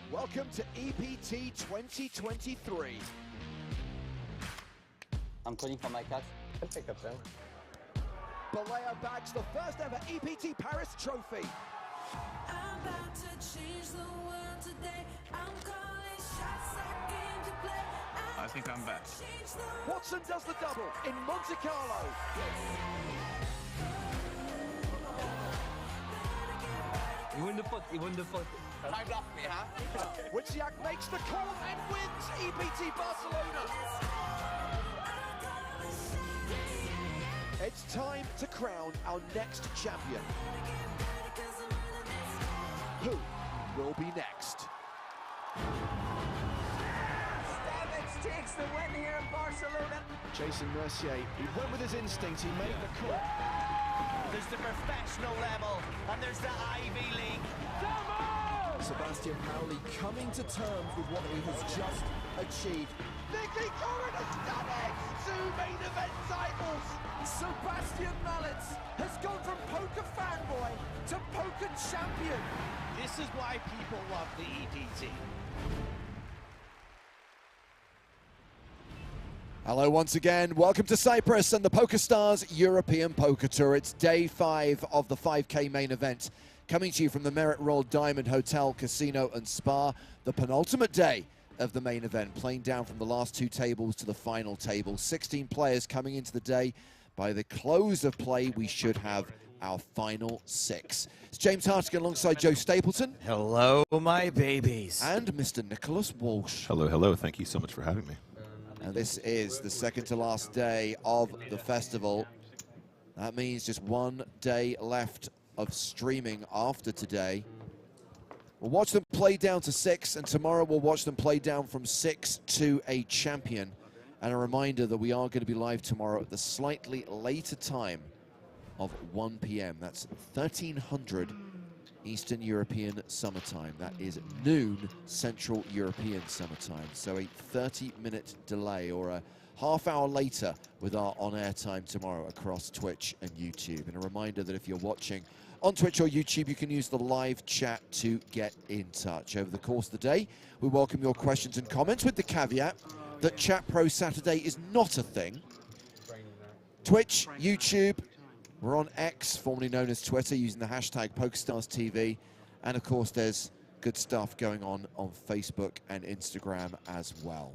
Welcome to EPT 2023. I'm putting for my cat. I'll pick up then. Balea bags the first ever EPT Paris trophy. I'm about to change the world today. I'm calling shots I came to play. I think I'm back. Watson does the double in Monte Carlo. He won the pot, he won the pot. Time off me, huh? Wojciech makes the call and wins EPT Barcelona. It's time to crown our next champion. Who will be next? Stamets takes the win here in Barcelona. Jason Mercier, he went with his instinct, he made the call. There's the professional level, and there's the Ivy League. Sebastian Pauli coming to terms with what he has just achieved. Nicky Corrin has done it! 2 main event titles! Sebastian Mallet has gone from poker fanboy to poker champion. This is why people love the EPT. Hello once again, welcome to Cyprus and the PokerStars European Poker Tour. It's day 5 of the 5K main event, coming to you from the Merit Royal Diamond Hotel, Casino and Spa, the penultimate day of the main event, playing down from the last 2 tables to the final table. 16 players coming into the day. By the close of play, we should have our final 6. It's James Hartigan alongside Joe Stapleton. Hello, my babies. And Mr. Nicholas Walsh. Hello, hello. Thank you so much for having me. And this is the second to last day of the festival. That means just 1 day left of streaming after today. We'll watch them play down to 6, and tomorrow we'll watch them play down from 6 to a champion. And a reminder that we are going to be live tomorrow at the slightly later time of 1 p.m. That's 1300 Eastern European summertime. That is noon Central European summertime. So a 30-minute delay, or a half hour later, with our on-air time tomorrow across Twitch and YouTube. And a reminder that if you're watching on Twitch or YouTube, you can use the live chat to get in touch. Over the course of the day, we welcome your questions and comments, with the caveat that Chat Pro Saturday is not a thing. Twitch, YouTube, we're on X, formerly known as Twitter, using the hashtag PokerStarsTV. And of course, there's good stuff going on Facebook and Instagram as well.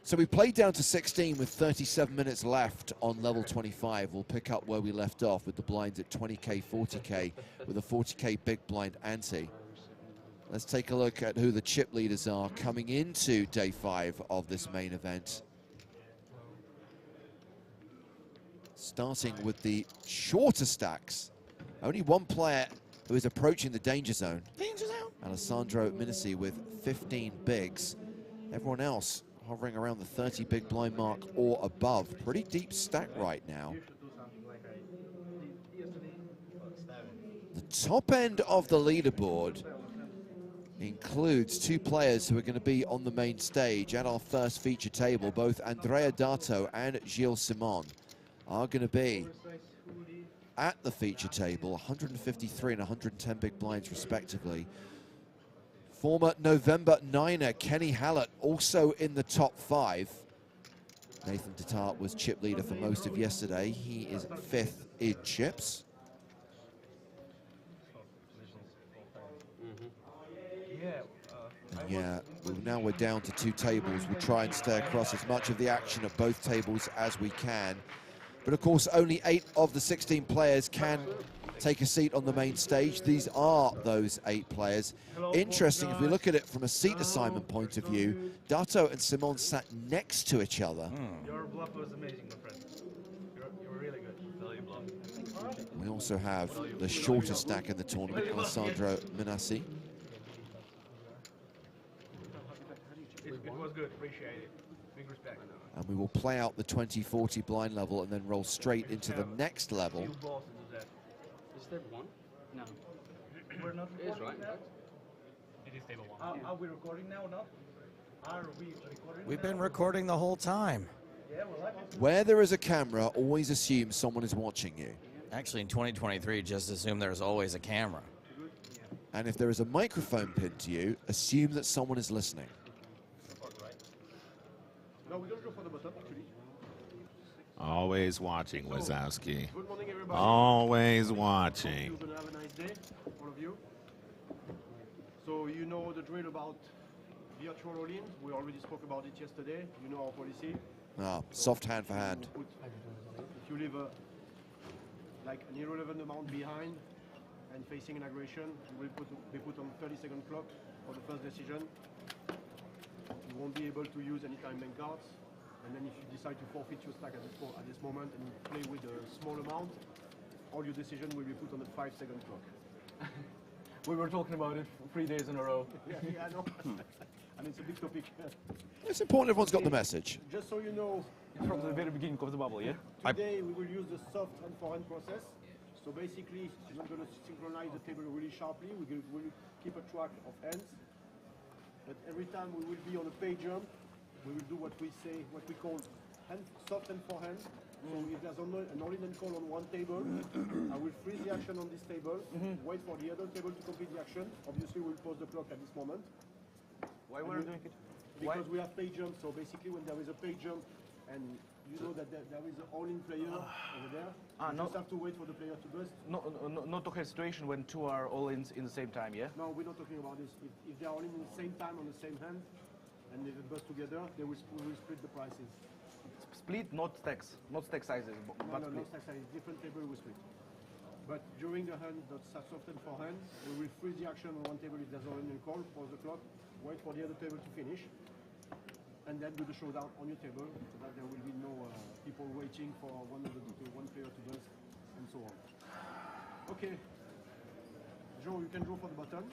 So we played down to 16 with 37 minutes left on level 25. We'll pick up where we left off with the blinds at 20K, 40K, with a 40K big blind ante. Let's take a look at who the chip leaders are coming into day 5 of this main event. Starting with the shorter stacks. Only one player who is approaching the danger zone. Danger zone. Alessandro Minisi with 15 bigs. Everyone else hovering around the 30 big blind mark or above. Pretty deep stack right now. The top end of the leaderboard includes 2 players who are going to be on the main stage at our first feature table. Both Andrea Dato and Gilles Simon are going to be at the feature table, 153 and 110 big blinds respectively. Former November 9er Kenny Hallett also in the top 5. Nathan Tatar was chip leader for most of yesterday. He is 5th in chips. And yeah, now we're down to 2 tables. We'll try and stay across as much of the action at both tables as we can. But of course, only 8 of the 16 players can take a seat on the main stage. These are those 8 players. Interesting, if we look at it from a seat assignment point of view, Dato and Simon sat next to each other. Your bluff was amazing, my friend. You were really good. Value bluff. We also have the shortest stack in the tournament, Alessandro Minasi. It was good. Appreciate it. Big respect. And we will play out the 20-40 blind level and then roll straight into the next level. You both do that. Is there one? No. We're not It is, recording right? now. It is table 1. Are we recording now or not? Are we recording? We've been recording the whole time. Yeah, well, Where there is a camera, always assume someone is watching you. Actually, in 2023, just assume there's always a camera. And if there is a microphone pinned to you, assume that someone is listening. No, we don't go for the bottom, actually. Always watching, Wazowski. Good morning, everybody. Always watching. You're going to have a nice day, all of you. So you know the drill about virtual all-in. We already spoke about it yesterday. You know our policy. Ah, soft hand for hand. If you leave like an irrelevant amount behind and facing an aggression, you will be put on 30-second clock for the first decision. You won't be able to use any time bank cards. And then if you decide to forfeit your stack at this moment and play with a small amount, all your decision will be put on the 5-second clock. We were talking about it 3 days in a row. Yeah, I know. And it's a big topic. It's important everyone's got the message. Just so you know, From the very beginning of the bubble, yeah? today we will use the soft hand forehand process. So basically, we're going to synchronize the table really sharply. We'll keep a track of hands. But every time we will be on a pay jump, we will do what we call soft hand forehand. So if there's an all-in and call on one table, I will freeze the action on this table, wait for the other table to complete the action. Obviously, we'll pause the clock at this moment. Why were you doing it? Because we have pay jump, so basically when there is a pay jump and you know that there is an all-in player over there, you just have to wait for the player to burst. Not to have a situation when two are all in the same time, yeah? No, we're not talking about this. If they are all in the same time on the same hand and they burst together, we will split the prices. Split, not stacks sizes, but No, split. no stacks, different table we split. But during the hand, that's soft and forehand, we will freeze the action on one table if there's all-in and call, pause the clock, wait for the other table to finish, and then do the showdown on your table so that there will be no people waiting for one player to burst and so on. Okay, Joe, you can draw for the button.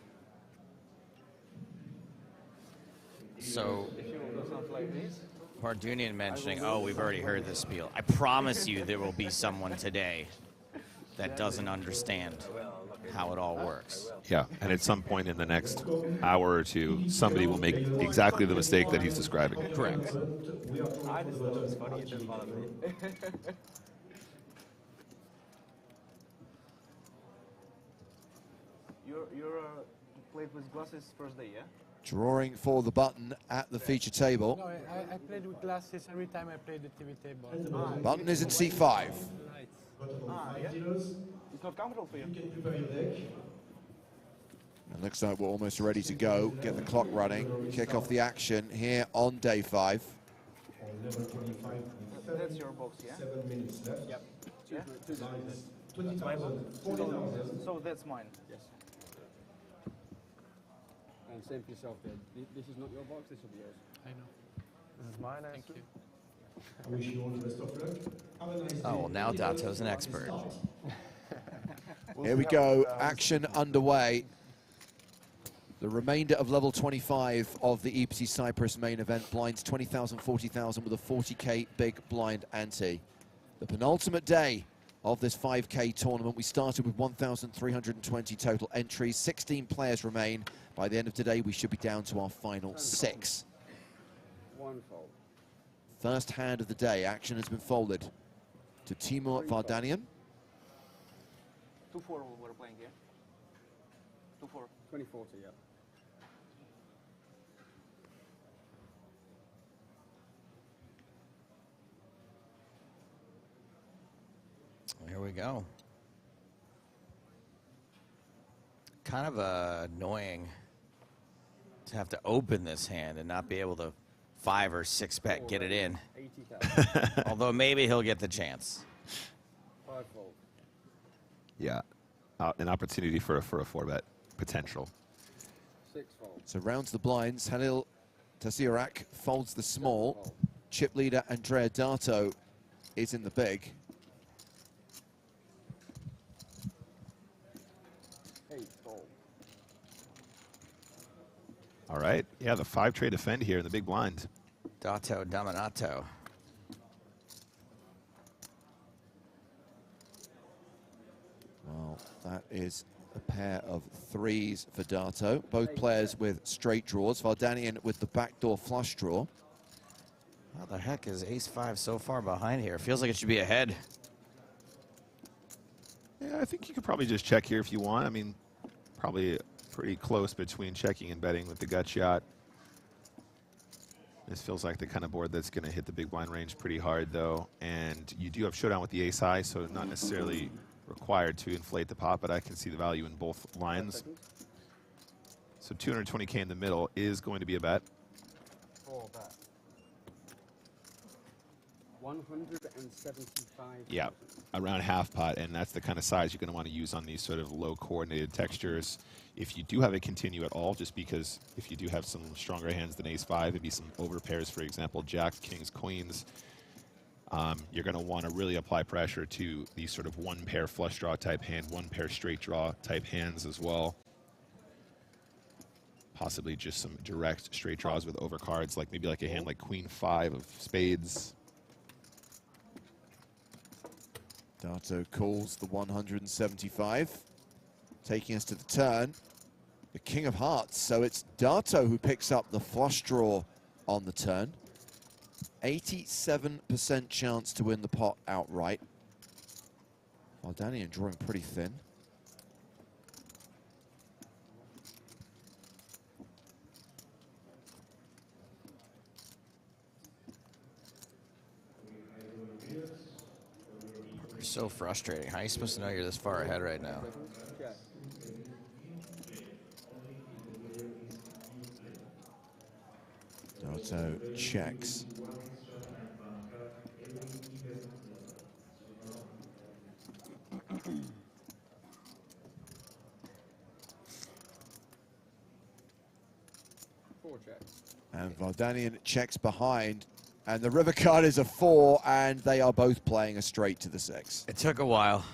So, If you do something like this, Pardunian mentioning, oh, we've already heard this spiel. I promise you there will be someone today that doesn't understand how it all works. Yeah, and at some point in the next hour or two, somebody will make exactly the mistake that he's describing. Correct. I just thought it was funny, it didn't bother me. You're played with glasses first day, yeah? Drawing for the button at the feature table. No, I played with glasses every time I played the TV table. Button is in C5. Yeah? It's not comfortable for you? And looks like we're almost ready to go. Get the clock running. Kick off the action here on day 5. That's your box, yeah? 7 minutes left. Yep. Yeah? That's my box. 20,000. So that's mine. Yes. And same for yourself, then. This is not your box, this will be yours. I know. This is mine, Thank you. I wish you all the best of luck. Have a nice day. Oh, well, now Dato's an expert. Here we go. Action underway. The remainder of level 25 of the EPT Cyprus main event. Blinds 20,000, 40,000 with a 40k big blind ante. The penultimate day of this 5k tournament. We started with 1,320 total entries. 16 players remain. By the end of today, we should be down to our final 6. One fold. First hand of the day. Action has been folded to Timur Vardanian. 2-4 we're playing here. 2-4. 2040, yeah. Here we go. Kind of annoying to have to open this hand and not be able to 5 or 6 bet get it in. 80,000. Although maybe he'll get the chance. 5 fold. Yeah, an opportunity for a 4-bet potential. 6 fold. So rounds the blinds. Halil Tasirak folds the small. Chip leader Andrea Dato is in the big. 8 fold. All right, yeah, the 5-trade defend here in the big blind. Dato Dominato. Well, that is a pair of 3s for Dato. Both players with straight draws. Vardanian with the backdoor flush draw. How the heck is ace-5 so far behind here? Feels like it should be ahead. Yeah, I think you could probably just check here if you want. I mean, probably pretty close between checking and betting with the gut shot. This feels like the kind of board that's going to hit the big blind range pretty hard, though. And you do have showdown with the ace high, so not necessarily required to inflate the pot, but I can see the value in both lines. So 220K in the middle is going to be a bet. 175. Yeah, around half pot, and that's the kind of size you're going to want to use on these sort of low coordinated textures. If you do have it continue at all, just because if you do have some stronger hands than ace-5, it'd be some over pairs, for example, jacks, kings, queens, you're going to want to really apply pressure to these sort of one pair flush draw type hand, one pair straight draw type hands as well. Possibly just some direct straight draws with overcards, like maybe like a hand like queen 5 of spades. Dato calls the 175, taking us to the turn. The king of hearts, so it's Dato who picks up the flush draw on the turn. 87% chance to win the pot outright. Vardanian drawing pretty thin. So frustrating. How are you supposed to know you're this far ahead right now? Dato checks. And Vardanian checks behind. And the river card is a 4, and they are both playing a straight to the 6. It took a while.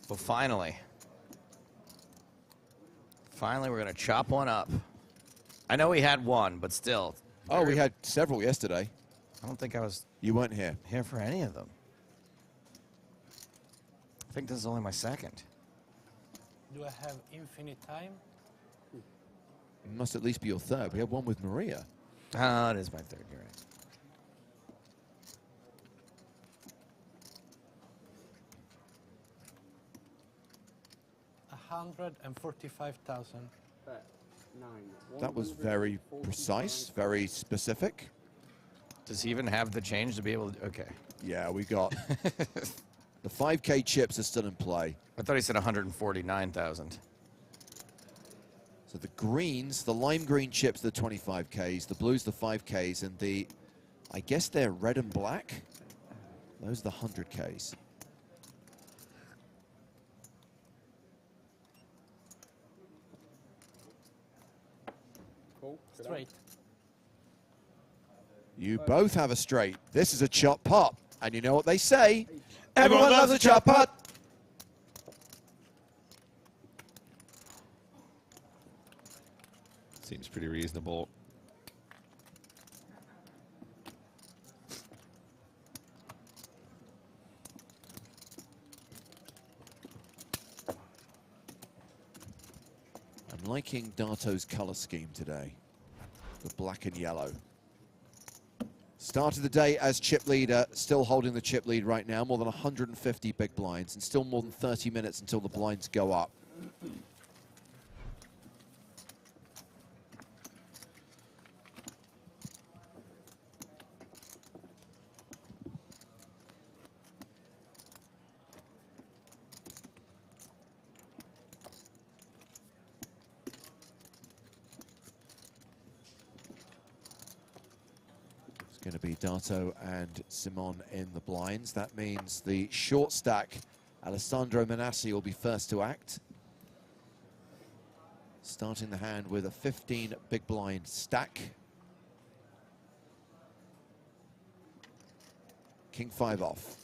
But finally. Finally, we're going to chop one up. I know we had one, but still. Oh, we had several yesterday. I don't think I was... You weren't here. Here for any of them. I think this is only my second. Do I have infinite time? It must at least be your third. We had one with Maria. Oh, it is my third. You're right. $145,000. That was very precise, very specific. Does he even have the change to be able to... Okay. Yeah, we got... the 5K chips are still in play. I thought he said 149,000. So the greens, the lime green chips, the 25Ks, the blues, the 5Ks, and the... I guess they're red and black. Those are the 100Ks. Straight. You both have a straight. This is a chop pot. And you know what they say? Everyone loves a chop pot. Seems pretty reasonable. I'm liking Dato's color scheme today. The black and yellow. Started the day as chip leader, still holding the chip lead right now, more than 150 big blinds, and still more than 30 minutes until the blinds go up. Going to be Dato and Simon in the blinds. That means the short stack, Alessandro Manassi, will be first to act. Starting the hand with a 15 big blind stack. King 5 off.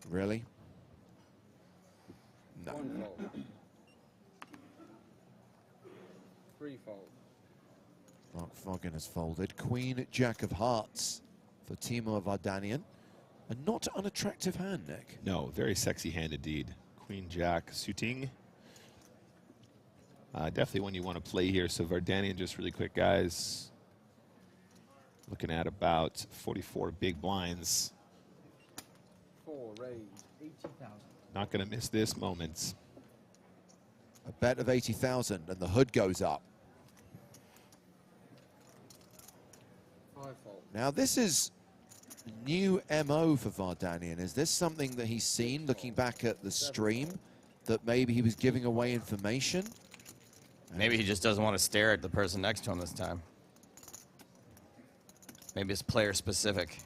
Really? No. One fold. 3 fold. Mark Foggin has folded. Queen, Jack of Hearts for Timo Vardanian. A not unattractive hand, Nick. No, very sexy hand indeed. Queen, Jack, suiting. Definitely one you want to play here. So Vardanian, just really quick, guys. Looking at about 44 big blinds. 4, raise, 80,000. Not going to miss this moment. A bet of 80,000 and the hood goes up. 5-fold. Now this is new MO for Vardanian. Is this something that he's seen looking back at the stream, that maybe he was giving away information? Maybe he just doesn't want to stare at the person next to him this time. Maybe it's player specific.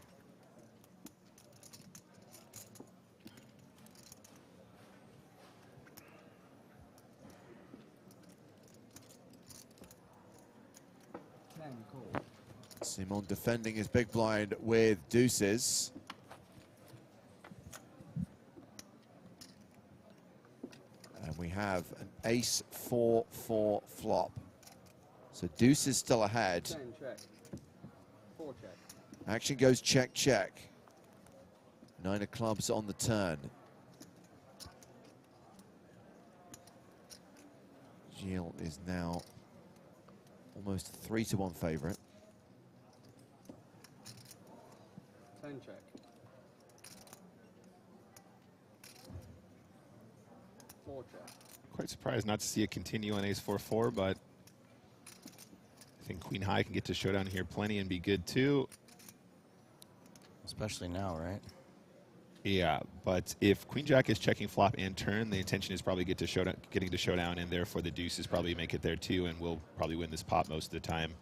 Simon defending his big blind with deuces. And we have an ace 4-4 flop. So deuce is still ahead. 10 check. 4 check. Action goes check, check. 9 of clubs on the turn. Gilles is now almost 3-1 favorite. 10 check. 4 check. Quite surprised not to see it continue on ace 4-4, but I think queen high can get to showdown here plenty and be good too. Especially now, right? Yeah, but if queen jack is checking flop and turn, the intention is probably getting to showdown, and therefore the deuces probably make it there too, and we'll probably win this pot most of the time.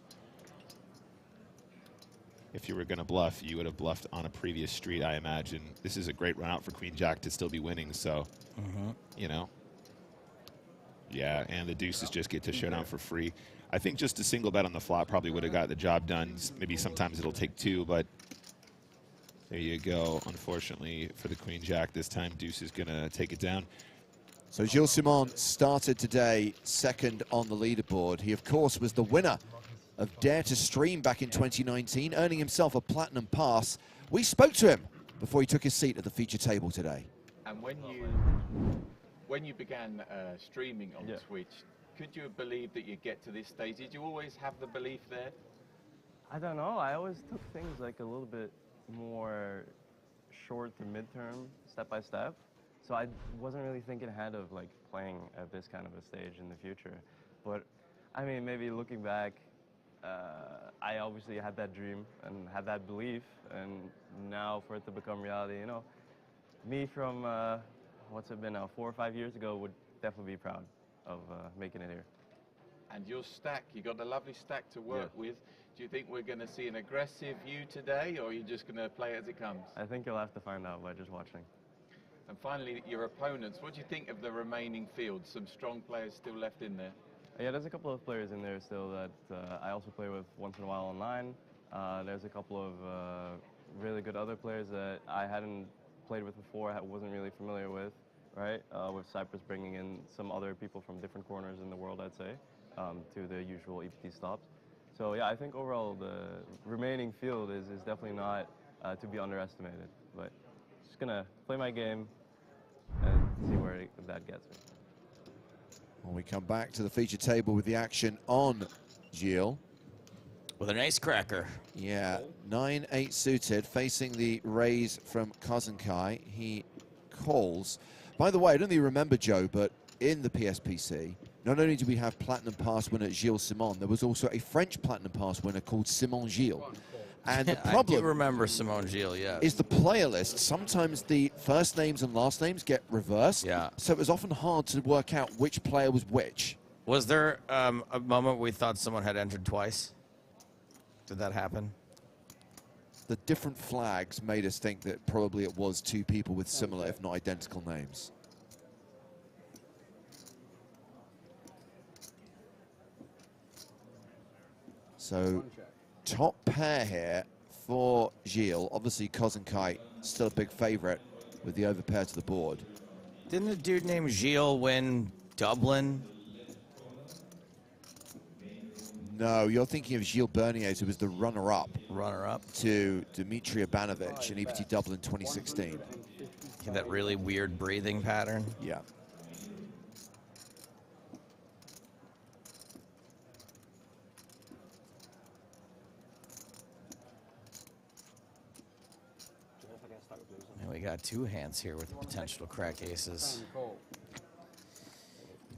If you were going to bluff, you would have bluffed on a previous street, I imagine. This is a great run out for queen jack to still be winning, so, you know. Yeah, and the deuces just get to showdown for free. I think just a single bet on the flop probably would have got the job done. Maybe sometimes it'll take 2, but there you go. Unfortunately for the queen jack, this time deuce is going to take it down. So Gilles Simon started today second on the leaderboard. He, of course, was the winner of Dare to Stream back in 2019, earning himself a platinum pass. We spoke to him before he took his seat at the feature table today. And when you began streaming on Twitch, could you have believed that you'd get to this stage? Did you always have the belief there? I don't know. I always took things like a little bit more short to midterm, step by step. So I wasn't really thinking ahead of like playing at this kind of a stage in the future. But I mean, maybe looking back, I obviously had that dream and had that belief, and now for it to become reality, you know, me from what's it been now, 4 or 5 years ago would definitely be proud of making it here. And your stack, you got a lovely stack to work with. Do you think we're going to see an aggressive you today, or are you just going to play as it comes? I think you'll have to find out by just watching. And finally, your opponents, what do you think of the remaining field? Some strong players still left in there? Yeah, there's a couple of players in there still that I also play with once in a while online. There's a couple of really good other players that I hadn't played with before, I wasn't really familiar with, right? With Cyprus bringing in some other people from different corners in the world, I'd say, to the usual EPT stops. So yeah, I think overall the remaining field is definitely not to be underestimated. But just gonna play my game and see where that gets me. When we come back to the feature table with the action on Gilles. With an ace cracker. Yeah, 9-8 suited, facing the raise from Kozenkai. He calls. By the way, I don't know if you remember, Joe, but in the PSPC, not only do we have Platinum Pass winner Gilles Simon, there was also a French Platinum Pass winner called Simon Gilles. And the problem I do remember Simon Gilles, yeah. is the player list. Sometimes the first names and last names get reversed. Yeah. So it was often hard to work out which player was which. Was there a moment we thought someone had entered twice? Did that happen? The different flags made us think that probably it was 2 people with similar, if not identical, names. So, top pair here for Gilles. Obviously, Kozenkai still a big favorite with the overpair to the board. Didn't a dude named Gilles win Dublin? No, you're thinking of Gilles Bernier, who was the runner-up. Runner-up? To Dmitry Abanovich in EPT Dublin 2016. That really weird breathing pattern? Yeah. And we got 2 hands here with the potential to crack aces.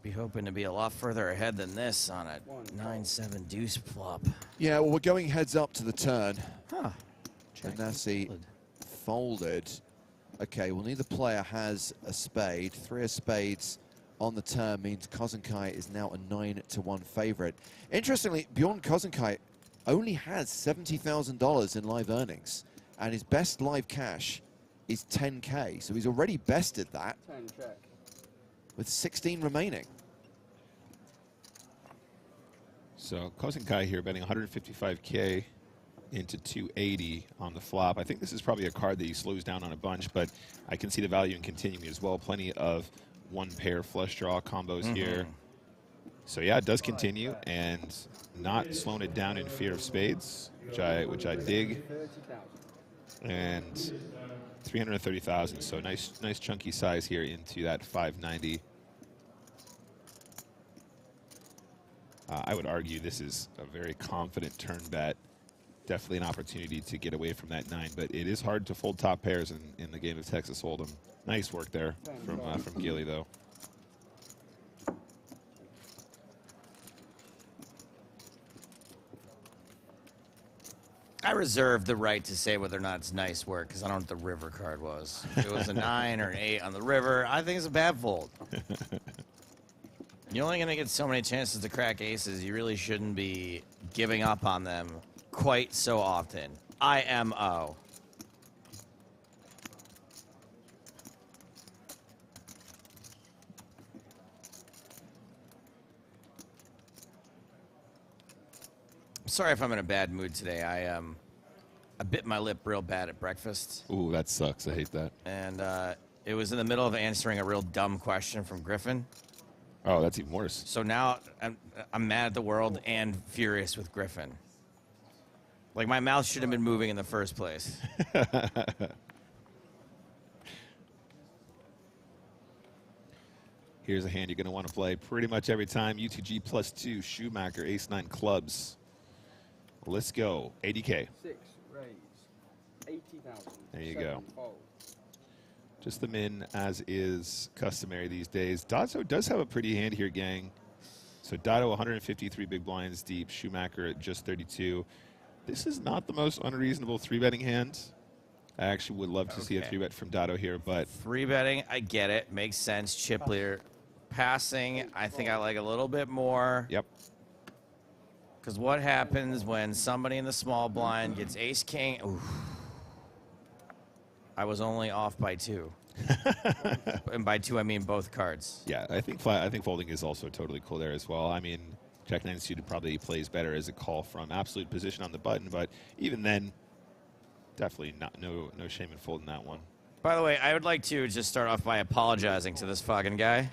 Be hoping to be a lot further ahead than this on a 9-7 deuce flop. Yeah, well, we're going heads up to the turn. Huh. And Nassi folded. Okay, well, neither player has a spade. 3 of spades on the turn means Kozenkai is now a 9-1 favorite. Interestingly, Bjorn Kozenkai only has $70,000 in live earnings, and his best live cash is 10K. So he's already bested that 10 check. with 16 remaining. So Kozenkai here betting 155K into 280 on the flop. I think this is probably a card that he slows down on a bunch, but I can see the value in continuing as well. Plenty of 1-pair flush draw combos here. So yeah, it does continue and not slowing it down in fear of spades, which I dig. And 330,000. So nice chunky size here into that 590. I would argue this is a very confident turn bet. Definitely an opportunity to get away from that 9, but it is hard to fold top pairs in the game of Texas Hold'em. Nice work there from Gilly, though. I reserve the right to say whether or not it's nice work because I don't know what the river card was. If it was a 9 or an 8 on the river, I think it's a bad fold. You're only going to get so many chances to crack aces. You really shouldn't be giving up on them quite so often. IMO. Sorry if I'm in a bad mood today. I bit my lip real bad at breakfast. Ooh, that sucks. I hate that. And it was in the middle of answering a real dumb question from Griffin. Oh, that's even worse. So now I'm mad at the world and furious with Griffin. Like, my mouth should have been moving in the first place. Here's a hand you're going to want to play pretty much every time. UTG +2, Schumacher, ace-9 clubs. Let's go. 80K. 6 raise. 80,000. There you 7 go. fold. Just the min, as is customary these days. Dotso does have a pretty hand here, gang. So Dotto 153 big blinds deep. Schumacher at just 32. This is not the most unreasonable 3-betting hand. I actually would love to see a 3-bet from Dotto here, but 3-betting, I get it. Makes sense. Chip leader. Passing, I think I like a little bit more. Yep. Because what happens when somebody in the small blind gets ace-king? Oof. I was only off by 2. And by 2, I mean both cards. yeah, I think folding is also totally cool there as well. I mean, Jack 9 suited probably plays better as a call from absolute position on the button, but even then, definitely no shame in folding that one. By the way, I would like to just start off by apologizing to this fucking guy.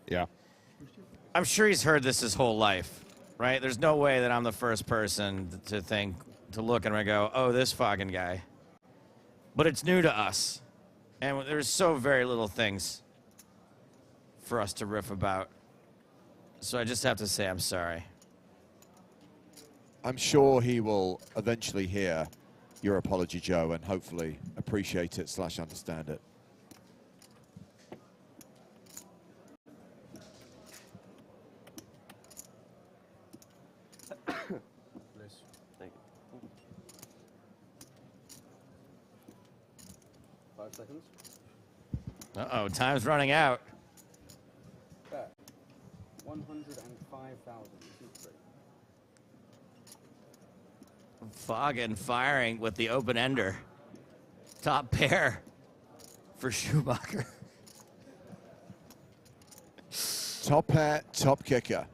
Yeah. I'm sure he's heard this his whole life, right? There's no way that I'm the first person to look and go, oh, this fucking guy. But it's new to us. And there's so very little things for us to riff about. So I just have to say I'm sorry. I'm sure he will eventually hear your apology, Joe, and hopefully appreciate it / understand it. Thank you. 5 seconds. Uh-oh, time's running out. Bet. 105,000. Foggin firing with the open ender. Top pair for Schumacher. Top pair, top kicker.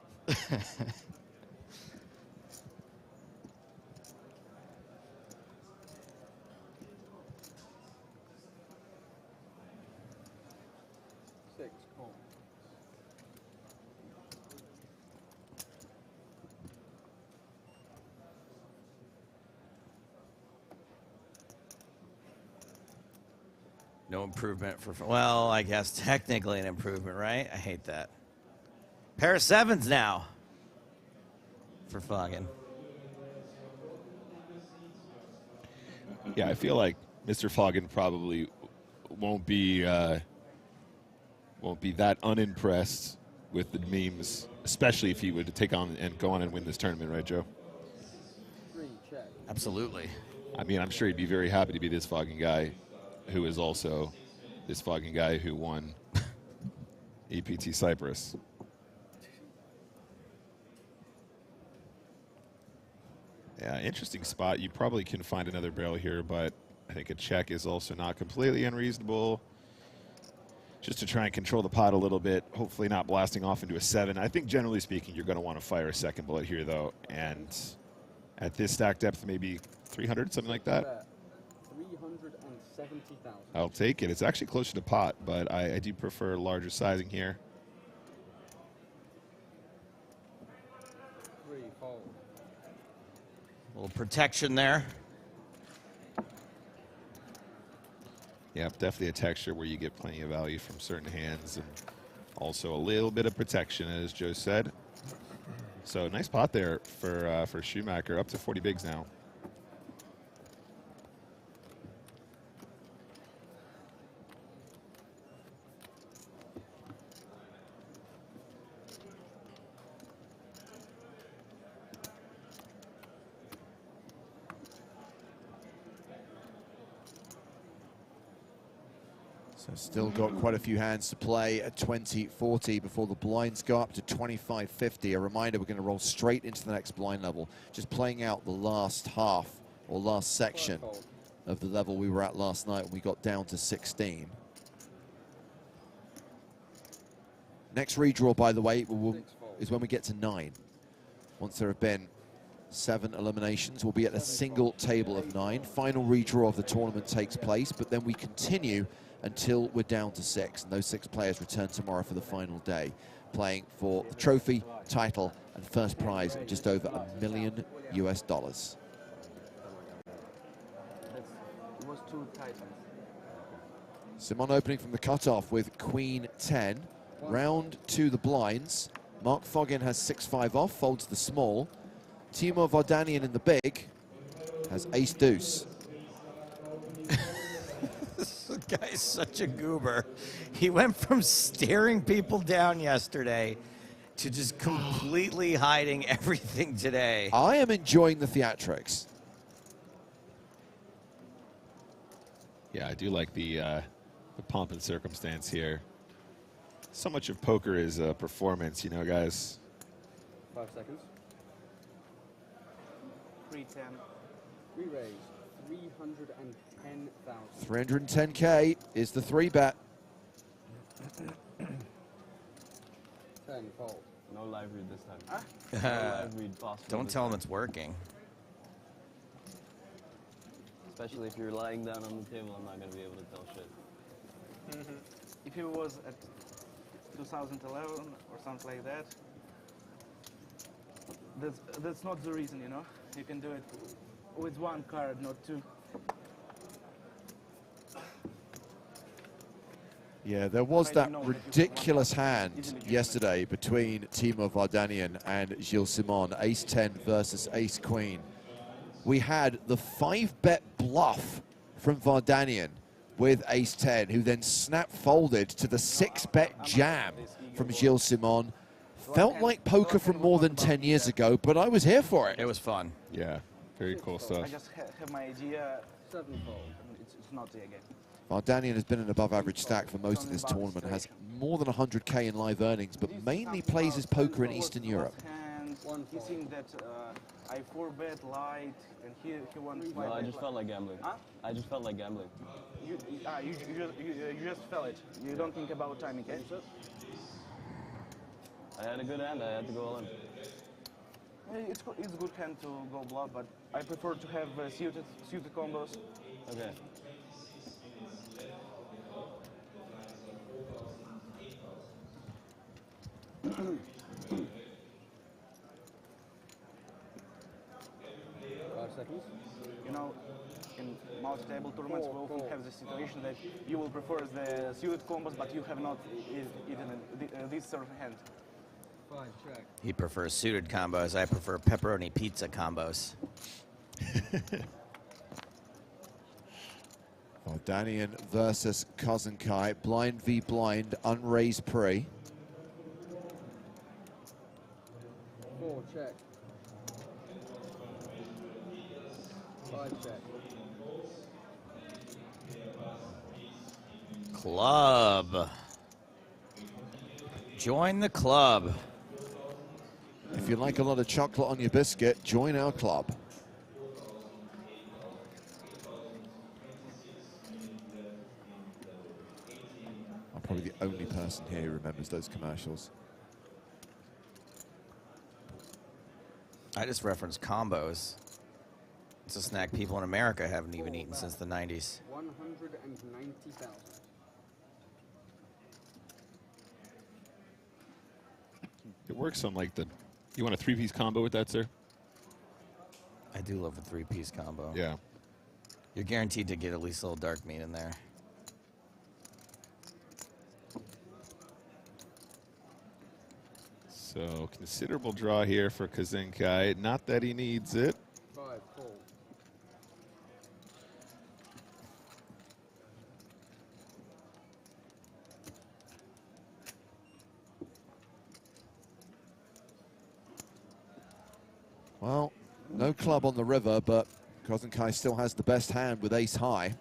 No improvement for, well, I guess technically an improvement, right? I hate that. Pair of 7s now for Foggin. Yeah, I feel like Mr. Foggin probably won't be that unimpressed with the memes, especially if he would take on and go on and win this tournament, right, Joe? Absolutely. I mean, I'm sure he'd be very happy to be this Foggin guy, who is also this Foggin guy who won EPT Cyprus. Yeah, interesting spot. You probably can find another barrel here, but I think a check is also not completely unreasonable. Just to try and control the pot a little bit, hopefully not blasting off into a 7. I think generally speaking, you're going to want to fire a second bullet here, though. And at this stack depth, maybe 300, something like that. 370,000. I'll take it. It's actually closer to pot, but I do prefer larger sizing here. 3 fold. A little protection there. Yeah, definitely a texture where you get plenty of value from certain hands and also a little bit of protection, as Joe said. So nice pot there for Schumacher, up to 40 bigs now. So still got quite a few hands to play at 20-40 before the blinds go up to 25-50. A reminder, we're going to roll straight into the next blind level, just playing out the last half or last section of the level we were at last night when we got down to 16. Next redraw, by the way, is when we get to 9. Once there have been 7 eliminations, we'll be at a single table of 9. Final redraw of the tournament takes place, but then we continue until we're down to 6, and those 6 players return tomorrow for the final day, playing for the trophy, title, and first prize of just over $1 million US. It was 2 titans. Simon opening from the cutoff with Queen 10. Round to the blinds. Mark Foggin has 6-5 off, folds the small. Timo Vardanian in the big has ace deuce. This guy's such a goober. He went from staring people down yesterday to just completely hiding everything today. I am enjoying the theatrics. Yeah, I do like the pomp and circumstance here. So much of poker is performance, you know, guys. 5 seconds. 310. Re-raise. 310,000. 310K is the 3-bet. 10 fold. No live read this time. Huh? No live read possible. Don't tell him it's working. Especially if you're lying down on the table, I'm not going to be able to tell shit. If it was at 2011 or something like that, that's not the reason, you know? You can do it with 1 card, not 2. Yeah, there was that ridiculous hand yesterday between Timo Vardanian and Gilles Simon, ace-10 versus ace-queen. We had the 5-bet bluff from Vardanian with ace-10, who then snap-folded to the 6-bet jam from Gilles Simon. Felt like poker from more than 10 years ago, but I was here for it. It was fun. Yeah, very cool stuff. I just have my idea. 7 fold. It's not the game. Vardanian has been an above-average stack for most of this tournament, has more than 100K in live earnings, but mainly plays his poker in Eastern Europe. He think that I 4-bet light, and he won 5-bet. No, I just felt like gambling. Huh? I just felt like gambling. You just felt it. You don't think about timing, okay? I had a good hand. I had to go all in. It's a good hand to go bluff, but I prefer to have suited combos. Okay. Seconds. You know, in multi-table tournaments, we often have the situation that you will prefer the suited combos, but you have not even this sort of hand. 5 check. He prefers suited combos. I prefer pepperoni pizza combos. Vardanian versus Kozenkai. Blind v blind, unraised pre. 4, check. 5, check. Club. Join the club. If you like a lot of chocolate on your biscuit, join our club. I'm probably the only person here who remembers those commercials. I just referenced combos. It's a snack people in America haven't even eaten since the 90s. 190,000. It works on like the. You want a 3-piece combo with that, sir? I do love a 3-piece combo. Yeah. You're guaranteed to get at least a little dark meat in there. So considerable draw here for Kozenkai. Not that he needs it. 5, fold. Well, no club on the river, but Kozenkai still has the best hand with ace high.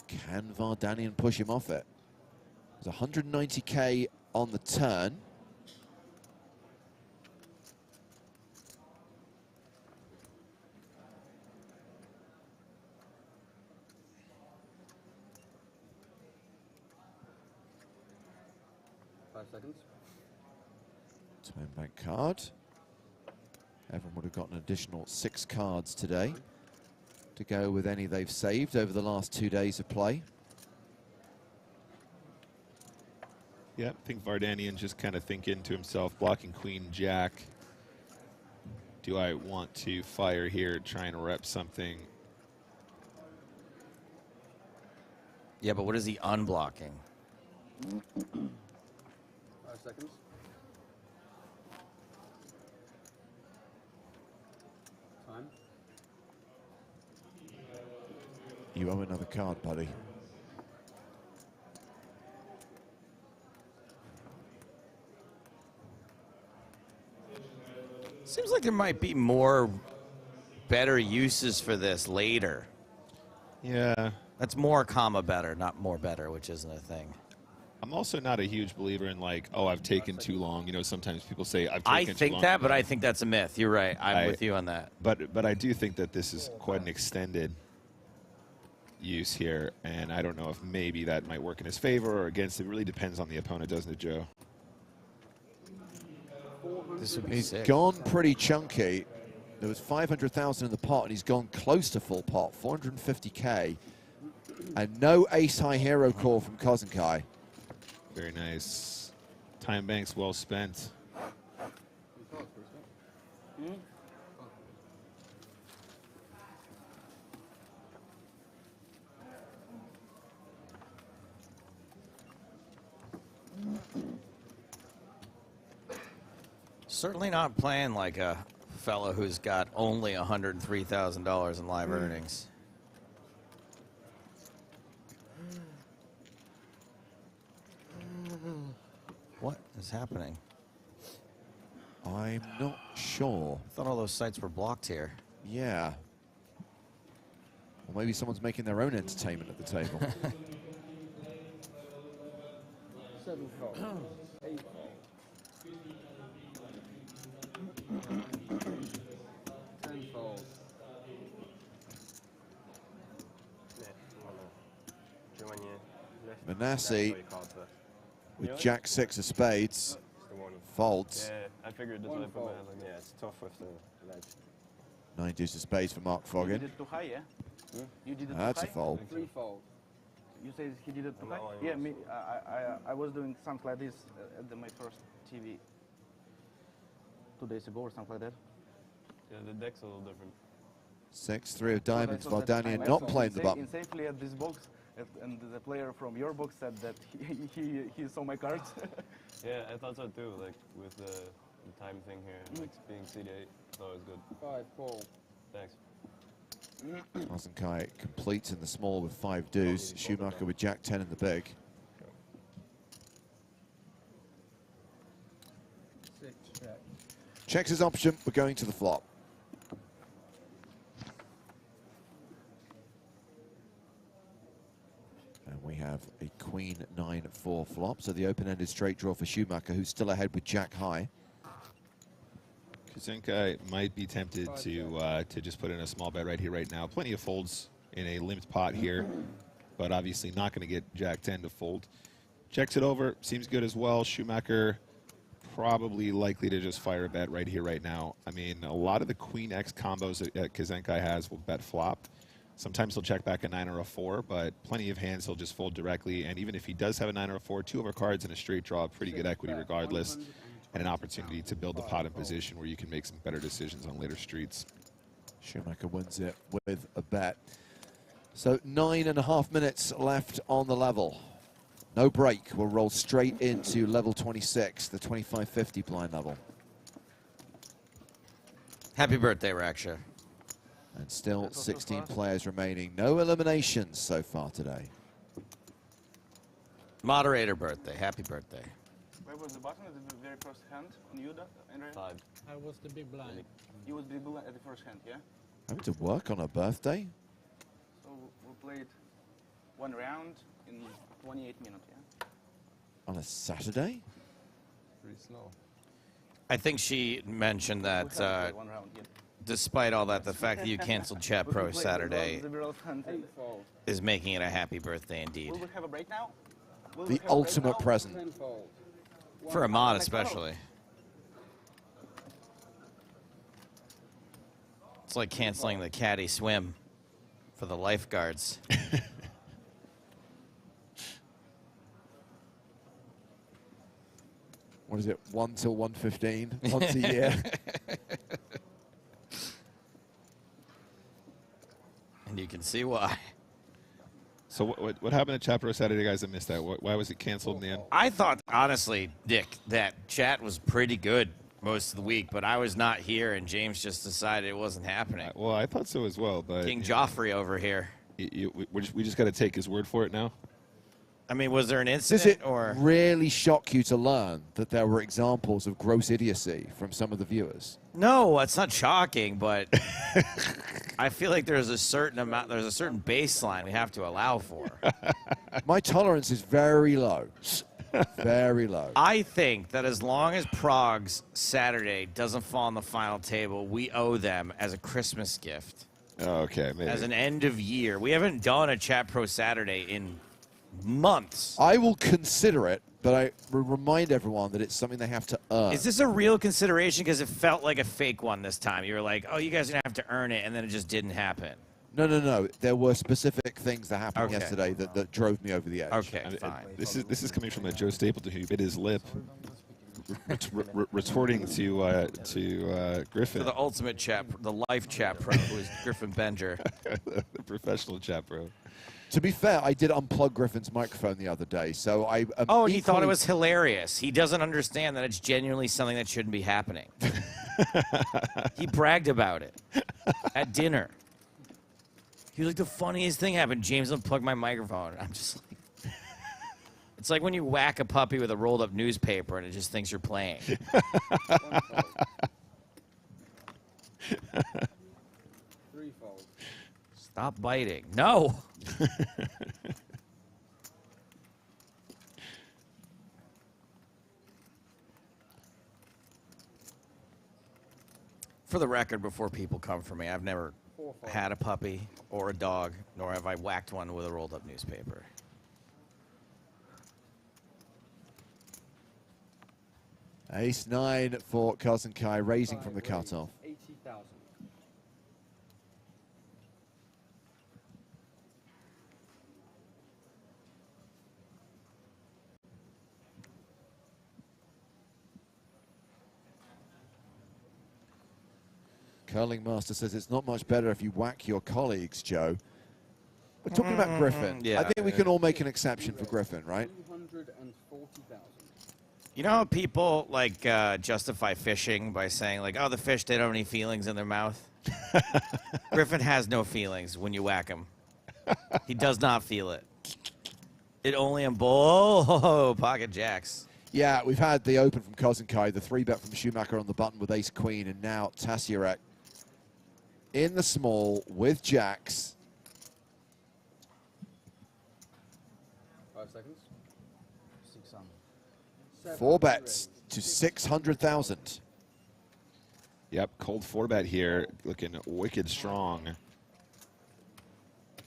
Can Vardanian push him off it? There's 190k on the turn. Seconds. Turn back card. Everyone would have got an additional 6 cards today to go with any they've saved over the last 2 days of play. Yeah, I think Vardanian just kind of thinking to himself, blocking Queen Jack. Do I want to fire here, try and rep something? Yeah, but what is he unblocking? 5 seconds. Time. You owe another card, buddy. Seems like there might be more better uses for this later. Yeah. That's more comma better, not more better, which isn't a thing. I'm also not a huge believer in like, oh, I've taken too long. You know, sometimes people say I've taken I too long. think that, but I think that's a myth. You're right. I'm with you on that. But I do think that this is quite an extended use here, and I don't know if maybe that might work in his favor or against. It really depends on the opponent, doesn't it, Joe? This would be He's sick. gone pretty chunky. There was 500,000 in the pot, and he's gone close to full pot, 450k. And no ace-high hero call from Kozenkai. Very nice. Time banks well spent. Certainly not playing like a fella who's got only $103,000 in live earnings. What is happening? I'm not sure. I thought all those sites were blocked here. Yeah. Or maybe someone's making their own entertainment at the table. 7 fold. 8 fold. 10 fold. Manasseh with Jack 6 of spades. Folds. Yeah, I figured this would put my hand like that. Yeah, it's tough with the ledge. 9 deuces of spades for Mark You Foggin. did it too high, yeah? You did it That's too a high? fold. 3 fold. You say he did it too No, high? I Yeah, was. me, I was doing something like this at my first TV 2 days ago or something like that. Yeah, the deck's a little different. 6, 3 of diamonds. So that's at the Vardanian time. not So playing the button. in safely at this box, and the player from your box said that he saw my cards. Yeah, I thought so too, like with the time thing here, like being CD8, I thought it was good. 5 fold. Thanks. Kai completes in the small with 5 deuce. Schumacher with Jack 10 in the big. 6 check. Checks his option. We're going to the flop. And we have a queen 9-4 flop. So the open-ended straight draw for Schumacher, who's still ahead with Jack high. Kazenka might be tempted to just put in a small bet right here, right now. Plenty of folds in a limped pot here, but obviously not going to get Jack 10 to fold. Checks it over, seems good as well. Schumacher probably likely to just fire a bet right here, right now. I mean, a lot of the Queen X combos that Kazenka has will bet flop. Sometimes he'll check back a 9 or a 4, but plenty of hands he'll just fold directly. And even if he does have a 9 or a 4, 2 of our cards in a straight draw, pretty good equity regardless, and an opportunity to build the pot in position where you can make some better decisions on later streets. Schumacher wins it with a bet. So 9.5 minutes left on the level. No break. We'll roll straight into level 26, the 2550 blind level. Happy birthday, Raksha. And still 16 players remaining. No eliminations so far today. Moderator birthday. Happy birthday. Where was the button at the very first hand on you, Andrea? 5. I was the big blind. You was the big blind at the first hand, yeah? Having to work on her birthday? So we played 1 round in 28 minutes, yeah? On a Saturday? Pretty slow. I think she mentioned that We have played 1 round, yeah. despite all that, the fact that you canceled Chat Pro Saturday is making it a happy birthday indeed. Will we have a break now? The ultimate present. Tenfold. For a mod especially. It's like canceling the caddy swim for the lifeguards. What is it, 1 till 1:15 once a year? And you can see why. So what happened at Chat Pro Saturday, guys? I missed that. Why was it canceled in the end? I thought, honestly, Dick, that chat was pretty good most of the week, but I was not here, and James just decided it wasn't happening. Well, I thought so as well, but King Joffrey over here. We just got to take his word for it now. I mean, was there an Does incident it or? really shock you to learn that there were examples of gross idiocy from some of the viewers? No, it's not shocking, but I feel like there's a certain amount, there's a certain baseline we have to allow for. My tolerance is very low. Very low. I think that as long as Prague's Saturday doesn't fall on the final table, we owe them as a Christmas gift. Oh, okay, maybe. As an end of year. We haven't done a Chat Pro Saturday in months. I will consider it, but I remind everyone that it's something they have to earn. Is this a real consideration? Because it felt like a fake one this time. You were like, oh, you guys are going to have to earn it, and then it just didn't happen. No. There were specific things that happened Okay. yesterday that drove me over the edge. Okay, fine. This is coming from a Joe Stapleton who bit his lip, retorting to Griffin. For the ultimate chat, the life Chat Pro, who is Griffin Benger. The professional Chat Pro. To be fair, I did unplug Griffin's microphone the other day, so I. Oh, and he thought it was hilarious. He doesn't understand that it's genuinely something that shouldn't be happening. He bragged about it at dinner. He was like, the funniest thing happened. James unplugged my microphone. I'm just like, it's like when you whack a puppy with a rolled up newspaper and it just thinks you're playing. Threefold. Stop biting. No. For the record, before people come for me, I've never had a puppy or a dog, nor have I whacked one with a rolled up newspaper. Ace-9 for Kai, raising from the cutoff. 80,000. Curling Master says it's not much better if you whack your colleagues, Joe. We're talking about Griffin. Yeah. I think we can all make an exception for Griffin, right? 340,000. You know how people like justify fishing by saying like, oh, the fish, they don't have any feelings in their mouth? Griffin has no feelings when you whack him. He does not feel it. It only pocket jacks. Yeah, we've had the open from Kozenkai, the 3-bet from Schumacher on the button with ace queen, and now Tasiarek in the small with jacks. 5 seconds. 600. 4 bets to 600,000. Yep, cold 4-bet here, looking wicked strong.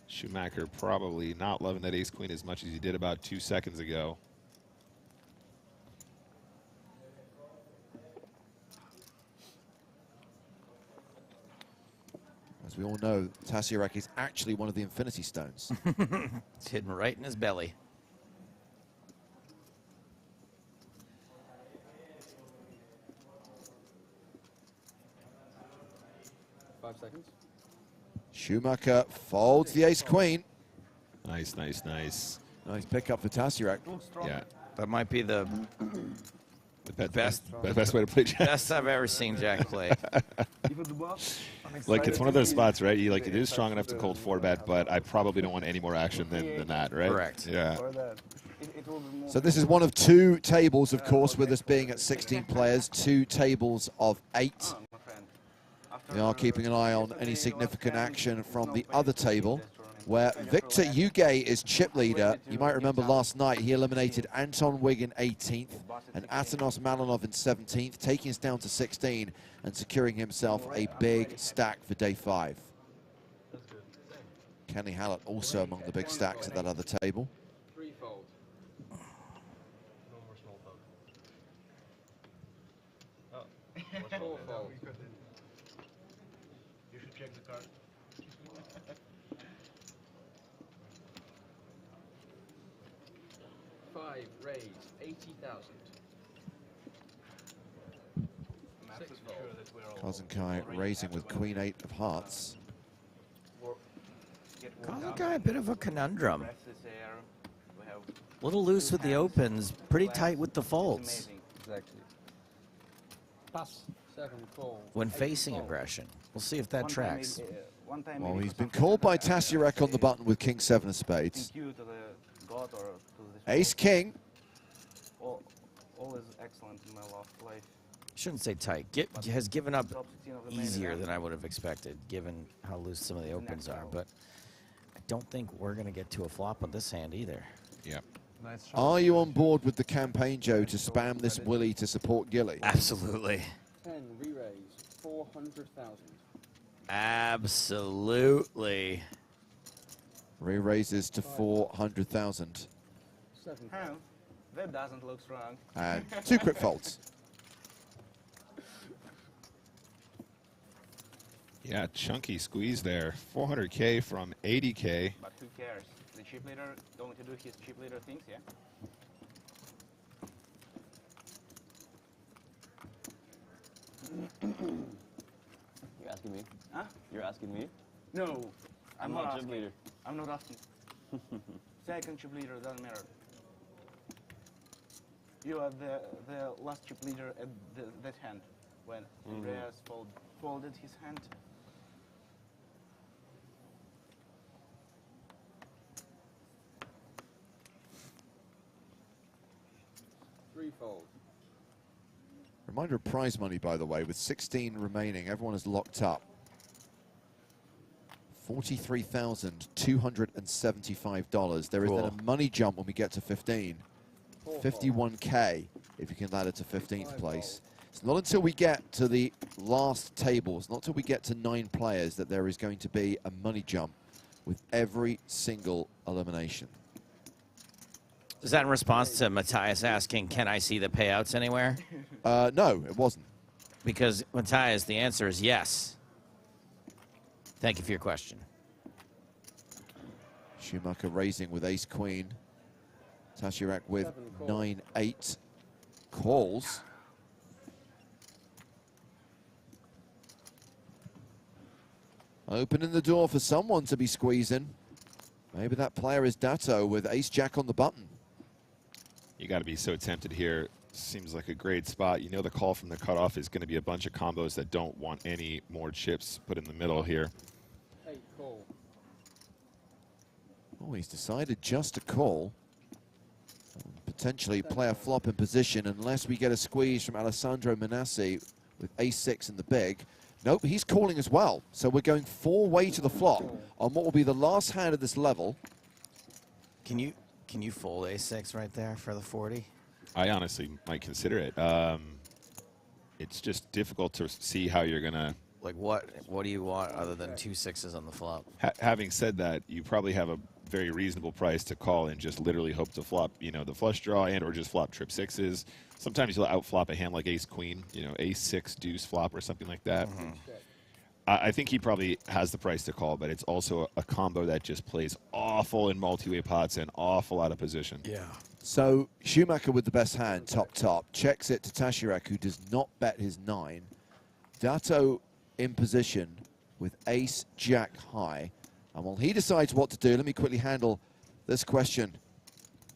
Schumacher probably not loving that ace queen as much as he did about 2 seconds ago. As we all know, Tasiarek is actually one of the Infinity Stones. It's hidden right in his belly. Seconds. Schumacher folds the ace queen. Nice, nice, nice. Nice pickup for Tasiarek. Yeah. That might be the best way to play Jack. Best I've ever seen Jack play. Like, it's one of those spots, right? You like, it is strong enough to cold 4-bet, but I probably don't want any more action than that, right? Correct. Yeah. So this is one of 2 tables, of course, with us being at 16 players, 2 tables of 8. We are keeping an eye on any significant action from the other table, where Victor Uge is chip leader. You might remember last night he eliminated Anton Wiggin 18th and Atanas Malinov in 17th, taking us down to 16 and securing himself a big stack for day 5. Kenny Hallett also among the big stacks at that other table. 3-fold. No more small fold. Oh. 4-fold. You should check the card. 5 raise 80,000. Kozenkai raising with queen 8 of hearts. Kozenkai, a bit of a conundrum. Little loose with the opens, pretty tight with the folds. Exactly. Pass. Second call. When facing aggression. We'll see if that tracks. Well, he's been called by Tasiarek on the button with king 7 of spades. Ace king. All is excellent in my life. Shouldn't say tight. Has given up easier than I would have expected, given how loose some of the opens are. But I don't think we're going to get to a flop on this hand either. Yep. Are you on board with the campaign, Joe, to spam this Willie to support Gilly? Absolutely. 10 re-raise 400,000. Absolutely. Re-raises to 400,000. 7. That doesn't look strong. And 2 quick folds. Yeah, chunky squeeze there. 400K from 80K. But who cares? The chip leader going to do his chip leader things, yeah? You're asking me? Huh? You're asking me? No. I'm not chip leader. I'm not asking. Second chip leader, doesn't matter. You are the last chip leader at that hand when Andreas folded his hand. Threefold. Reminder of prize money, by the way, with 16 remaining. Everyone is locked up. $43,275. There is then a money jump when we get to 15. 51K if you can ladder to 15th place. It's not until we get to the last tables, not until we get to 9 players, that there is going to be a money jump with every single elimination. Is that in response to Matthias asking, can I see the payouts anywhere? No, it wasn't. Because, Matthias, the answer is yes. Thank you for your question. Schumacher raising with ace-queen. Tasiarek with 9-8 calls. Opening the door for someone to be squeezing. Maybe that player is Dato with ace-jack on the button. You got to be so tempted here seems like a great spot. You know the call from the cutoff is going to be a bunch of combos that don't want any more chips put in the middle here. Hey, call. Oh, he's decided just to call. Potentially play a flop in position unless we get a squeeze from Alessandro Manassi with ace-6 in the big. Nope, he's calling as well. So we're going 4-way to the flop on what will be the last hand of this level. Can you fold ace-6 right there for the 40? I honestly might consider it. It's just difficult to see how you're gonna. Like what do you want other than 2 6s on the flop? Having said that, you probably have a very reasonable price to call and just literally hope to flop, you know, the flush draw and or just flop trip 6s. Sometimes you'll outflop a hand like ace queen, you know, ace 6 deuce flop or something like that. I think he probably has the price to call, but it's also a combo that just plays awful in multi-way pots and awful out of position. Yeah. So Schumacher with the best hand, top, checks it to Tashirek, who does not bet his 9. Dato in position with ace jack high. And while he decides what to do, let me quickly handle this question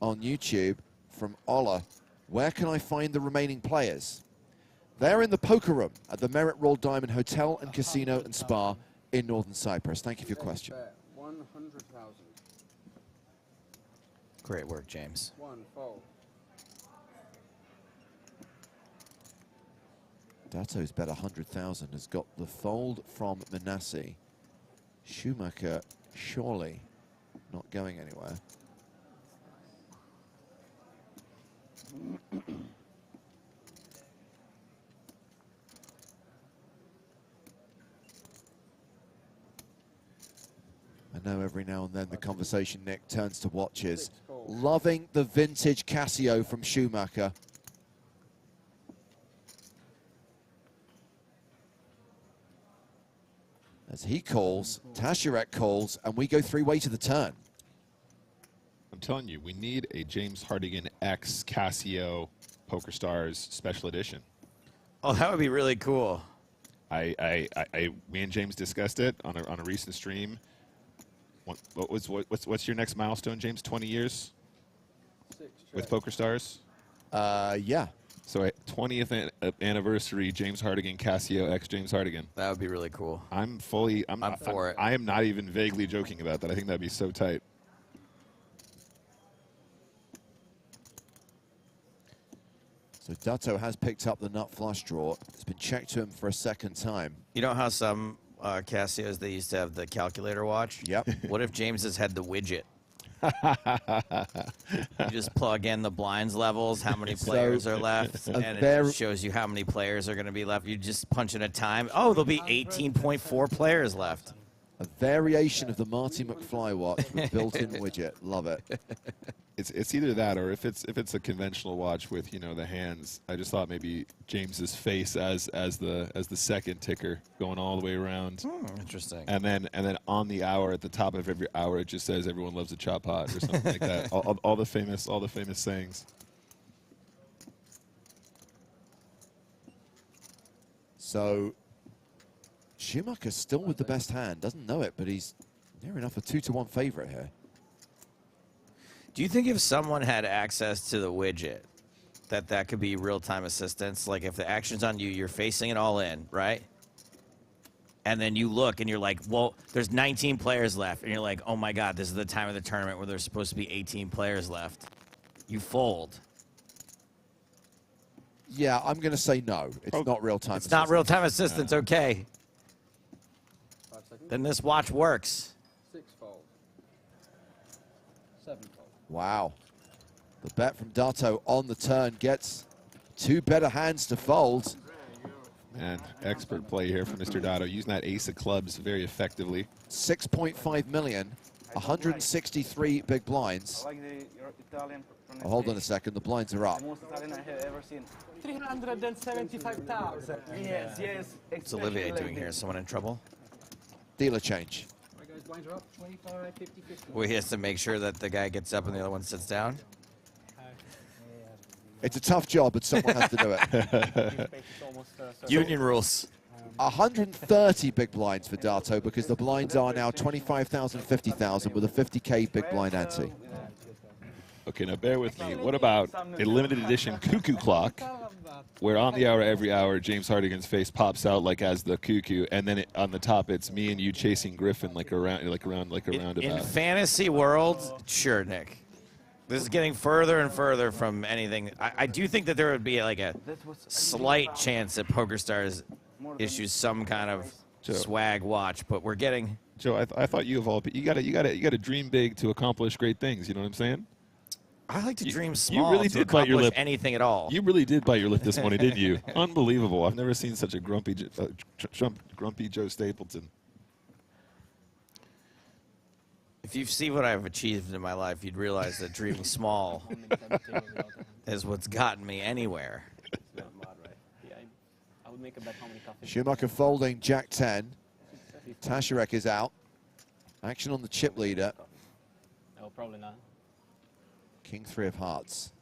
on YouTube from Ola. Where can I find the remaining players? They're in the poker room at the Merit Royal Diamond Hotel and Casino and Spa in Northern Cyprus. Thank you for your question. 100,000. Great work, James. 1 fold. Dato's bet 100,000, has got the fold from Manassi. Schumacher surely not going anywhere. I know every now and then the conversation, Nick, turns to watches. Loving the vintage Casio from Schumacher. As he calls, Tashirek calls, and we go 3-way to the turn. I'm telling you, we need a James Hardigan X Casio Poker Stars Special Edition. Oh, that would be really cool. Me and James discussed it on a recent stream. What's your next milestone, James? 20 years with Poker Stars? Yeah. So 20th anniversary James Hardigan Casio X James Hardigan. That would be really cool. I'm for it. I am not even vaguely joking about that. I think that'd be so tight. So Dato has picked up the nut flush draw. It's been checked to him for a second time. You know how some Casios, they used to have the calculator watch? Yep. What if James has had the widget? You just plug in the blinds levels, how many players are left, and it just shows you how many players are going to be left. You just punch in a time. Oh, there'll be 18.4 players left. A variation of the Marty McFly watch with built-in widget. Love it. It's either that or if it's a conventional watch with, you know, the hands. I just thought maybe James's face as the second ticker going all the way around. Interesting. And then on the hour at the top of every hour it just says everyone loves a chop hot or something like that. All the famous sayings. So Schumacher's still with the best hand. Doesn't know it, but he's near enough a 2-to-1 favorite here. Do you think if someone had access to the widget, that could be real-time assistance? Like if the action's on you, you're facing it all in, right? And then you look and you're like, well, there's 19 players left. And you're like, oh my God, this is the time of the tournament where there's supposed to be 18 players left. You fold. Yeah, I'm going to say no. It's not real-time assistance. It's not real-time assistance, okay. Then this watch works. 6 fold. 7 fold. Wow. The bet from Dato on the turn gets 2 better hands to fold. Man, expert play here from Mr. Dato, using that ace of clubs very effectively. 6.5 million, 163 big blinds. I like your Italian Oh, hold on a second, the blinds are up. The most Italian I have ever seen. 375,000. Yes, yes. What's Olivier doing here? Is someone in trouble? Dealer change. All right, guys, blinds are up. 25, 50, 50. Well, he has to make sure that the guy gets up and the other one sits down. It's a tough job, but someone has to do it. Union rules. 130 big blinds for Dato because the blinds are now 25,000, 50,000 with a 50K big blind ante. Okay, now bear with me. What about a limited edition cuckoo clock, where on the hour, every hour, James Hardigan's face pops out like as the cuckoo, and then on the top, it's me and you chasing Griffin like a roundabout. In fantasy world, sure, Nick. This is getting further and further from anything. I do think that there would be like a slight chance that PokerStars issues some kind of swag watch, but we're getting. Joe, I thought you evolved, but you gotta dream big to accomplish great things. You know what I'm saying? I like to dream small. You really to did bite your lip. Anything at all. You really did bite your lip this morning, didn't you? Unbelievable! I've never seen such a grumpy Joe Stapleton. If you see what I've achieved in my life, you'd realize that dreaming small is what's gotten me anywhere. Schumacher folding Jack 10. Tasharek is out. Action on the chip leader. No, probably not. King 3 of hearts.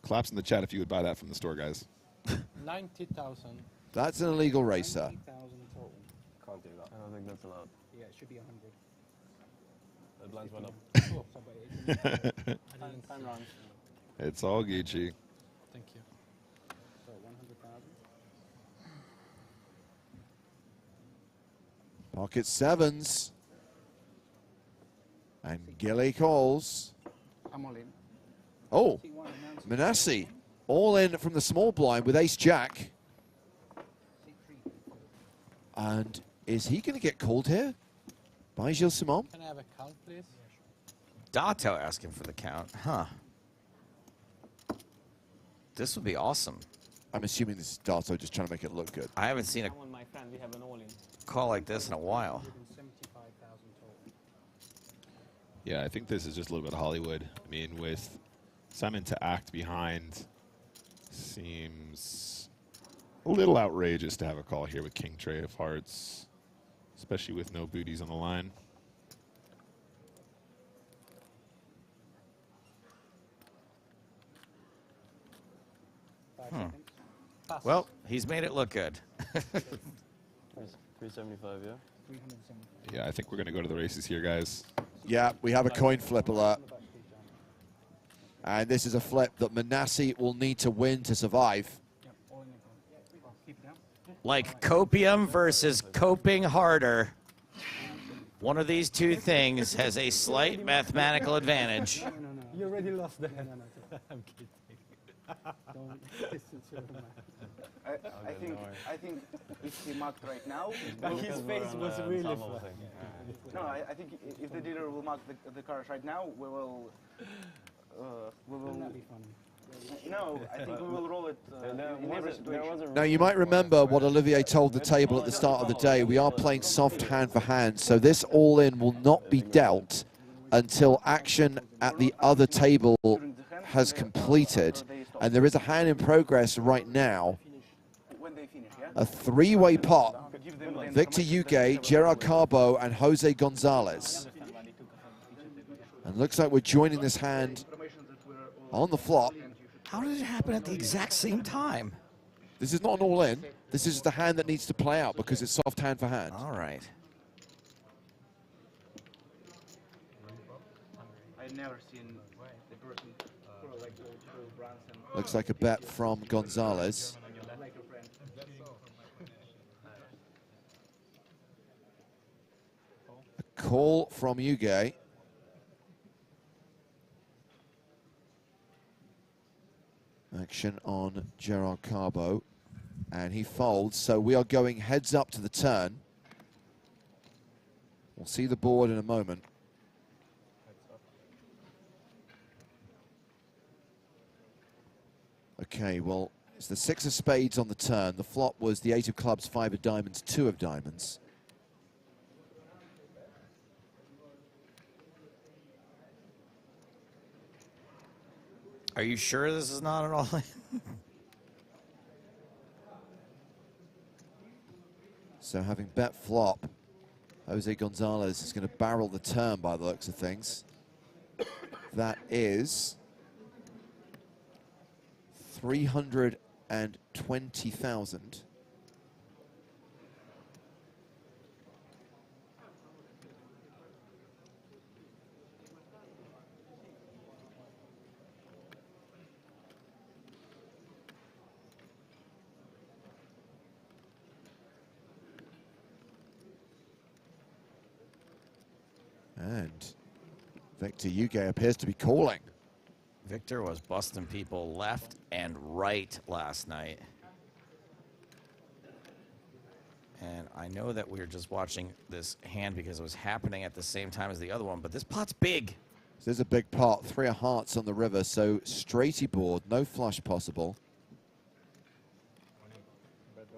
Claps in the chat if you would buy that from the store, guys. 90,000. That's an illegal racer. 90,000 total. Can't do that. I don't think that's allowed. Yeah, it should be 100. The blinds went up. Oh, somebody. Time runs. It's all Gucci. Thank you. So 100,000. Pocket sevens. And Gilly calls. I'm all in. Oh, Manassi all in from the small blind with ace-jack. And is he going to get called here by Gilles Simon? Can I have a count, please? Dato asking for the count. Huh. This would be awesome. I'm assuming this is Dato just trying to make it look good. I haven't seen a My friend, we have an all in. call like this in a while. 175,000 total. Yeah, I think this is just a little bit of Hollywood. I mean, with Simon to act behind seems a little outrageous to have a call here with King Tray of Hearts, especially with no booties on the line. Well, he's made it look good. 375, yeah? Yeah, I think we're going to go to the races here, guys. Yeah, we have a coin flip alert. And this is a flip that Manassi will need to win to survive. Like copium versus coping harder. One of these two things has a slight mathematical advantage. You already lost that. I'm kidding. Don't listen to him. I think if he marked right now, His face was really funny. No, I think if the dealer will mark the cars right now, we will. No, I think we will roll it in every situation. Now, you might remember what Olivier told the table at the start of the day. We are playing soft hand for hand, so this all-in will not be dealt until action at the other table has completed. And there is a hand in progress right now. A three-way pot. Victor Huguet, Gerard Carbo, and Jose Gonzalez. And looks like we're joining this hand on the flop. How did it happen at the exact same time? This is not an all-in. This is the hand that needs to play out because it's soft hand for hand. All right. I've never seen the person like Looks like a bet from Gonzalez. A call from Huguet. Action on Gerard Carbo, and he folds, so we are going heads up to the turn. We'll see the board in a moment. Okay, well, it's the 6 of spades on the turn. The flop was the 8 of clubs, 5 of diamonds, 2 of diamonds. Are you sure this is not an all-in? So having bet flop, Jose Gonzalez is going to barrel the turn by the looks of things. That is 320,000. And Victor Uge appears to be calling. Victor was busting people left and right last night. And I know that we were just watching this hand because it was happening at the same time as the other one, but this pot's big. This is a big pot, 3 of hearts on the river, so straighty board, no flush possible.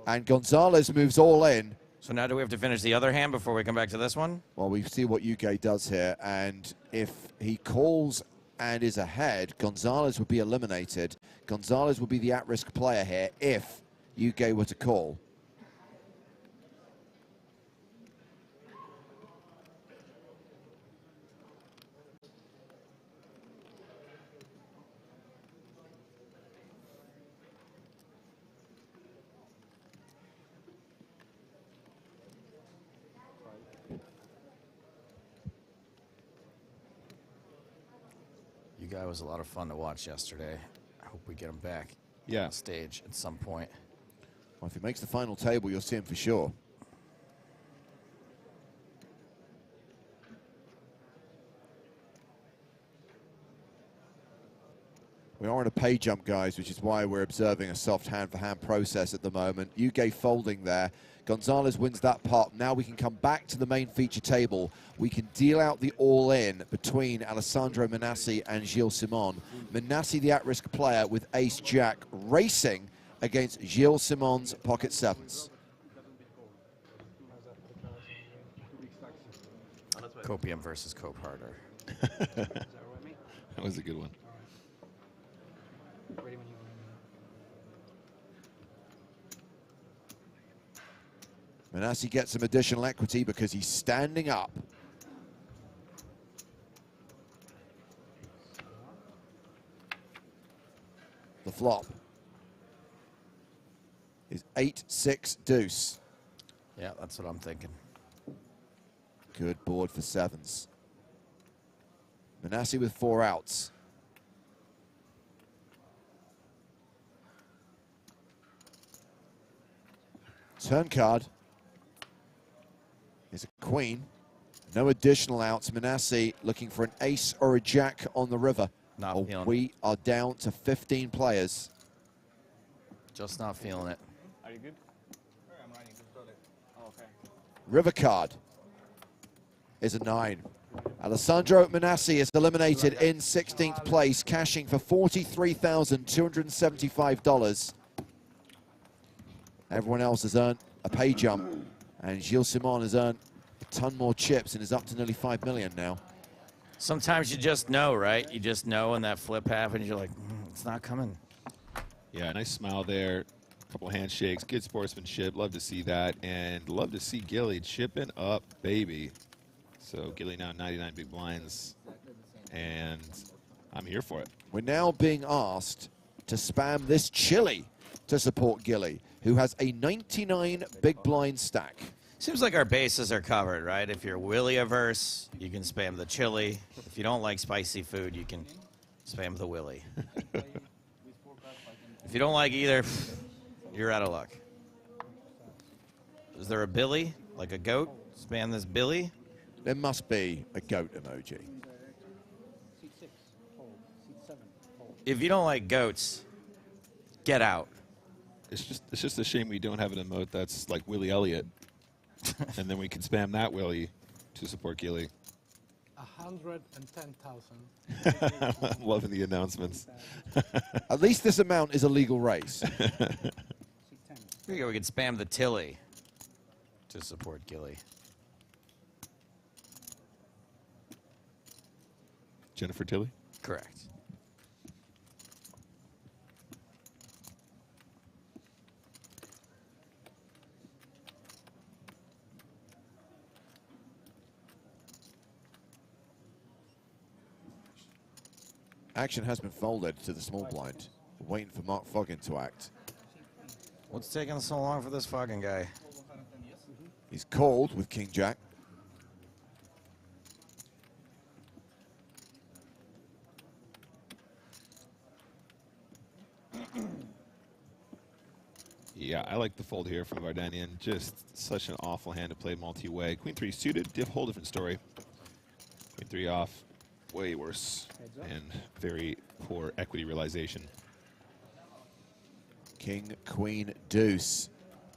And Gonzalez moves all in. So now do we have to finish the other hand before we come back to this one? Well, we see what Uge does here, and if he calls and is ahead, Gonzalez would be eliminated. Gonzalez would be the at-risk player here if Uge were to call. You guy was a lot of fun to watch yesterday. I hope we get him back on stage at some point. Well, if he makes the final table, you'll see him for sure. We are in a pay jump, guys, which is why we're observing a soft hand-for-hand process at the moment. Uge folding there. Gonzalez wins that pot. Now we can come back to the main feature table. We can deal out the all-in between Alessandro Manassi and Gilles Simon. Manassi, the at-risk player, with ace-jack, racing against Gilles Simon's pocket sevens. Copium versus Cope Harder. That was a good one. Manassi gets some additional equity because he's standing up. The flop is 8-6 deuce. Yeah, that's what I'm thinking. Good board for sevens. Manassi with 4 outs. Turn card is a queen. No additional outs. Manassi looking for an ace or a jack on the river. We are down to 15 players. Just not feeling it. Are you good? I'm running. Oh, okay. River card is a 9. Alessandro Manassi is eliminated in 16th place, cashing for $43,275. Everyone else has earned a pay jump, and Gilles Simon has earned a ton more chips and is up to nearly 5 million now. Sometimes you just know, right? You just know when that flip happens, you're like, it's not coming. Yeah, nice smile there. A couple handshakes, good sportsmanship. Love to see that, and love to see Gilly chipping up, baby. So Gilly now 99 big blinds, and I'm here for it. We're now being asked to spam this chili to support Gilly, who has a 99 big blind stack. Seems like our bases are covered, right? If you're Willy averse, you can spam the chili. If you don't like spicy food, you can spam the Willy. If you don't like either, you're out of luck. Is there a Billy, like a goat? Spam this Billy? There must be a goat emoji. If you don't like goats, get out. It's just a shame we don't have an emote that's like Willie Elliott. And then we can spam that Willie to support Gilly. 110,000. Loving the announcements. At least this amount is a legal race. Here you go, we can spam the Tilly to support Gilly. Jennifer Tilly? Correct. Action has been folded to the small blind. We're waiting for Mark Foggin to act. What's taking so long for this fucking guy? He's called with King Jack. Yeah, I like the fold here from Vardanian. Just such an awful hand to play multi-way. Queen 3 suited, whole different story. Queen 3 off, way worse, and very poor equity realization. King, queen, deuce.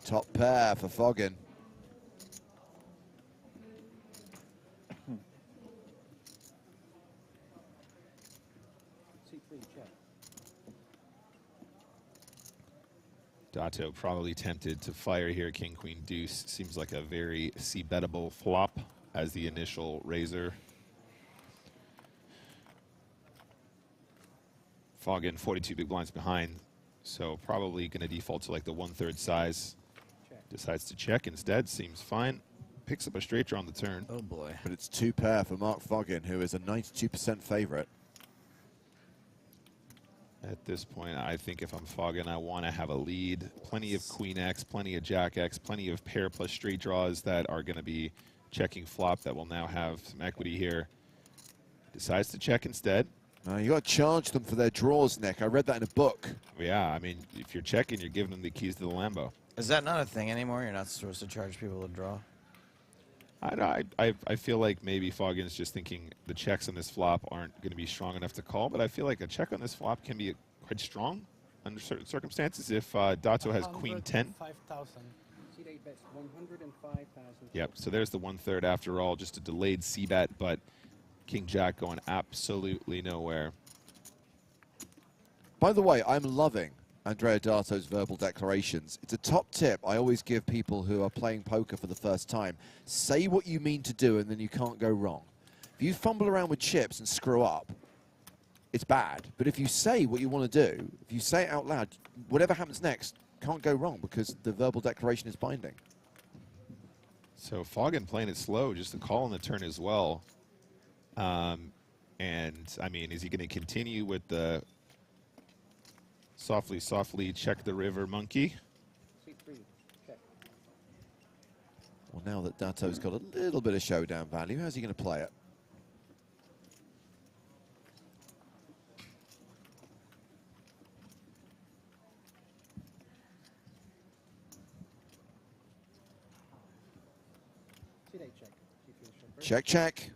Top pair for Foggin. C3 check. Dato probably tempted to fire here. King, queen, deuce seems like a very c-bettable flop as the initial raiser. Foggin 42 big blinds behind, so probably going to default to like the 1/3 size. Check. Decides to check instead, seems fine. Picks up a straight draw on the turn. Oh boy. But it's 2 pair for Mark Foggin, who is a 92% favorite. At this point, I think if I'm Foggin, I want to have a lead. Plenty of Queen X, plenty of Jack X, plenty of pair plus straight draws that are going to be checking flop that will now have some equity here. Decides to check instead. You got to charge them for their draws, Nick. I read that in a book. Yeah, I mean, if you're checking, you're giving them the keys to the Lambo. Is that not a thing anymore? You're not supposed to charge people to draw? I feel like maybe Foggin's just thinking the checks on this flop aren't going to be strong enough to call, but I feel like a check on this flop can be quite strong under certain circumstances. If Dato has Queen 10. 5,000. C8 bets 105,000. Yep, so there's the 1/3 after all, just a delayed c-bet, but King Jack going absolutely nowhere. By the way, I'm loving Andrea Dato's verbal declarations. It's a top tip I always give people who are playing poker for the first time. Say what you mean to do, and then you can't go wrong. If you fumble around with chips and screw up, it's bad. But if you say what you want to do, if you say it out loud, whatever happens next can't go wrong because the verbal declaration is binding. So Foggin playing it slow, just a call on the turn as well. And, I mean, is he going to continue with the softly, softly check the river monkey? C3 check. Well, now that Dato's got a little bit of showdown value, how's he going to play it? C8 check. C3 check. Check, check.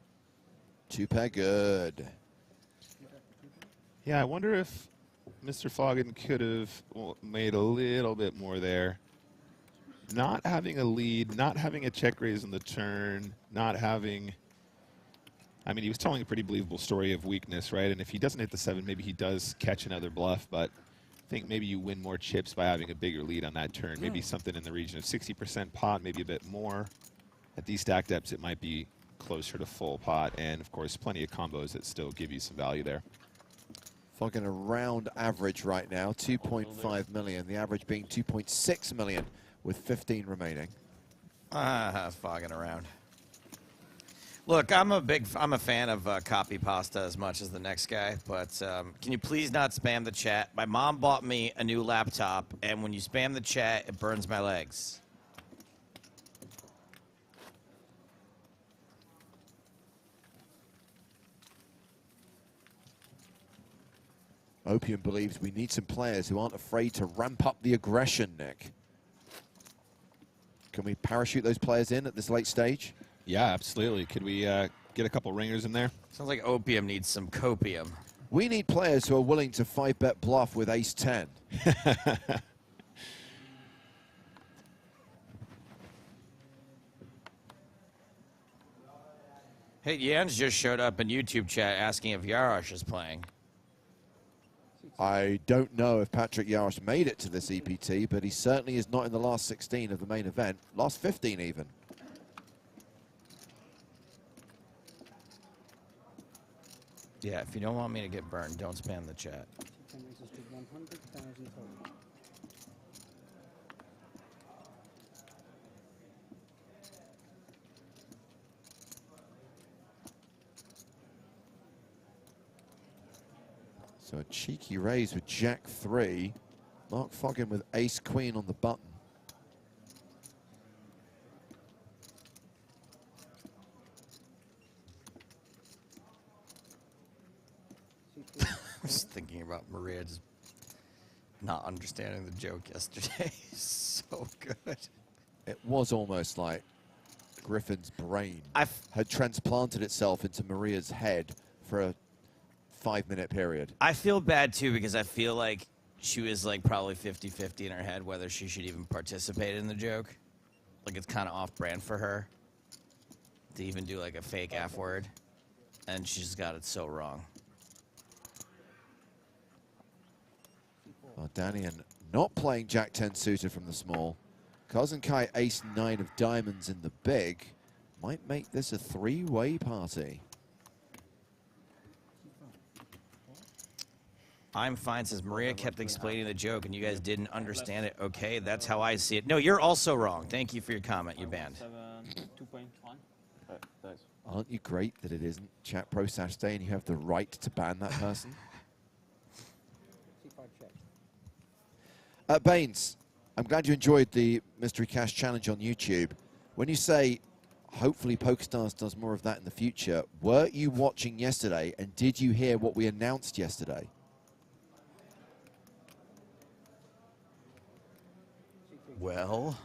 2 pair good. Yeah, I wonder if Mr. Foggin could have made a little bit more there. Not having a lead, not having a check raise on the turn, not having... I mean, he was telling a pretty believable story of weakness, right? And if he doesn't hit the 7, maybe he does catch another bluff, but I think maybe you win more chips by having a bigger lead on that turn. Maybe something in the region of 60% pot, maybe a bit more. At these stack depths, it might be closer to full pot, and of course plenty of combos that still give you some value there. Foggin around average right now, 2.5 million, the average being 2.6 million with 15 remaining. Fogging around. Look, I'm a fan of copy pasta as much as the next guy, but can you please not spam the chat? My mom bought me a new laptop, and when you spam the chat, it burns my legs. Opium believes we need some players who aren't afraid to ramp up the aggression, Nick. Can we parachute those players in at this late stage? Yeah, absolutely. Could we get a couple ringers in there? Sounds like Opium needs some copium. We need players who are willing to 5-bet bluff with ace-10. Hey, Jans just showed up in YouTube chat asking if Yarosh is playing. I don't know if Patrick Yarosh made it to this EPT, but he certainly is not in the last 16 of the main event. Last 15 even. Yeah, if you don't want me to get burned, don't spam the chat. C10 raises to 100,000 total. So a cheeky raise with Jack 3. Mark Foggin with ace-queen on the button. I was thinking about Maria just not understanding the joke yesterday. So good. It was almost like Griffin's brain I had transplanted itself into Maria's head for a 5-minute period. feel bad too because I feel like she was like probably 50-50 in her head whether she should even participate in the joke. Like it's kind of off-brand for her to even do like a fake F word, and she's got it so wrong. Well, Danian not playing Jack 10 suited from the small. Kozenkai ace 9 of diamonds in the big might make this a 3-way party. I'm fine, says Maria kept explaining the joke and you guys didn't understand it. Okay, that's how I see it. No, you're also wrong. Thank you for your comment. You're banned. 2.1. Nice. Aren't you great that it isn't Chat Pro Saturday and you have the right to ban that person? Baines, I'm glad you enjoyed the Mystery Cash Challenge on YouTube. When you say, hopefully PokerStars does more of that in the future, were you watching yesterday and did you hear what we announced yesterday? Well,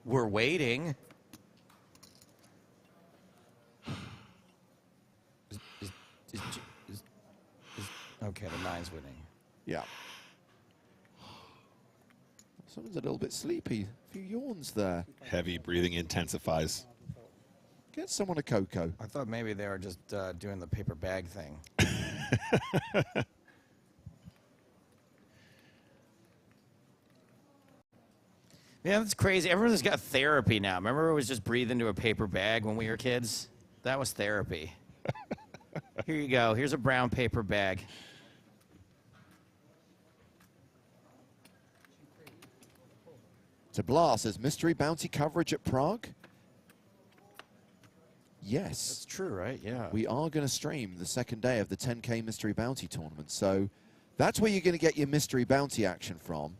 we're waiting. Okay, the 9's winning. Yeah. Someone's a little bit sleepy. A few yawns there. Heavy breathing intensifies. Get someone a cocoa. I thought maybe they were just doing the paper bag thing. Yeah, that's crazy. Everyone's got therapy now. Remember it was just breathe into a paper bag when we were kids? That was therapy. Here you go. Here's a brown paper bag. Tablar says, mystery bounty coverage at Prague? Yes. That's true, right? Yeah. We are going to stream the second day of the 10K Mystery Bounty Tournament. So that's where you're going to get your Mystery Bounty action from.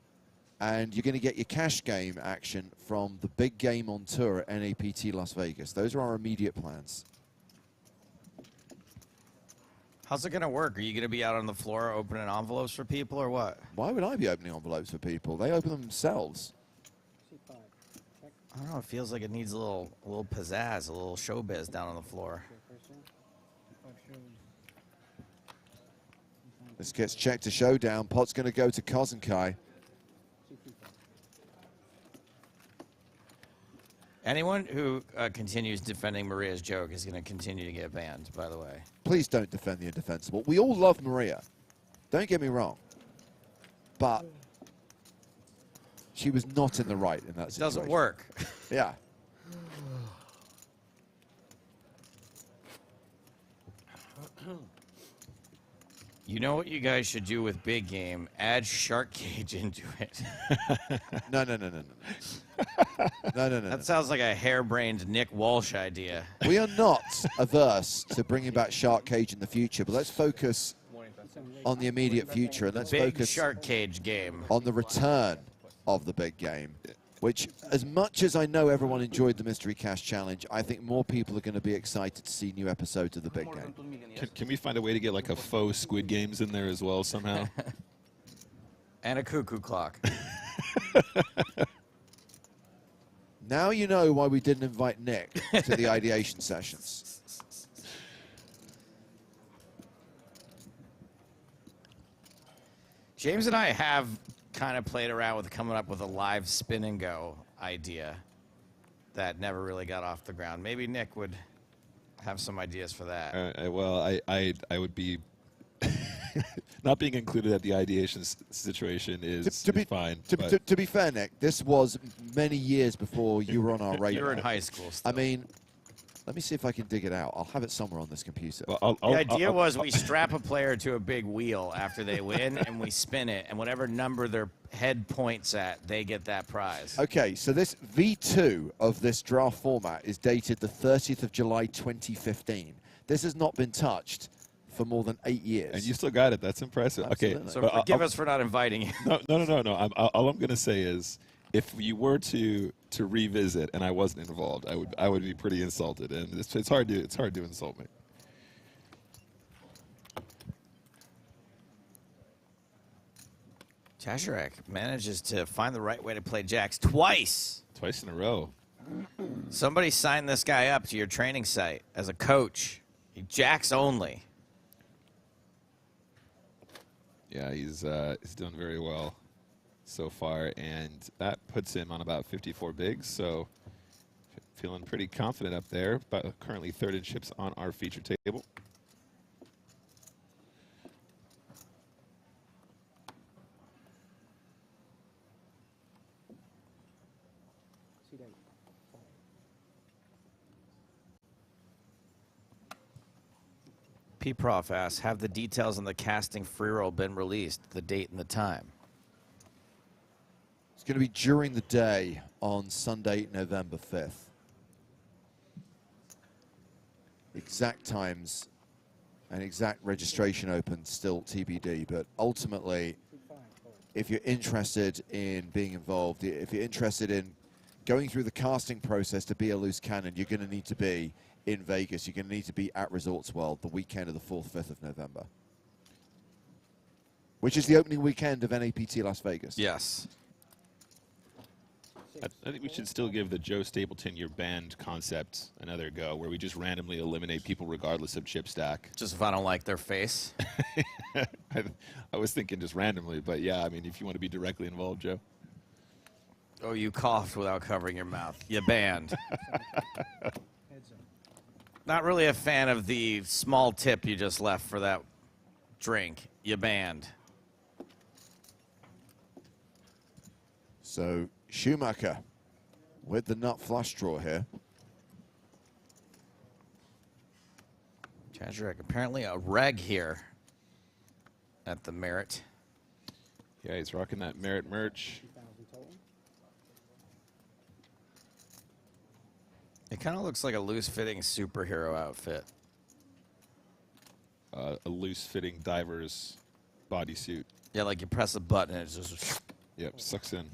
And you're going to get your cash game action from the big game on tour at NAPT Las Vegas. Those are our immediate plans. How's it going to work? Are you going to be out on the floor opening envelopes for people or what? Why would I be opening envelopes for people? They open them themselves. I don't know. It feels like it needs a little pizzazz, a little showbiz down on the floor. This gets checked to showdown. Pot's going to go to Kozenkai. Anyone who continues defending Maria's joke is going to continue to get banned, by the way. Please don't defend the indefensible. We all love Maria. Don't get me wrong. But she was not in the right in that situation. It doesn't work. Yeah. You know what you guys should do with big game? Add shark cage into it. No. No. That sounds like a harebrained Nick Walsh idea. We are not averse to bringing back Shark Cage in the future, but let's focus on the immediate future and let's Big focus shark cage game. on the return of the big game, which, as much as I know everyone enjoyed the Mystery Cash Challenge, I think more people are going to be excited to see new episodes of the big game. Can we find a way to get like a faux Squid Games in there as well somehow? And a cuckoo clock. Now you know why we didn't invite Nick to the ideation sessions. James and I have kind of played around with coming up with a live spin and go idea that never really got off the ground. Maybe Nick would have some ideas for that. Well, I would be not being included at the ideation situation is fine. To be fair, Nick, this was many years before you were on our radar. You were in high school still. I mean, let me see if I can dig it out. I'll have it somewhere on this computer. Well, the idea was we strap a player to a big wheel after they win, and we spin it, and whatever number their head points at, they get that prize. Okay, so this V2 of this draft format is dated the 30th of July 2015. This has not been touched for more than 8 years. And you still got it. That's impressive. Absolutely. Okay. So forgive us for not inviting you. No. All I'm going to say is, if you were to revisit and I wasn't involved, I would be pretty insulted, and it's hard to insult me. Chasharek manages to find the right way to play jacks twice. Twice in a row. Somebody sign this guy up to your training site as a coach. He jacks only. Yeah, he's done very well so far, and that puts him on about 54 bigs, so feeling pretty confident up there, but currently third in chips on our feature table. P-Prof asks, have the details on the casting free roll been released, the date and the time? It's going to be during the day on Sunday, November 5th. Exact times and exact registration open still TBD, but ultimately, if you're interested in being involved, if you're interested in going through the casting process to be a loose cannon, you're going to need to be in Vegas. You're going to need to be at Resorts World the weekend of the 4th, 5th of November, which is the opening weekend of NAPT Las Vegas. Yes. I think we should still give the Joe Stapleton your band concept another go, where we just randomly eliminate people regardless of chip stack. Just if I don't like their face? I was thinking just randomly, but yeah, I mean, if you want to be directly involved, Joe. Oh, you coughed without covering your mouth. You banned. Not really a fan of the small tip you just left for that drink. You banned. So Schumacher with the nut flush draw here. Chazarek, apparently a reg here at the Merit. Yeah, he's rocking that Merit merch. It kind of looks like a loose-fitting superhero outfit. A loose-fitting diver's bodysuit. Yeah, like you press a button and it's just... Yep, sucks in.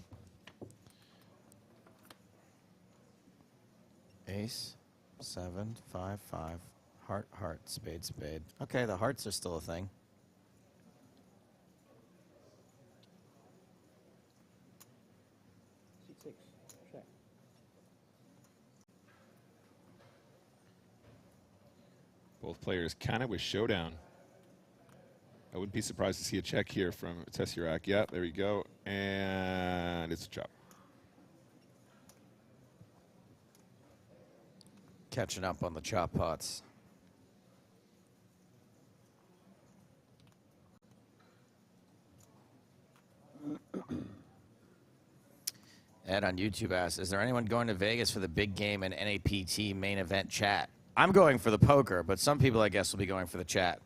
Ace, 7, 5, 5, heart, heart, spade, spade. Okay, the hearts are still a thing. Both players kind of with showdown. I wouldn't be surprised to see a check here from Tesserac. Yeah, there you go. And it's a chop. Catching up on the chop pots. Ed on YouTube asks, is there anyone going to Vegas for the big game and NAPT main event chat? I'm going for the poker, but some people, I guess, will be going for the chat.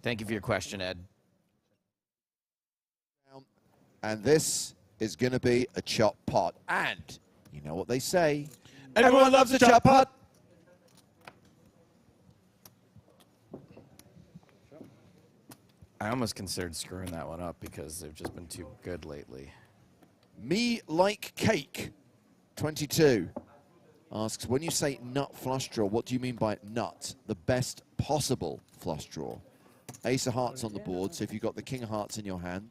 Thank you for your question, Ed. And this is going to be a chop pot. And you know what they say. Everyone loves a chop pot. I almost considered screwing that one up because they've just been too good lately. Me Like Cake 22 asks, when you say nut flush draw, what do you mean by nut? The best possible flush draw. Ace of hearts on the board, so if you've got the king of hearts in your hand,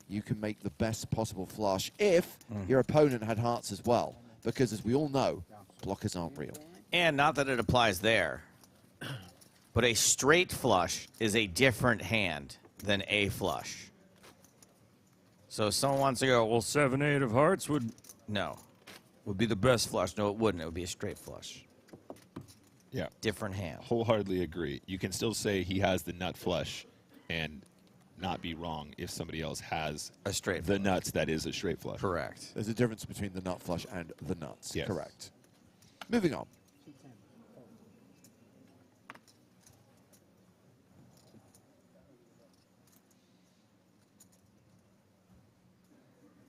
you can make the best possible flush if your opponent had hearts as well. Because as we all know, blockers aren't real. And not that it applies there, but a straight flush is a different hand than a flush. So if someone wants to go, well, 7, 8 of hearts would... No. Would be the best flush. No, it wouldn't. It would be a straight flush. Yeah. Different hand. Wholeheartedly agree. You can still say he has the nut flush and not be wrong if somebody else has a straight the nuts that is a straight flush. Correct. There's a difference between the nut flush and the nuts. Yes. Correct. Moving on.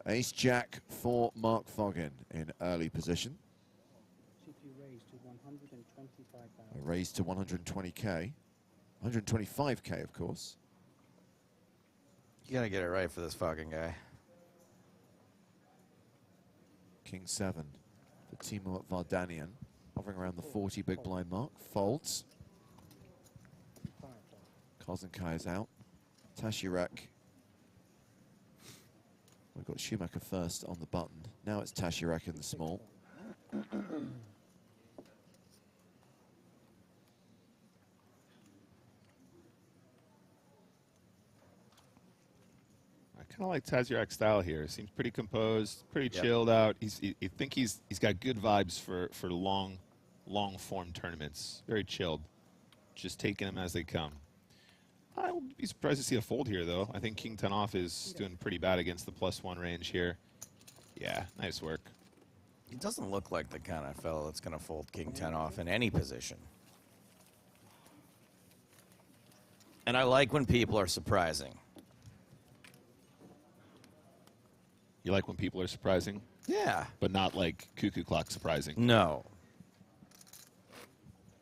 Ace Jack for Mark Foggin in early position. A raise to 120K. 125K, of course. You got to get it right for this fucking guy. King 7 for Timo Vardanian. Hovering around the 40 big blind mark. Folds. Kozenkai is out. Tashirek. We've got Schumacher first on the button. Now it's Tashirek in the small. Kind of like Tazirak's style here. Seems pretty composed, pretty chilled out. I think he's got good vibes for long form tournaments. Very chilled, just taking them as they come. I would be surprised to see a fold here, though. I think King 10 off is doing pretty bad against the +1 range here. Yeah, nice work. He doesn't look like the kind of fellow that's going to fold King 10 off in any position. And I like when people are surprising. You like when people are surprising? Yeah. But not like cuckoo clock surprising. No.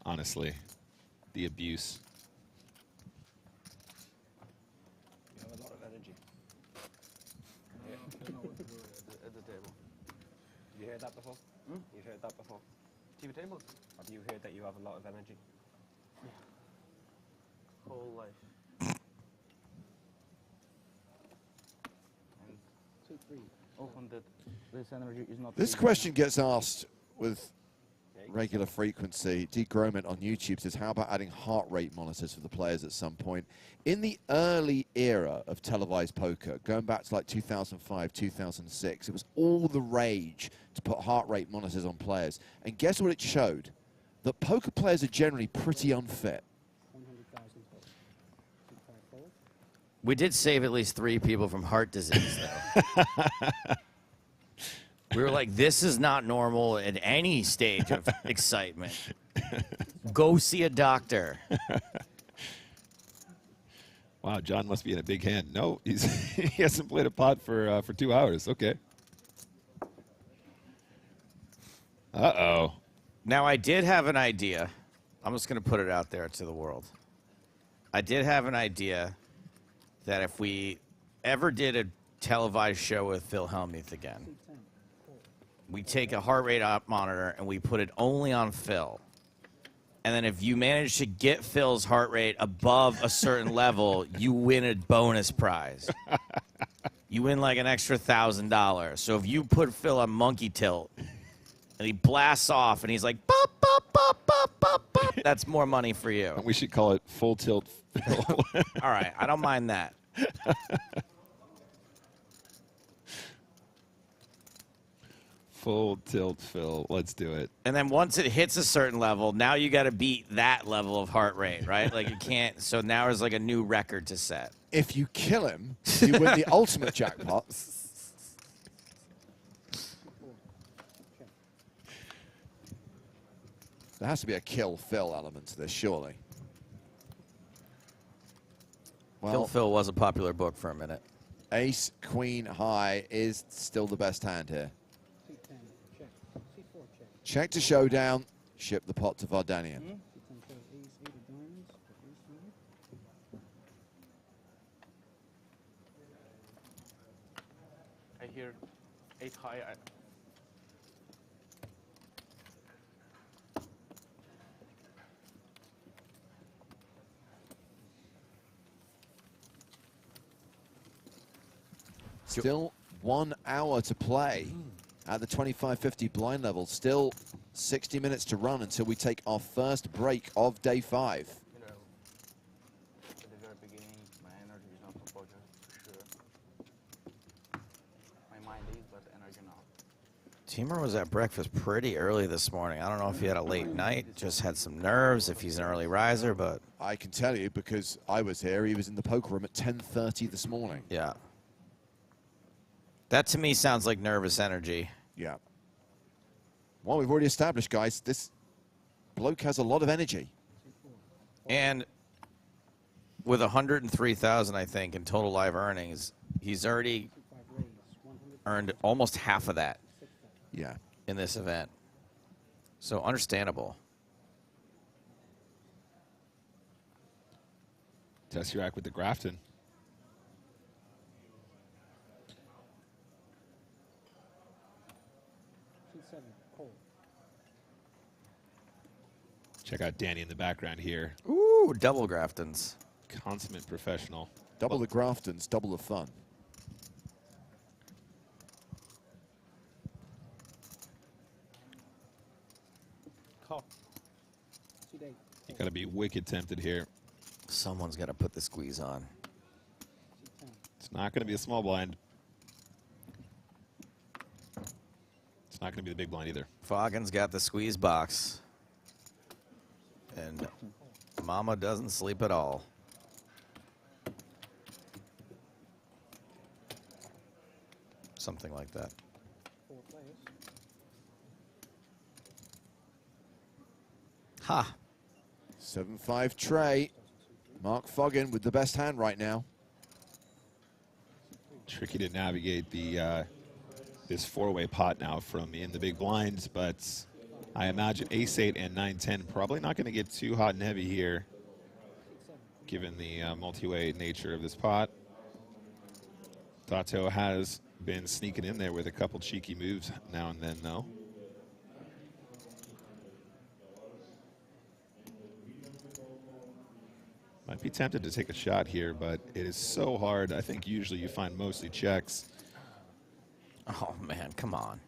Honestly, the abuse. You have a lot of energy. At the table. You heard that before? You've heard that before? TV tables? Have you heard that you have a lot of energy? Yeah. Whole life. Often that this energy is not. This question gets asked with regular frequency. D. Gromit on YouTube says, how about adding heart rate monitors for the players at some point? In the early era of televised poker, going back to like 2005, 2006, it was all the rage to put heart rate monitors on players. And guess what it showed? That poker players are generally pretty unfit. We did save at least 3 people from heart disease, though. We were like, this is not normal at any stage of excitement. Go see a doctor. Wow, John must be in a big hand. No, he hasn't played a pot for 2 hours. Okay. Uh-oh. Now, I did have an idea. I'm just going to put it out there to the world. I did have an idea that if we ever did a televised show with Phil Hellmuth again, we take a heart rate monitor and we put it only on Phil. And then if you manage to get Phil's heart rate above a certain level, you win a bonus prize. You win like an extra $1,000. So if you put Phil on monkey tilt and he blasts off and he's like, bop, bop, bop, bop, bop, bop, that's more money for you. We should call it full tilt Phil. All right, I don't mind that. Full tilt Phil. Let's do it. And then once it hits a certain level, now you got to beat that level of heart rate, right? Like you can't. So now there's like a new record to set. If you kill him, you win the ultimate jackpot. There has to be a kill Phil element to this, surely. Well, Kill Phil was a popular book for a minute. Ace, Queen, High is still the best hand here. Check to showdown. Ship the pot to Vardanian. I hear 8 high. Still 1 hour to play at the 25-50 blind level. Still 60 minutes to run until we take our first break of day 5. You know, at the very beginning, my energy is not for poker, for sure. My mind is, but energy not. Timur was at breakfast pretty early this morning. I don't know if he had a late night, just had some nerves, if he's an early riser, but... I can tell you because I was here. He was in the poker room at 10:30 this morning. Yeah. That to me sounds like nervous energy. Yeah. Well, we've already established, guys, this bloke has a lot of energy. And with 103,000, I think, in total live earnings, he's already earned almost half of that. Yeah. In this event. So understandable. Tesseract with the Grafton. Check out Danny in the background here. Ooh, double Graftons. Consummate professional. Double the Graftons, double the fun. Call. Today. You got to be wicked tempted here. Someone's got to put the squeeze on. It's not going to be a small blind. It's not going to be the big blind either. Foggen's got the squeeze box. And Mama doesn't sleep at all. Something like that. 4 players. Ha! 7-5 tray. Mark Foggen with the best hand right now. Tricky to navigate the this 4-way pot now from in the big blinds, but I imagine ace-8 and 9-10 probably not going to get too hot and heavy here, given the multi-way nature of this pot. Dato has been sneaking in there with a couple cheeky moves now and then, though. Might be tempted to take a shot here, but it is so hard. I think usually you find mostly checks. Oh, man, come on.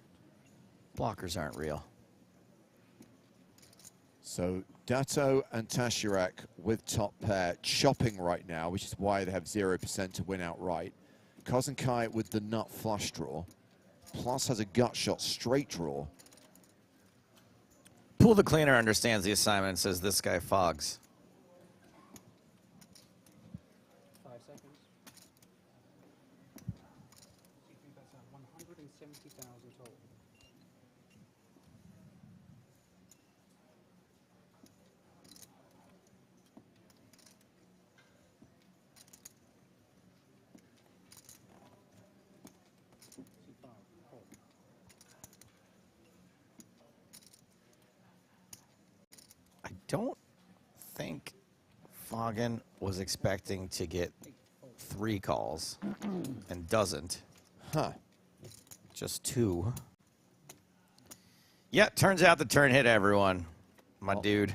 Blockers aren't real. So Dato and Tashirak with top pair chopping right now, which is why they have 0% to win outright. Kozenkai with the nut flush draw, plus has a gut shot straight draw. Pool the Cleaner understands the assignment and says this guy fogs. 5 seconds. That's 170,000 total. I don't think Foggen was expecting to get 3 calls and doesn't. Huh. Just 2. Yeah, turns out the turn hit everyone, my dude.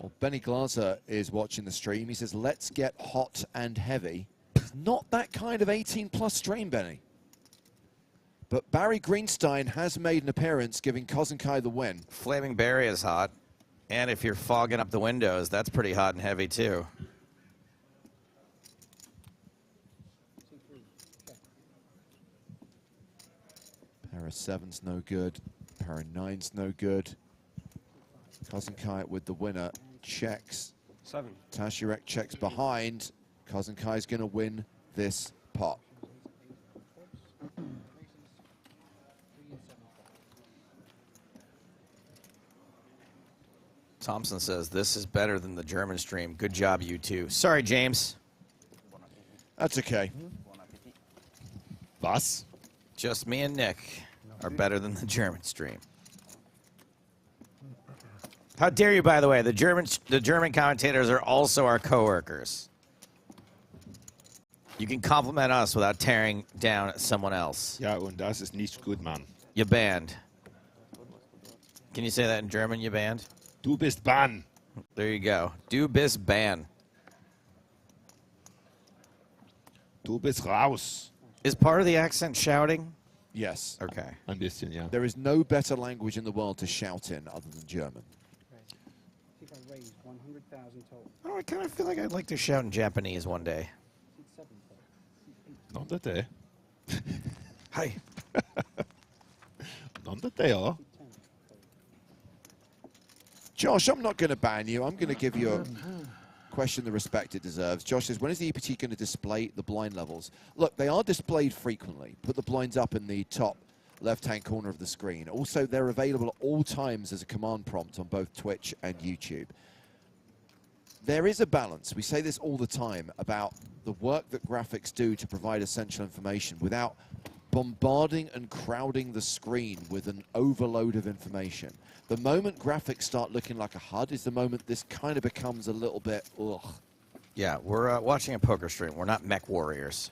Well, Benny Glaser is watching the stream. He says, let's get hot and heavy. It's not that kind of 18-plus stream, Benny. But Barry Greenstein has made an appearance, giving Kozenkai the win. Flaming Berry is hot. And if you're fogging up the windows, that's pretty hot and heavy, too. Pair of 7's no good. Pair of 9's no good. Kozenkai with the winner. Checks. 7. Tashirak checks behind. Kozenkai's going to win this pot. Thompson says, this is better than the German stream. Good job, you two. Sorry, James. That's okay. Boss? Just me and Nick are better than the German stream. How dare you, by the way? The German commentators are also our coworkers. You can compliment us without tearing down someone else. Ja, und das ist nicht gut, Mann. You banned. Can you say that in German, you banned? Du bist ban. There you go. Du bist ban. Du bist raus. Is part of the accent shouting? Yes. Okay. Ein bisschen, yeah. There is no better language in the world to shout in other than German. I think I raised 100,000 total. Oh, I kind of feel like I'd like to shout in Japanese one day. 7. Non da te. Hi. Non da te, oh. Josh, I'm not going to ban you. I'm going to give you a question the respect it deserves. Josh says, when is the EPT going to display the blind levels? Look, they are displayed frequently. Put the blinds up in the top left-hand corner of the screen. Also, they're available at all times as a command prompt on both Twitch and YouTube. There is a balance. We say this all the time about the work that graphics do to provide essential information without bombarding and crowding the screen with an overload of information. The moment graphics start looking like a HUD is the moment this kind of becomes a little bit, ugh. Yeah, we're watching a poker stream. We're not mech warriors.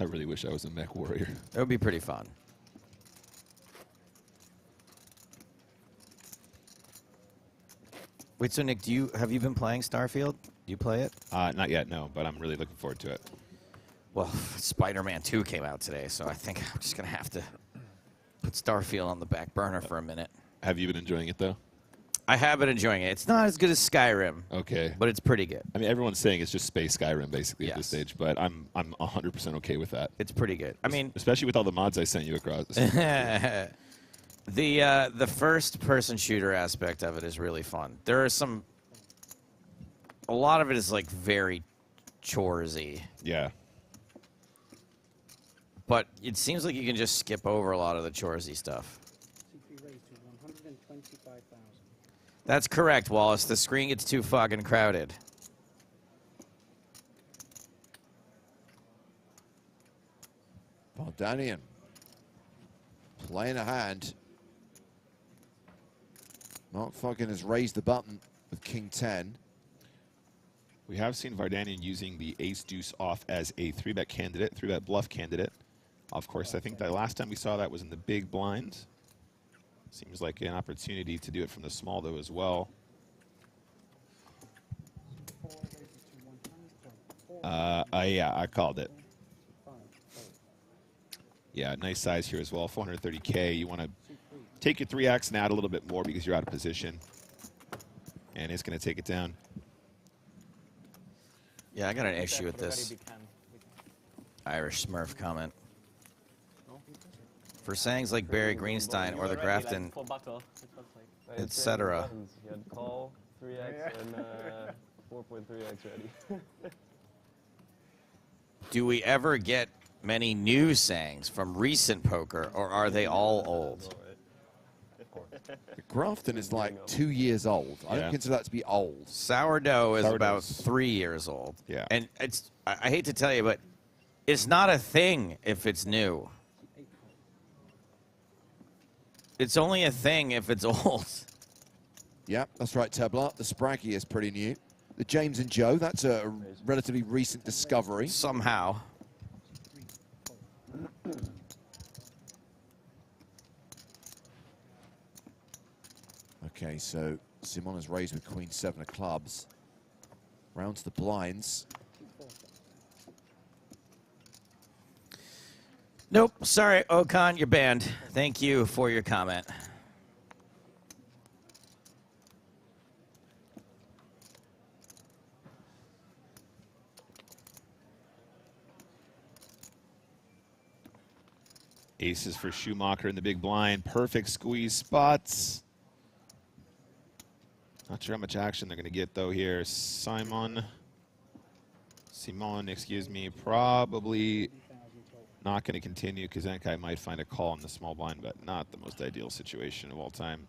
I really wish I was a mech warrior. It would be pretty fun. Wait, so Nick, have you been playing Starfield? Do you play it? Not yet, no, but I'm really looking forward to it. Well, Spider-Man 2 came out today, so I think I'm just going to have to put Starfield on the back burner for a minute. Have you been enjoying it though? I have been enjoying it. It's not as good as Skyrim. Okay. But it's pretty good. I mean, everyone's saying it's just space Skyrim basically at this Yes. stage, but I'm 100% okay with that. It's pretty good. I mean, especially with all the mods I sent you across. the first person shooter aspect of it is really fun. There are a lot of it is like very choresy. Yeah. But it seems like you can just skip over a lot of the choresy stuff. CP raised to 125,000. That's correct, Wallace. The screen gets too fucking crowded. Valdanian playing a hand. Mark fucking has raised the button with King 10. We have seen Vardanian using the ace-deuce off as a 3-bet candidate, 3-bet bluff candidate. Of course, I think the last time we saw that was in the big blind. Seems like an opportunity to do it from the small, though, as well. Yeah, I called it. Yeah, nice size here as well, 430K. You want to take your 3X and add a little bit more because you're out of position. And it's going to take it down. Yeah, I got an issue with this Irish Smurf comment. For sayings like Barry Greenstein or the Grafton, etc. You had call, 3x, and 4.3x ready. Do we ever get many new sayings from recent poker, or are they all old? Grafton is like 2 years old. I don't consider that to be old. Sourdough is about 3 years old. Yeah. And I hate to tell you, but it's not a thing if it's new. It's only a thing if it's old. Yeah, that's right, Teblar. The Spraggy is pretty new. The James and Joe, that's a relatively recent discovery. Somehow. Okay, so Simon is raised with Queen 7 of clubs. Round to the blinds. Nope, sorry, Okan, you're banned. Thank you for your comment. Aces for Schumacher in the big blind. Perfect squeeze spots. Not sure how much action they're going to get, though, here. Simon, excuse me, probably not going to continue because Enkai might find a call in the small blind, but not the most ideal situation of all time.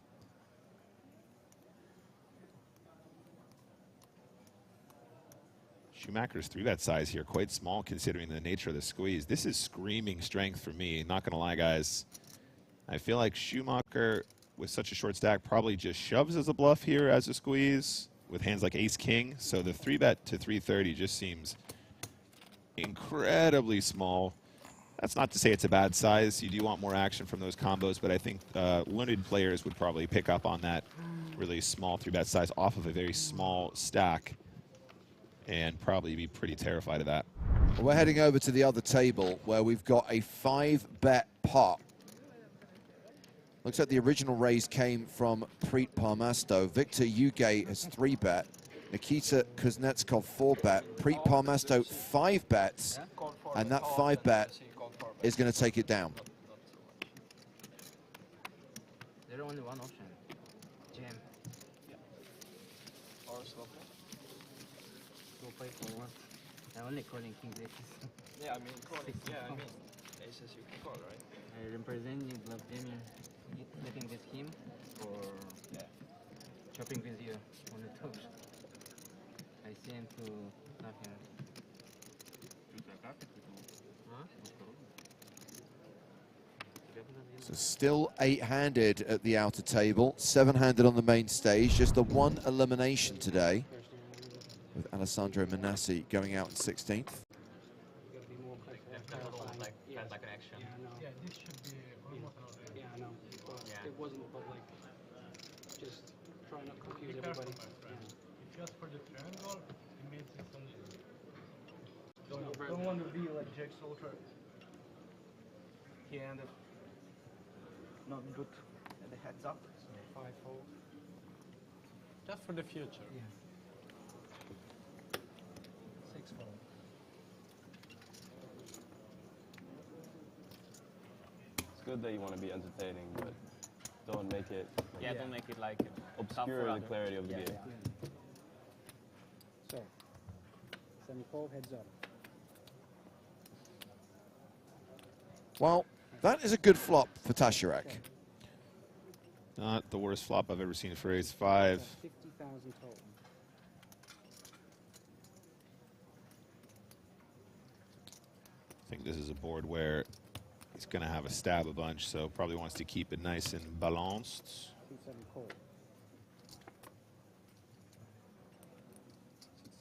Schumacher's 3-bet size here, quite small considering the nature of the squeeze. This is screaming strength for me, not going to lie, guys. I feel like Schumacher, with such a short stack, probably just shoves as a bluff here as a squeeze with hands like ace-king. So the 3-bet to 330 just seems incredibly small. That's not to say it's a bad size. You do want more action from those combos, but I think learned players would probably pick up on that really small 3-bet size off of a very small stack and probably be pretty terrified of that. We're heading over to the other table where we've got a 5-bet pot. Looks like the original raise came from Preet Parmasto. Victor Ugay has 3-bet. Nikita Kuznetskov 4-bet. Preet Parmasto 5 bets, and that 5-bet is going to take it down. There's only one option. Jam. Or slow play. Go play for one. I'm only calling kings aces. Yeah, I mean, calling. Yeah, I mean, aces you can call, right? I represent you, bluff jamming, getting with him, or chopping with you on the toes. I see him to nothing. So still 8-handed at the outer table, 7-handed on the main stage. Just the one elimination today, with Alessandro Manassi going out in 16th. Yeah, this should be almost yeah, I know. It wasn't about like just trying to confuse everybody. Just for the triangle, it means it's only. Don't want to be like Jack Soldier. He ended not good at the heads up. So 5-4. Just for the future. Yeah. 6-4. It's good that you want to be entertaining, but don't make it Yeah, don't make it like obscure the clarity of the game. So 7-4 heads up. Well, that is a good flop for Tasharek. Not the worst flop I've ever seen for ace 5. 50,000 total. I think this is a board where he's going to have a stab a bunch, so probably wants to keep it nice and balanced. 2-7 call.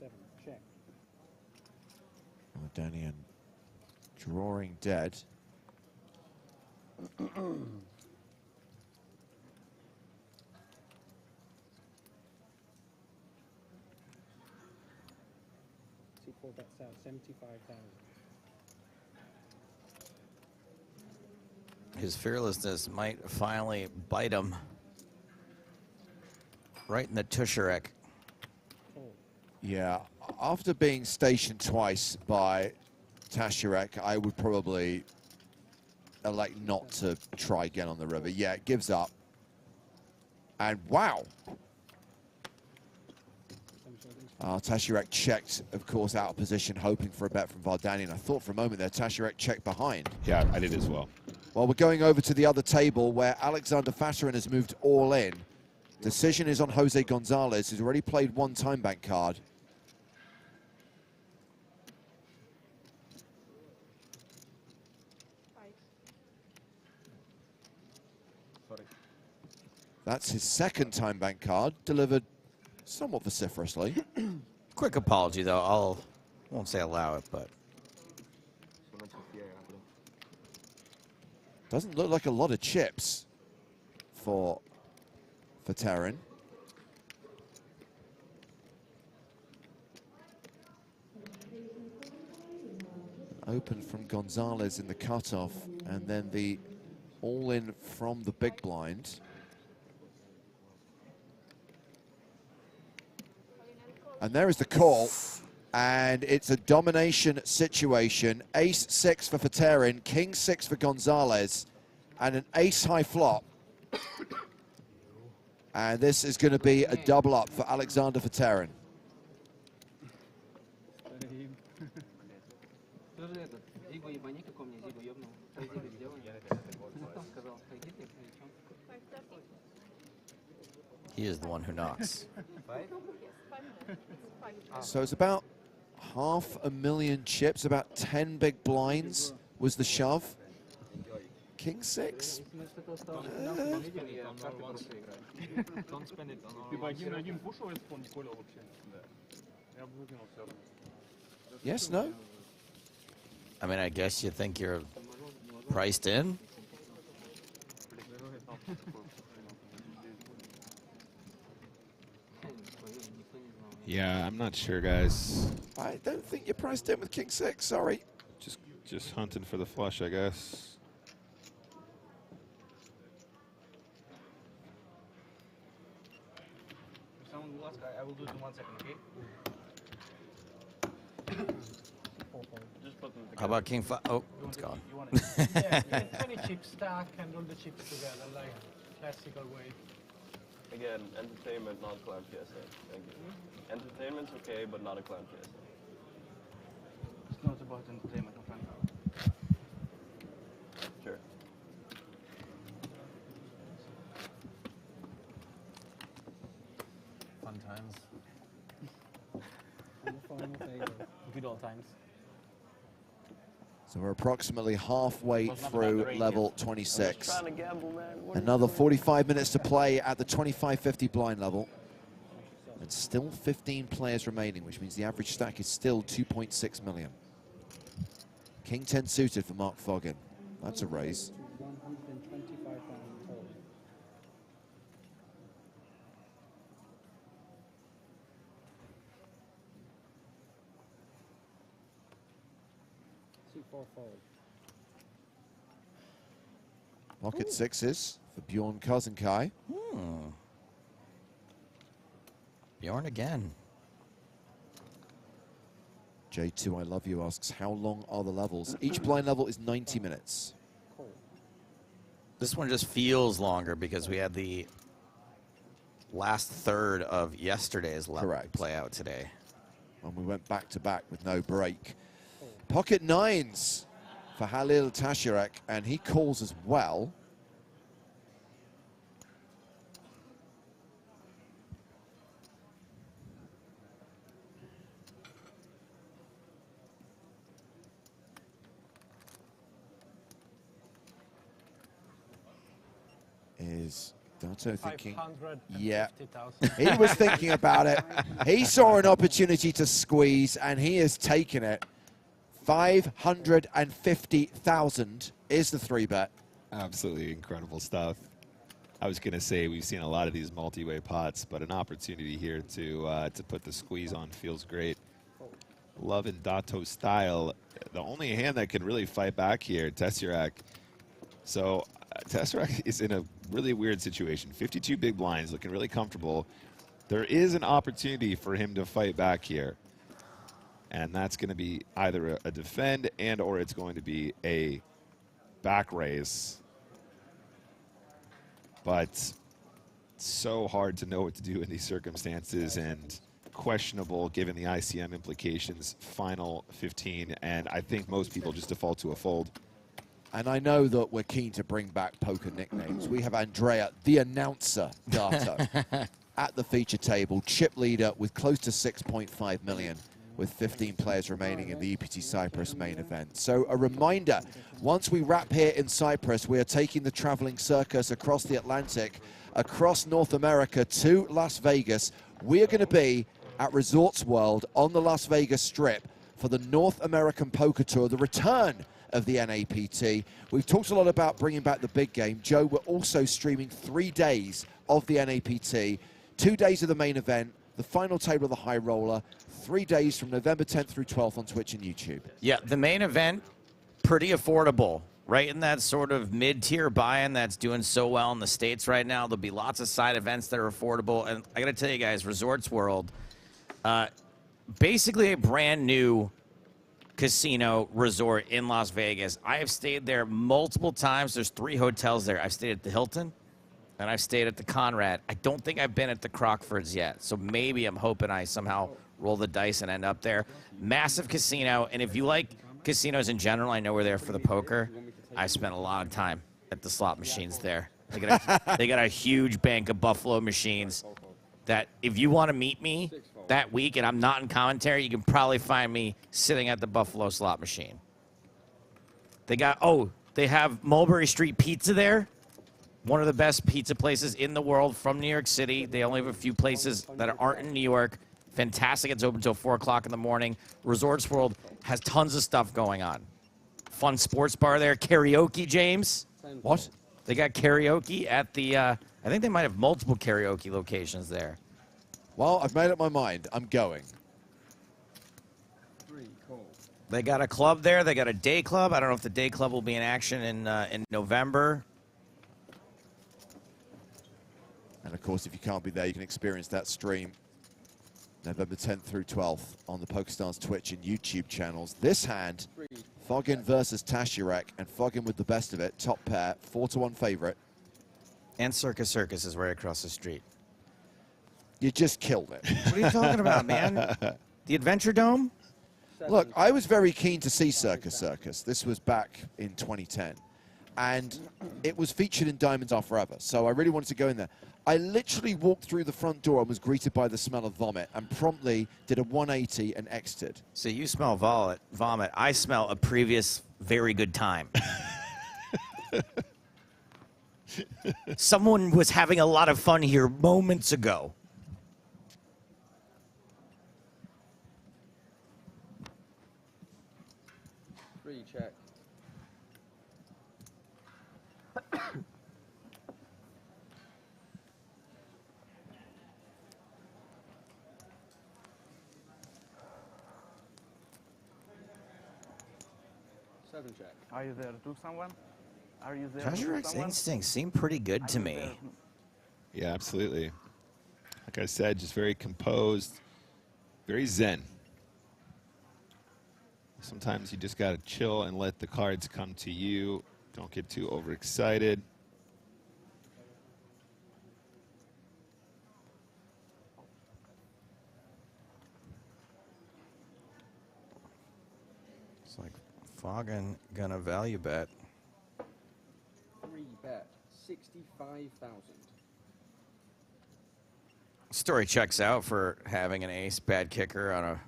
6-7 check. Danian drawing dead. C4 bets out 75,000. His fearlessness might finally bite him right in the Tusharek. Yeah, after being stationed twice by Tasharek, I would probably elect not to try again on the river. Yeah, it gives up. And wow. Tasharek checked, of course, out of position, hoping for a bet from Vardanian. I thought for a moment there Tasharek checked behind. Yeah, I did as well. Well, we're going over to the other table where Alexander Fatarin has moved all in. Decision is on Jose Gonzalez, who's already played one time bank card. That's his second time bank card, delivered somewhat vociferously. Quick apology, though. Won't say allow it, but doesn't look like a lot of chips for Taran. Open from Gonzalez in the cutoff, and then the all-in from the big blind. And there is the call, and it's a domination situation. Ace-6 for Fatarin, King-6 for Gonzalez, and an ace-high flop. And this is going to be a double up for Alexander Fatarin. he is the one who knocks. So it's about 500,000 chips, about 10 big blinds was the shove. King-6. Yes, no? I mean, I guess you think you're priced in? Yeah, I'm not sure, guys. I don't think you're priced in with King-6, sorry. Just hunting for the flush, I guess. If someone will ask, I will do it in 1 second, okay? Just put them How about King-5? Oh, it's gone. Yeah, 20 chips stack and all the chips together, like classical way. Again, entertainment, not clown PSA. Thank you. Entertainment's okay, but not a clown PSA. It's not about entertainment, my friend. Sure. Fun times. Good old times. So we're approximately halfway through level 26. Trying to gamble, man. Another 45 minutes to play at the 2550 blind level. And still 15 players remaining, which means the average stack is still 2.6 million. King 10 suited for Mark Foggin. That's a raise. 125,000 total. C4 fold. Pocket sixes for Bjorn Kozenkai. Bjorn again. J2 I Love You asks, how long are the levels? Each blind level is 90 minutes. This one just feels longer because we had the last third of yesterday's level play out today. And we went back to back with no break. Pocket nines for Halil Tashirek, and he calls as well. Is Dato thinking? Yeah, he was thinking about it. He saw an opportunity to squeeze, and he has taken it. 550,000 is the 3-bet. Absolutely incredible stuff. I was going to say we've seen a lot of these multi-way pots, but an opportunity here to put the squeeze on feels great. Loving Dato style. The only hand that can really fight back here, Tesserac. So Tesserac is in a really weird situation. 52 big blinds, looking really comfortable. There is an opportunity for him to fight back here. And that's going to be either a defend and or it's going to be a back raise. But so hard to know what to do in these circumstances and questionable given the ICM implications. Final 15, and I think most people just default to a fold. And I know that we're keen to bring back poker nicknames. We have Andrea, the announcer, Dato, at the feature table, chip leader with close to 6.5 million, with 15 players remaining in the EPT Cyprus main event. So a reminder, once we wrap here in Cyprus, we are taking the traveling circus across the Atlantic, across North America to Las Vegas. We are going to be at Resorts World on the Las Vegas Strip for the North American Poker Tour, the return of the NAPT. We've talked a lot about bringing back the big game. Joe, we're also streaming 3 days of the NAPT, 2 days of the main event, the final table of the high roller, 3 days from November 10th through 12th on Twitch and YouTube. Yeah, the main event, pretty affordable. Right in that sort of mid-tier buy-in that's doing so well in the States right now. There'll be lots of side events that are affordable. And I got to tell you guys, Resorts World, basically a brand new casino resort in Las Vegas. I have stayed there multiple times. There's 3 hotels there. I've stayed at the Hilton, and I've stayed at the Conrad. I don't think I've been at the Crockford's yet, so maybe I'm hoping I somehow roll the dice and end up there. Massive casino, and if you like casinos in general, I know we're there for the poker. I spent a lot of time at the slot machines there. They got a huge bank of Buffalo machines that if you want to meet me that week and I'm not in commentary, you can probably find me sitting at the Buffalo slot machine. They have Mulberry Street Pizza there. One of the best pizza places in the world from New York City. They only have a few places that aren't in New York. Fantastic. It's open until 4 o'clock in the morning. Resorts World has tons of stuff going on. Fun sports bar there. Karaoke, James. What? They got karaoke at the, I think they might have multiple karaoke locations there. Well, I've made up my mind. I'm going. They got a club there. They got a day club. I don't know if the day club will be in action in November. And, of course, if you can't be there, you can experience that stream November 10th through 12th on the PokerStars Twitch and YouTube channels. This hand, Foggin versus Tashirek, and Foggin with the best of it. Top pair, 4-1 favorite. And Circus Circus is right across the street. You just killed it. What are you talking about, man? The Adventure Dome? Look, I was very keen to see Circus Circus. This was back in 2010. And it was featured in Diamonds Are Forever, so I really wanted to go in there. I literally walked through the front door and was greeted by the smell of vomit and promptly did a 180 and exited. So you smell vomit. I smell a previous very good time. Someone was having a lot of fun here moments ago. Check. 7 check. Are you there to someone? Are you there? Treasure X instincts seem pretty good to me. Yeah, absolutely. Like I said, just very composed, very zen. Sometimes you just got to chill and let the cards come to you. Don't get too overexcited. It's like Foggin gonna value bet. 3-bet, 65,000. Story checks out for having an ace bad kicker on a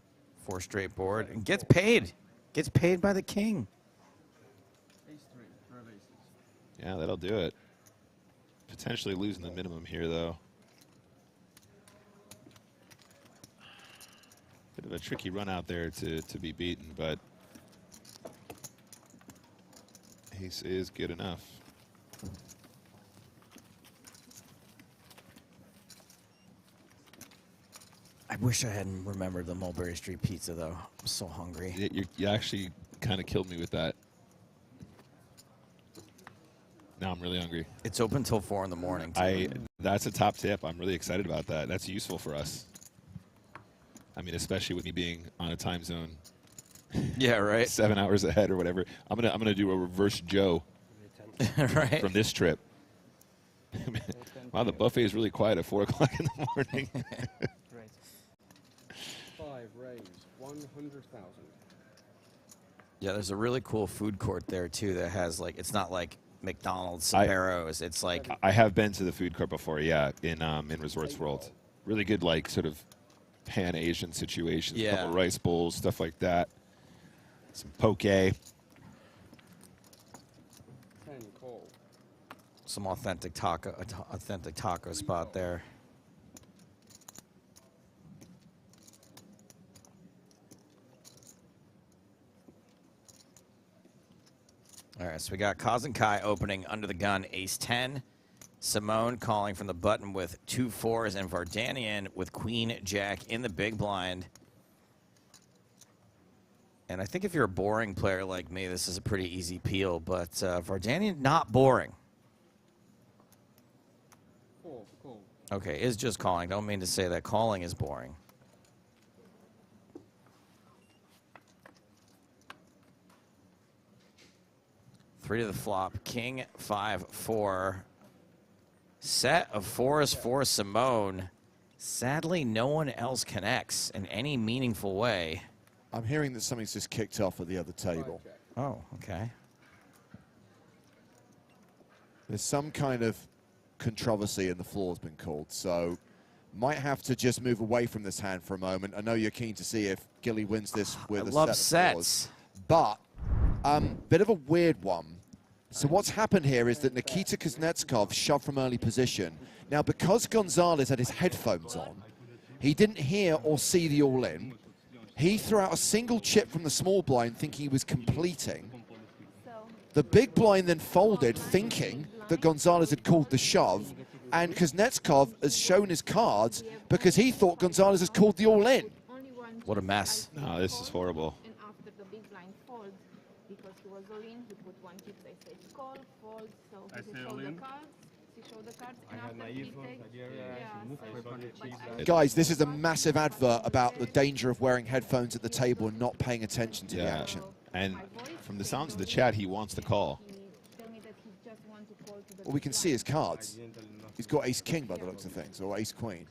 4 straight board and gets paid. Gets paid by the king. Ace-3, pair of aces. Yeah, that'll do it. Potentially losing the minimum here, though. Bit of a tricky run out there to be beaten, but ace is good enough. I wish I hadn't remembered the Mulberry Street pizza, though. I'm so hungry. You actually kind of killed me with that. Now I'm really hungry. It's open till 4 in the morning. That's a top tip. I'm really excited about that. That's useful for us. I mean, especially with me being on a time zone. Yeah, right. 7 hours ahead or whatever. I'm gonna do a reverse Joe. Right. From this trip. Wow, the buffet is really quiet at 4 o'clock in the morning. 5 raise, 100,000. Yeah, there's a really cool food court there, too, that has, like, it's not like McDonald's, Sbarro's. It's like... I have been to the food court before, yeah, in Resorts World. Really good, like, sort of Pan-Asian situations. Yeah. A couple rice bowls, stuff like that. Some poke. 10 call. Some authentic taco spot there. All right, so we got Kaz and Kai opening under the gun, ace-10. Simone calling from the button with 2 4s, and Vardanian with queen-jack in the big blind. And I think if you're a boring player like me, this is a pretty easy peel, but Vardanian, not boring. Call. Okay, is just calling. Don't mean to say that calling is boring. Three to the flop. King, 5, 4. Set of 4s for Simone. Sadly, no one else connects in any meaningful way. I'm hearing that something's just kicked off at the other table. Oh, okay. There's some kind of controversy and the floor's been called, so might have to just move away from this hand for a moment. I know you're keen to see if Gilly wins this with I a love set of sets. fours, but bit of a weird one. So what's happened here is that Nikita Kuznetsov shoved from early position. Now, because Gonzalez had his headphones on, he didn't hear or see the all-in. He threw out a single chip from the small blind thinking he was completing. The big blind then folded thinking that Gonzalez had called the shove, and Kuznetsov has shown his cards because he thought Gonzalez has called the all-in. What a mess. No, this is horrible. And after the big blind fold, because he was all in, he put 1 chip, I said call, fold, so he showed the cards. He showed the cards, and after he takes, Guys, this is a massive advert about the danger of wearing headphones at the table and not paying attention to the action. And from the sounds of the chat, he wants to call. Well, we can see his cards. He's got ace-king by the looks of things, or ace-queen.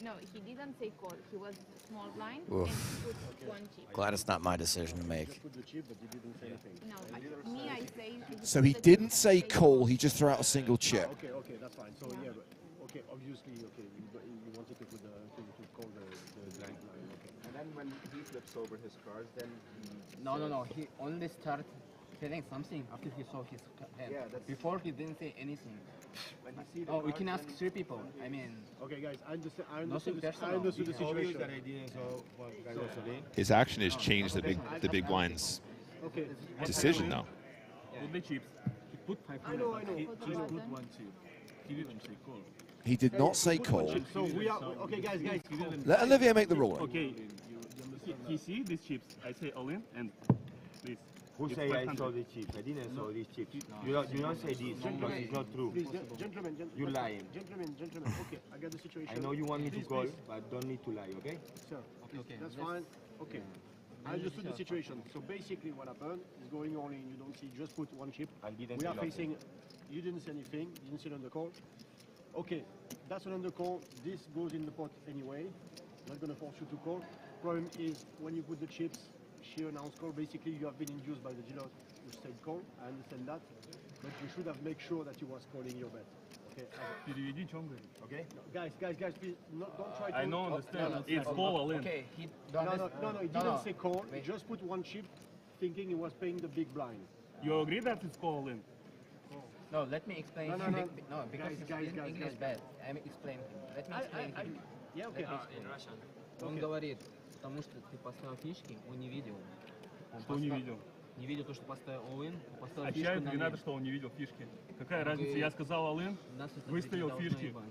No, he didn't say call. He was small blind Oof. and put 1 chip. Glad it's not my decision to make. No, me, I say... So he didn't say call, he just threw out a single chip. Okay, that's fine. So yeah, okay, obviously, okay, you wanted to put to call the blind, okay. And then when he flips over his cards, then he... No. He only started saying something after he saw his hand. Yeah, that's... Before he didn't say anything. When he see the we cards, can ask 3 people. I mean... Okay, guys, I understand Nothing the personal. situation. His action has changed the big blind's decision, though. All the chips. He put 500. I know. He just put 1 chip. He didn't say call. He did not say call. So we are, okay, guys. Let Olivier make the ruling. Okay. He see these chips. I say all in and please. Who say I saw the chips? I didn't saw these chips. You don't say this because it's not true. Please, gentlemen, You're lying. Gentlemen, okay, I got the situation. I know you want me to call, Please. but don't need to lie, okay? Sir, okay, that's fine. Okay. I understood the situation. So basically what happened is going all in, you don't see, just put one chip. We are facing, you didn't say anything, you didn't see it on the call. Okay, that's an under call. This goes in the pot anyway. Not going to force you to call. Problem is when you put the chips, she announced call. Basically, you have been induced by the dealer to say call. I understand that, but you should have made sure that you was calling your bet. Okay. Переведи, что он говорит. Okay. Guys, please, don't try to. I don't understand. It's call all in. Okay, he No, he didn't say call. He just put one chip, thinking he was paying the big blind. You agree that it's call all in? No, let me explain. No, because guys, English bad. I mean, explain. Let me explain. Yeah, okay. In Russian. Он говорит, потому что ты поставил фишки, он не видел. Что не видел? Не видел то, что поставил all-in, поставил фишку Отчаивает на Геннадий, нет. что он не видел фишки. Какая разница? Я сказал all-in, Нас это выставил должно фишки. ебать.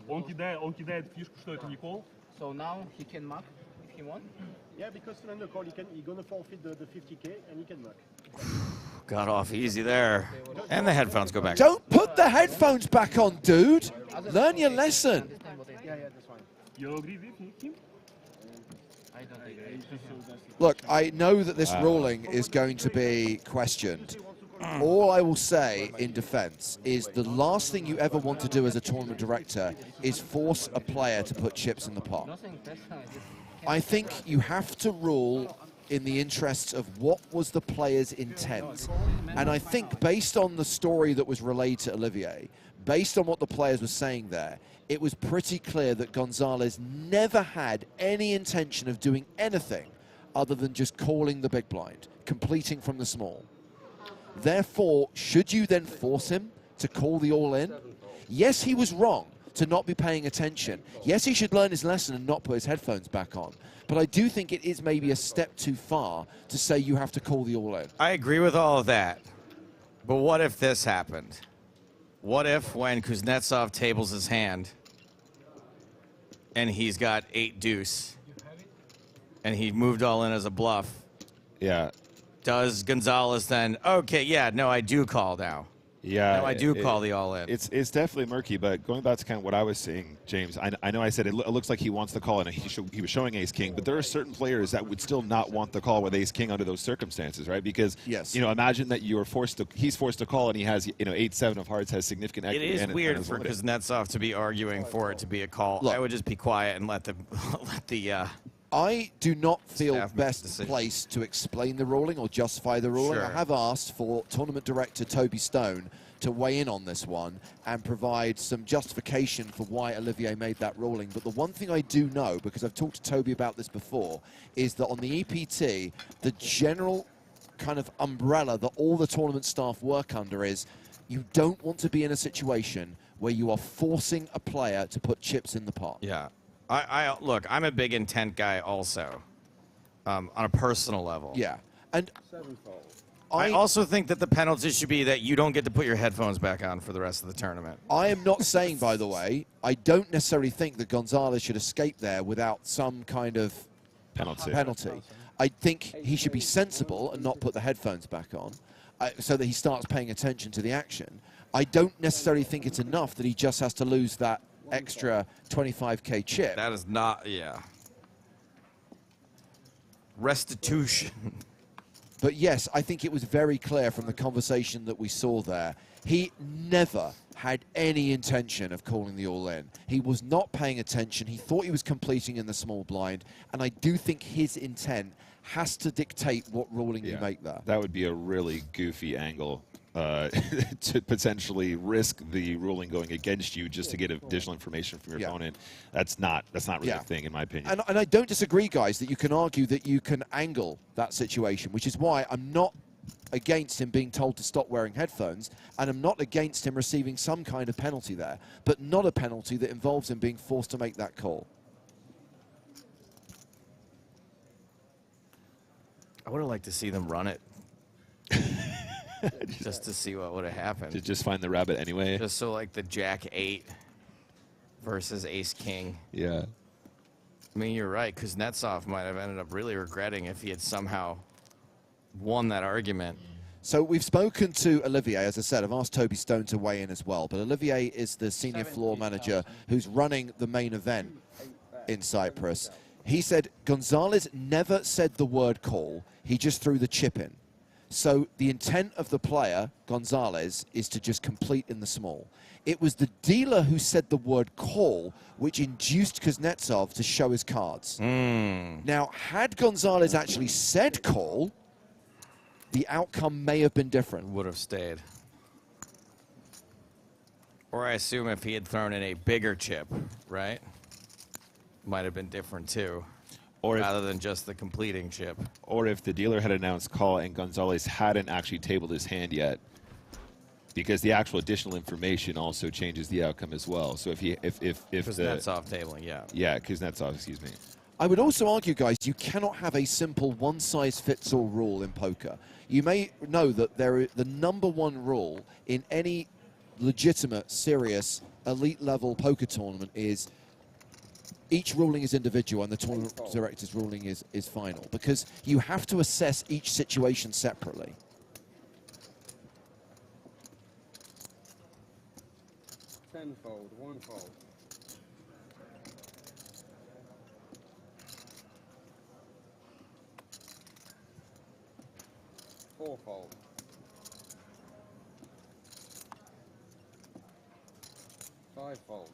Он кидает фишку, что это не кол. So now he can mark if he want? Yeah, because it's under call, he's gonna forfeit the 50K and he can mark. Got off easy there. And the headphones go back. Don't put the headphones back on, dude. Learn your lesson. Yeah, that's fine. You agree with him? I don't agree. Look, I know that this ruling is going to be questioned. All I will say in defense is the last thing you ever want to do as a tournament director is force a player to put chips in the pot. Nothing personal. I think you have to rule in the interests of what was the player's intent. And I think based on the story that was relayed to Olivier, based on what the players were saying there, it was pretty clear that Gonzalez never had any intention of doing anything other than just calling the big blind, completing from the small. Therefore, should you then force him to call the all-in? Yes, he was wrong to not be paying attention. Yes, he should learn his lesson and not put his headphones back on. But I do think it is maybe a step too far to say you have to call the all-in. I agree with all of that. But what if this happened? What if when Kuznetsov tables his hand and he's got 8 deuce and he moved all in as a bluff? Yeah. Does Gonzalez then, okay, yeah, no, I do call now. Yeah. No, I do call the all-in. It's definitely murky, but going back to kind of what I was saying, James, I know I said it looks like he wants the call, and he was showing ace-king, but there are certain players that would still not want the call with ace-king under those circumstances, right? Because, imagine that he's forced to call, and he has, 8-7 of hearts, has significant equity. It is weird for Kuznetsov to be arguing for it to be a call. Look, I would just be quiet and let the I do not feel best placed to explain the ruling or justify the ruling. Sure. I have asked for tournament director Toby Stone to weigh in on this one and provide some justification for why Olivier made that ruling. But the one thing I do know, because I've talked to Toby about this before, is that on the EPT, the general kind of umbrella that all the tournament staff work under is you don't want to be in a situation where you are forcing a player to put chips in the pot. Yeah. Look, I'm a big intent guy also, on a personal level. Yeah. And I also think that the penalty should be that you don't get to put your headphones back on for the rest of the tournament. I am not saying, by the way, I don't necessarily think that Gonzalez should escape there without some kind of penalty. I think he should be sensible and not put the headphones back on so that he starts paying attention to the action. I don't necessarily think it's enough that he just has to lose that extra 25K chip. That is not, restitution. But yes, I think it was very clear from the conversation that we saw there. He never had any intention of calling the all-in. He was not paying attention. He thought he was completing in the small blind. And I do think his intent has to dictate what ruling you make there. That would be a really goofy angle to potentially risk the ruling going against you just to get additional information from your opponent. That's not really a thing, in my opinion. And I don't disagree, guys, that you can argue that you can angle that situation, which is why I'm not against him being told to stop wearing headphones, and I'm not against him receiving some kind of penalty there, but not a penalty that involves him being forced to make that call. I would have liked to see them run it. Just to see what would have happened. To just find the rabbit anyway. Just so like the Jack 8 versus Ace King. Yeah. I mean, you're right. Kuznetsov might have ended up really regretting if he had somehow won that argument. So we've spoken to Olivier, as I said. I've asked Toby Stone to weigh in as well. But Olivier is the senior floor manager who's running the main event in Cyprus. He said Gonzalez never said the word call. He just threw the chip in. So the intent of the player, Gonzalez, is to just complete in the small. It was the dealer who said the word call, which induced Kuznetsov to show his cards. Now, had Gonzalez actually said call, the outcome may have been different. Would have stayed. Or I assume if he had thrown in a bigger chip, right? Might have been different too. Or rather than just the completing chip. Or if the dealer had announced call and Gonzalez hadn't actually tabled his hand yet. Because the actual additional information also changes the outcome as well. So if Kuznetsov tabling, yeah. Yeah, Kuznetsov, excuse me. I would also argue, guys, you cannot have a simple one-size-fits-all rule in poker. You may know that the #1 rule in any legitimate, serious, elite-level poker tournament is each ruling is individual and the tournament director's ruling is final, because you have to assess each situation separately. Tenfold, one-fold. Fourfold. Fivefold.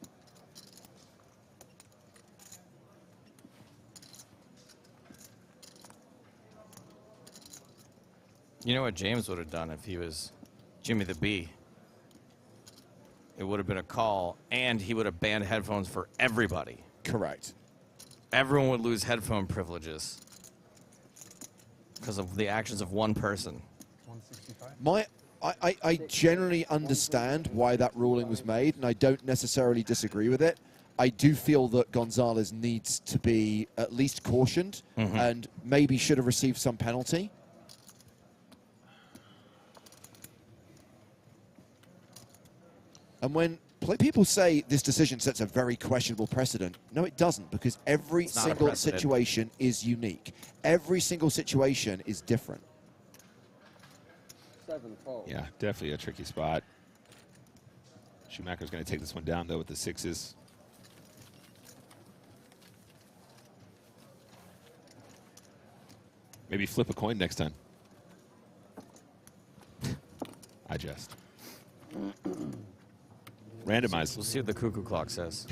You know what James would have done if he was Jimmy the Bee? It would have been a call, and he would have banned headphones for everybody. Correct. Everyone would lose headphone privileges because of the actions of one person. I generally understand why that ruling was made, and I don't necessarily disagree with it. I do feel that Gonzalez needs to be at least cautioned and maybe should have received some penalty. And when people say this decision sets a very questionable precedent, no, it doesn't, because every single situation is unique. Every single situation is different. Sevenfold. Yeah, definitely a tricky spot. Schumacher's going to take this one down, though, with the sixes. Maybe flip a coin next time. I jest. Randomize. We'll see what the cuckoo clock says.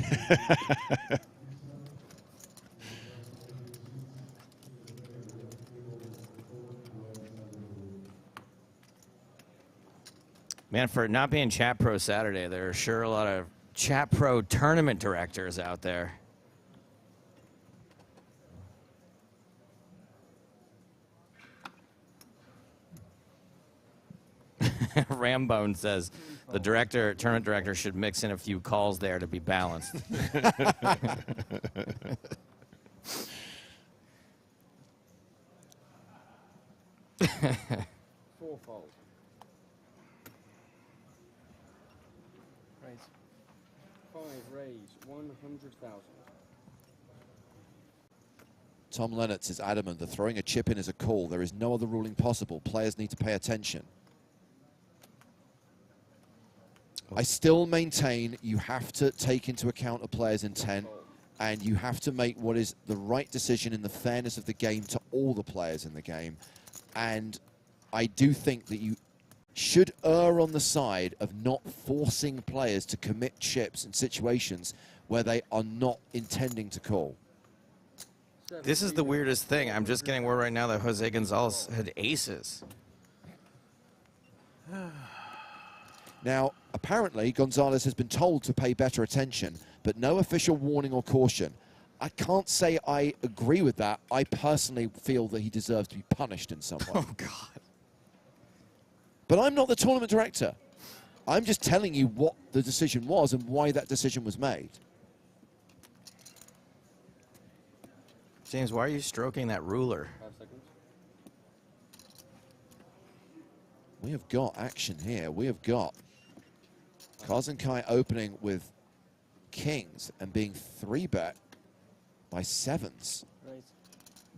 Man, for it not being Chat Pro Saturday, there are sure a lot of Chat Pro tournament directors out there. Rambone says the tournament director should mix in a few calls there to be balanced. Fourfold. Raise. Five raise, 100,000. Tom Lennox is adamant that throwing a chip in is a call. There is no other ruling possible. Players need to pay attention. I still maintain you have to take into account a player's intent, and you have to make what is the right decision in the fairness of the game to all the players in the game. And I do think that you should err on the side of not forcing players to commit chips in situations where they are not intending to call. This is the weirdest thing. I'm just getting word right now that Jose Gonzalez had aces. Now, apparently, Gonzalez has been told to pay better attention, but no official warning or caution. I can't say I agree with that. I personally feel that he deserves to be punished in some way. Oh, God. But I'm not the tournament director. I'm just telling you what the decision was and why that decision was made. James, why are you stroking that ruler? 5 seconds. We have got action here. We have got Kazenkai opening with kings and being 3-bet by sevens. Raise.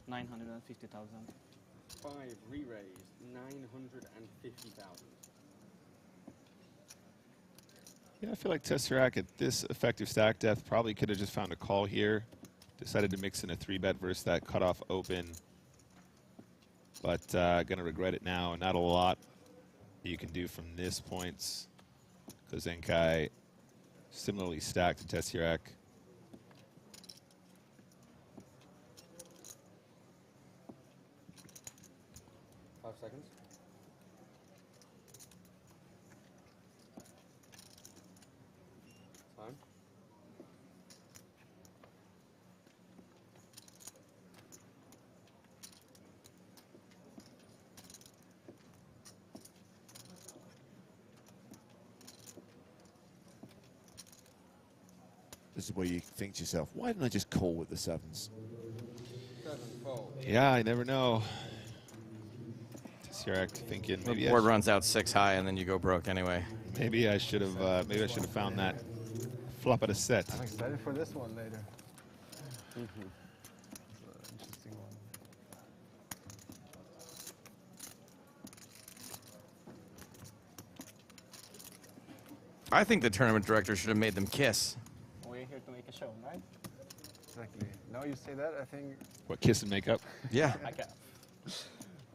950,000. 5 re-raise, 950,000. Yeah, I feel like Tesseract at this effective stack depth probably could have just found a call here. Decided to mix in a 3-bet versus that cutoff open. But gonna regret it now. Not a lot you can do from this points. Kozenkai similarly stacked to Tesseract. Seconds. Time. This is where you think to yourself, why didn't I just call with the 7s? 7 fold. Yeah, I never know. Tesseract thinking maybe the board runs out 6 high and then you go broke anyway. Maybe I should have found that flop at a set. I'm excited for this one later. It's an interesting one. I think the tournament director should have made them kiss. We're here to make a show, right? Exactly. Now you say that, I think. What, kiss and make up? Yeah.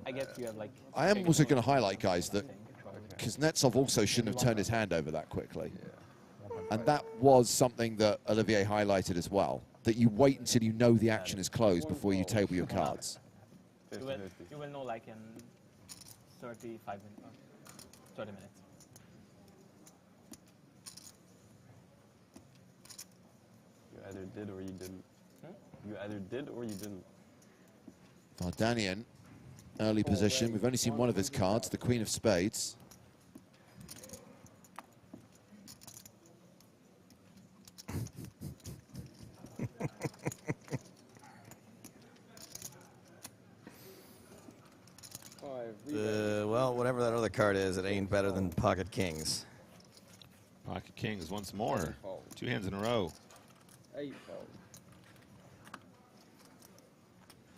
I guess you have like. I am also going to highlight, guys, that Kuznetsov also shouldn't have turned his hand over that quickly. And that was something that Olivier highlighted as well, that you wait until you know the action is closed before you table your cards. You will know like in 30 minutes. You either did or you didn't. You either did or you didn't. Vardanian, early position. We've only seen one of his cards, the Queen of Spades. Well, whatever that other card is, it ain't better than Pocket Kings. Pocket Kings once more. 2 hands in a row. 8 fold.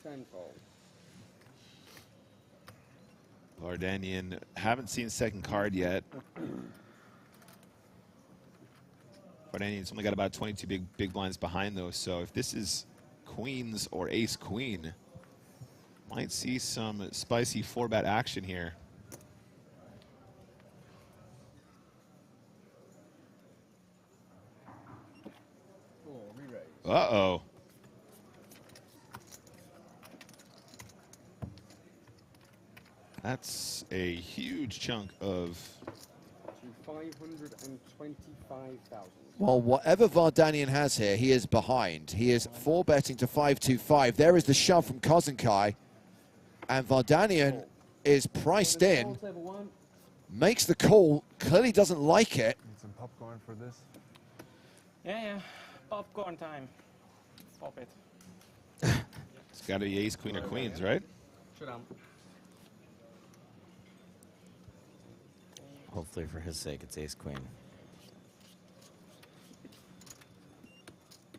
10 fold. Vardanian, haven't seen second card yet. Vardanian's only got about 22 big blinds behind those, so if this is queens or ace queen, might see some spicy 4-bet action here. Uh-oh. That's a huge chunk of... 525,000. Well, whatever Vardanian has here, he is behind. He is 4-betting to 525. There is the shove from Kozenkai. And Vardanian is priced in, makes the call, clearly doesn't like it. Need some popcorn for this. Yeah. Popcorn time. Pop it. It's got to be ace, queen, or queens, right? Hopefully for his sake, it's ace queen.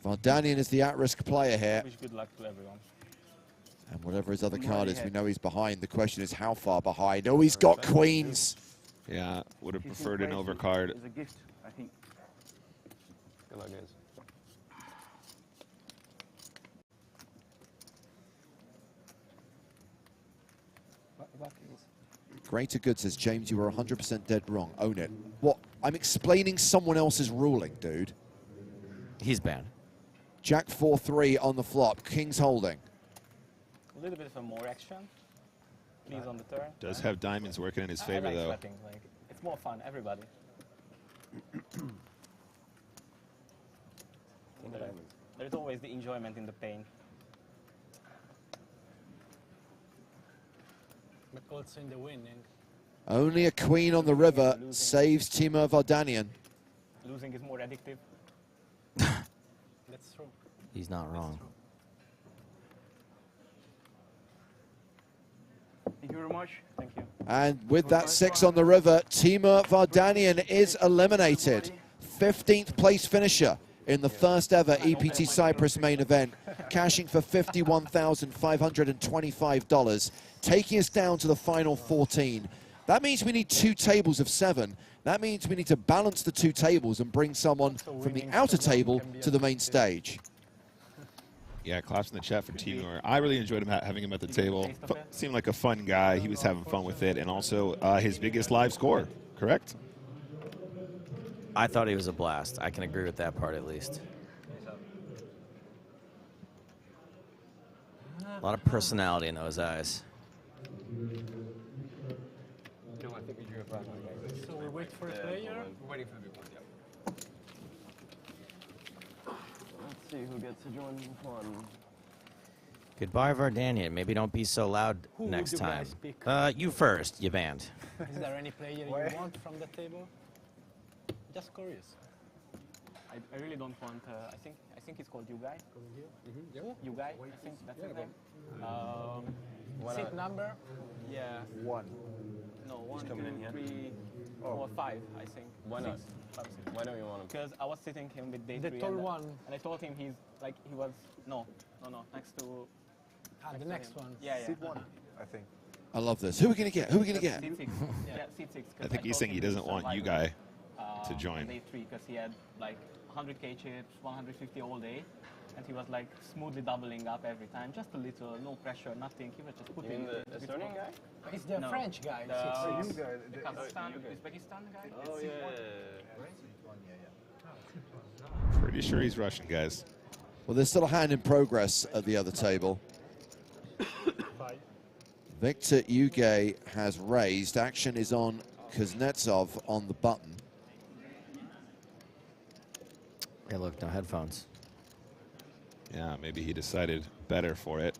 Vardanian is the at-risk player here. Wish good luck to everyone. And whatever his other card is, we know he's behind. The question is how far behind. Oh, he's got queens. Yeah, would have preferred an overcard. It's a gift, I think. Good luck, guys. Greater good says, James, you were 100% dead wrong. Own it. What? I'm explaining someone else's ruling, dude. He's banned. Jack 4-3 on the flop. King's holding. A little bit of a more action. Please on the turn. Does have diamonds working in his favor, I like though. sweating. Like, it's more fun, everybody. There's always the enjoyment in the pain. But also in the winning. Only a queen on the river saves Timur Vardanian. Losing is more addictive. That's true. He's not wrong. Thank you very much. Thank you. And with that 6 on the river, Timur Vardanian is eliminated. 15th place finisher in the first ever EPT Cyprus main event, cashing for $51,525, taking us down to the final 14. That means we need 2 tables of 7. That means we need to balance the 2 tables and bring someone from the outer table to the main stage. Yeah, claps in the chat for Timur. I really enjoyed having him at the table. Seemed like a fun guy. He was having fun with it, and also his biggest live score, correct? I thought he was a blast. I can agree with that part at least. A lot of personality in those eyes. No, I think we drew a flag. So we wait for a player? We're waiting for the big one, yeah. Let's see who gets to join the fun. Goodbye, Vardanian. Maybe don't be so loud Who would next you time. guys pick? You first, you banned. Is there any player you want from the table? Just curious. I really don't want. I think it's called You Guy. You Guy. I think that's the name. Seat number? Yeah. 1. No, 1, coming 2, in here? 3, or 5. I think. Why not? 6, 5, 6. Why don't you want him? Because I was sitting him with day The 3. tall and, one. And I told him he was next to. The next one. Yeah. Seat 1, I think. I love this. Who are we going to get? Who are we going to get? Seat 6. Yeah, seat 6. I think he's saying he doesn't want you guy to join. Day 3 because he had like 100k chips, 150 all day, and he was like smoothly doubling up every time, just a little, no pressure, nothing. He was just putting. You mean the Estonian guy? It's the French guy. The the Kazakhstan, Uzbekistan guy. Oh yeah. Pretty sure he's Russian, guys. Well, there's still a hand in progress at the other table. Victor Uge has raised. Action is on Kuznetsov on the button. Hey, look, no headphones. Yeah, maybe he decided better for it.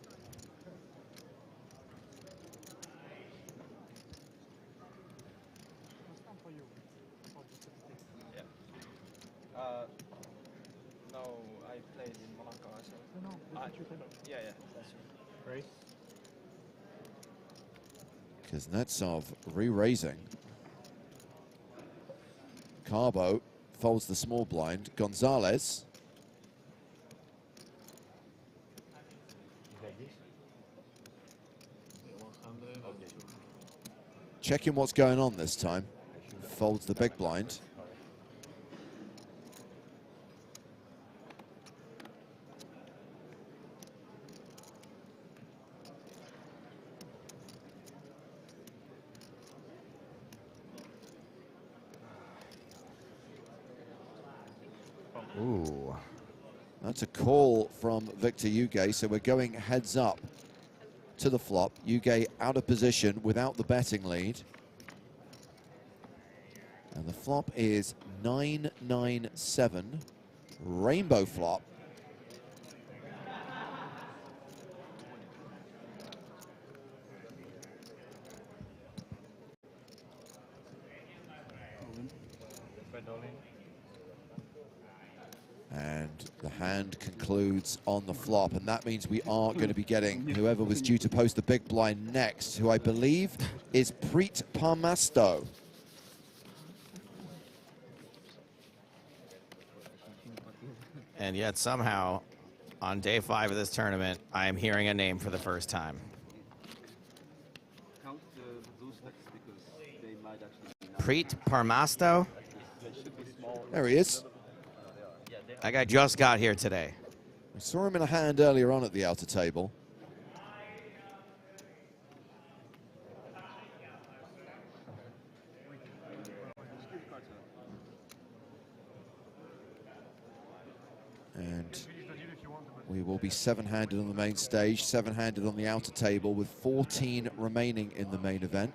No, I played in Monaco. Yeah, that's Race. Kuznetsov re-raising. Carbo folds the small blind. Gonzalez. Checking what's going on this time. Folds the big blind. Ooh. That's a call from Victor Uge, so we're going heads up to the flop. Uge out of position without the betting lead. And the flop is 9-9-7, rainbow flop. And the hand concludes on the flop, and that means we are going to be getting whoever was due to post the big blind next, who I believe is Preet Parmasto. And yet somehow, on day 5 of this tournament, I am hearing a name for the first time. Count those stacks because they might actually. Preet Parmasto? There he is. That guy just got here today. We saw him in a hand earlier on at the outer table. And we will be 7-handed on the main stage, 7-handed on the outer table with 14 remaining in the main event.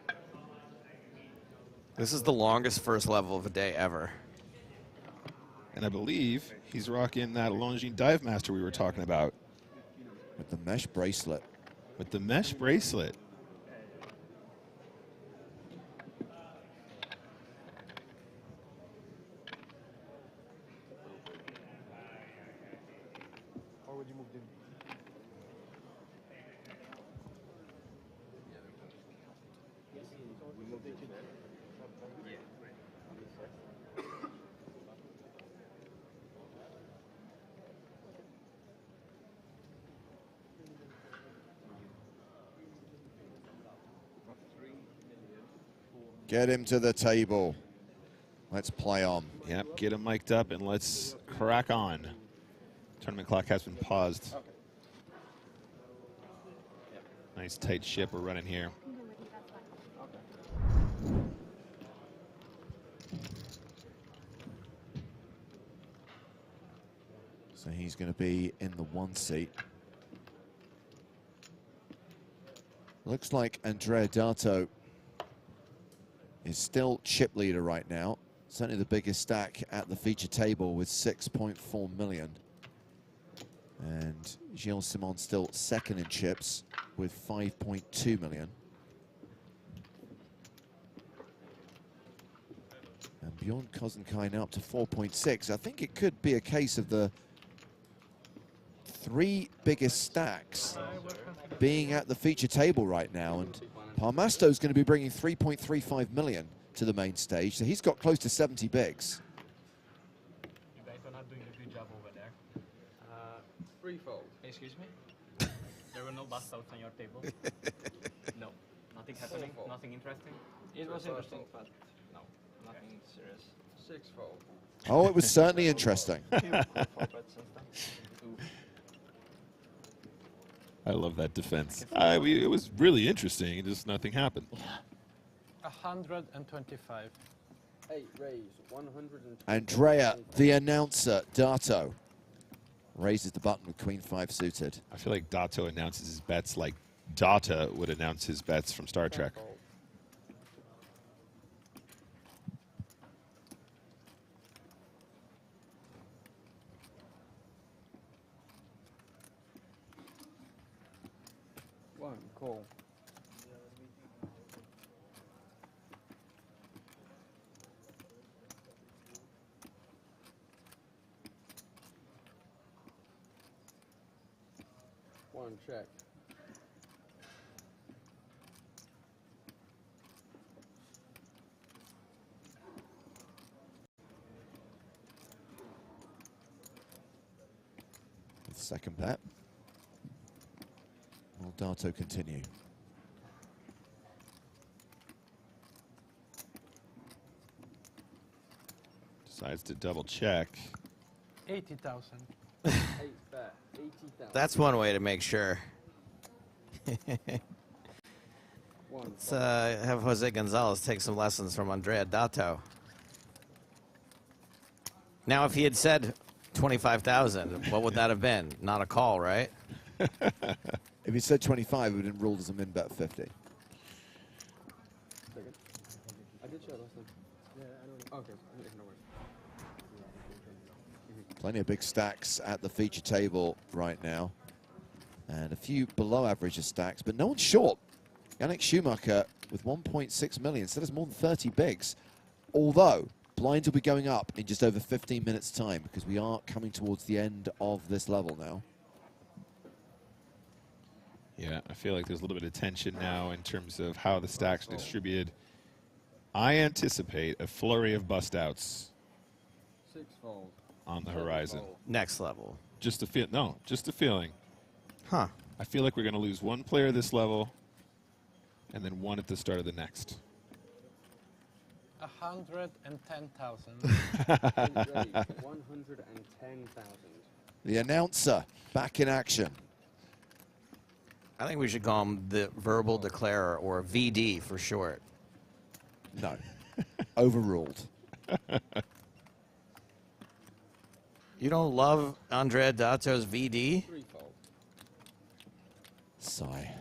This is the longest first level of a day ever. And I believe he's rocking that Longines Dive Master we were talking about. With the mesh bracelet. With the mesh bracelet. Already moved in. Get him to the table. Let's play on. Yep, get him mic'd up and let's crack on. Tournament clock has been paused. Okay. Nice tight ship we're running here. So he's going to be in the 1 seat. Looks like Andrea Dato is still chip leader right now. Certainly the biggest stack at the feature table with 6.4 million. And Gilles Simon still second in chips with 5.2 million. And Bjorn Kozenkai now up to 4.6. I think it could be a case of the 3 biggest stacks being at the feature table right now. And Parmasto's going to be bringing 3.35 million to the main stage. So he's got close to 70 bigs. You guys are not doing a good job over there. Threefold. Excuse me? There were no bust outs on your table? No. Nothing happening? Fourfold. Nothing interesting? It was Fivefold. interesting, but no, nothing serious. Sixfold. Oh, it was certainly interesting. I love that defense. It was really interesting, just nothing happened. 125. 8 raise, 120. Andrea, the announcer, Dato, raises the button with Queen 5 suited. I feel like Dato announces his bets like Data would announce his bets from Star Trek. One, call. One, check. With second bet. Will Dato continue? Decides to double check. 80,000. 8 bet, 80,000. That's one way to make sure. Let's have Jose Gonzalez take some lessons from Andrea Dato. Now, if he had said 25,000, what would that have been? Not a call, right? If he said 25, it would have been ruled as a min bet 50. Second. I did share last time. Yeah, I don't know. Okay, no worries. Plenty of big stacks at the feature table right now. And a few below average stacks, but no one's short. Yannick Schumacher with 1.6 million, so that's more than 30 bigs. Although, blinds will be going up in just over 15 minutes' time because we are coming towards the end of this level now. Yeah, I feel like there's a little bit of tension now in terms of how the stacks are distributed. I anticipate a flurry of bust outs Sixfold. on the horizon. Next level. Just a feel. No, just a feeling. Huh. I feel like we're going to lose one player this level, and then one at the start of the next. 110,000. 110,000. The announcer back in action. I think we should call him the verbal declarer, or VD for short. No. Overruled. You don't love Andrea Dato's VD? Threefold. Sigh.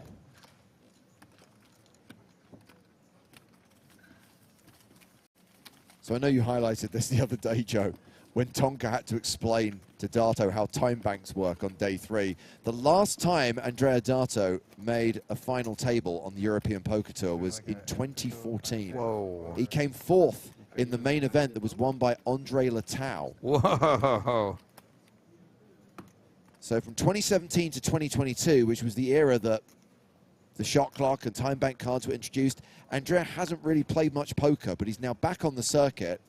So I know you highlighted this the other day, Joe, when Tonka had to explain to Dato how time banks work on day 3. The last time Andrea Dato made a final table on the European Poker Tour was in 2014. Whoa. He came 4th in the main event that was won by Andre Latau. Whoa. So from 2017 to 2022, which was the era that the shot clock and time bank cards were introduced, Andrea hasn't really played much poker, but he's now back on the circuit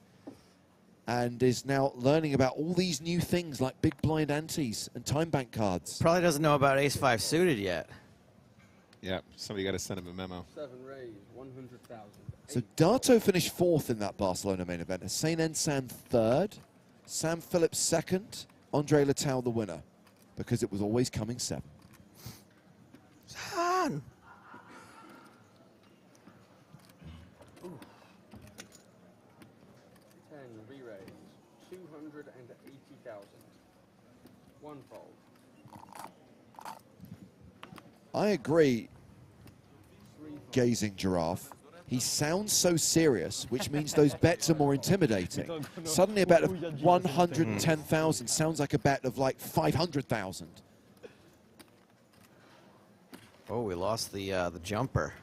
and is now learning about all these new things like big blind antes and time bank cards. Probably doesn't know about ace-5 suited yet. Yeah, somebody got to send him a memo. 7 raise, 100,000. So Dato finished 4th in that Barcelona main event. Hussein Ensan 3rd. Sam Phillips 2nd. Andre Letal the winner. Because it was always coming 7. San! 10 re-raise, 280,000. 1 fold. I agree, Gazing Giraffe. He sounds so serious, which means those bets are more intimidating. Suddenly a bet of 110,000 sounds like a bet of like 500,000. Oh, we lost the jumper.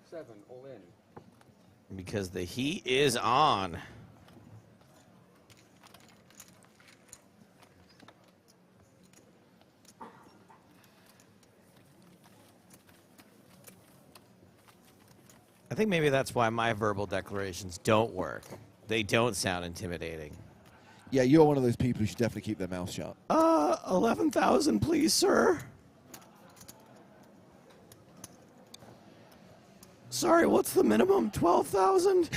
7 all in. Because the heat is on. I think maybe that's why my verbal declarations don't work. They don't sound intimidating. Yeah, you're one of those people who should definitely keep their mouth shut. 11,000, please, sir. Sorry, what's the minimum? 12,000?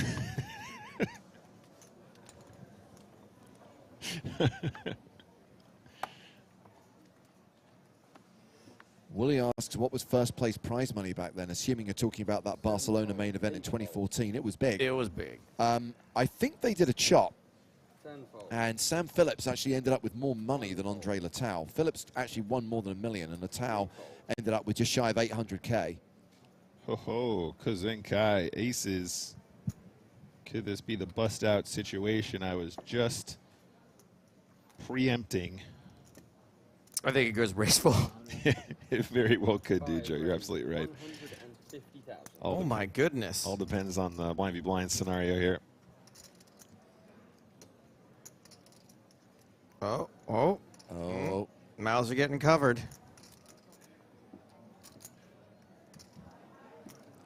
Willie asks, what was first place prize money back then? Assuming you're talking about that Barcelona main event in 2014. It was big. It was big. I think they did a chop. 10 fold. And Sam Phillips actually ended up with more money than Andre Letal. Phillips actually won more than $1 million, and Letal ended up with just shy of 800K. Ho ho, Kozenkai, aces. Could this be the bust out situation I was just preempting? I think it goes graceful. It very well could do, Joe. You're absolutely right. 150,000. Oh my goodness. All depends on the blind v blind scenario here. Oh. Mouths are getting covered.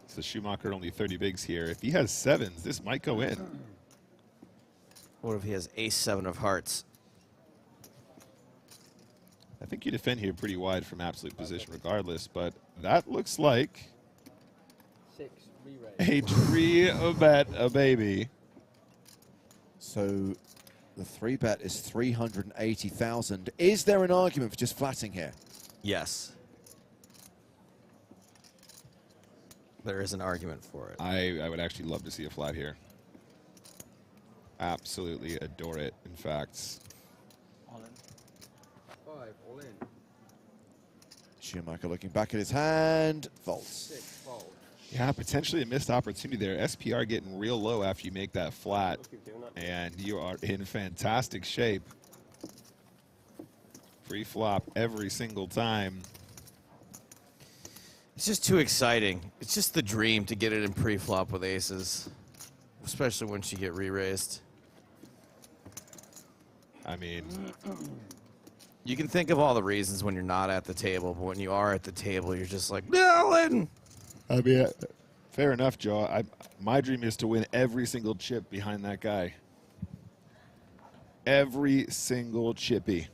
So Schumacher only 30 bigs here. If he has 7s, this might go in. What if he has ace-7 of hearts? I think you defend here pretty wide from absolute position regardless, but that looks like 6 re-raise. a tree bet a baby. So the 3-bet is 380,000. Is there an argument for just flatting here? Yes. There is an argument for it. I would actually love to see a flat here. Absolutely adore it, in fact. All in. 5 all in. Schumacher looking back at his hand. Folds. 6 fold. Yeah, potentially a missed opportunity there. SPR getting real low after you make that flat, and you are in fantastic shape. Free flop every single time. It's just too exciting. It's just the dream to get it in pre-flop with aces, especially once you get re-raised. I mean, you can think of all the reasons when you're not at the table, but when you are at the table, you're just like, Dylan! I mean, fair enough, Joe. My dream is to win every single chip behind that guy. Every single chippy.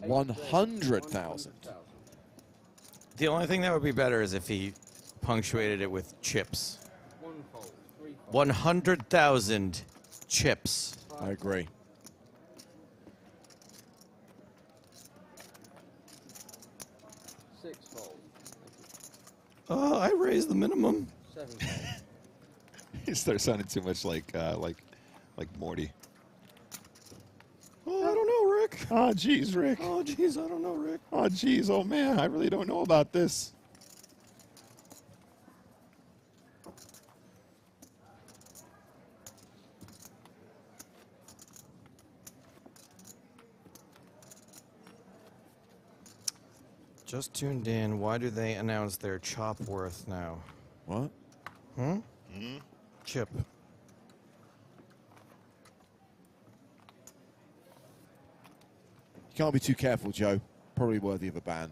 $100,000. The only thing that would be better is if he punctuated it with chips. 1 fold. 3 fold. 100,000 chips. I agree. 6 fold. I raised the minimum. 7 fold. He starts sounding too much like Morty. Oh, I don't know, Rick. Oh, geez, Rick. Oh, geez, I don't know, Rick. Oh, geez, oh, man, I really don't know about this. Just tuned in. Why do they announce their chop worth now? What? Chip. You can't be too careful, Joe. Probably worthy of a ban.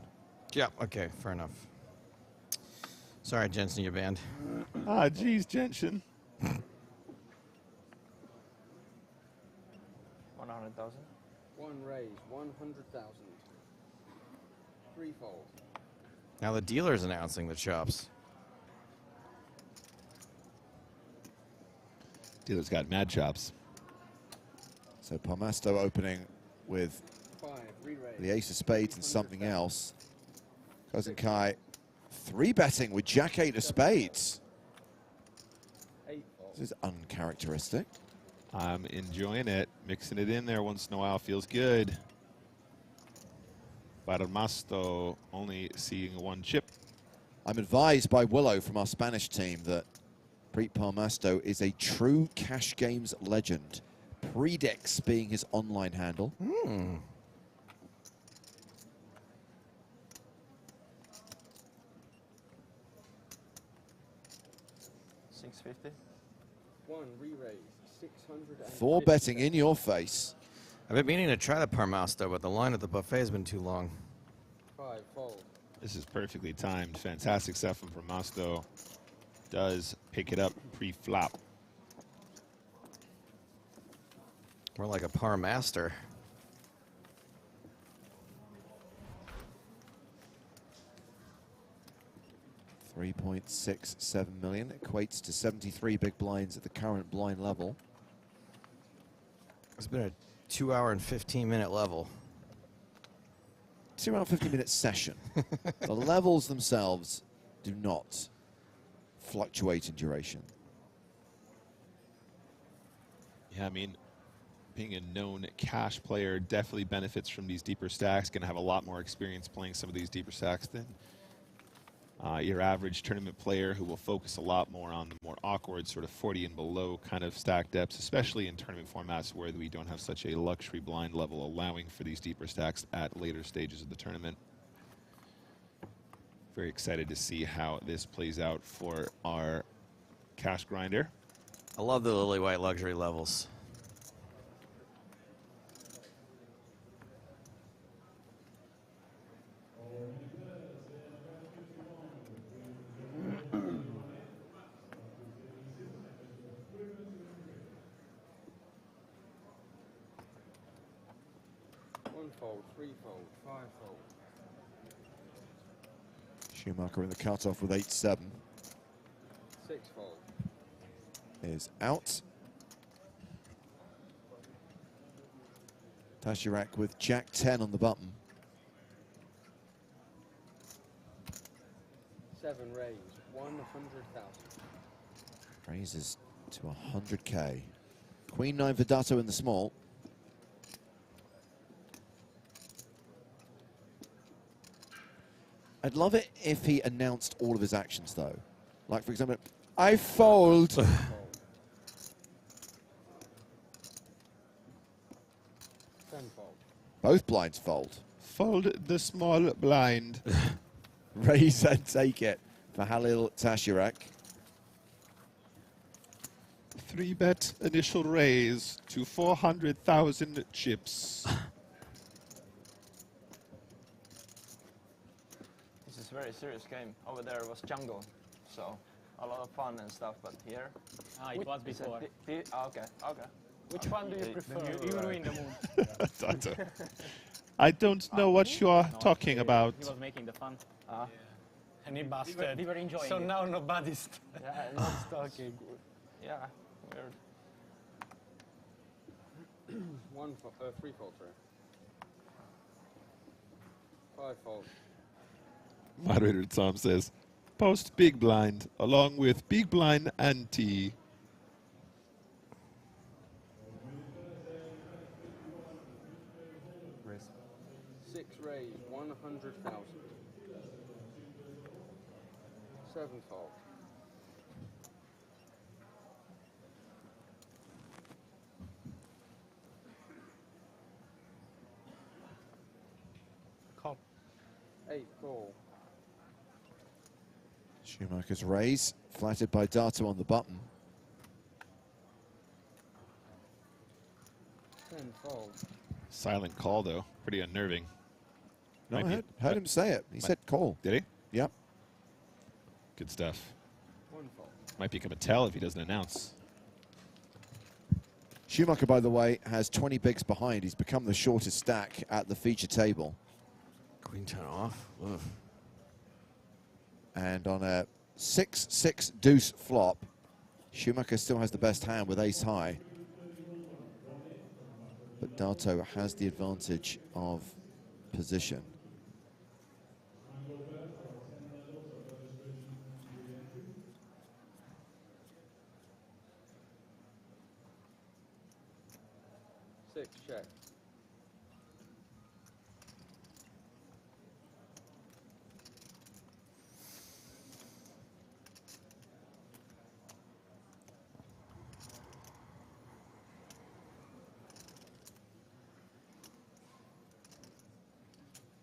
Yeah, okay, fair enough. Sorry, Jensen, you're banned. Ah, geez, Jensen. 100,000. One raise, 100,000. Three fold. Now the dealer's announcing the chops. Dealer's got mad chops. So Palmasto opening with the ace of spades and something else. Kozenkai 3-betting with jack-8 of spades. This is uncharacteristic. I'm enjoying it. Mixing it in there once in a while feels good. Palmasto only seeing one chip. I'm advised by Willow from our Spanish team that Preet Palmasto is a true cash games legend. Predix being his online handle. 650. One re-raise, 600. 4-betting in your face. I've been meaning to try the Palmasto, but the line at the buffet has been too long. 5 fold. This is perfectly timed. Fantastic stuff from Palmasto. Does pick it up pre-flop. More like a par master. $3.67 million equates to 73 big blinds at the current blind level. It's been a 2 hour and 15-minute level. 2 hour 50-minute session. The levels themselves do not fluctuate in duration. Yeah, I mean, being a known cash player definitely benefits from these deeper stacks. Going to have a lot more experience playing some of these deeper stacks than your average tournament player, who will focus a lot more on the more awkward sort of 40 and below kind of stack depths, especially in tournament formats where we don't have such a luxury blind level allowing for these deeper stacks at later stages of the tournament. Very excited to see how this plays out for our cash grinder. I love the Lily White luxury levels. Fold, 3 fold, 5 fold. Schumacher in the cutoff with 8-7. 6 fold. Is out. Tashirak with Jack-10 on the button. 7 raise, 100,000. Raises to 100K. Queen-9 for Dato in the small. I'd love it if he announced all of his actions, though. Like, for example, I fold. 10 fold. Both blinds fold. Fold the small blind. Raise and take it for Halil Tashirak. 3-bet initial raise to 400,000 chips. It's a very serious game. Over there was jungle, so a lot of fun and stuff, but here... it was before. Okay. Which one do you prefer? You were in the mood. I don't know what you are talking about. He was making the fun. And he busted. We were enjoying so it. now nobody's not talking. Yeah, weird. 3 fold, sorry. 5 fold. Moderator Tom says, post big blind along with big blind ante. Raise. 6 raise, 100,000. 7 fold. Call. 8 call. Schumacher's raise, flattered by Dato on the button. 10 fold. Silent call, though. Pretty unnerving. No, I heard him say it. He said call. Did he? Yep. Good stuff. 1 fold. Might become a tell if he doesn't announce. Schumacher, by the way, has 20 bigs behind. He's become the shortest stack at the feature table. Queen 10 off. Ugh. And on a 6-6 deuce flop, Schumacher still has the best hand with ace high. But Dato has the advantage of position. Six, check.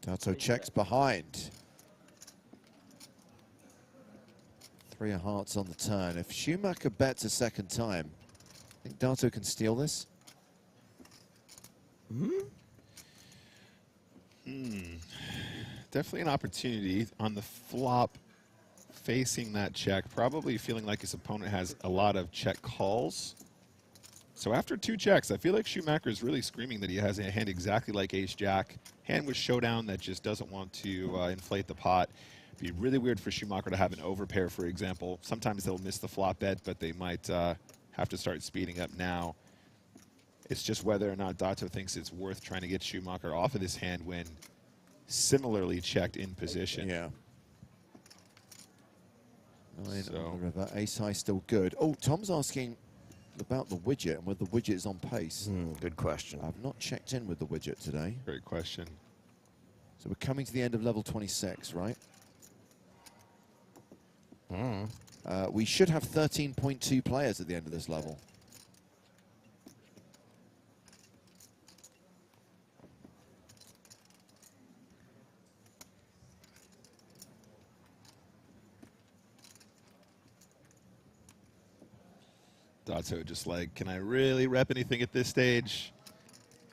Dato checks behind. 3 of hearts on the turn. If Schumacher bets a second time, I think Dato can steal this. Definitely an opportunity on the flop, facing that check, probably feeling like his opponent has a lot of check calls. So after 2 checks, I feel like Schumacher is really screaming that he has a hand exactly like ace-jack. Hand with showdown that just doesn't want to inflate the pot. It'd be really weird for Schumacher to have an overpair, for example. Sometimes they'll miss the flop bet, but they might have to start speeding up now. It's just whether or not Dato thinks it's worth trying to get Schumacher off of this hand when similarly checked in position. Yeah. 9 on the river. Ace high still good. Oh, Tom's asking about the widget and whether the widget is on pace. Good question. I've not checked in with the widget today. Great question. So we're coming to the end of level 26, right? We should have 13.2 players at the end of this level. Dato just like, can I really rep anything at this stage?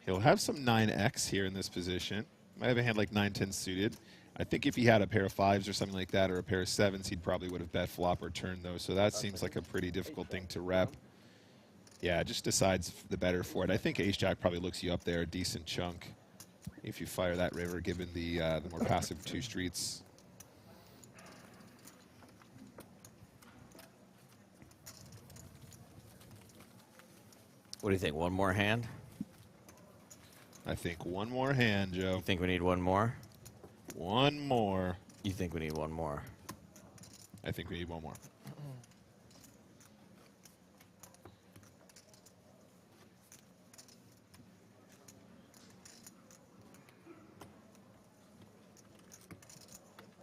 He'll have some 9x here in this position. Might have a hand like 9-10 suited. I think if he had a pair of 5s or something like that, or a pair of 7s, he probably would have bet flop or turn though. So that seems like a pretty difficult thing to rep. Yeah, just decides the better for it. I think ace-jack probably looks you up there a decent chunk if you fire that river, given the more passive 2 streets. What do you think? One more hand? I think one more hand, Joe. You think we need one more? One more. You think we need one more? I think we need one more.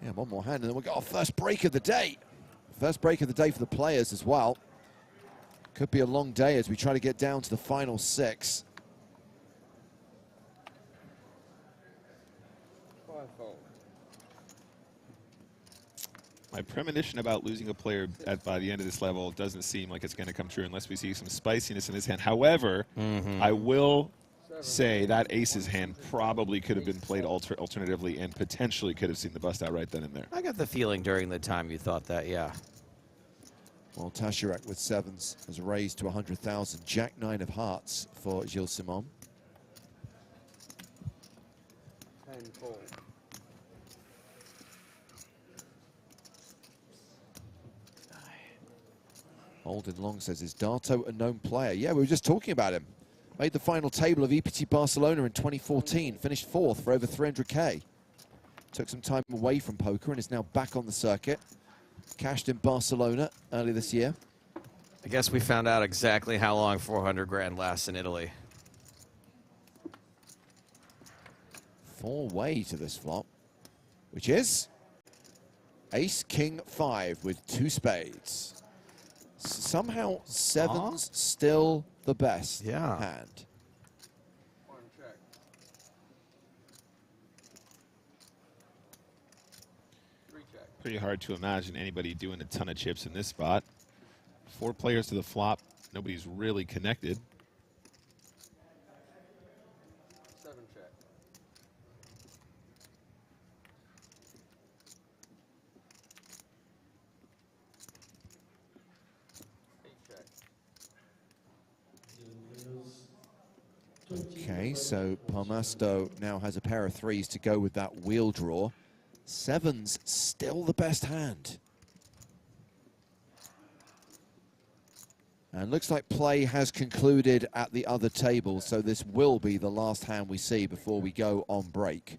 Yeah, one more hand, and then we've got our first break of the day. First break of the day for the players as well. Could be a long day as we try to get down to the final 6. My premonition about losing a player by the end of this level doesn't seem like it's going to come true unless we see some spiciness in his hand. However, I will say that ace's hand probably could have been played alternatively and potentially could have seen the bust out right then and there. I got the feeling during the time you thought that, yeah. Well, Tasharek with 7s has raised to 100,000. Jack 9 of hearts for Gilles Simon. 10 call. Holden Long says, is Dato a known player? Yeah, we were just talking about him. Made the final table of EPT Barcelona in 2014. Finished 4th for over 300K. Took some time away from poker and is now back on the circuit. Cashed in Barcelona early this year. I guess we found out exactly how long 400 grand lasts in Italy. 4-way to this flop, which is Ace King 5 with 2 spades. Somehow 7's still the best hand. One check. Three check. Pretty hard to imagine anybody doing a ton of chips in this spot. 4 players to the flop. Nobody's really connected. 7 check. Eight check. Okay, so Palmasto now has a pair of threes to go with that wheel draw. Seven's still the best hand. And looks like play has concluded at the other table, so this will be the last hand we see before we go on break.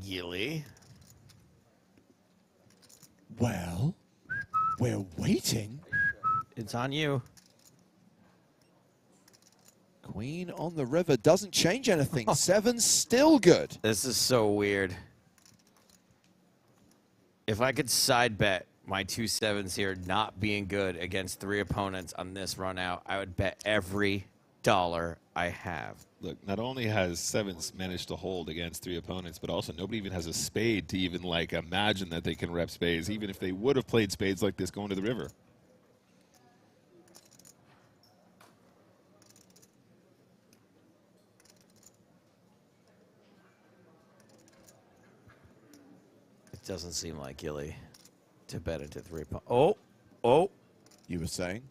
Gilly. Well, we're waiting. It's on you. Queen on the river doesn't change anything. Seven's still good. This is so weird. If I could side bet my 2 sevens here not being good against 3 opponents on this run out, I would bet every dollar I have. Look, not only has sevens managed to hold against 3 opponents, but also nobody even has a spade to even like imagine that they can rep spades, even if they would have played spades like this going to the river. It doesn't seem like Gilly to bet into 3 opponents. Oh. You were saying?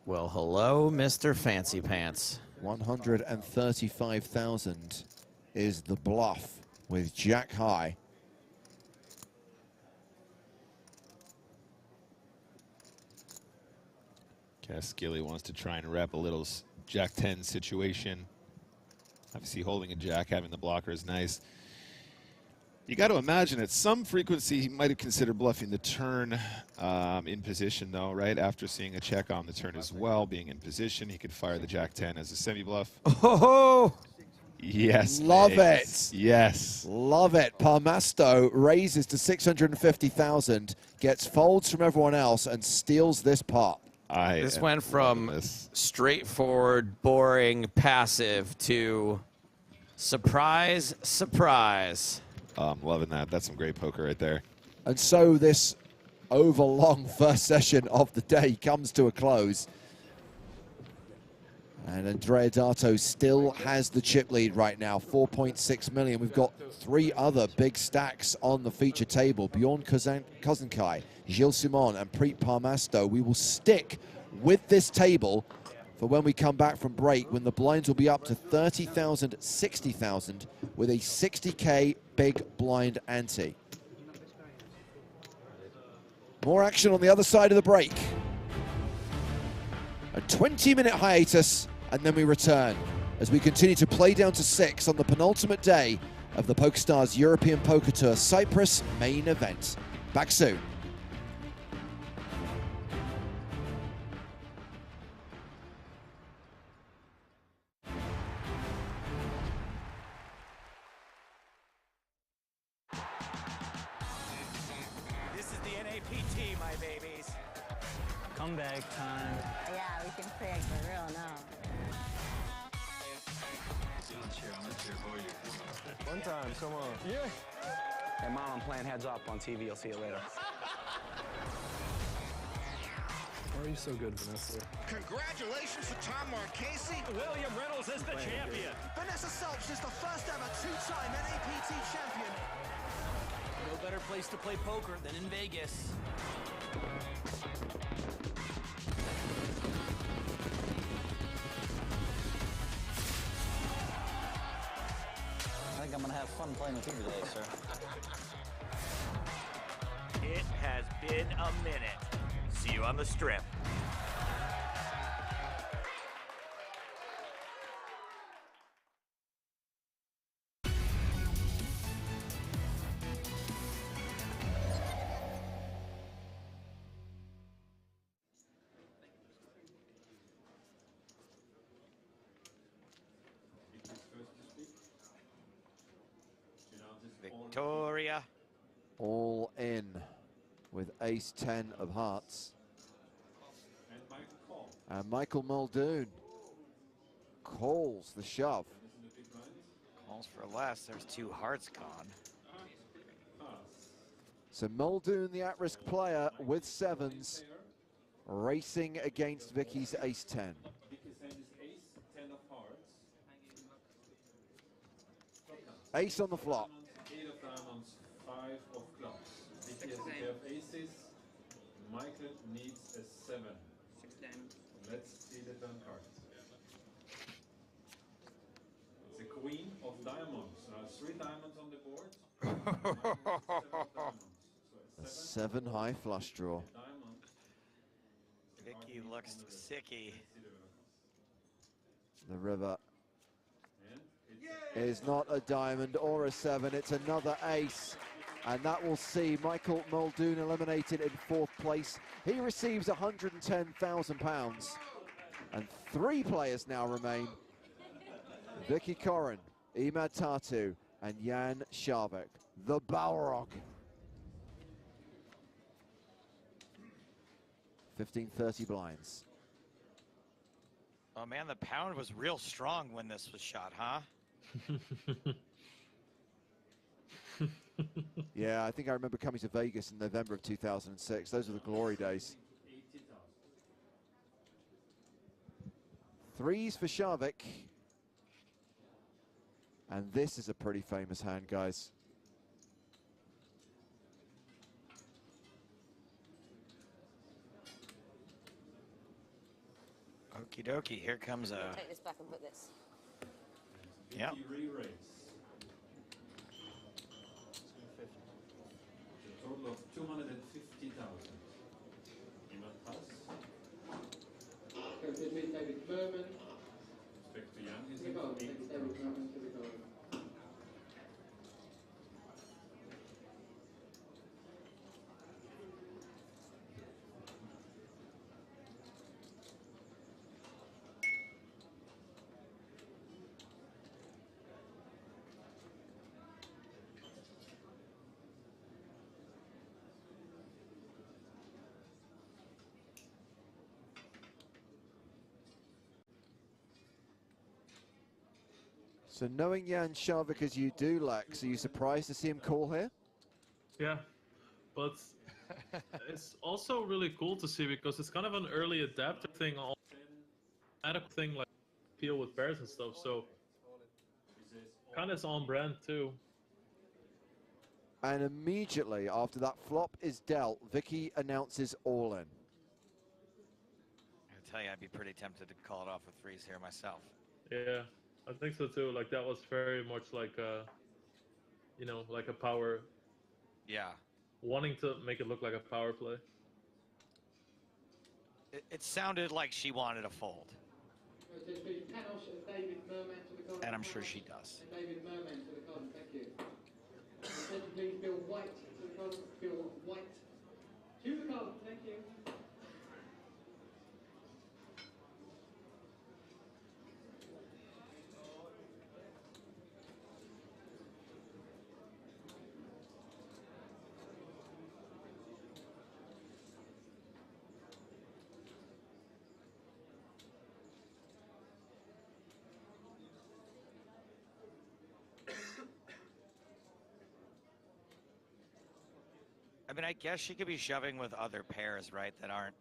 Well, hello, Mr. Fancy Pants. 135,000 is the bluff with Jack high. Guess Gilly wants to try and rep a little Jack 10 situation. Obviously holding a Jack, having the blocker is nice. You got to imagine at some frequency he might have considered bluffing the turn in position though, right? After seeing a check on the turn as well, being in position, he could fire the Jack 10 as a semi-bluff. Oh! Yes. Love Mace. it. Yes. Love it. Palmasto raises to 650,000, gets folds from everyone else, and steals this pot. This went from straightforward, boring, passive to surprise, surprise. I'm loving that. That's some great poker right there. And so this overlong first session of the day comes to a close. And Andrea Dato still has the chip lead right now, 4.6 million. We've got 3 other big stacks on the feature table. Bjorn Kozenkai, Gilles Simon, and Preet Palmasto. We will stick with this table for when we come back from break, when the blinds will be up to 30,000, 60,000 with a 60K big blind ante. More action on the other side of the break. A 20-minute hiatus, and then we return as we continue to play down to 6 on the penultimate day of the PokerStars European Poker Tour Cyprus main event. Back soon. Comeback time. Yeah, we can play like for real now. One time, come on. Yeah. Hey, Mom, I'm playing heads up on TV. I'll see you later. Why are you so good, Vanessa? Congratulations to Tom Marchese. William Reynolds is the champion. Vanessa Selch is the first ever 2-time NAPT champion. No better place to play poker than in Vegas. I think I'm going to have fun playing with you today, sir. It has been a minute. See you on the strip. Victoria. All in with ace-10 of hearts. And Michael Muldoon calls the shove. Calls for less. There's 2 hearts gone. So Muldoon, the at-risk player with sevens, racing against Vicky's ace-10. Vicky's hand is ace, 10 of hearts. Ace on the flop. 8 of diamonds, 5 of clubs. Vicky has a pair of aces. Michael needs a 7. 6 diamonds. Let's see the turn card. It's a queen of diamonds. 3 diamonds on the board. 7 of diamonds. A 7 high flush draw. Vicky looks sicky. The river is not a diamond or a 7, it's another ace. And that will see Michael Muldoon eliminated in 4th place. He receives £110,000. And 3 players now remain. Vicky Corrin, Emad Tatu, and Jan Sharvik, the Balrog. 1530 blinds. Oh man, the pound was real strong when this was shot, huh? Yeah, I think I remember coming to Vegas in November of 2006. Those were the glory days. 3s for Sharvik. And this is a pretty famous hand, guys. Okie dokie, here comes a... Take this back and put this. Yep. Re-raise. A total of 250,000. Emad pass. David Berman. Respect to Jan is David Berman to the goal. So knowing Jan Sharvik as you do, Lex, are you surprised to see him call here? Yeah, but it's also really cool to see because it's kind of an early adapter thing, adequate thing like feel with pairs and stuff. So kind of on brand too. And immediately after that flop is dealt, Vicky announces all in. I tell you, I'd be pretty tempted to call it off with 3s here myself. Yeah, I think so too. Like that was very much like a, you know, like a power. Yeah. Wanting to make it look like a power play. It sounded like she wanted a fold. And I'm sure she does. David Merman to the card, thank you. Attention please, Bill White to the card, Bill White. To the card, thank you. I mean, I guess she could be shoving with other pairs, right, that aren't,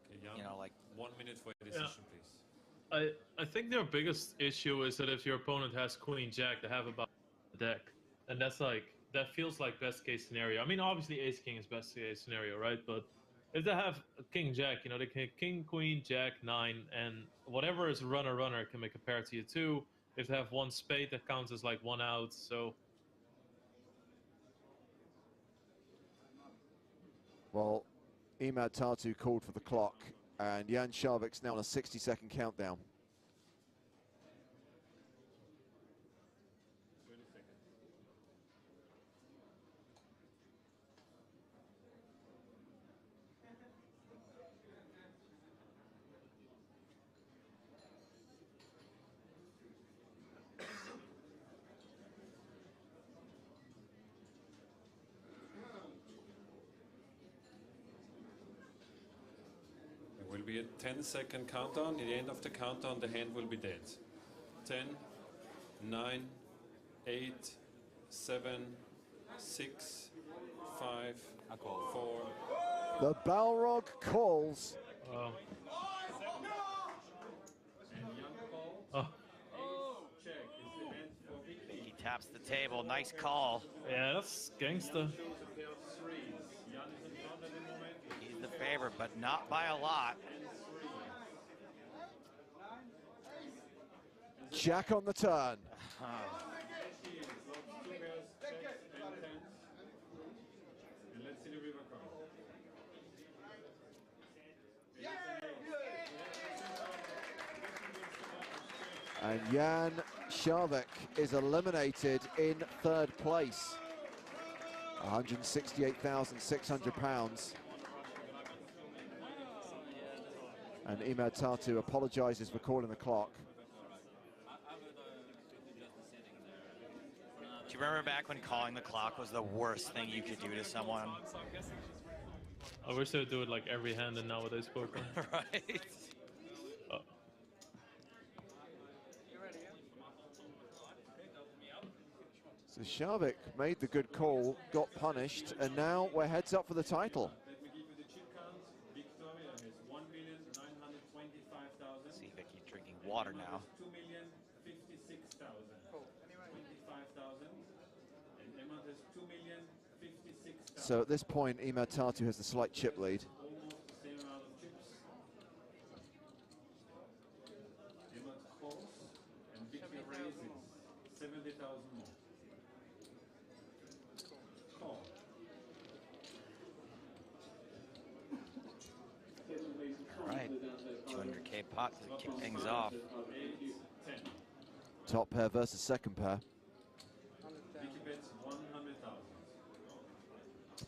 Okay, Jan, you know, like... 1 minute for a decision, please. I think their biggest issue is that if your opponent has Queen Jack, they have about a deck, and that's like that feels like best case scenario. I mean, obviously Ace King is best case scenario, right? But if they have a King Jack, you know, they can King Queen Jack 9, and whatever is runner can make a pair to you too. If they have 1 spade, that counts as like 1 out. So. Well, Emad Tatu called for the clock, and Jan Sharvik's now on a 60-second countdown. There will be a 10-second countdown. At the end of the countdown, the hand will be dead. 10, 9, 8, 7, 6, 5, 4. The Balrog calls. Oh. Oh. He taps the table. Nice call. Yeah, that's gangster. He's the favorite, but not by a lot. Jack on the turn. And Jan Sharvik is eliminated in third place. £168,600. And Emad Tatu apologizes for calling the clock. Do you remember back when calling the clock was the worst thing you could do to someone? I wish they would do it like every hand in nowadays poker. Right. So Sharvik made the good call, got punished, and now we're heads up for the title. See Vicky drinking water now. So at this point, Emad Tatu has the slight chip lead. All right, 200K pot to kick things off. Top pair versus second pair.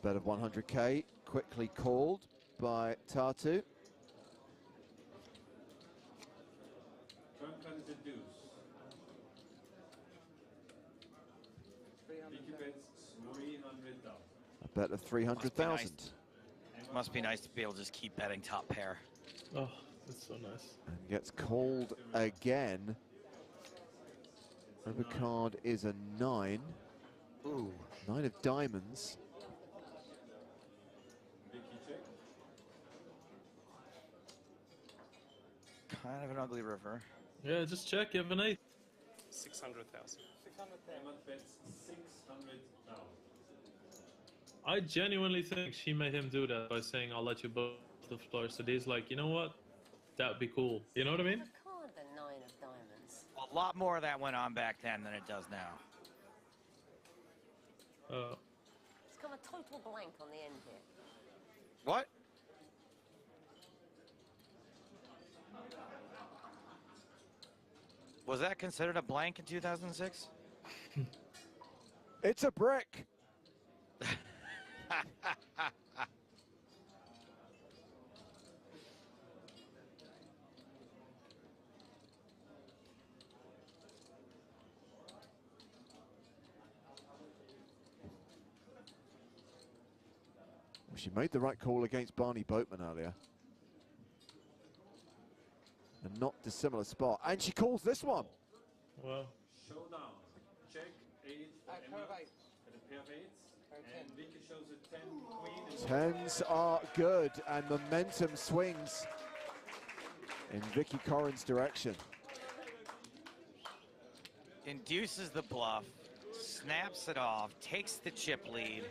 Bet of 100K, quickly called by Tatu. A bet of 300,000. Must be nice to be able to just keep betting top pair. Oh, that's so nice. And gets called again. Overcard is a 9. Ooh. 9 of diamonds. Kind of an ugly river. Yeah, just check. You have an 8. 600,000. I genuinely think she made him do that by saying, I'll let you both the floor. So he's like, you know what? That would be cool. You know what I mean? The 9 of diamonds. A lot more of that went on back then than it does now. It's come a total blank on the end here. What? Was that considered a blank in 2006? It's a brick. Well, she made the right call against Barney Boatman earlier. A not dissimilar spot. And she calls this one. Well. Showdown. Check 8 for Emma at a pair of 8s. And Vicky shows a 10 queen. Tens are good, and momentum swings in Vicky Corrin's direction. Induces the bluff, snaps it off, takes the chip lead.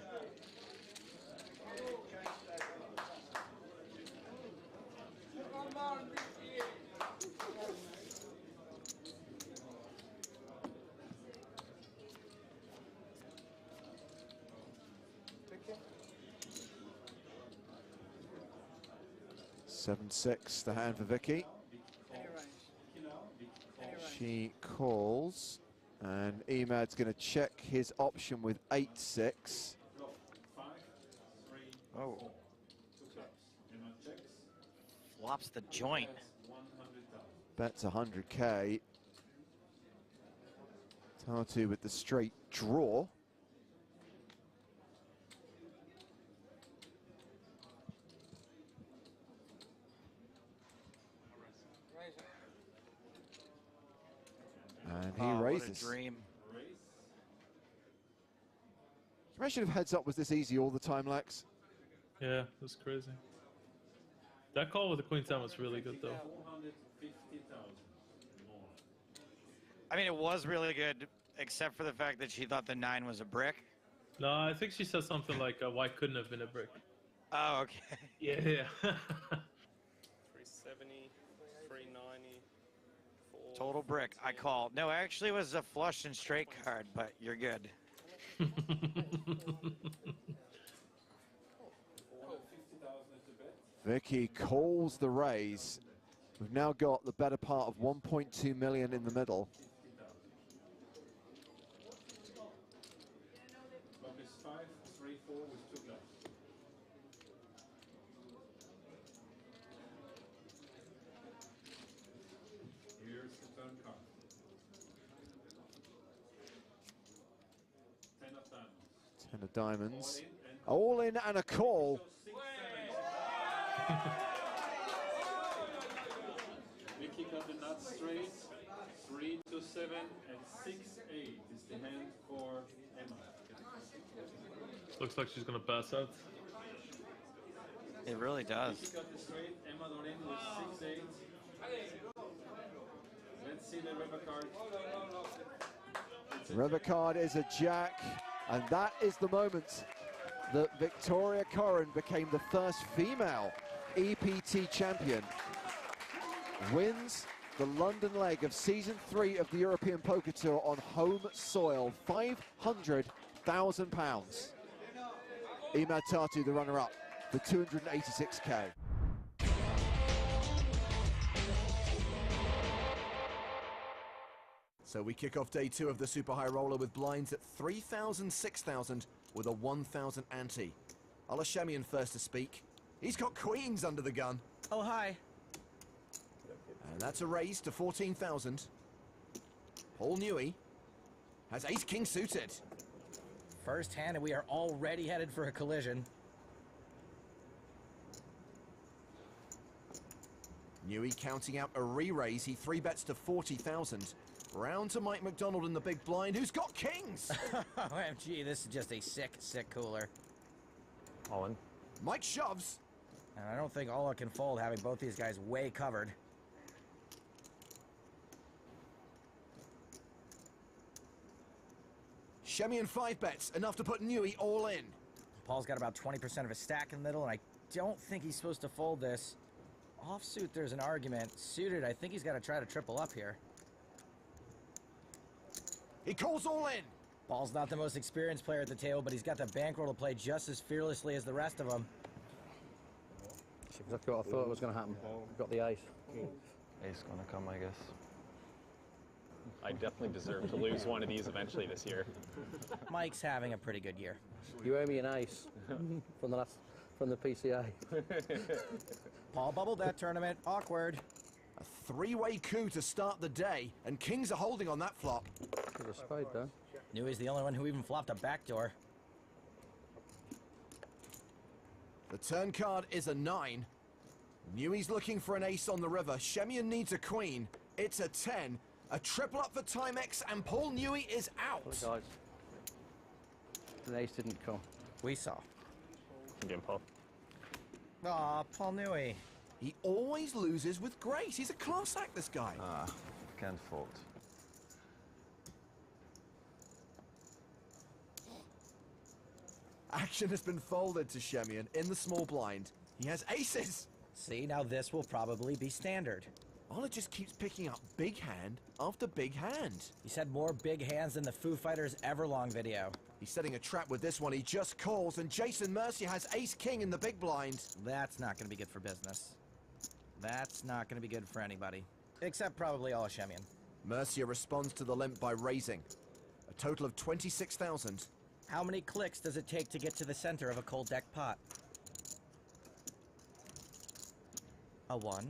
Seven, 6, the hand for Vicky. She calls, and Emad's going to check his option with 8-6. Oh. Flops the joint. Bets 100K. Tatu with the straight draw. And he raises. What a dream. Imagine if heads up was this easy all the time, Lex. Yeah, that's crazy. That call with the queen 10 was really good, though. 450,000 more. I mean, it was really good, except for the fact that she thought the 9 was a brick. No, I think she said something like, why couldn't have been a brick? Oh, okay. Yeah. 370, 390, Total brick. I call. No, actually, it was a flush and straight card, but you're good. Vicky calls the raise. We've now got the better part of 1.2 million in the middle. Clock is 534 with 2 clocks. Here's the turn card. 10 of diamonds. 10 of diamonds. All in and a call. Vicky got the nuts straight. 3 to 7 and 6-8 is the hand for Emma. Looks like she's gonna pass out. It really does. Vicky got the straight. Emma Dorin with 6-8. Let's see the river card. The river card is a jack, and that is the moment that Victoria Corrin became the first female EPT champion. Wins the London leg of season 3 of the European Poker Tour on home soil, £500,000. Emad Tatu, the runner-up, for 286k. So we kick off day 2 of the Super High Roller with blinds at 3,000, 6,000 with a 1,000 ante. Olashemian first to speak. He's got queens under the gun. Oh, hi. And that's a raise to 14,000. Paul Newey has ace-king suited. First hand, and we are already headed for a collision. Newey counting out a re-raise. He 3-bets to 40,000. Round to Mike McDonald in the big blind, who's got kings. OMG, this is just a sick, sick cooler. All in. Mike shoves. And I don't think Ola can fold, having both these guys way covered. Shemian 5-bets, enough to put Newey all in. Paul's got about 20% of his stack in the middle, and I don't think he's supposed to fold this. Offsuit, there's an argument. Suited, I think he's got to try to triple up here. He calls all in. Paul's not the most experienced player at the table, but he's got the bankroll to play just as fearlessly as the rest of them. That's exactly what I thought was going to happen. We've got the ace. Ace gonna come, I guess. I definitely deserve to lose one of these eventually this year. Mike's having a pretty good year. You owe me an ace from the PCA. Paul bubbled that tournament. Awkward. A 3-way coup to start the day, and kings are holding on that flop. There's a spade there. Newey's the only one who even flopped a backdoor. The turn card is a 9. Newey's looking for an ace on the river. Shemian needs a queen. It's a 10. A triple up for Timex, and Paul Newey is out. Guys, the ace didn't come. We saw. Again, Paul. Aw, Paul Newey. He always loses with grace. He's a class act, this guy. Can't fold. Action has been folded to Shemian in the small blind. He has aces. See, now this will probably be standard. Ola just keeps picking up big hand after big hand. He's had more big hands than the Foo Fighters Everlong video. He's setting a trap with this one. He just calls, and Jason Mercier has ace-king in the big blind. That's not going to be good for business. That's not going to be good for anybody. Except probably Olashemian. Mercier responds to the limp by raising. A total of 26,000. How many clicks does it take to get to the center of a cold deck pot? A 1.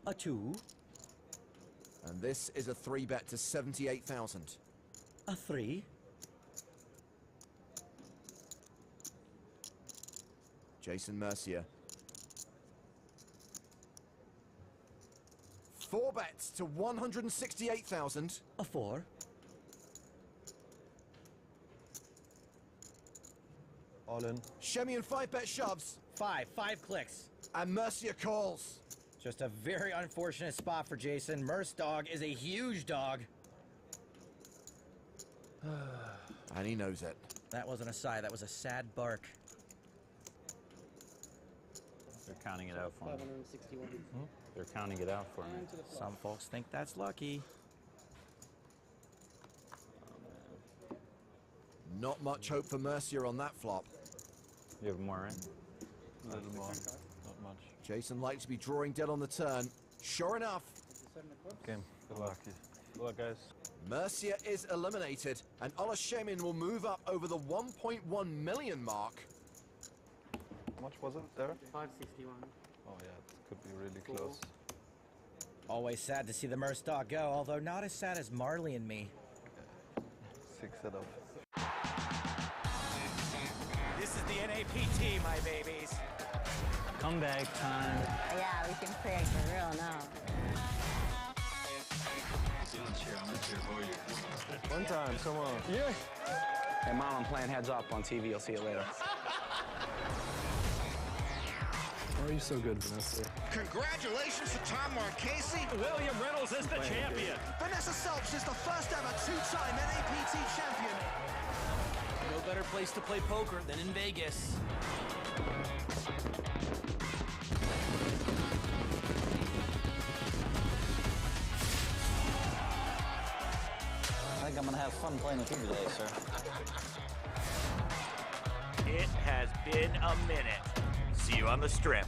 A 2. And this is a 3-bet to 78,000. A 3. Jason Mercier. 4 bets to 168,000. A 4. All in. Shemian 5-bet shoves. Five clicks. And Mercia calls. Just a very unfortunate spot for Jason. Merce dog is a huge dog. And he knows it. That wasn't a sigh, that was a sad bark. They're counting it out for me. 561. They're counting it out for me. Some folks think that's lucky. Not much hope for Mercia on that flop. You have more, right? A little more. Not much. Jason likes to be drawing dead on the turn. Sure enough. Okay. Good luck. Good luck, guys. Mercia is eliminated, and Olashemin will move up over the 1.1 million mark. How much was it there? 561. Oh yeah, it could be really close. Always sad to see the Merce dog go, although not as sad as Marley and me. 6 setup. This is the NAPT, my babies. Comeback time. Yeah, we can play for real now. One time, come on. Yeah. Hey, Mom, I'm playing Heads Up on TV. You'll see it later. Why are you so good, Vanessa? Congratulations to Tom Marchese. William Reynolds is the champion. Vanessa Selps is the first ever two-time NAPT champion. No better place to play poker than in Vegas. I think I'm gonna have fun playing with you today, sir. It has been a minute. See you on the strip.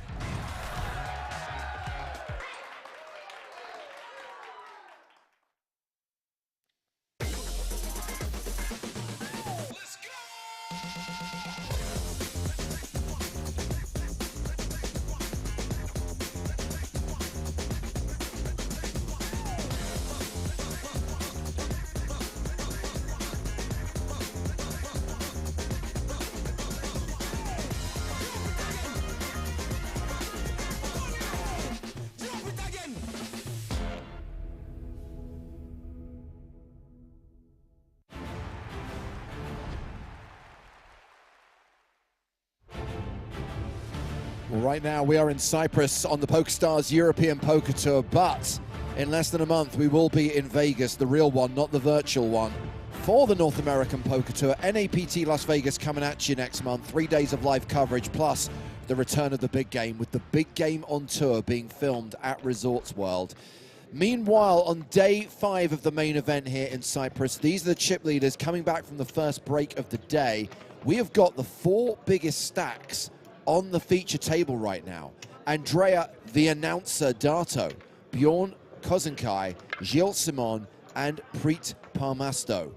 Well, right now we are in Cyprus on the PokerStars European Poker Tour, but in less than a month we will be in Vegas, the real one, not the virtual one, for the North American Poker Tour. NAPT Las Vegas coming at you next month. 3 days of live coverage, plus the return of the big game, with the big game on tour being filmed at Resorts World. Meanwhile, on day 5 of the main event here in Cyprus, these are the chip leaders coming back from the first break of the day. We have got the 4 biggest stacks on the feature table right now. Andrea, the announcer, Dato, Bjorn Kozenkai, Gilles Simon, and Preet Parmasto.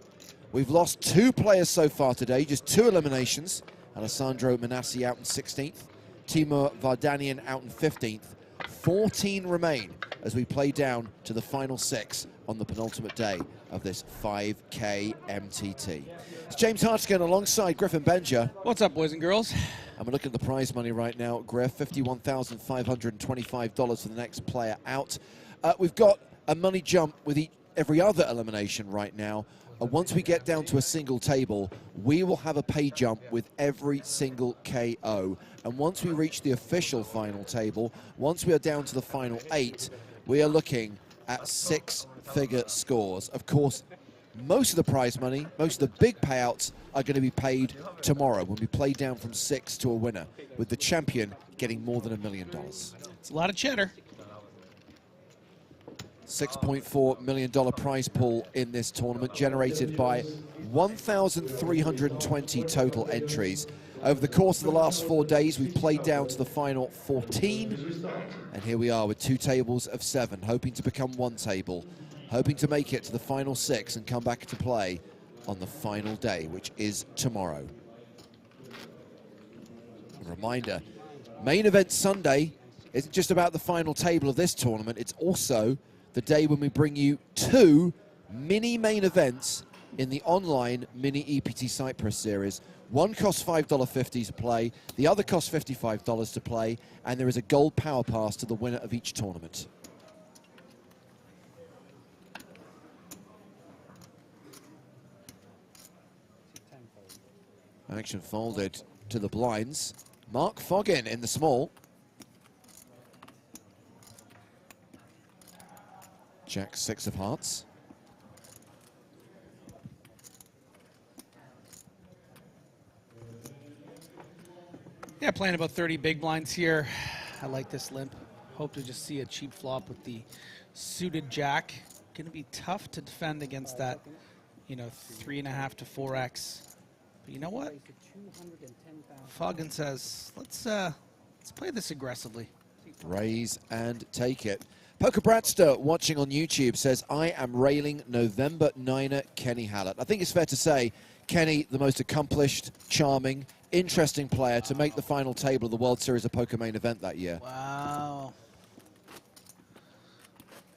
We've lost 2 players so far today, just 2 eliminations. Alessandro Manassi out in 16th, Timur Vardanian out in 15th. 14 remain as we play down to the final 6 on the penultimate day of this 5K MTT. It's James Hartigan alongside Griffin Benja. What's up, boys and girls? And we're looking at the prize money right now, Griff, $51,525 for the next player out. We've got a money jump with every other elimination right now. Once we get down to a single table, we will have a pay jump with every single KO. And once we reach the official final table, once we are down to the final 8, we are looking at 6-figure scores. Of course, most of the prize money, most of the big payouts are going to be paid tomorrow when we play down from 6 to a winner, with the champion getting more than $1 million. It's a lot of cheddar. $6.4 million prize pool in this tournament, generated by 1,320 total entries. Over the course of the last 4 days, we've played down to the final 14, and here we are with 2 tables of 7, hoping to become 1 table, hoping to make it to the final 6 and come back to play on the final day, which is tomorrow. A reminder, main event Sunday isn't just about the final table of this tournament, it's also the day when we bring you 2 mini main events in the online mini EPT Cyprus series. One costs $5.50 to play, the other costs $55 to play, and there is a gold power pass to the winner of each tournament. Action folded to the blinds. Mark Foggin in the small. Jack 6 of hearts. Yeah, playing about 30 big blinds here. I like this limp. Hope to just see a cheap flop with the suited jack. Going to be tough to defend against that, you know, 3.5 to 4x. But you know what? Foggin says, let's play this aggressively. Raise and take it. Poker Bradster watching on YouTube says, I am railing November 9er Kenny Hallett. I think it's fair to say Kenny, the most accomplished, charming, interesting player to make the final table of the World Series of Poker main event that year. Wow.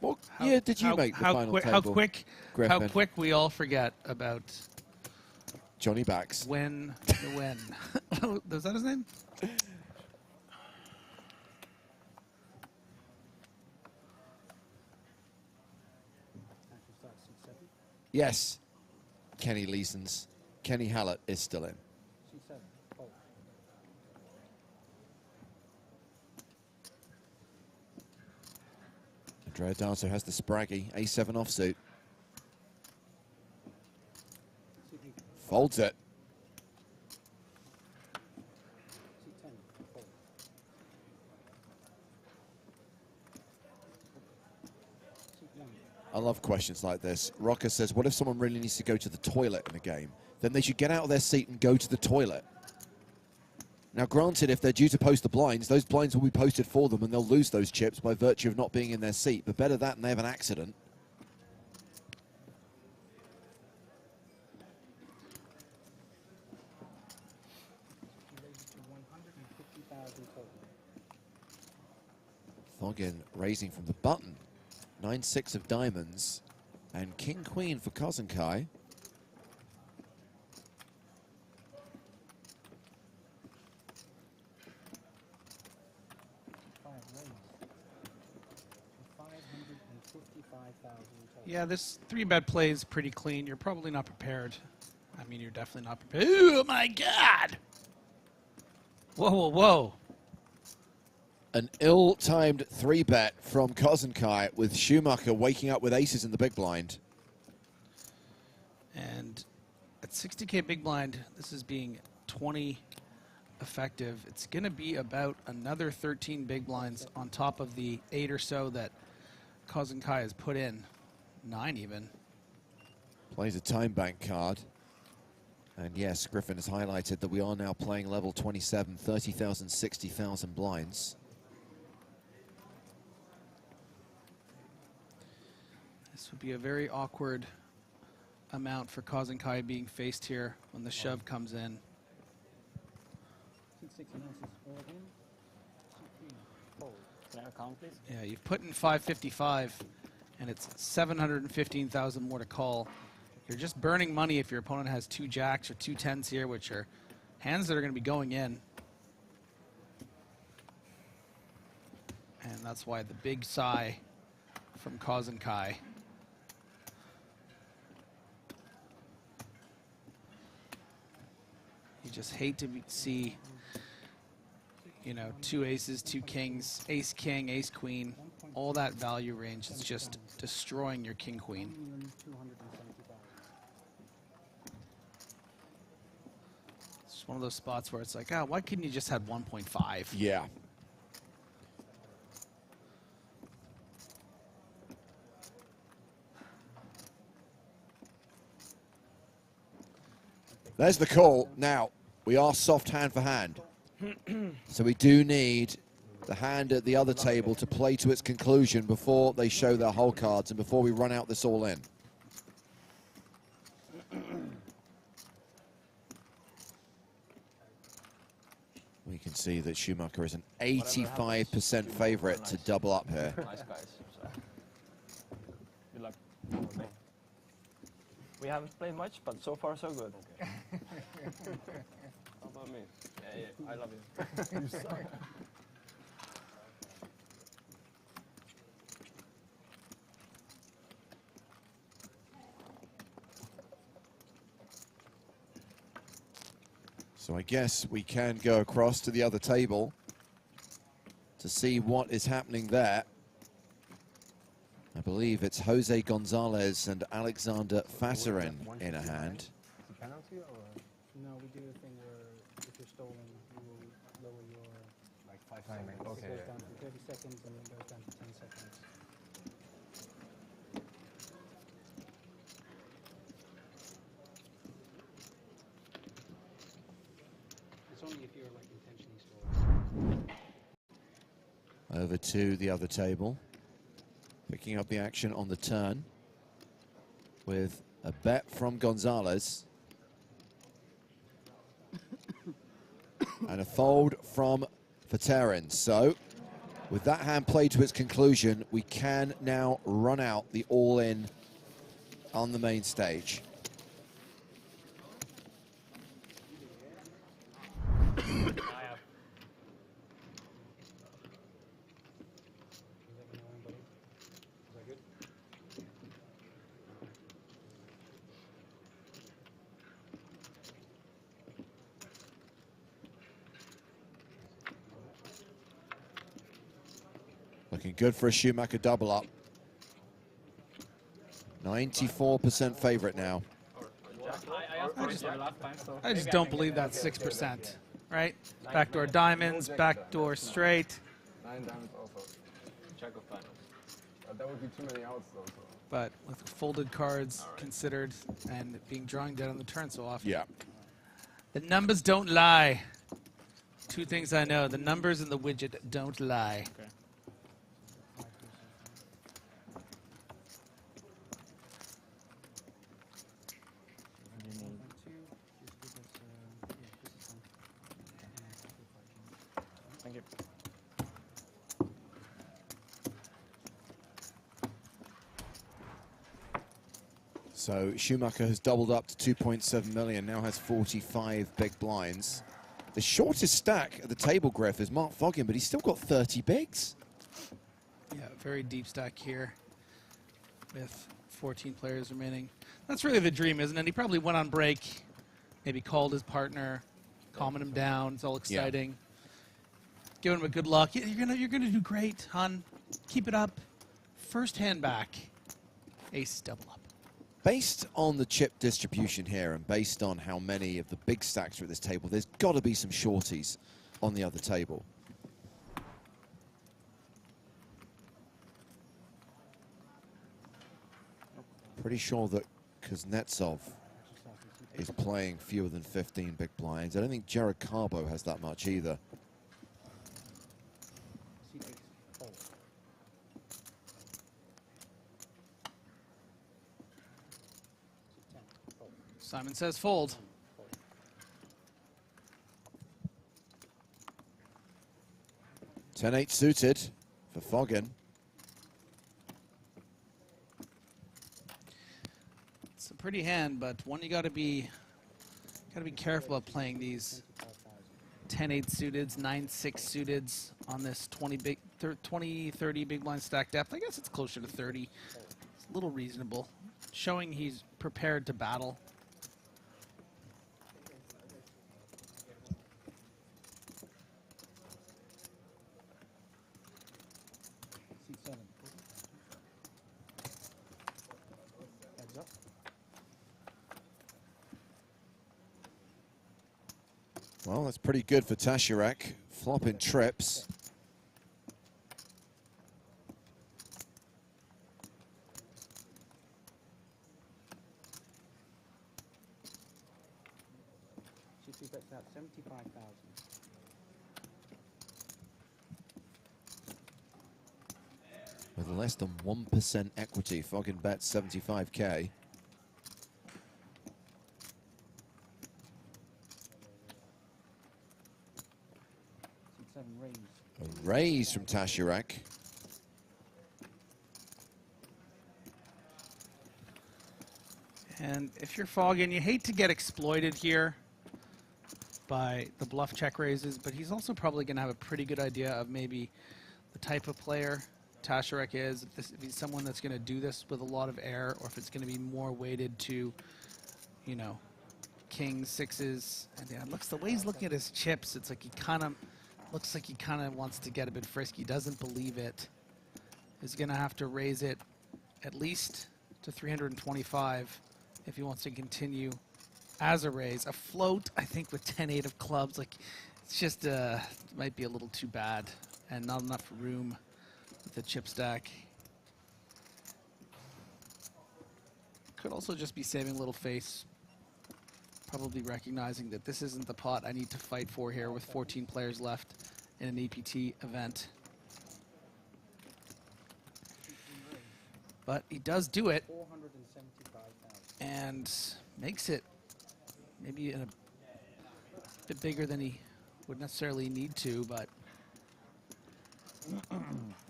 What year did you make the final table? How quick we all forget about Johnny Bax. When. Was that his name? Yes, Kenny Leeson's. Kenny Hallett is still in. Andrea D'Arto has the spraggy A7 offsuit. Folds it. I love questions like this. Rocker says, what if someone really needs to go to the toilet in a game? Then they should get out of their seat and go to the toilet. Now, granted, if they're due to post the blinds, those blinds will be posted for them and they'll lose those chips by virtue of not being in their seat. But better that than they have an accident. Foggin raising from the button. 9-6 of diamonds. And king-queen for Kozenkai. Yeah, this 3-bet play is pretty clean. You're probably not prepared. I mean, you're definitely not prepared. Oh, my God! Whoa, whoa, whoa. An ill-timed 3-bet from Kozenkai with Schumacher waking up with aces in the big blind. And at 60K big blind, this is being 20 effective. It's going to be about another 13 big blinds on top of the 8 or so that Kozenkai has put in. 9 even. Plays a time bank card. And yes, Griffin has highlighted that we are now playing level 27, 30,000, 60,000 blinds. This would be a very awkward amount for Kozenkai being faced here when the shove comes in. Yeah, you've put in 555, and it's 715,000 more to call. You're just burning money if your opponent has 2 jacks or 2 10s here, which are hands that are going to be going in. And that's why the big sigh from Kozenkai. You just hate to see, you know, 2 aces, 2 kings, ace king, ace queen, all that value range is just destroying your king queen. It's one of those spots where it's like, oh, why couldn't you just have 1.5? Yeah. There's the call. Now, we are soft hand for hand. So we do need the hand at the other table to play to its conclusion before they show their whole cards and before we run out this all in. We can see that Schumacher is an 85% favorite to double up here. Nice guys. Good luck. We haven't played much, but so far so good. How about me? Yeah, I love you. You suck. So I guess we can go across to the other table to see what is happening there. I believe it's Jose Gonzalez and Alexander Fasarin in a hand. Penalty or? No, we do a thing where if you're stolen, you will lower your like 5 seconds. Okay. It goes down to 30 seconds and then it goes down to 10 seconds. It's only if you're like intentionally stolen. Over to the other table. Picking up the action on the turn with a bet from Gonzalez. And a fold from Fasarin. So, with that hand played to its conclusion, we can now run out the all-in on the main stage. Looking good for a Schumacher double up. 94% favorite now. I just don't believe that's 6%, right? Backdoor diamonds, backdoor straight. 9 diamonds also. Check of diamonds. That would be too many outs though. So. But with folded cards considered and being drawing dead on the turn so often. Yeah. The numbers don't lie. Two things I know. The numbers and the widget don't lie. Okay. Thank you. So Schumacher has doubled up to 2.7 million, now has 45 big blinds. The shortest stack at the table, Griff, is Mark Foggin, but he's still got 30 bigs. Yeah, very deep stack here with 14 players remaining. That's really the dream, isn't it? He probably went on break, maybe called his partner, calming him down. It's all exciting. Giving him a good luck. Yeah, you're gonna do great, hon. Keep it up. First hand back. Ace double up. Based on the chip distribution here and based on how many of the big stacks are at this table, there's got to be some shorties on the other table. Pretty sure that Kuznetsov is playing fewer than 15 big blinds. I don't think Jared Carbo has that much either. Simon says fold. Ten-8 suited for Foggin. It's a pretty hand, but one you gotta be careful of playing these 10-8 suiteds, 9-6 suiteds on this 20-30 big blind stack depth. I guess it's closer to 30. It's a little reasonable, showing he's prepared to battle. Well, that's pretty good for Tasharek. Flopping trips. She bets out 75,000. With less than 1% equity, Foggin bets 75K. A raise from Tasharek. And if you're Foggin, you hate to get exploited here by the bluff check raises, but he's also probably going to have a pretty good idea of maybe the type of player Tasharek is, if he's someone that's going to do this with a lot of air, or if it's going to be more weighted to, you know, kings, sixes, and yeah, looks the way he's looking at his chips. It's like he kind of looks like he kind of wants to get a bit frisky. Doesn't believe it. He's gonna have to raise it at least to 325 if he wants to continue as a raise. A float, I think, with 10-8 of clubs, like it's just might be a little too bad and not enough room with the chip stack. Could also just be saving a little face, probably recognizing that this isn't the pot I need to fight for here with 14 players left in an EPT event. But he does do it and makes it maybe a bit bigger than he would necessarily need to, but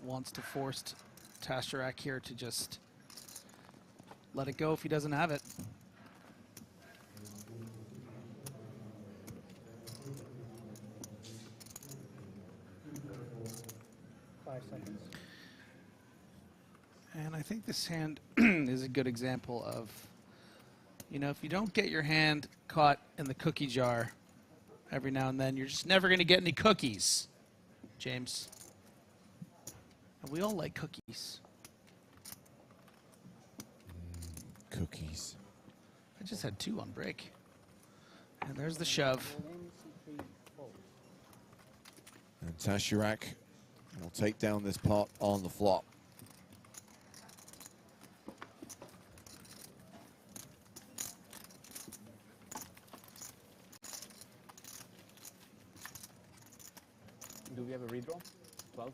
wants to force Tasharak here to just let it go if he doesn't have it. And I think this hand is a good example of, you know, if you don't get your hand caught in the cookie jar every now and then, you're just never going to get any cookies, James. And we all like cookies. Cookies. I just had 2 on break. And there's the shove. And Tasharak will take down this pot on the flop. Do we have a redraw? 12?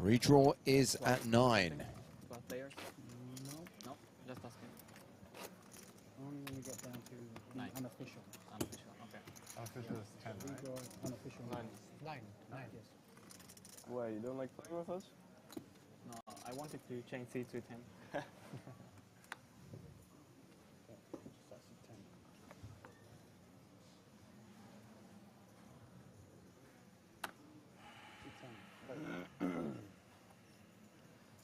Redraw is at 9. 12 players? No. No, just asking. Only when you get down to the 9. unofficial. Unofficial, okay. Unofficial is 10, right? Redraw, unofficial. 9. 9, yes. Why, you don't like playing with us? No, I wanted to change seats with him.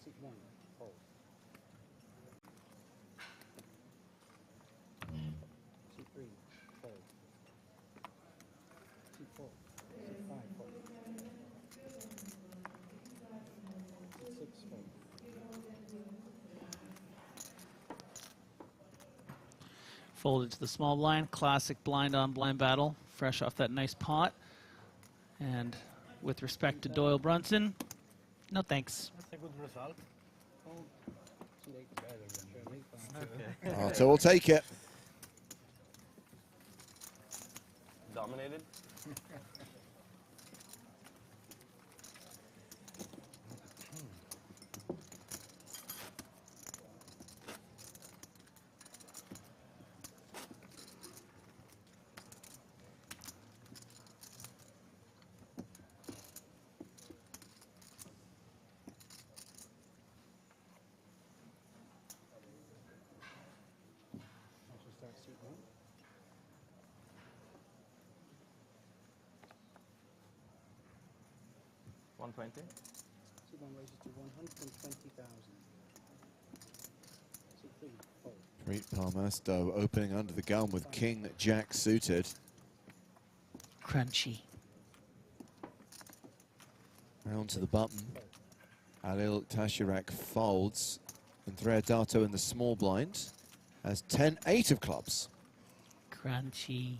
Seat 1, fold. Seat 3, fold. Seat 4, seat 5, fold. Seat 6, fold. Folded to the small blind, classic blind on blind battle, fresh off that nice pot. And with respect to Doyle Brunson, no thanks. That's a good result. Oh, so we'll take it. Dominated? Start seat 1. 120? Seat 1 raises to 120,000. Seat 3, fold. Preet Palmesto opening under the gun with King Jack suited. Crunchy. Round to the button. Alil Tasharak folds. Andrea Dato in the small blind has 10-8 of clubs. Crunchy.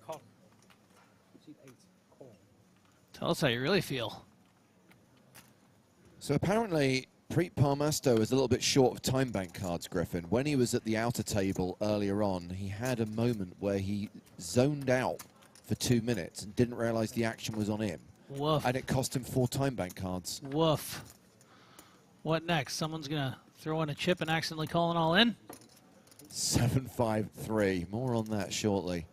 Call. Seat 8, call. Tell us how you really feel. So apparently, Preet Palmesto is a little bit short of time bank cards, Griffin. When he was at the outer table earlier on, he had a moment where he zoned out for 2 minutes and didn't realize the action was on him. Woof. And it cost him 4 time bank cards. Woof. What next? Someone's going to throw in a chip and accidentally call it all in? 7-5-3. More on that shortly.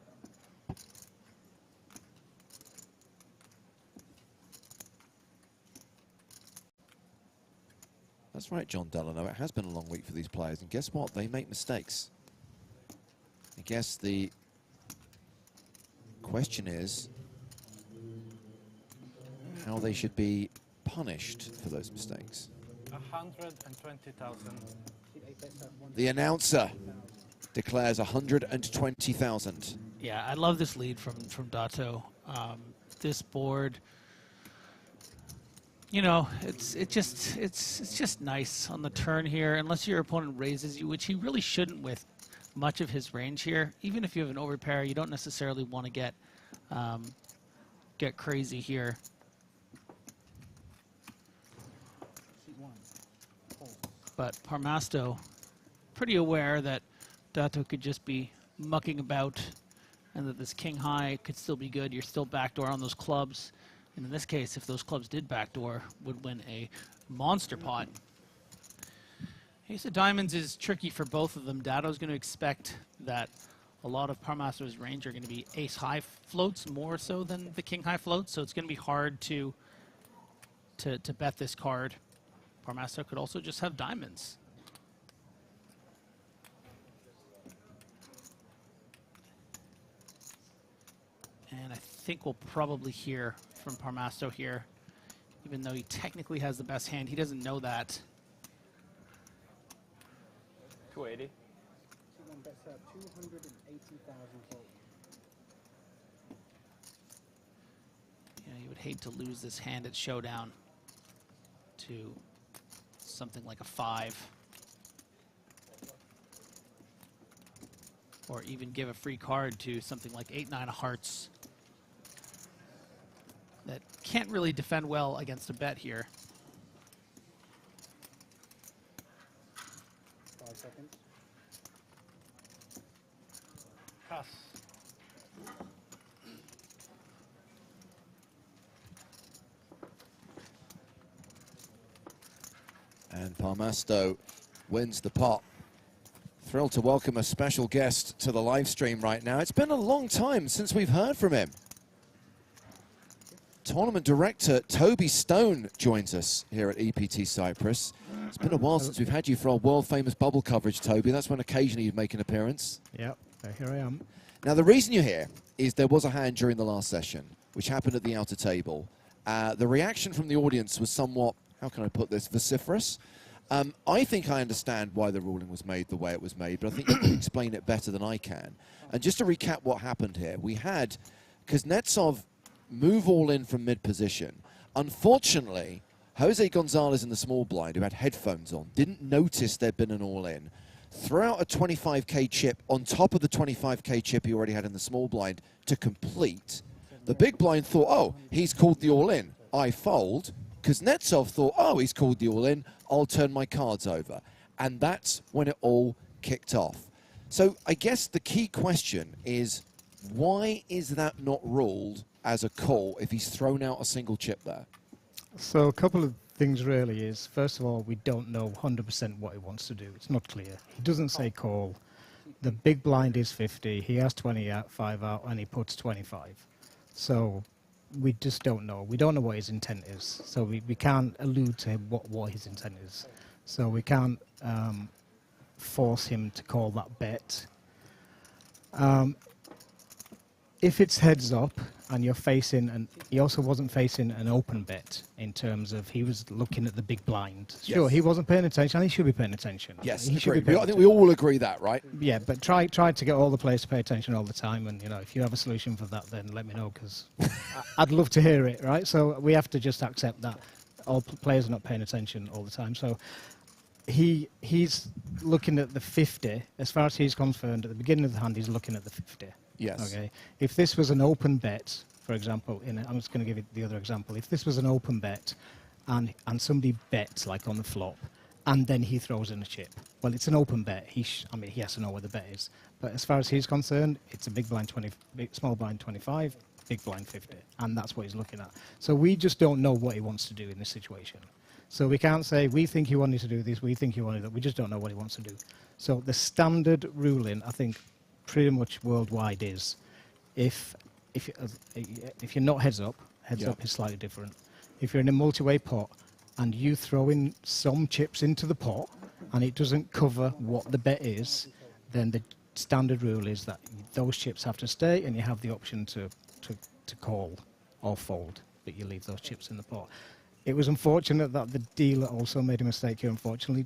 That's right, John Delano. It has been a long week for these players. And guess what? They make mistakes. I guess the question is how they should be punished for those mistakes. 120,000. The announcer declares 120,000. Yeah, I love this lead from Dato. This board, you know, it's just nice on the turn here, unless your opponent raises you, which he really shouldn't with much of his range here. Even if you have an overpair, you don't necessarily want to get crazy here. But Parmasto, pretty aware that Dato could just be mucking about and that this king high could still be good. You're still backdoor on those clubs. And in this case, if those clubs did backdoor, would win a monster pot. Ace of diamonds is tricky for both of them. Dato's going to expect that a lot of Parmasto's range are going to be ace high floats more so than the king high floats. So it's going to be hard to bet this card. Parmasto could also just have diamonds. And I think we'll probably hear from Parmasto here, even though he technically has the best hand. He doesn't know that. 280. Someone bets 280,000 volt. You know, you would hate to lose this hand at showdown to something like a 5. Or even give a free card to something like 8-9 of hearts. That can't really defend well against a bet here. 5 seconds. Pass. And Parmasto wins the pot. Thrilled to welcome a special guest to the live stream right now. It's been a long time since we've heard from him. Tournament director Toby Stone joins us here at EPT Cyprus. It's been a while since we've had you for our world-famous bubble coverage, Toby. That's when occasionally you'd make an appearance. Yep, here I am. Now, the reason you're here is there was a hand during the last session, which happened at the outer table. The reaction from the audience was somewhat, how can I put this, vociferous. I think I understand why the ruling was made the way it was made, but I think you can explain it better than I can. And just to recap what happened here, we had Kuznetsov move all in from mid-position. Unfortunately, Jose Gonzalez in the small blind, who had headphones on, didn't notice there'd been an all-in. Threw out a 25k chip on top of the 25k chip he already had in the small blind to complete. The big blind thought, oh, he's called the all-in. I fold. Kuznetsov thought, oh, he's called the all-in. I'll turn my cards over. And that's when it all kicked off. So I guess the key question is, why is that not ruled as a call if he's thrown out a single chip there? So a couple of things really is, first of all, we don't know 100% what he wants to do. It's not clear. He doesn't say call. The big blind is 50. He has 25 out and he puts 25. So we just don't know. We don't know what his intent is. So we can't allude to what his intent is. So we can't force him to call that bet. If it's heads up and you're facing, and he also wasn't facing an open bet in terms of he was looking at the big blind. Sure, Yes. he wasn't paying attention, and he should be paying attention. Yes, he should be agreed. paying I think we all agree that, right? Yeah, but try to get all the players to pay attention all the time, and you know, if you have a solution for that, then let me know, because I'd love to hear it, right? So we have to just accept that all players are not paying attention all the time. So he's looking at the 50. As far as he's concerned, at the beginning of the hand, he's looking at the 50. Yes. Okay. If this was an open bet, for example, I'm just going to give you the other example. If this was an open bet, and somebody bets like on the flop, and then he throws in a chip, well, it's an open bet. I mean, he has to know where the bet is. But as far as he's concerned, it's a big blind 20, small blind 25, big blind 50, and that's what he's looking at. So we just don't know what he wants to do in this situation. So we can't say, we think he wanted to do this, we think he wanted that. We just don't know what he wants to do. So the standard ruling, I think, pretty much worldwide is, if you're not heads up is slightly different. If you're in a multi-way pot and you throw in some chips into the pot and it doesn't cover what the bet is, then the standard rule is that those chips have to stay and you have the option to call or fold, but you leave those chips in the pot. it was unfortunate that the dealer also made a mistake here. Unfortunately,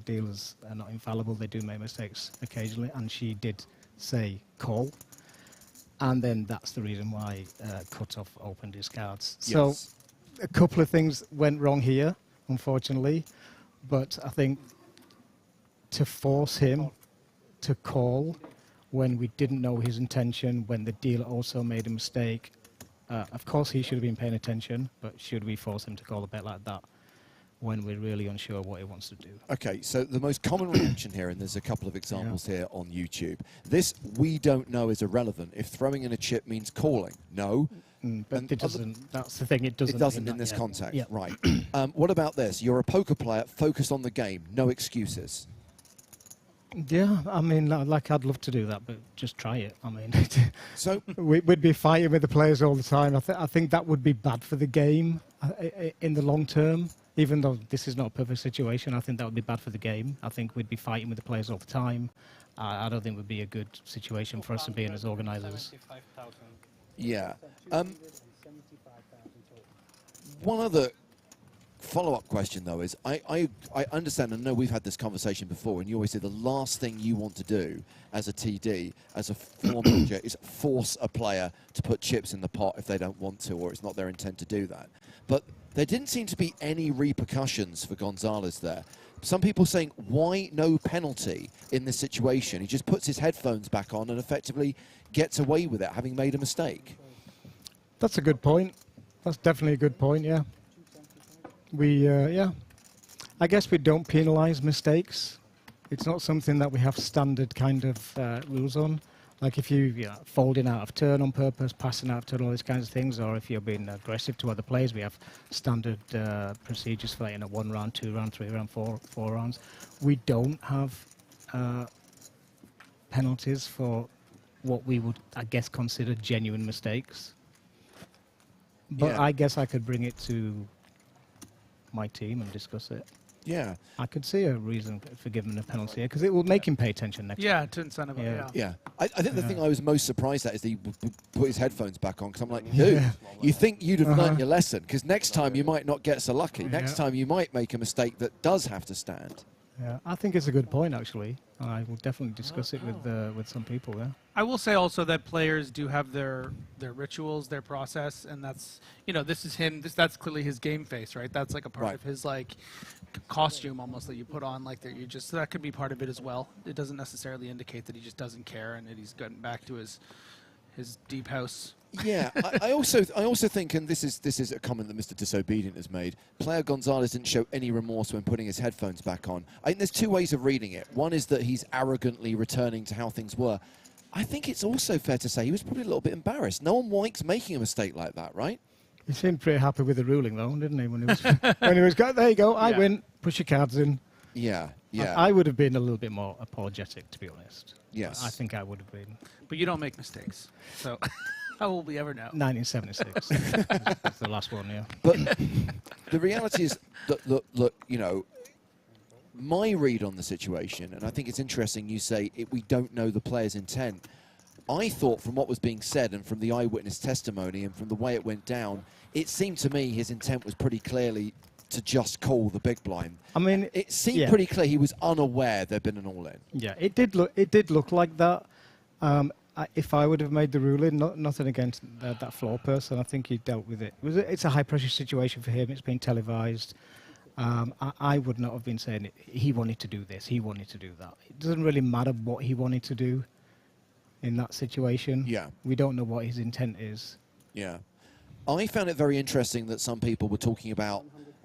dealers are not infallible. They do make mistakes occasionally, and she did say call. And then that's the reason why Cutoff opened his cards. Yes. So a couple of things went wrong here, unfortunately. But I think to force him to call when we didn't know his intention, when the dealer also made a mistake, of course he should have been paying attention, but should we force him to call a bet like that when we're really unsure what he wants to do? Okay, so the most common reaction here, and there's a couple of examples here on YouTube, this we don't know is irrelevant. If throwing in a chip means calling, no. But it doesn't, that's the thing, it doesn't. It doesn't in this context, right. What about this? You're a poker player, focus on the game, no excuses. Yeah, I mean, like I'd love to do that, but just try it. I mean, so we'd be fighting with the players all the time. I think that would be bad for the game in the long term. Even though this is not a perfect situation, I think that would be bad for the game. I think we'd be fighting with the players all the time. I don't think it would be a good situation for us to be in as organisers. Yeah. One other follow-up question, though, is I understand and know we've had this conversation before, and you always say the last thing you want to do as a TD, as a floor manager, is force a player to put chips in the pot if they don't want to or it's not their intent to do that. But there didn't seem to be any repercussions for Gonzalez there. Some people saying, why no penalty in this situation? He just puts his headphones back on and effectively gets away with it, having made a mistake. That's a good point. That's definitely a good point, yeah. I guess we don't penalise mistakes. It's not something that we have standard kind of rules on. Like if you're folding out of turn on purpose, passing out of turn, all these kinds of things, or if you're being aggressive to other players, we have standard procedures for that, 1 round, 2 round, 3 round, 4 rounds. We don't have penalties for what we would, I guess, consider genuine mistakes. But I guess I could bring it to my team and discuss it. Yeah. I could see a reason for giving him a penalty here, because it will make him pay attention next time. To incentivize. Yeah. I think the thing I was most surprised at is that he put his headphones back on, because I'm like, dude, you think you'd have learnt your lesson, because next time you might not get so lucky. Next time you might make a mistake that does have to stand. Yeah, I think it's a good point, actually. I will definitely discuss it with some people there. I will say also that players do have their rituals, their process, and that's, this is him. That's clearly his game face, right? That's like a part of his costume almost that you put on, so that could be part of it as well. It doesn't necessarily indicate that he just doesn't care and that he's gotten back to his deep house. Yeah, I also think, and this is a comment that Mr. Disobedient has made, player Gonzalez didn't show any remorse when putting his headphones back on. I think there's two ways of reading it. One is that he's arrogantly returning to how things were. I think it's also fair to say he was probably a little bit embarrassed. No one likes making a mistake like that, right? He seemed pretty happy with the ruling, though, didn't he? When he was there you go, I win, push your cards in. Yeah. I would have been a little bit more apologetic, to be honest. Yes. I think I would have been. But you don't make mistakes, so how will we ever know? 1976. That's the last one, yeah. But the reality is that, look, my read on the situation, and I think it's interesting you say we don't know the player's intent. I thought from what was being said and from the eyewitness testimony and from the way it went down, it seemed to me his intent was pretty clearly to just call the big blind. I mean, it seemed pretty clear he was unaware there'd been an all-in. Yeah, it did look like that. If I would have made the ruling, nothing against that floor person, I think he dealt with it. It's a high-pressure situation for him. It's been televised. I would not have been saying he wanted to do this, he wanted to do that. It doesn't really matter what he wanted to do in that situation. Yeah. We don't know what his intent is. Yeah. I found it very interesting that some people were talking about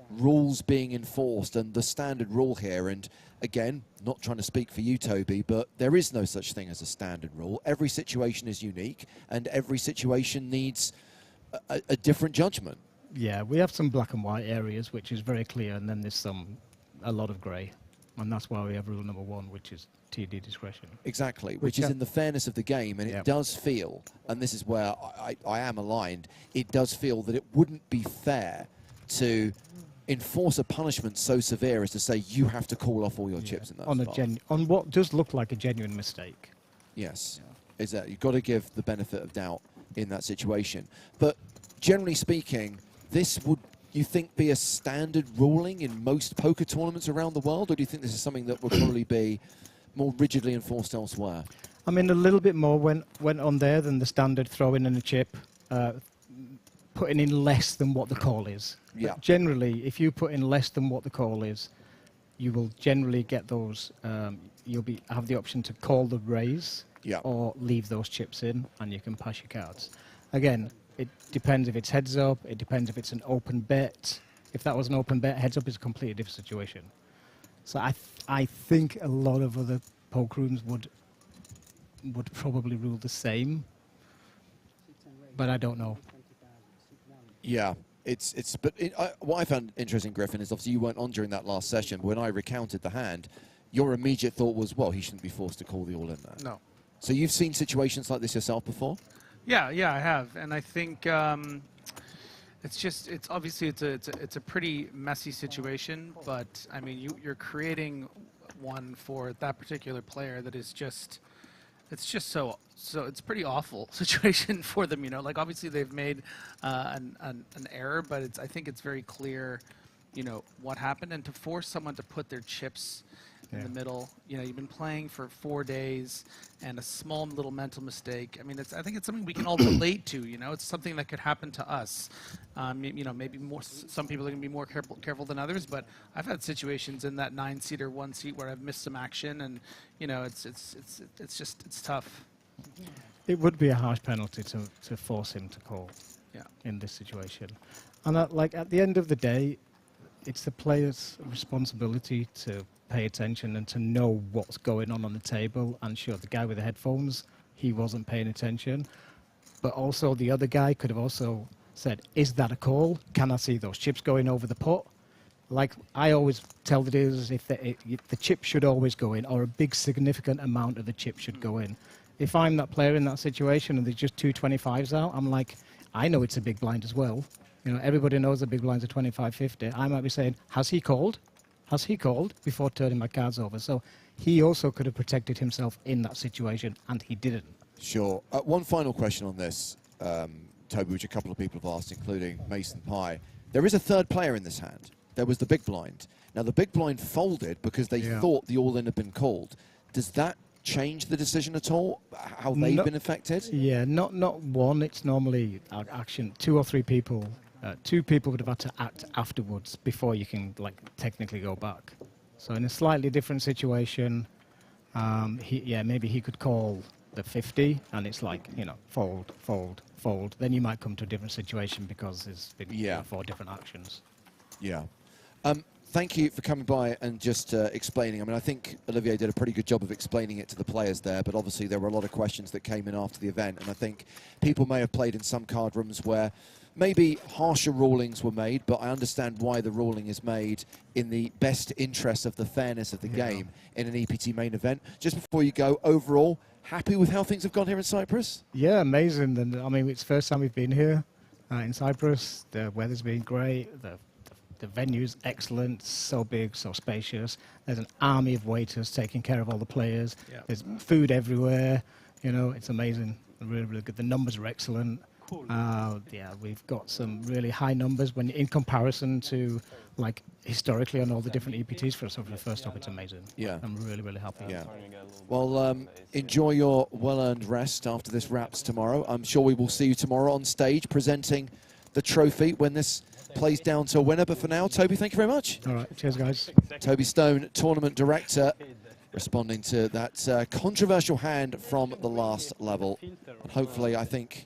rules being enforced and the standard rule here. And again, not trying to speak for you, Toby, but there is no such thing as a standard rule. Every situation is unique and every situation needs a different judgment. Yeah, we have some black and white areas, which is very clear, and then there's a lot of grey. And that's why we have rule number 1, which is TD discretion. Exactly, which is in the fairness of the game, and it does feel, and this is where I am aligned, it does feel that it wouldn't be fair to enforce a punishment so severe as to say you have to call off all your chips in that spot. On what does look like a genuine mistake. Yes, is that you've got to give the benefit of doubt in that situation. But generally speaking, this would you think be a standard ruling in most poker tournaments around the world, or do you think this is something that will probably be more rigidly enforced elsewhere? I mean, a little bit more went on there than the standard throw-in and a chip, putting in less than what the call is. Yeah. But generally, if you put in less than what the call is, you will generally get those. You'll have the option to call the raise or leave those chips in, and you can pass your cards. Again, it depends if it's heads up. It depends if it's an open bet. If that was an open bet, heads up is a completely different situation. So I think a lot of other poker rooms would probably rule the same, but I don't know. Yeah, what I found interesting, Griffin, is obviously you weren't on during that last session. When I recounted the hand, your immediate thought was, well, he shouldn't be forced to call the all in there. No. So you've seen situations like this yourself before? Yeah, I have, and I think it's obviously it's a pretty messy situation, but I mean you're creating one for that particular player that is just so it's a pretty awful situation for them, you know. Like obviously they've made an error, but I think it's very clear, you know, what happened, and to force someone to put their chips in the middle, you know, you've been playing for 4 days, and a small little mental mistake. I mean, I think it's something we can all relate to. You know, it's something that could happen to us. You know, maybe more. Some people are going to be more careful than others, but I've had situations in that 9-seater, 1 seat where I've missed some action, and you know, it's tough. It would be a harsh penalty to force him to call. In this situation, and like at the end of the day, it's the player's responsibility to pay attention and to know what's going on the table. And sure, the guy with the headphones, he wasn't paying attention. But also the other guy could have also said, is that a call? Can I see those chips going over the pot? Like I always tell the dealers, if the chip should always go in, or a big significant amount of the chip should go in. If I'm that player in that situation and there's just 2 25s out, I'm like, I know it's a big blind as well. You know, everybody knows the big blinds are 25-50. I might be saying, has he called? Has he called before turning my cards over? So he also could have protected himself in that situation, and he didn't. Sure. One final question on this, Toby, which a couple of people have asked, including Mason Pye. There is a third player in this hand. There was the big blind. Now, the big blind folded because they thought the all-in had been called. Does that change the decision at all, how they've been affected? Yeah, not one. It's normally action. 2 or 3 people. 2 people would have had to act afterwards before you can like technically go back. So in a slightly different situation, maybe he could call the 50, and it's like, you know, fold, fold, fold. Then you might come to a different situation because there's been 4 different actions. Yeah. Thank you for coming by and just explaining. I mean, I think Olivier did a pretty good job of explaining it to the players there, but obviously there were a lot of questions that came in after the event, and I think people may have played in some card rooms where maybe harsher rulings were made, but I understand why the ruling is made in the best interest of the fairness of the game in an EPT main event. Just before you go, overall, happy with how things have gone here in Cyprus? Yeah, amazing. And I mean, it's the first time we've been here in Cyprus. The weather's been great. The venue's excellent, so big, so spacious. There's an army of waiters taking care of all the players. There's food everywhere. You know, it's amazing. Really, really good. The numbers are excellent. Cool. We've got some really high numbers when in comparison to like historically on all the different EPTs for the first stop. It's amazing. Yeah, I'm really, really happy. Yeah. Well, enjoy your well-earned rest after this wraps tomorrow. I'm sure we will see you tomorrow on stage presenting the trophy when this plays down to a winner. But for now, Toby, thank you very much. All right, cheers, guys. Toby Stone, tournament director, responding to that controversial hand from the last level. And hopefully, I think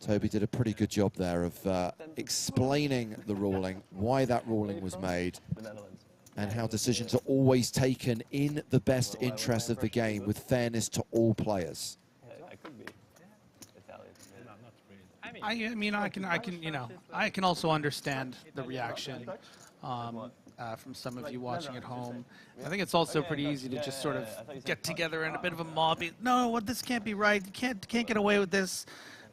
Toby did a pretty good job there of explaining the ruling, why that ruling was made, and how decisions are always taken in the best interest of the game with fairness to all players. I mean, I can, you know, I can also understand the reaction from some of you watching at home. I think it's also pretty easy to just sort of get together in a bit of a mob. No, this can't be right. You can't get away with this.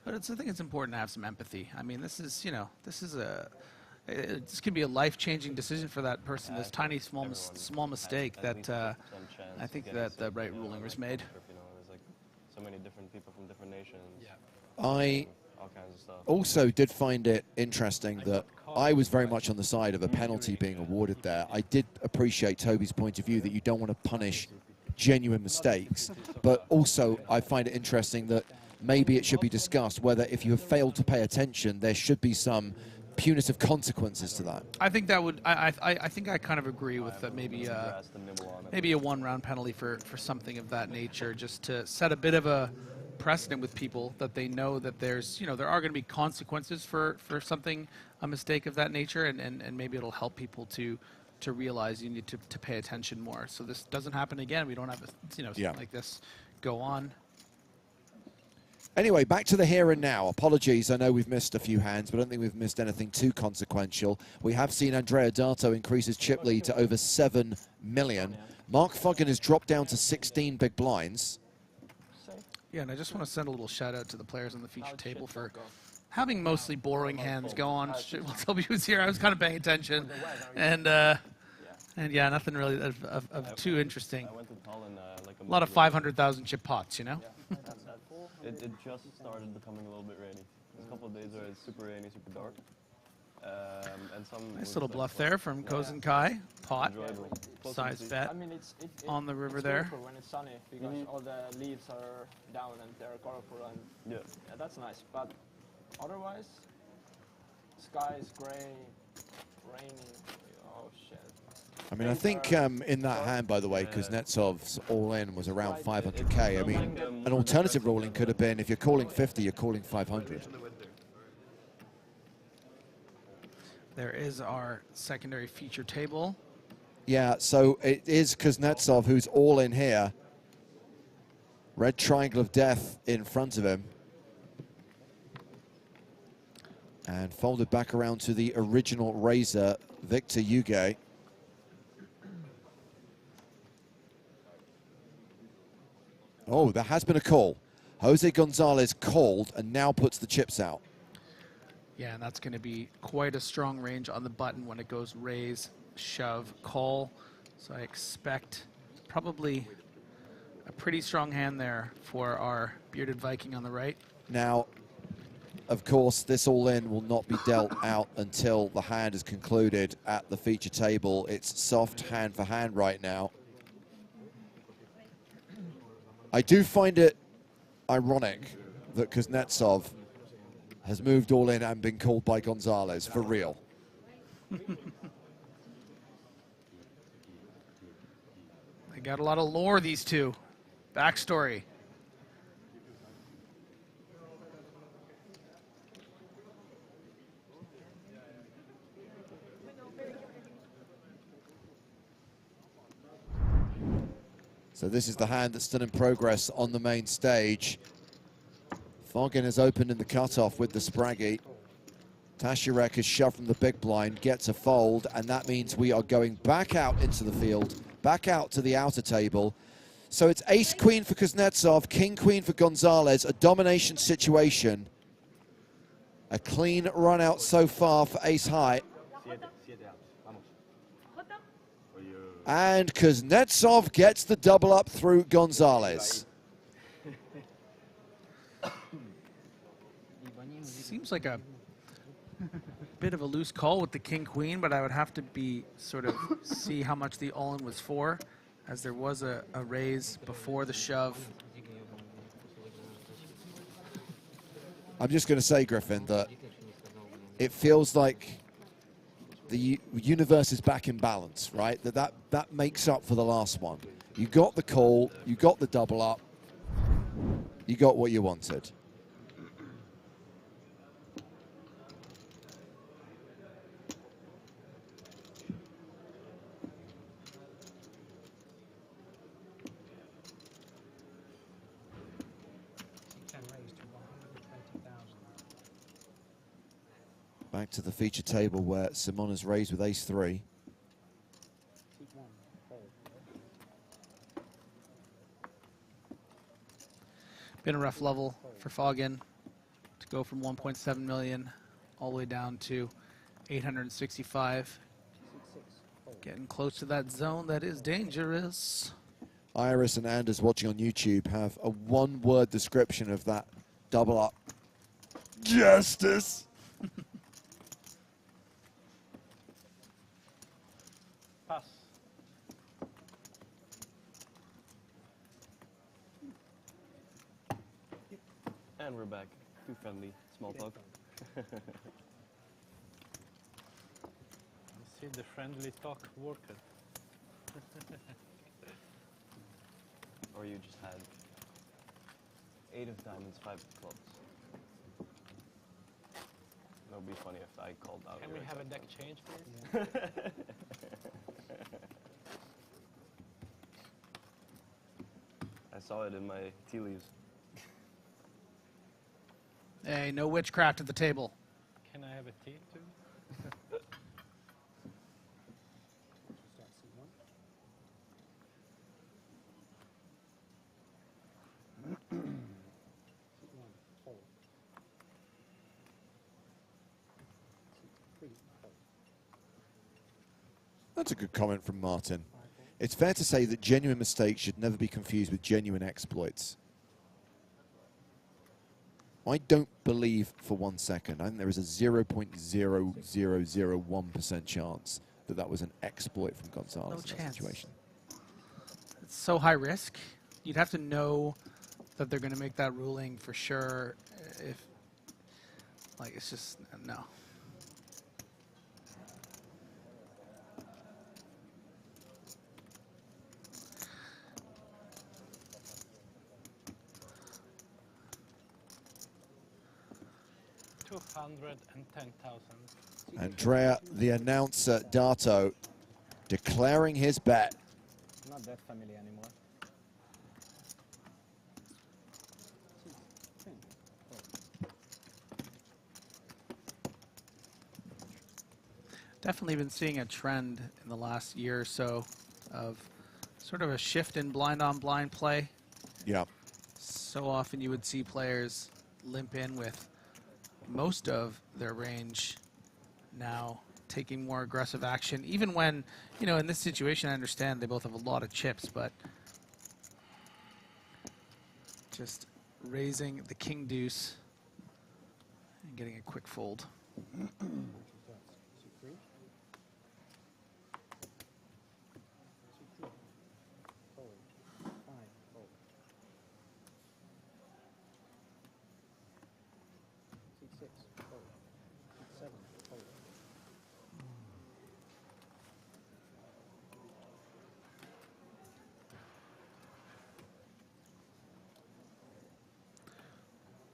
But I think it's important to have some empathy. I mean, this is, you know, this can be a life-changing decision for that person. This tiny, small mistake that I think that the right ruling was made. There's like so many different people from different nations. I all kinds of stuff. also did find it interesting that I was very much on the side of a penalty being awarded there. I did appreciate Toby's point of view that you don't want to punish genuine mistakes, but also I find it interesting that maybe it should be discussed whether if you have failed to pay attention, there should be some punitive consequences to that. I think that would. I think I kind of agree with that. Maybe a one-round penalty for something of that nature, just to set a bit of a precedent with people that they know that there's there are going to be consequences for something, a mistake of that nature, and maybe it'll help people to realize you need to pay attention more. So this doesn't happen again. We don't have something like this go on. Anyway, back to the here and now. Apologies, I know we've missed a few hands, but I don't think we've missed anything too consequential. We have seen Andrea Dato increase his chip lead to over 7 million. Mark Foggin has dropped down to 16 big blinds. Yeah, and I just want to send a little shout out to the players on the feature table for having mostly boring hands go on. While Toby was here, I was kind of paying attention, and yeah, nothing really of too interesting. A lot of 500,000 chip pots, It just started becoming a little bit rainy. There's a couple of days where it's super rainy, super dark. And some nice little bluff there from Kozen Kai. Pot, size bet on the river there. When it's sunny, because all the leaves are down and they're colorful, and yeah, that's nice. But otherwise, sky is gray, rainy. Oh shit. I mean, I think in that hand, by the way, Kuznetsov's all-in was around 500K. I mean, an alternative ruling could have been, if you're calling 50, you're calling 500. There is our secondary feature table. Yeah, so it is Kuznetsov who's all in here. Red triangle of death in front of him. And folded back around to the original raiser, Victor Yuge. Oh, there has been a call. Jose Gonzalez called and now puts the chips out. Yeah, and that's going to be quite a strong range on the button when it goes raise, shove, call. So I expect probably a pretty strong hand there for our bearded Viking on the right. Now, of course, this all-in will not be dealt out until the hand is concluded at the feature table. It's soft hand for hand right now. I do find it ironic that Kuznetsov has moved all in and been called by Gonzalez, for real. They got a lot of lore, these two. Backstory. So this is the hand that's still in progress on the main stage. Foggin has opened in the cutoff with the Spraggy. Tashirek has shoved from the big blind, gets a fold, and that means we are going back out into the field, back out to the outer table. So it's ace-queen for Kuznetsov, king-queen for Gonzalez, a domination situation. A clean run out so far for ace-high. And Kuznetsov gets the double up through Gonzalez. Seems like a bit of a loose call with the king-queen, but I would have to be sort of see how much the all-in was for, as there was a raise before the shove. I'm just going to say, Griffin, that it feels like the universe is back in balance, right? That makes up for the last one. You got the call, you got the double up, you got what you wanted. Back to the feature table where Simon has raised with ace-3. Been a rough level for Foggin to go from 1.7 million all the way down to 865. Getting close to that zone that is dangerous. Iris and Anders watching on YouTube have a one-word description of that double up. Justice! And we're back. Too friendly. Small talk. You see the friendly talk worked. Or you just had 8 of diamonds, 5 of clubs. That would be funny if I called out. Can we have a deck change, please? I saw it in my tea leaves. Hey, no witchcraft at the table. Can I have a tea too? That's a good comment from Martin. It's fair to say that genuine mistakes should never be confused with genuine exploits. I don't believe for 1 second. I think there is a 0.0001% chance that that was an exploit from Gonzalez No in that chance. situation. It's so high risk. You'd have to know that they're going to make that ruling for sure. If, like, it's just, no. $210,000. Andrea, the announcer, Dato, declaring his bet. Not that familiar anymore. Definitely been seeing a trend in the last year or so of sort of a shift in blind-on-blind play. Yeah. So often you would see players limp in with most of their range now taking more aggressive action, even when, you know, in this situation, I understand they both have a lot of chips, but just raising the king deuce and getting a quick fold.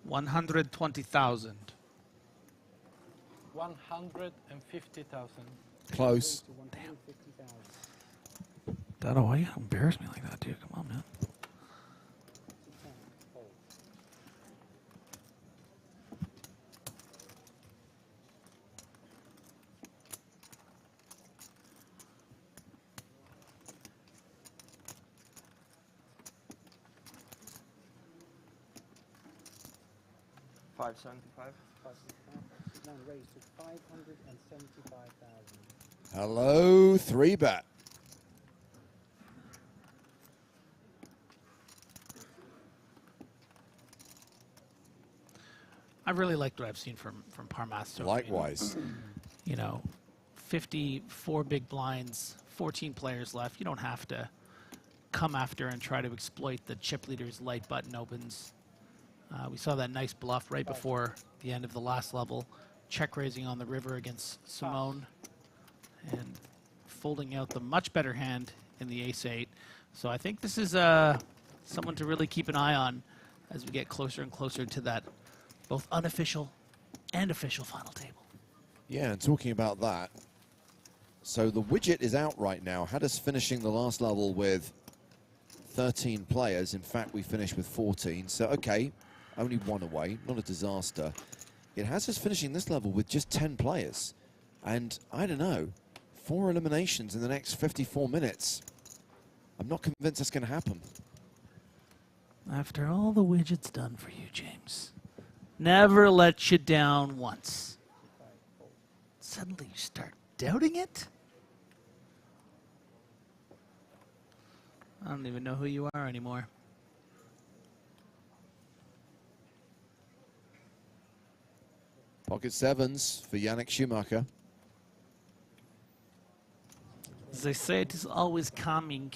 $120,000. 150,000. Close. Damn. Dato, why you embarrass me like that, dude? Come on, man. $575. Now raised to 575,000. Hello, 3-bet. I really liked what I've seen from Parmasto. Likewise. You know, 54 big blinds, 14 players left. You don't have to come after and try to exploit the chip leader's light button opens. We saw that nice bluff right before the end of the last level. Check raising on the river against Simone. And folding out the much better hand in the ace-8. So I think this is someone to really keep an eye on as we get closer and closer to that both unofficial and official final table. Yeah, and talking about that, so the widget is out right now. Had us finishing the last level with 13 players. In fact, we finished with 14. So, okay, only one away, not a disaster. It has us finishing this level with just 10 players. And I don't know, 4 eliminations in the next 54 minutes. I'm not convinced that's going to happen. After all the widgets done for you, James. Never let you down once. Suddenly you start doubting it? I don't even know who you are anymore. Pocket sevens for Yannick Schumacher. As they say, it is always coming.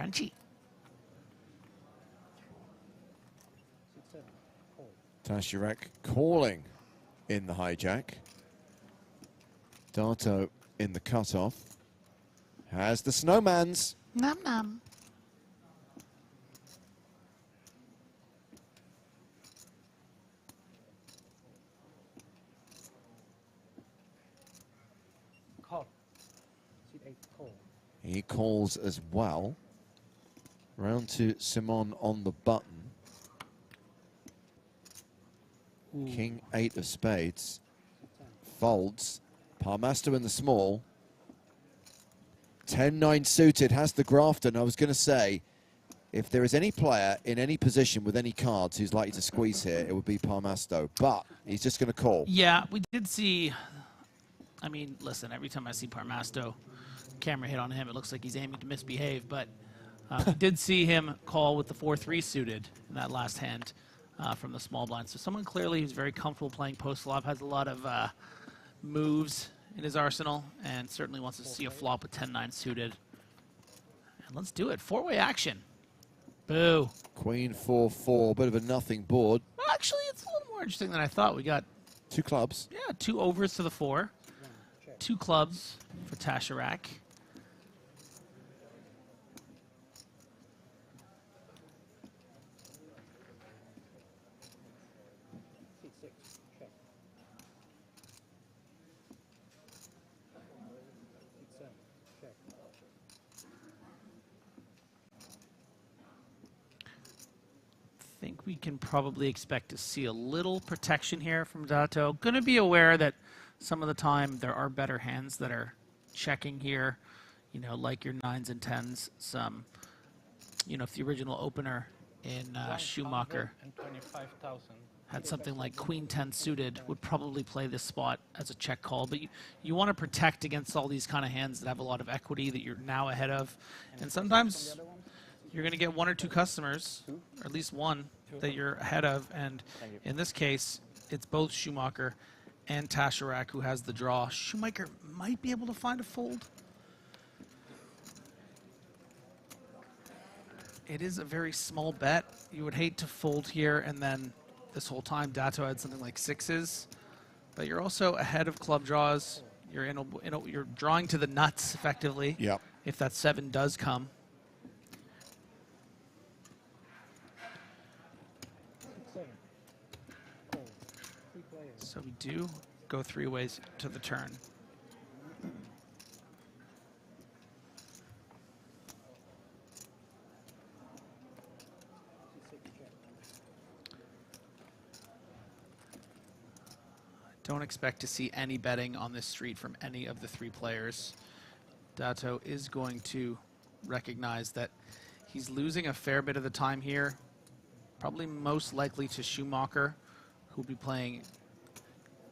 Crunchy. Tashirek calling in the hijack. Dato in the cutoff. Has the snowmans. Nom nom. Call. Seat 8, call. He calls as well. Round to Simon on the button. King 8 of spades. Folds. Parmaster in the small. 10-9 suited, has the Grafton. I was going to say, if there is any player in any position with any cards who's likely to squeeze here, it would be Parmasto. But he's just going to call. Yeah, we did see... I mean, listen, every time I see Parmasto, camera hit on him, it looks like he's aiming to misbehave. But we did see him call with the 4-3 suited in that last hand from the small blind. So someone clearly who's very comfortable playing post-flop, has a lot of moves in his arsenal, and certainly wants to see a flop with 10-9 suited. And let's do it. Four-way action. Boo. Queen 4-4, bit of a nothing board. Well, actually, it's a little more interesting than I thought. We got... 2 clubs. Yeah, 2 overs to the 4. 2 clubs for Tasharak. Seat 6, check. Seat 7, check. I think we can probably expect to see a little protection here from Dato. Going to be aware that some of the time there are better hands that are checking here, you know, like your 9s and 10s. Some, you know, if the original opener in Schumacher And 25,000. had something like Queen 10 suited, would probably play this spot as a check call. But you want to protect against all these kind of hands that have a lot of equity that you're now ahead of. And sometimes you're going to get 1 or 2 customers, or at least one, that you're ahead of. And in this case, it's both Schumacher and Tasharak who has the draw. Schumacher might be able to find a fold. It is a very small bet. You would hate to fold here, and then this whole time Dato had something like 6s. But you're also ahead of club draws. You're you're drawing to the nuts effectively. Yep. If that 7 does come. So we do go 3 ways to the turn. Don't expect to see any betting on this street from any of the 3 players. Dato is going to recognize that he's losing a fair bit of the time here. Probably most likely to Schumacher, who'll be playing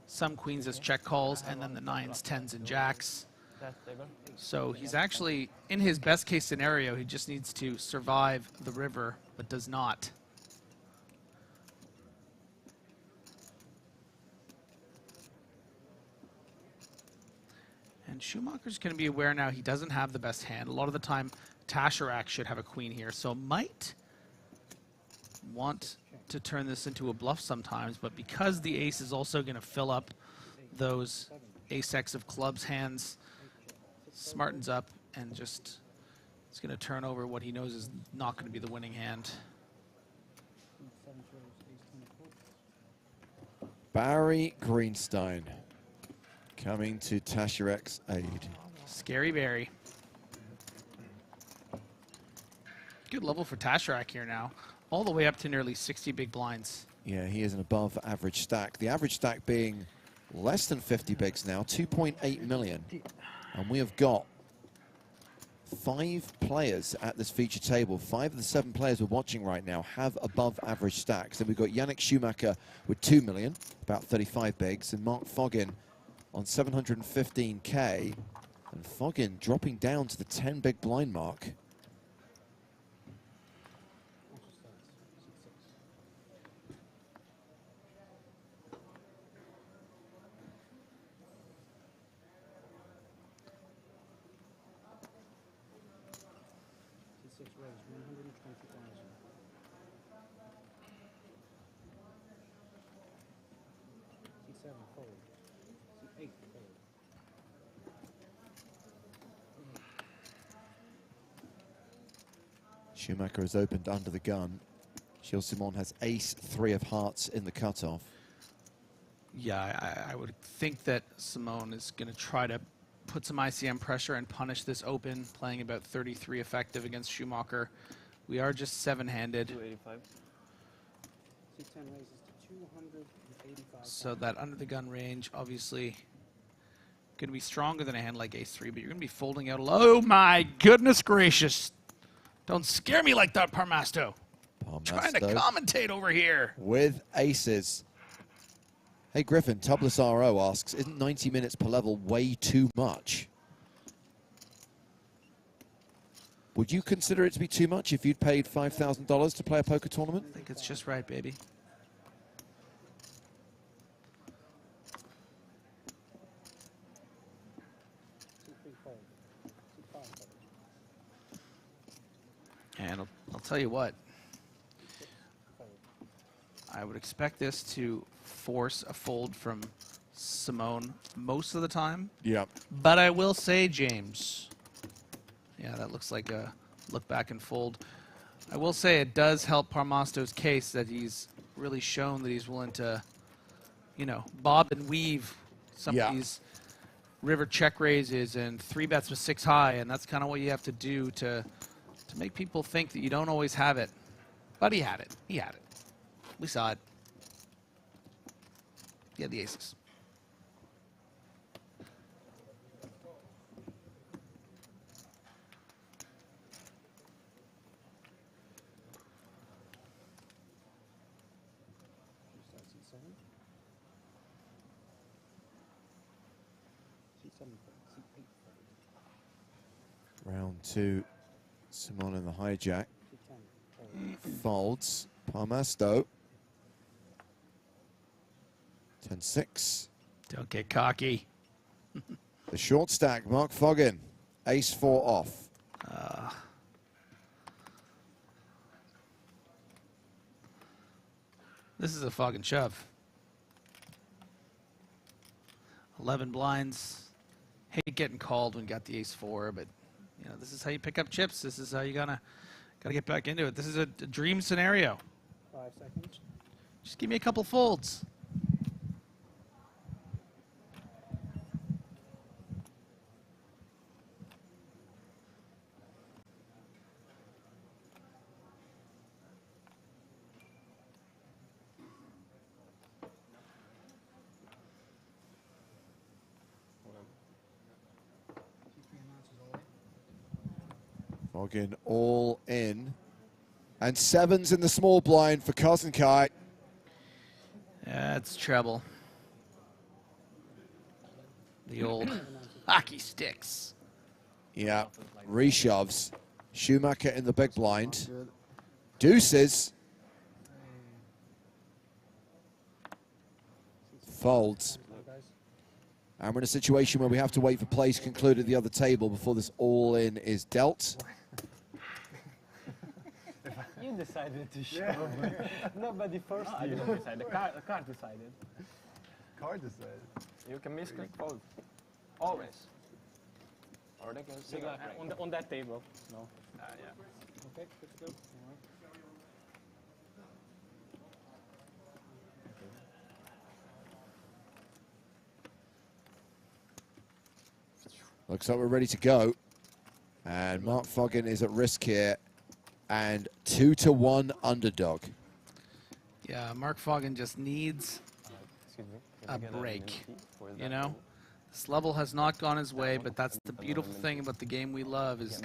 some queens as check calls, and then the 9s, 10s, and jacks. So he's actually, in his best case scenario, he just needs to survive the river, but does not. And Schumacher's going to be aware now he doesn't have the best hand. A lot of the time, Tasharak should have a queen here, so might want to turn this into a bluff sometimes, but because the ace is also going to fill up those ace-x of clubs hands, smartens up and just is going to turn over what he knows is not going to be the winning hand. Barry Greenstein coming to Tasharek's aid. Scary Barry. Good level for Tasharak here now. All the way up to nearly 60 big blinds. Yeah, he is an above average stack. The average stack being less than 50 bigs now, 2.8 million. And we have got 5 players at this feature table. 5 of the 7 players we're watching right now have above average stacks. Then we've got Yannick Schumacher with 2 million, about 35 bigs, and Mark Foggin on 715K. And Foggin dropping down to the 10 big blind mark. C6 raise, 120,000. C7 fold. C8 fold. Schumacher has opened under the gun. Gilles Simon has ace 3 of hearts in the cutoff. Yeah, I would think that Simone is going to try to put some ICM pressure and punish this open, playing about 33 effective against Schumacher. We are just 7-handed. 285. C10 raises to 285. So that under the gun range, obviously, going to be stronger than a hand like ace 3, but you're going to be folding out a lot. Oh my goodness gracious. Don't scare me like that, Parmasto. Trying to commentate over here. With aces. Hey, Griffin, Tubeless RO asks, isn't 90 minutes per level way too much? Would you consider it to be too much if you'd paid $5,000 to play a poker tournament? I think it's just right, baby. C3 fold. C5 fold. And I'll tell you what. I would expect this to force a fold from Simone most of the time. Yeah. But I will say, James, yeah, that looks like a look back and fold. I will say it does help Parmasto's case that he's really shown that he's willing to, you know, bob and weave some of these river check raises and 3-bets with 6 high, and that's kind of what you have to do to make people think that you don't always have it. But he had it. He had it. We saw it. He had the aces. C7. C7 fold. C8 fold. Round 2, Simon in the hijack. C10 fold. Folds. Parmasto. 10-6. Don't get cocky. The short stack, Mark Foggin. Ace 4 off. This is a Foggin shove. 11 blinds. Hate getting called when you got the ace 4, but you know, this is how you pick up chips. This is how you gotta get back into it. This is a dream scenario. 5 seconds. Just give me a couple folds. Foggin all in. And 7s in the small blind for Kozenkai. That's treble. The old hockey sticks. Yeah, reshoves. Schumacher in the big blind. Deuces. Folds. And we're in a situation where we have to wait for plays concluded at the other table before this all-in is dealt. You decided to show. Nobody forced you. I didn't decide. The card decided. Card decided. You can misclick fold. Always. Or they can On that table. No. yeah. Okay, good to go. Looks like we're ready to go. And Mark Foggin is at risk here. And 2-1 underdog. Yeah, Mark Foggin just needs a break. You know, this level has not gone his way, but that's the beautiful thing about the game we love is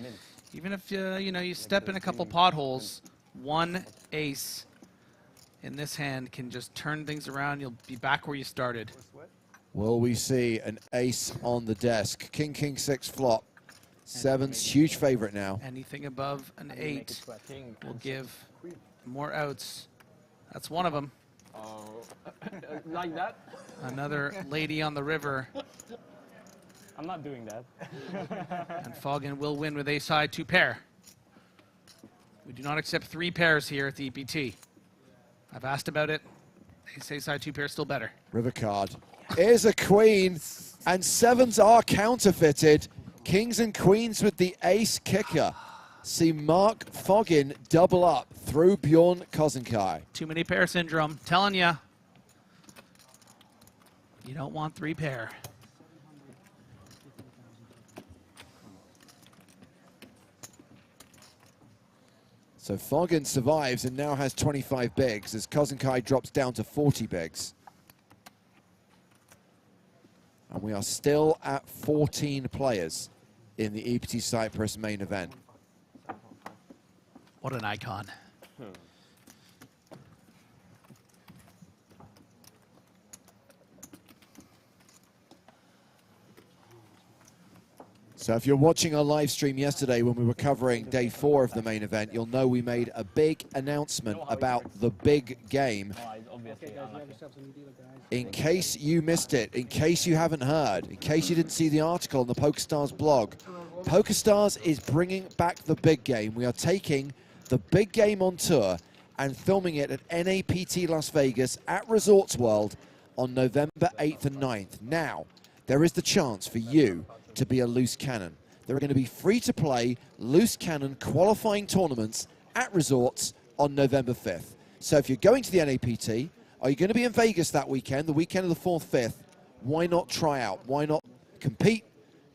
even if you step in a couple potholes, one ace in this hand can just turn things around. You'll be back where you started. Will we see an ace on the desk? King, king, 6 flop. 7's huge favorite now. Anything above an 8 will give more outs. That's one of them. Like that? Another lady on the river. I'm not doing that. And Foggin will win with ace high 2 pair. We do not accept 3 pairs here at the EPT. I've asked about it. They say side 2 pairs still better. River card. Here's a queen, and 7s are counterfeited. Kings and queens with the ace kicker. See Mark Foggin double up through Bjorn Kozenkai. Too many pair syndrome. Telling ya. You don't want 3 pair. So Foggin survives and now has 25 bigs as Kozenkai drops down to 40 bigs. And we are still at 14 players in the EPT Cyprus main event. What an icon. So if you're watching our live stream yesterday when we were covering day 4 of the main event, you'll know we made a big announcement about the big game. In case you missed it, in case you haven't heard, in case you didn't see the article on the PokerStars blog, PokerStars is bringing back the big game. We are taking the big game on tour and filming it at NAPT Las Vegas at Resorts World on November 8th and 9th. Now, there is the chance for you to be a loose cannon. There are going to be free-to-play loose cannon qualifying tournaments at Resorts on November 5th. So if you're going to the NAPT, are you going to be in Vegas that weekend, the weekend of the 4th, 5th? Why not try out? Why not compete,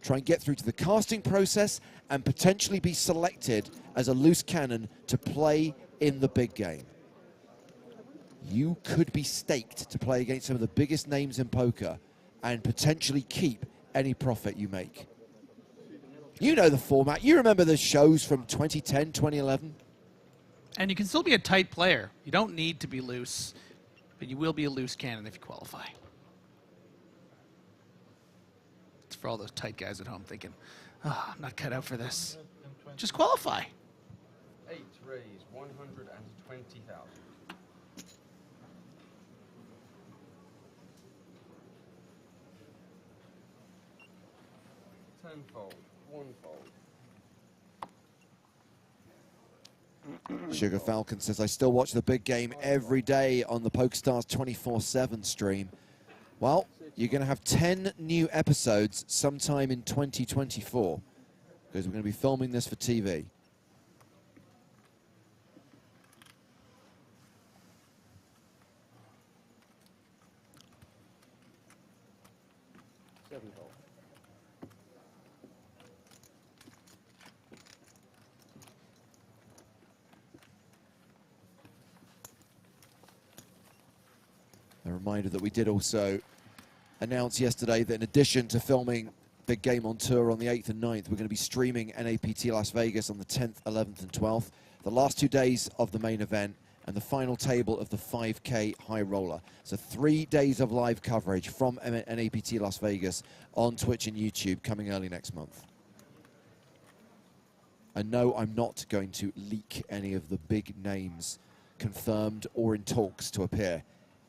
try and get through to the casting process, and potentially be selected as a loose cannon to play in the big game? You could be staked to play against some of the biggest names in poker and potentially keep any profit you make. You know the format. You remember the shows from 2010, 2011? And you can still be a tight player. You don't need to be loose, but you will be a loose cannon if you qualify. It's for all those tight guys at home thinking, oh, I'm not cut out for this. Just qualify. 8 raise, 120,000. Tenfold, onefold. Sugar Falcon says, I still watch the big game every day on the PokerStars 24/7 stream. Well, you're going to have 10 new episodes sometime in 2024 because we're going to be filming this for TV. Sevenfold. A reminder that we did also announce yesterday that in addition to filming Big Game on Tour on the 8th and 9th, we're going to be streaming NAPT Las Vegas on the 10th, 11th and 12th, the last 2 days of the main event and the final table of the 5K High Roller. So 3 days of live coverage from NAPT Las Vegas on Twitch and YouTube coming early next month. And no, I'm not going to leak any of the big names confirmed or in talks to appear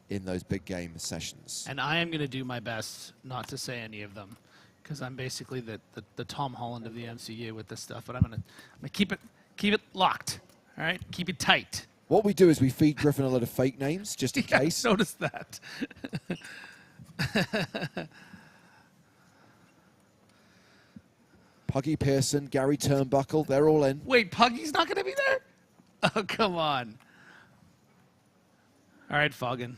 in those big game sessions. And I am going to do my best not to say any of them because I'm basically the Tom Holland of the MCU with this stuff. But I'm going to keep it locked. All right, keep it tight. What we do is we feed Griffin a lot of fake names just in case. Notice that. Puggy Pearson, Gary Turnbuckle, they're all in. Wait, Puggy's not going to be there? Oh, come on. All right, Foggin.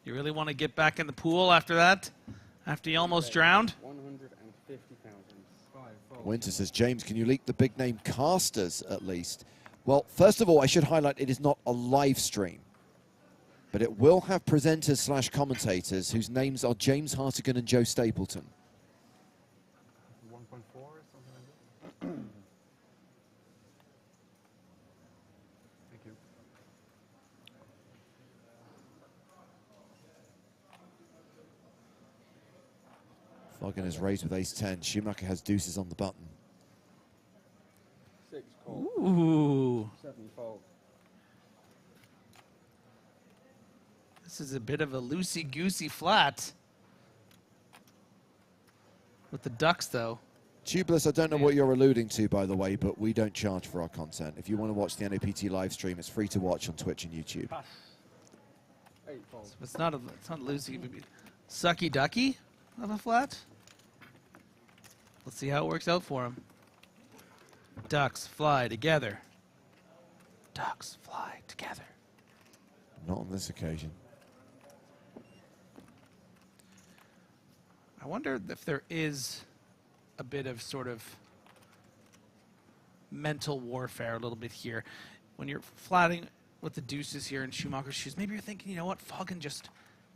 You really want to get back in the pool after that? After you almost drowned? 150,000. Winter says, James, can you leak the big name casters at least? Well, first of all, I should highlight it is not a live stream, but it will have presenters / commentators whose names are James Hartigan and Joe Stapleton. 1.4 or something like that. Thank you. Foggin is raised with ace-10. Schumacher has deuces on the button. 6 call. Ooh. 7fold. This is a bit of a loosey-goosey flat. With the ducks, though. Tubeless, I don't know what you're alluding to, by the way, but we don't charge for our content. If you want to watch the NAPT live stream, it's free to watch on Twitch and YouTube. So it's not loosey, maybe sucky ducky of a flat. Let's see how it works out for him. Ducks fly together. Ducks fly together. Not on this occasion. I wonder if there is a bit of sort of mental warfare a little bit here. When you're flatting with the deuces here in Schumacher's shoes, maybe you're thinking, you know what, Foggin just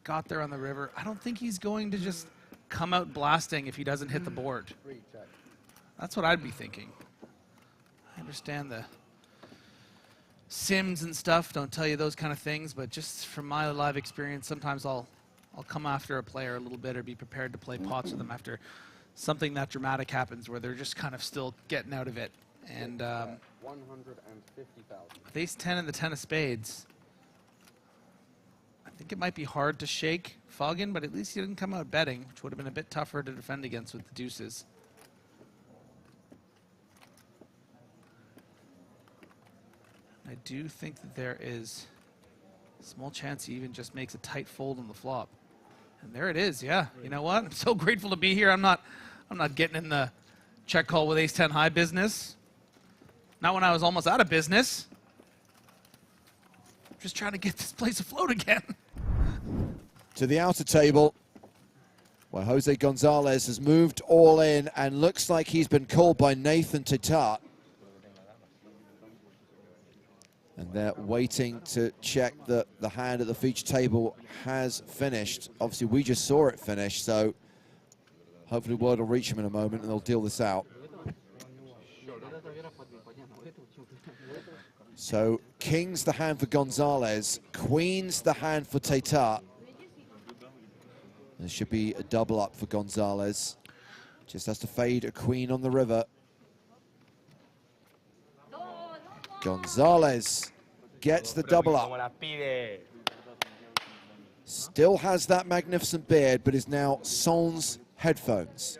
got there on the river. I don't think he's going to just come out blasting if he doesn't hit the board. That's what I'd be thinking. I understand the sims and stuff don't tell you those kind of things, but just from my live experience, sometimes I'll come after a player a little bit or be prepared to play pots with them after something that dramatic happens where they're just kind of still getting out of it. And 150,000. with ace-10 and the 10 of spades, I think it might be hard to shake Foggin, but at least he didn't come out betting, which would have been a bit tougher to defend against with the deuces. I do think that there is a small chance he even just makes a tight fold on the flop. And there it is, yeah. You know what? I'm so grateful to be here. I'm not getting in the check call with ace-10 high business. Not when I was almost out of business. I'm just trying to get this place afloat again. To the outer table, where Jose Gonzalez has moved all in and looks like he's been called by Nathan Tatar. And they're waiting to check that the hand at the feature table has finished. Obviously, we just saw it finish, so hopefully word will reach him in a moment and they'll deal this out. So, king's the hand for Gonzalez, queen's the hand for Tatar. There should be a double up for Gonzalez. Just has to fade a queen on the river. Gonzalez gets the double up. Still has that magnificent beard, but is now sans headphones.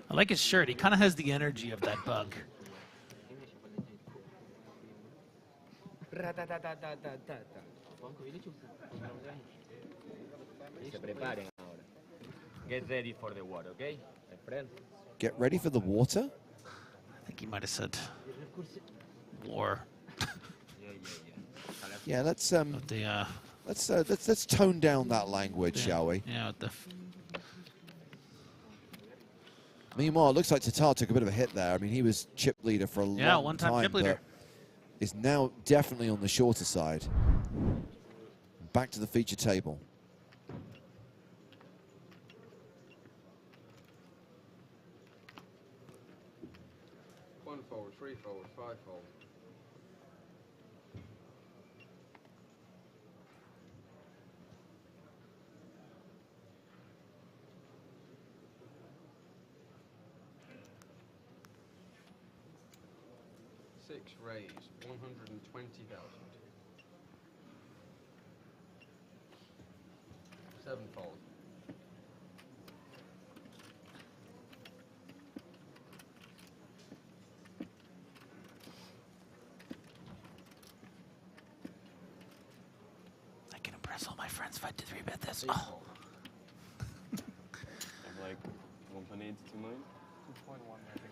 I like his shirt. He kind of has the energy of that bug. Get ready for the war, okay, my friend? Get ready for the water? I think he might have said war. Yeah, let's tone down that language, shall we? Yeah. Meanwhile, it looks like Tatar took a bit of a hit there. I mean, he was chip leader for a long one-time time, chip leader. but is now definitely on the shorter side. Back to the feature table. One fold, three fold, five fold. Six raise, 120,000. Seven fold. I can impress all my friends if I did 3-bet this. I have like 1.8 to 2 million. 2.1, I think.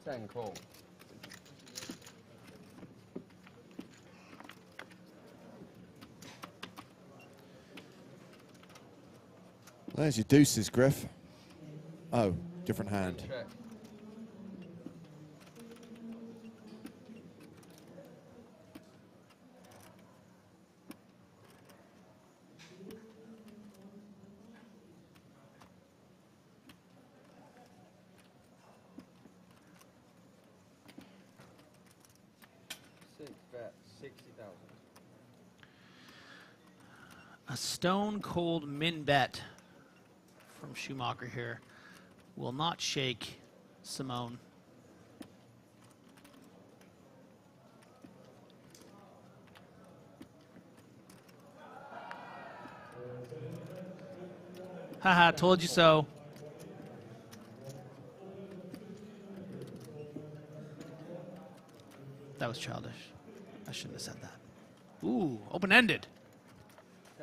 Ten call. There's your deuces, Griff. Oh, different hand. Check. Six bet, 60,000. A stone cold min bet from Schumacher here will not shake Simone. Haha, told you so. That was childish. I shouldn't have said that. Ooh, open-ended.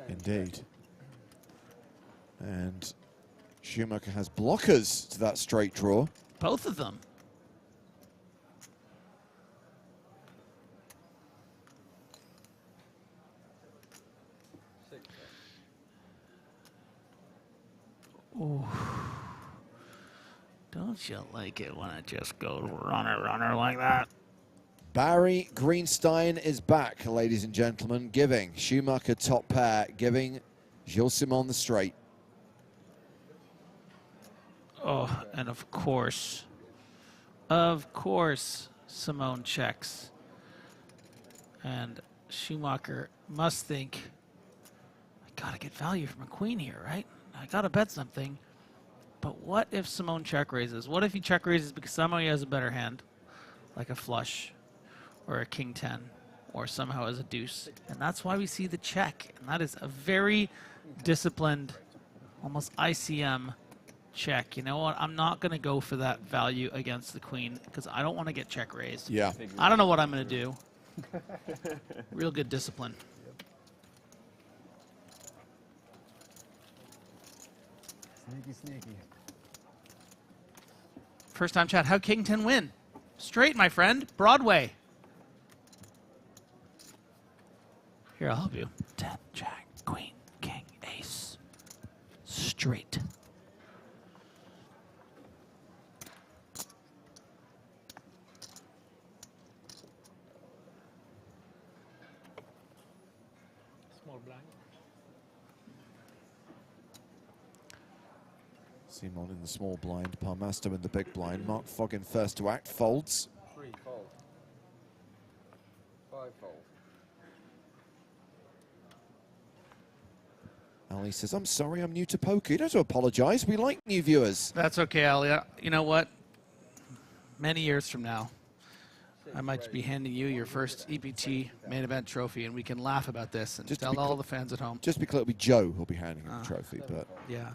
Indeed. And Schumacher has blockers to that straight draw. Both of them. Ooh. Don't you like it when it just goes runner like that? Barry Greenstein is back, ladies and gentlemen, giving Schumacher top pair, giving Gilles Simon the straight. Oh, and of course, Simone checks. And Schumacher must think, I gotta get value from a queen here, right? I gotta bet something. But what if Simone check raises? What if he check raises because somehow he has a better hand, like a flush or a king 10, or somehow has a deuce? And that's why we see the check. And that is a very disciplined, almost ICM check. You know what? I'm not going to go for that value against the queen because I don't want to get check raised. Yeah. I don't know what I'm going to do. Real good discipline. Sneaky, sneaky. First time chat. How'd king 10 win? Straight, my friend. Broadway. Here, I'll help you. 10, jack, queen, king, ace. Straight. Small blind. Simon in the small blind, Parmasto in the big blind. Mark Foggin first to act, folds. 3 fold. 5 fold. Ali says, I'm sorry, I'm new to poker. You don't have to apologize. We like new viewers. That's okay, Ali. You know what? Many years from now, I might be handing you your first EPT main event trophy, and we can laugh about this and tell all the fans at home. Just be clear, it'll be Joe who'll be handing him the trophy, but... Yeah.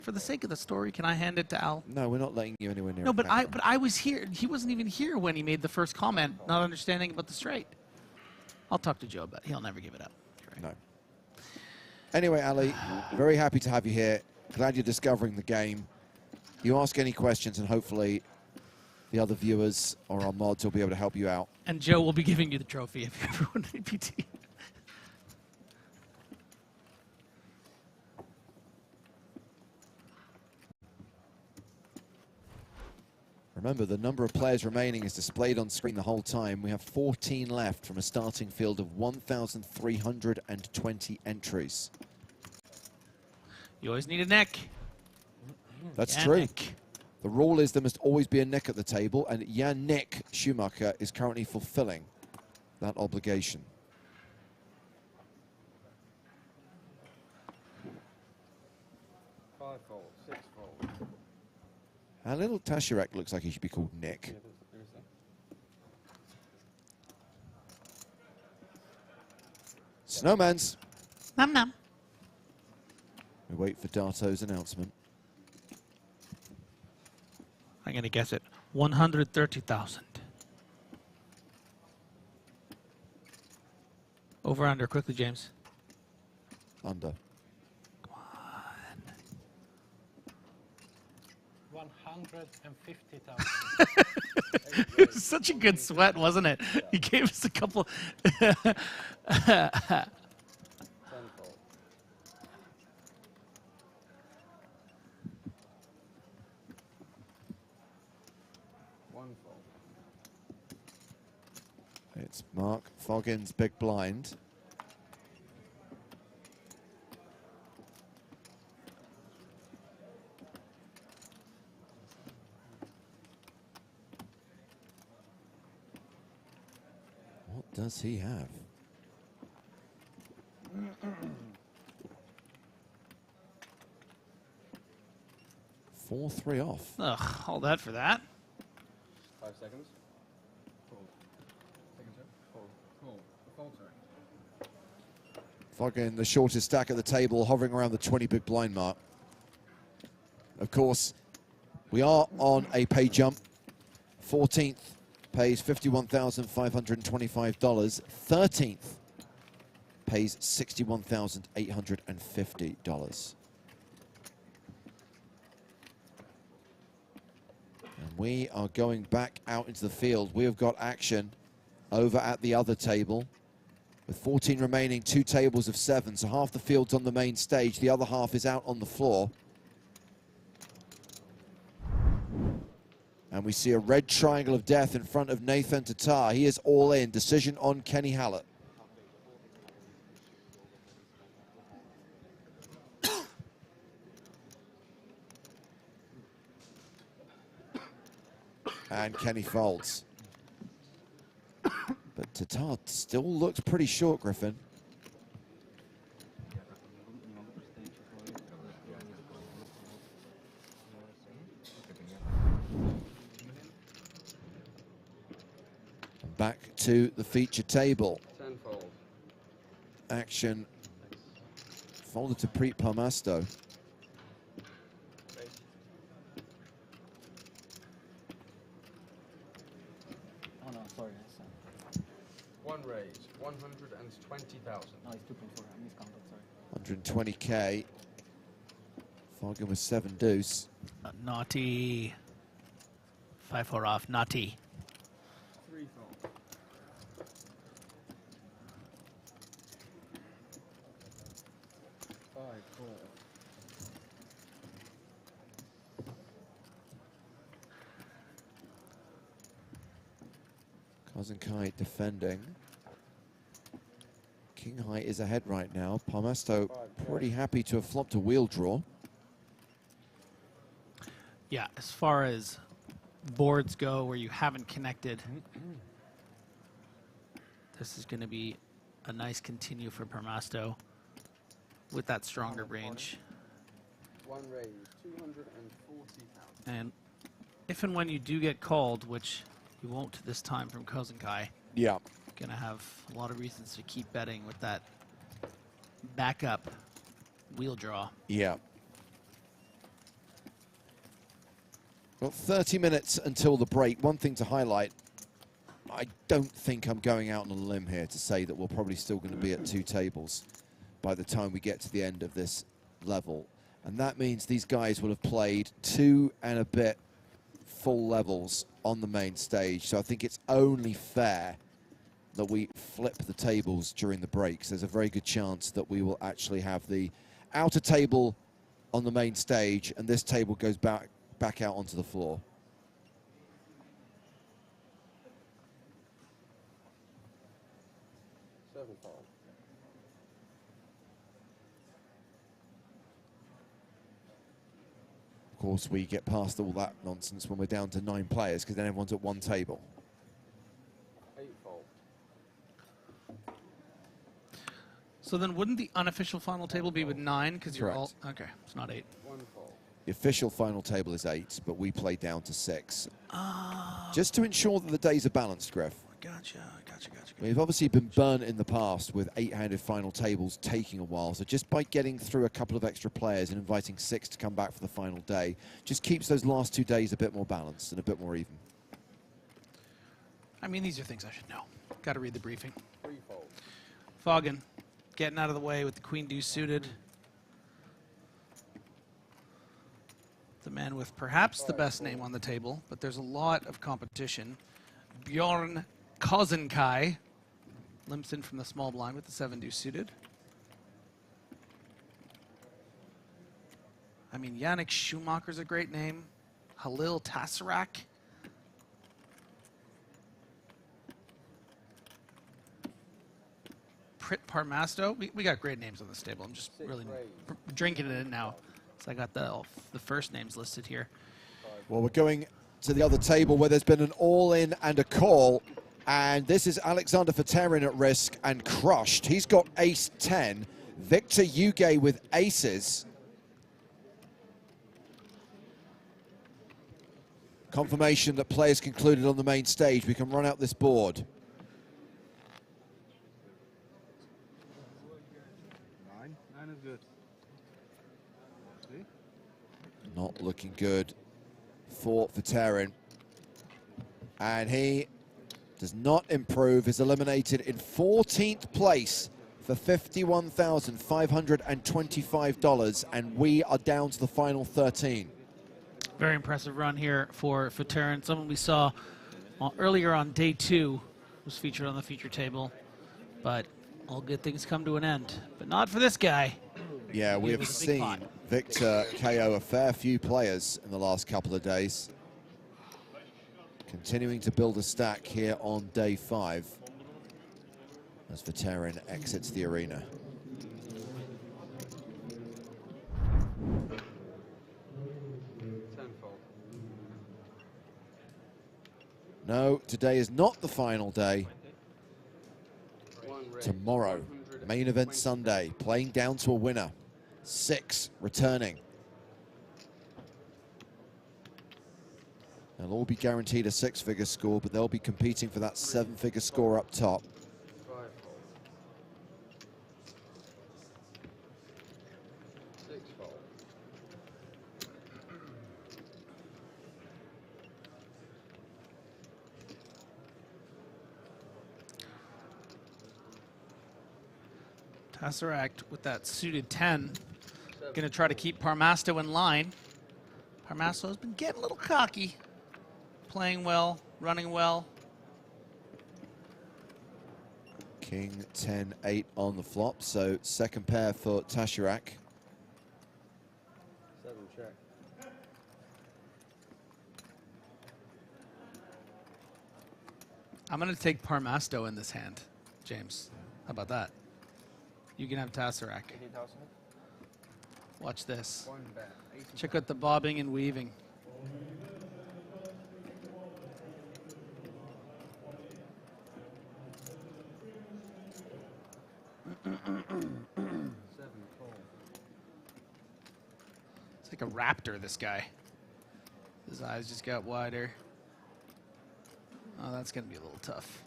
For the sake of the story, can I hand it to Al? No, we're not letting you anywhere near No, a but camera. I was here. He wasn't even here when he made the first comment, not understanding about the straight. I'll talk to Joe about it. He'll never give it up. No. Anyway, Ali, very happy to have you here. Glad you're discovering the game. You ask any questions, and hopefully the other viewers or our mods will be able to help you out. And Joe will be giving you the trophy if you ever win an EPT. Remember, the number of players remaining is displayed on screen the whole time. We have 14 left from a starting field of 1,320 entries. You always need a neck. That's Yeah, true. Nick. The rule is there must always be a Nick at the table, and Yannick Schumacher is currently fulfilling that obligation. Five fold, 6 fold. Our little Tasharek looks like he should be called Nick. Snowmans. Num num. We wait for Darto's announcement. I'm going to guess it. 130,000. Over under quickly, James. Under. 150,000. It was such a good sweat, wasn't it? He gave us a couple. 10 fold. 1 fold. It's Mark Foggin's big blind. What does he have? 4-3 off. Ugh, all that for that. 5 seconds. Fold. Second turn. Fold. Fold. Fold, sorry. Foggin, the shortest stack at the table, hovering around the 20 big blind mark. Of course, we are on a pay jump. 14th pays $51,525. 13th pays $61,850. And we are going back out into the field. We have got action over at the other table. With 14 remaining, 2 tables of 7, so half the field's on the main stage, the other half is out on the floor. And we see a red triangle of death in front of Nathan Tatar. He is all in, decision on Kenny Hallett. And Kenny folds. But Tatar still looks pretty short, Griffin. Back to the feature table. 10 fold. Action folded to Preet Parmasto. Oh no, sorry. One raise, 120,000. No, it's 2.4. I miscounted, sorry. 120K. Foggin with 7 deuce. Naughty. 5-4 off. Naughty. 3 fold. 5 fold. Kozenkai defending. King High is ahead right now. Parmasto pretty happy to have flopped a wheel draw. Yeah, as far as boards go where you haven't connected, this is going to be a nice continue for Parmasto with that stronger range. One raise, 240,000. And if and when you do get called, which you won't this time from Kozenkai, yeah, going to have a lot of reasons to keep betting with that backup wheel draw. Yeah. Well, 30 minutes until the break. One thing to highlight, I don't think I'm going out on a limb here to say that we're probably still going to be at 2 tables by the time we get to the end of this level. And that means these guys will have played 2 and a bit full levels on the main stage. So I think it's only fair that we flip the tables during the breaks. There's a very good chance that we will actually have the outer table on the main stage and this table goes back out onto the floor. Of course, we get past all that nonsense when we're down to 9 players because then everyone's at 1 table. 8 fold. So then wouldn't the unofficial final table be with 9 because you're all... Okay, it's not 8. 1 fold. The official final table is 8, but we play down to 6. Just to ensure that the days are balanced, Griff. Gotcha. We've obviously been burnt in the past with 8-handed final tables taking a while, so just by getting through a couple of extra players and inviting 6 to come back for the final day, just keeps those last 2 days a bit more balanced and a bit more even. I mean, these are things I should know. Got to read the briefing. 3 fold. Foggin, getting out of the way with the queen deuce suited. The man with perhaps the best name on the table, but there's a lot of competition. Bjorn Kozenkai limps in from the small blind with the 7 deuce suited. I mean, Yannick Schumacher's a great name. Halil Tassarak. Prit Parmasto. We got great names on this table. I'm just really drinking it in now. So I got the first names listed here. Well, we're going to the other table where there's been an all-in and a call. And this is Alexander Faterin at risk and crushed. He's got ace-10. Victor Uge with aces. Confirmation that players concluded on the main stage. We can run out this board. Nine is good. See? Not looking good for Veteran. And he does not improve, is eliminated in 14th place for $51,525, and we are down to the final 13. Very impressive run here for Veteran. Someone we saw earlier on day 2 was featured on the feature table, but all good things come to an end. But not for this guy. Yeah, we have seen Victor KO a fair few players in the last couple of days. Continuing to build a stack here on day 5 as Veteran exits the arena. No, today is not the final day. Tomorrow, main event Sunday, playing down to a winner. 6 returning. They'll all be guaranteed a 6-figure score, but they'll be competing for that 7-figure score up top. Tesseract with that suited 10. Going to try to keep Parmasto in line. Parmasto has been getting a little cocky. Playing well, running well. King 10-8 on the flop, so second pair for Tesseract. 7 check. I'm going to take Parmasto in this hand, James. How about that? You can have Tesseract. Watch this. Check out the bobbing and weaving. It's like a raptor, this guy. His eyes just got wider. Oh, that's going to be a little tough.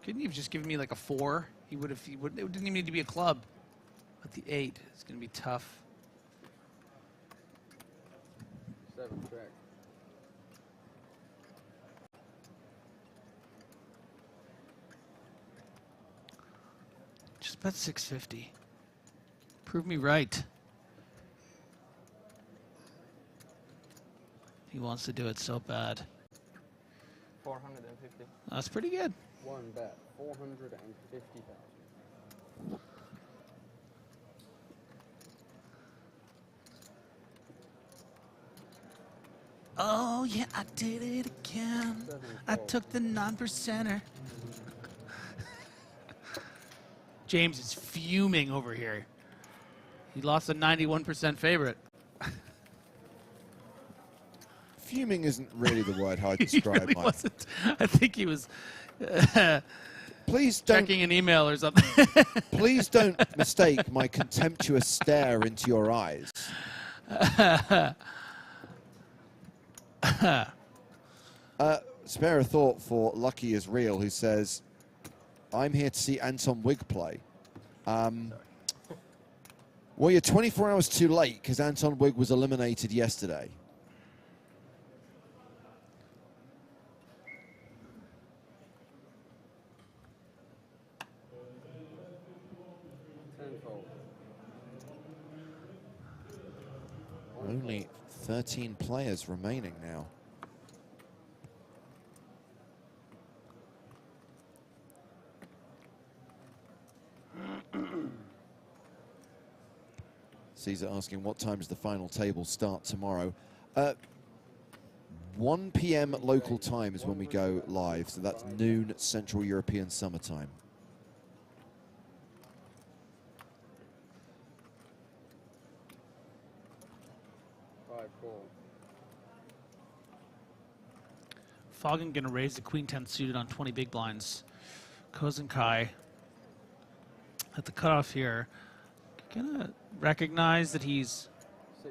Couldn't you have just given me like a 4? He would have. It didn't even need to be a club. But the 8 is going to be tough. 7 check. Just bet 650. Prove me right. He wants to do it so bad. 450. That's pretty good. 1 bet, 450,000. Oh yeah, I did it again. I took the 9%er. James is fuming over here. He lost a 91% favorite. Fuming isn't really the word I'd He describe, really Mike. wasn't. I think he was Please don't, checking an email or something. please don't mistake my contemptuous stare into your eyes. Spare a thought for Lucky is Real, who says, I'm here to see Anton Wigg play. Well, you're 24 hours too late because Anton Wigg was eliminated yesterday. Only 13 players remaining now. Caesar asking what time does the final table start tomorrow? 1 p.m. local time is when we go live, so that's noon Central European summertime. Foggin going to raise the queen 10 suited on 20 big blinds. Kozenkai at the cutoff here Gonna recognize that he's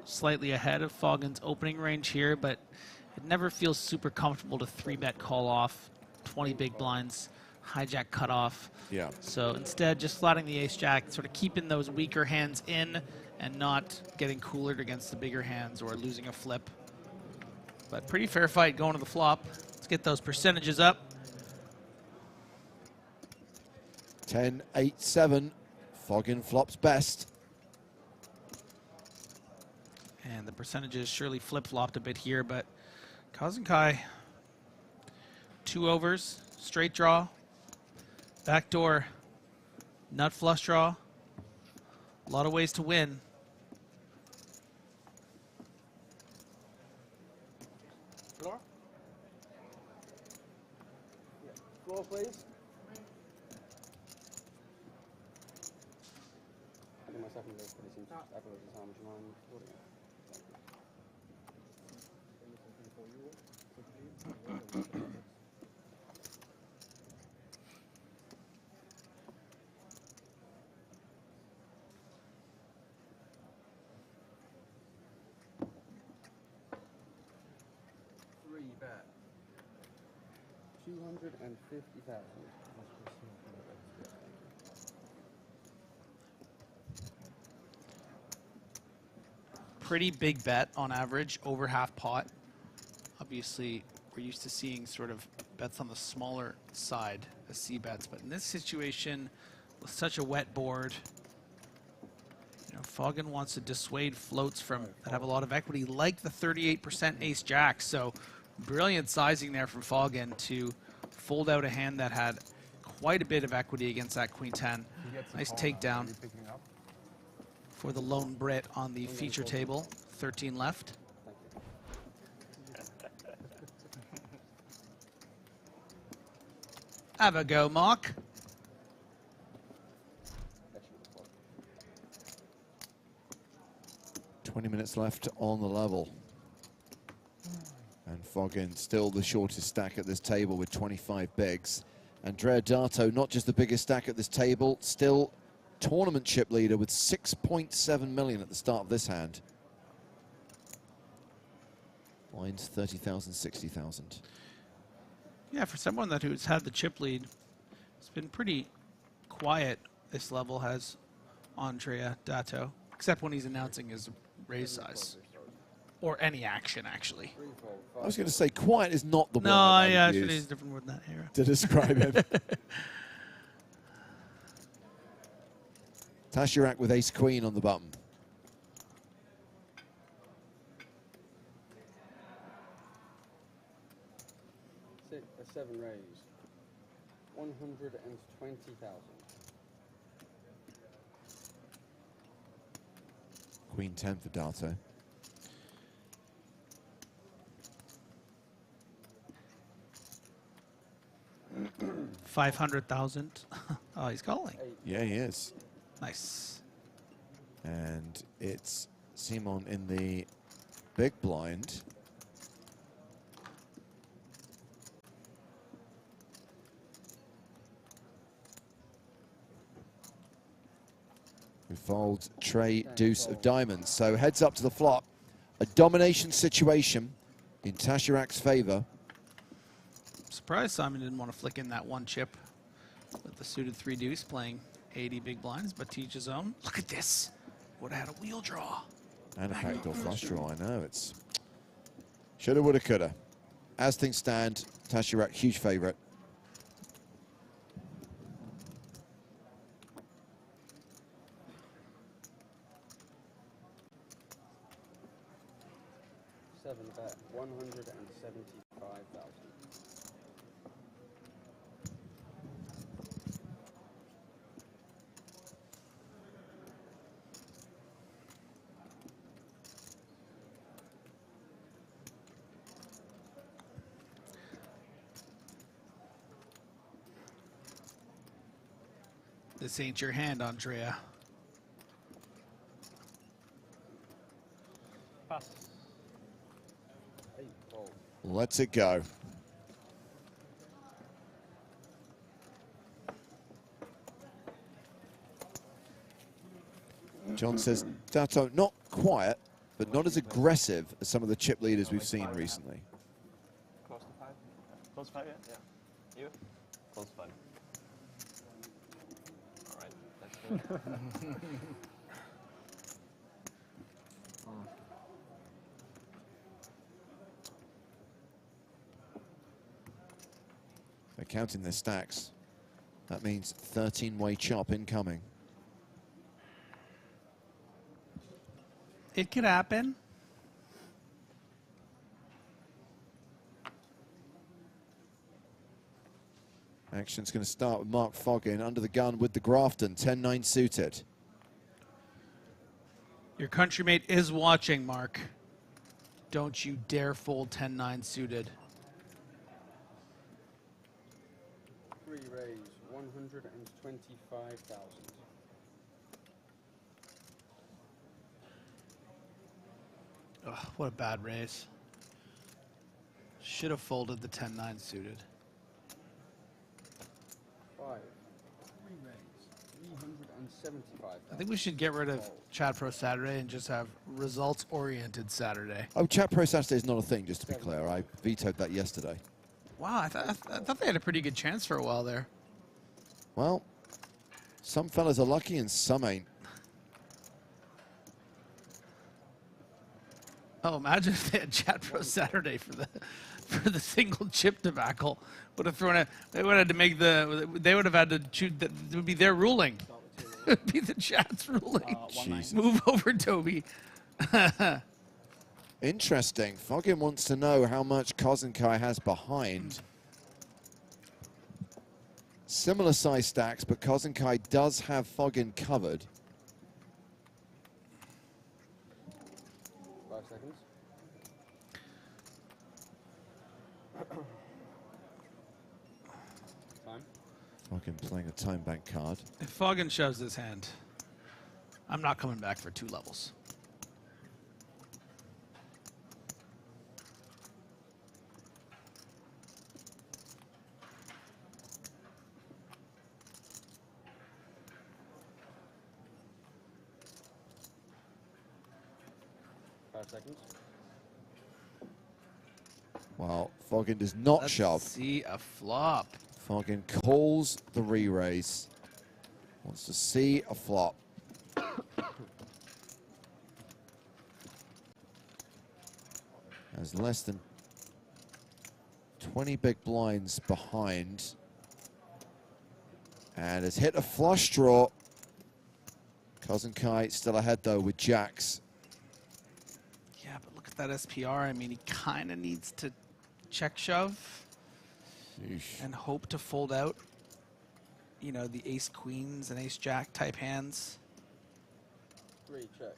slightly ahead of Foggen's opening range here, but it never feels super comfortable to 3-bet call off 20 big blinds, hijack cutoff. Yeah. So instead, just flatting the ace-jack, sort of keeping those weaker hands in and not getting coolered against the bigger hands or losing a flip. But pretty fair fight going to the flop. Let's get those percentages up. 10-8-7. Foggen flops best. And the percentages surely flip-flopped a bit here, but Kazenkai, 2 overs, straight draw, backdoor, nut flush draw. A lot of ways to win. Floor? Yeah. Floor, please. I think my second leg pretty seems to how much you mind. Bet 250,000. Pretty big bet on average, over half pot. Obviously, we're used to seeing sort of bets on the smaller side as C-bets, but in this situation, with such a wet board, you know, Foggen wants to dissuade floats from that have a lot of equity, like the 38% ace-jack. So brilliant sizing there from Foggen to fold out a hand that had quite a bit of equity against that queen 10. Nice takedown for the lone Brit on the feature table. 13 left. Have a go, Mark. $20 minutes left on the level. And Foggen still the shortest stack at this table with 25 bigs. Andrea Dato, not just the biggest stack at this table, still tournament chip leader with 6.7 million at the start of this hand. Blinds 30,000, 60,000. Yeah, for someone who's had the chip lead, it's been pretty quiet. This level has Andrea Dato, except when he's announcing his raise size. Or any action, actually. I was going to say, quiet is not the word I I would should use use a different word than that here. to describe him. Tashirak with ace-queen on the button. A 7 raise. 120,000. Queen 10 for Dato. $500,000. Oh, he's calling. Yeah, he is. Nice. And it's Simon in the big blind. Who folds tray deuce of diamonds. So heads up to the flop. A domination situation in Tashirak's favor. Surprised Simon didn't want to flick in that one chip with the suited 3 deuce playing 80 big blinds, but to each his own. Look at this. Would have had a wheel draw. And a backdoor flush draw, I know. It's shoulda, woulda, coulda. As things stand, Tashirak, huge favorite. Seven bet 175,000. This ain't your hand, Andrea. Pass. Let's it go. John says, Dato, not quiet, but not as aggressive as some of the chip leaders we've seen recently. Close to 5? Close to 5, yeah? Yeah. You? Close to 5. All right, that's good. They're counting their stacks. That means 13-way chop incoming. It could happen. Action's going to start with Mark Foggin under the gun with the Grafton, 10-9 suited. Your countrymate is watching, Mark. Don't you dare fold 10-9 suited. Free raise, 125,000. Ugh, what a bad raise. Should have folded the 10-9 suited. 5. Free raise, 375,000. I think we should get rid of Chat Pro Saturday and just have results-oriented Saturday. Oh, Chat Pro Saturday is not a thing, just to be clear. I vetoed that yesterday. Wow, I thought they had a pretty good chance for a while there. Well, some fellas are lucky and some ain't. Oh, imagine if they had Chat Pro Saturday for the single chip debacle. Would have thrown it. They would have had to make the. They would have had to choose. It would be their ruling. It would be the chat's ruling. Jesus. Move over, Toby. Interesting. Foggin wants to know how much Kozenkai has behind. Similar size stacks, but Kozenkai does have Foggin covered. 5 seconds. Time. Foggin playing a time bank card. If Foggin shoves his hand, I'm not coming back for 2 levels. Seconds. Well, Foggin does not Let's shove. see a flop. Foggin calls the re-raise. Wants to see a flop. Has less than 20 big blinds behind. And has hit a flush draw. Kozenkai still ahead though with jacks. Yeah, but look at that SPR. I mean, he kind of needs to check shove and hope to fold out, you know, the ace queens and ace jack type hands. 3 check.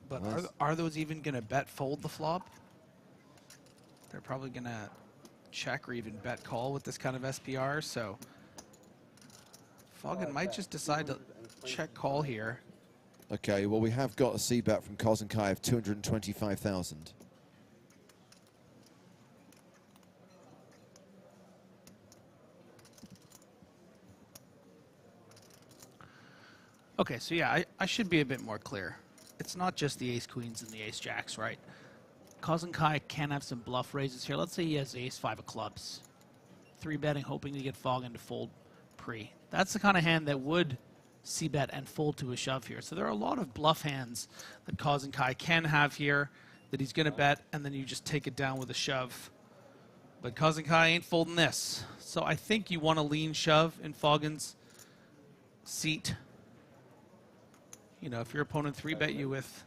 But are those even going to bet fold the flop? They're probably going to check or even bet call with this kind of SPR. So Foggin might just decide to check call here. Okay, well, we have got a C-bet from Kozenkai of 225,000. Okay, so yeah, I should be a bit more clear. It's not just the ace queens and the ace jacks, right? Kozenkai can have some bluff raises here. Let's say he has ace 5 of clubs. 3-betting, hoping to get Foggin to fold pre. That's the kind of hand that would C-bet and fold to a shove here. So there are a lot of bluff hands that Kozenkai can have here that he's going to bet, and then you just take it down with a shove. But Kozenkai ain't folding this. So I think you want to lean shove in Foggin's seat. You know, if your opponent 3-bet you with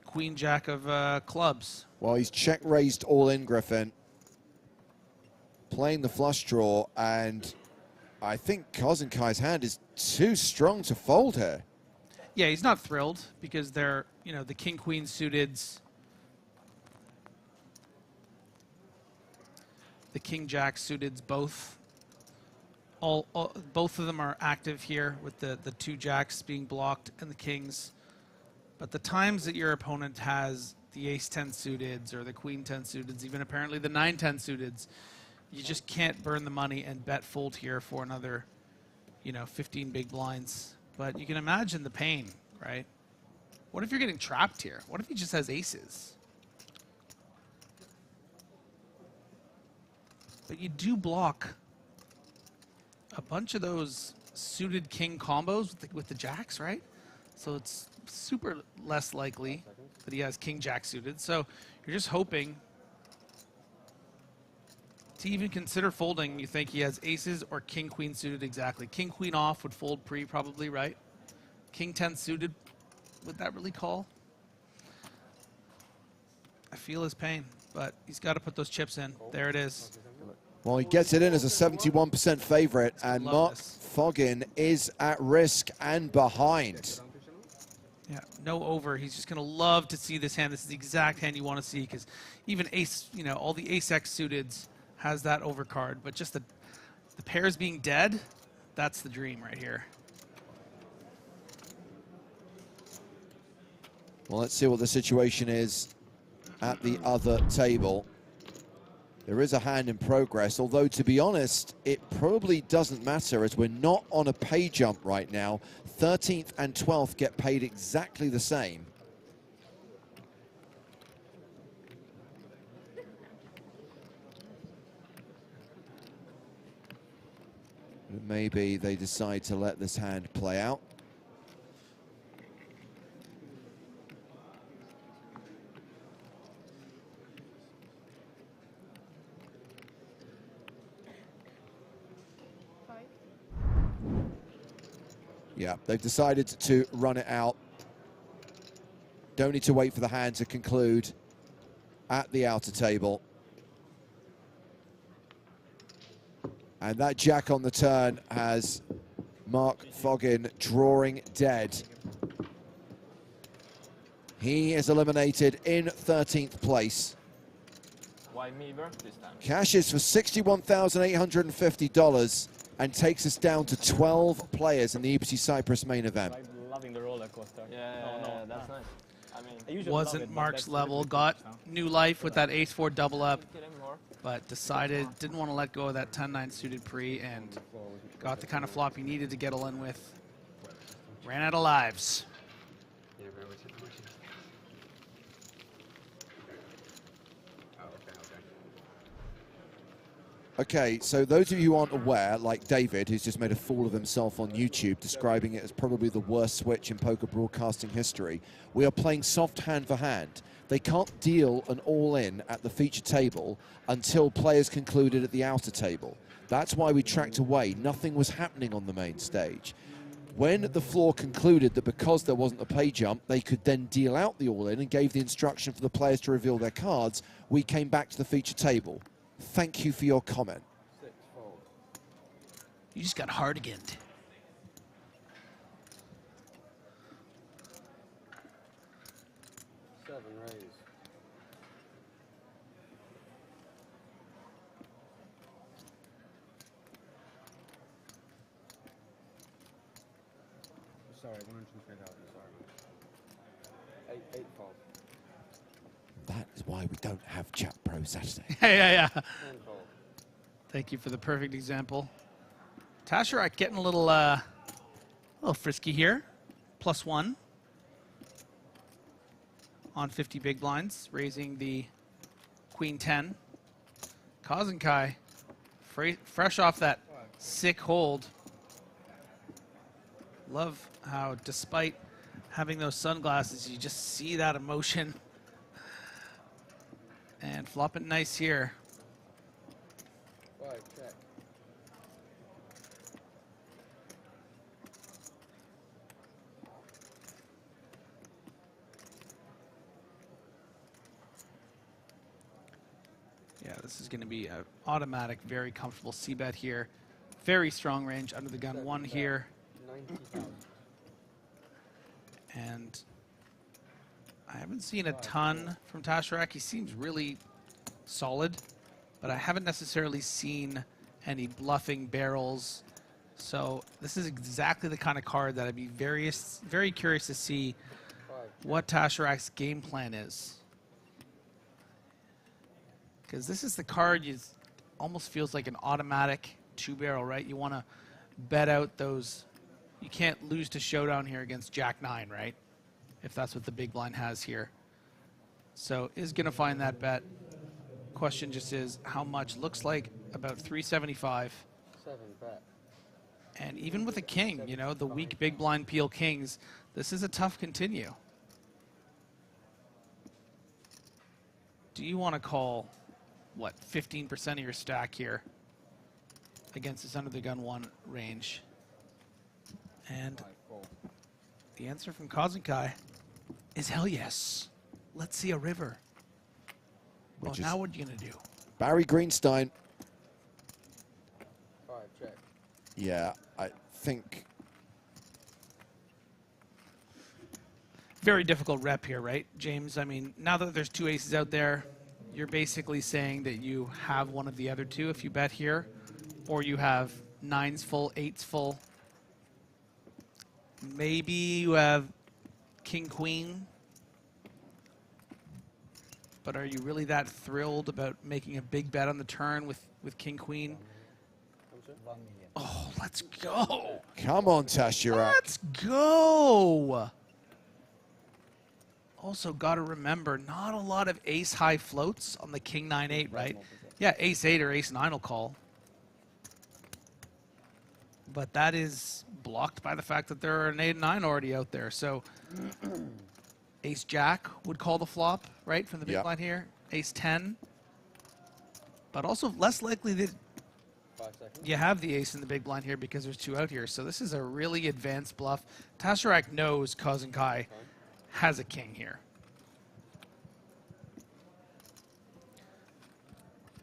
queen jack of clubs. Well, he's check raised all in, Griffin. Playing the flush draw, and I think Kozenkai's hand is too strong to fold here. Yeah, he's not thrilled because they're, you know, the king-queen suiteds, the king-jack suiteds, both of them are active here with the 2 jacks being blocked and the kings. But the times that your opponent has the ace-10 suiteds or the queen-10 suiteds, even apparently the 9-10 suiteds, you just can't burn the money and bet fold here for another, you know, 15 big blinds. But you can imagine the pain, right? What if you're getting trapped here? What if he just has aces? But you do block a bunch of those suited king combos with the jacks, right? So it's super less likely that he has king jack suited. So you're just hoping to even consider folding. You think he has aces or king queen suited exactly. King queen off would fold pre probably, right? King 10 suited, would that really call? I feel his pain, but he's got to put those chips in. There it is. Well, he gets it in as a 71% favorite, and Mark Foggin is at risk and behind. Yeah, no over. He's just going to love to see this hand. This is the exact hand you want to see, because even ace, you know, all the ace-x suiteds has that overcard, but just the pairs being dead, that's the dream right here. Well, let's see what the situation is at the other table. There is a hand in progress, although to be honest, it probably doesn't matter as we're not on a pay jump right now. 13th and 12th get paid exactly the same. Maybe they decide to let this hand play out. Yeah, they've decided to run it out. Don't need to wait for the hand to conclude at the outer table. And that jack on the turn has Mark Foggin drawing dead. He is eliminated in 13th place. Why me birth this time? Cashes for $61,850 and takes us down to 12 players in the EPT Cyprus main event. I'm loving the roller coaster. Yeah, that's nice. I mean, I usually Wasn't love it, but Mark's that's level, really got good, so. new life with that ace-4 double up, but decided, didn't want to let go of that 10-9 suited pre, and got the kind of flop he needed to get all in with. Ran out of lives. Okay, so those of you who aren't aware, like David, who's just made a fool of himself on YouTube, describing it as probably the worst switch in poker broadcasting history, we are playing soft hand for hand. They can't deal an all-in at the feature table until players concluded at the outer table. That's why we tracked away. Nothing was happening on the main stage. When the floor concluded that because there wasn't a pay jump, they could then deal out the all-in and gave the instruction for the players to reveal their cards, we came back to the feature table. Thank you for your comment. You just got hardiganed. Seven raise. Sorry, 103,000, sorry. Eight fold. That is why we don't have Chat Pro Saturday. Yeah. Thank you for the perfect example. Tasharak getting a little frisky here. +1 on 50 big blinds, raising the Queen 10. Kazenkai, fresh off that sick hold. Love how, despite having those sunglasses, you just see that emotion. And flopping nice here. Five, check. Yeah, this is going to be an automatic, very comfortable c-bet here. Very strong range under the gun. One here. 90,000. And I haven't seen a ton from Tasharak. He seems really solid, but I haven't necessarily seen any bluffing barrels. So this is exactly the kind of card that I'd be very curious to see what Tasharak's game plan is. Because this is the card you almost feels like an automatic two-barrel, right? You want to bet out those You can't lose to showdown here against Jack 9, right? If that's what the big blind has here. So is going to find that bet. Question just is how much? Looks like about 375. 7 bet. And even with a king, you know, the weak big blind peel kings, this is a tough continue. Do you want to call, what, 15% of your stack here against this under the gun 1 range? And the answer from Kazenkai is hell yes. Let's see a river. Well, now what are you going to do? Barry Greenstein. 5 check. Yeah, I think. Very difficult rep here, right, James? I mean, now that there's 2 aces out there, you're basically saying that you have one of the other 2 if you bet here, or you have 9s full, 8s full. Maybe you have king, queen. But are you really that thrilled about making a big bet on the turn with king, queen? Oh, let's go. Come on, Tashirak. Let's go. Also, got to remember, not a lot of ace-high floats on the king 9-8, right? Yeah, ace-8 or ace-9 will call. But that is blocked by the fact that there are an 8 and 9 already out there. So ace-jack would call the flop, right, from the big line here. Ace-10. But also less likely that you have the ace in the big blind here because there's 2 out here. So this is a really advanced bluff. Tashirak knows Kazenkai has a king here.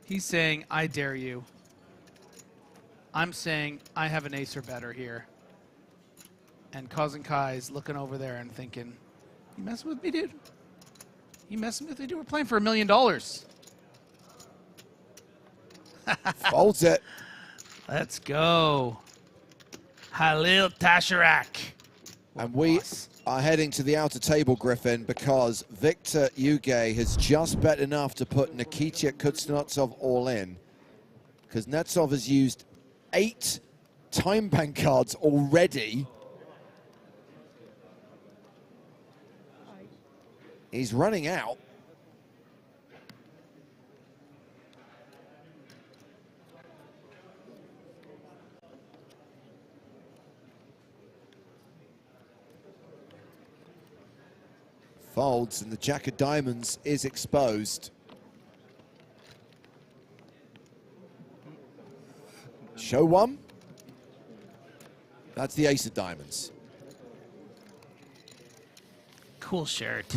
He's saying, I dare you. I'm saying, I have an ace or better here. And Kazenkai is looking over there and thinking, you messing with me, dude? You messing with me, dude? We're playing for $1 million. Folds it. Let's go. Halil Tashirak. And we are heading to the outer table, Griffin, because Victor Yuge has just bet enough to put Nikita Kuznetsov all in. Kuznetsov has used 8 time bank cards already. He's running out. Folds, and the jack of diamonds is exposed. Show 1. That's the ace of diamonds. Cool shirt.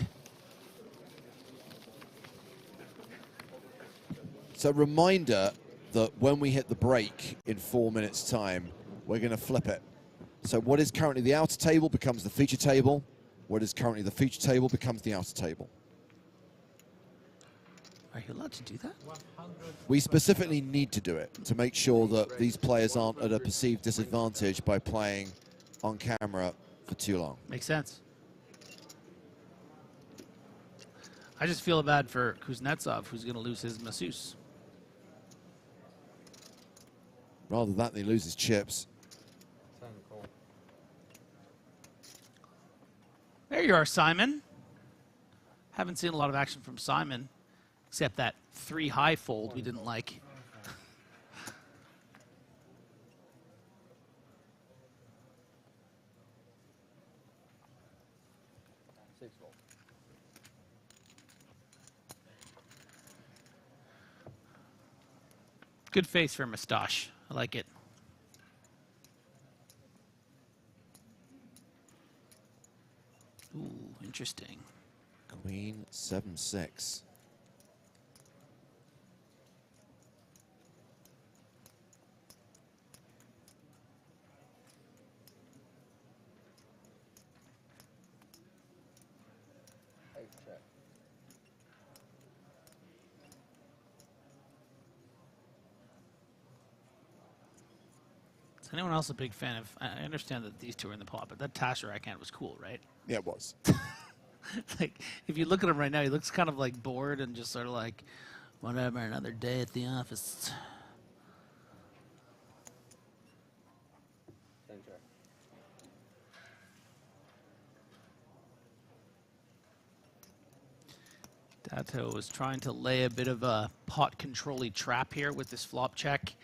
So reminder that when we hit the break in 4 minutes time, we're going to flip it. So what is currently the outer table becomes the feature table. What is currently the feature table becomes the outer table. Are you allowed to do that? We specifically need to do it to make sure that these players aren't at a perceived disadvantage by playing on camera for too long. Makes sense. I just feel bad for Kuznetsov, who's going to lose his masseuse. Rather than that, they lose his chips. There you are, Simon. Haven't seen a lot of action from Simon, except that 3 high fold we didn't like. Good face for a moustache. I like it. Ooh, interesting. Queen 7-6. Is anyone else a big fan of? I understand that these 2 are in the pot, but that Tashirak hand was cool, right? Yeah, it was. Like, if you look at him right now, he looks kind of like bored and just sort of like, whatever, another day at the office. Dato was trying to lay a bit of a pot control-y trap here with this flop check,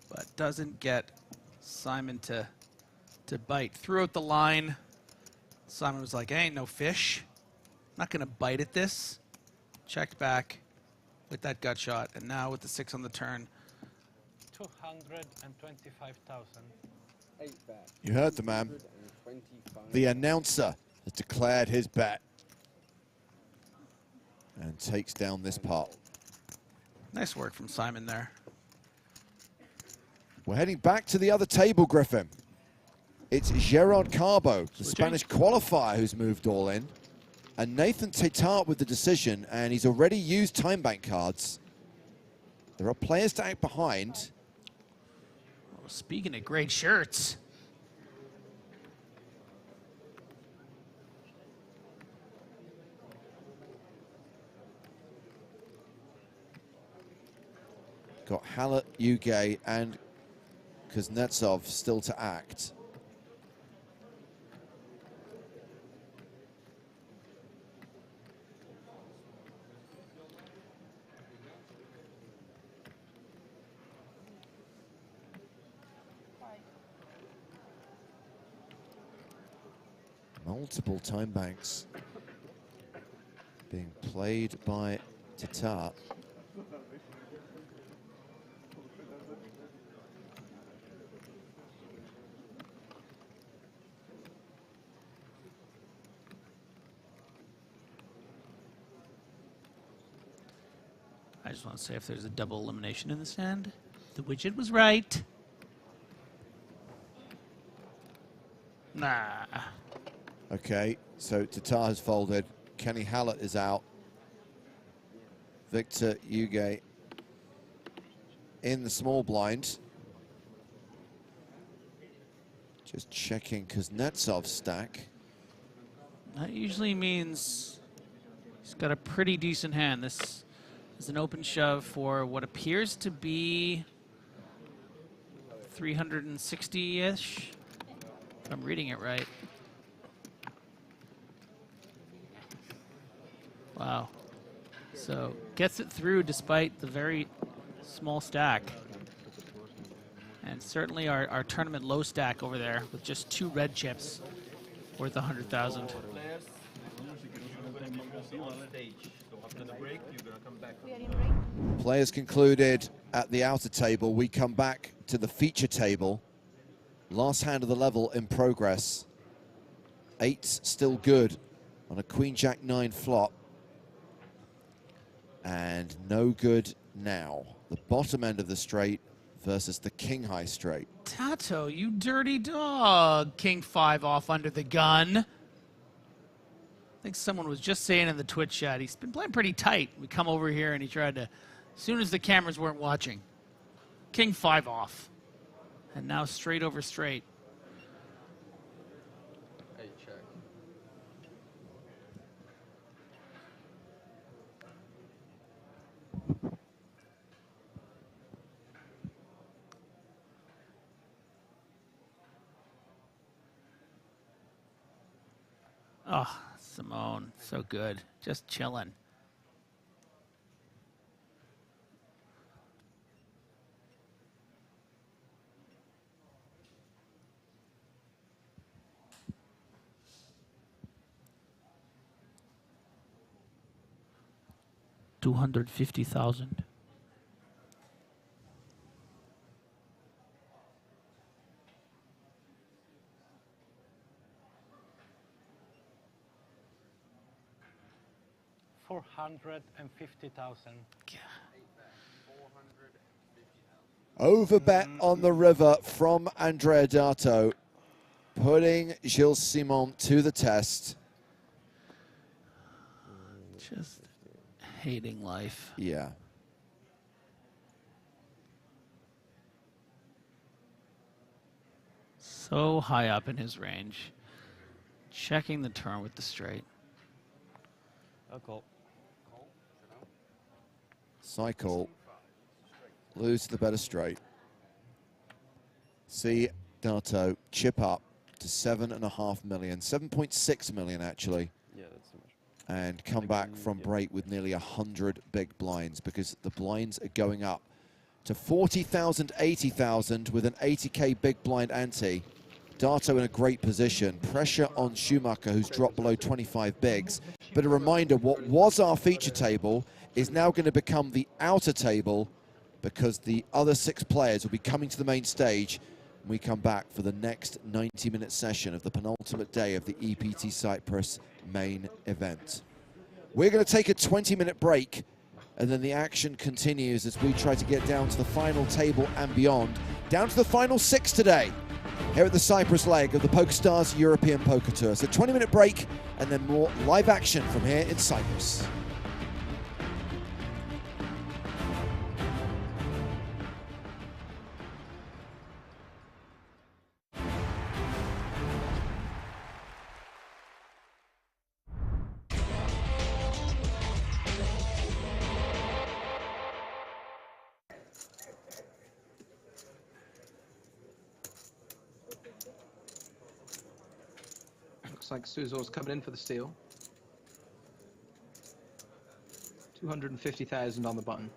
but doesn't get Simon to bite. Threw out the line. Simon was like, ain't no fish. Not going to bite at this. Checked back with that gut shot, and now with the 6 on the turn. 225,000. You heard the man. The announcer has declared his bet and takes down this pot. Nice work from Simon there. We're heading back to the other table, Griffin. It's Gerard Carbo, the Spanish qualifier, who's moved all in. And Nathan Tetart with the decision, and he's already used time bank cards. There are players to act behind. Well, speaking of great shirts. Got Haller, Uge, and Kuznetsov still to act. Multiple time banks being played by Tetart. I just want to say if there's a double elimination in this hand, the widget was right. Nah. Okay, so Tetart has folded. Kenny Hallett is out. Victor Uge in the small blind. Just checking Kuznetsov's stack. That usually means he's got a pretty decent hand. This is an open shove for what appears to be 360-ish, if I'm reading it right. Wow. So gets it through despite the very small stack. And certainly our tournament low stack over there with just 2 red chips worth 100,000. Players concluded at the outer table. We come back to the feature table. Last hand of the level in progress. 8's still good on a Queen Jack 9 flop. And no good now. The bottom end of the straight versus the King High straight. Tato, you dirty dog. King 5 off under the gun. I think someone was just saying in the Twitch chat, he's been playing pretty tight. We come over here and he tried to, as soon as the cameras weren't watching, King 5 off. And now straight over straight. Oh, Simone, so good. Just chilling. $250,000. $450,000. Over bet on the river from Andrea Dato, putting Gilles Simon to the test. Just hating life. Yeah. So high up in his range. Checking the turn with the straight. Oh, call. Cycle. Lose the better straight. See Dato chip up to 7.5 million. 7.6 million, actually. Yeah, that's too much. and come back from break with nearly 100 big blinds, because the blinds are going up to 40,000, 80,000 with an 80K big blind ante. Dato in a great position. Pressure on Schumacher, who's dropped below 25 bigs. But a reminder, what was our feature table is now going to become the outer table, because the other 6 players will be coming to the main stage when we come back for the next 90-minute session of the penultimate day of the EPT Cyprus main event. We're going to take a 20-minute break, and then the action continues as we try to get down to the final table and beyond. Down to the final 6 today, here at the Cyprus leg of the PokerStars European Poker Tour. So 20-minute break, and then more live action from here in Cyprus. Looks like Suzor's coming in for the steal. 250,000 on the button.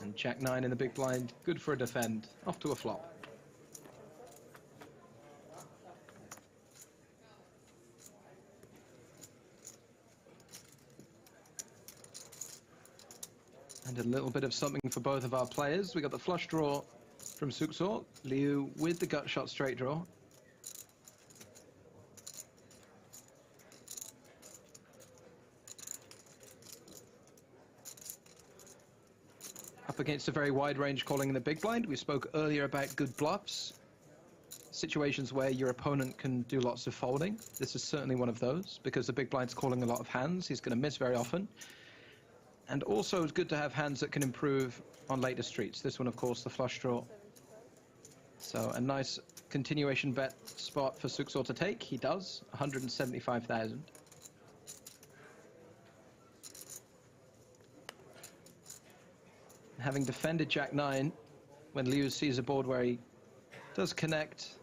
And Jack 9 in the big blind, good for a defend, off to a flop. And a little bit of something for both of our players. We got the flush draw from Suksor, Liu with the gut shot straight draw. Up against a very wide range calling in the big blind. We spoke earlier about good bluffs, situations where your opponent can do lots of folding. This is certainly one of those, because the big blind's calling a lot of hands. He's going to miss very often. And also it's good to have hands that can improve on later streets. This one, of course, the flush draw. So a nice continuation bet spot for Suksor to take. He does, 175,000. Having defended Jack 9, when Liu sees a board where he does connect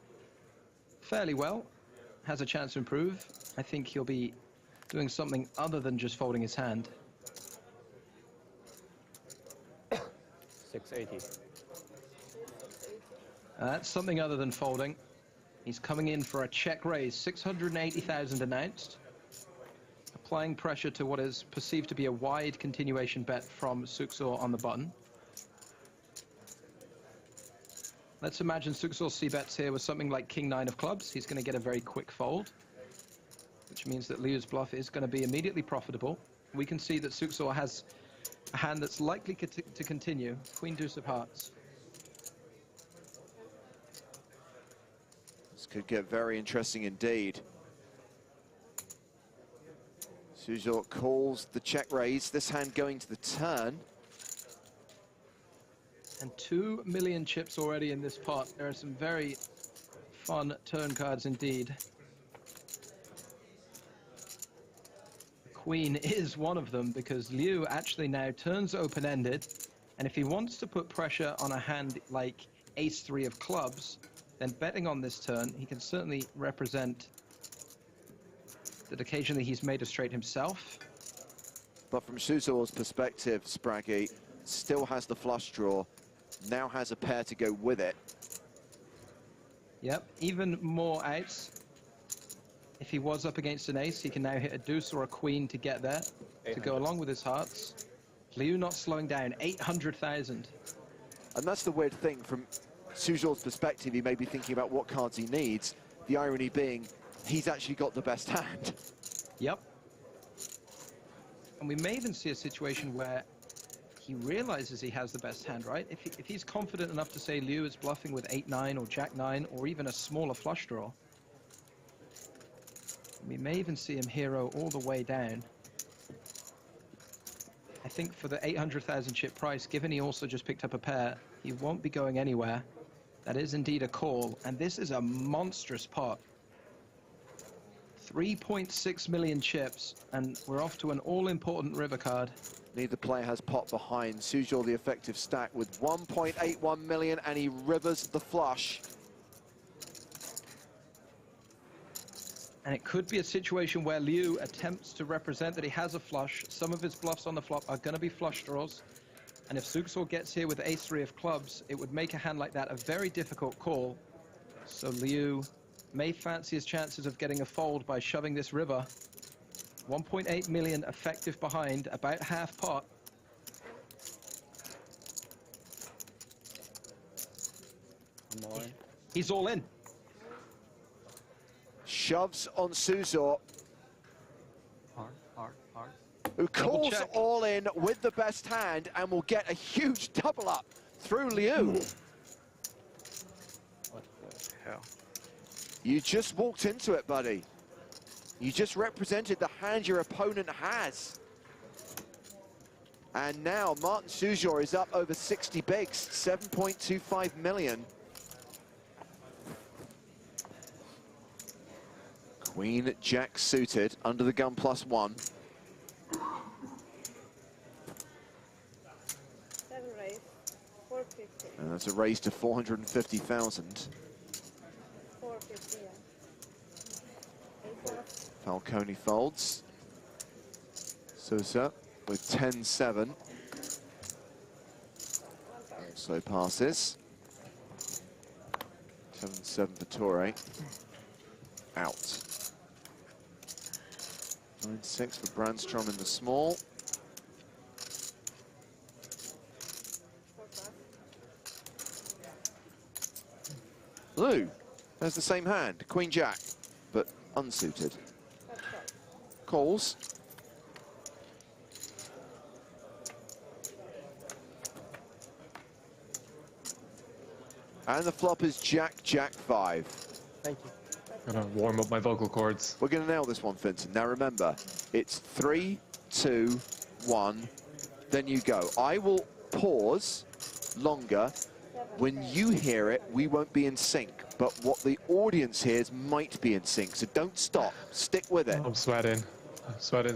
fairly well, has a chance to improve, I think he'll be doing something other than just folding his hand. 680. That's something other than folding. He's coming in for a check raise, 680,000 announced. Applying pressure to what is perceived to be a wide continuation bet from Suksor on the button. Let's imagine Suksor c-bets here with something like King 9 of clubs. He's going to get a very quick fold, which means that Liu's bluff is going to be immediately profitable. We can see that Suksor has a hand that's likely to continue, Queen Deuce of Hearts. This could get very interesting indeed. Suzor calls the check raise, this hand going to the turn. And 2 million chips already in this pot. There are some very fun turn cards indeed. Queen is one of them, because Liu actually now turns open-ended, and if he wants to put pressure on a hand like Ace-3 of clubs, then betting on this turn, he can certainly represent that occasionally he's made a straight himself. But from Suzor's perspective, Spraggy still has the flush draw, now has a pair to go with it. Yep, even more outs. If he was up against an ace, he can now hit a deuce or a queen to get there, to go along with his hearts. Liu not slowing down, 800,000. And that's the weird thing, from Suzor's perspective, he may be thinking about what cards he needs. The irony being, he's actually got the best hand. Yep. And we may even see a situation where he realizes he has the best hand, right? If he's confident enough to say Liu is bluffing with 8-9 or Jack-9 or even a smaller flush draw, we may even see him hero all the way down. I think for the 800,000 chip price, given he also just picked up a pair, he won't be going anywhere. That is indeed a call, and this is a monstrous pot. 3.6 million chips, and we're off to an all-important river card. Neither player has pot behind. Suzhou the effective stack with 1.81 million, and he rivers the flush. And it could be a situation where Liu attempts to represent that he has a flush. Some of his bluffs on the flop are going to be flush draws. And if Suksor gets here with ace-3 of clubs, it would make a hand like that a very difficult call. So Liu may fancy his chances of getting a fold by shoving this river. 1.8 million effective behind, about half pot. He's all in. Shoves on Suzhou, who calls all in with the best hand and will get a huge double up through Liu. What the hell? You just walked into it, buddy. You just represented the hand your opponent has. And now Martin Suzhou is up over 60 bigs, 7.25 million. Queen Jack suited, under the gun +1. 7 raise, 450. And that's a raise to 450,000. 450, yeah. Falcone folds. Sousa with 10-7. Also passes. 7-7 for Torre. Out. 9-6 for Brandstrom in the small. Lou has the same hand, Queen Jack, but unsuited. Calls. And the flop is Jack, Jack 5. Thank you. Gotta warm up my vocal cords. We're gonna nail this one, Vincent. Now remember, it's 3, 2, 1, then you go. I will pause longer. When you hear it, we won't be in sync, but what the audience hears might be in sync, so don't stop, stick with it. I'm sweating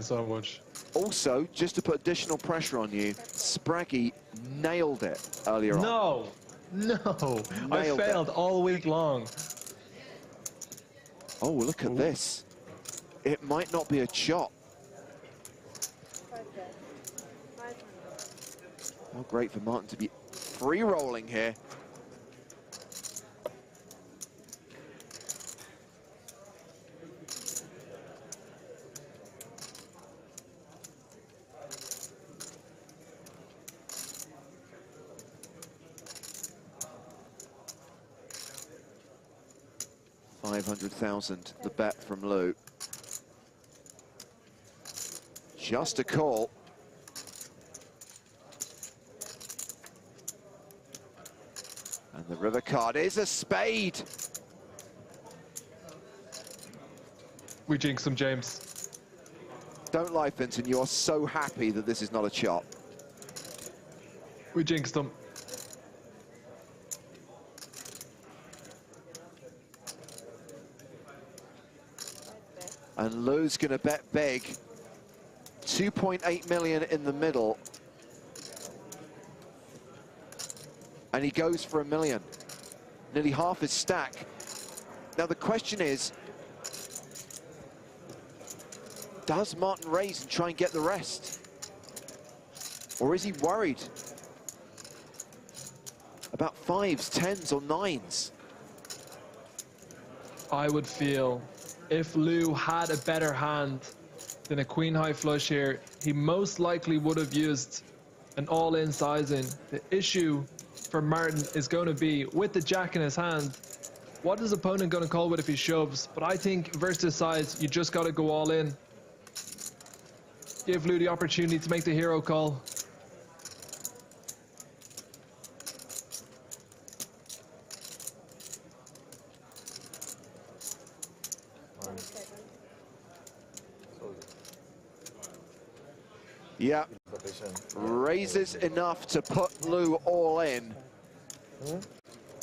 so much. Also, just to put additional pressure on you, Spraggy nailed it earlier on. No, I Nailed failed it. all week long. Oh, look at this. It might not be a chop. How great for Martin to be free rolling here. $500,000, the bet from Lou. Just a call. And the river card is a spade. We jinxed him, James. Don't lie, Vincent, you are so happy that this is not a chop. We jinxed him. And Lou's gonna bet big. 2.8 million in the middle. And he goes for $1 million. Nearly half his stack. Now the question is, does Martin raise and try and get the rest? Or is he worried about 5s, 10s or 9s? I would feel if Lou had a better hand than a queen high flush here, he most likely would have used an all-in sizing. The issue for Martin is going to be, with the jack in his hand, what is opponent going to call with if he shoves? But I think versus size, you just got to go all in. Give Lou the opportunity to make the hero call. Yeah, raises enough to put Lou all in.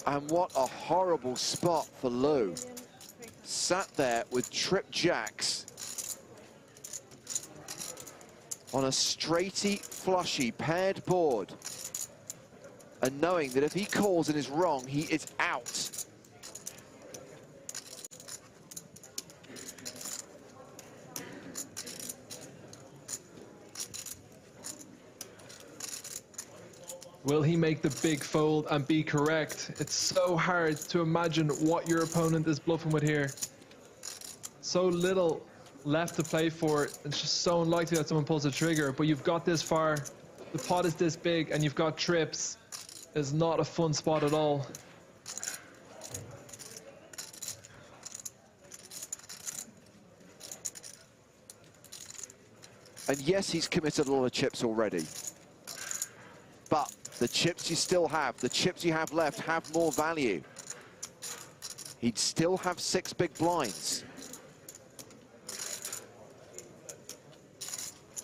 And what a horrible spot for Lou. sat there with trip jacks on a straighty, flushy, paired board, and knowing that if he calls and is wrong, he is out. Will he make the big fold and be correct? It's so hard to imagine what your opponent is bluffing with here. So little left to play for. It's just so unlikely that someone pulls a trigger, but you've got this far. The pot is this big and you've got trips. It's not a fun spot at all. And yes, he's committed a lot of chips already. But the chips you still have, the chips you have left, have more value. He'd still have 6 big blinds.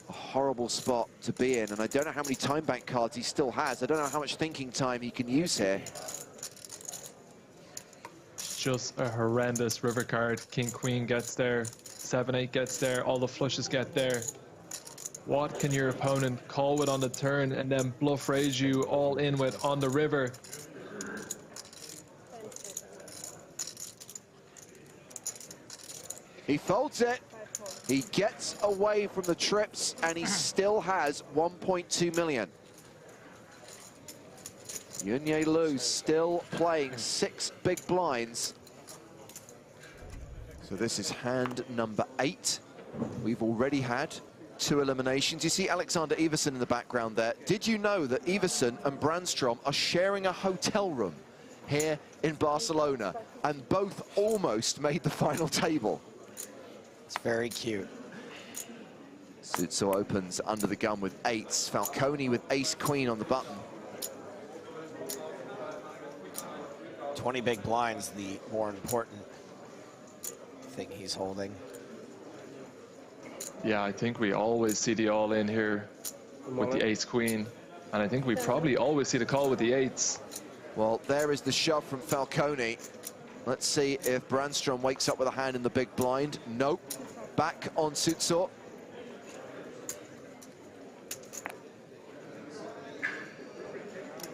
A horrible spot to be in, and I don't know how many time bank cards he still has. I don't know how much thinking time he can use here. Just a horrendous river card. King, queen gets there. 7-8 gets there. All the flushes get there. What can your opponent call with on the turn and then bluff raise you all in with on the river? He folds it. He gets away from the trips, and he still has 1.2 million. Yunye Liu still playing 6 big blinds. So this is hand number 8. We've already had 2 eliminations. You see Alexander Iversen in the background there. Did you know that Iversen and Brandstrom are sharing a hotel room here in Barcelona, and both almost made the final table? It's very cute. Sutso opens under the gun with 8s. Falcone with ace-queen on the button. 20 big blinds, the more important thing he's holding. Yeah, I think we always see the all-in here with the ace-queen. And I think we probably always see the call with the 8s. Well, there is the shove from Falcone. Let's see if Brandstrom wakes up with a hand in the big blind. Nope. Back on Sutso.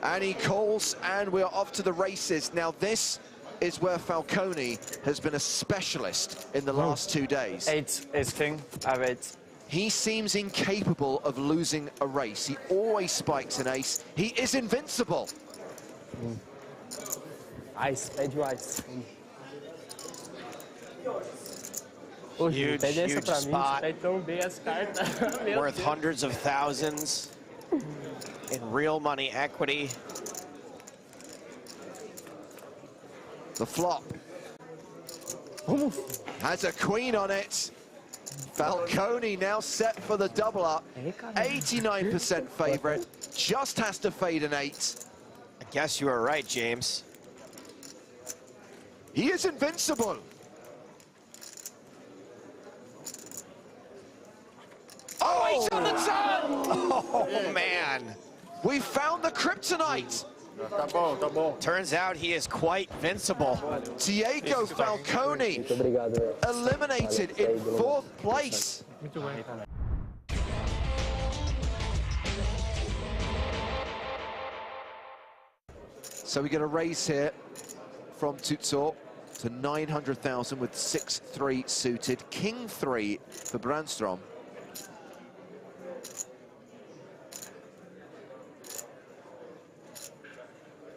And he calls, and we're off to the races. Now, this is where Falcone has been a specialist in the last 2 days. 8 is king. I have 8. He seems incapable of losing a race. He always spikes an ace. He is invincible. Ice, 8 ice. Huge, huge spot. Worth Worth hundreds of thousands in real money equity. The flop has a queen on it. Falcone now set for the double up. 89% favorite, just has to fade an 8. I guess you were right, James. He is invincible. Oh, 8 on the turn! Oh, man. We found the kryptonite. Turns out he is quite invincible. Diego Falcone eliminated in 4th place. So we get a raise here from Sutso to 900,000 with 6-3 suited. King 3 for Brandstrom.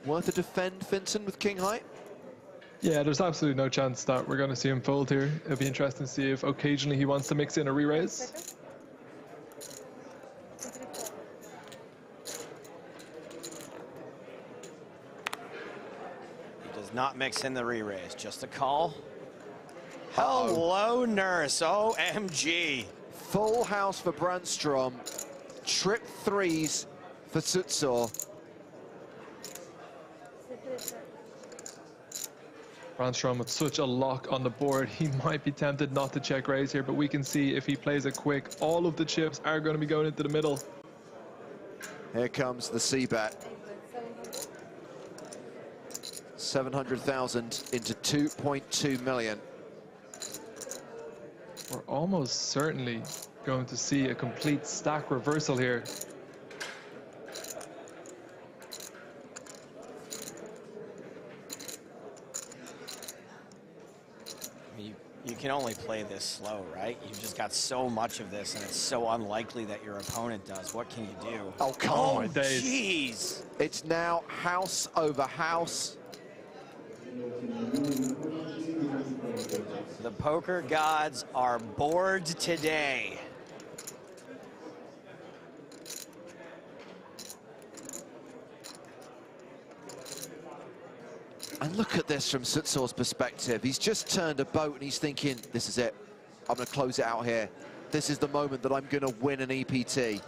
Worth a defend, Finton, with king high? Yeah, there's absolutely no chance that we're going to see him fold here. It'll be interesting to see if occasionally he wants to mix in a re-raise. He does not mix in the re-raise, just a call. Hello, nurse, OMG. Full house for Brandstrom. Trip 3s for Sutso. Brandstrom with such a lock on the board, he might be tempted not to check raise here, but we can see if he plays it quick, all of the chips are going to be going into the middle. Here comes the C-bet. 700,000 into 2.2 million. We're almost certainly going to see a complete stack reversal here. You can only play this slow, right? You've just got so much of this, and it's so unlikely that your opponent does. What can you do? Oh, come on. Jeez. It's now house over house. The poker gods are bored today. And look at this from Sutsor's perspective. He's just turned a boat and he's thinking, this is it. I'm going to close it out here. This is the moment that I'm going to win an EPT.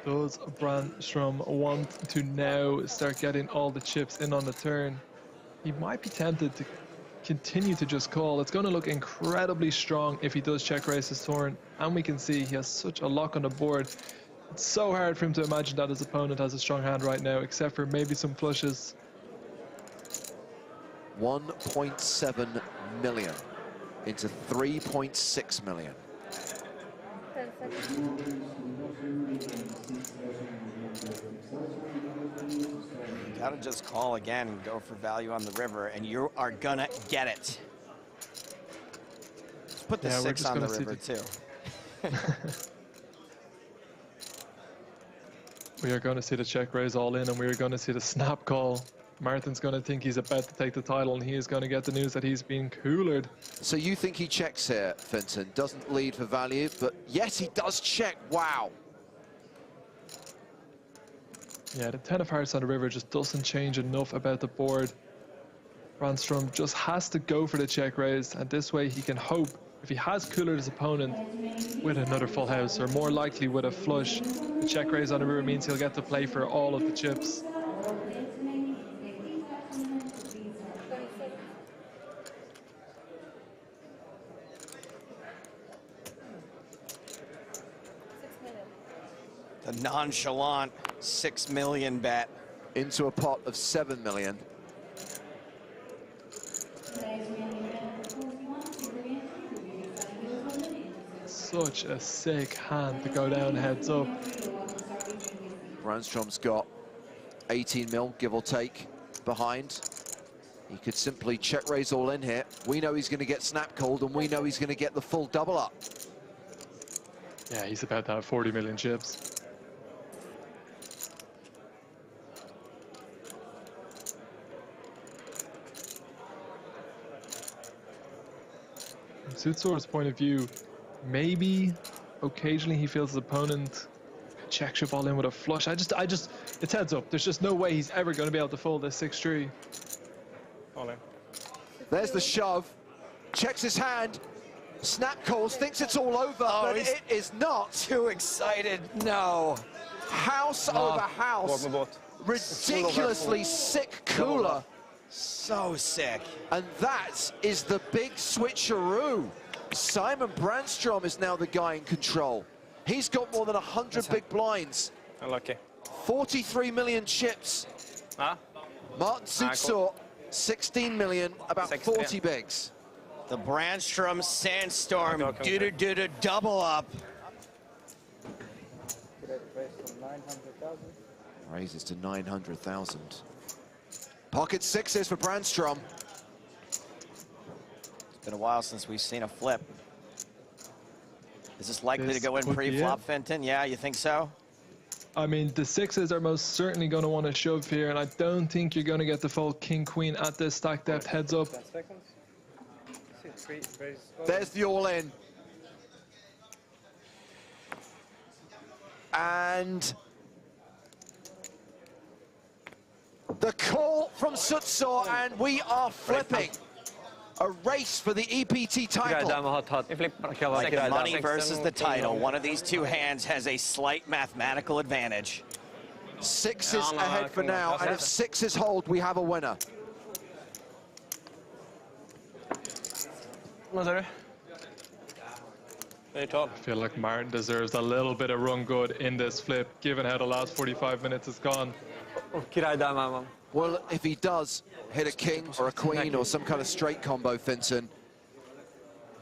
Does Brandstrom want to now start getting all the chips in on the turn? He might be tempted to continue to just call. It's going to look incredibly strong if he does check raise his turn. And we can see he has such a lock on the board. It's so hard for him to imagine that his opponent has a strong hand right now, except for maybe some flushes. 1.7 million into 3.6 million. You gotta just call again and go for value on the river, and you are gonna get it. Just put the 6 on the river too. We are going to see the check raise all in, and we are going to see the snap call. Martin's going to think he's about to take the title, and he is going to get the news that he's been coolered. So you think he checks here, Finton? Doesn't lead for value, but yes, he does check. Wow. Yeah, the 10 of hearts on the river just doesn't change enough about the board. Brandstrom just has to go for the check raise, and this way he can hope, if he has coolered his opponent with another full house, or more likely with a flush, the check raise on the river means he'll get to play for all of the chips. The nonchalant 6 million bet. Into a pot of 7 million. Such a sick hand to go down heads up. Brandstrom's got 18 mil, give or take, behind. He could simply check raise all in here. We know he's going to get snap called, and we know he's going to get the full double up. Yeah, he's about to have 40 million chips. From Sutsor's point of view, maybe occasionally he feels his opponent check shove all in with a flush. It's heads up. There's just no way he's ever going to be able to fold this 6-3. All in. There's the shove. Checks his hand. Snap calls, thinks it's all over, but it is not. Too excited. No. House over house. Ridiculously sick cooler. So sick. And that is the big switcheroo. Simon Brandstrom is now the guy in control. He's got more than 100 big blinds. Unlucky. 43 million chips. Martin Sutsor, 16 million, about 40 bigs. The Brandstrom Sandstorm, do-do-do-do, double up. Raises to 900,000. Pocket sixes for Brandstrom. It's been a while since we've seen a flip. Is this likely to go in pre-flop, Fenton? Yeah, you think so? I mean, the sixes are most certainly going to want to shove here, and I don't think you're going to get the full king-queen at this stack depth heads up. There's the all-in. And the call from Sutsor, and we are flipping. A race for the EPT title. Like money versus the title. One of these two hands has a slight mathematical advantage. Sixes ahead for now, and if sixes hold, we have a winner. I feel like Martin deserves a little bit of run good in this flip, given how the last 45 minutes has gone. Well, if he does hit a king or a queen or some kind of straight combo, Finton,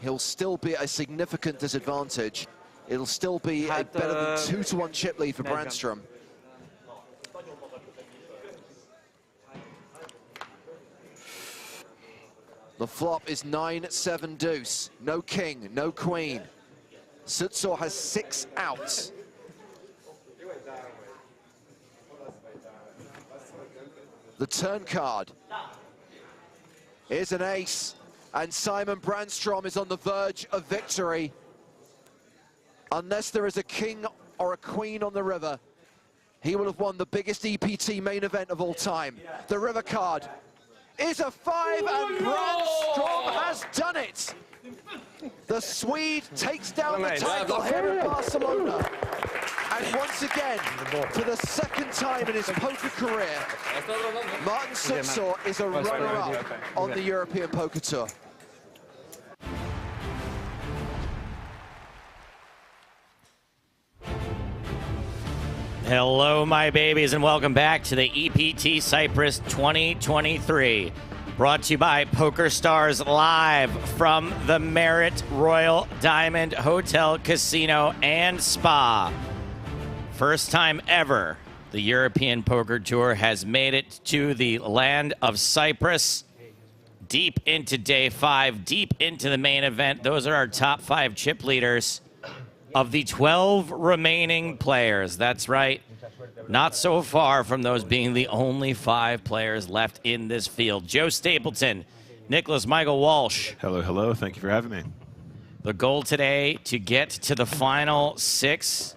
he'll still be at a significant disadvantage. It'll still be a better than 2-1 chip lead for Brandstrom. The flop is 9-7 deuce. No king, no queen. Sutsor has 6 outs. The turn card is an ace, and Simon Brandstrom is on the verge of victory. Unless there is a king or a queen on the river, he will have won the biggest EPT main event of all time. The river card is a 5, and Brandstrom has done it. The Swede takes down the title here in Barcelona. And once again, for the second time in his poker career, Martin Sutsor is a runner-up on the European Poker Tour. Hello, my babies, and welcome back to the EPT Cyprus 2023. Brought to you by PokerStars Live from the Merit Royal Diamond Hotel, Casino, and Spa. First time ever, the European Poker Tour has made it to the land of Cyprus. Deep into day 5, deep into the main event. Those are our top 5 chip leaders of the 12 remaining players. That's right. Not so far from those being the only 5 players left in this field. Joe Stapleton, Nicholas Michael Walsh. Hello, hello. Thank you for having me. The goal today to get to the final 6.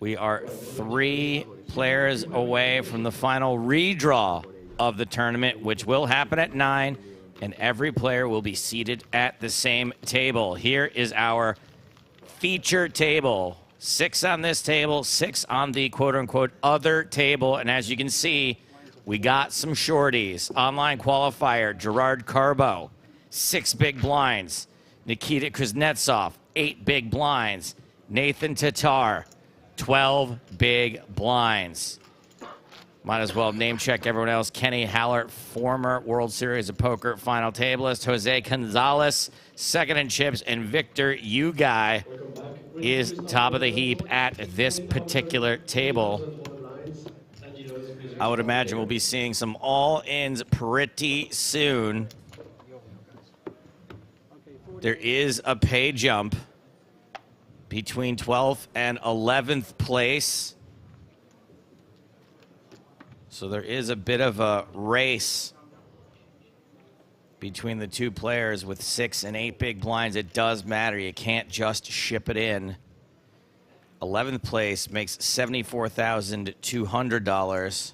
We are 3 players away from the final redraw of the tournament, which will happen at 9, and every player will be seated at the same table. Here is our feature table. 6 on this table, 6 on the quote-unquote other table, and as you can see, we got some shorties. Online qualifier, Gerard Carbo, 6 big blinds. Nikita Kuznetsov, 8 big blinds. Nathan Tatar, 12 big blinds. Might as well name check everyone else. Kenny Hallert, former World Series of Poker final tableist. Jose Gonzalez, second in chips. And Victor Ugai is top of the heap at this particular table. I would imagine we'll be seeing some all-ins pretty soon. There is a pay jump between 12th and 11th place. So there is a bit of a race between the 2 players with 6 and 8 big blinds. It does matter. You can't just ship it in. 11th place makes $74,200.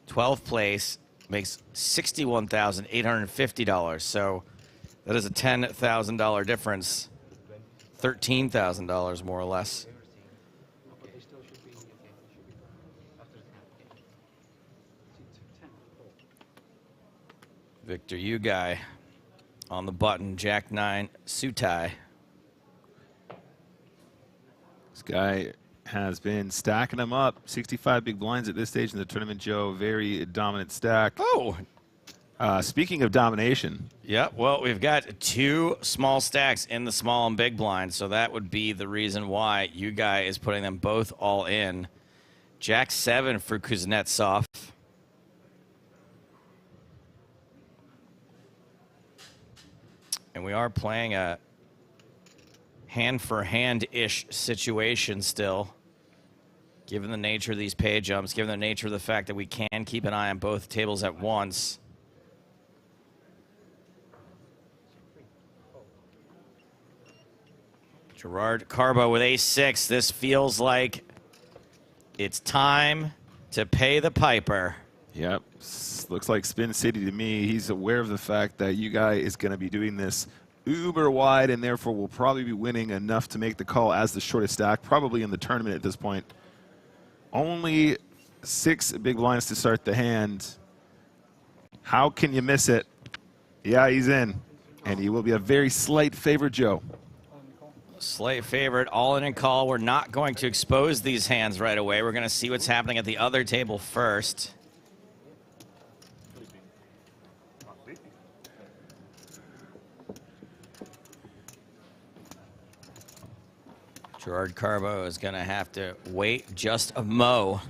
12th place makes $61,850. So that is a $10,000 difference. $13,000 more or less. Victor Ugai on the button, Jack 9, Sutai. This guy has been stacking them up. 65 big blinds at this stage in the tournament, Joe. Very dominant stack. Oh! Speaking of domination. Yeah, well, we've got 2 small stacks in the small and big blind, so that would be the reason why Ugai is putting them both all in. Jack 7 for Kuznetsov. And we are playing a hand-for-hand-ish situation still, given the nature of these pay jumps, given the nature of the fact that we can keep an eye on both tables at once. Gerard Carbo with ace-6. This feels like it's time to pay the piper. Yep. Looks like Spin City to me. He's aware of the fact that Ugai is going to be doing this uber wide and therefore will probably be winning enough to make the call as the shortest stack, probably in the tournament at this point. Only 6 big blinds to start the hand. How can you miss it? Yeah, he's in. And he will be a very slight favorite, Joe. Slight favorite, all in and call. We're not going to expose these hands right away. We're going to see what's happening at the other table first. Gerard Carbo is going to have to wait just a mo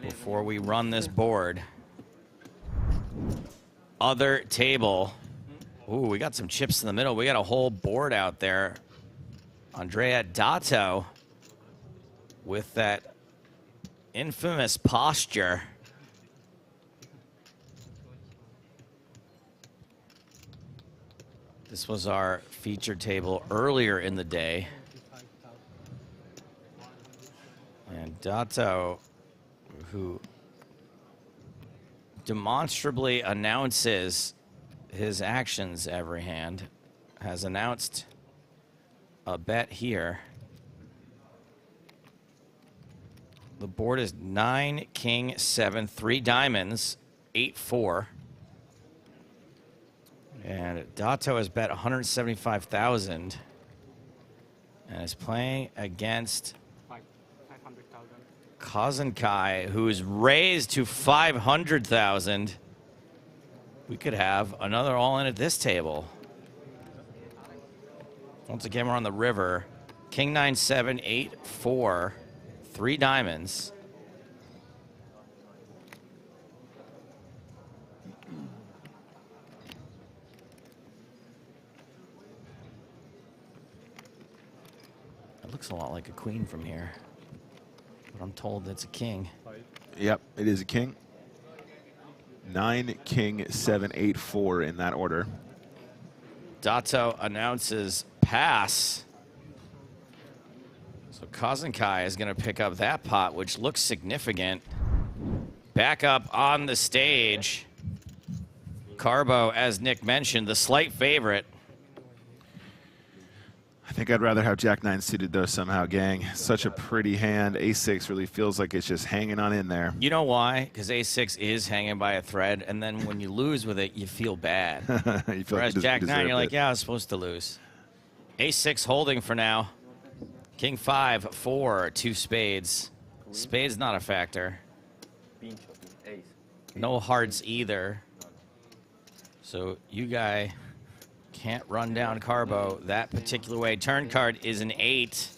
before we run this board. Other table. Ooh, we got some chips in the middle. We got a whole board out there. Andrea Dato with that infamous posture. This was our featured table earlier in the day. And Dato, who demonstrably announces his actions every hand, has announced a bet here. The board is 9, king, 7, 3 diamonds, 8-4. And Dato has bet 175,000 and is playing against 500,000. Kazenkai, who's raised to 500,000. We could have another all-in at this table. Once again, we're on the river. King 9, 7, 8, 4, 3 diamonds. It looks a lot like a queen from here, but I'm told it's a king. Yep, it is a king. 9, king, 7, 8, 4 in that order. Dato announces pass. So Kazenkai is going to pick up that pot, which looks significant. Back up on the stage. Carbo, as Nick mentioned, the slight favorite. I think I'd rather have Jack 9 suited though somehow, gang. Such a pretty hand. Ace-6 really feels like it's just hanging on in there. You know why? Because Ace-6 is hanging by a thread, and then when you lose with it, you feel bad. You feel Whereas like Jack 9, you're like, it. yeah, I was supposed to lose. Ace-6 holding for now. King 5, 4, 2 spades. Spades not a factor. No hearts either. So you guy can't run down Carbo that particular way. Turn card is an 8.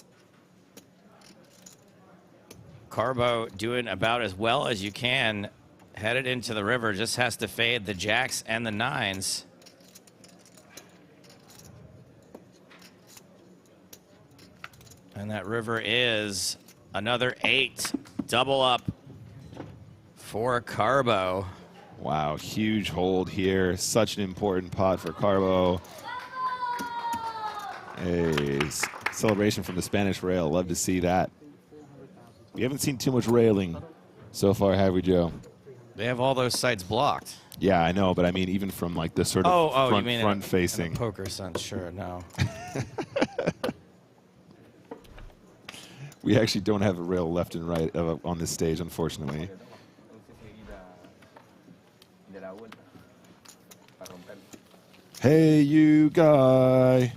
Carbo doing about as well as you can. Headed into the river, just has to fade the jacks and the 9s. And that river is another 8. Double up for Carbo. Wow, huge hold here. Such an important pot for Carbo. A celebration from the Spanish rail. Love to see that. We haven't seen too much railing so far, have we, Joe? They have all those sites blocked. Yeah, I know, but I mean, even from like the sort of front facing. In a poker sense, sure, no. We actually don't have a rail left and right on this stage, unfortunately. Hey, you guy.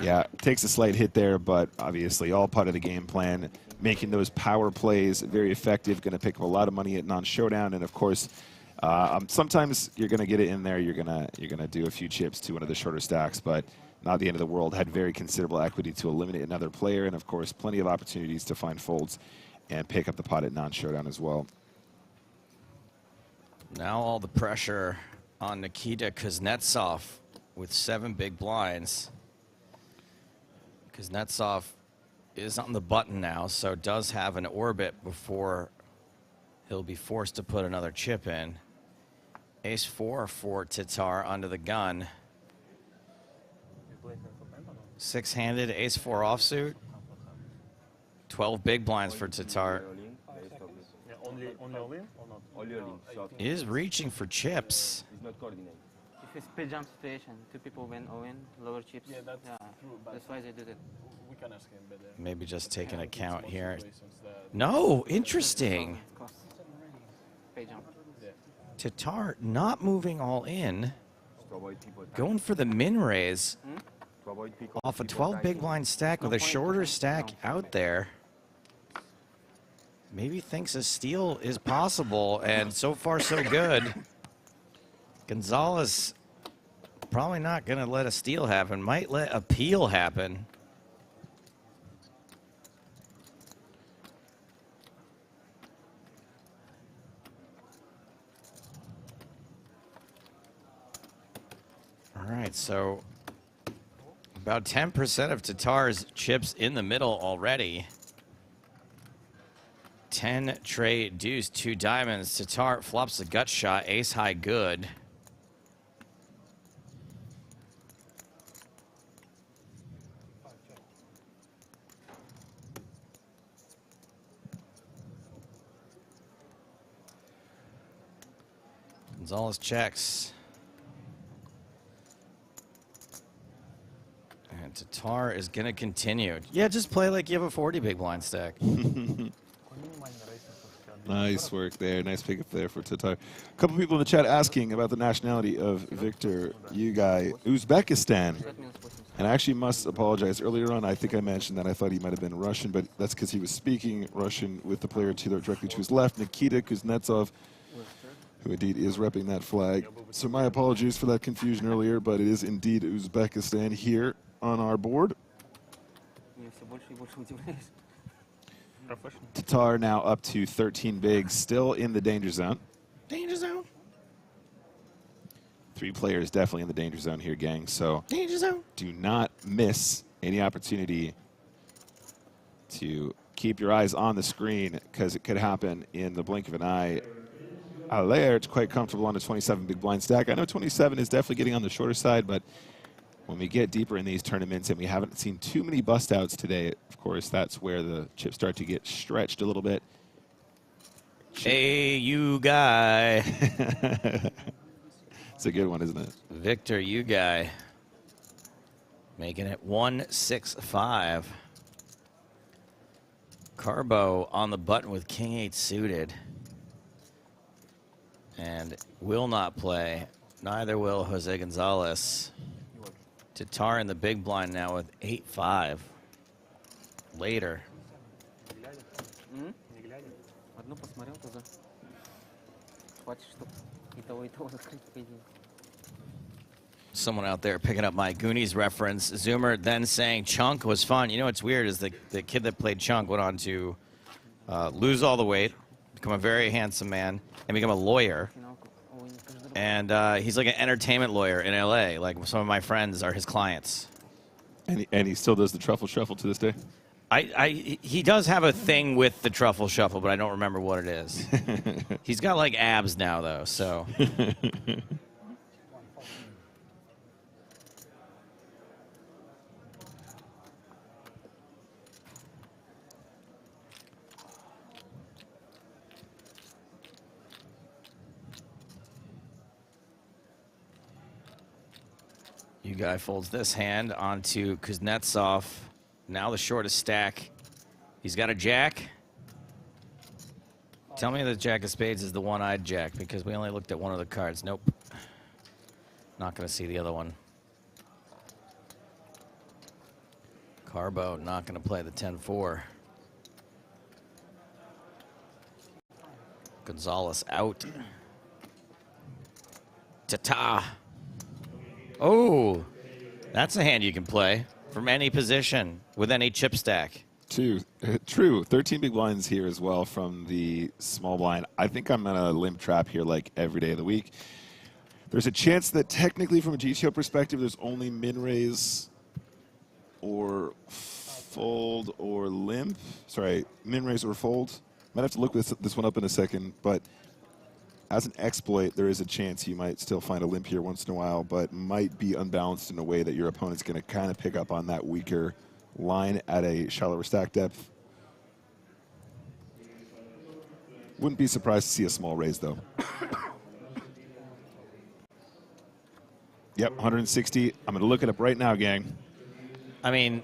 Yeah, takes a slight hit there, but obviously all part of the game plan. Making those power plays very effective. Going to pick up a lot of money at non-showdown, and of course, sometimes you're going to get it in there. You're gonna do a few chips to one of the shorter stacks, but not the end of the world. Had very considerable equity to eliminate another player, and of course, plenty of opportunities to find folds and pick up the pot at non-showdown as well. Now all the pressure on Nikita Kuznetsov with 7 big blinds. Kuznetsov is on the button now, so does have an orbit before he'll be forced to put another chip in. Ace-4 for Tatar under the gun. 6-handed Ace-4 offsuit. 12 big blinds for Tatar. Only all-in or not? Only all-in. Is reaching for chips. He's not coordinated. If it's split jump situation, 2 people win or win, lower chips. Yeah, that's true. But that's why they did it. We can ask him, but Maybe just take an account here. No, interesting. Split jump. Tatar not moving all in. Going for the min raise. Off a 12 big blind stack with a shorter stack out there. Maybe thinks a steal is possible, and so far so good. Gonzalez probably not going to let a steal happen. Might let a peel happen. All right, so about 10% of Tatar's chips in the middle already. 10 tray deuce, 2 diamonds. Tatar flops the gut shot, ace high good. Gonzalez checks. And Tatar is going to continue. Yeah, just play like you have a 40 big blind stack. Nice work there. Nice pickup there for Tatar. A couple people in the chat asking about the nationality of Victor Ugai, Uzbekistan. And I actually must apologize. Earlier on, I think I mentioned that I thought he might have been Russian, but that's because he was speaking Russian with the player directly to his left, Nikita Kuznetsov, who indeed is repping that flag. So my apologies for that confusion earlier, but it is indeed Uzbekistan here on our board. Tatar now up to 13 bigs, still in the danger zone. Danger zone. 3 players definitely in the danger zone here, gang. So danger zone. Do not miss any opportunity to keep your eyes on the screen, because it could happen in the blink of an eye. Alert, quite comfortable on a 27 big blind stack. I know 27 is definitely getting on the shorter side, but when we get deeper in these tournaments and we haven't seen too many bust outs today, of course, that's where the chips start to get stretched a little bit. Hey, you guy. It's a good one, isn't it? Victor, you guy. Making it 1-6-5. Carbo on the button with King 8 suited. And will not play. Neither will Jose Gonzalez. Tatar in the big blind now with 8-5. Later. Someone out there picking up my Goonies reference. Zoomer then saying Chunk was fun. You know what's weird is the kid that played Chunk went on to lose all the weight, become a very handsome man, and become a lawyer. And he's like an entertainment lawyer in LA. Like, some of my friends are his clients. And he still does the truffle shuffle to this day? He does have a thing with the truffle shuffle, but I don't remember what it is. He's got like abs now, though, so. You guy folds this hand onto Kuznetsov. Now the shortest stack. He's got a jack. Tell me the jack of spades is the one-eyed jack, because we only looked at one of the cards. Nope. Not going to see the other one. Carbo not going to play the 10-4. Gonzalez out. Ta-ta. Oh, that's a hand you can play from any position with any chip stack. True. 13 big blinds here as well from the small blind. I think I'm going to limp trap here like every day of the week. There's a chance that technically from a GTO perspective, there's only min raise or fold or limp. Sorry, min raise or fold. Might have to look this one up in a second, but as an exploit, there is a chance you might still find a limp here once in a while, but might be unbalanced in a way that your opponent's going to kind of pick up on that weaker line at a shallower stack depth. Wouldn't be surprised to see a small raise, though. Yep, 160. I'm going to look it up right now, gang. I mean,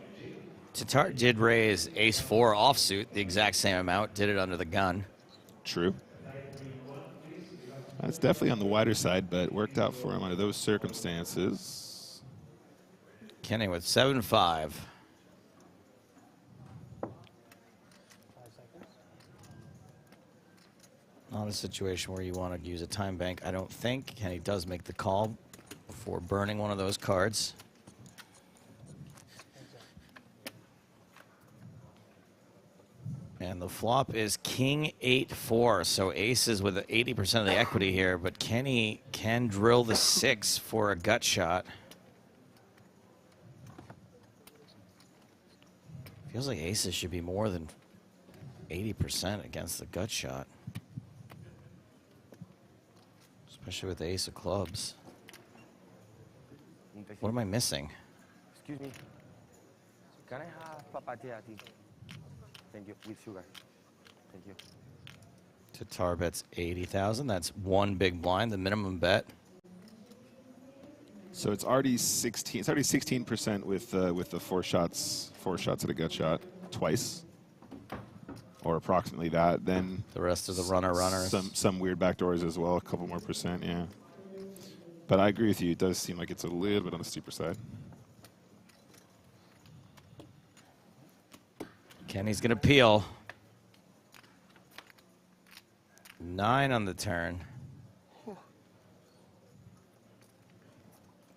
Tatar did raise ace-4 offsuit, the exact same amount, did it under the gun. True. That's definitely on the wider side, but it worked out for him under those circumstances. Kenny with 7-5. Not a situation where you want to use a time bank, I don't think. Kenny does make the call for burning one of those cards. And the flop is King 8-4, so aces with 80% of the equity here, but Kenny can drill the 6 for a gut shot. Feels like aces should be more than 80% against the gut shot. Especially with the ace of clubs. What am I missing? Excuse me. Can I have papaya tea? Thank you, with sugar. Thank you. Tatar bets 80,000. That's one big blind, the minimum bet. So it's already 16. It's already 16% with the four shots at a gut shot twice, or approximately that. Then the rest of the runners. Some weird backdoors as well. A couple more percent, yeah. But I agree with you. It does seem like it's a little bit on the steeper side. Kenny's gonna peel. 9 on the turn.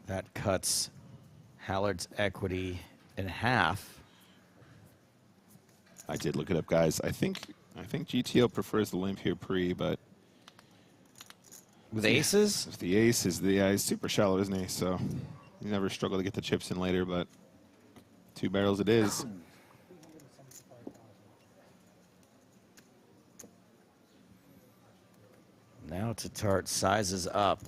That cuts Hallard's equity in half. I did look it up, guys. I think GTO prefers the limp here but with aces? With the aces, he's super shallow, isn't he? So you never struggle to get the chips in later, but 2 barrels it is. Now Tatar sizes up.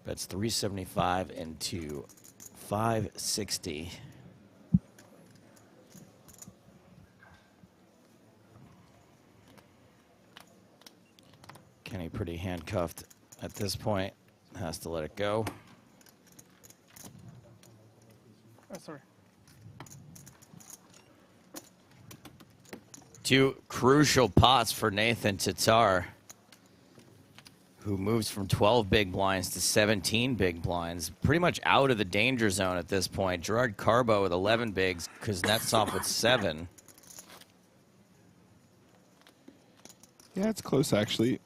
Bets 375 into 560. Kenny pretty handcuffed at this point. Has to let it go. Oh, sorry. 2 crucial pots for Nathan Tatar, who moves from 12 big blinds to 17 big blinds. Pretty much out of the danger zone at this point. Gerard Carbo with 11 bigs, Kuznetsov with 7. Yeah, it's close, actually.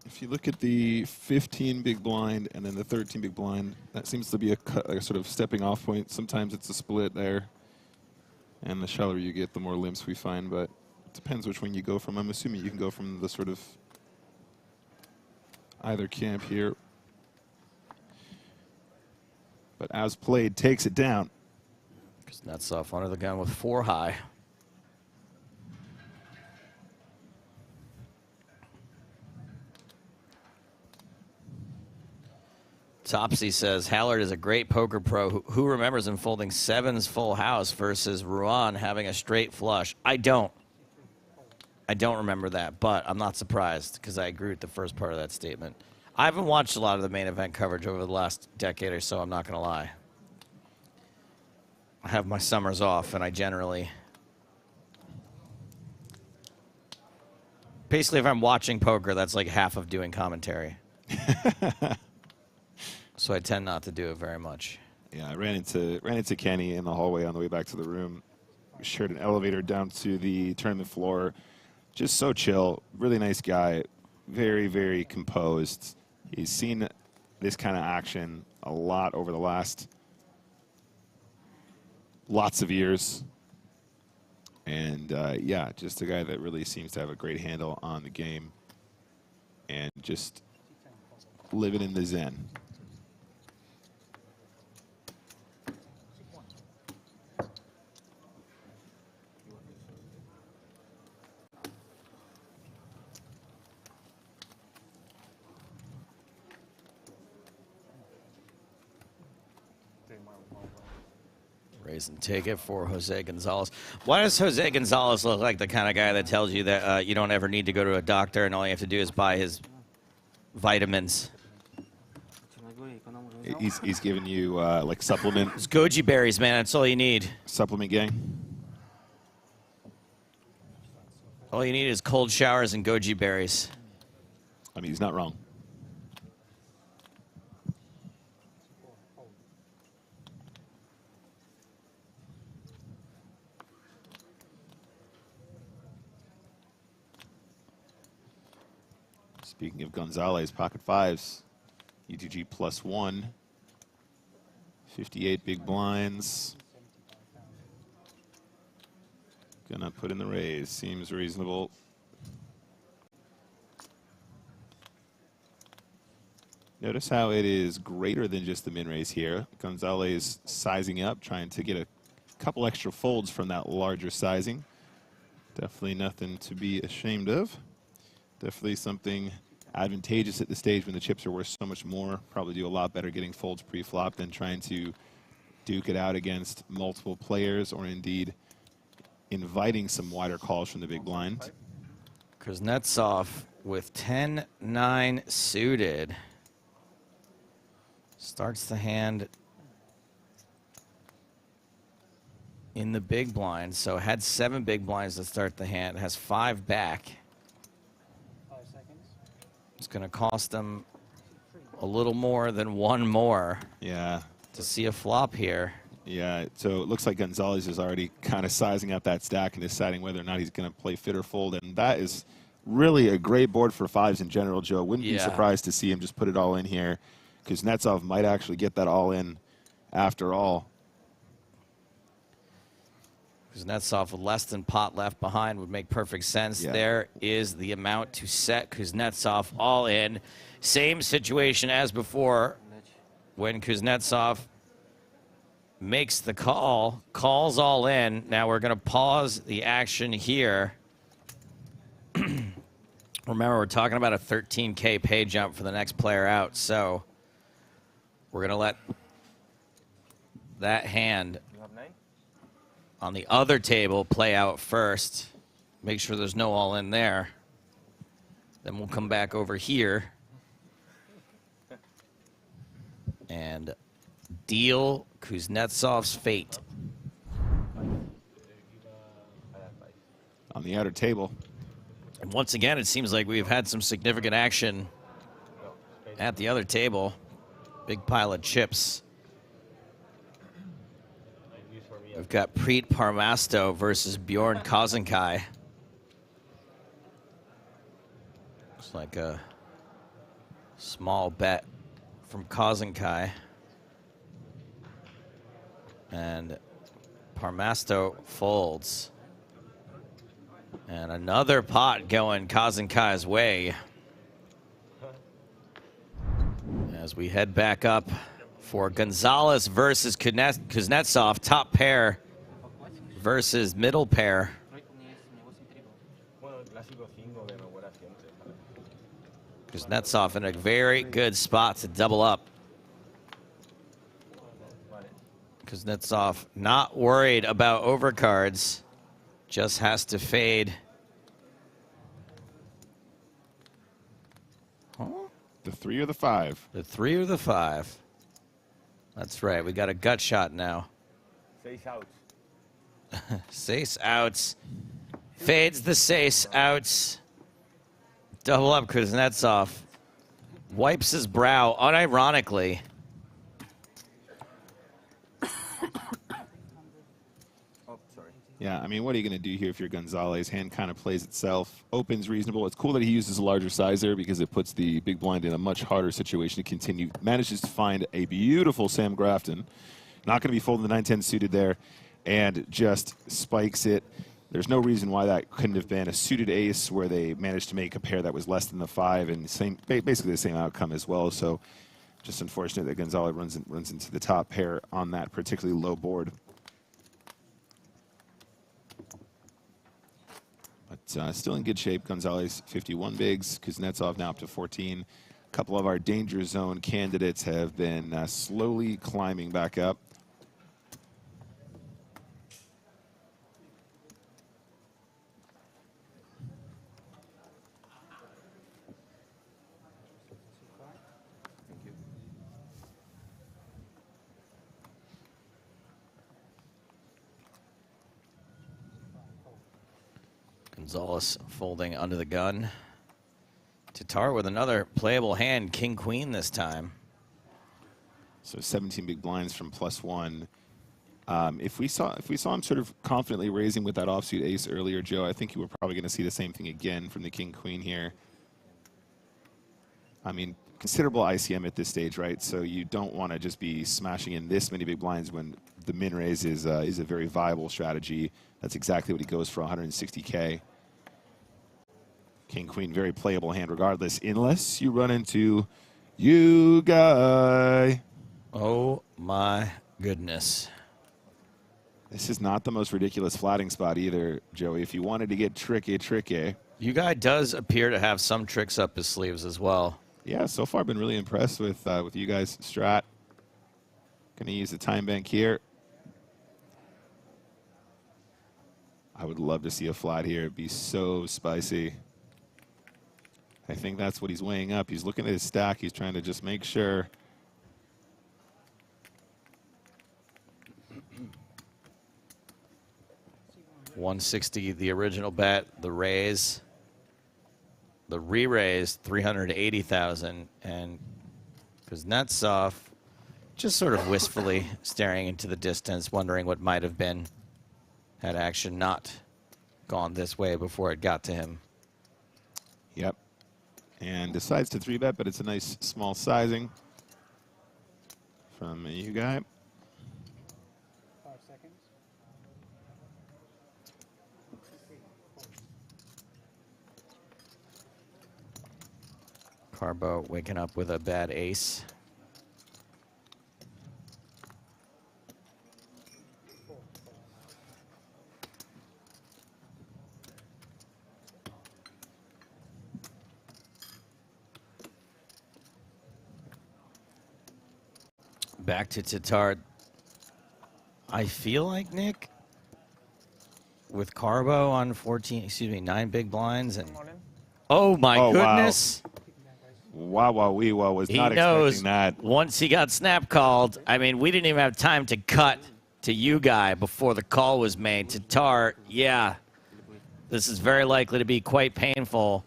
If you look at the 15 big blind and then the 13 big blind, that seems to be a sort of stepping off point. Sometimes it's a split there. And the shallower you get, the more limps we find, but it depends which one you go from. I'm assuming you can go from the sort of either camp here. But as played, takes it down. Kuznetsov under the gun with 4 high. Topsy says, Hallard is a great poker pro. Who remembers him folding 7s full house versus Ruan having a straight flush? I don't remember that, but I'm not surprised because I agree with the first part of that statement. I haven't watched a lot of the main event coverage over the last decade or so, I'm not going to lie. I have my summers off, and I generally... Basically, if I'm watching poker, that's like half of doing commentary. So I tend not to do it very much. Yeah, I ran into Kenny in the hallway on the way back to the room. We shared an elevator down to the tournament floor. Just so chill, really nice guy, very, very composed. He's seen this kind of action a lot over the last lots of years. And yeah, just a guy that really seems to have a great handle on the game and just living in the zen. Raise and take it for Jose Gonzalez. Why does Jose Gonzalez look like the kind of guy that tells you that you don't ever need to go to a doctor and all you have to do is buy his vitamins? He's giving you like supplement. It's goji berries, man. That's all you need. Supplement gang. All you need is cold showers and goji berries. I mean, he's not wrong. Speaking of Gonzalez, pocket 5s. UTG +1. 58 big blinds. Gonna put in the raise. Seems reasonable. Notice how it is greater than just the min raise here. Gonzalez sizing up, trying to get a couple extra folds from that larger sizing. Definitely nothing to be ashamed of. Definitely something advantageous at the stage when the chips are worth so much more. Probably do a lot better getting folds pre-flop than trying to duke it out against multiple players, or indeed inviting some wider calls from the big blind. Kuznetsov with 10-9 suited. Starts the hand in the big blind. So had 7 big blinds to start the hand. Has 5 back. 5 seconds. It's going to cost them a little more than 1 more. Yeah. To see a flop here. Yeah, so it looks like Gonzalez is already kind of sizing up that stack and deciding whether or not he's going to play fit or fold. And that is really a great board for 5s in general, Joe. Wouldn't be surprised to see him just put it all in here, because Kuznetsov might actually get that all in after all. Kuznetsov with less than pot left behind would make perfect sense. Yeah. There is the amount to set Kuznetsov all in. Same situation as before when Kuznetsov makes the call, calls all in. Now we're going to pause the action here. Remember, we're talking about a 13K pay jump for the next player out, so we're going to let that hand on the other table play out first. Make sure there's no all in there. Then we'll come back over here and deal Kuznetsov's fate. On the outer table. And once again, it seems like we've had some significant action at the other table. Big pile of chips. We've got Preet Parmasto versus Bjorn Kozenkai. Looks like a small bet from Kozenkai. And Parmasto folds. And another pot going Kozenkai's way. As we head back up for Gonzalez versus Kuznetsov, top pair versus middle pair. Kuznetsov in a very good spot to double up. Kuznetsov not worried about overcards, just has to fade. Huh? The 3 or the 5? The 3 or the 5. That's right, we got a gut shot now. 6 outs. 6 outs. Fades the 6 outs. Double up Kuznetsov. Wipes his brow unironically. Yeah, I mean, what are you going to do here if you're Gonzalez? Hand kind of plays itself. Opens reasonable. It's cool that he uses a larger sizer because it puts the big blind in a much harder situation to continue. Manages to find a beautiful Sam Grafton. Not going to be folding the 9-10 suited there, and just spikes it. There's no reason why that couldn't have been a suited ace where they managed to make a pair that was less than the 5 and basically the same outcome as well. So just unfortunate that Gonzalez runs into the top pair on that particularly low board. But still in good shape. Gonzalez 51 bigs. Kuznetsov now up to 14. A couple of our danger zone candidates have been slowly climbing back up. Gonzalez folding under the gun. Tatar with another playable hand, king queen this time. So 17 big blinds from +1. If we saw him sort of confidently raising with that offsuit ace earlier, Joe, I think you were probably going to see the same thing again from the king queen here. I mean, considerable ICM at this stage, right? So you don't want to just be smashing in this many big blinds when the min raise is a very viable strategy. That's exactly what he goes for, 160K. King, queen, very playable hand regardless, unless you run into you guy. Oh my goodness. This is not the most ridiculous flatting spot either, Joey. If you wanted to get tricky. You guy does appear to have some tricks up his sleeves as well. Yeah, so far been really impressed with you guys' strat. Gonna use the time bank here. I would love to see a flat here. It'd be so spicy. I think that's what he's weighing up. He's looking at his stack. He's trying to just make sure. $160, the original bet, the raise, the re-raise, 380,000, and Kuznetsov just sort of wistfully staring into the distance, wondering what might have been had action not gone this way before it got to him. Yep. And decides to 3-bet, but it's a nice small sizing from you guy. 5 seconds. Carbo waking up with a bad ace. Back to Tatar. I feel like, Nick, with Carbo on 9 big blinds, and oh my goodness. Wow, was He not knows expecting that. once he got snap called, I mean, we didn't even have time to cut to you guy before the call was made. Tatar, yeah, this is very likely to be quite painful.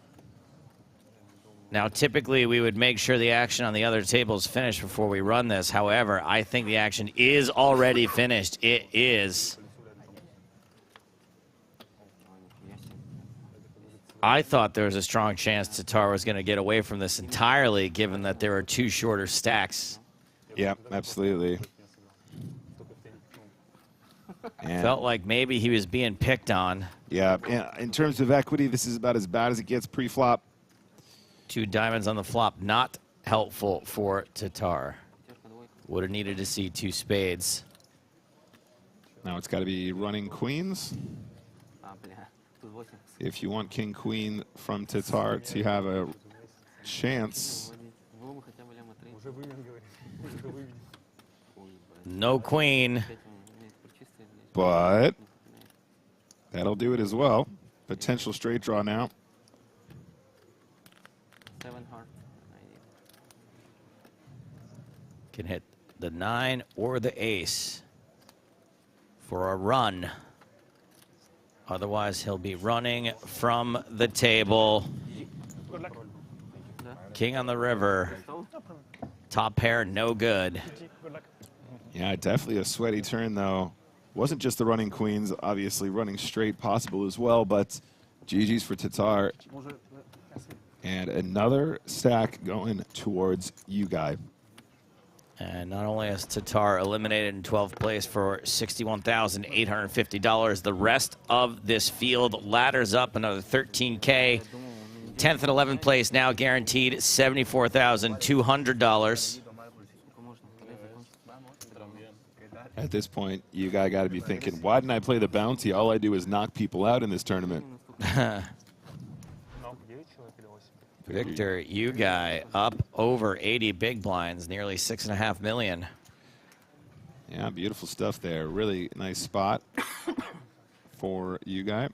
Now, typically, we would make sure the action on the other table is finished before we run this. However, I think the action is already finished. It is. I thought there was a strong chance Tatar was going to get away from this entirely, given that there are 2 shorter stacks. Yep, absolutely. Felt like maybe he was being picked on. Yeah, in terms of equity, this is about as bad as it gets pre-flop. 2 diamonds on the flop, not helpful for Tatar. Would have needed to see 2 spades. Now it's got to be running queens. If you want king queen from Tatar to have a chance. No queen. But that'll do it as well. Potential straight draw now. Can hit the 9 or the ace for a run. Otherwise, he'll be running from the table. King on the river. Top pair, no good. Yeah, definitely a sweaty turn, though. Wasn't just the running queens, obviously running straight possible as well, but GG's for Tatar. And another stack going towards you guy. And not only is Tatar eliminated in 12th place for $61,850, the rest of this field ladders up another $13K. 10th and 11th place now guaranteed $74,200. At this point, you guy got to be thinking, why didn't I play the bounty? All I do is knock people out in this tournament. Victor, you guy, up over 80 big blinds, nearly $6.5 million. Yeah, beautiful stuff there. Really nice spot for you guy.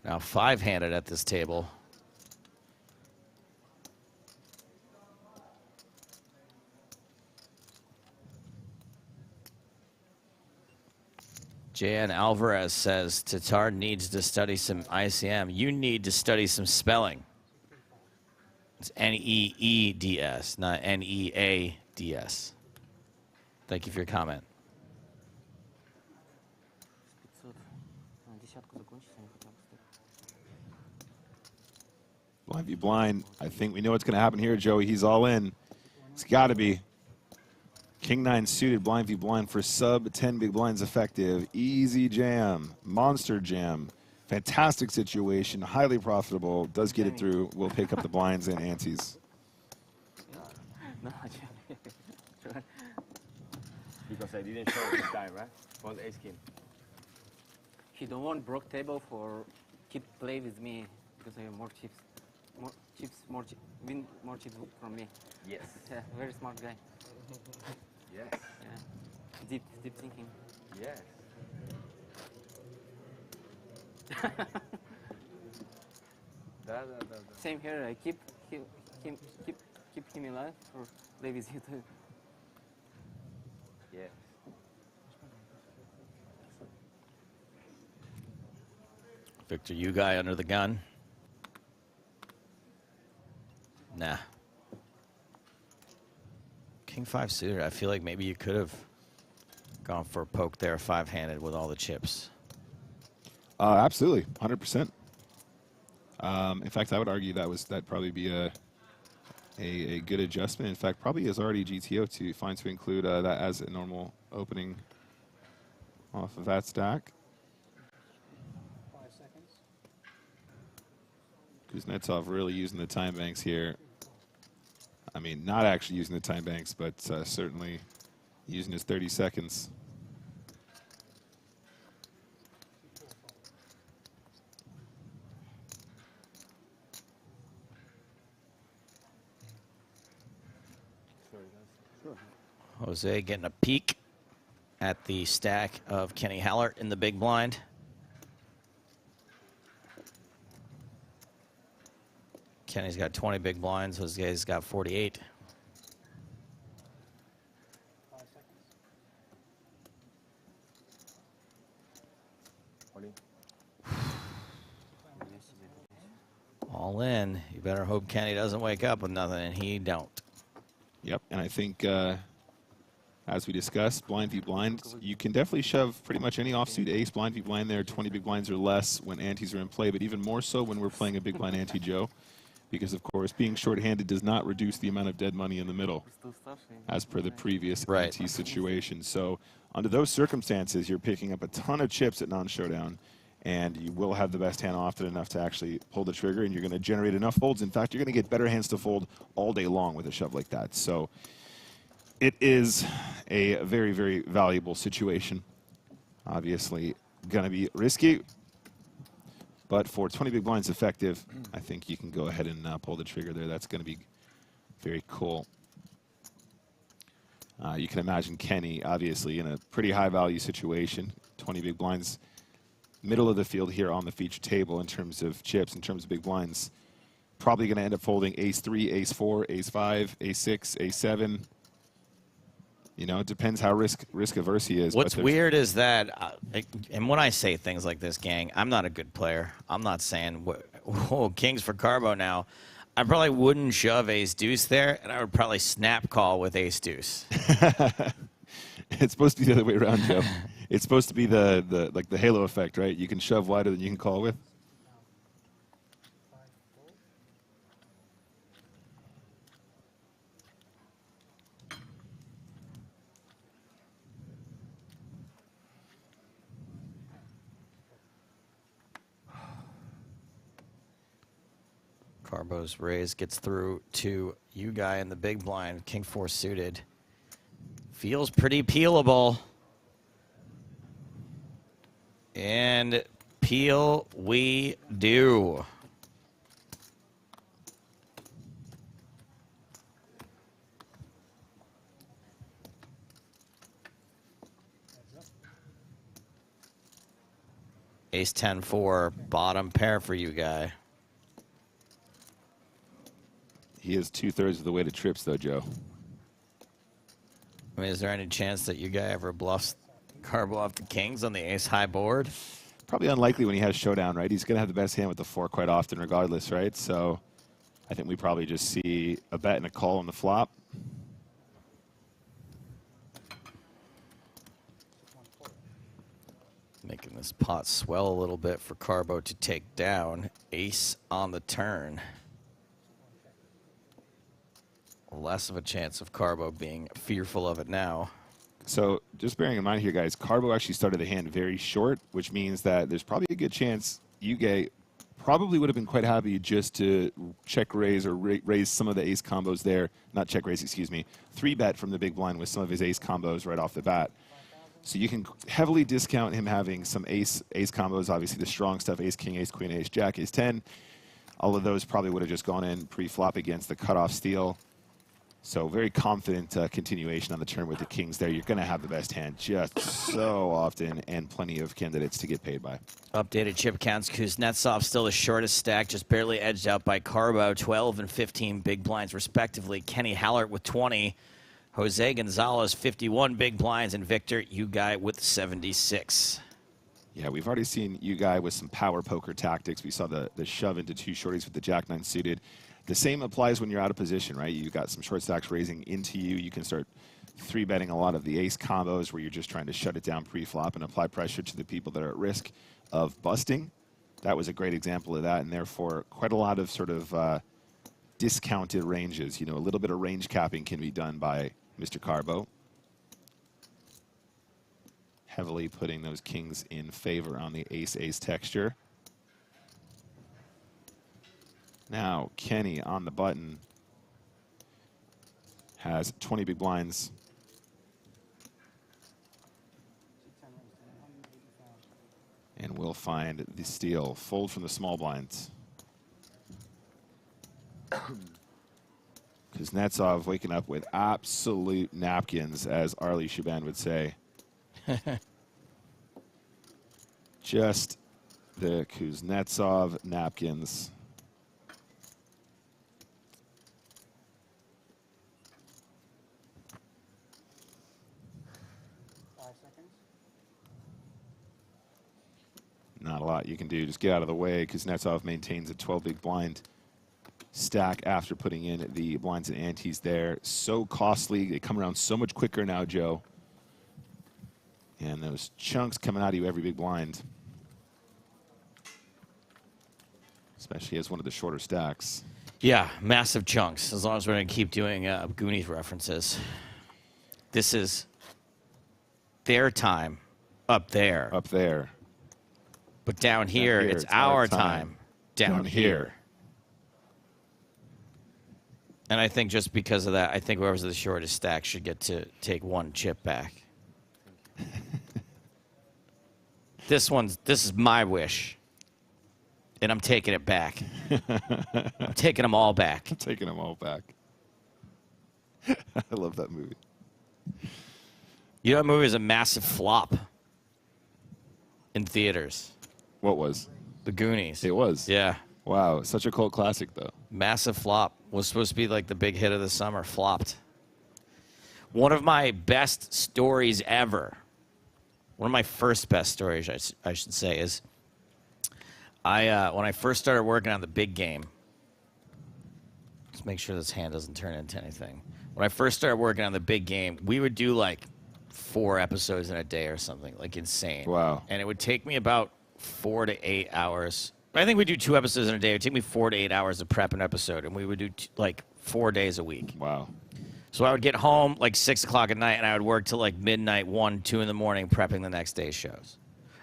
Now 5-handed at this table. Jan Alvarez says Tatar needs to study some ICM. You need to study some spelling. It's N-E-E-D-S, not N-E-A-D-S. Thank you for your comment. Blind v blind. I think we know what's going to happen here, Joey. He's all in. It's got to be. King 9 suited, blind v blind for sub 10 big blinds effective. Easy jam, monster jam. Fantastic situation, highly profitable. Does get it through. We'll pick up the blinds and antes. Because I didn't show this guy, right? Was ace king. He don't want broke table for keep play with me because I have more chips. Win more chips from me. Yes. Yeah, very smart guy. Yes. Yeah. Deep thinking. Yes. Same here. I keep him alive for play with you too. Yes. Victor, you guy under the gun? Nah. King 5 suited. I feel like maybe you could have gone for a poke there, 5-handed with all the chips. Absolutely, 100%. In fact, I would argue that'd probably be a good adjustment. In fact, probably is already GTO to find to include that as a normal opening off of that stack. 5 seconds. Kuznetsov really using the time banks here. I mean, not actually using the time banks, but certainly using his 30 seconds. Jose getting a peek at the stack of Kenny Hallert in the big blind. Kenny's got 20 big blinds. Jose's got 48. 5 seconds. All in. You better hope Kenny doesn't wake up with nothing, and he don't. Yep, and I think as we discussed, blind v blind, you can definitely shove pretty much any offsuit ace blind v blind there, 20 big blinds or less when antes are in play, but even more so when we're playing a big blind ante Joe. Because, of course, being short-handed does not reduce the amount of dead money in the middle, as per the previous ante situation. So, under those circumstances, you're picking up a ton of chips at non-showdown, and you will have the best hand often enough to actually pull the trigger, and you're going to generate enough folds. In fact, you're going to get better hands to fold all day long with a shove like that. So, it is a very, very valuable situation. Obviously, going to be risky. But for 20 big blinds effective, I think you can go ahead and pull the trigger there. That's going to be very cool. You can imagine Kenny, obviously, in a pretty high-value situation. 20 big blinds, middle of the field here on the feature table in terms of chips, in terms of big blinds. Probably going to end up folding ace-3, ace-4, ace-5, ace-6, ace-7. You know, it depends how risk-averse he is. What's weird is that, and when I say things like this, gang, I'm not a good player. I'm not saying, whoa, kings for Carbo now. I probably wouldn't shove ace-deuce there, and I would probably snap call with ace-deuce. It's supposed to be the other way around, Joe. It's supposed to be like the halo effect, right? You can shove wider than you can call with. Carbo's raise gets through to you guy in the big blind. King 4 suited. Feels pretty peelable. And peel we do. Ace 10-4, bottom pair for you guy. He is 2/3 of the way to trips, though, Joe. I mean, is there any chance that you guy ever bluffs Carbo off the kings on the ace-high board. Probably unlikely when he has showdown, right? He's going to have the best hand with the 4 quite often regardless, right? So I think we probably just see a bet and a call on the flop. Making this pot swell a little bit for Carbo to take down. Ace on the turn. Less of a chance of Carbo being fearful of it now. So just bearing in mind here, guys, Carbo actually started the hand very short, which means that there's probably a good chance Yuge probably would have been quite happy just to check raise or raise some of the ace combos there. Not check raise, excuse me. 3-bet from the big blind with some of his ace combos right off the bat. So you can heavily discount him having some ace combos. Obviously, the strong stuff, ace, king, ace, queen, ace, jack, ace 10. All of those probably would have just gone in pre-flop against the cutoff steal. So very confident continuation on the turn with the kings there. You're going to have the best hand just so often and plenty of candidates to get paid by. Updated chip counts. Kuznetsov still the shortest stack, just barely edged out by Carbo, 12 and 15 big blinds respectively. Kenny Hallert with 20. Jose Gonzalez, 51 big blinds, and Victor Ugai with 76. Yeah, we've already seen Ugai with some power poker tactics. We saw the shove into 2 shorties with the jack-9 suited. The same applies when you're out of position, right? You've got some short stacks raising into you. You can start 3-betting a lot of the ace combos where you're just trying to shut it down pre-flop and apply pressure to the people that are at risk of busting. That was a great example of that, and therefore quite a lot of sort of discounted ranges. You know, a little bit of range capping can be done by Mr. Carbo. Heavily putting those kings in favor on the ace-ace texture. Now, Kenny on the button has 20 big blinds. And will find the steal. Fold from the small blinds. Kuznetsov waking up with absolute napkins, as Arlie Shaban would say. Just the Kuznetsov napkins. Not a lot you can do. Just get out of the way. Kuznetsov maintains a 12 big blind stack after putting in the blinds and antes there. So costly. They come around so much quicker now, Joe. And those chunks coming out of you every big blind. Especially as one of the shorter stacks. Yeah, massive chunks, as long as we're going to keep doing Goonies references. This is their time up there. Up there. But down here, it's our time down here. And I think just because of that, I think whoever's the shortest stack should get to take 1 chip back. This is my wish. And I'm taking it back. I'm taking them all back. I'm taking them all back. I love that movie. You know, that movie is a massive flop in theaters. What was? The Goonies. It was? Yeah. Wow, such a cult classic, though. Massive flop. Was supposed to be like the big hit of the summer. Flopped. One of my best stories ever. One of my first best stories, I should say, is when I first started working on the big game. Let's make sure this hand doesn't turn into anything. When I first started working on the big game, we would do like 4 episodes in a day or something, like insane. Wow. And it would take me about 4 to 8 hours. I think we do 2 episodes in a day. It would take me 4 to 8 hours to prep an episode, and we would do like 4 days a week. Wow. So I would get home like 6 o'clock at night, and I would work till like midnight, 1, 2 in the morning, prepping the next day's shows.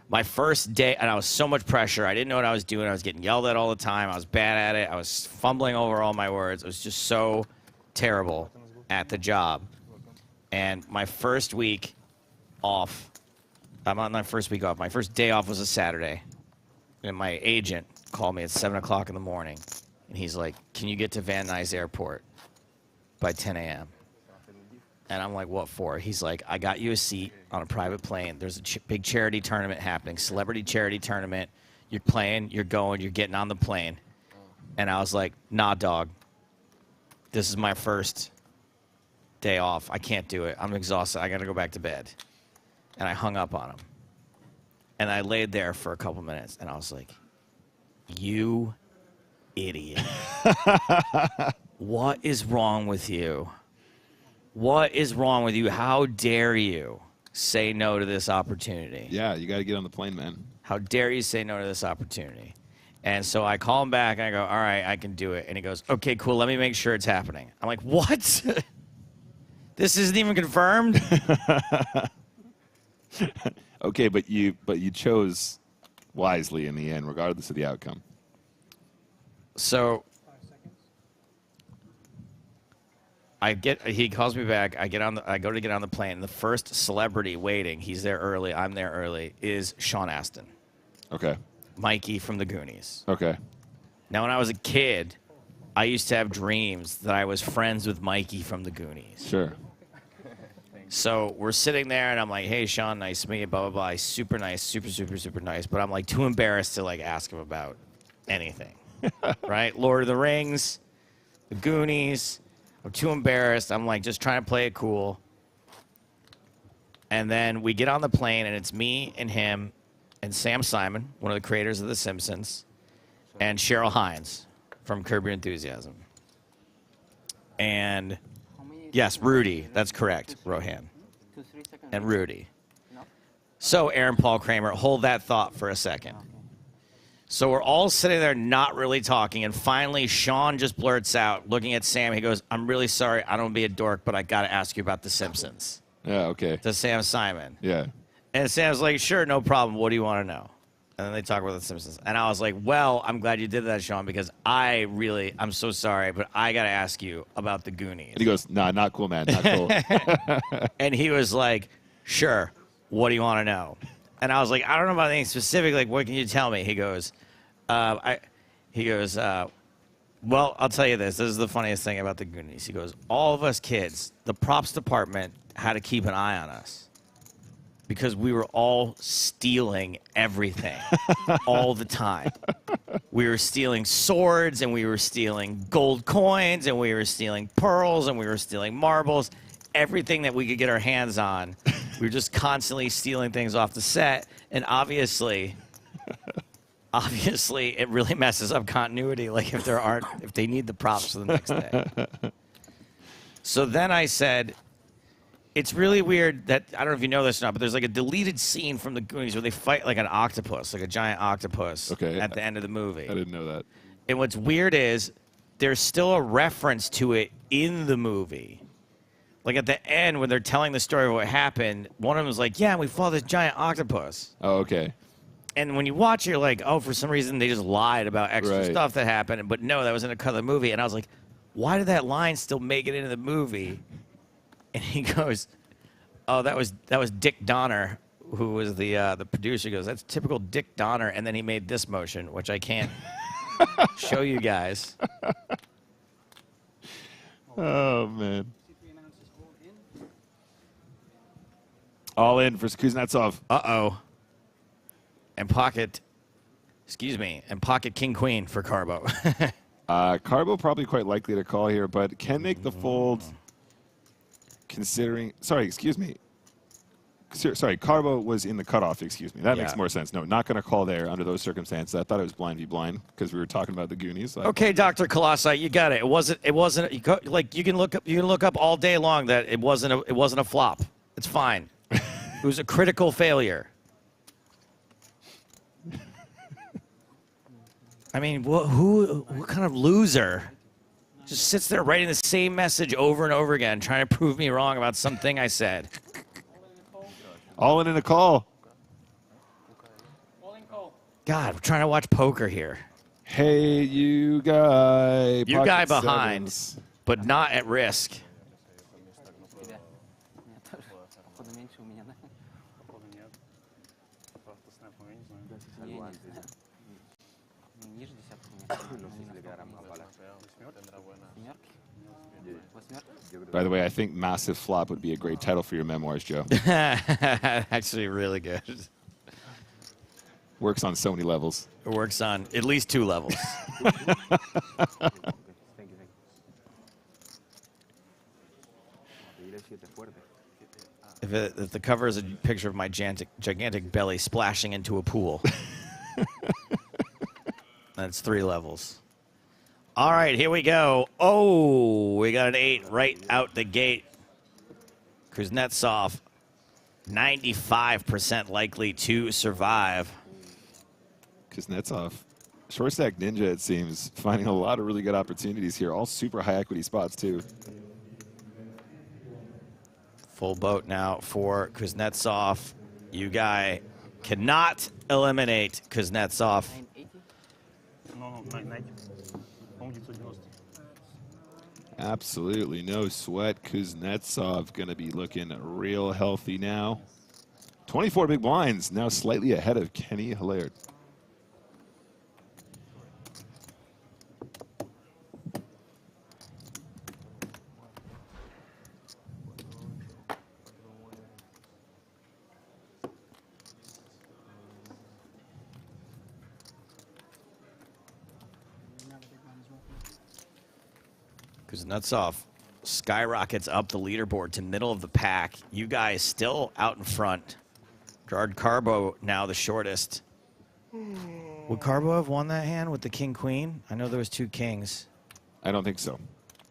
My first day, and I was so much pressure. I didn't know what I was doing. I was getting yelled at all the time. I was bad at it. I was fumbling over all my words. I was just so terrible at the job. And my first week off, I'm on my first week off. My first day off was a Saturday. And my agent called me at 7 o'clock in the morning. And he's like, can you get to Van Nuys Airport by 10 a.m.? And I'm like, what for? He's like, I got you a seat on a private plane. There's a big charity tournament happening, celebrity charity tournament. You're playing, you're going, you're getting on the plane. And I was like, nah, dog. This is my first day off. I can't do it. I'm exhausted. I got to go back to bed. and I hung up on him. And I laid there for a couple minutes, and I was like, you idiot. What is wrong with you? What is wrong with you? How dare you say no to this opportunity? Yeah, you got to get on the plane, man. How How dare you say no to this opportunity? And so I call him back, and I go, all right, I can do it. And he goes, okay, cool, let me make sure it's happening. I'm like, what? This isn't even confirmed? Okay, but you chose wisely in the end, regardless of the outcome. So he calls me back. I go to get on the plane. The first celebrity waiting, he's there early, I'm there early, is Sean Astin. Okay. Mikey from the Goonies. Okay. Now, when I was a kid, I used to have dreams that I was friends with Mikey from the Goonies. Sure. So we're sitting there, and I'm like, hey, Sean, nice to meet you, blah, blah, blah. He's super nice, super, super, super nice. But I'm, like, too embarrassed to, like, ask him about anything. Right? Lord of the Rings, the Goonies. I'm too embarrassed. I'm, like, just trying to play it cool. And then we get on the plane, and it's me and him and Sam Simon, one of the creators of The Simpsons, and Cheryl Hines from Curb Your Enthusiasm. And... yes, Rudy. That's correct, Rohan. And Rudy. So, Aaron Paul Kramer, hold that thought for a second. So we're all sitting there not really talking, and finally Sean just blurts out, looking at Sam, he goes, I'm really sorry, I don't want to be a dork, but I got to ask you about The Simpsons. Yeah, okay. To Sam Simon. Yeah. And Sam's like, sure, no problem. What do you want to know? And then they talk about The Simpsons. And I was like, well, I'm glad you did that, Sean, because I'm so sorry, but I got to ask you about the Goonies. And he goes, nah, not cool, man, not cool. And he was like, sure, what do you want to know? And I was like, I don't know about anything specific. Like, what can you tell me? He goes, well, I'll tell you this. This is the funniest thing about the Goonies. He goes, all of us kids, the props department had to keep an eye on us. Because we were all stealing everything all the time. We were stealing swords, and we were stealing gold coins, and we were stealing pearls, and we were stealing marbles. Everything that we could get our hands on. We were just constantly stealing things off the set. And obviously, it really messes up continuity. Like if they need the props for the next day. So then I said, it's really weird that, I don't know if you know this or not, but there's like a deleted scene from the Goonies where they fight like an octopus, like a giant octopus at the end of the movie. I didn't know that. And what's weird is there's still a reference to it in the movie. Like at the end when they're telling the story of what happened, one of them was like, yeah, we fought this giant octopus. Oh, okay. And when you watch it, you're like, oh, for some reason they just lied about extra stuff that happened. But no, that was in a cut of the movie. And I was like, why did that line still make it into the movie? And he goes, oh, that was Dick Donner, who was the producer. He goes, that's typical Dick Donner. And then he made this motion, which I can't show you guys. Oh, man. All in for Kuznetsov. Uh-oh. And pocket King Queen for Carbo. Carbo probably quite likely to call here, but can make the fold considering... Sorry, excuse me. Sorry, Carbo was in the cutoff, excuse me. That makes more sense. No, not going to call there under those circumstances. I thought it was blind v blind because we were talking about the Goonies. Okay, Dr. Colossi, you got it. It wasn't like you can look up all day long that it wasn't a flop. It's fine. It was a critical failure. I mean, what kind of loser just sits there writing the same message over and over again, trying to prove me wrong about something I said? All in a call. God, we're trying to watch poker here. Hey, you guy. You guy pocket behind, sevens. but not at risk. By the way, I think Massive Flop would be a great title for your memoirs, Joe. Actually, really good. Works on so many levels. It works on at least 2 levels. If the cover is a picture of my gigantic belly splashing into a pool. That's 3 levels. All right, here we go. Oh, we got an 8 right out the gate. Kuznetsov, 95% likely to survive. Kuznetsov, short stack ninja, it seems, finding a lot of really good opportunities here. All super high equity spots, too. Full boat now for Kuznetsov. You guy cannot eliminate Kuznetsov. No, 990. Only 290. Absolutely no sweat. Kuznetsov going to be looking real healthy now. 24 big blinds, now slightly ahead of Kenny Hilliard. Kuznetsov skyrockets up the leaderboard to middle of the pack. You guys still out in front. Gerard Carbo now the shortest. Would Carbo have won that hand with the king-queen? I know there was 2 kings. I don't think so.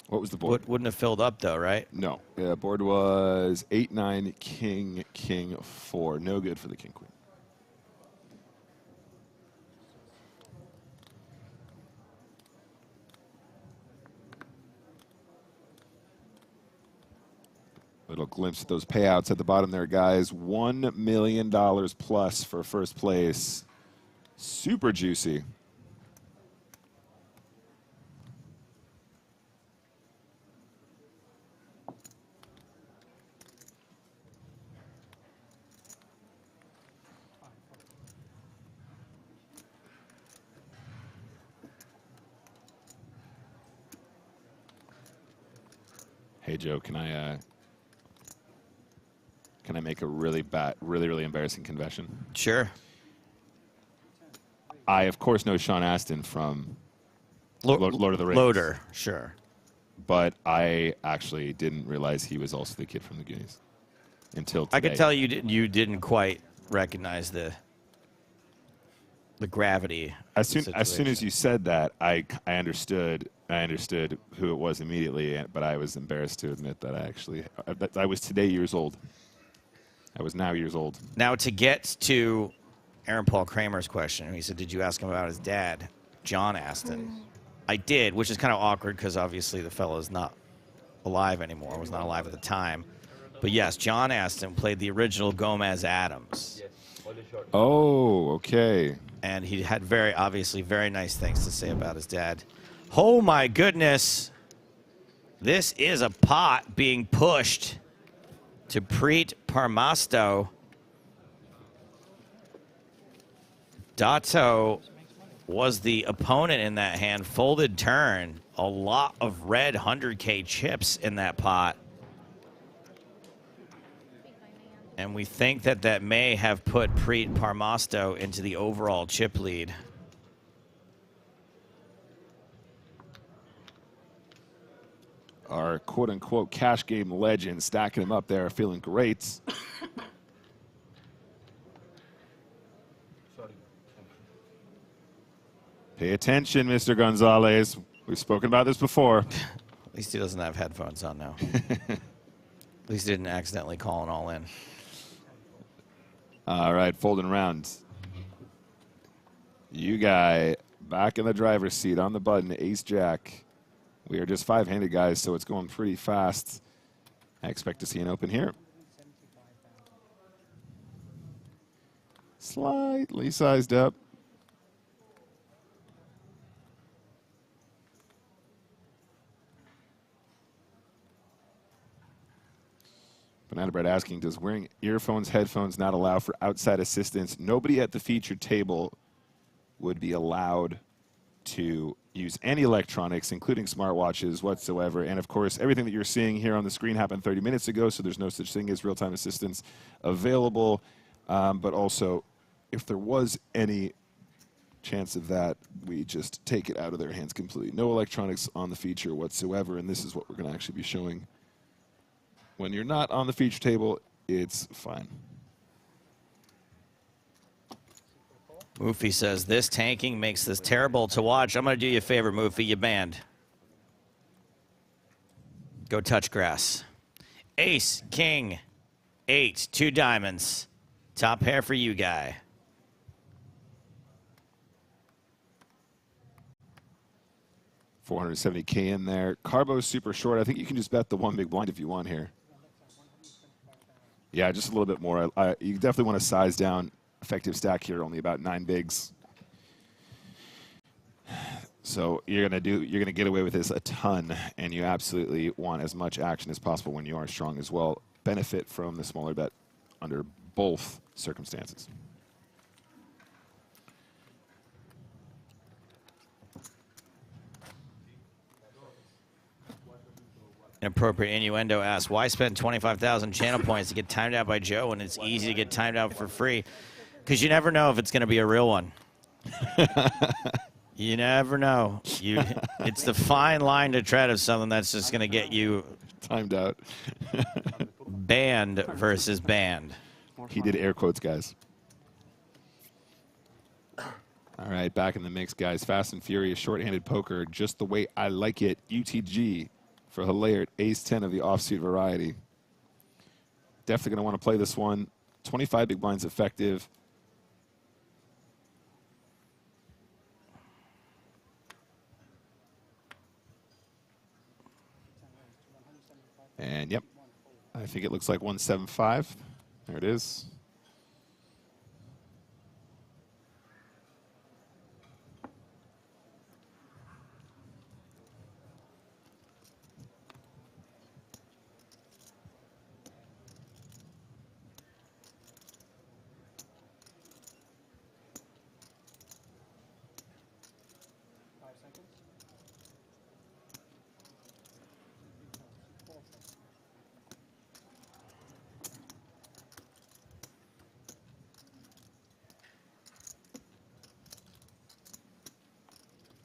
What was the board? Wouldn't have filled up, though, right? No. Yeah, board was 8-9, king, king, 4. No good for the king-queen. Little glimpse at those payouts at the bottom there, guys. $1 million plus for first place. Super juicy. Hey, Joe, can I make a really embarrassing confession? Sure. I, of course, know Sean Astin from Lord of the Rings. Loader, sure. But I actually didn't realize he was also the kid from the Goonies until today. I could tell you didn't quite recognize the gravity. As soon as you said that, I understood who it was immediately, but I was embarrassed to admit that I was today years old. I was now years old. Now, to get to Aaron Paul Kramer's question, he said, did you ask him about his dad, John Astin? I did, which is kind of awkward because obviously the fellow is not alive anymore, was not alive at the time. But yes, John Astin played the original Gomez Adams. Oh, okay. And he had obviously very nice things to say about his dad. Oh my goodness. This is a pot being pushed to Preet Parmasto. Dato was the opponent in that hand. Folded turn. A lot of red 100K chips in that pot. And we think that may have put Preet Parmasto into the overall chip lead. Our quote-unquote cash game legend stacking him up there, feeling great. Pay attention, Mr. Gonzalez. We've spoken about this before. At least he doesn't have headphones on now. At least he didn't accidentally call an all-in. All right, folding around. You guy back in the driver's seat on the button, ace-jack. We are just 5-handed, guys, so it's going pretty fast. I expect to see an open here. Slightly sized up. Banana Bread asking, does wearing earphones, headphones not allow for outside assistance? Nobody at the featured table would be allowed to use any electronics, including smartwatches whatsoever. And of course, everything that you're seeing here on the screen happened 30 minutes ago, so there's no such thing as real-time assistance available. But also, if there was any chance of that, we just take it out of their hands completely. No electronics on the feature whatsoever, and this is what we're going to actually be showing when you're not on the feature table it's fine. Moofy says, this tanking makes this terrible to watch. I'm going to do you a favor, Moofy. You banned. Go touch grass. Ace, king, 8, 2 diamonds. Top pair for you, guy. $470K in there. Carbo's super short. I think you can just bet the one big blind if you want here. Yeah, just a little bit more. You definitely want to size down. Effective stack here, only about 9 bigs. So you're gonna get away with this a ton, and you absolutely want as much action as possible when you are strong as well. Benefit from the smaller bet under both circumstances. Inappropriate innuendo asks, why spend 25,000 channel points to get timed out by Joe when it's easy to get timed out for free? Because you never know if it's going to be a real one. You never know. It's the fine line to tread of something that's just going to get you timed out. Banned versus banned. He did air quotes, guys. All right, back in the mix, guys. Fast and Furious, short-handed poker, just the way I like it. UTG for Hilaire, ace-10 of the offsuit variety. Definitely going to want to play this one. 25 big blinds effective. And, yep, I think it looks like 175. There it is.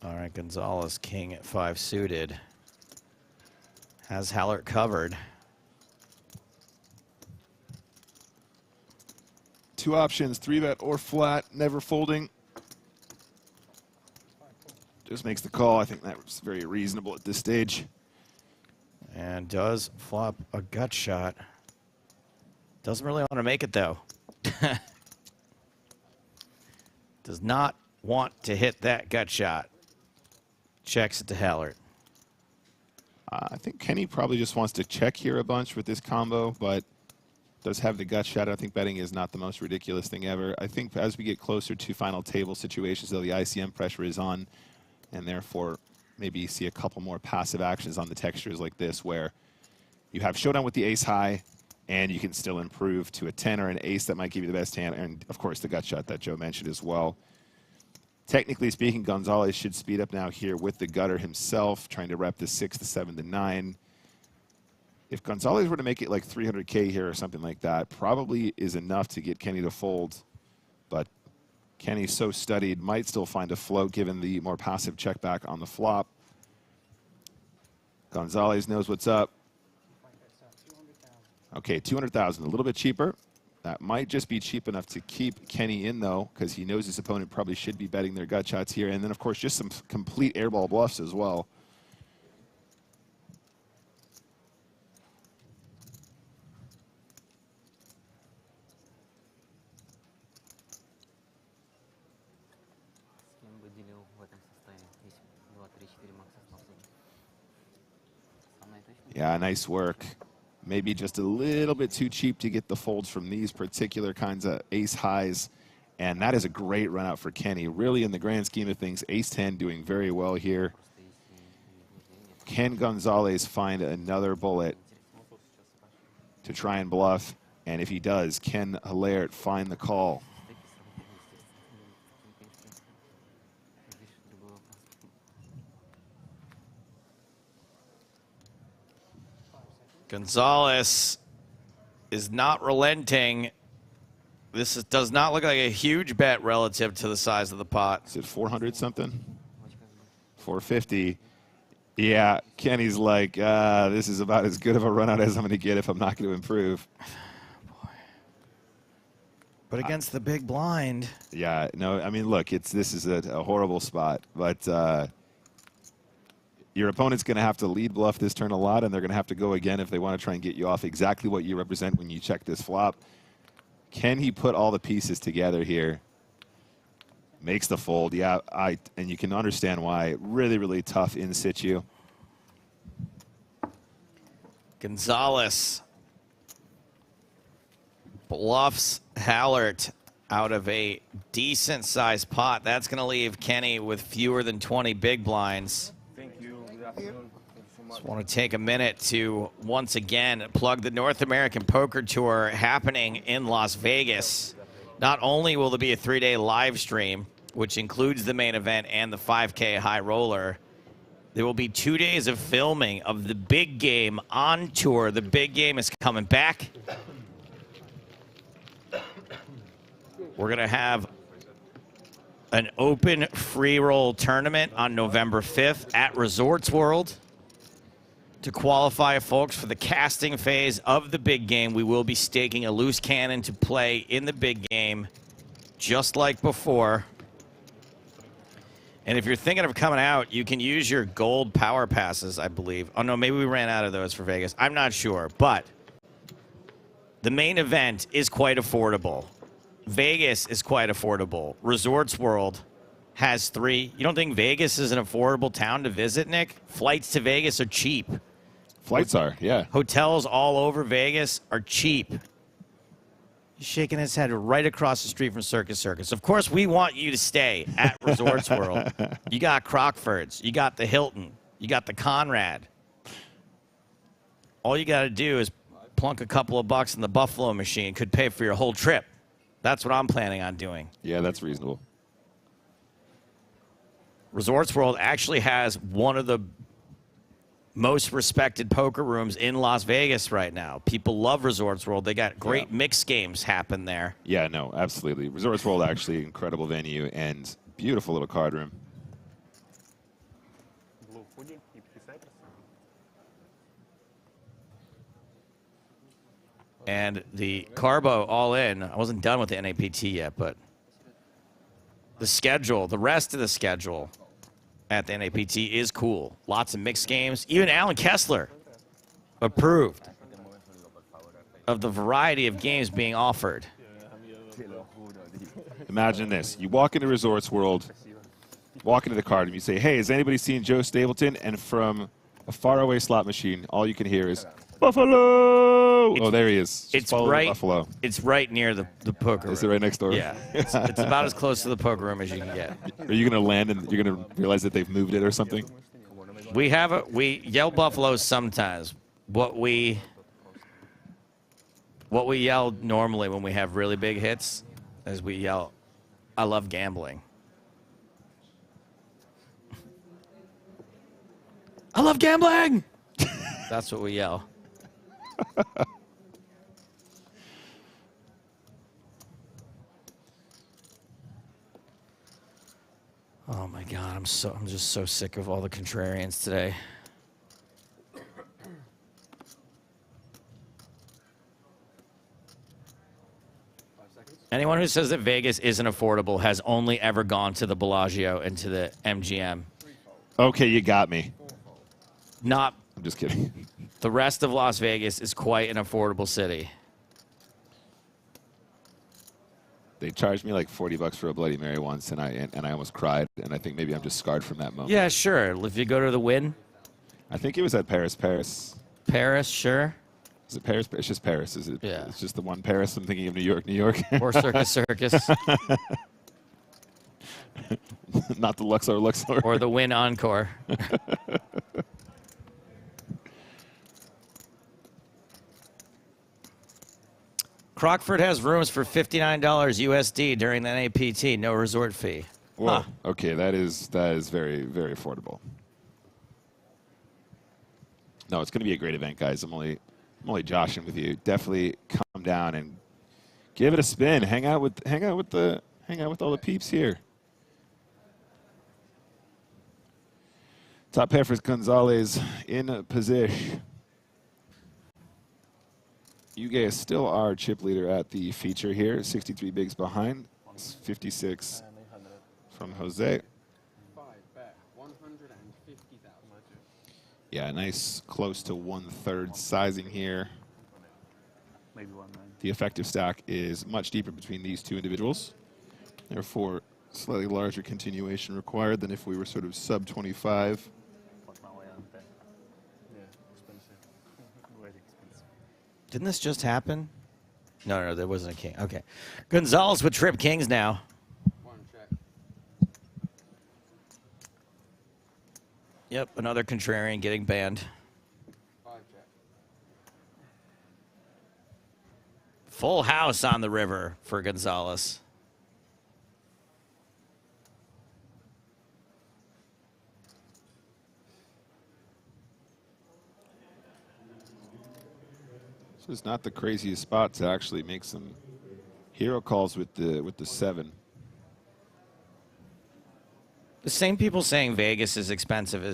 All right, Gonzalez, king at 5 suited. Has Hallert covered. 2 options, 3-bet or flat, never folding. Just makes the call. I think that was very reasonable at this stage. And does flop a gut shot. Doesn't really want to make it, though. Does not want to hit that gut shot. Checks it to Hallert. I think Kenny probably just wants to check here a bunch with this combo, but does have the gut shot. I think betting is not the most ridiculous thing ever. I think as we get closer to final table situations, though, the ICM pressure is on, and therefore maybe see a couple more passive actions on the textures like this, where you have showdown with the ace high, and you can still improve to a 10 or an ace that might give you the best hand, and of course the gut shot that Joe mentioned as well. Technically speaking, Gonzalez should speed up now here with the gutter himself, trying to rep the 6 to 7 to 9. If Gonzalez were to make it like 300K here or something like that, probably is enough to get Kenny to fold. But Kenny's so studied, might still find a float given the more passive check back on the flop. Gonzalez knows what's up. Okay, 200,000, a little bit cheaper. That might just be cheap enough to keep Kenny in, though, because he knows his opponent probably should be betting their gut shots here. And then, of course, just some complete airball bluffs as well. Yeah, nice work. Maybe just a little bit too cheap to get the folds from these particular kinds of ace highs. And that is a great run out for Kenny. Really, in the grand scheme of things, ace 10 doing very well here. Can Gonzalez find another bullet to try and bluff? And if he does, can Hilaire find the call? Gonzalez is not relenting. This does not look like a huge bet relative to the size of the pot. Is it 400 something? 450. Yeah, Kenny's like, this is about as good of a run out as I'm going to get if I'm not going to improve. But against the big blind. Yeah, no, I mean, look, this is a horrible spot, but your opponent's going to have to lead bluff this turn a lot, and they're going to have to go again if they want to try and get you off exactly what you represent when you check this flop. Can he put all the pieces together here? Makes the fold, yeah, and you can understand why. Really, really tough in situ. Gonzalez bluffs Hallert out of a decent-sized pot. That's going to leave Kenny with fewer than 20 big blinds. Thank you. Good afternoon. Just want to take a minute to once again plug the North American Poker Tour happening in Las Vegas. Not only will there be a 3-day live stream, which includes the main event and the 5K high roller, there will be 2 days of filming of the big game on tour. The big game is coming back. We're going to have an open free roll tournament on November 5th at Resorts World. To qualify folks for the casting phase of the big game, we will be staking a loose cannon to play in the big game, just like before. And if you're thinking of coming out, you can use your gold power passes, I believe. Oh, no, maybe we ran out of those for Vegas. I'm not sure, but the main event is quite affordable. Vegas is quite affordable. Resorts World has 3. You don't think Vegas is an affordable town to visit, Nick? Flights to Vegas are cheap. Flights are, yeah. Hotels all over Vegas are cheap. He's shaking his head right across the street from Circus Circus. Of course, we want you to stay at Resorts World. You got Crockford's. You got the Hilton. You got the Conrad. All you got to do is plunk a couple of bucks in the Buffalo machine. Could pay for your whole trip. That's what I'm planning on doing. Yeah, that's reasonable. Resorts World actually has one of the most respected poker rooms in Las Vegas right now. People love Resorts World. They got great mixed games happen there. Yeah, no, absolutely. Resorts World, actually, incredible venue and beautiful little card room. Blue Hoodie, EPT Cyprus. And the Carbo all in. I wasn't done with the NAPT yet, but the schedule, the rest of the schedule at the NAPT is cool. Lots of mixed games. Even Alan Kessler approved of the variety of games being offered. Imagine this. You walk into Resorts World, walk into the card room, you say, hey, has anybody seen Joe Stapleton? And from a faraway slot machine, all you can hear is, Buffalo! Oh, there he is. Just It's follow the right. Buffalo. It's right near the poker room. Is it right next door? Yeah. It's about as close to the poker room as you can get. Are you going to land and you're going to realize that they've moved it or something? We yell Buffalo sometimes. What we yell normally when we have really big hits is we yell, I love gambling. I love gambling! That's what we yell. Oh my God, I'm just so sick of all the contrarians today. Anyone who says that Vegas isn't affordable has only ever gone to the Bellagio and to the MGM. Okay, you got me. Not. I'm just kidding. The rest of Las Vegas is quite an affordable city. They charged me like $40 for a Bloody Mary once, and I almost cried, and I think maybe I'm just scarred from that moment. Yeah, sure. If you go to the Wynn. I think it was at Paris. Paris, sure. Is it Paris? It's just Paris, is it? Yeah. It's just the one Paris. I'm thinking of New York. Or Circus Circus. Not the Luxor. Or the Wynn Encore. Crockford has rooms for $59 USD during the NAPT, no resort fee. Whoa. Huh. Okay, that is very, very affordable. No, it's going to be a great event, guys. I'm only joshing with you. Definitely come down and give it a spin. Hang out with all the peeps here. Top pair for Gonzalez in position. Yuge is still our chip leader at the feature here. 63 bigs behind. 56 from Jose. 5 bet, 150,000. Yeah, nice close to 1/3 sizing here. Maybe 1-9. The effective stack is much deeper between these two individuals. Therefore, slightly larger continuation required than if we were sort of sub 25. Yeah, expensive. Very expensive. Didn't this just happen? No, there wasn't a king. Okay. Gonzalez with trip kings now. 1 check. Yep, another contrarian getting banned. 5 check. Full house on the river for Gonzalez. This is not the craziest spot to actually make some hero calls with the 7. The same people saying Vegas is expensive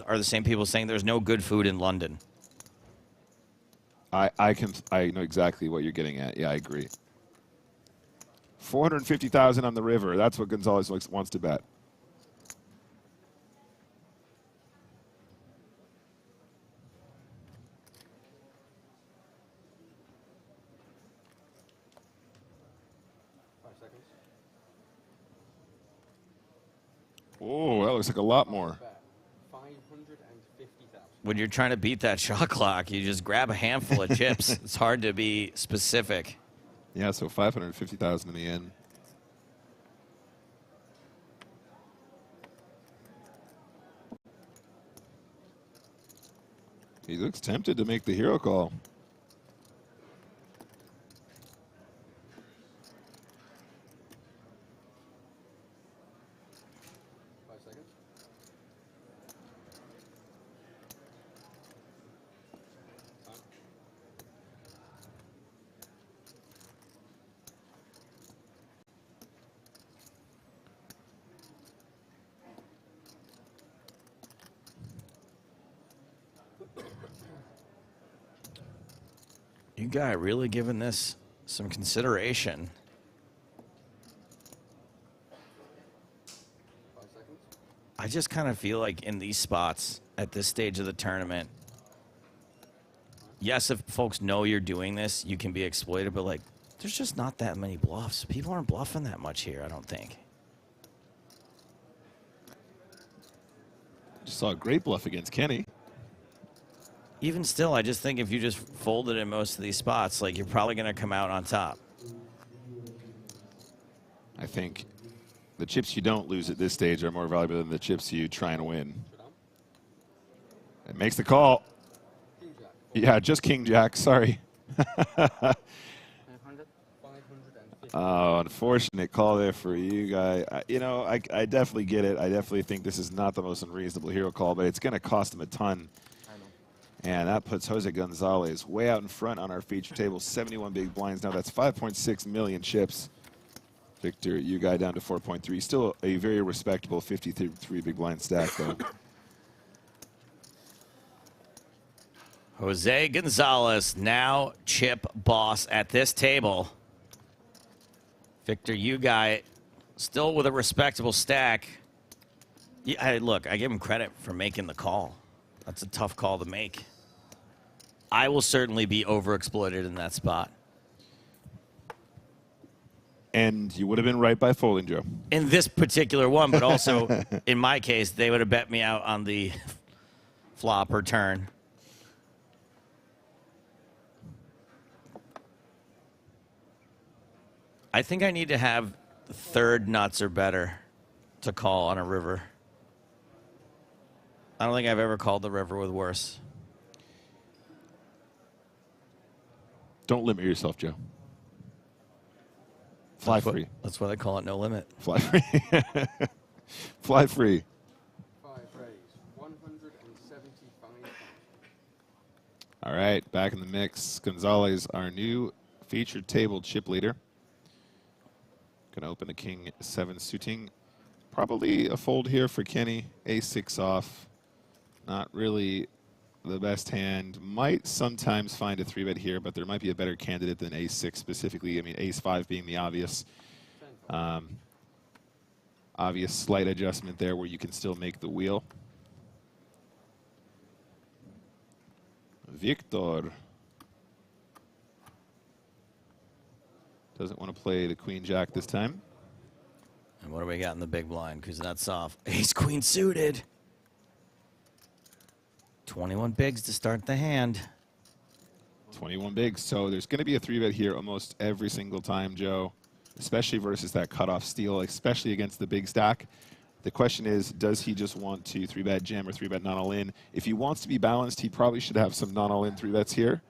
are the same people saying there's no good food in London. I know exactly what you're getting at. Yeah, I agree. 450,000 on the river. That's what Gonzalez wants to bet. Oh, that looks like a lot more. 550,000. When you're trying to beat that shot clock, you just grab a handful of chips. It's hard to be specific. Yeah, so 550,000 in the end. He looks tempted to make the hero call. You guy really giving this some consideration. 5 seconds. I just kind of feel like in these spots at this stage of the tournament, yes, if folks know you're doing this, you can be exploited, but like there's just not that many bluffs. People aren't bluffing that much here, I don't think. Just saw a great bluff against Kenny. Even still, I just think if you just fold it in most of these spots, like you're probably going to come out on top. I think the chips you don't lose at this stage are more valuable than the chips you try and win. It makes the call. Yeah, just King Jack, sorry. Oh, unfortunate call there for you, guy. I definitely get it. I definitely think this is not the most unreasonable hero call, but it's going to cost him a ton. And that puts Jose Gonzalez way out in front on our feature table. 71 big blinds now. That's 5.6 million chips. Victor, you guy down to 4.3. Still a very respectable 53 big blind stack, though. Jose Gonzalez, now chip boss at this table. Victor, you guy, still with a respectable stack. Yeah, look, I give him credit for making the call. That's a tough call to make. I will certainly be overexploited in that spot. And you would have been right by folding, Joe. In this particular one, but also in my case, they would have bet me out on the flop or turn. I think I need to have third nuts or better to call on a river. I don't think I've ever called the river with worse. Don't limit yourself, Joe. Fly free. That's why they call it no limit. Fly free. Fly free. 5 raise, 175. All right, back in the mix. Gonzalez, our new featured table chip leader. Going to open a King 7 suiting. Probably a fold here for Kenny. Ace 6 off. Not really the best hand. Might sometimes find a 3-bet here, but there might be a better candidate than ace-6 specifically. I mean, ace-5 being the obvious. Obvious slight adjustment there where you can still make the wheel. Victor doesn't want to play the queen-jack this time. And what do we got in the big blind? Kuznetsov, ace-queen suited. 21 bigs to start the hand. 21 bigs. So there's going to be a 3-bet here almost every single time, Joe, especially versus that cutoff steal, especially against the big stack. The question is, does he just want to 3-bet jam or 3-bet not all in? If he wants to be balanced, he probably should have some not all in 3-bets here.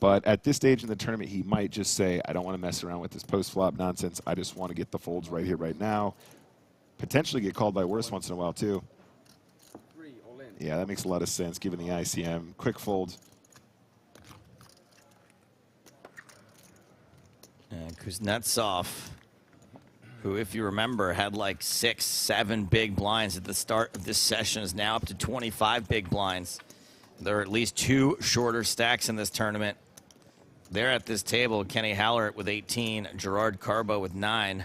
But at this stage in the tournament, he might just say, I don't want to mess around with this post-flop nonsense. I just want to get the folds right here, right now. Potentially get called by worse once in a while, too. Yeah, that makes a lot of sense, given the ICM. Quick fold. And Kuznetsov, who, if you remember, had like 6, 7 big blinds at the start of this session, is now up to 25 big blinds. There are at least 2 shorter stacks in this tournament. They're at this table, Kenny Hallert with 18, Gerard Carbo with 9.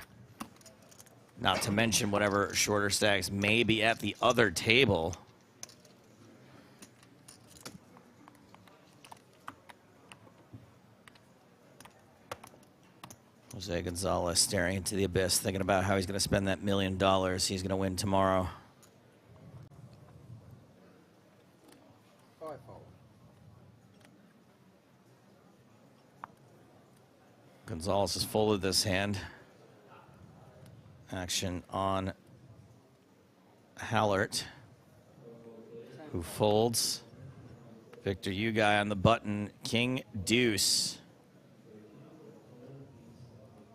Not to mention whatever shorter stacks may be at the other table. Jose Gonzalez staring into the abyss, thinking about how he's going to spend that $1 million he's going to win tomorrow. Gonzalez has folded this hand. Action on Hallert, who folds. Victor, you guy on the button, King Deuce.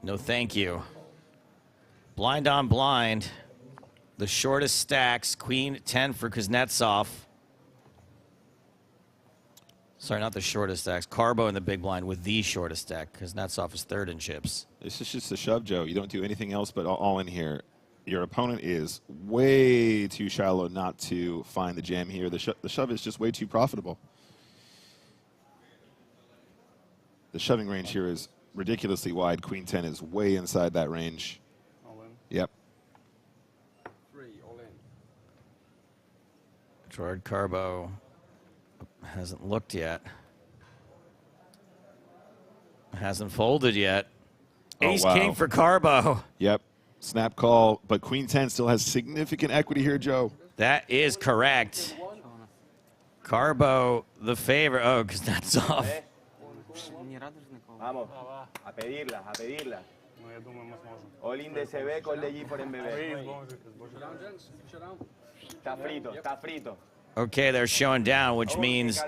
No, thank you. Blind on blind. The shortest stacks, Queen 10 for Kuznetsov. Sorry, not the shortest stacks. Carbo in the big blind with the shortest stack. Kuznetsov is 3rd in chips. This is just a shove, Joe. You don't do anything else but all in here. Your opponent is way too shallow not to find the jam here. The shove is just way too profitable. The shoving range here is ridiculously wide. Queen 10 is way inside that range. All in. Yep. 3, all in. Gerard Carbo hasn't looked yet. Hasn't folded yet. Ace King for Carbo. Yep. Snap call, but Queen 10 still has significant equity here, Joe. That is correct. Carbo, the favorite. Oh, because that's off. Vamos, a pedirla, a pedirla. No, я думаю, мы сможем. All in DCB con Leggy for MBB. Está frito, está frito. Okay, they're showing down, which means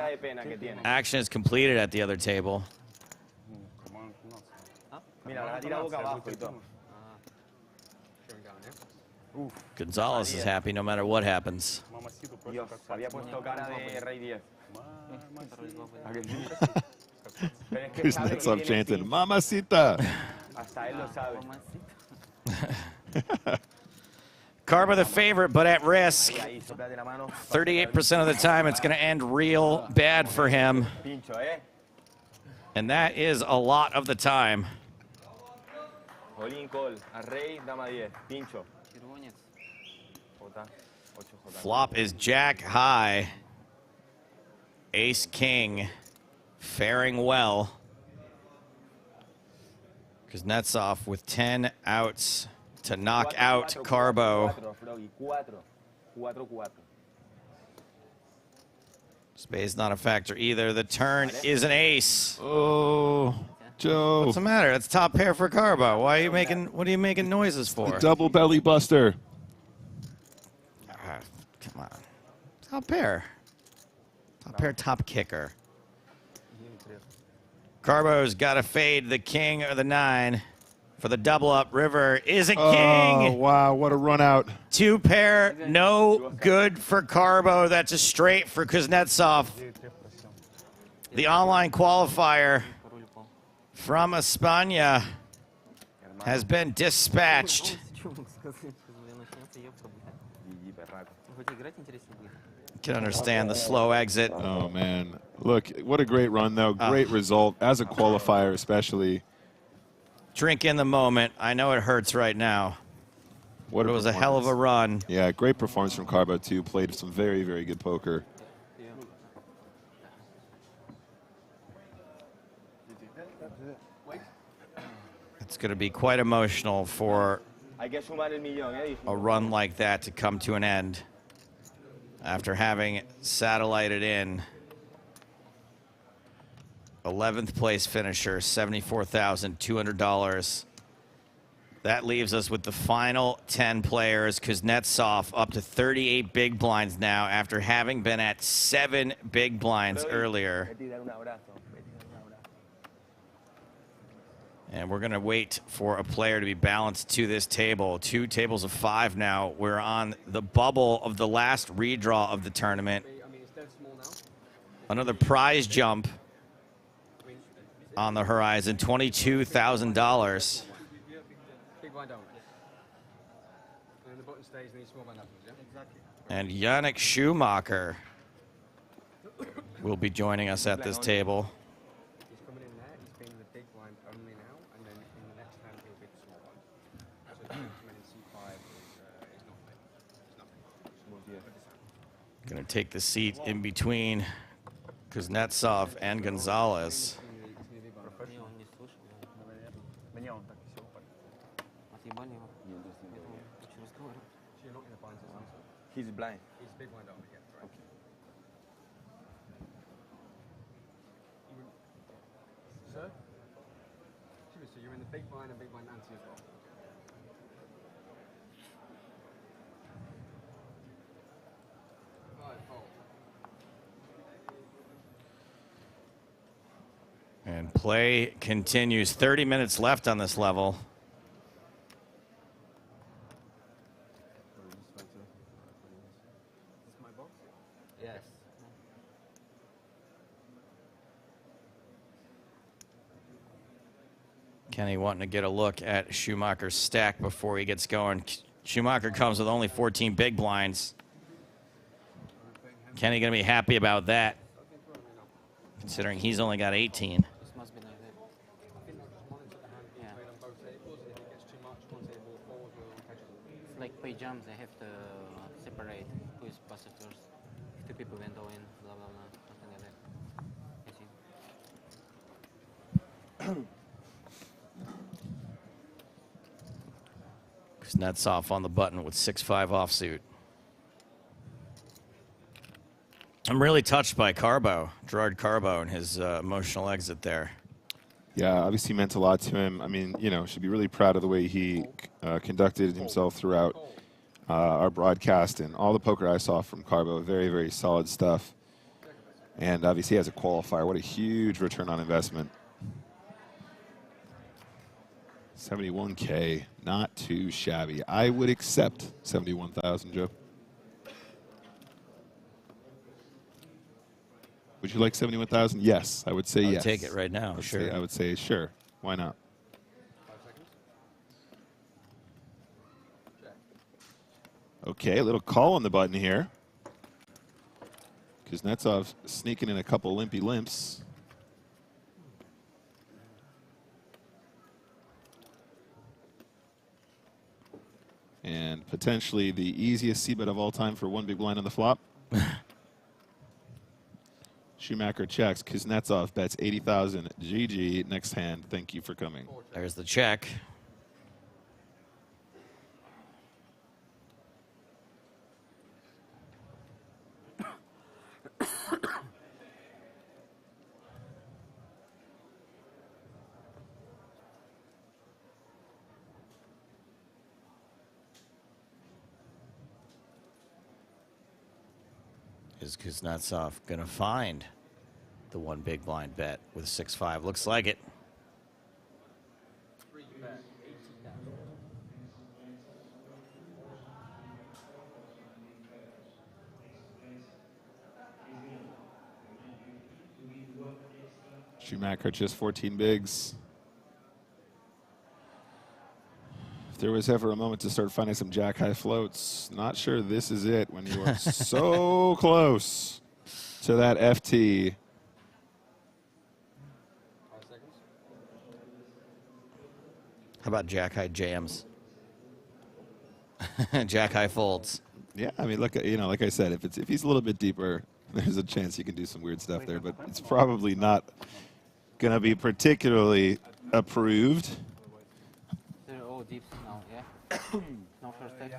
action is completed at the other table. Gonzalez is happy no matter what happens. Dios, había puesto cara de Rey 10. Kuznetsov chanted, Mamacita. Hasta él lo sabe. Carbo the favorite, but at risk. 38% of the time, it's going to end real bad for him. And that is a lot of the time. All-in call, a Rey, dama 10, pincho. Flop is Jack high. Ace King faring well. Kuznetsov with 10 outs to knock out Carbo. Spade's not a factor either. The turn is an ace. Oh, Joe. What's the matter? It's top pair for Carbo. Why are you making? What are you making noises for? The double belly buster. Come on. Top pair. Top pair, top kicker. Carbo's got to fade the king or the 9 for the double up. River is a king. Oh, wow. What a run out. 2 pair, no good for Carbo. That's a straight for Kuznetsov. The online qualifier from España has been dispatched. Can understand the slow exit. Oh, man. Look, what a great run, though. Great result, as a qualifier especially. Drink in the moment. I know it hurts right now. What it was a hell of a run. Yeah, great performance from Carbo, too. Played some very, very good poker. It's going to be quite emotional for a run like that to come to an end after having satellited in 11th place finisher, $74,200. That leaves us with the final 10 players. Kuznetsov up to 38 big blinds now after having been at 7 big blinds earlier. And we're going to wait for a player to be balanced to this table. 2 tables of 5 now. We're on the bubble of the last redraw of the tournament. Another prize jump on the horizon, $22,000. And Yannick Schumacher will be joining us at this table. Going to take the seat in between Kuznetsov and Gonzalez. He's blind. He's big blind only, yeah. Right. Okay. Sir? So you're in the big blind and big blind ante as well? And play continues. 30 minutes left on this level. Yes. Kenny wanting to get a look at Schumacher's stack before he gets going. Schumacher comes with only 14 big blinds. Kenny going to be happy about that, considering he's only got 18. It's like play jumps, they have to separate who is passive first. If 2 people went all in, blah blah blah, something like that. Kuznetsov on the button with 6-5 offsuit. I'm really touched by Carbo, Gerard Carbo, and his emotional exit there. Yeah, obviously meant a lot to him. I mean, you know, should be really proud of the way he conducted himself throughout our broadcast and all the poker I saw from Carbo. Very, very solid stuff. And obviously as a qualifier, what a huge return on investment. 71K, not too shabby. I would accept 71,000, Joe. Would you like 71,000? Yes, I would say yes. I'll take it right now, sure. I would say sure. Why not? Okay, a little call on the button here. Kuznetsov sneaking in a couple limpy limps. And potentially the easiest c-bet of all time for 1 big blind on the flop. Schumacher checks. Kuznetsov bets 80,000. GG. Next hand. Thank you for coming. There's the check. Is Kuznetsov going to find the 1 big blind bet with 6-5? Looks like it. Schumacher just 14 bigs. there was ever a moment to start finding some jack high floats, not sure this is it when you are so close to that FT. 5 seconds. How about jack high jams? Jack high folds. Yeah, I mean, look, you know, like I said, if he's a little bit deeper, there's a chance you can do some weird stuff there, but it's probably not going to be particularly approved. They're all deep now, yeah? No first take.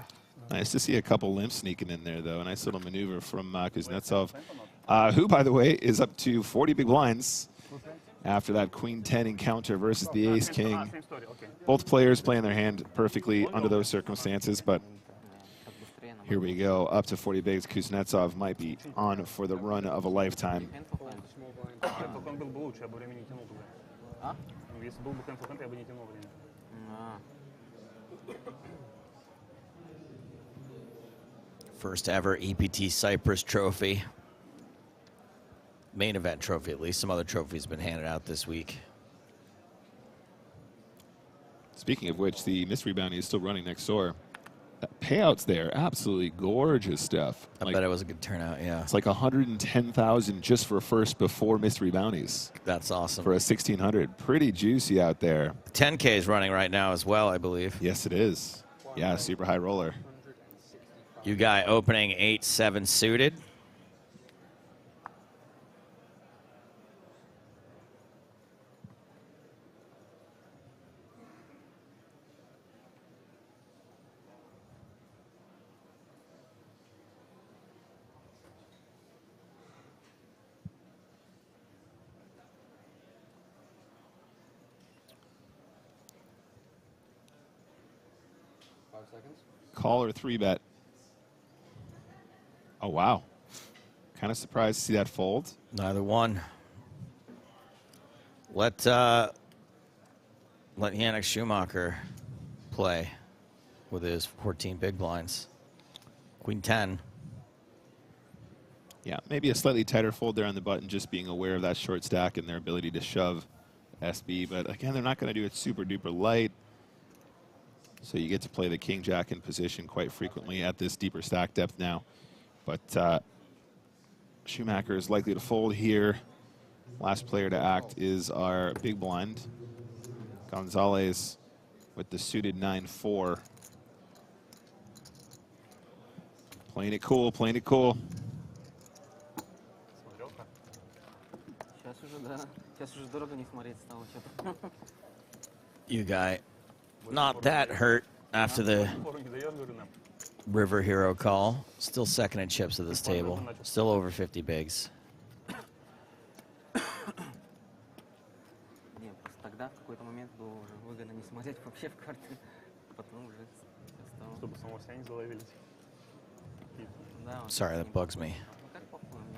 Nice to see a couple limps sneaking in there, though. A nice little maneuver from Kuznetsov, who, by the way, is up to 40 big blinds after that Queen 10 encounter versus the Ace King. Both players playing their hand perfectly under those circumstances, but here we go. Up to 40 bigs. Kuznetsov might be on for the run of a lifetime. First ever EPT Cyprus trophy. Main event trophy, at least. Some other trophies have been handed out this week. Speaking of which, the mystery bounty is still running next door. Payouts there, absolutely gorgeous stuff. I bet it was a good turnout, yeah. It's like 110,000 just for first before mystery bounties. That's awesome. For a 1600, pretty juicy out there. 10K is running right now as well, I believe. Yes, it is. Yeah, super high roller. You guy opening 8-7 suited. Call or 3-bet. Oh, wow. Kind of surprised to see that fold. Neither one. Let Yannick Schumacher play with his 14 big blinds. Queen 10. Yeah, maybe a slightly tighter fold there on the button, just being aware of that short stack and their ability to shove SB. But again, they're not going to do it super duper light. So you get to play the king jack in position quite frequently at this deeper stack depth now. But Schumacher is likely to fold here. Last player to act is our big blind, Gonzalez, with the suited 9-4. Playing it cool, playing it cool. You guy, not that hurt after the River Hero call. Still second in chips at this table. Still over 50 bigs. Sorry, that bugs me.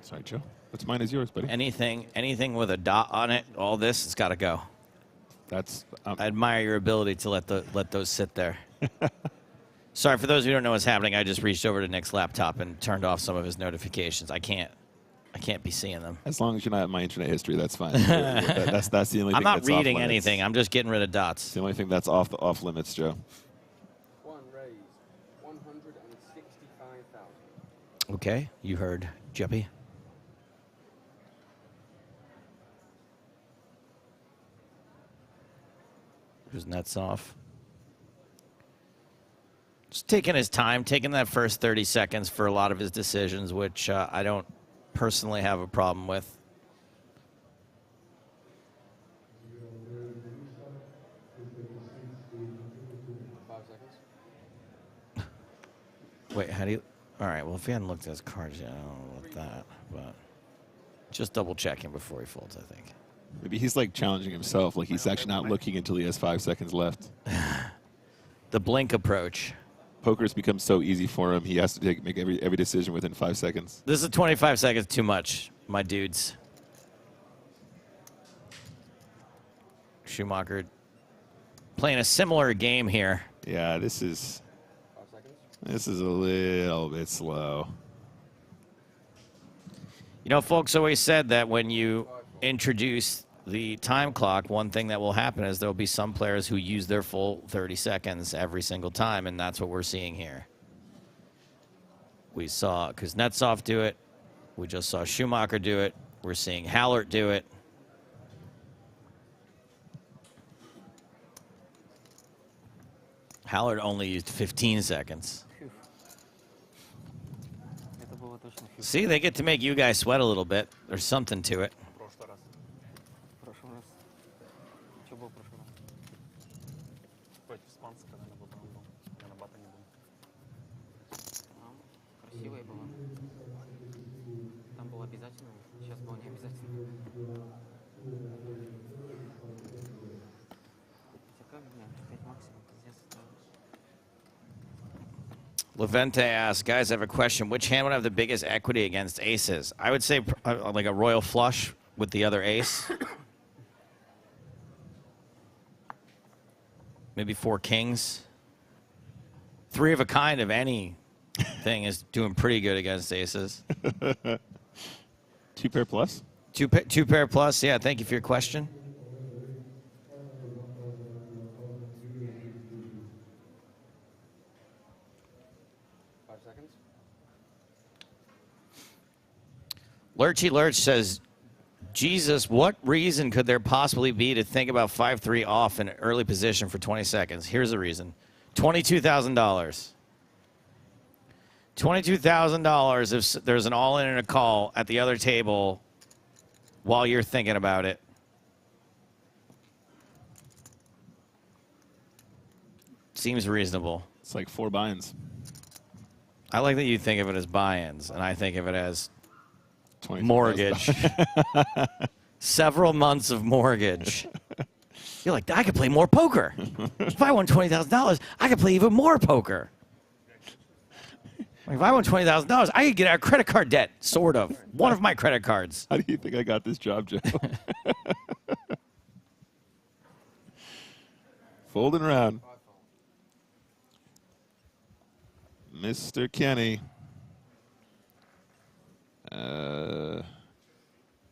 Sorry, Joe. What's mine is yours, buddy. Anything with a dot on it, all this, it's got to go. That's. I admire your ability to let those sit there. Sorry, for those who don't know what's happening, I just reached over to Nick's laptop and turned off some of his notifications. I can't be seeing them. As long as you're not in my internet history, that's fine. that's the only thing. I'm not that's reading off limits. anything. I'm just getting rid of dots. It's the only thing that's off limits, Joe. One raise, 165,000. Okay, you heard Jeppy. Kuznetsov. Just taking his time, taking that first 30 seconds for a lot of his decisions, which I don't personally have a problem with. Wait, how do you... All right, well, if he hadn't looked at his cards yet, I don't know about that, but just double checking before he folds, I think. Maybe he's like challenging himself, like he's actually not looking until he has 5 seconds left. The blink approach. Poker's become so easy for him. He has to make every decision within 5 seconds. This is 25 seconds too much, my dudes. Schumacher playing a similar game here. Yeah, this is a little bit slow. You know, folks always said that when you introduce the time clock, one thing that will happen is there'll be some players who use their full 30 seconds every single time, and that's what we're seeing here. We saw Kuznetsov do it. We just saw Schumacher do it. We're seeing Hallert do it. Hallert only used 15 seconds. See, they get to make you guys sweat a little bit. There's something to it. Красивое было. Там было обязательно, сейчас было не обязательно. Хотя как, блин, 5 максимум, пиздец. Levente asks, guys, I have a question. Which hand would have the biggest equity against aces? I would say like a royal flush with the other ace. Maybe 4 kings. 3 of a kind of anything is doing pretty good against aces. 2 pair plus? 2 pair plus, yeah. Thank you for your question. Lurchy Lurch says, Jesus, what reason could there possibly be to think about 5-3 off in an early position for 20 seconds? Here's the reason. $22,000. $22,000 if there's an all-in and a call at the other table while you're thinking about it. Seems reasonable. It's like 4 buy-ins. I like that you think of it as buy-ins, and I think of it as mortgage. Several months of mortgage. You're like, I could play more poker. If I won $20,000, I could play even more poker. Like if I won $20,000, I could get out of credit card debt, sort of. One of my credit cards. How do you think I got this job, Joe? Folding around. Mr. Kenny.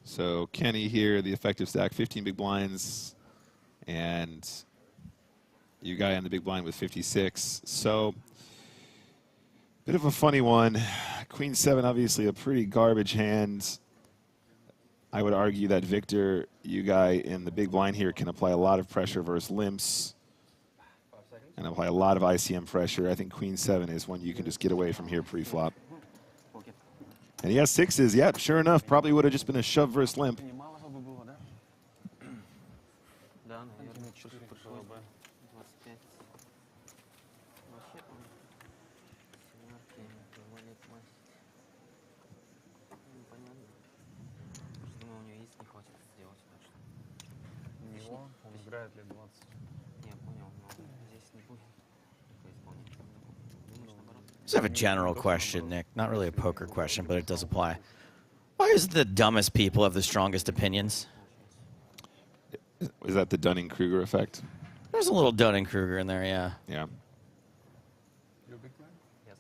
So Kenny here, the effective stack, 15 big blinds, and you guy on the big blind with 56. So bit of a funny one. Queen 7, obviously a pretty garbage hand. I would argue that Victor, you guy in the big blind here, can apply a lot of pressure versus limps and apply a lot of ICM pressure. I think Queen 7 is one you can just get away from here pre-flop. And he has 6s. Yeah, sure enough, probably would have just been a shove versus limp. I just have a general question, Nick. Not really a poker question, but it does apply. Why is it the dumbest people have the strongest opinions? Is that the Dunning-Kruger effect? There's a little Dunning-Kruger in there, yeah. Yeah. You're a big player? Yes.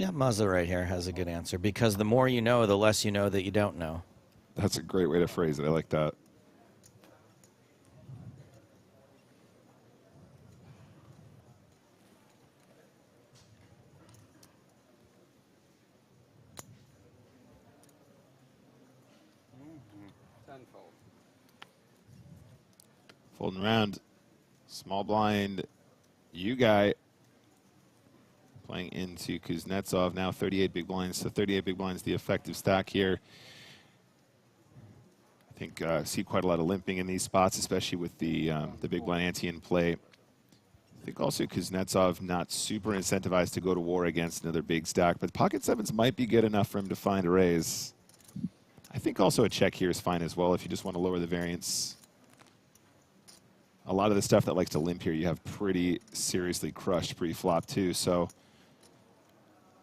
Yeah, Muzza right here has a good answer. Because the more you know, the less you know that you don't know. That's a great way to phrase it. I like that. Tenfold. Folding around. Small blind. You guy. Playing into Kuznetsov, now 38 big blinds. So 38 big blinds, the effective stack here. I think see quite a lot of limping in these spots, especially with the big blind ante in play. I think also Kuznetsov not super incentivized to go to war against another big stack, but pocket sevens might be good enough for him to find a raise. I think also a check here is fine as well if you just want to lower the variance a lot of the stuff that likes to limp here, you have pretty seriously crushed pre-flop too. So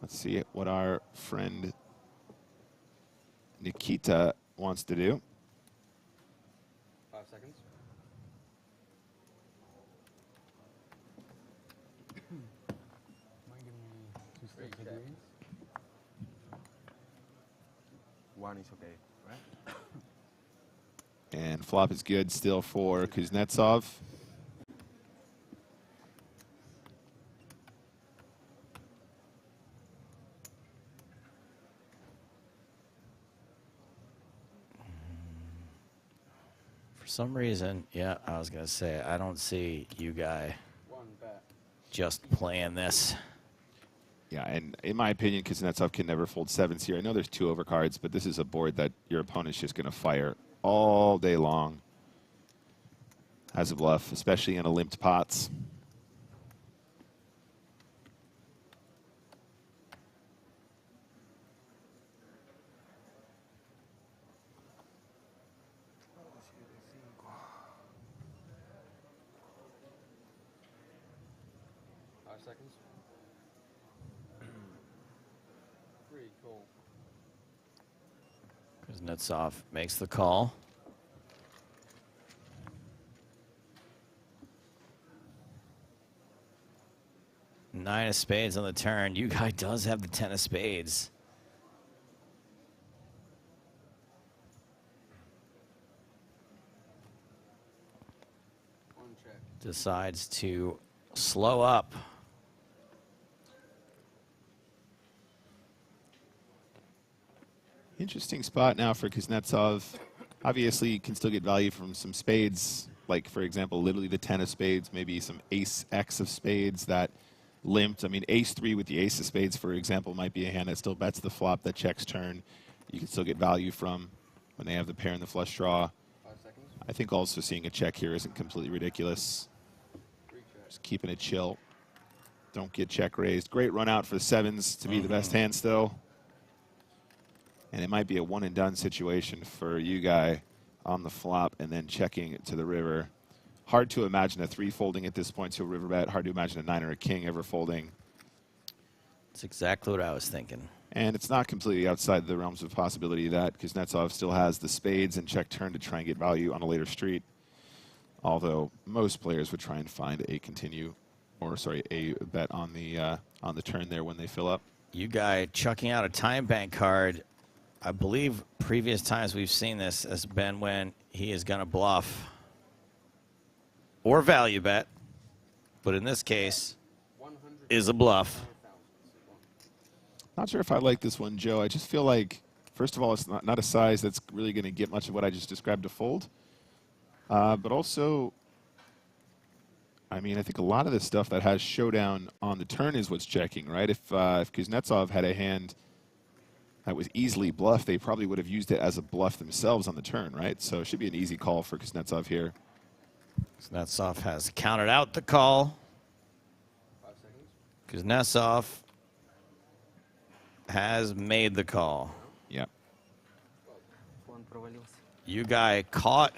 let's see what our friend Nikita wants to do. 5 seconds. One is okay, right? And flop is good still for Kuznetsov. For some reason, yeah, I was going to say, I don't see you guy just playing this. Yeah, and in my opinion, Kuznetsov can never fold sevens here. I know there's 2 overcards, but this is a board that your opponent's just going to fire all day long as a bluff, especially in a limped pots. Seconds. 3, cool. Kuznetsov makes the call. Nine of spades on the turn. You guy does have the 10 of spades. One check. Decides to slow up. Interesting spot now for Kuznetsov. Obviously, you can still get value from some spades, like, for example, literally the 10 of spades, maybe some ace X of spades that limped. I mean, ace 3 with the ace of spades, for example, might be a hand that still bets the flop, that checks turn. You can still get value from when they have the pair and the flush draw. 5 seconds. I think also seeing a check here isn't completely ridiculous. Just keeping it chill. Don't get check raised. Great run out for the sevens to be the best hand still. And it might be a one and done situation for you guy on the flop and then checking to the river. Hard to imagine a 3 folding at this point to a river bet. Hard to imagine a 9 or a king ever folding. That's exactly what I was thinking. And it's not completely outside the realms of possibility that Kuznetsov still has the spades and check turn to try and get value on a later street. Although most players would try and find a a bet on the turn there when they fill up. You guy chucking out a time bank card. I believe previous times we've seen this has been when he is going to bluff or value bet, but in this case is a bluff. Not sure if I like this one, Joe. I just feel like, first of all, it's not a size that's really going to get much of what I just described to fold. But also, I mean, I think a lot of the stuff that has showdown on the turn is what's checking, right? If Kuznetsov had a hand that was easily bluffed, they probably would have used it as a bluff themselves on the turn, right? So it should be an easy call for Kuznetsov here. Kuznetsov has counted out the call. 5 seconds. Kuznetsov has made the call. Yep. You guy caught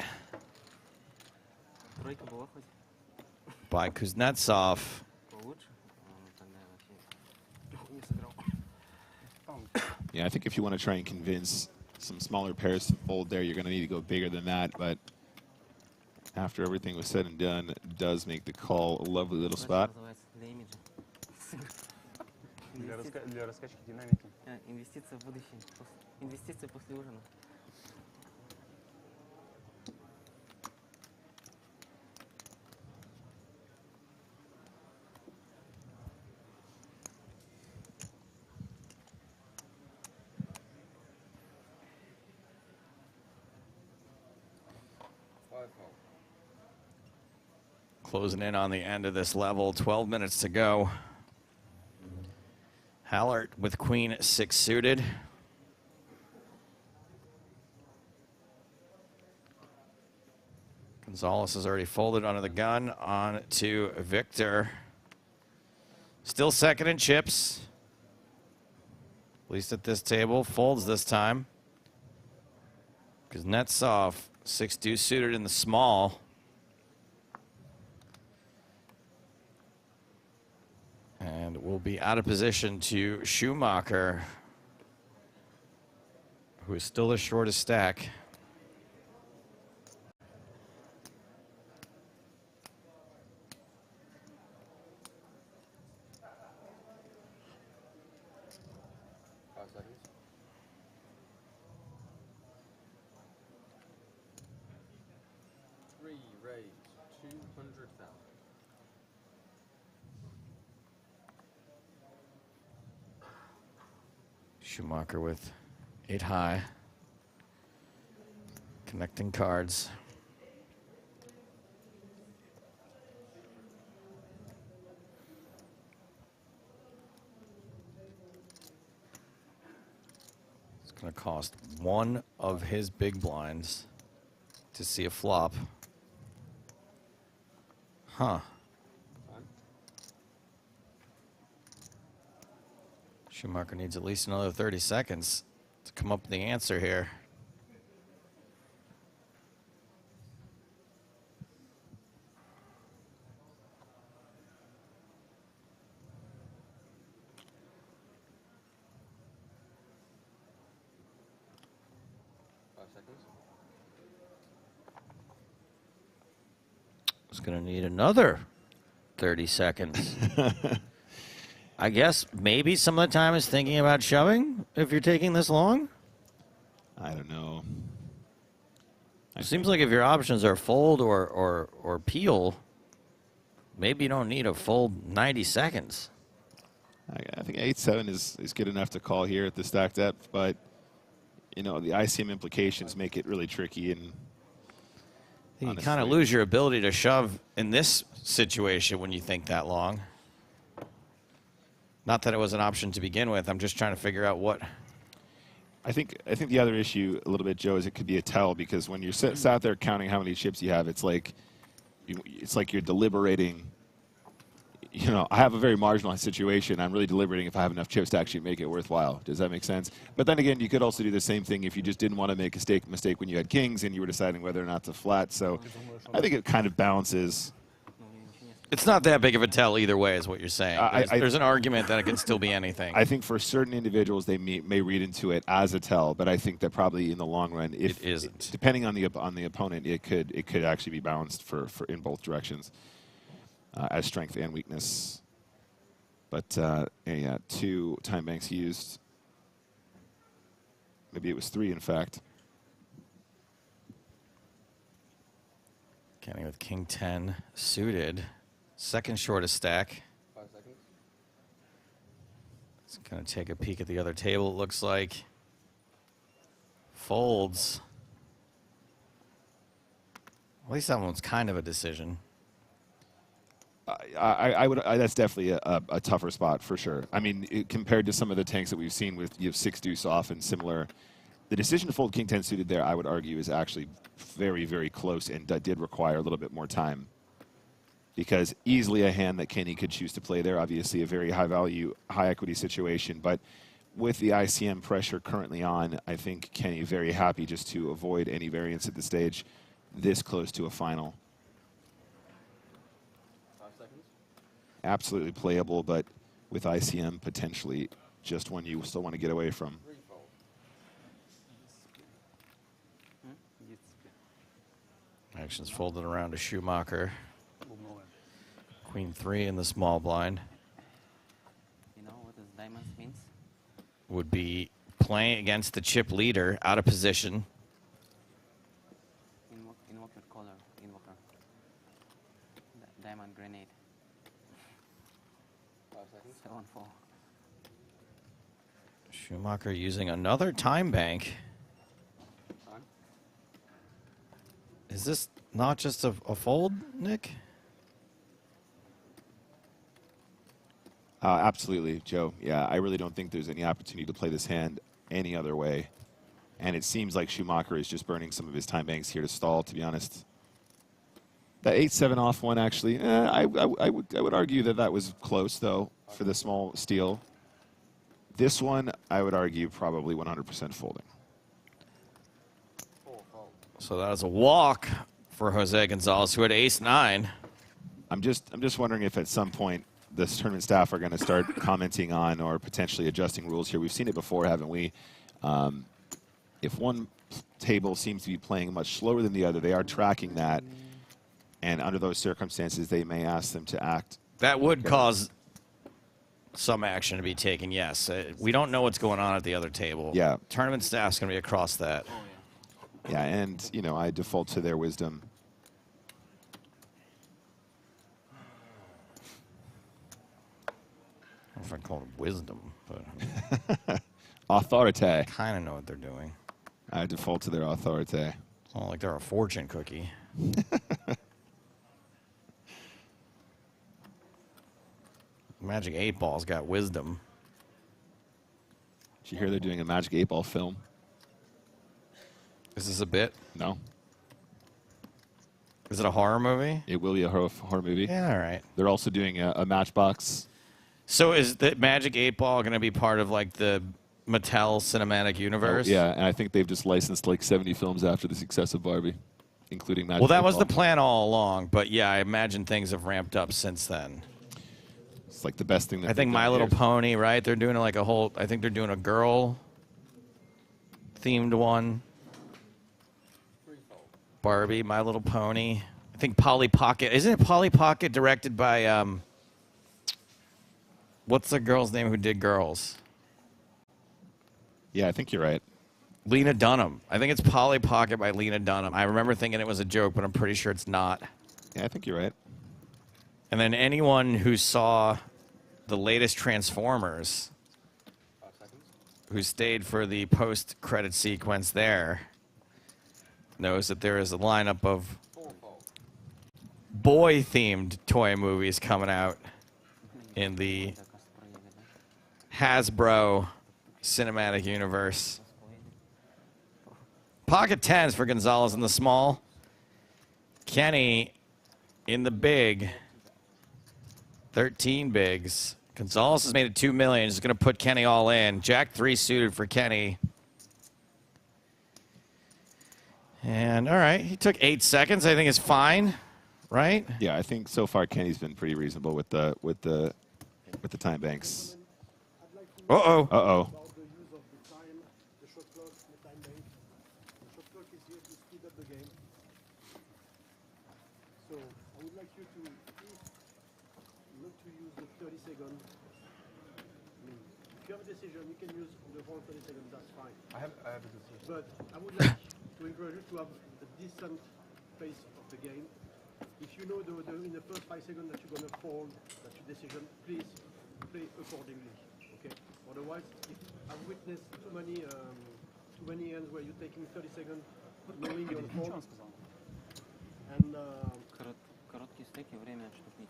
by Kuznetsov. Yeah, I think if you want to try and convince some smaller pairs to fold there, you're going to need to go bigger than that. But after everything was said and done, it does make the call a lovely little spot. Для раскачки динамики. Инвестиция в будущее. Инвестиция после ужина. Closing in on the end of this level, 12 minutes to go. Hallert with queen 6 suited. Gonzalez has already folded under the gun. On to Victor. Still second in chips. At least at this table. Folds this time. Kuznetsov 6-2 suited in the small. And will be out of position to Schumacher, who is still the shortest stack. Schumacher with 8 high. Connecting cards. It's going to cost one of his big blinds to see a flop. Huh. Schumacher needs at least another 30 seconds to come up with the answer here. It's going to need another 30 seconds. I guess maybe some of the time is thinking about shoving if you're taking this long. I don't know. It seems like if your options are fold or peel, maybe you don't need a full 90 seconds. I think 8-7 is good enough to call here at the stack depth, but you know the ICM implications make it really tricky, and you kind of lose your ability to shove in this situation when you think that long. Not that it was an option to begin with. I'm just trying to figure out what. I think the other issue a little bit, Joe, is it could be a tell, because when you're sat there counting how many chips you have, it's like you're deliberating. You know, I have a very marginalized situation. I'm really deliberating if I have enough chips to actually make it worthwhile. Does that make sense? But then again, you could also do the same thing if you just didn't want to make a mistake when you had kings and you were deciding whether or not to flat. So I think it kind of balances. It's not that big of a tell either way, is what you're saying. There's an argument that it can still be anything. I think for certain individuals, they may read into it as a tell, but I think that probably in the long run, if it isn't, depending on the opponent, it could actually be balanced for in both directions, as strength and weakness. But yeah, 2 time banks used. Maybe it was 3, in fact. Kenny with king 10 suited. Second shortest stack. 5 seconds. It's going to take a peek at the other table, it looks like. Folds. At least that one's kind of a decision. That's definitely a tougher spot for sure. I mean, compared to some of the tanks that we've seen with 6 deuce off and similar, the decision to fold king 10 suited there, I would argue, is actually very, very close and did require a little bit more time. Because easily a hand that Kenny could choose to play there, obviously a very high value, high equity situation. But with the ICM pressure currently on, I think Kenny very happy just to avoid any variance at the stage this close to a final. 5 seconds. Absolutely playable, but with ICM potentially just one you still want to get away from. Action's folded around to Schumacher. Queen 3 in the small blind. You know what this diamonds means? Would be playing against the chip leader, out of position. Invoker color, invoker. Diamond grenade. 5 seconds. 7-4. Schumacher using another time bank. Time. Is this not just a fold, Nick? Absolutely, Joe. Yeah, I really don't think there's any opportunity to play this hand any other way. And it seems like Schumacher is just burning some of his time banks here to stall, to be honest. That 8-7 off one, actually, I would argue that was close, though, for the small steal. This one, I would argue, probably 100% folding. So that was a walk for Jose Gonzalez, who had ace-9. I'm just wondering if at some point this tournament staff are going to start commenting on or potentially adjusting rules here. We've seen it before, haven't we? If one table seems to be playing much slower than the other, they are tracking that. And under those circumstances, they may ask them to act. That would cause some action to be taken, yes. We don't know what's going on at the other table. Yeah. Tournament staff's going to be across that. Yeah, and, you know, I default to their wisdom. I don't know if I call it wisdom, but Authority. Kind of know what they're doing. I default to their authority. It's not like they're a fortune cookie. Magic 8 Ball's got wisdom. Did you hear they're doing a Magic 8 Ball film? Is this a bit? No. Is it a horror movie? It will be a horror movie. Yeah, all right. They're also doing a Matchbox. So is the Magic 8 Ball going to be part of like the Mattel cinematic universe? Oh, yeah, and I think they've just licensed like 70 films after the success of Barbie, including Magic 8 Well, that Ball. was the plan all along, but yeah, I imagine things have ramped up since then. It's like the best thing that I think My Little Pony, right? They're doing like a whole, I think they're doing a girl themed one. Barbie, My Little Pony. I think Polly Pocket. Isn't it Polly Pocket directed by, what's the girl's name who did Girls? Yeah, I think you're right. Lena Dunham. I think it's Polly Pocket by Lena Dunham. I remember thinking it was a joke, but I'm pretty sure it's not. Yeah, I think you're right. And then anyone who saw the latest Transformers, who stayed for the post-credit sequence there, knows that there is a lineup of boy-themed toy movies coming out in the Hasbro cinematic universe. Pocket 10s for Gonzalez in the small. Kenny in the big. 13 bigs. Gonzalez has made it 2 million. He's going to put Kenny all in. Jack 3 suited for Kenny. And all right, he took 8 seconds. I think is fine, right? Yeah, I think so far Kenny's been pretty reasonable with the time banks. Uh-oh. Uh-oh. I have a decision. But I would like to encourage you to have a decent pace of the game. If you know in the first 5 seconds that you're going to fold, that's your decision, please play accordingly. Okay? Otherwise, if I've witnessed too many hands where you're taking 30 seconds knowing you're fold. And Короткие стеки, время отступить.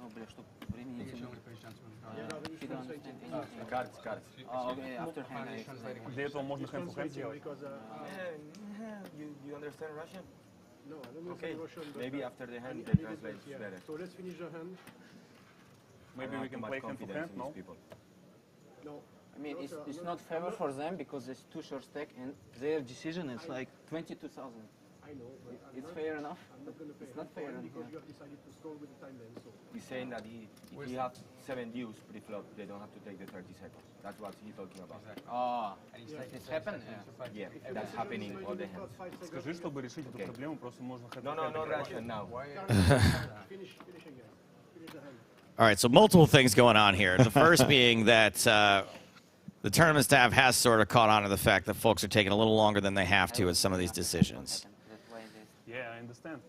Ну, бля, чтоб времени не тянуть. Cards. Okay, after hand. Для этого можно hand to hand делать. You understand Russian? No, I don't Okay. understand Russian. But Maybe after the hand I they need it, translate yeah. better. So let's finish the hand. Maybe we can play hand to hand, no? No. I mean, it's not fair for them because it's too short stack and their decision is like 22,000. I know, but It's fair enough. I'm not going to pay. It's not fair enough. Because you have decided to stall with the time length. So. He's saying that if he has 7 deuce pre-flop, they don't have to take the 30 seconds. That's what he's talking about. Oh, it's happened? Yeah, that's happening all the hands. Скажи, чтобы решить эту проблему, просто можно hand to hand. No Russian now. Finish again. Finish the hand. All right, so multiple things going on here. The first being that the tournament staff has sort of caught on to the fact that folks are taking a little longer than they have to with some of these decisions. Yeah, I understand.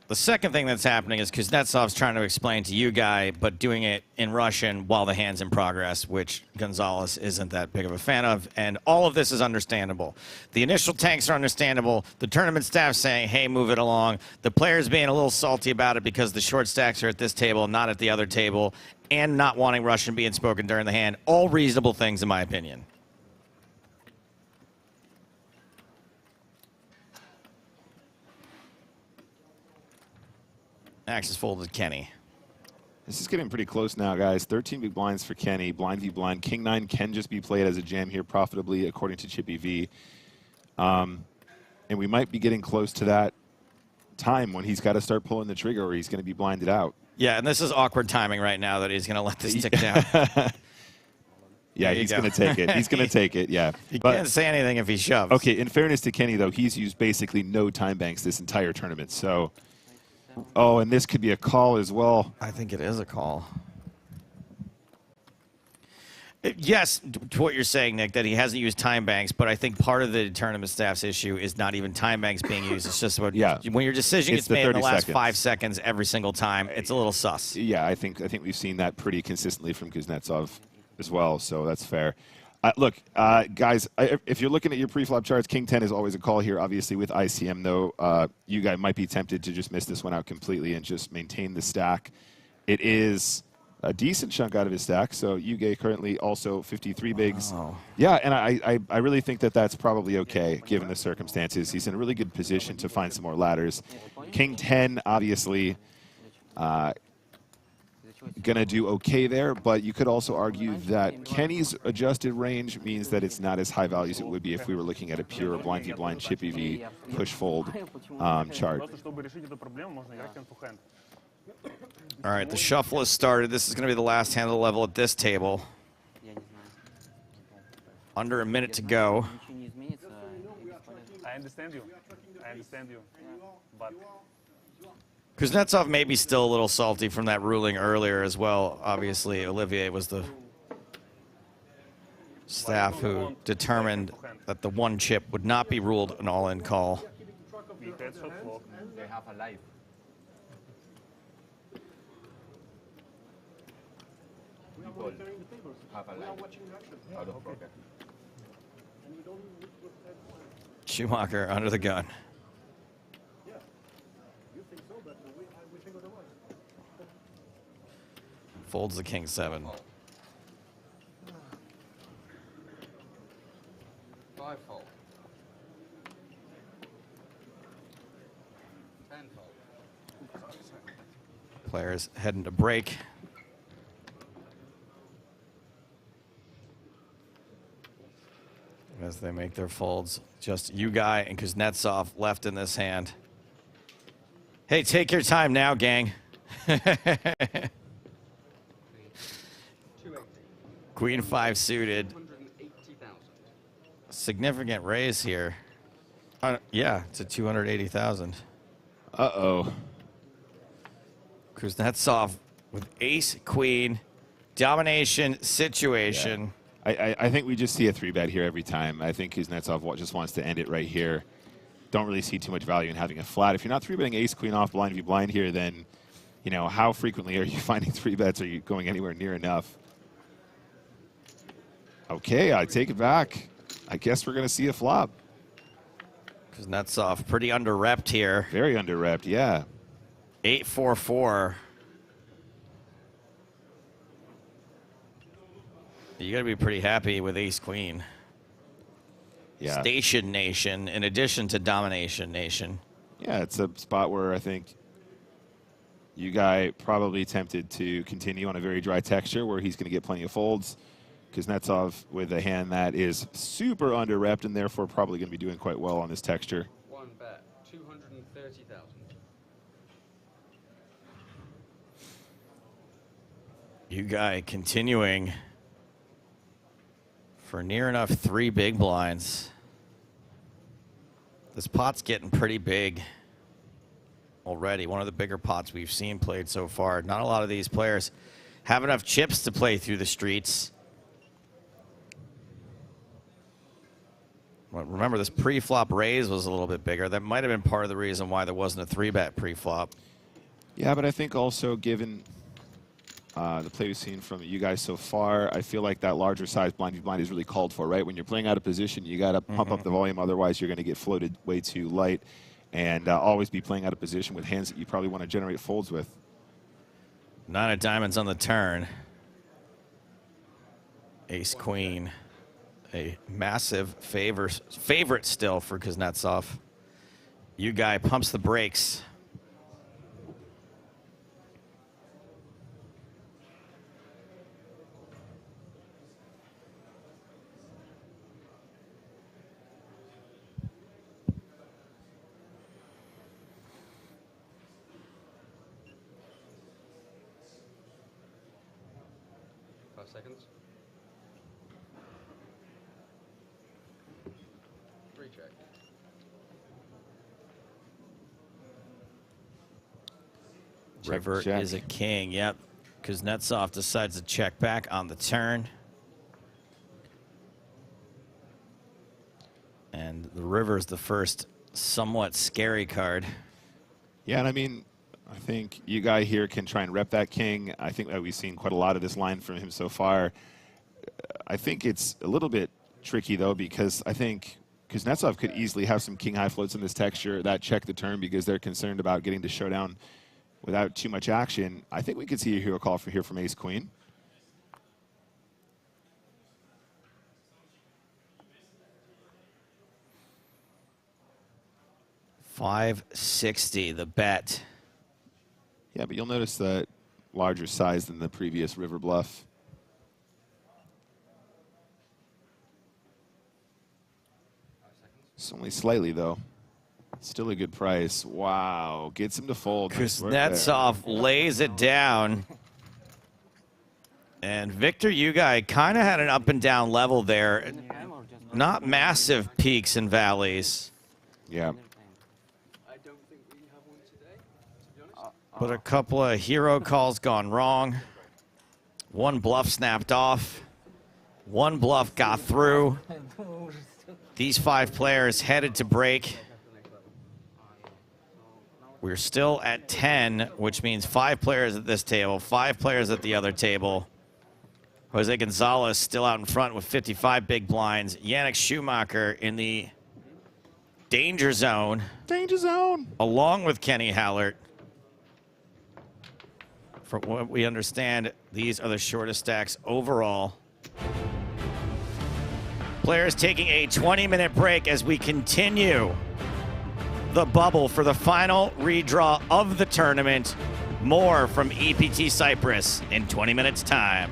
The second thing that's happening is Kuznetsov's trying to explain to you, Guy, but doing it in Russian while the hand's in progress, which Gonzalez isn't that big of a fan of, and all of this is understandable. The initial tanks are understandable. The tournament staff saying, hey, move it along. The players being a little salty about it because the short stacks are at this table, not at the other table, and not wanting Russian being spoken during the hand. All reasonable things, in my opinion. Axe is folded Kenny. This is getting pretty close now, guys. 13 big blinds for Kenny. Blind v blind. King 9 can just be played as a jam here profitably, according to Chippy V. And we might be getting close to that time when he's got to start pulling the trigger or he's going to be blinded out. Yeah, and this is awkward timing right now that he's going to let this tick down. Yeah, he's going to take it. He's going to take it, yeah. He can't say anything if he shoves. Okay, in fairness to Kenny, though, he's used basically no time banks this entire tournament. So, oh, and this could be a call as well. I think it is a call. Yes, to what you're saying, Nick, that he hasn't used time banks, but I think part of the tournament staff's issue is not even time banks being used. It's just about when your decision gets made in the last 5 seconds every single time, it's a little sus. Yeah, I think we've seen that pretty consistently from Kuznetsov as well, so that's fair. Look, guys, if you're looking at your pre-flop charts, King 10 is always a call here, obviously, with ICM, though. You guys might be tempted to just miss this one out completely and just maintain the stack. It is a decent chunk out of his stack, so Yuge currently also 53 bigs. Wow. Yeah, and I really think that that's probably okay, given the circumstances. He's in a really good position to find some more ladders. King 10, obviously, gonna do okay there, but you could also argue that Kenny's adjusted range means that it's not as high value as it would be if we were looking at a pure blind v blind chip EV push fold chart. All right, the shuffle has started. This is going to be the last hand of the level at this table. Under a minute to go. I understand you. I understand you. But Kuznetsov may be still a little salty from that ruling earlier as well. Obviously, Olivier was the staff who determined that the one chip would not be ruled an all-in call. they have a life. People have a life out of poker. Schumacher under the gun. Folds the king 7. 5 fold. 10 fold. Players heading to break. As they make their folds. Just Yugai and Kuznetsov left in this hand. Hey, take your time now, gang. Queen 5 suited. Significant raise here. Yeah, it's a 280,000. Uh-oh. Kuznetsov with ace, queen, domination situation. Yeah. I think we just see a 3-bet here every time. I think Kuznetsov just wants to end it right here. Don't really see too much value in having a flat. If you're not 3-betting ace, queen off, blind v blind here, then, you know, how frequently are you finding 3-bets? Are you going anywhere near enough? Okay, I take it back. I guess we're going to see a flop. Kuznetsov pretty under-repped here. Very under-repped, yeah. 8-4-4. You got to be pretty happy with ace-queen. Yeah. Station Nation in addition to Domination Nation. Yeah, it's a spot where I think you guy probably tempted to continue on a very dry texture where he's going to get plenty of folds. Kuznetsov with a hand that is super under-repped and therefore probably going to be doing quite well on this texture. 1 bet, 230,000. You guy continuing for near enough 3 big blinds. This pot's getting pretty big already. One of the bigger pots we've seen played so far. Not a lot of these players have enough chips to play through the streets. Well, remember, this pre-flop raise was a little bit bigger. That might have been part of the reason why there wasn't a 3-bet pre-flop. Yeah, but I think also given the play we've seen from you guys so far, I feel like that larger size blind v blind is really called for, right? When you're playing out of position, you got to pump up the volume. Otherwise, you're going to get floated way too light and always be playing out of position with hands that you probably want to generate folds with. 9 of diamonds on the turn. Ace queen. A massive favorite still for Kuznetsov. You guy pumps the brakes. seconds. 3 check. River check. is a king, yep. Kuznetsov decides to check back on the turn. And the river is the first somewhat scary card. Yeah, and I mean, I think you guy here can try and rep that king. I think that we've seen quite a lot of this line from him so far. I think it's a little bit tricky, though, because I think Kuznetsov could easily have some king high floats in this texture that check the turn because they're concerned about getting to showdown without too much action. I think we could see a hero call for here from ace queen. $560, the bet. Yeah, but you'll notice that larger size than the previous river bluff. It's only slightly, though. Still a good price. Wow, gets him to fold. Nice work there. Kuznetsov lays it down. And Victor Ugai kind of had an up and down level there. Not massive peaks and valleys. Yeah. But a couple of hero calls gone wrong. One bluff snapped off. One bluff got through. These 5 players headed to break. We're still at 10, which means 5 players at this table, 5 players at the other table. Jose Gonzalez still out in front with 55 big blinds. Yannick Schumacher in the danger zone. Danger zone. Along with Kenny Hallert. From what we understand, these are the shortest stacks overall. Players taking a 20-minute break as we continue the bubble for the final redraw of the tournament. More from EPT Cyprus in 20 minutes time.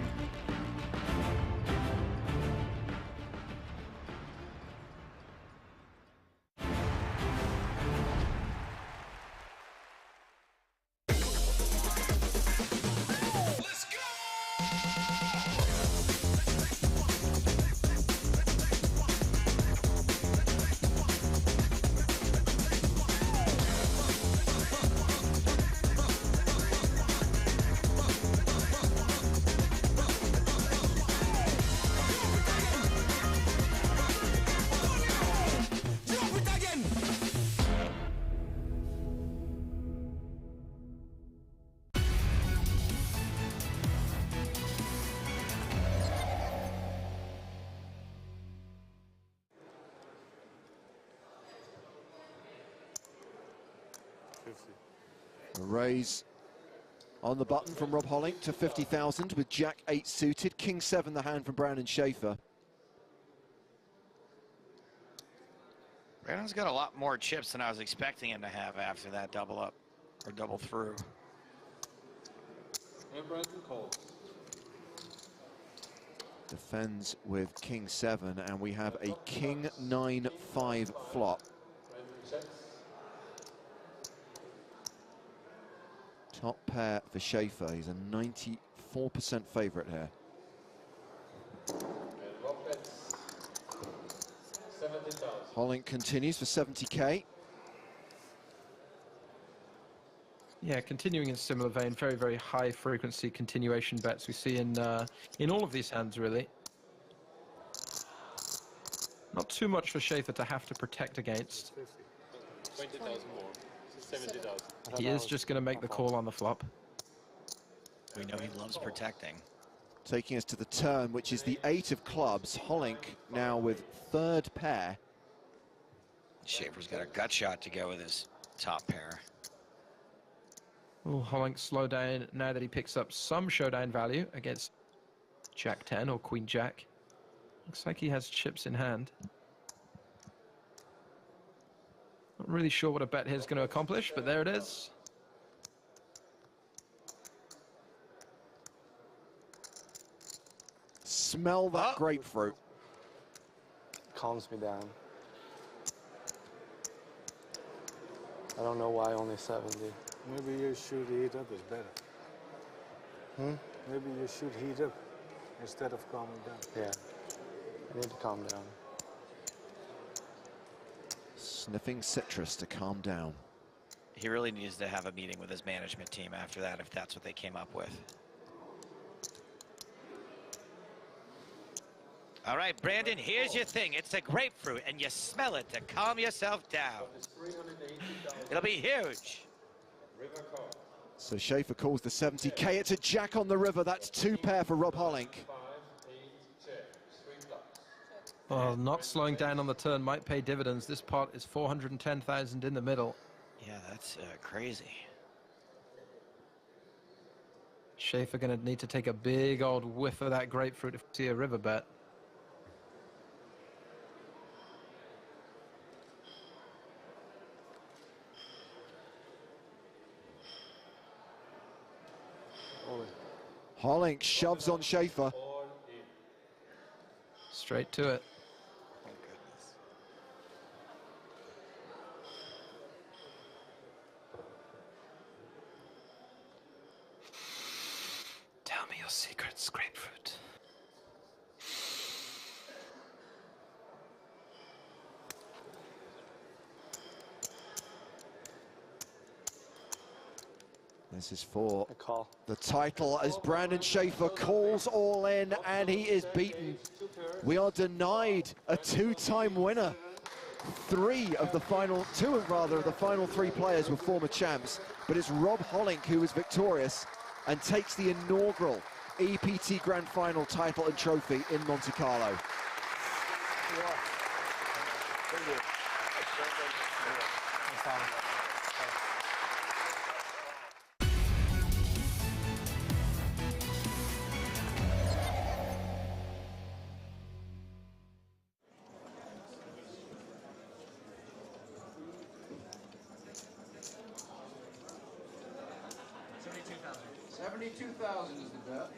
A raise on the button from Rob Hollink to 50,000 with Jack 8 suited. King 7 the hand from Brown and Schaefer. Brandon's got a lot more chips than I was expecting him to have after that double up or double through. And Brandon calls. Defends with King 7, and we have a King 9-5 flop. Top pair for Schaefer. He's a 94% favorite here. Hollink continues for 70K. Yeah, continuing in a similar vein, very, very high frequency continuation bets we see in all of these hands, really. Not too much for Schaefer to have to protect against. 20,000 more. 70,000. He is just going to make the call on the flop. We know he loves protecting. Taking us to the turn, which is the 8 of clubs. Hollink now with 3rd pair. Schaefer's got a gut shot to go with his top pair. Oh, Hollink slow down now that he picks up some showdown value against Jack 10 or Queen Jack. Looks like he has chips in hand. Not really sure what a bet here is going to accomplish, but there it is. Smell that grapefruit. Calms me down. I don't know why only 70. Maybe you should heat up is better. Maybe you should heat up. instead of calming down. Yeah, I need to calm down. Sniffing citrus to calm down. He really needs to have a meeting with his management team after that, if that's what they came up with. All right, Brandon, here's your thing. It's a grapefruit, and you smell it to calm yourself down. It'll be huge. So Schaefer calls the 70K. It's a jack on the river. That's 2 pair for Rob Hollink. Well, not slowing down on the turn might pay dividends. This pot is 410,000 in the middle. Yeah, that's crazy. Schaefer going to need to take a big old whiff of that grapefruit if we see a river bet. Hollink shoves on Schaefer. Straight to it. Oh, goodness. Tell me your secrets, grapefruit. This is for the title as Brandon Schaefer calls all in and he is beaten. We are denied a 2-time winner. Two of the final 3 players were former champs, but it's Rob Hollink who was victorious and takes the inaugural EPT Grand Final title and trophy in Monte Carlo. $72,000 is the bet.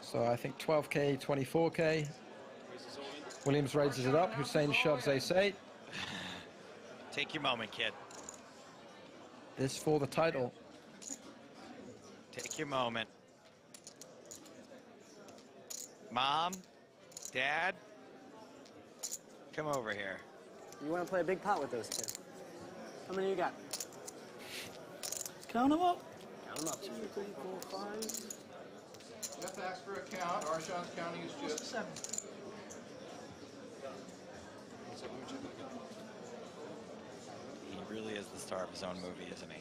So I think 12K, 24K. Williams raises it up. Hussein shoves ace-8. Take your moment, kid. This for the title. Take your moment. Mom, Dad, come over here. You want to play a big pot with those two? How many you got? Count them up. Count them up. 2, 3, 4, 5. Jeff asked for a count. Arshan's counting his chips. 7. He really is the star of his own movie, isn't he?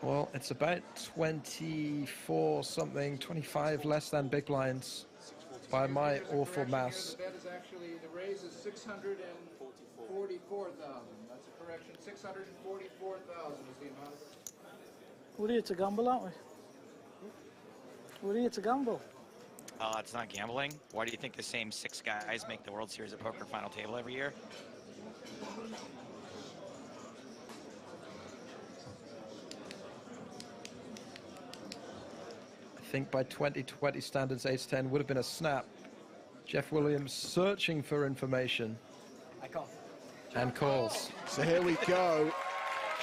Well, it's about 24 something, 25 less than big blinds by my awful maths. The bet is actually, the raise is 644,000. That's a correction. 644,000 is the amount. We're here to gamble, aren't we? We're here to gamble. It's not gambling. Why do you think the same 6 guys make the World Series of Poker final table every year? I think by 2020 standards, ace-10 would have been a snap. Jeff Williams searching for information. I call. And calls. So here we go.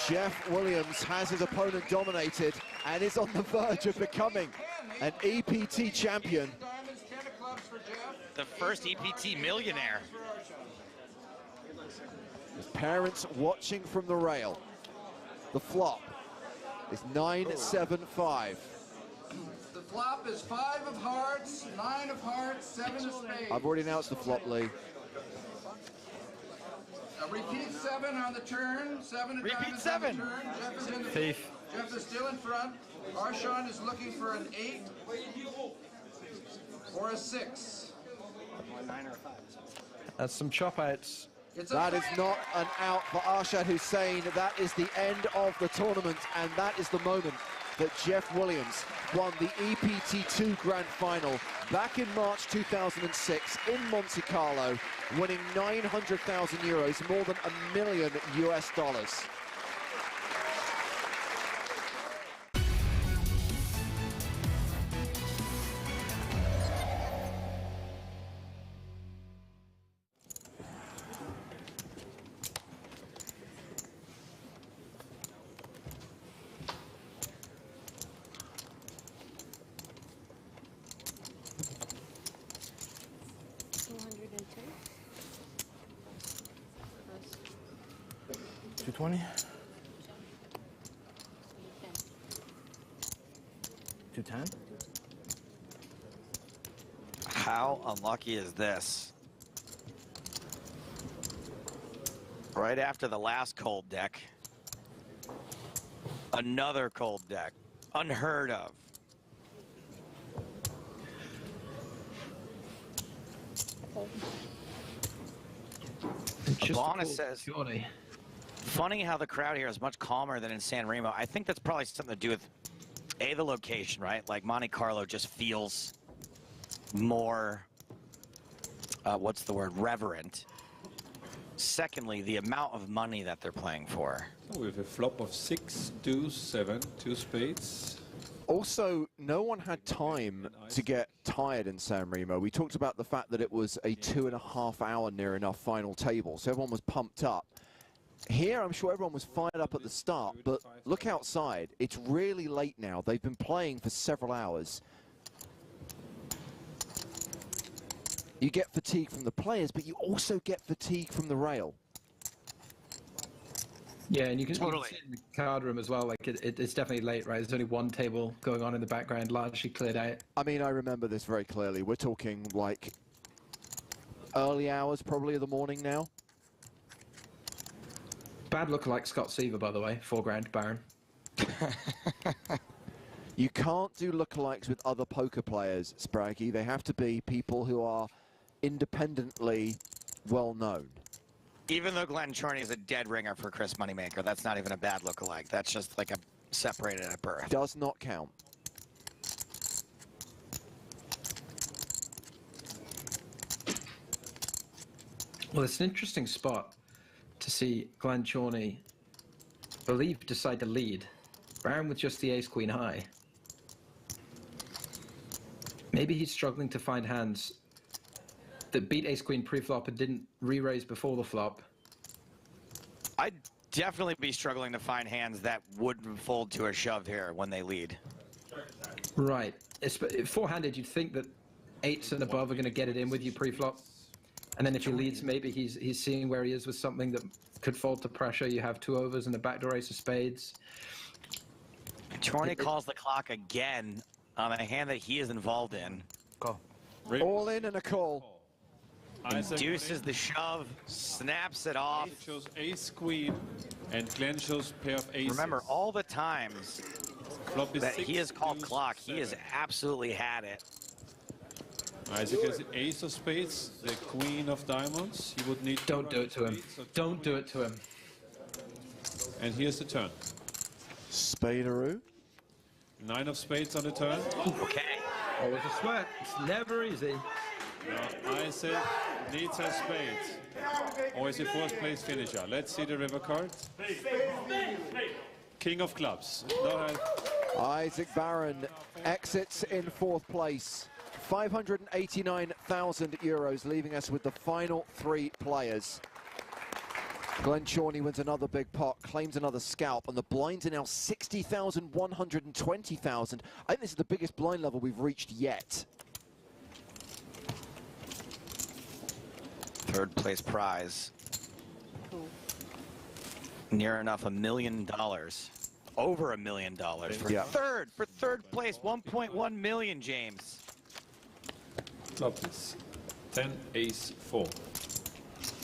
Jeff Williams has his opponent dominated and is on the verge of becoming an EPT champion. The first EPT millionaire. His parents watching from the rail. The flop is 9-7-5. The flop is 5 of hearts, 9 of hearts, 7 of spades. I've already announced the flop, Lee. Repeat 7 on the turn. 7 of Repeat diamonds 7. on the turn. Jeff is in the Thief. Jeff is still in front. Arshan is looking for an 8 or a 6. Or 9 or 5. That's some chop outs. That is not an out for Arshad Hussein. That is the end of the tournament, and that is the moment that Jeff Williams won the EPT2 Grand Final back in March 2006 in Monte Carlo, winning 900,000 euros, more than $1 million US. 220. 210. How unlucky is this? Right after the last cold deck, another cold deck. Unheard of. Abana says, funny how the crowd here is much calmer than in San Remo. I think that's probably something to do with, A, the location, right? Like Monte Carlo just feels more, what's the word, reverent. Secondly, the amount of money that they're playing for. We have a flop of 6, 2, 7, 2 spades. Also, no one had time to get tired in San Remo. We talked about the fact that it was a 2.5 hour near enough final table, so everyone was pumped up. Here, I'm sure everyone was fired up at the start, but look outside. It's really late now. They've been playing for several hours. You get fatigue from the players, but you also get fatigue from the rail. Yeah, and you can see in the card room as well, like it's definitely late, right? There's only one table going on in the background, largely cleared out. I mean, I remember this very clearly. We're talking like early hours probably of the morning now. Bad look like Scott Seaver, by the way, 4 grand Baron. You can't do lookalikes with other poker players, Spraggy. They have to be people who are independently well known. Even though Glenn Chorney is a dead ringer for Chris Moneymaker, that's not even a bad lookalike. That's just like a separated at birth. Does not count. Well, it's an interesting spot to see Glenn Chorney, believe, decide to lead. Brown with just the ace-queen high. Maybe he's struggling to find hands that beat ace-queen pre-flop and didn't re-raise before the flop. I'd definitely be struggling to find hands that wouldn't fold to a shove here when they lead. Right. Four-handed, you'd think that 8s and above are going to get it in with you pre-flop. And then if he leads, maybe he's seeing where he is with something that could fold to pressure. You have 2 overs and a backdoor ace of spades. Chorney calls the clock again on a hand that he is involved in. Go. All in and a call. Induces the shove, snaps it off. Shows ace queen, and Glenn shows pair of aces. Remember, all the times that he has called clock, he has absolutely had it. As you can see, ace of spades, the queen of diamonds. He would need. Don't do it to him. Don't do it to him. And here's the turn. Spaderoo. 9 of spades on the turn. Okay. Always a sweat. It's never easy. No, I said needs a spade. Or is a 4th place finisher? Let's see the river card. King of clubs. No, Isaac Barron exits in 4th place. 589,000 euros, leaving us with the final 3 players. Glenn Chorney wins another big pot, claims another scalp, and the blinds are now 60,000, 120,000. I think this is the biggest blind level we've reached yet. 3rd place prize. Near enough $1 million. Over $1 million for third place, 1.1 million, James. Flop is 10, ace, 4.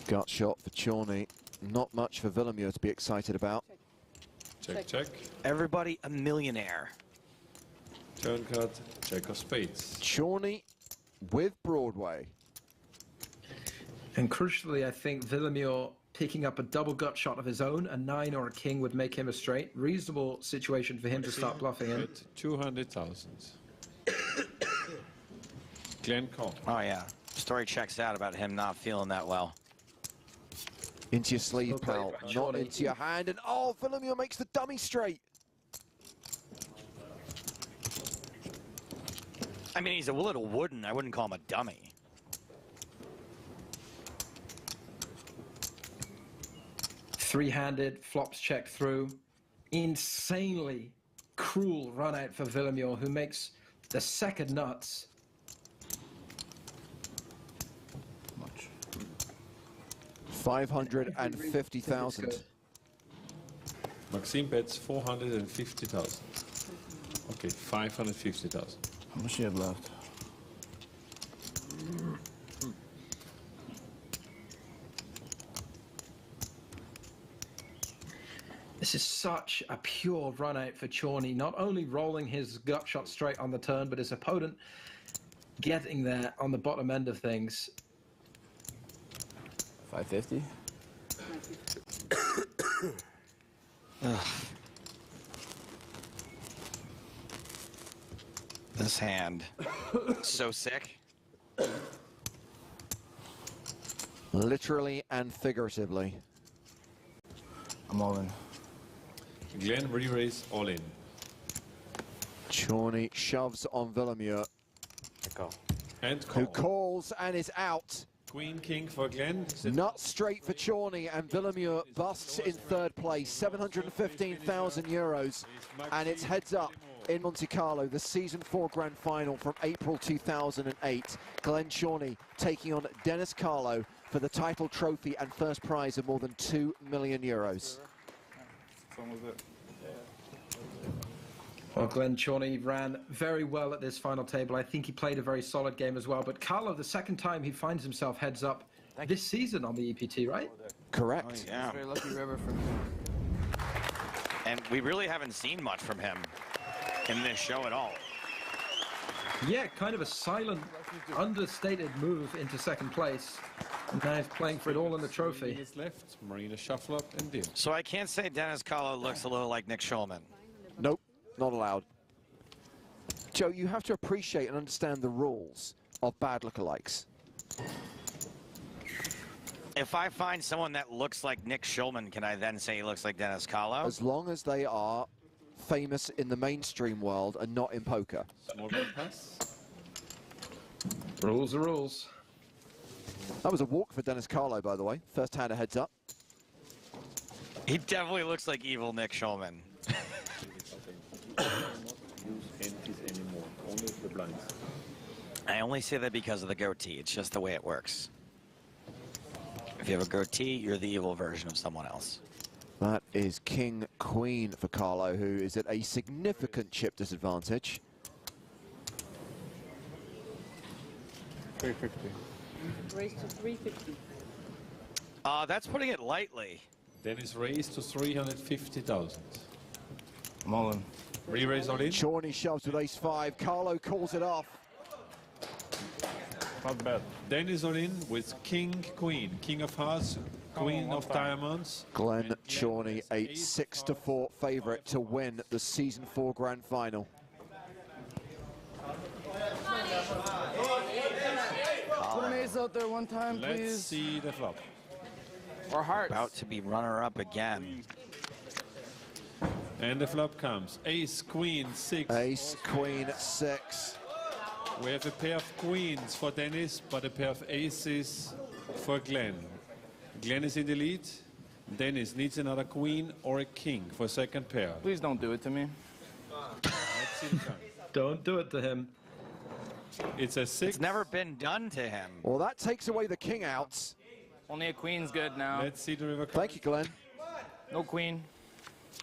Gut shot for Chorney. Not much for Villemure to be excited about. Check, check. Everybody a millionaire. Turn card, check of spades. Chorney with Broadway. And crucially, I think Villemure picking up a double gut shot of his own, a 9 or a king would make him a straight. Reasonable situation for him to start bluffing in. 200,000. Glenn call. Oh yeah, story checks out about him not feeling that well. Into your sleeve, pal, not into your hand, and oh, Villemure makes the dummy straight. I mean, he's a little wooden. I wouldn't call him a dummy. Three-handed, flops check through. Insanely cruel run out for Villemure, who makes the second nuts. 550,000. Maxime bets 450,000. Okay, 550,000. How much do you have left? This is such a pure run out for Chorney, not only rolling his gut shot straight on the turn, but his opponent getting there on the bottom end of things. 550? This hand. So sick. Literally and figuratively. I'm all in. Glenn re-raise all in. Chorney shoves on Villemure. And who calls and is out. Queen King for Glenn. Nut straight for Chorney, and Villemure busts in third place, 715,000 euros, and it's heads up in Monte Carlo, the Season 4 Grand Final from April 2008. Glenn Chorney taking on Dennis Carlo for the title trophy and first prize of more than 2 million euros. Well, Glenn Chorney ran very well at this final table. I think he played a very solid game as well. But Carlo, the second time he finds himself heads up this season on the EPT, right? Correct. Oh, yeah. Very lucky river for him. And we really haven't seen much from him in this show at all. Yeah, kind of a silent, understated move into second place. And now he's playing for it all in the trophy. Minutes left. Marina shuffle up and deal. So I can't say Dennis Carlo looks a little like Nick Schulman. Nope, not allowed. Joe, you have to appreciate and understand the rules of bad lookalikes. If I find someone that looks like Nick Schulman, can I then say he looks like Dennis Carlo? As long as they are famous in the mainstream world and not in poker. Small red pass. Rules are rules. That was a walk for Dennis Carlo, by the way. First hand a heads up. He definitely looks like evil Nick Schulman. I only say that because of the goatee. It's just the way it works. If you have a goatee, you're the evil version of someone else. That is King Queen for Carlo, who is at a significant chip disadvantage. 350. Raise to 350. That's putting it lightly. Dennis raised to 350,000. I'm all in. Re-raise all in. Chorney shoves with ace-5. Carlo calls it off. Not bad. Dennis all in with King Queen. King of Hearts, Queen of Diamonds. Glenn Chorney, a 6-4 favorite to win the Season 4 Grand Final. Put an ace out there one time, please. Let's see the flop. Or hearts. About to be runner-up again. And the flop comes. Ace, Queen, 6. Ace, Queen, 6. We have a pair of queens for Dennis, but a pair of aces for Glenn. Glenn is in the lead. Dennis needs another queen or a king for second pair. Please don't do it to me. Let's see the turn. Don't do it to him. It's a 6. It's never been done to him. Well, that takes away the king outs. Only a queen's good now. Let's see the river. Thank you, Glenn. No queen.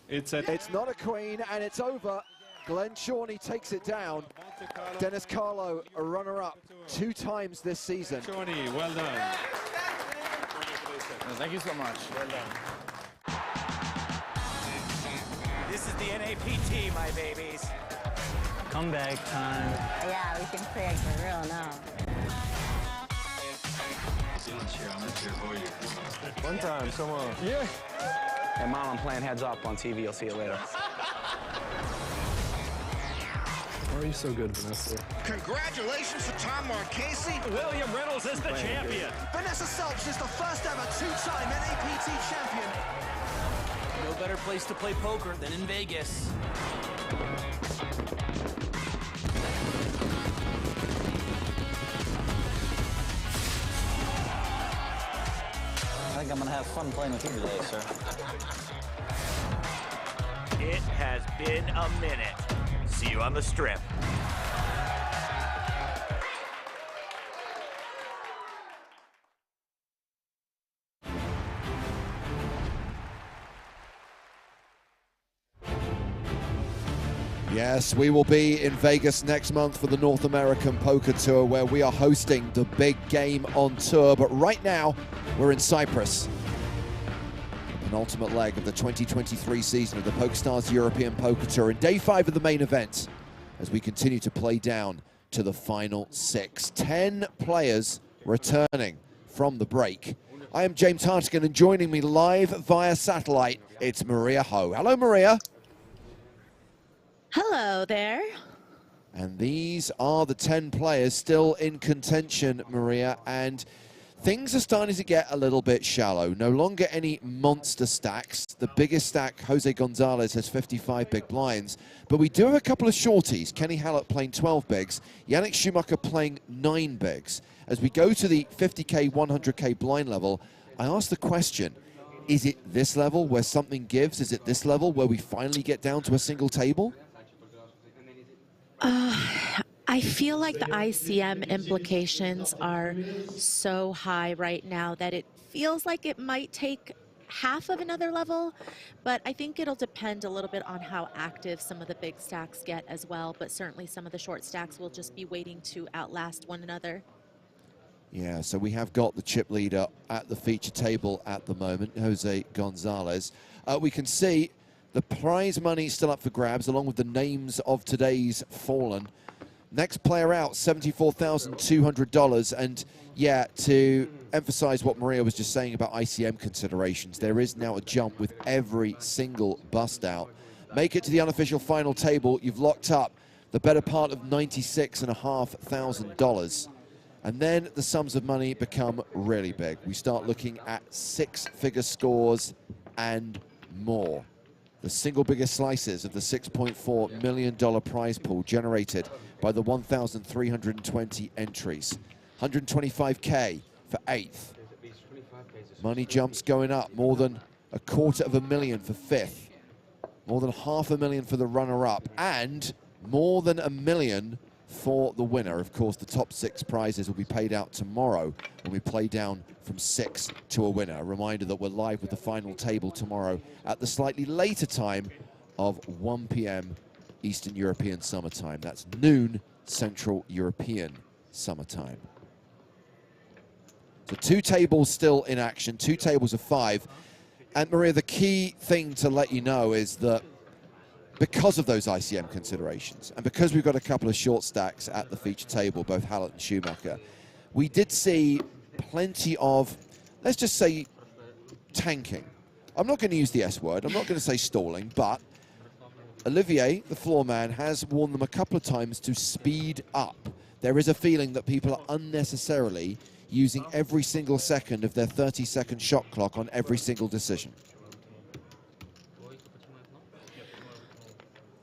It's not a queen, and it's over. Glenn Chorney takes it down. Dennis Carlo, a runner-up 2 times this season. Chorney, well done. Thank you so much. Well done. This is the NAPT, my babies. Comeback time. Yeah, we can play for real now. One time, come on. Yeah. Hey, Mom, I'm playing heads up on TV. I'll see you later. Why are you so good, Vanessa? Congratulations to Tom Marchese. William Reynolds is the champion. Vanessa Selps is the first ever 2-time NAPT champion. No better place to play poker than in Vegas. I think I'm going to have fun playing with you today, sir. It has been a minute. See you on the strip. Yes, we will be in Vegas next month for the North American Poker Tour, where we are hosting the big game on tour. But right now, we're in Cyprus. The penultimate leg of the 2023 season of the PokerStars European Poker Tour, in day 5 of the main event, as we continue to play down to the final 6. 10 players returning from the break. I am James Hartigan, and joining me live via satellite, it's Maria Ho. Hello, Maria. Hello there. And these are the 10 players still in contention, Maria, and things are starting to get a little bit shallow. No longer any monster stacks. The biggest stack, Jose Gonzalez, has 55 big blinds, but we do have a couple of shorties. Kenny Hallett playing 12 bigs, Yannick Schumacher playing 9 bigs. As we go to the 50K, 100K blind level, I ask the question, is it this level where something gives? Is it this level where we finally get down to a single table? I feel like the ICM implications are so high right now that it feels like it might take half of another level, but I think it'll depend a little bit on how active some of the big stacks get as well, but certainly some of the short stacks will just be waiting to outlast one another. Yeah, so we have got the chip leader at the feature table at the moment, Jose Gonzalez. We can see the prize money still up for grabs, along with the names of today's fallen. Next player out, $74,200. And yeah, to emphasize what Maria was just saying about ICM considerations, there is now a jump with every single bust out. Make it to the unofficial final table, you've locked up the better part of $96,500. And then the sums of money become really big. We start looking at 6-figure scores and more. The single biggest slices of the $6.4 million prize pool generated by the 1,320 entries. 125K for 8th. Money jumps going up, more than $250,000 for 5th. More than $500,000 for the runner-up, and more than $1 million for the winner. Of course, the top 6 prizes will be paid out tomorrow when we play down from 6 to a winner. A reminder that we're live with the final table tomorrow at the slightly later time of 1 p.m. Eastern European summertime. That's noon Central European summertime. So 2 tables still in action, 2 tables of 5. And Maria, the key thing to let you know is that because of those ICM considerations, and because we've got a couple of short stacks at the feature table, both Hallett and Schumacher, we did see plenty of, let's just say, tanking. I'm not going to use the S word, I'm not going to say stalling, but Olivier, the floor man, has warned them a couple of times to speed up. There is a feeling that people are unnecessarily using every single second of their 30-second shot clock on every single decision.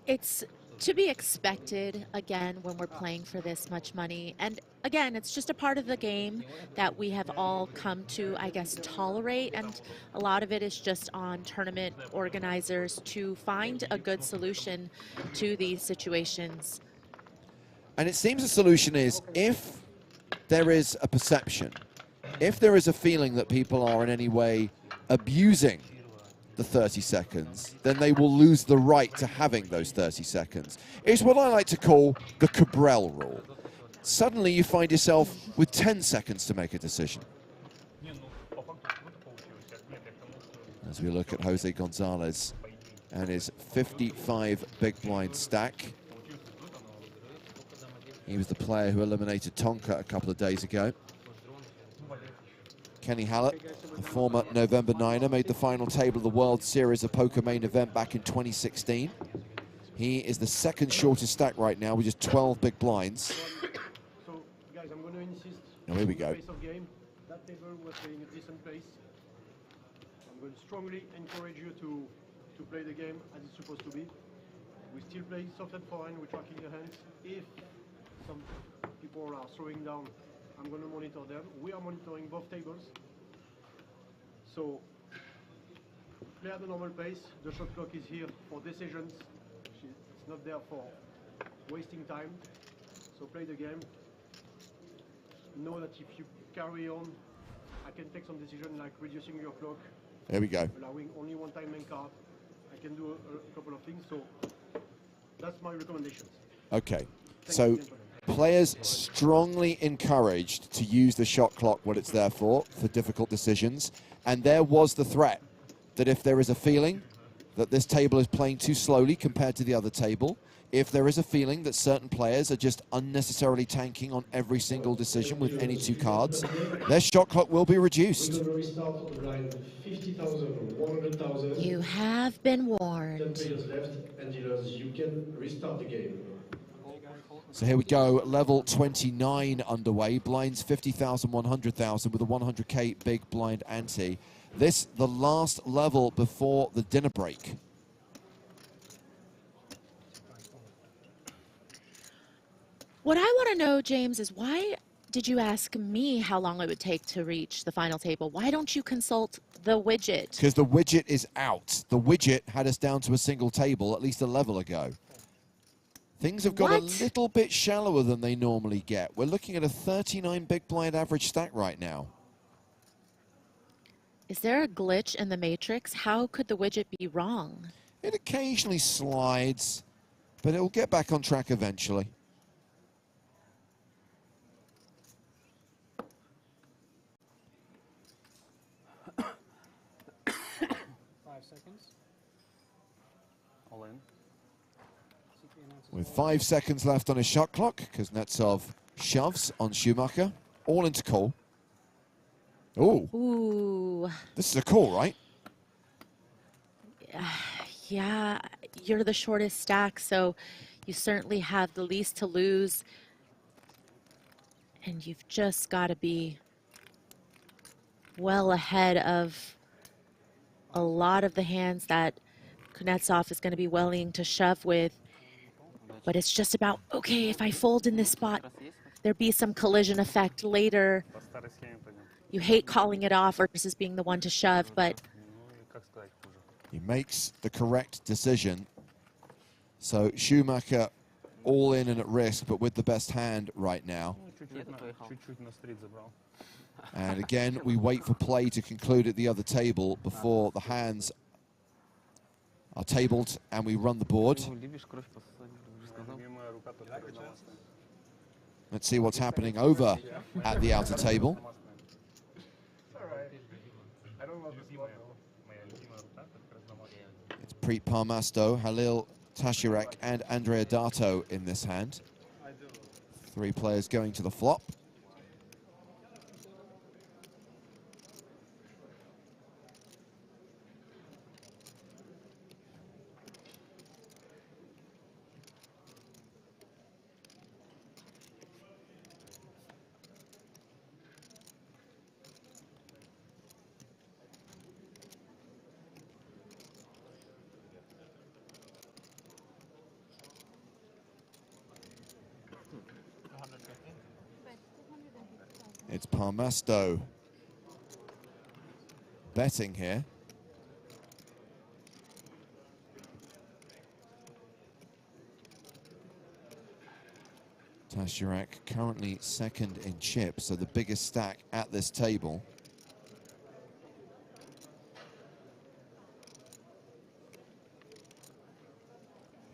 It's to be expected, again, when we're playing for this much money. And again, it's just a part of the game that we have all come to, I guess, tolerate. And a lot of it is just on tournament organizers to find a good solution to these situations. And it seems the solution is, if there is a perception, if there is a feeling that people are in any way abusing the 30 seconds, then they will lose the right to having those 30 seconds. It's what I like to call the Cabral rule. Suddenly you find yourself with 10 seconds to make a decision. As we look at Jose Gonzalez and his 55 big blind stack. He was the player who eliminated Tonka a couple of days ago. Kenny Hallett, a former November 9er, made the final table of the World Series of Poker main event back in 2016. He is the second shortest stack right now with just 12 big blinds. So, guys, I'm going to insist Oh, here we go. on the pace of game. That table was playing a decent pace. I'm going to strongly encourage you to play the game as it's supposed to be. We still play soft and forehand, we're tracking the hands. If some people are throwing down, I'm going to monitor them. We are monitoring both tables. So, play at the normal pace. The shot clock is here for decisions. It's not there for wasting time. So play the game. Know that if you carry on, I can take some decision like reducing your clock. There we go. Allowing only one time main card. I can do a couple of things. So That's my recommendation. Okay, so players strongly encouraged to use the shot clock, what it's there for difficult decisions. And there was the threat that if there is a feeling that this table is playing too slowly compared to the other table, if there is a feeling that certain players are just unnecessarily tanking on every single decision with any two cards, their shot clock will be reduced. You have been warned. 10 players left, and dealers, you can restart the game. So here we go, level 29 underway, blinds 50,000, 100,000 with a 100k big blind ante. This, the last level before the dinner break. What I want to know, James, is why did you ask me how long it would take to reach the final table? Why don't you consult the widget? Because the widget is out. The widget had us down to a single table at least a level ago. Things have got a little bit shallower than they normally get. We're looking at a 39 big blind average stack right now. Is there a glitch in the matrix? How could the widget be wrong? It occasionally slides, but it will get back on track eventually. All in. With 5 seconds left on his shot clock, Kuznetsov shoves on Schumacher, all into call. Oh, ooh, this is a call, right? Yeah, you're the shortest stack, so you certainly have the least to lose. And you've just got to be well ahead of a lot of the hands that Kuznetsov is going to be willing to shove with. But it's just about, okay, if I fold in this spot, there'd be some collision effect later. You hate calling it off versus being the one to shove, but He makes the correct decision. So Schumacher all in and at risk, but with the best hand right now. And again, we wait for play to conclude at the other table before the hands are tabled and we run the board. Let's see what's happening over at the outer table. It's Preet Parmasto, Halil Tashirek and Andrea Dato in this hand. 3 players going to the flop. It's Parmasto betting here. Tashirek currently second in chips, so the biggest stack at this table.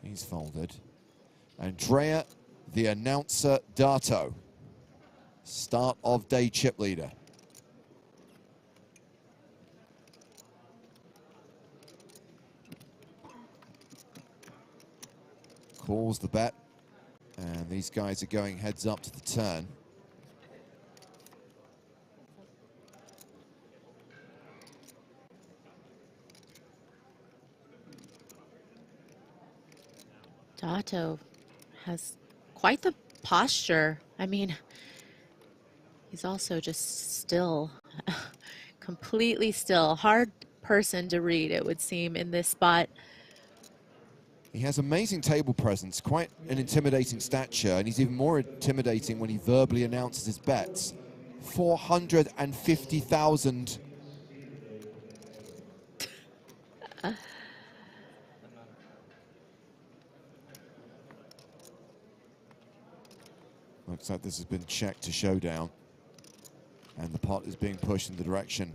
He's folded. Andrea, the announcer, Dato. Start of day chip leader. Calls the bet. And these guys are going heads up to the turn. Dato has quite the posture. I mean, he's also just still, completely still. Hard person to read, it would seem, in this spot. He has amazing table presence, quite an intimidating stature, and he's even more intimidating when he verbally announces his bets. 450,000. Looks like this has been checked to showdown. And the pot is being pushed in the direction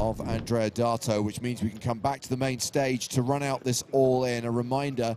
of Andrea Dato, which means we can come back to the main stage to run out this all-in. A reminder,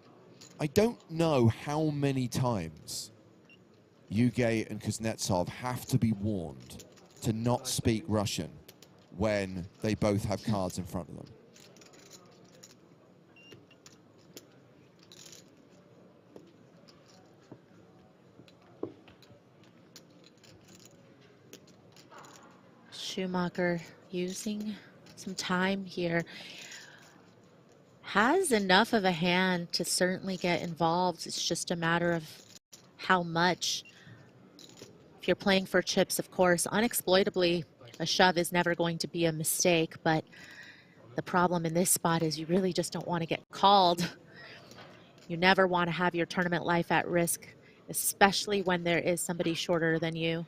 I don't know how many times Yugay and Kuznetsov have to be warned to not speak Russian when they both have cards in front of them. Schumacher using some time here. Has enough of a hand to certainly get involved. It's just a matter of how much. If you're playing for chips, of course, unexploitably, a shove is never going to be a mistake, but the problem in this spot is you really just don't want to get called. You never want to have your tournament life at risk, especially when there is somebody shorter than you.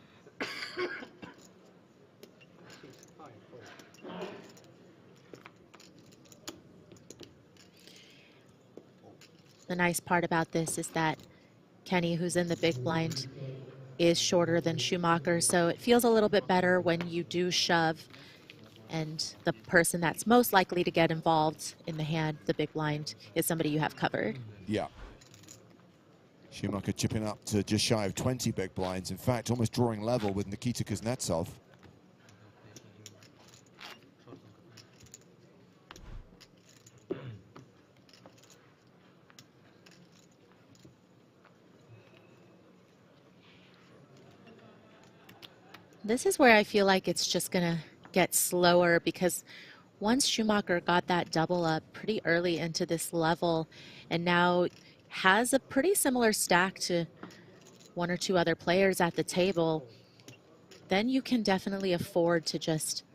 The nice part about this is that Kenny, who's in the big blind, is shorter than Schumacher, so it feels a little bit better when you do shove and the person that's most likely to get involved in the hand, the big blind, is somebody you have covered. Yeah. Schumacher chipping up to just shy of 20 big blinds. In fact, almost drawing level with Nikita Kuznetsov. This is where I feel like it's just gonna get slower, because once Schumacher got that double up pretty early into this level and now has a pretty similar stack to one or two other players at the table, then you can definitely afford to just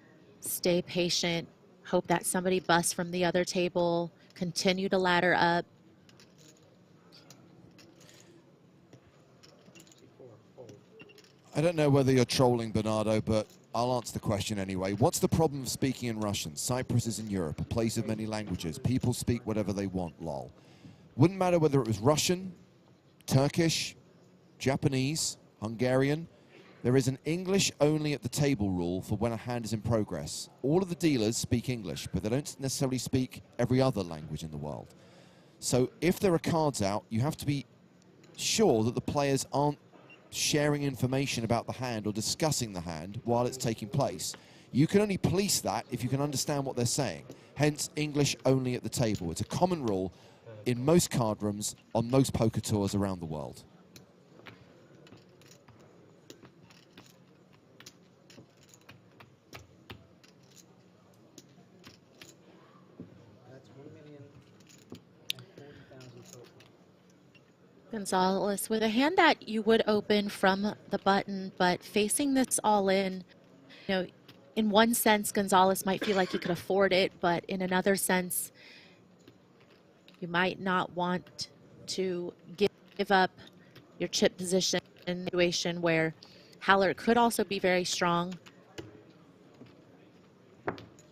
stay patient, hope that somebody busts from the other table, continue to ladder up. I don't know whether you're trolling, Bernardo, but I'll answer the question anyway. What's the problem of speaking in Russian? Cyprus is in Europe, a place of many languages. People speak whatever they want, lol. Wouldn't matter whether it was Russian, Turkish, Japanese, Hungarian. There is an English only at the table rule for when a hand is in progress. All of the dealers speak English, but they don't necessarily speak every other language in the world. So if there are cards out, you have to be sure that the players aren't sharing information about the hand or discussing the hand while it's taking place. You can only police that if you can understand what they're saying. Hence, English only at the table. It's a common rule in most card rooms on most poker tours around the world. Gonzalez with a hand that you would open from the button, but facing this all in, you know, in one sense, Gonzalez might feel like he could afford it, but in another sense, you might not want to give up your chip position in a situation where Haller could also be very strong.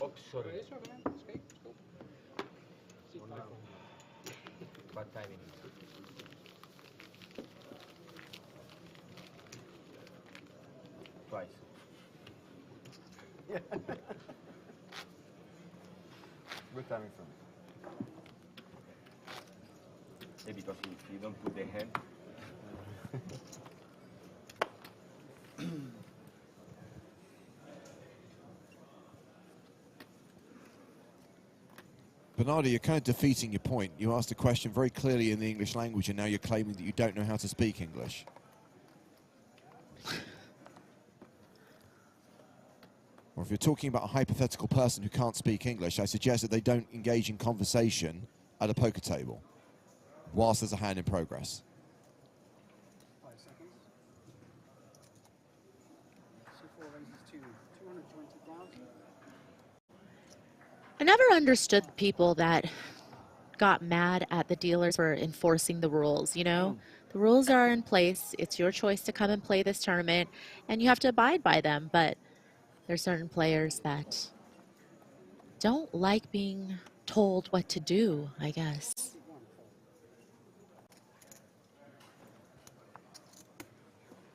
Oh, sorry. Bad timing. Twice. Yeah. Good timing from me. Yeah, because if you don't put the hand. Bernardo, you're kind of defeating your point. You asked a question very clearly in the English language, and now you're claiming that you don't know how to speak English. Or if you're talking about a hypothetical person who can't speak English, I suggest that they don't engage in conversation at a poker table whilst there's a hand in progress. 5 seconds. C4 raises to 220,000. I never understood the people that got mad at the dealers for enforcing the rules, you know? The rules are in place. It's your choice to come and play this tournament, and you have to abide by them. But there's certain players that don't like being told what to do, I guess.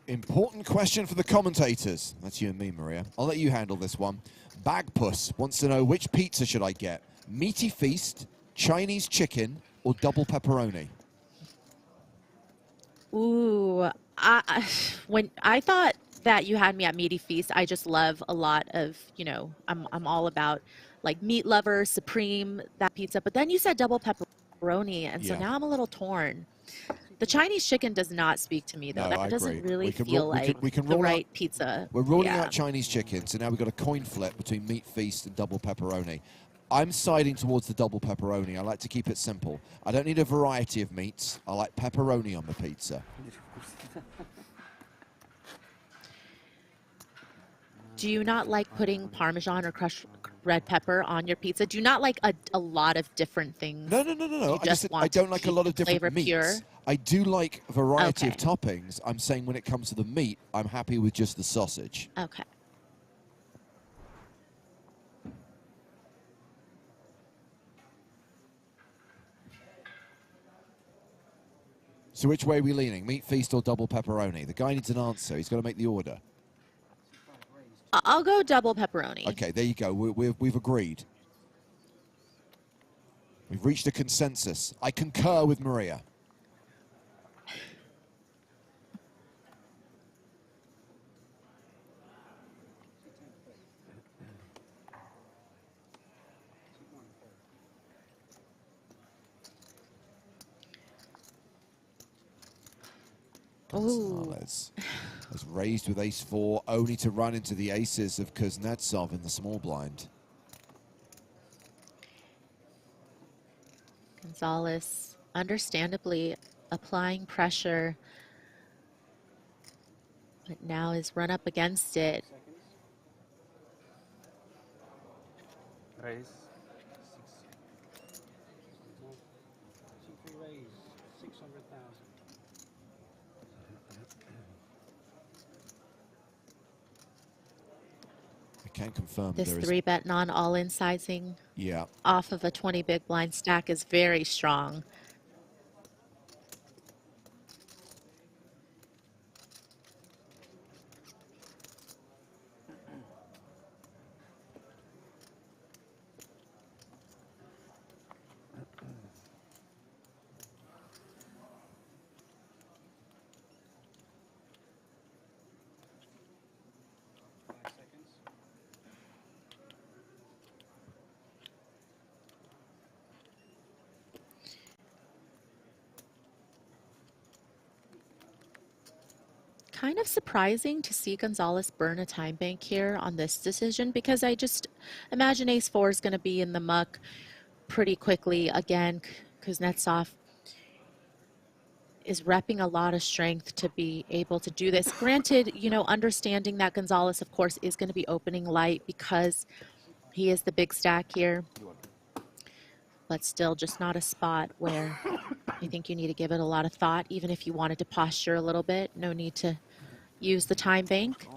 Important question for the commentators. That's you and me, Maria. I'll let you handle this one. Bagpuss wants to know, which pizza should I get? Meaty Feast, Chinese chicken, or double pepperoni? Ooh, when I thought that you had me at meaty feast, I just love a lot of, you know, I'm all about like meat lover, supreme, that pizza. But then you said double pepperoni, and so Yeah. now I'm a little torn. The Chinese chicken does not speak to me though. No, That I doesn't agree. really We can feel rule, like we can the rule right out, pizza. We're ruling Yeah. out Chinese chicken, so now we've got a coin flip between meat feast and double pepperoni. I'm siding towards the double pepperoni. I like to keep it simple. I don't need a variety of meats. I like pepperoni on the pizza. Do you not like putting Parmesan or crushed red pepper on your pizza? Do you not like a lot of different things? No. You I just said I want don't to like a keep lot of the flavor different meats. pure? I do like a variety of Okay. toppings. I'm saying when it comes to the meat, I'm happy with just the sausage. Okay. So which way are we leaning? Meat feast or double pepperoni? The guy needs an answer. He's got to make the order. I'll go double pepperoni. Okay, there you go. We've agreed. We've reached a consensus. I concur with Maria. Gonzalez has raised with ace-4, only to run into the aces of Kuznetsov in the small blind. Gonzalez, understandably applying pressure, but now is run up against it. Raise. C3 raise, 600,000. I can confirm This there is... 3-bet non-all-in sizing Yeah. off of a 20 big blind stack is very strong. Kind of surprising to see Gonzalez burn a time bank here on this decision, because I just imagine ace-4 is going to be in the muck pretty quickly. Again, Kuznetsov is repping a lot of strength to be able to do this. Granted, you know, understanding that Gonzalez, of course, is going to be opening light because he is the big stack here, but still just not a spot where I think you need to give it a lot of thought. Even if you wanted to posture a little bit, no need to use the time bank.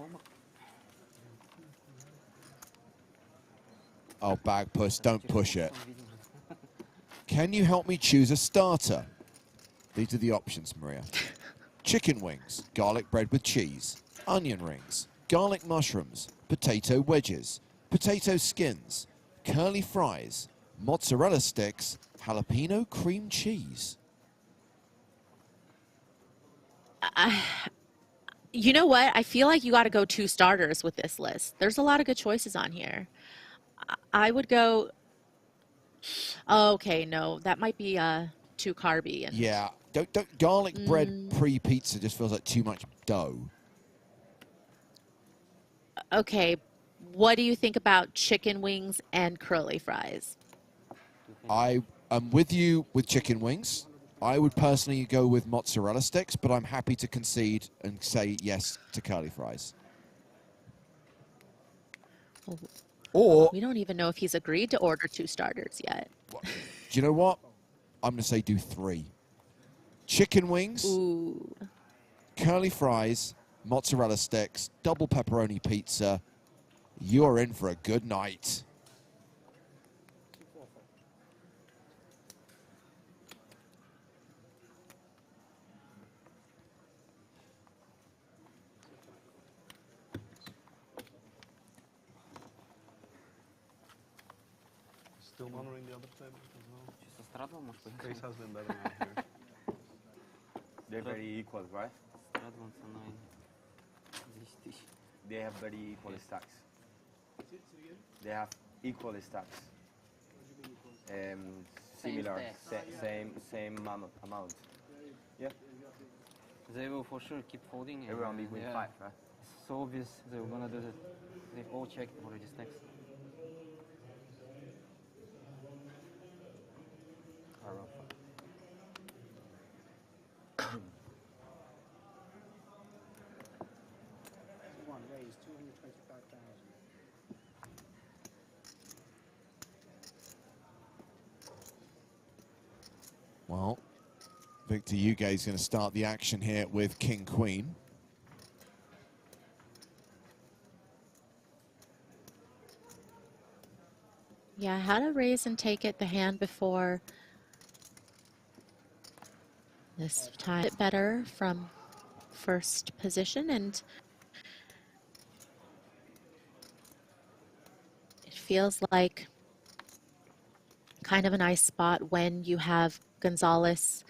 Oh, bag push, don't push it. Can you help me choose a starter? These are the options, Maria. Chicken wings, garlic bread with cheese, onion rings, garlic mushrooms, potato wedges, potato skins, curly fries, mozzarella sticks, jalapeno cream cheese. You know what? I feel like you got to go 2 starters with this list. There's a lot of good choices on here. I would go... Okay, no, that might be too carby. And Yeah, don't garlic bread pre-pizza just feels like too much dough. Okay, what do you think about chicken wings and curly fries? I am with you with chicken wings. I would personally go with mozzarella sticks, but I'm happy to concede and say yes to curly fries. Or... We don't even know if he's agreed to order 2 starters yet. Do you know what? I'm going to say do 3. Chicken wings, curly fries, mozzarella sticks, double pepperoni pizza. You're in for a good night. Still monitoring the other table as well. Чисто страдал, может быть? Ace has been better out here. They're very equal, right? Stradman's annoying. They have very equal stacks. They have equal stacks. Similar, same amount. Yeah. They will for sure keep folding. Everyone be win 5, right? It's so obvious they were gonna do that. They've all checked already stacks. One raise 225,000. Well, Victor Yuge is going to start the action here with King Queen. Yeah, how to raise and take it the hand before. This time it better from first position, and it feels like kind of a nice spot when you have Gonzalez,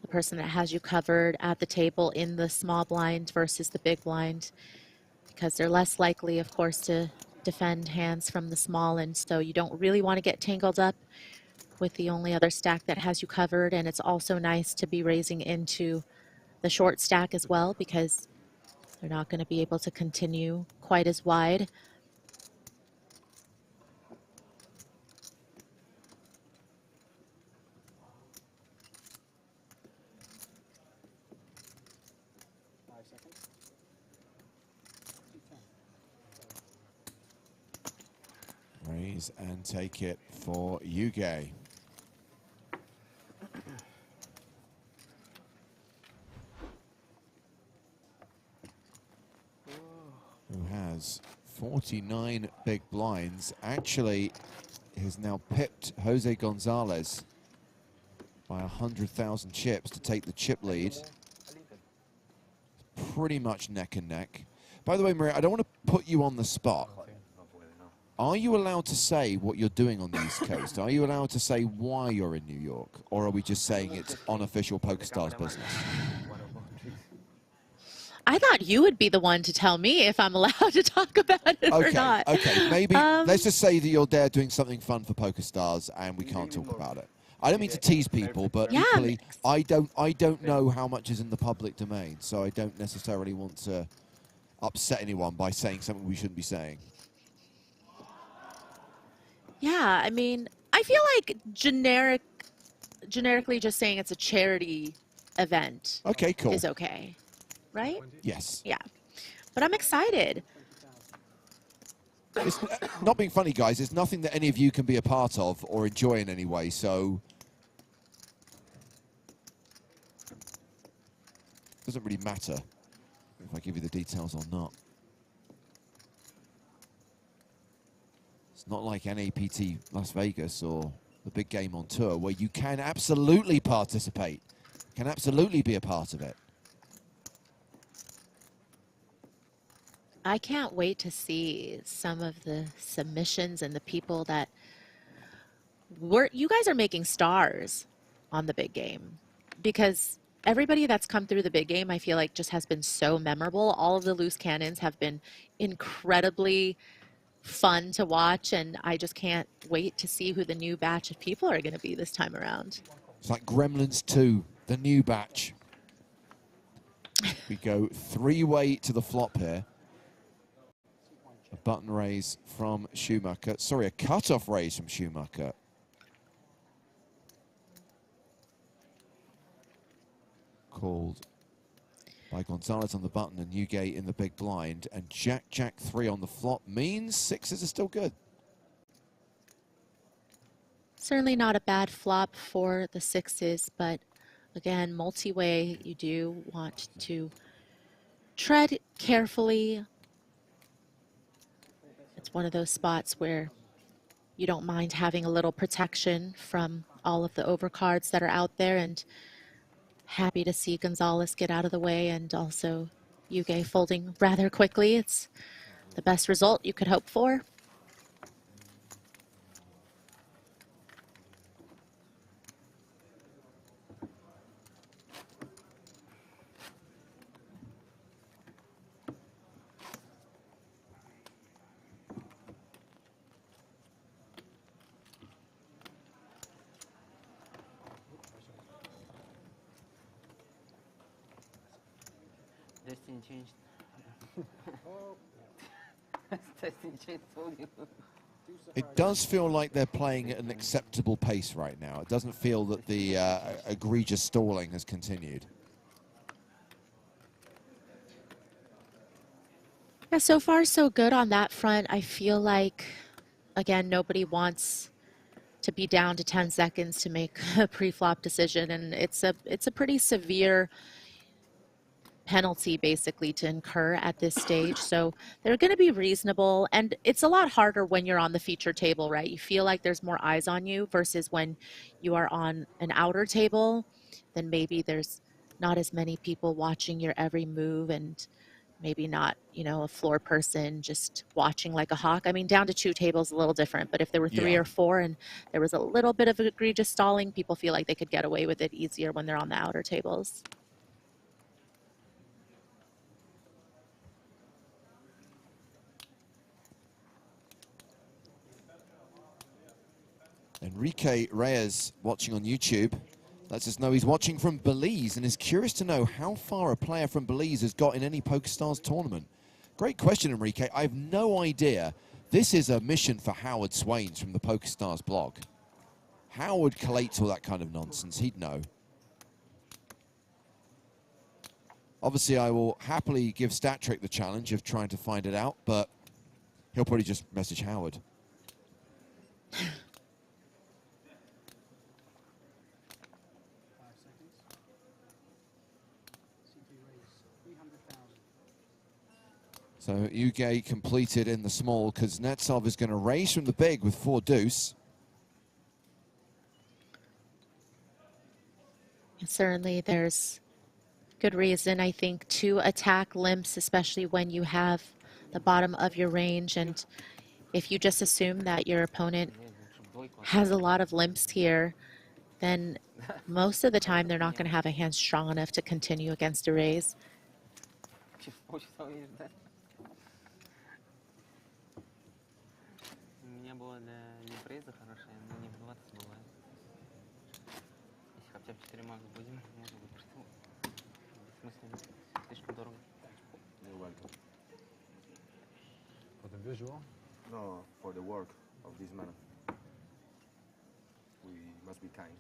the person that has you covered at the table in the small blind versus the big blind, because they're less likely, of course, to defend hands from the small, and so you don't really want to get tangled up with the only other stack that has you covered. And it's also nice to be raising into the short stack as well, because they're not going to be able to continue quite as wide. Raise and take it for Yuge. Who has 49 big blinds. Actually, has now pipped Jose Gonzalez by 100,000 chips to take the chip lead. Pretty much neck and neck. By the way, Maria, I don't want to put you on the spot. Are you allowed to say what you're doing on the East Coast? Are you allowed to say why you're in New York? Or are we just saying it's unofficial PokerStars business? I thought you would be the one to tell me if I'm allowed to talk about it or not. Okay, maybe let's just say that you're there doing something fun for PokerStars and we can't talk about it. I don't mean to tease people, but equally, I don't know how much is in the public domain, so I don't necessarily want to upset anyone by saying something we shouldn't be saying. Yeah, I mean, I feel like generically just saying it's a charity event is okay, right? Yes. Yeah, but I'm excited. It's not being funny, guys. It's nothing that any of you can be a part of or enjoy in any way, so it doesn't really matter if I give you the details or not. It's not like an EPT Las Vegas or the big game on tour where you can absolutely participate, can absolutely be a part of it. I can't wait to see some of the submissions and the people that you guys are making stars on the big game, because everybody that's come through the big game, I feel like just has been so memorable. All of the loose cannons have been incredibly fun to watch, and I just can't wait to see who the new batch of people are going to be this time around. It's like Gremlins 2, the new batch. We go three-way to the flop here. A button raise from Schumacher. Sorry, a cutoff raise from Schumacher. Called by Gonzalez on the button and Yuge in the big blind. And Jack 3 on the flop means sixes are still good. Certainly not a bad flop for the sixes, but again, multi-way, you do want to tread carefully. It's one of those spots where you don't mind having a little protection from all of the overcards that are out there, and happy to see Gonzalez get out of the way and also Yuge folding rather quickly. It's the best result you could hope for. testing changed. Testing changed. Told you. It does feel like they're playing at an acceptable pace right now. It doesn't feel that the egregious stalling has continued. Yeah, so far so good on that front. I feel like, again, nobody wants to be down to 10 seconds to make a pre-flop decision, and it's a pretty severe penalty basically to incur at this stage. So they're going to be reasonable, and it's a lot harder when you're on the feature table, right? You feel like there's more eyes on you versus when you are on an outer table, then maybe there's not as many people watching your every move, and maybe not, you know, a floor person just watching like a hawk. I mean, down to 2 tables a little different, but if there were 3 or 4 and there was a little bit of egregious stalling, people feel like they could get away with it easier when they're on the outer tables. Enrique Reyes, watching on YouTube, lets us know he's watching from Belize and is curious to know how far a player from Belize has got in any PokerStars tournament. Great question, Enrique. I have no idea. This is a mission for Howard Swains from the PokerStars blog. Howard collates all that kind of nonsense. He'd know. Obviously, I will happily give StatTrick the challenge of trying to find it out, but he'll probably just message Howard. So Uge completed in the small. Kuznetsov is going to raise from the big with 4 deuce. And certainly there's good reason, I think, to attack limps, especially when you have the bottom of your range. And if you just assume that your opponent has a lot of limps here, then most of the time they're not going to have a hand strong enough to continue against a raise. У меня была для лимпрейза хорошая, но не в 20 бывает. Если хотя бы 4 мага будем, можно будет просто бессмысленно, слишком дорого. You're welcome. For the visual? No, for the work of this man. We must be kind.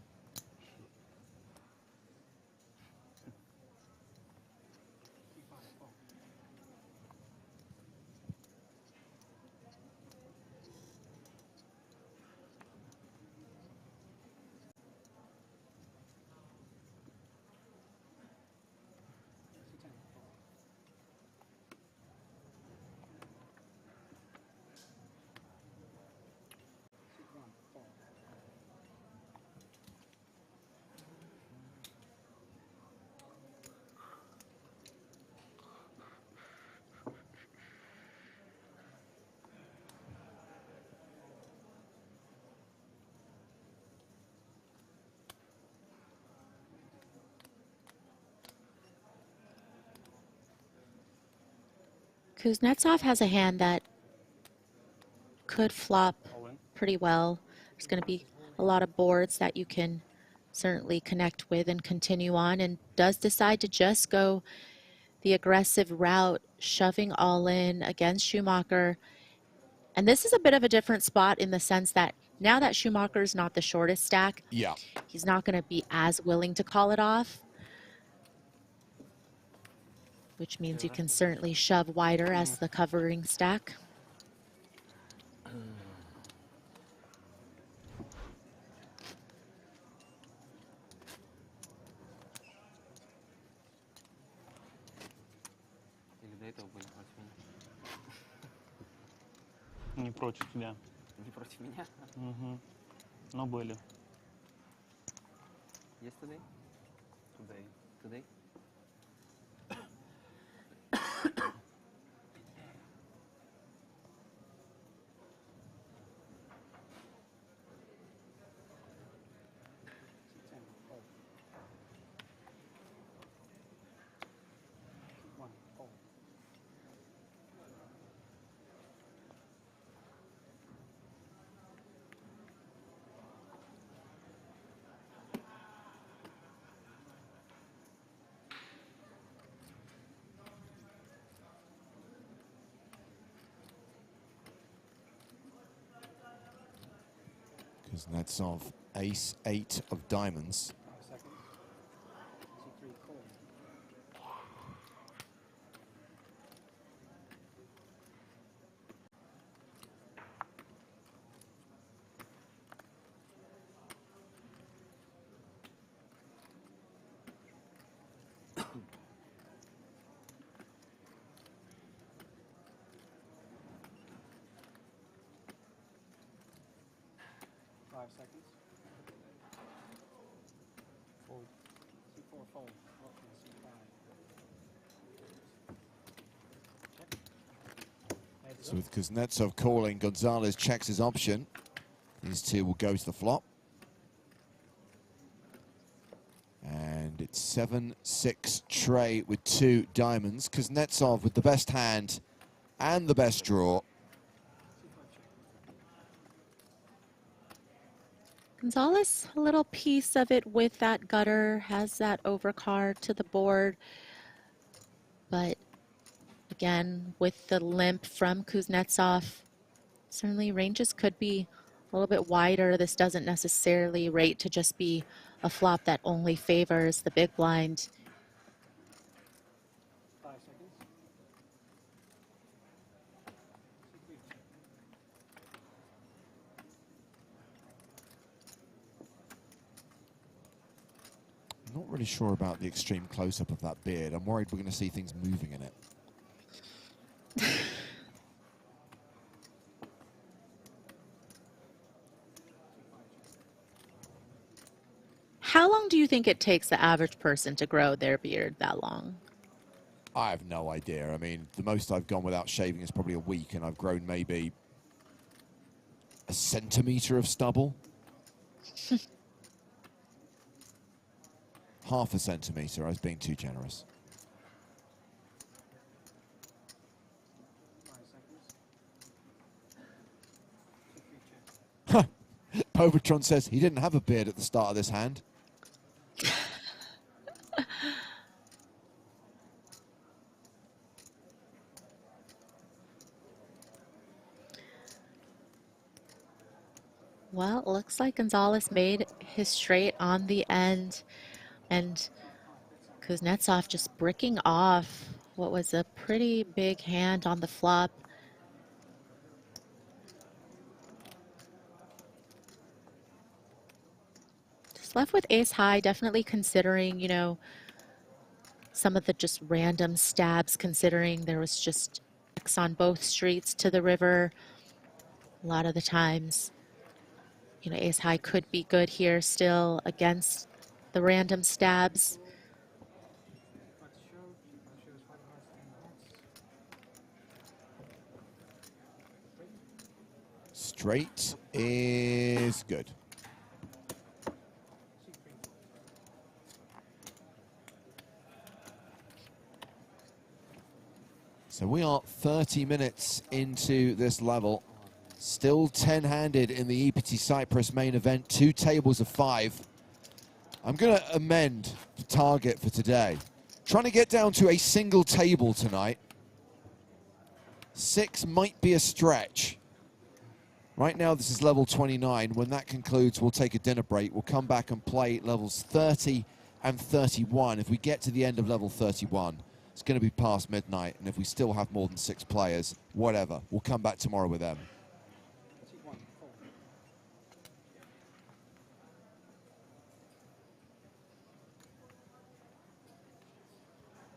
Kuznetsov has a hand that could flop pretty well. There's going to be a lot of boards that you can certainly connect with and continue on, and does decide to just go the aggressive route, shoving all in against Schumacher. And this is a bit of a different spot in the sense that now that Schumacher's not the shortest stack, he's not going to be as willing to call it off, which means you can certainly shove wider as the covering stack. Или до этого были против меня? Не против тебя. Не против меня? Угу. Но были. Yesterday? Today. Today? Kuznetsov, ace-8 of diamonds. Seconds. Fold. C4 fold. C5. So with Kuznetsov calling, Gonzalez checks his option. These two will go to the flop. And it's 7-6 tray with 2 diamonds. Kuznetsov with the best hand and the best draw. Gonzalez, a little piece of it with that gutter, has that overcard to the board. But again, with the limp from Kuznetsov, certainly ranges could be a little bit wider. This doesn't necessarily rate to just be a flop that only favors the big blind. 5 seconds. I'm not really sure about the extreme close-up of that beard. I'm worried we're going to see things moving in it. How long do you think it takes the average person to grow their beard that long? I have no idea. I mean, the most I've gone without shaving is probably a week, and I've grown maybe a centimetre of stubble. Half a centimetre. I was being too generous. 5 seconds. Huh. Povatron says he didn't have a beard at the start of this hand. Well, it looks like Gonzalez made his straight on the end, and Kuznetsov just bricking off what was a pretty big hand on the flop. Just left with ace high, definitely considering, you know, some of the just random stabs, considering there was just X on both streets to the river. A lot of the times, you know, ace high could be good here still against the random stabs. Straight is good. So we are 30 minutes into this level. Still 10-handed in the EPT Cyprus main event, 2 tables of 5. I'm going to amend the target for today. Trying to get down to a single table tonight. 6 might be a stretch. Right now, this is level 29. When that concludes, we'll take a dinner break. We'll come back and play levels 30 and 31. If we get to the end of level 31, it's going to be past midnight. And if we still have more than 6 players, whatever, we'll come back tomorrow with them.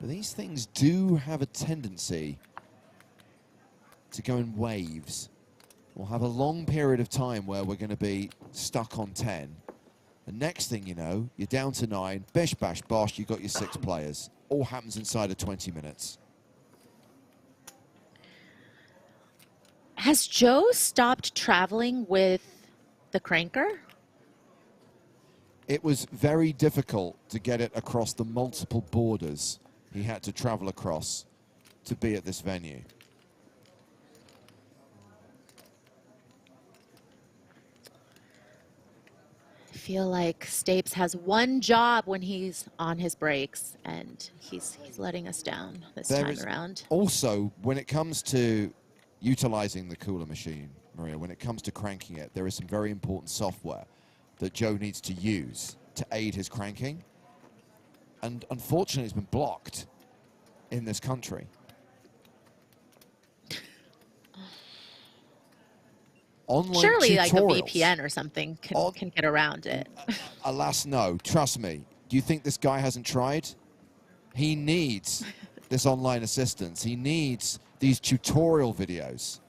But these things do have a tendency to go in waves. We'll have a long period of time where we're going to be stuck on 10. The next thing you know, you're down to 9. Bish, bash, bosh, you've got your 6 players. All happens inside of 20 minutes. Has Joe stopped traveling with the cranker? It was very difficult to get it across the multiple borders he had to travel across to be at this venue. I feel like Stapes has one job when he's on his breaks, and he's letting us down this time around. Also, when it comes to utilizing the cooler machine, Maria, when it comes to cranking it, there is some very important software that Joe needs to use to aid his cranking. And unfortunately, it's been blocked in this country. Online Surely tutorials. like a VPN or something can get around it. Alas, no. Trust me. Do you think this guy hasn't tried? He needs this online assistance. He needs these tutorial videos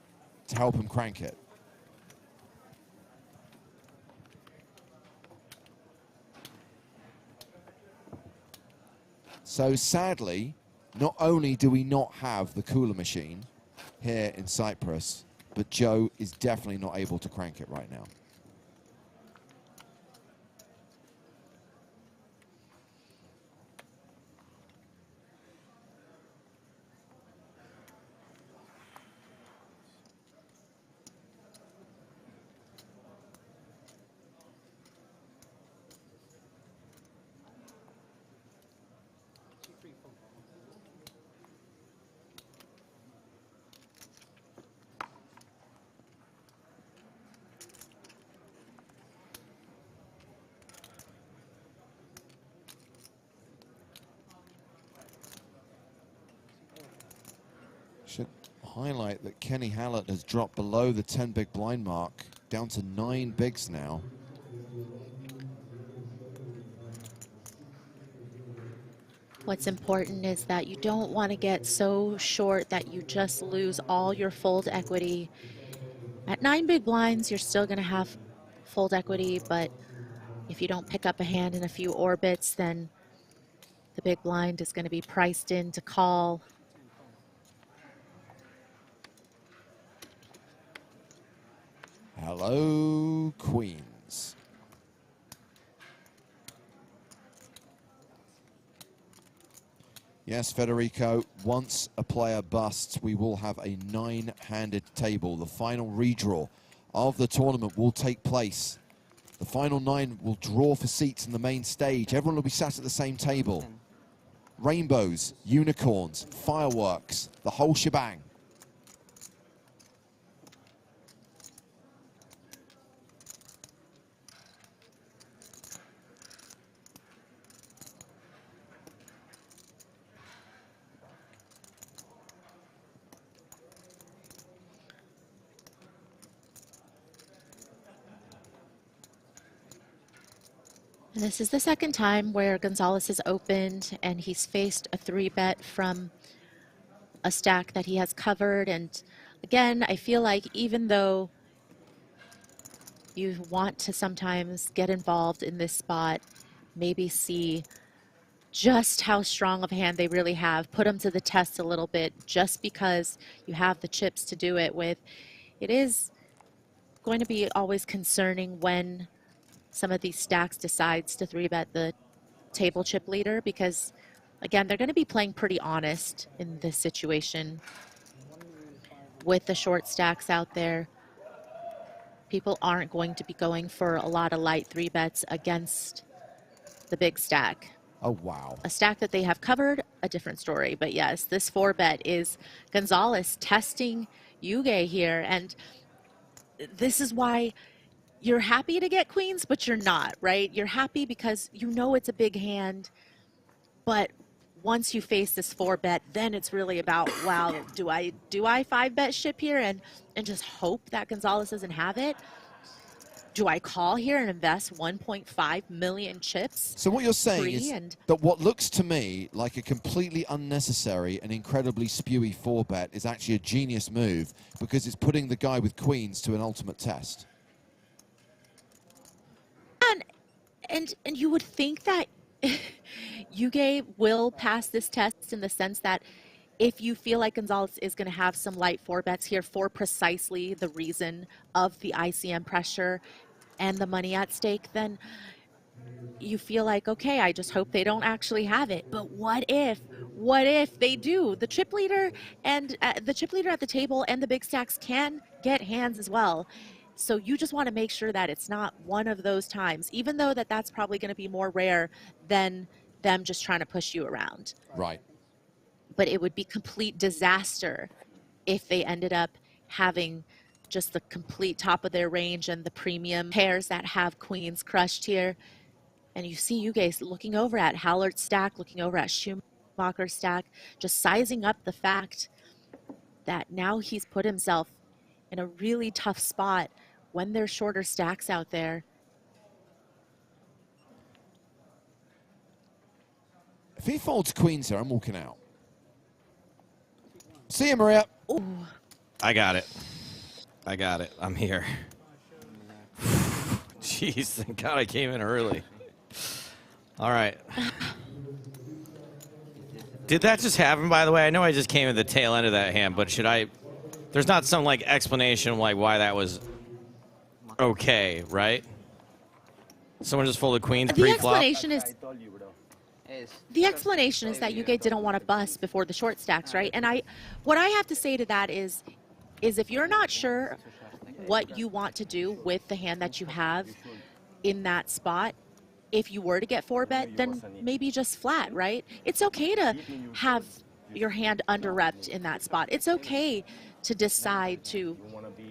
to help him crank it. So sadly, not only do we not have the cooler machine here in Cyprus, but Joe is definitely not able to crank it right now. Should highlight that Kenny Hallett has dropped below the 10 big blind mark, down to 9 bigs now. What's important is that you don't want to get so short that you just lose all your fold equity. At 9 big blinds, you're still going to have fold equity, but if you don't pick up a hand in a few orbits, then the big blind is going to be priced in to call. Hello, Queens. Yes, Federico, once a player busts, we will have a 9-handed table. The final redraw of the tournament will take place. The final 9 will draw for seats in the main stage. Everyone will be sat at the same table. Rainbows, unicorns, fireworks, the whole shebang. And this is the second time where Gonzalez has opened and he's faced a 3-bet from a stack that he has covered. And again, I feel like even though you want to sometimes get involved in this spot, maybe see just how strong of a hand they really have, put them to the test a little bit just because you have the chips to do it with. It is going to be always concerning when some of these stacks decides to 3-bet the table chip leader, because again, they're going to be playing pretty honest in this situation with the short stacks out there. People aren't going to be going for a lot of light 3-bets against the big stack. Oh, wow. A stack that they have covered, a different story. But yes, this 4-bet is Gonzalez testing Yuge here. And this is why you're happy to get queens, but you're not, right? You're happy because you know it's a big hand, but once you face this 4-bet, then it's really about, wow, do I 5-bet ship here and just hope that Gonzalez doesn't have it? Do I call here and invest 1.5 million chips? So what you're saying free is that what looks to me like a completely unnecessary and incredibly spewy 4-bet is actually a genius move because it's putting the guy with queens to an ultimate test. And you would think that Yuge will pass this test in the sense that if you feel like Gonzalez is going to have some light 4-bets here for precisely the reason of the ICM pressure and the money at stake, then you feel like, okay, I just hope they don't actually have it. But what if they do? The chip leader and the chip leader at the table and the big stacks can get hands as well. So you just want to make sure that it's not one of those times, even though that's probably going to be more rare than them just trying to push you around. Right. But it would be complete disaster if they ended up having just the complete top of their range and the premium pairs that have queens crushed here. And you see you guys looking over at Hallert's stack, looking over at Schumacher's stack, just sizing up the fact that now he's put himself in a really tough spot when there's shorter stacks out there. If he folds queens here, I'm walking out. See you, Maria. Ooh. I got it. I got it. I'm here. Jeez, thank God I came in early. All right. Did that just happen, by the way? I know I just came at the tail end of that hand, but should I... There's not some, like, explanation, like, why that was okay, right? Someone just folded queens pre-flop? The explanation is that you guys didn't want to bust before the short stacks, right? And what I have to say to that is if you're not sure what you want to do with the hand that you have in that spot, if you were to get 4-bet, then maybe just flat, right? It's okay to have your hand under-repped in that spot. It's okay to decide to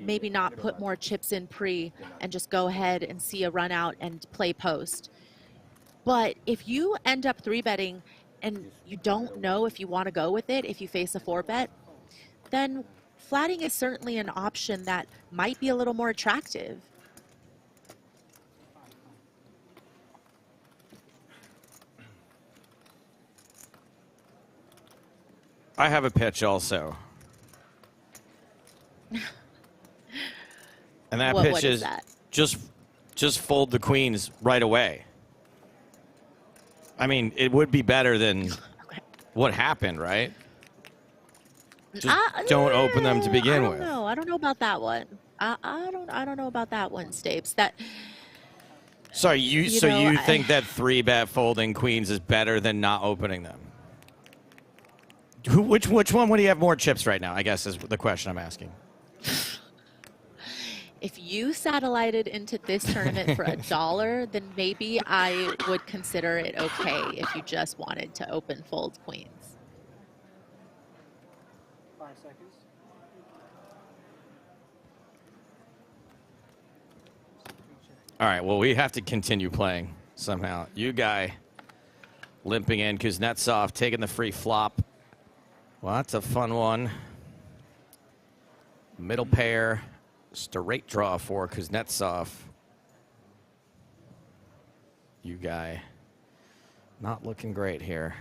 maybe not put more chips in pre and just go ahead and see a run out and play post. But if you end up 3-betting and you don't know if you want to go with it, if you face a 4-bet, then flatting is certainly an option that might be a little more attractive. I have a pitch also. And that pitch what is that? just fold the queens right away. I mean, it would be better than what happened, right? Just don't open them to begin with. No, I don't know about that one. I don't know about that one, Stapes. That. Sorry, you think that 3-bet folding queens is better than not opening them? Which one would he have more chips right now, I guess is the question I'm asking. If you satellited into this tournament for $1, then maybe I would consider it okay if you just wanted to open fold queens. 5 seconds. All right, well, we have to continue playing somehow. You guy limping in, Kuznetsov taking the free flop. Well, that's a fun one. Middle pair, straight draw for Kuznetsov. You guy not looking great here.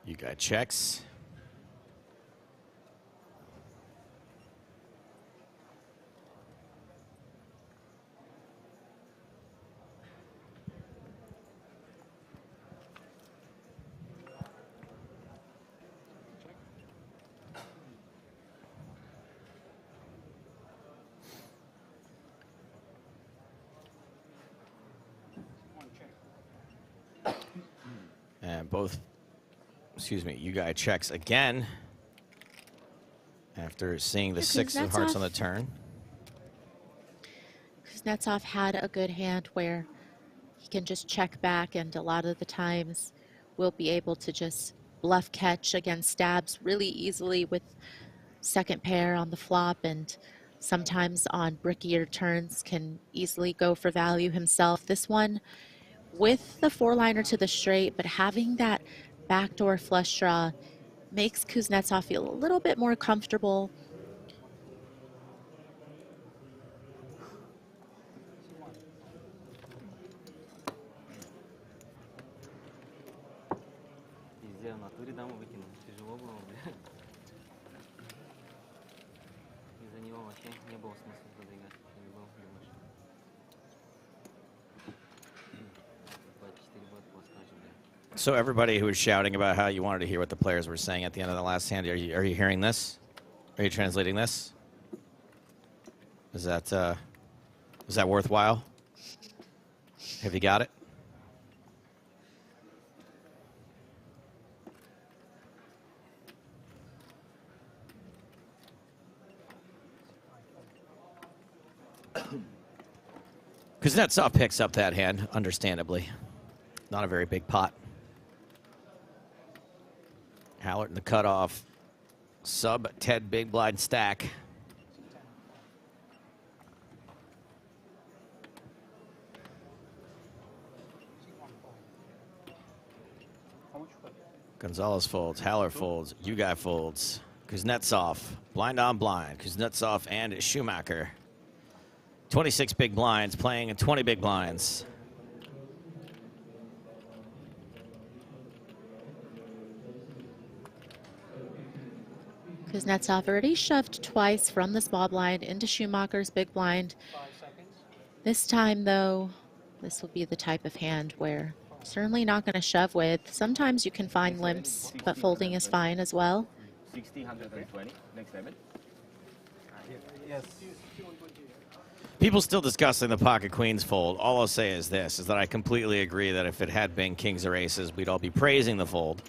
You guy checks. And both, you guy checks again after seeing the 6 of hearts on the turn. Kuznetsov had a good hand where he can just check back, and a lot of the times we'll be able to just bluff catch against stabs really easily with second pair on the flop, and sometimes on brickier turns can easily go for value himself. This one with the 4-liner to the straight, but having that backdoor flush draw makes Kuznetsov feel a little bit more comfortable. So everybody who was shouting about how you wanted to hear what the players were saying at the end of the last hand, are you hearing this? Are you translating this? Is that worthwhile? Have you got it? Kuznetsov picks up that hand, understandably. Not a very big pot. Hallert in the cutoff. Sub Ted big blind stack. Gonzalez folds, Haller folds, you guy folds. Kuznetsov, blind on blind. Kuznetsov and Schumacher. 26 big blinds playing in 20 big blinds. Kuznetsov already shoved twice from the small blind into Schumacher's big blind. This time, though, this will be the type of hand where certainly not going to shove with. Sometimes you can find limps, but folding is fine as well. 60, 120, next limit. Yes. People still discussing the pocket queens fold. All I'll say is this, is that I completely agree that if it had been kings or aces, we'd all be praising the fold.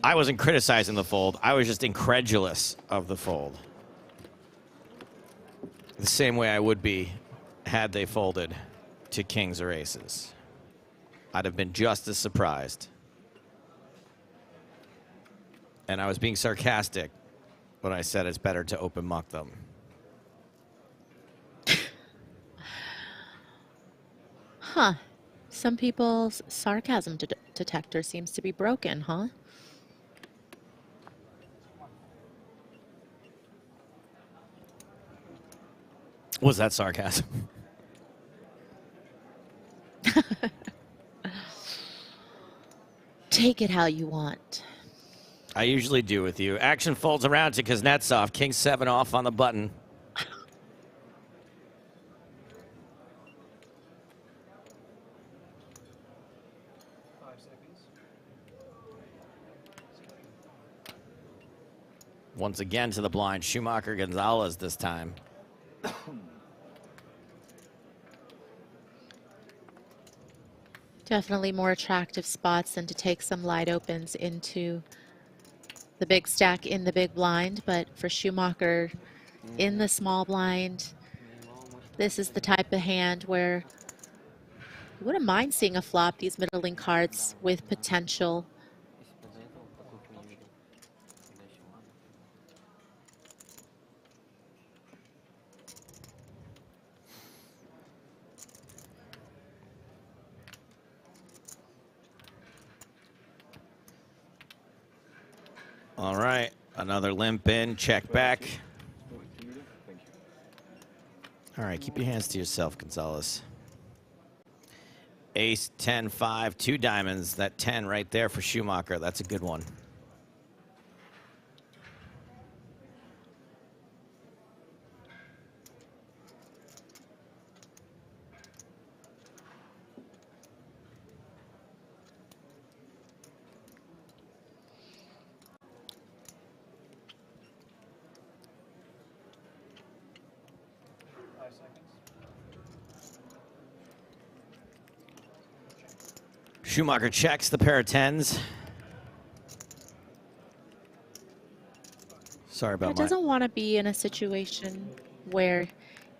I wasn't criticizing the fold. I was just incredulous of the fold. The same way I would be had they folded to kings or aces. I'd have been just as surprised. And I was being sarcastic when I said it's better to open muck them. Huh. Some people's sarcasm detector seems to be broken, huh? Was that sarcasm? Take it how you want. I usually do with you. Action folds around to Kuznetsov. King 7 off on the button. Once again to the blind. Schumacher Gonzalez this time. Definitely more attractive spots than to take some light opens into the big stack in the big blind. But for Schumacher in the small blind, this is the type of hand where you wouldn't mind seeing a flop, these middling cards with potential. All right, another limp in, check back. All right, keep your hands to yourself, Gonzalez. Ace, 10, 5, 2 diamonds. That 10 right there for Schumacher. That's a good one. Schumacher checks the pair of 10s. Sorry about He that. doesn't want to be in a situation where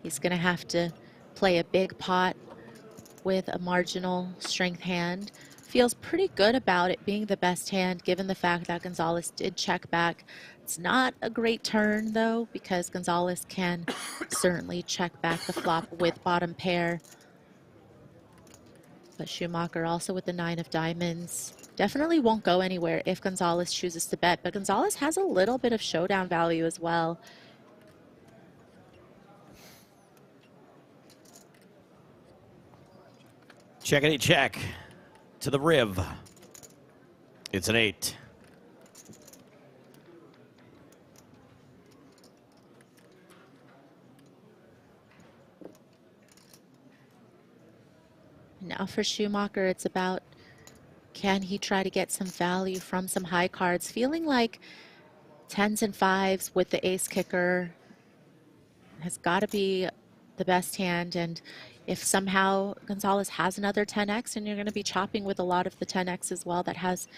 he's going to have to play a big pot with a marginal strength hand. Feels pretty good about it being the best hand, given the fact that Gonzalez did check back. It's not a great turn, though, because Gonzalez can certainly check back the flop with bottom pair. But Schumacher also with the 9 of diamonds definitely won't go anywhere if Gonzalez chooses to bet. But Gonzalez has a little bit of showdown value as well. Checkity check to the riv. It's an 8. Now for Schumacher, it's about, can he try to get some value from some high cards? Feeling like 10s and 5s with the ace kicker has got to be the best hand. And if somehow Gonzalez has another 10x, and you're going to be chopping with a lot of the 10x as well that has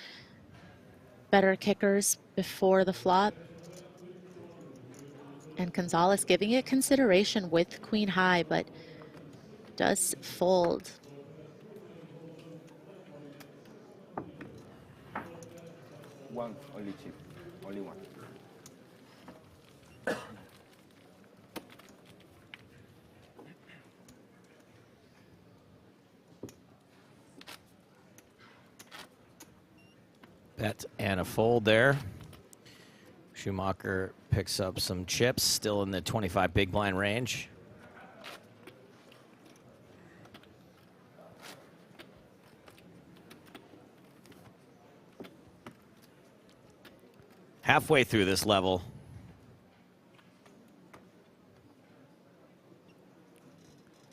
better kickers before the flop. And Gonzalez giving it consideration with queen high, but does fold. One, only chip. Only one. Bet and a fold there. Schumacher picks up some chips, still in the 25 big blind range. Halfway through this level.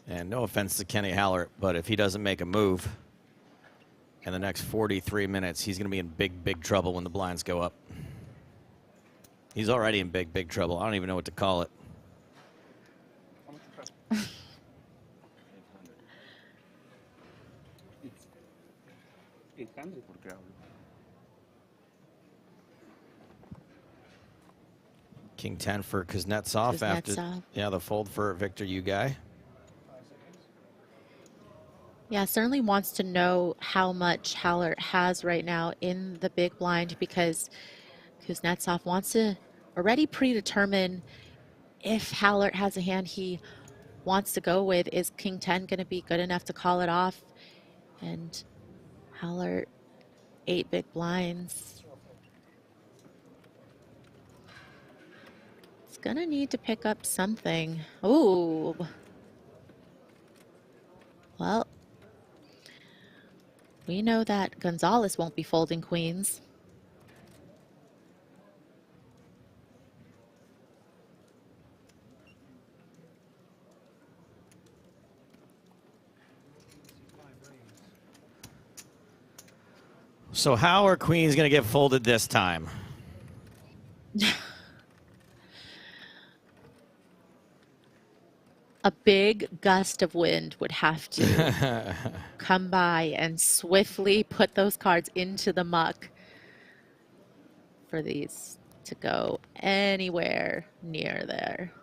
And no offense to Kenny Hallert, but if he doesn't make a move in the next 43 minutes, he's going to be in big, big trouble when the blinds go up. He's already in big, big trouble. I don't even know what to call it. King 10 for Kuznetsov after the fold for Victor Ugai. Yeah, certainly wants to know how much Hallert has right now in the big blind, because Kuznetsov wants to already predetermine if Hallert has a hand he wants to go with. Is King 10 going to be good enough to call it off? And Hallert, 8 big blinds. It's going to need to pick up something. Ooh. Well, we know that Gonzalez won't be folding queens. So how are queens going to get folded this time? A big gust of wind would have to come by and swiftly put those cards into the muck for these to go anywhere near there.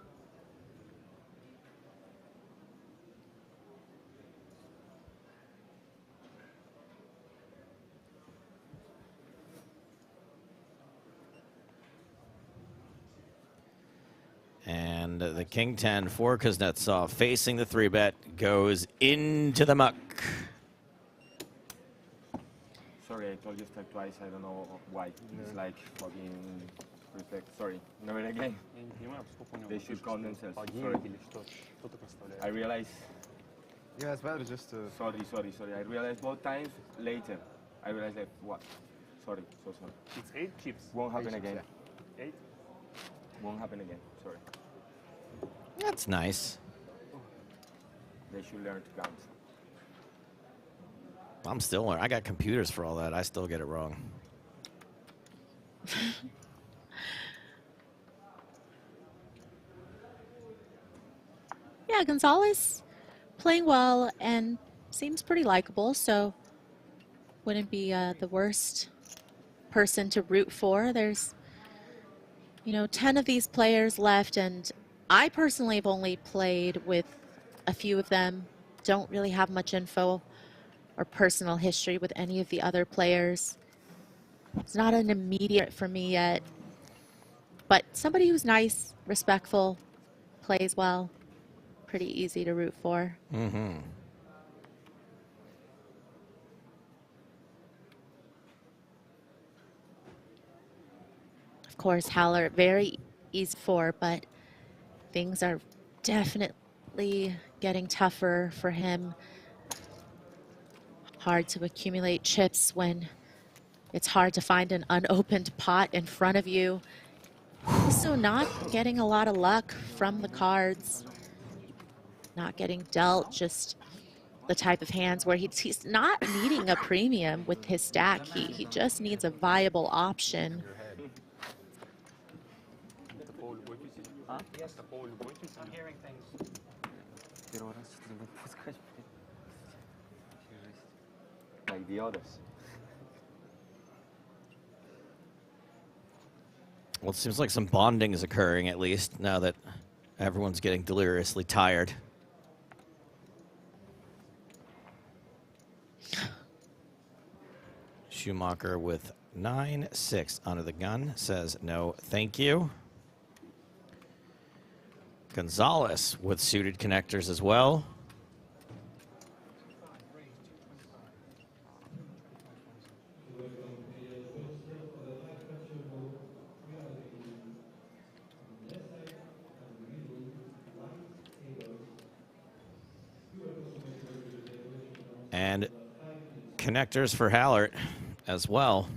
And the King 10 for Kuznetsov facing the 3-bet goes into the muck. Sorry, I told you step twice. I don't know why. It's like fucking reflect. Sorry, never again. They should call themselves. Sorry. I realize. Yeah, it's better just to. Sorry. I realized both times later. I realized like what? Sorry, so sorry. It's 8 chips. Won't happen again. 8? Won't happen again. Sorry. That's nice. They should learn to count. I'm still learning. I got computers for all that. I still get it wrong. Yeah, Gonzalez playing well and seems pretty likable, so wouldn't be the worst person to root for. There's, 10 of these players left, and I personally have only played with a few of them. Don't really have much info or personal history with any of the other players. It's not an immediate for me yet, but somebody who's nice, respectful, plays well, pretty easy to root for. Mm-hmm. Of course, Hallert, very easy for, but things are definitely getting tougher for him. Hard to accumulate chips when it's hard to find an unopened pot in front of you. Also not getting a lot of luck from the cards. Not getting dealt just the type of hands where he's not needing a premium with his stack. He just needs a viable option. Huh? Yes. I'm hearing things. Like the others. Well, it seems like some bonding is occurring, at least, now that everyone's getting deliriously tired. Schumacher with 9-6 under the gun says no, thank you. Gonzalez with suited connectors as well. And connectors for Hallert as well.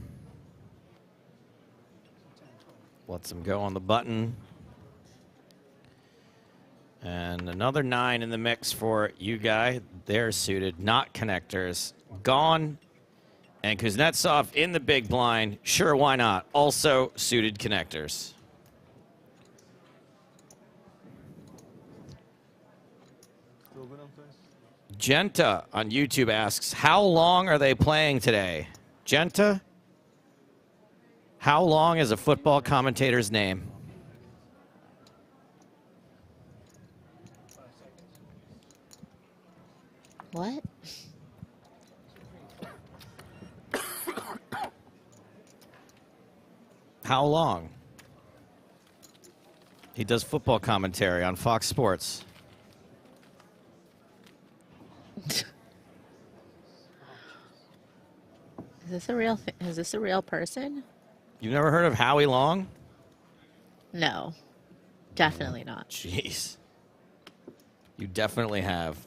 Lets him go on the button. And another 9 in the mix for you guy. They're suited, not connectors. Gone. And Kuznetsov in the big blind. Sure, why not? Also suited connectors. Genta on YouTube asks, how long are they playing today? Genta, how long is a football commentator's name? What? How long? He does football commentary on Fox Sports. Is this a real person? You've never heard of Howie Long? No, definitely not. Jeez, you definitely have.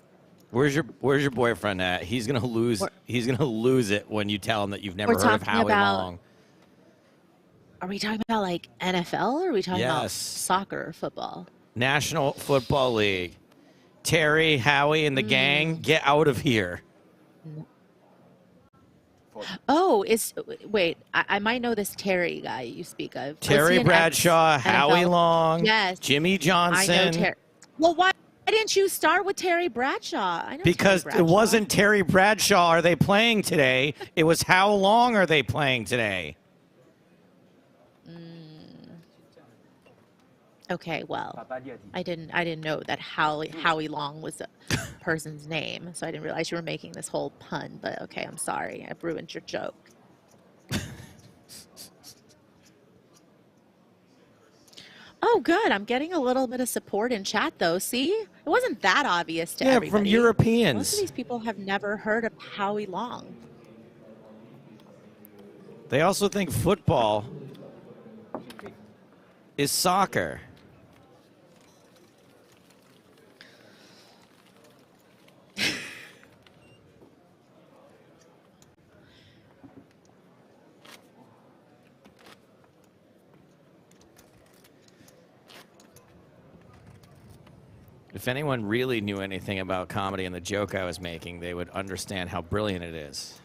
Where's your boyfriend at? He's gonna lose. He's gonna lose it when you tell him that you've never heard of Howie Long. Are we talking about like NFL or are we talking about Yes. soccer or football? National Football League. Terry, Howie, and the gang, get out of here. Oh, wait, I might know this Terry guy you speak of. Terry Bradshaw, Howie Long, yes, Jimmy Johnson. I know Terry. Well, why didn't you start with Terry Bradshaw? I know Because Terry it wasn't Terry Bradshaw, are they playing today? It was how long are they playing today? Okay, well, I didn't know that Howie Long was a person's name, so I didn't realize you were making this whole pun. But okay, I'm sorry, I ruined your joke. Oh, good. I'm getting a little bit of support in chat, though. See, it wasn't that obvious to everybody. From Europeans. Most of these people have never heard of Howie Long. They also think football is soccer. If anyone really knew anything about comedy and the joke I was making, they would understand how brilliant it is.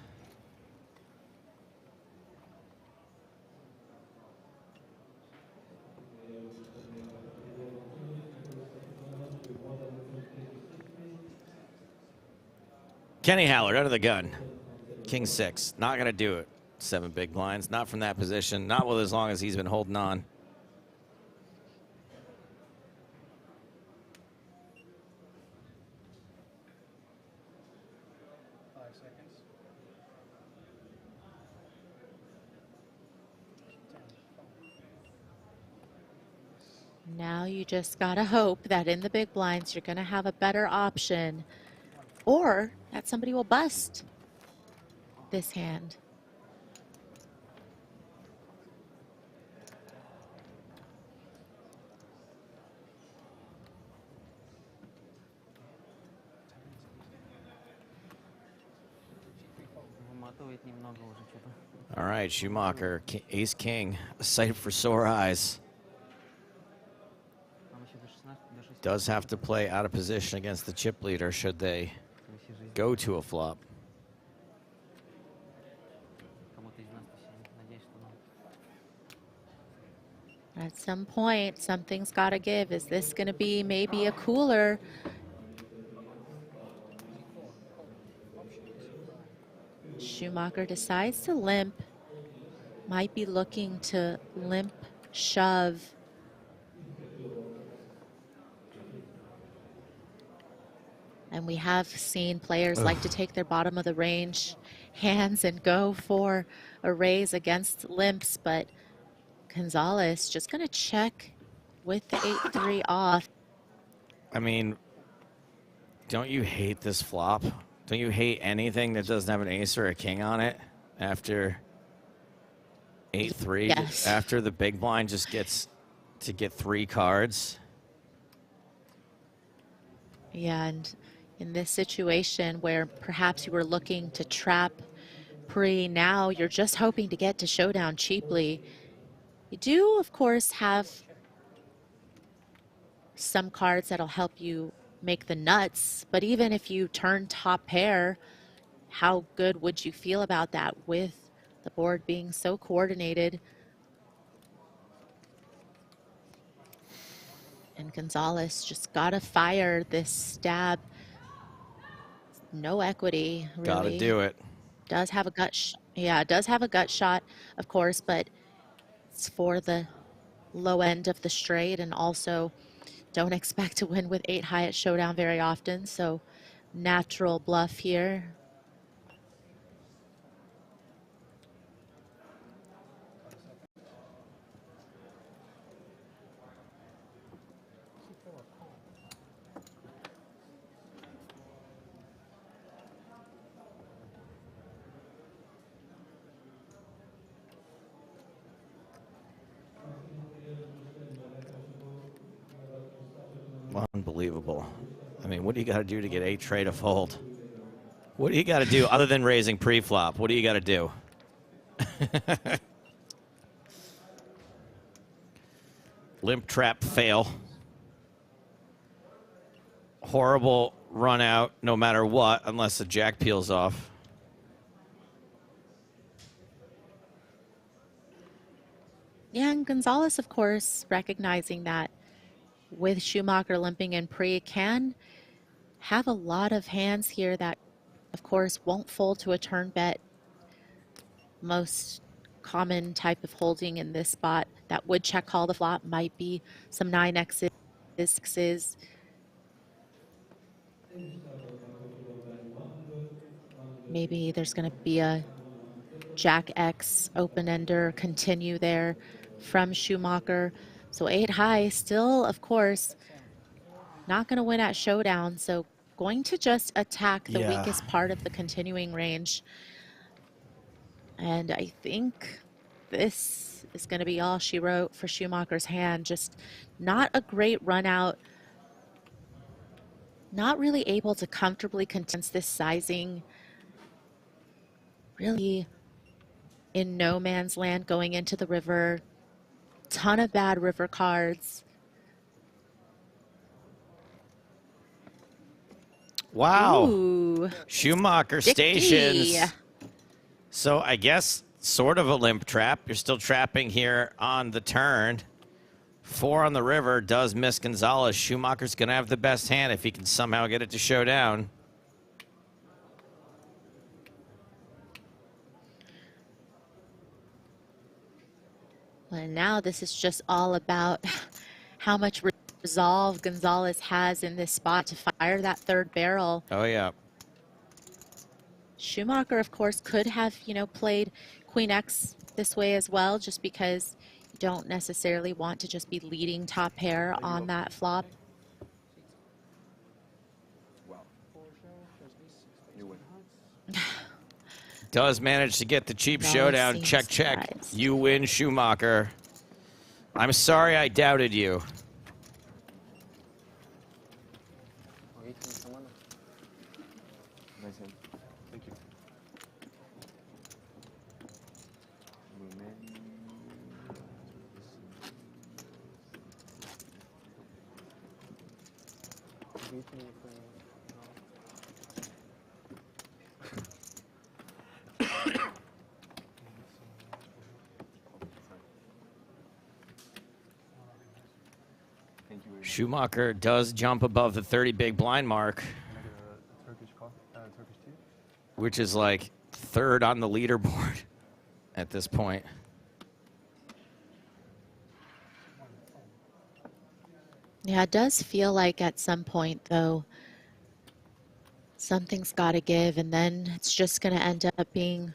Kenny Hallert under the gun. King 6. Not going to do it. 7 big blinds. Not from that position. Not with as long as he's been holding on. Now you just gotta hope that in the big blinds you're gonna have a better option, or that somebody will bust this hand. All right, Schumacher, ace king, a sight for sore eyes. Does have to play out of position against the chip leader should they go to a flop. At some point, something's got to give. Is this going to be maybe a cooler? Schumacher decides to limp. Might be looking to limp shove. And we have seen players like to take their bottom of the range hands and go for a raise against limps, but Gonzalez just going to check with the 8-3 off. I mean, don't you hate this flop? Don't you hate anything that doesn't have an ace or a king on it after 8-3? Yes. After the big blind just gets to get 3 cards? Yeah, and in this situation where perhaps you were looking to trap pre, now you're just hoping to get to showdown cheaply. You do, of course, have some cards that'll help you make the nuts, but even if you turn top pair, how good would you feel about that with the board being so coordinated? And Gonzalez just gotta fire this stab. No equity, really. Gotta do it. Does have a yeah, it does have a gut shot, of course, but it's for the low end of the straight, and also don't expect to win with 8 high at showdown very often, so natural bluff here. Unbelievable. I mean, what do you got to do to get 8-tray to fold? What do you got to do other than raising pre-flop? What do you got to do? Limp trap fail. Horrible run out no matter what, unless the jack peels off. Yeah, and Gonzalez, of course, recognizing that with Schumacher limping in pre, can have a lot of hands here that, of course, won't fold to a turn bet. Most common type of holding in this spot that would check call the flop might be some 9X's, 6s. Maybe there's going to be a Jack X open-ender continue there from Schumacher. So 8 high, still, of course, not going to win at showdown. So going to just attack the weakest part of the continuing range. And I think this is going to be all she wrote for Schumacher's hand. Just not a great run out. Not really able to comfortably contest this sizing. Really in no man's land going into the river. Ton of bad river cards. Wow. Ooh. Schumacher Sticky. stations. So I guess sort of a limp trap. You're still trapping here on the turn. 4 on the river does miss Gonzalez. Schumacher's going to have the best hand if he can somehow get it to showdown. And now this is just all about how much resolve Gonzalez has in this spot to fire that third barrel. Oh, yeah. Schumacher, of course, could have, played Queen X this way as well, just because you don't necessarily want to just be leading top pair on that flop. Does manage to get the cheap showdown. Check, check. You win, Schumacher. I'm sorry I doubted you. Thank you. Schumacher does jump above the 30 big blind mark, which is like 3rd on the leaderboard at this point. Yeah, it does feel like at some point, though, Something's got to give, and then it's just going to end up being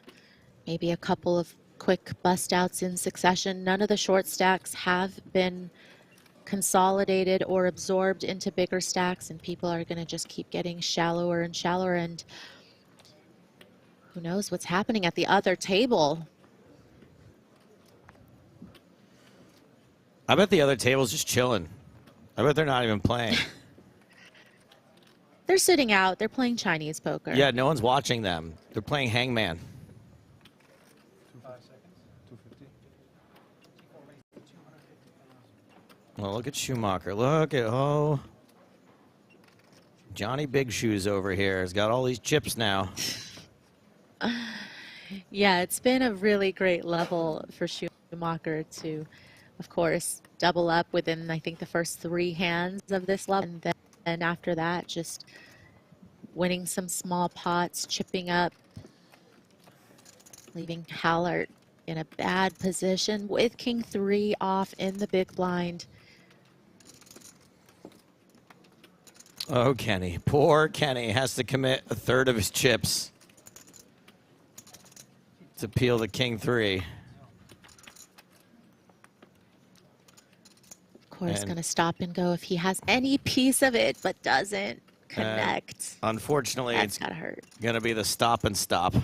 maybe a couple of quick bust outs in succession. None of the short stacks have been consolidated or absorbed into bigger stacks, and people are going to just keep getting shallower and shallower, and who knows what's happening at the other table. I bet the other table's just chilling. I bet they're not even playing. They're sitting out. They're playing Chinese poker. Yeah, no one's watching them. They're playing hangman. 5 seconds. 250. Well, look at Schumacher. Look at, oh. Johnny Big Shoes over here has got all these chips now. Yeah, it's been a really great level for Schumacher to, of course, double up within, I think, the first 3 hands of this level. And then after that, just winning some small pots, chipping up, leaving Hallert in a bad position with King 3 off in the big blind. Oh, Kenny. Poor Kenny has to commit a third of his chips to peel the King 3. Of course, going to stop and go if he has any piece of it, but doesn't connect. Unfortunately, That's it's gotta hurt. going to be the stop and stop.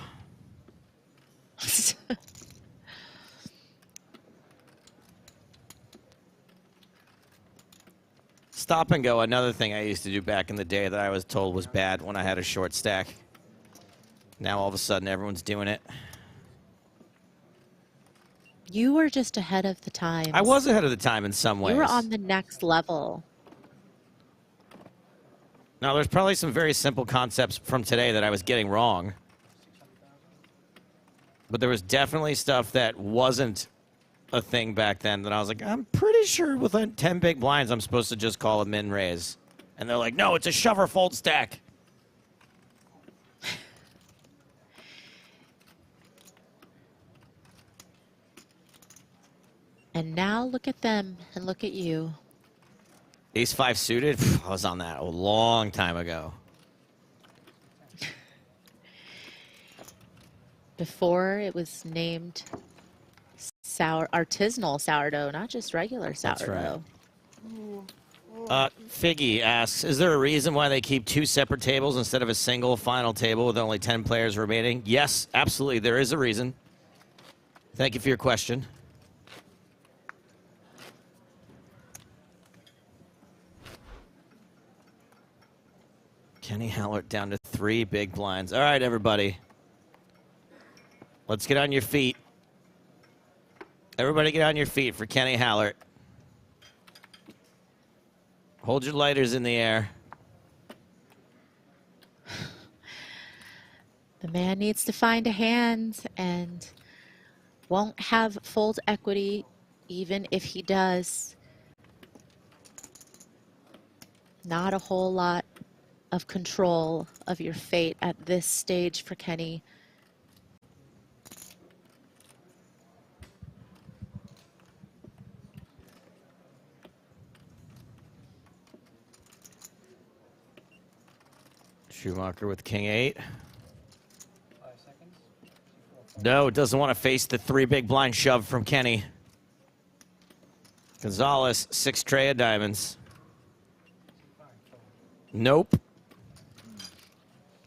Stop and go, another thing I used to do back in the day that I was told was bad when I had a short stack. Now all of a sudden everyone's doing it. You were just ahead of the time. I was ahead of the time in some ways. You were on the next level. Now, there's probably some very simple concepts from today that I was getting wrong. But there was definitely stuff that wasn't a thing back then that I was like, I'm pretty sure with 10 big blinds, I'm supposed to just call a min raise. And they're like, no, it's a shove or fold stack. And now look at them and look at you. Ace 5 suited? I was on that a long time ago. Before it was named artisanal sourdough, not just regular sourdough. That's right. Figgy asks, is there a reason why they keep 2 separate tables instead of a single final table with only 10 players remaining? Yes, absolutely. There is a reason. Thank you for your question. Kenny Hallert down to 3 big blinds. All right, everybody. Let's get on your feet. Everybody get on your feet for Kenny Hallert. Hold your lighters in the air. The man needs to find a hand and won't have fold equity even if he does. Not a whole lot of control of your fate at this stage for Kenny. Schumacher with King 8. No, doesn't want to face the 3 big blind shove from Kenny. Gonzalez, 6 tray of diamonds. Nope.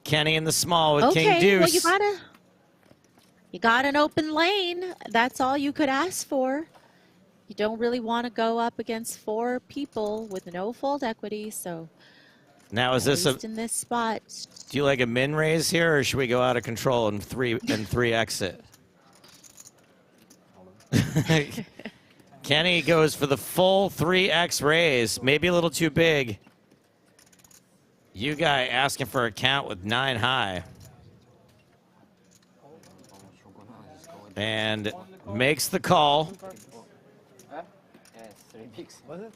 Kenny in the small with King Deuce. Well, you got an open lane. That's all you could ask for. You don't really want to go up against 4 people with no fold equity, so now is this in this spot? Do you like a min raise here, or should we go out of control and 3 exit? Kenny goes for the full 3x raise, maybe a little too big. You guy asking for a count with 9 high. And makes the call. Yeah, it's 3 bigs. Was it?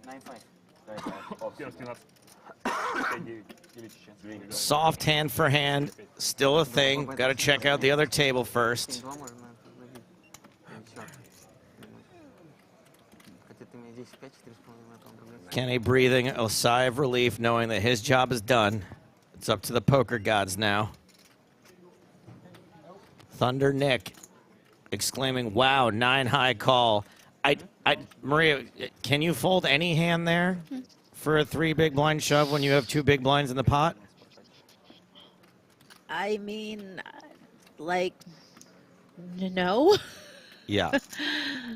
9-5. Soft hand for hand, still a thing. Got to check out the other table first. Kenny breathing a sigh of relief, knowing that his job is done. It's up to the poker gods now. Thunder Nick exclaiming, wow, 9 high call. Maria, can you fold any hand there for a 3 big blind shove when you have 2 big blinds in the pot? I mean, like, no. Yeah.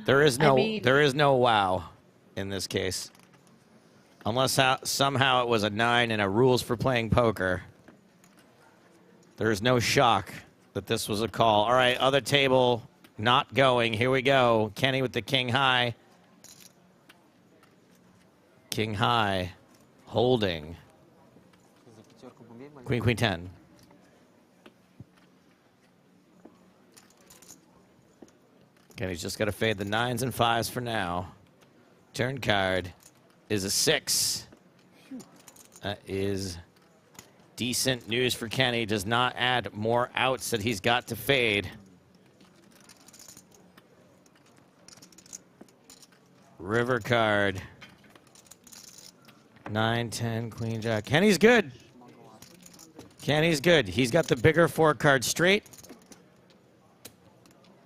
There is no mean- there is no wow in this case. Unless somehow it was a 9 and a rules for playing poker. There is no shock that this was a call. All right, other table not going. Here we go. Kenny with the king high. King high. Holding. Queen, queen 10. Kenny's just got to fade the 9s and 5s for now. Turn card is a 6. That is decent news for Kenny. Does not add more outs that he's got to fade. River card. 9, 10, queen, jack. Kenny's good. Kenny's good. He's got the bigger 4 card straight,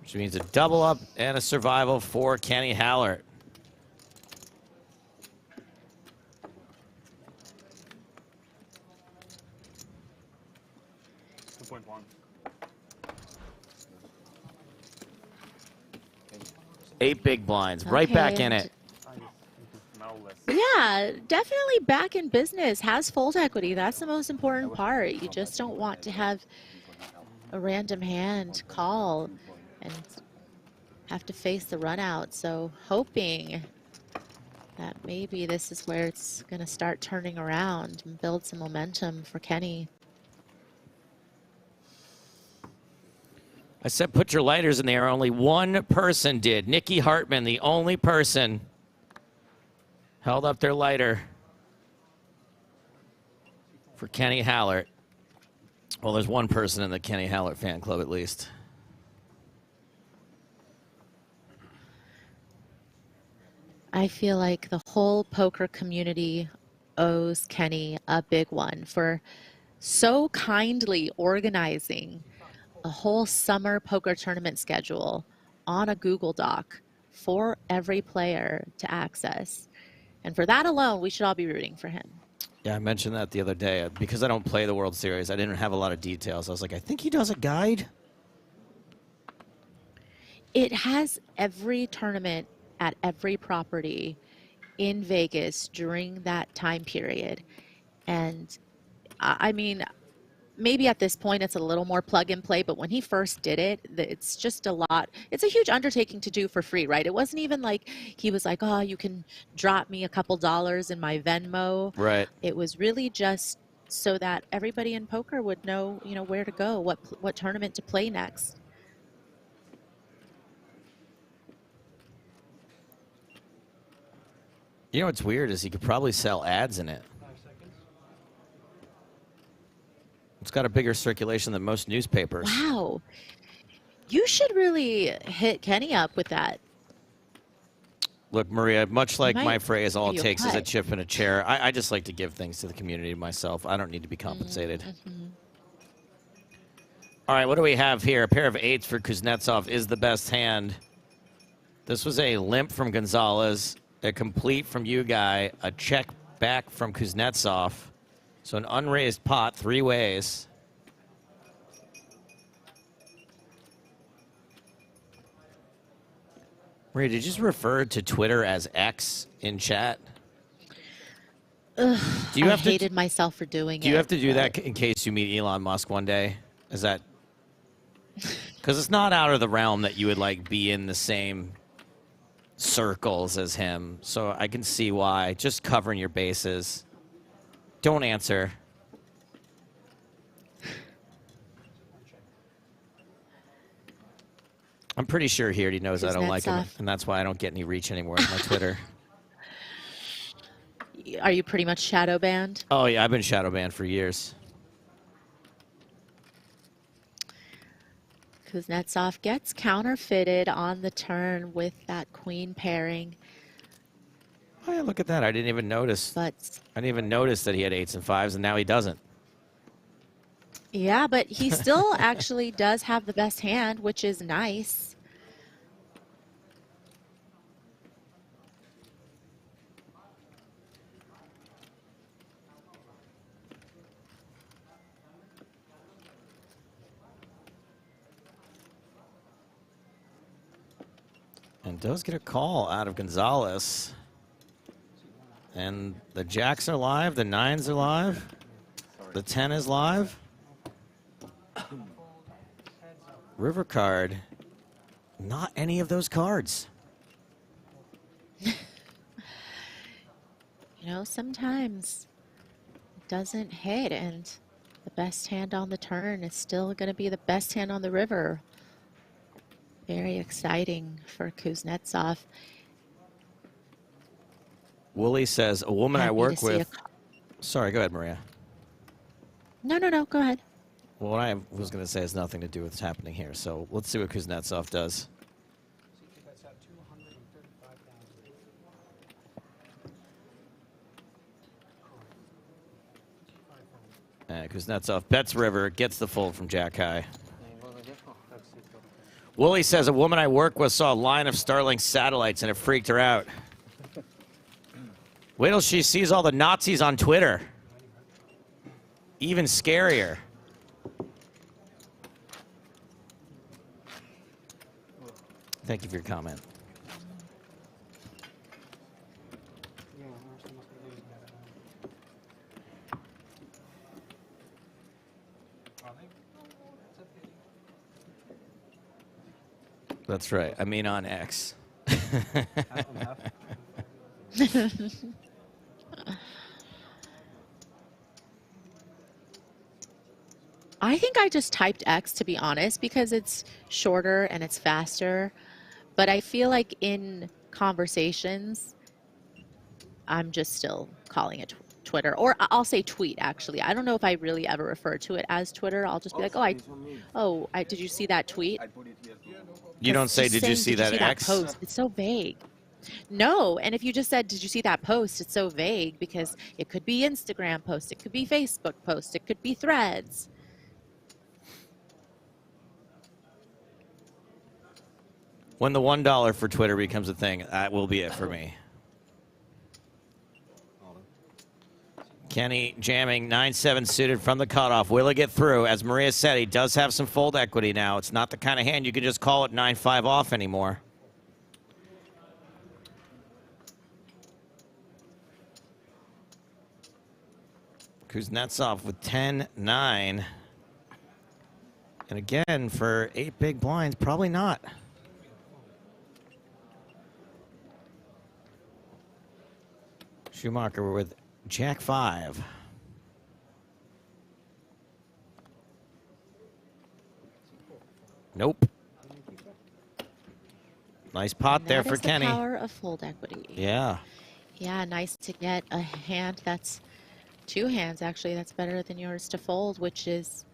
which means a double up and a survival for Kenny Hallert. Eight big blinds, right back in it. Yeah, definitely back in business. Has fold equity. That's the most important part. You just don't want to have a random hand call and have to face the run out. So hoping that maybe this is where it's going to start turning around and build some momentum for Kenny. I said put your lighters in there. Only one person did. Nikki Hartman, the only person, held up their lighter for Kenny Hallert. Well, there's one person in the Kenny Hallert fan club at least. I feel like the whole poker community owes Kenny a big one for so kindly organizing a whole summer poker tournament schedule on a Google Doc for every player to access. And for that alone, we should all be rooting for him. Yeah, I mentioned that the other day. Because I don't play the World Series, I didn't have a lot of details. I was like, I think he does a guide. It has every tournament at every property in Vegas during that time period. And I mean, maybe at this point it's a little more plug and play, but when he first did it, it's just a lot. It's a huge undertaking to do for free, right? It wasn't even like he was like, oh, you can drop me a couple dollars in my Venmo. Right. It was really just so that everybody in poker would know, you know, where to go, what tournament to play next. You know what's weird is he could probably sell ads in it. It's got a bigger circulation than most newspapers. Wow. You should really hit Kenny up with that. Look, Maria, much like might my phrase, all it give you a takes is a putt. chip and a chair, I just like to give things to the community myself. I don't need to be compensated. All right, what do we have here? A pair of 8s for Kuznetsov is the best hand. This was a limp from Gonzalez, a complete from you guy, a check back from Kuznetsov. So an unraised pot 3 ways. Maria, did you just refer to Twitter as X in chat? Ugh, Do you I have to- hated myself for doing it. Do you have to do but- that in case you meet Elon Musk one day? Is that... Because it's not out of the realm that you would, like, be in the same circles as him. So I can see why. Just covering your bases. Don't answer. I'm pretty sure he already knows I don't like him, Kuznetsov. and that's why I don't get any reach anymore with my Twitter. Are you pretty much shadow banned? Oh, yeah, I've been shadow banned for years. Kuznetsov gets counterfeited on the turn with that queen pairing. Oh, yeah, look at that. I didn't even notice. But I didn't even notice that he had 8s and 5s, and now he doesn't. Yeah, but he still actually does have the best hand, which is nice. And does get a call out of Gonzalez. And the jacks are live, the 9s are live, the 10 is live. River card, not any of those cards. You know, sometimes it doesn't hit, and the best hand on the turn is still going to be the best hand on the river. Very exciting for Kuznetsov. Wooly says, a woman I Happy work to see with. Sorry, go ahead, Maria. No, go ahead. Well, what I was going to say has nothing to do with what's happening here. So let's see what Kuznetsov does. Kuznetsov bets river, gets the fold from Jack High. Wooly says, a woman I work with saw a line of Starlink satellites and it freaked her out. Wait till she sees all the Nazis on Twitter. Even scarier. Thank you for your comment. That's right. I mean on X. I think I just typed X, to be honest, because it's shorter and it's faster. But I feel like in conversations, I'm just still calling it Twitter. Or I'll say tweet, actually. I don't know if I really ever refer to it as Twitter. I'll just be like, did you see that tweet? You don't say, did you see that X? Post? It's so vague. No, and if you just said, did you see that post? It's so vague because it could be Instagram post, it could be Facebook post, it could be Threads. When the $1 for Twitter becomes a thing, that will be it for me. Kenny jamming 9-7 suited from the cutoff. Will it get through? As Maria said, he does have some fold equity now. It's not the kind of hand you can just call it 9-5 off anymore. Kuznetsov with 10-9. And again, for 8 big blinds, probably not. Schumacher with Jack 5. Nope. Nice pot there for Kenny. That is the power of fold equity. Yeah. Yeah, nice to get a hand that's 2 hands, actually, that's better than yours to fold, which is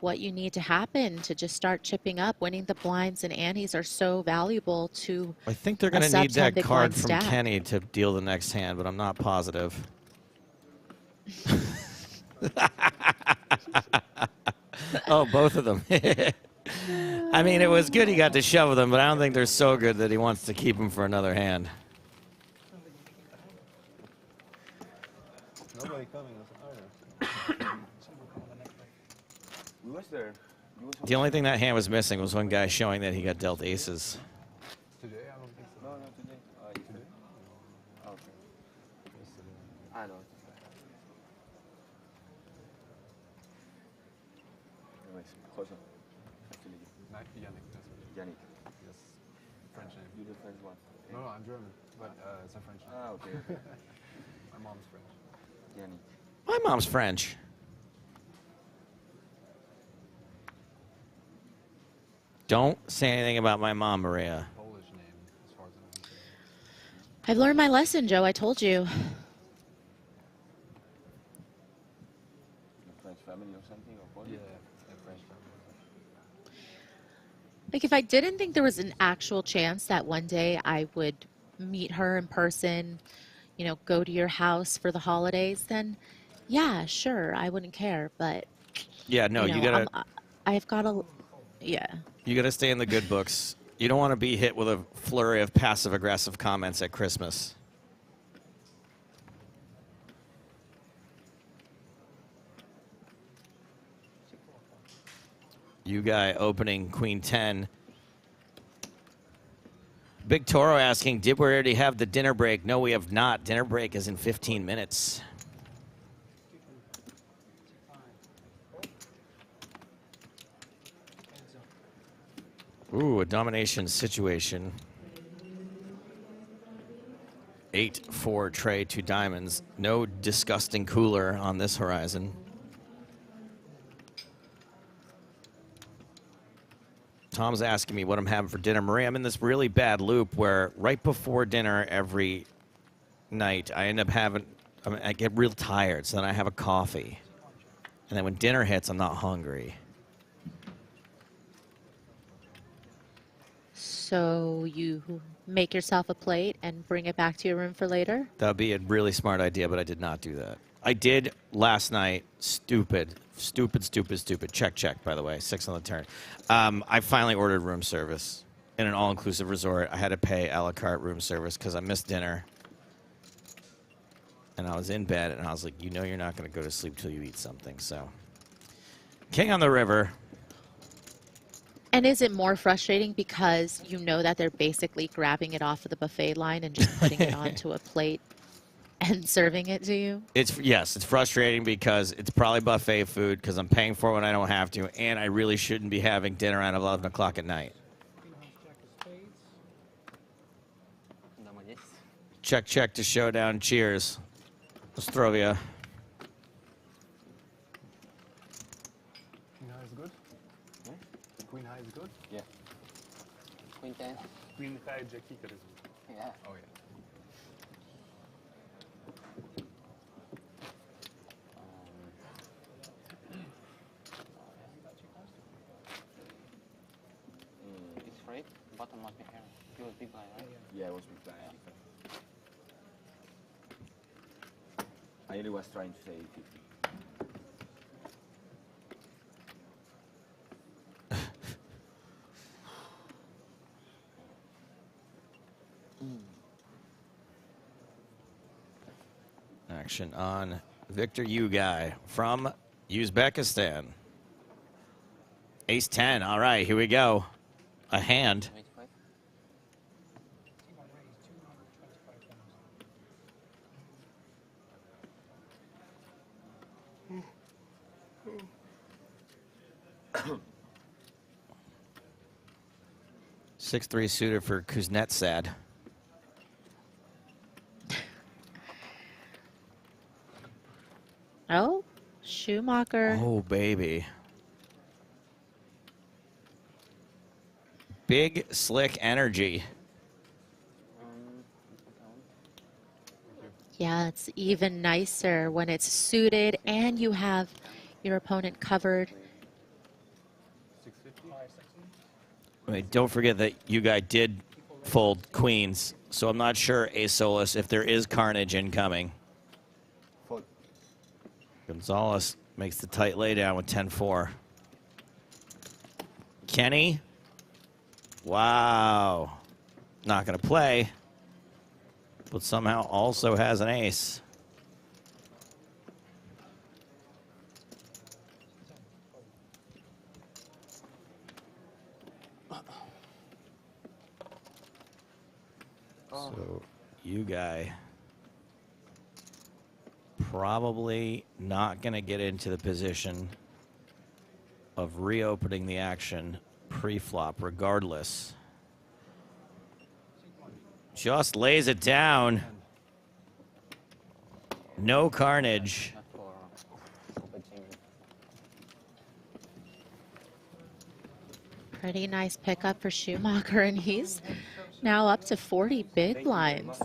what you need to happen to just start chipping up. Winning the blinds and antes are so valuable to I think they're going to need that card from Kenny to deal the next hand, but I'm not positive. Oh, both of them. I mean, it was good he got to shove them, but I don't think they're so good that he wants to keep them for another hand. Nobody coming either. We was there. The only thing that hand was missing was one guy showing that he got dealt aces. Today, I don't think so. No, today. Today? Okay. I know. Anyways, Jose. Yannick. Yannick. Yes. French name. You the French one? No, I'm German, but it's a French name. Ah, okay. My mom's French. Yannick. My mom's French. Don't say anything about my mom, Maria. Polish name, as far as I know. I've learned my lesson, Joe. I told you. French family or something? Or what? Yeah, a French family. Like, if I didn't think there was an actual chance that one day I would meet her in person, you know, go to your house for the holidays, then yeah, sure, I wouldn't care. But Yeah, no, you gotta. I've got to, yeah. You gotta stay in the good books. You don't want to be hit with a flurry of passive-aggressive comments at Christmas. You guy opening Queen 10. Big Toro asking, did we already have the dinner break? No, we have not. Dinner break is in 15 minutes. Ooh, a domination situation. 8-4 tray, 2 diamonds. No disgusting cooler on this horizon. Tom's asking me what I'm having for dinner. Marie, I'm in this really bad loop where right before dinner every night, I end up having, I get real tired, so then I have a coffee. And then when dinner hits, I'm not hungry. So you make yourself a plate and bring it back to your room for later? That would be a really smart idea, but I did not do that. I did last night. Stupid. Check, by the way. 6 on the turn. I finally ordered room service in an all-inclusive resort. I had to pay a la carte room service because I missed dinner. And I was in bed, and I was like, you know you're not going to go to sleep till you eat something. So, King on the River. And is it more frustrating because you know that they're basically grabbing it off of the buffet line and just putting it onto a plate and serving it to you? Yes, it's frustrating because it's probably buffet food because I'm paying for it when I don't have to, and I really shouldn't be having dinner at 11 o'clock at night. Check to showdown. Cheers. Ostrovia. Queen high is good? Yeah? Queen high is good? Yeah. Queen 10. Queen high, Jack kicker is good. Yeah. Oh, yeah. It's straight. Bottom must be here. It was big blind, right? Yeah, it was big blind. I really was trying to say 50. Action on Victor Ugai from Uzbekistan. Ace 10. All right, here we go. A hand. Six-3 suited for Kuznetsov. Oh, Schumacher. Oh, baby. Big, slick energy. Yeah, it's even nicer when it's suited and you have your opponent covered. I mean, don't forget that you guys did fold queens, so I'm not sure, Ace Solus, if there is carnage incoming. Gonzalez makes the tight laydown with 10-4. Kenny. Wow. Not going to play, but somehow also has an ace. So, you guy probably not going to get into the position of reopening the action pre-flop regardless. Just lays it down. No carnage. Pretty nice pickup for Schumacher, and he's now up to 40 big blinds.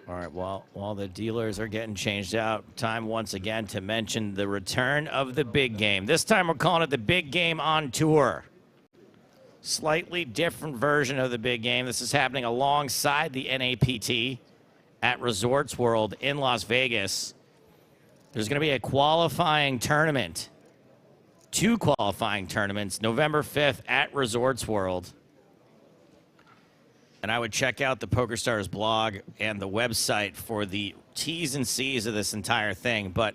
All right, while the dealers are getting changed out, time once again to mention the return of the big game. This time we're calling it the big game on tour. Slightly different version of the big game. This is happening alongside the NAPT at Resorts World in Las Vegas. There's going to be a qualifying tournament. 2 qualifying tournaments, November 5th at Resorts World. And I would check out the PokerStars blog and the website for the T's and C's of this entire thing. But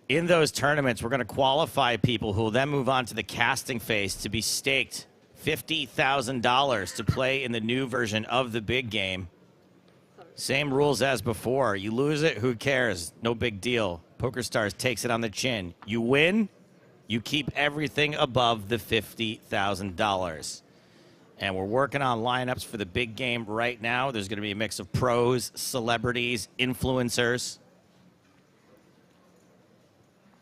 in those tournaments, we're going to qualify people who will then move on to the casting phase to be staked $50,000 to play in the new version of the big game. Same rules as before. You lose it, who cares? No big deal. PokerStars takes it on the chin. You win, you keep everything above the $50,000. And we're working on lineups for the big game right now. There's going to be a mix of pros, celebrities, influencers.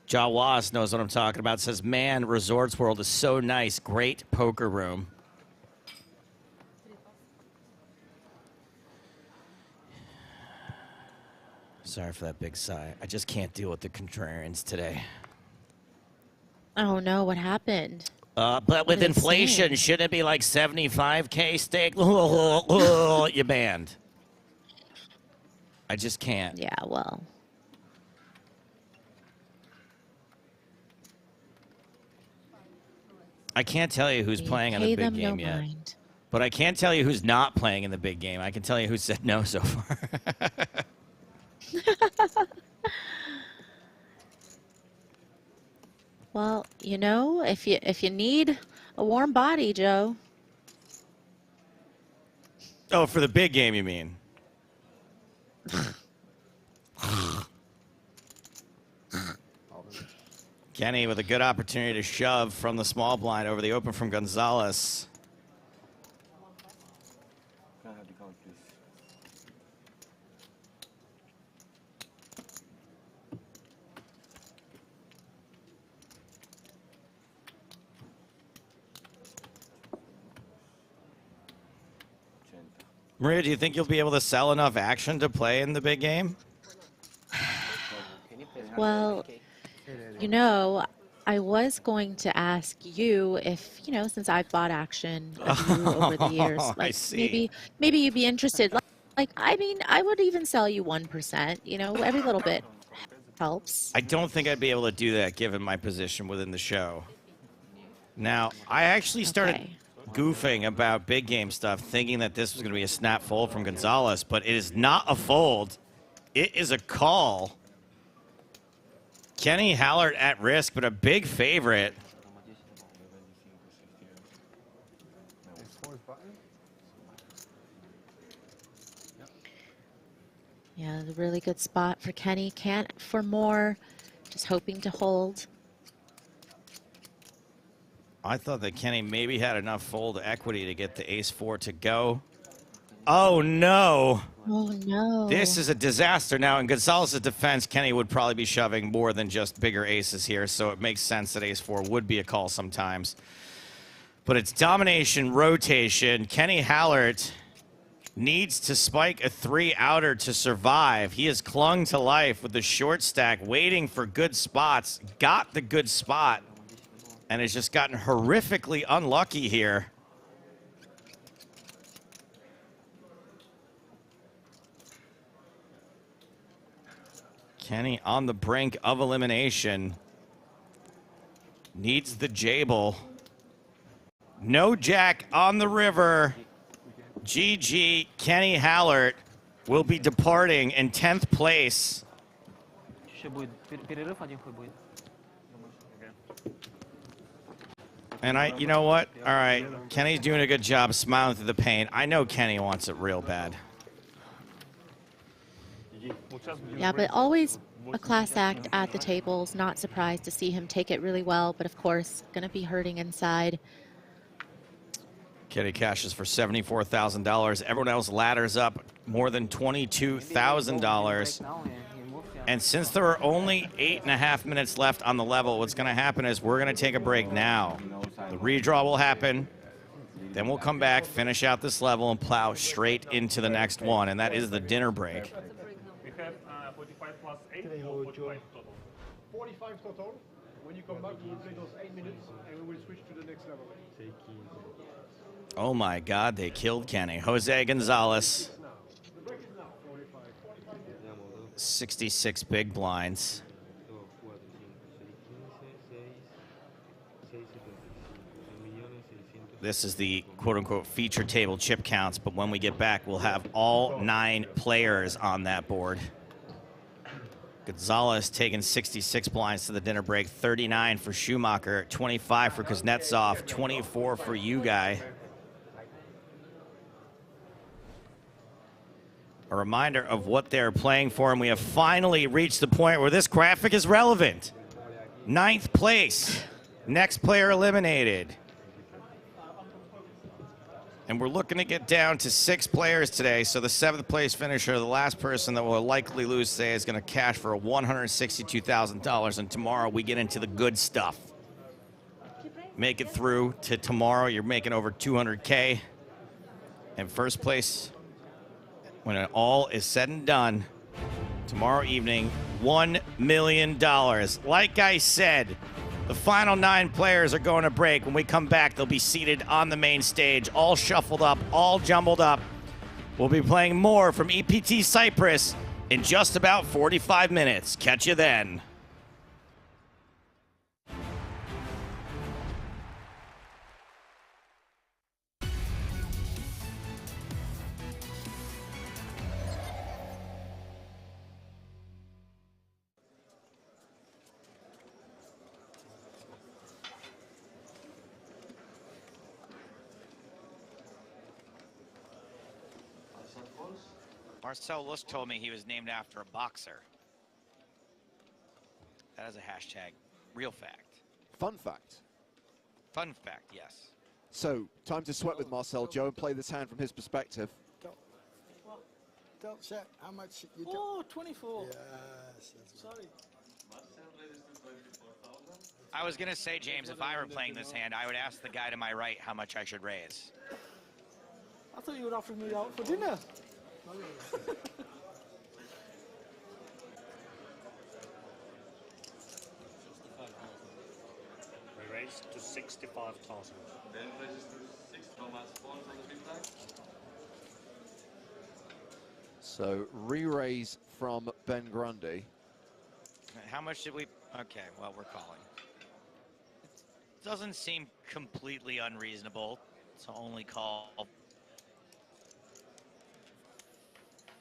Jawas knows what I'm talking about. Says, man, Resorts World is so nice. Great poker room. Sorry for that big sigh. I just can't deal with the contrarians today. Oh, no. What happened? But with inflation, shouldn't it be like 75K stake? You banned. I just can't. Yeah, well. I can't tell you who's playing in the big game yet. Mind. But I can't tell you who's not playing in the big game. I can tell you who said no so far. Well, you know, if you need a warm body, Joe. Oh, for the big game, you mean? Kenny with a good opportunity to shove from the small blind over the open from Gonzalez. Can I have the count, please? Maria, do you think you'll be able to sell enough action to play in the big game? Well, you know, I was going to ask you if, you know, since I've bought action of you over the years, I like see. maybe you'd be interested. Like, I mean, I would even sell you 1%. You know, every little bit helps. I don't think I'd be able to do that given my position within the show. Now, I actually started goofing about big game stuff, thinking that this was going to be a snap fold from Gonzalez, but it is not a fold. It is a call. Kenny Hallert at risk, but a big favorite. Yeah, a really good spot for Kenny. Can't for more, just hoping to hold. I thought that Kenny maybe had enough fold equity to get the ace-4 to go. Oh, no. Oh, no. This is a disaster. Now, in Gonzalez's defense, Kenny would probably be shoving more than just bigger aces here, so it makes sense that ace-4 would be a call sometimes. But it's domination, rotation. Kenny Hallert needs to spike a 3-outer to survive. He has clung to life with the short stack, waiting for good spots. Got the good spot, and has just gotten horrifically unlucky here. Kenny on the brink of elimination. Needs the Jable. No jack on the river. GG. Kenny Hallert will be departing in 10th place. And you know what? All right, Kenny's doing a good job smiling through the pain. I know Kenny wants it real bad. Yeah, but always a class act at the tables. Not surprised to see him take it really well, but of course, going to be hurting inside. Kenny cashes for $74,000. Everyone else ladders up more than $22,000. And since there are only 8.5 minutes left on the level, what's going to happen is we're going to take a break now. The redraw will happen. Then we'll come back, finish out this level, and plow straight into the next one, and that is the dinner break. We have 45 plus 8 or 45 total? 45 total. When you come back, we will play those 8 minutes, and we will switch to the next level. Oh my God, they killed Kenny. Jose Gonzalez. The break is now 45. 66 big blinds. This is the quote-unquote feature table chip counts, but when we get back, we'll have all 9 players on that board. Gonzalez taking 66 blinds to the dinner break, 39 for Schumacher, 25 for Kuznetsov, 24 for you guy. A reminder of what they're playing for, and we have finally reached the point where this graphic is relevant. 9th place, next player eliminated. And we're looking to get down to 6 players today, so the 7th place finisher, the last person that will likely lose today, is going to cash for $162,000, and tomorrow we get into the good stuff. Make it through to tomorrow, you're making over 200K. And first place, when it all is said and done, tomorrow evening, $1 million. Like I said, the final 9 players are going to break. When we come back, they'll be seated on the main stage, all shuffled up, all jumbled up. We'll be playing more from EPT Cyprus in just about 45 minutes. Catch you then. Marcel Lust told me he was named after a boxer. That is a hashtag. Real fact. Fun fact. Fun fact, yes. So, time to sweat with Marcel Joe and play this hand from his perspective. Tell Shaq how much you do. Oh, 24. Yes. That's right. Sorry. I was going to say, James, if I were playing this hand, I would ask the guy to my right how much I should raise. I thought you would offer me out for dinner. We raised to 65,000. Then register 6 Thomas Bonds on the big flag. So, re-raise from Ben Grundy. How much did we... Okay, well, we're calling. It doesn't seem completely unreasonable to only call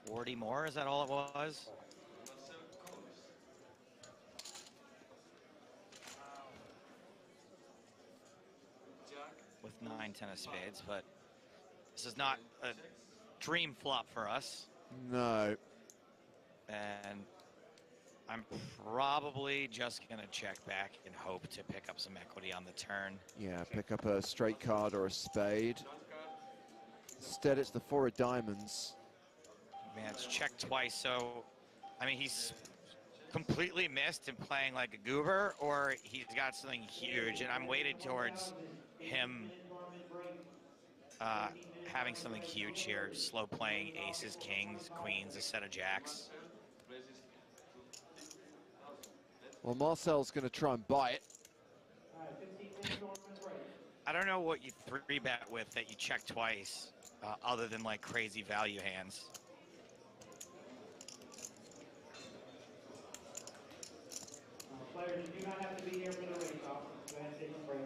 40 more, is that all it was? With 9, 10 of spades, but this is not a dream flop for us. No. And I'm probably just going to check back and hope to pick up some equity on the turn. Yeah, pick up a straight card or a spade. Instead, it's the 4 of diamonds. Man, it's checked twice, so, I mean, he's completely missed and playing like a goober, or he's got something huge, and I'm weighted towards him having something huge here, slow playing aces, kings, queens, a set of jacks. Well, Marcel's going to try and buy it. I don't know what you 3-bet with that you check twice, other than like crazy value hands. Players, you do not have to be here for the race off. Go ahead and take a break.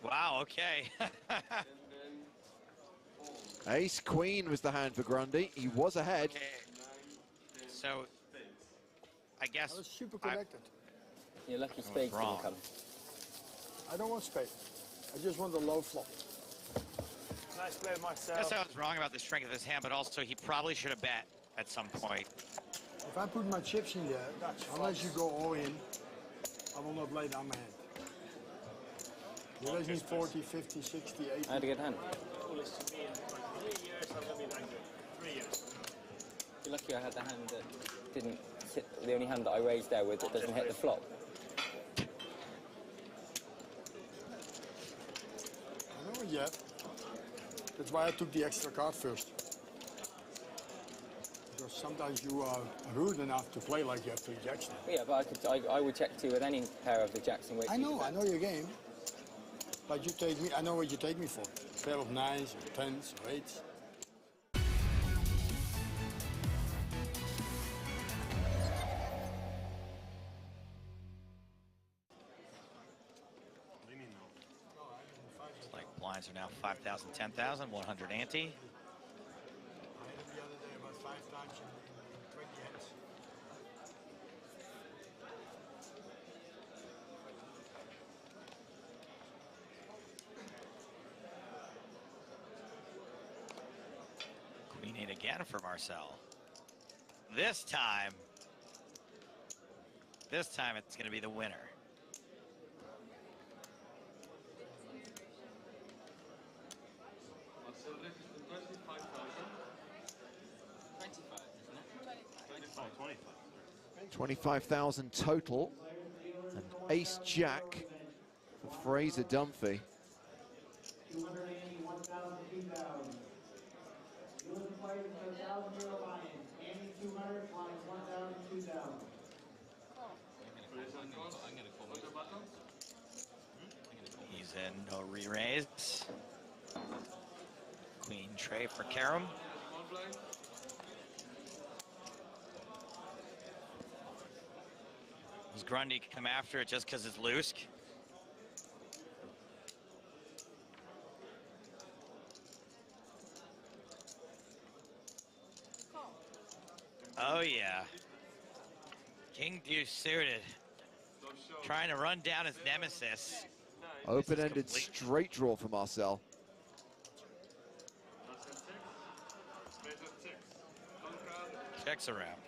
Wow, okay. Ace Queen was the hand for Grundy. He was ahead. Okay. So, I guess I was super connected. You're lucky spades didn't come. I don't want spade. I just want a low flop. Nice play, Marcel. Guess I was wrong about the strength of his hand, but also he probably should have bet at some point. If I put my chips in there, unless you go all in, I will not lay down my hand. You raise me 40, 50, 60, 80. I had a good hand. You're lucky I had the hand that didn't hit, the only hand that I raised there with that doesn't hit the flop. I know yet. That's why I took the extra card first. Because sometimes you are rude enough to play like you have 3 jacks now. Yeah, but I would check 2 with any pair of the jacks in which I know your game. But you take me, I know what you take me for. pair of 9s or 10s or 8s. It's like blinds are now 5,000, 10,000, 100 ante. I had him the other day about 5 times in 20 hands. Queen 8 again for Marcel. This time it's going to be the winner. Marcel registered 25,000. 25, isn't it? 25. 25,000 total. And ace jack for Fraser Dunphy. 280, 1,000, 2,000. You and the players are 1,000 euro buy-in. Andy 200, blinds 1,000, 2,000. I'm gonna call my He's in no re-raise. Queen tray for Karam. Does Grundy come after it just because it's loose? Oh yeah. King deuce suited. Trying to run down his nemesis. Open-ended straight draw for Marcel. Checks around.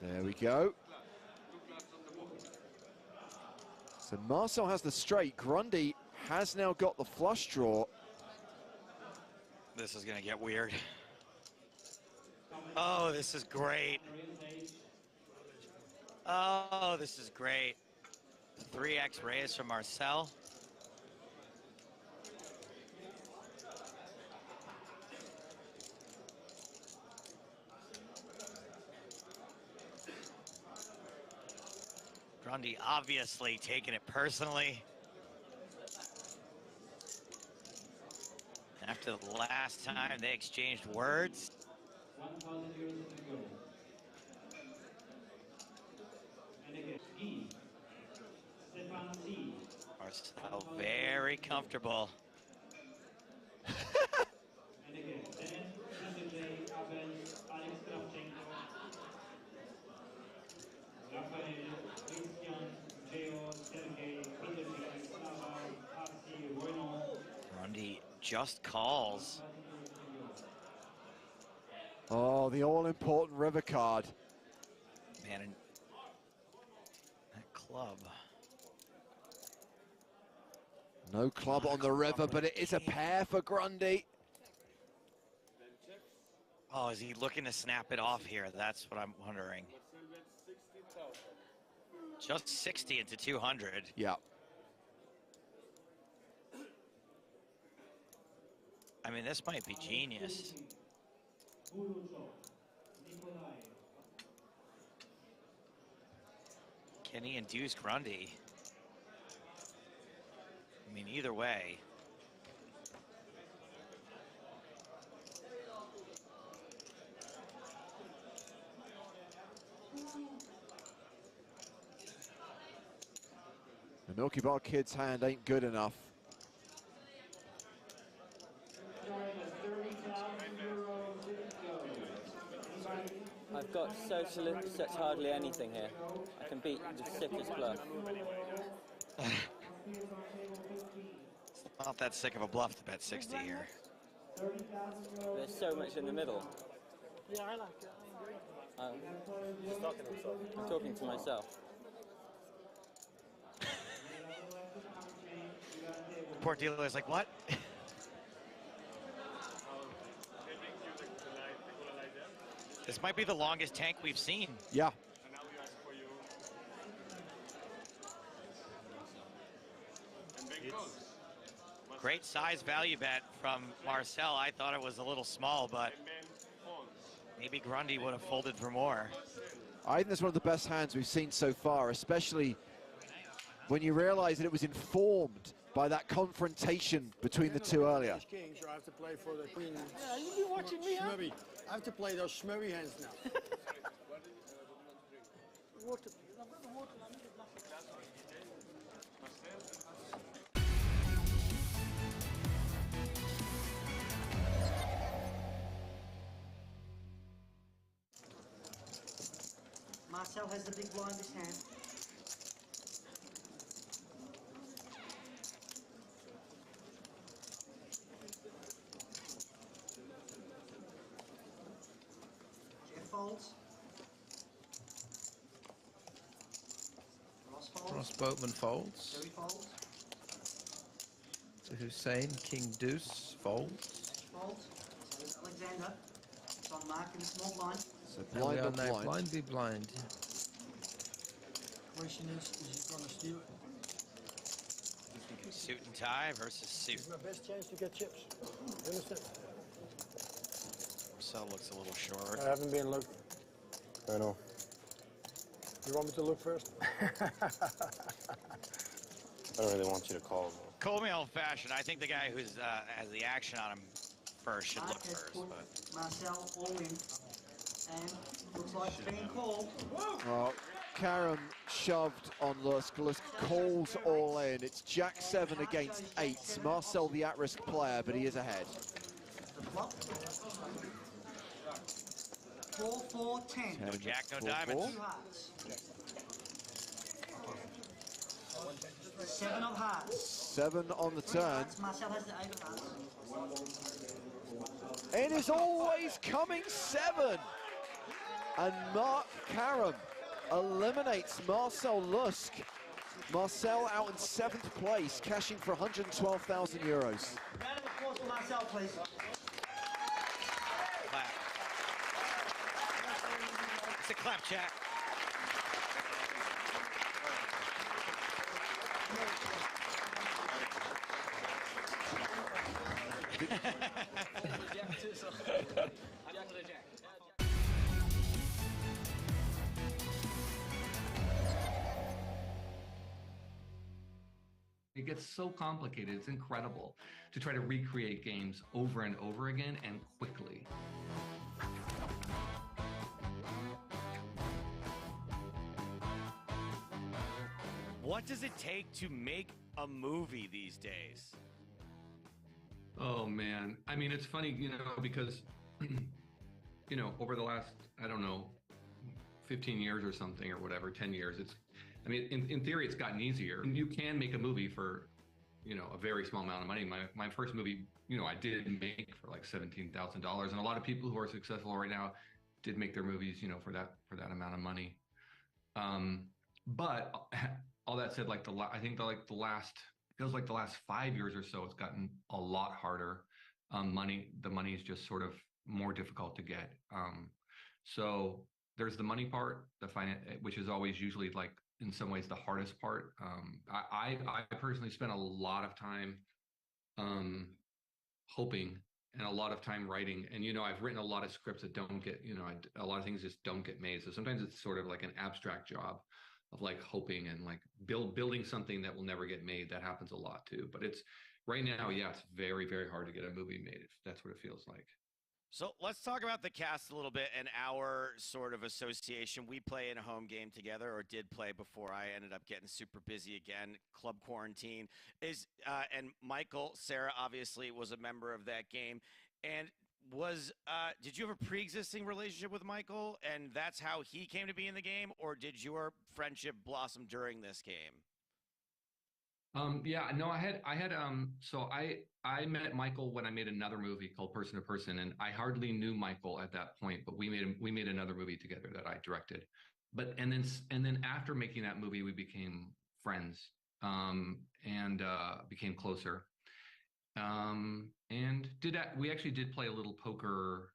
There we go. So Marcel has the straight. Grundy has now got the flush draw. This is gonna get weird. Oh, this is great. Oh, this is great. 3x raise from Marcel. Grundy obviously taking it personally. After the last time they exchanged words. 1,000 euros to go. And again, E. Stefan C. Marcel very comfortable. And again, Dennis, Andrzej, Abel, Alex Kravchenko, Rafael, Christian, Geo, Sergei, Peter, Slava, Arsi, Renaud. Grundy just calls. Oh, the all-important river card. Man, and that club. No club on the river, but it is a pair for Grundy. Oh, is he looking to snap it off here? That's what I'm wondering. Just 60 into 200. Yeah. I mean, this might be genius. Can he induce Grundy? I mean, either way. The Milky Bar Kid's hand ain't good enough. I've got such hardly anything here. I can beat the sickest bluff. It's not that sick of a bluff to bet 60 here. There's so much in the middle. Yeah, I like it. He's talking to himself. I'm talking to myself. Poor dealer is like, what? This might be the longest tank we've seen. Yeah. Great size value bet from Marcel. I thought it was a little small, but maybe Grundy would have folded for more. I think that's one of the best hands we've seen so far, especially when you realize that it was informed by that confrontation between the two earlier. Kings, I have to play for the queen. Yeah, you've been watching me, huh? Smurry. I have to play those Smurry hands now. Water, please. I've got the water. I need a glass of water. Marcel has the big blind this hand. Jeff folds. Ross folds. Ross Boatman folds. Joey folds. To Hussein, King Deuce folds. Folds. So there's Alexander. It's on Mark in the small blind. So And we blind are on now blind. blind v blind. Question is he going to steal it? Suit and tie versus suit. It's my best chance to get chips. You understand? Marcel looks a little short. I haven't been looked. I know. You want me to look first? I don't really want you to call. Call me old-fashioned. I think the guy who's has the action on him first should Mark look has first. put But Marcel all in. And looks like it's being called. Well, Karam shoved on Lusk. Lusk calls all in. It's Jack 7 against 8. Marcel the at-risk player, but he is ahead. The flop. 4-4-10. no jack, no 4-4. diamonds. Two hearts. 7 of hearts. 7 on the turn. Marcel has the 8 of hearts. It is always coming 7. And Mark Karam eliminates Marcel Lusk. Marcel out in 7th place, cashing for 112,000 euros. Round of applause for Marcel, please. Clap. It's a clap, Jack. It gets so complicated, it's incredible to try to recreate games over and over again and quickly. What does it take to make a movie these days? Oh man, I mean, it's funny, because, over the last, I don't know, 15 years or something or whatever, 10 years, in theory, it's gotten easier. You can make a movie for, a very small amount of money. My first movie, I did make for like $17,000, and a lot of people who are successful right now did make their movies, for that amount of money. But all that said, I think the last 5 years or so, it's gotten a lot harder. The money is just sort of more difficult to get. So there's the money part, the finance, which is always usually in some ways the hardest part. I personally spent a lot of time hoping and a lot of time writing. And, I've written a lot of scripts that don't get, a lot of things just don't get made. So sometimes it's sort of like an abstract job of hoping and building something that will never get made. That happens a lot too. But it's right now, yeah, it's very, very hard to get a movie made. That's what it feels like. So let's talk about the cast a little bit and our sort of association. We play in a home game together, or did play before I ended up getting super busy again. Club quarantine and Michael, Sarah obviously was a member of that game. And did you have a pre-existing relationship with Michael, and that's how he came to be in the game, or did your friendship blossom during this game? Yeah, no, I met Michael when I made another movie called Person to Person, and I hardly knew Michael at that point, but we made another movie together that I directed. And then after making that movie, we became friends, and became closer. And we actually did play a little poker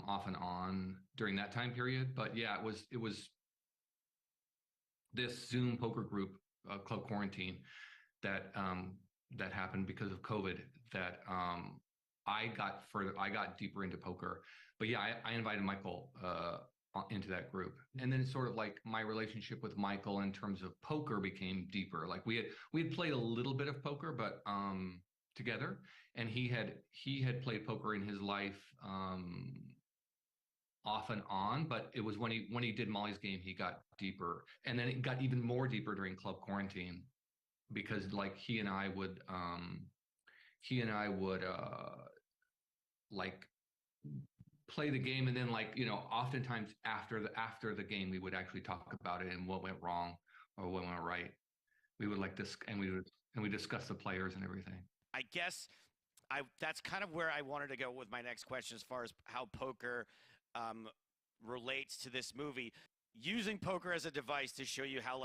off and on during that time period. But yeah, it was this Zoom poker group, Club Quarantine, that happened because of COVID, that I got deeper into poker. But yeah, I invited Michael into that group. And then it's sort of like my relationship with Michael in terms of poker became deeper. Like we had played a little bit of poker, but together, and he had played poker in his life off and on, but it was when he did Molly's Game, he got deeper, and then it got even more deeper during Club Quarantine, because like he and I would like play the game, and then like, you know, oftentimes after the game we would actually talk about it and what went wrong or what went right. We would like this, and we discuss the players and everything. I guess that's kind of where I wanted to go with my next question, as far as how poker relates to this movie. Using poker as a device to show you how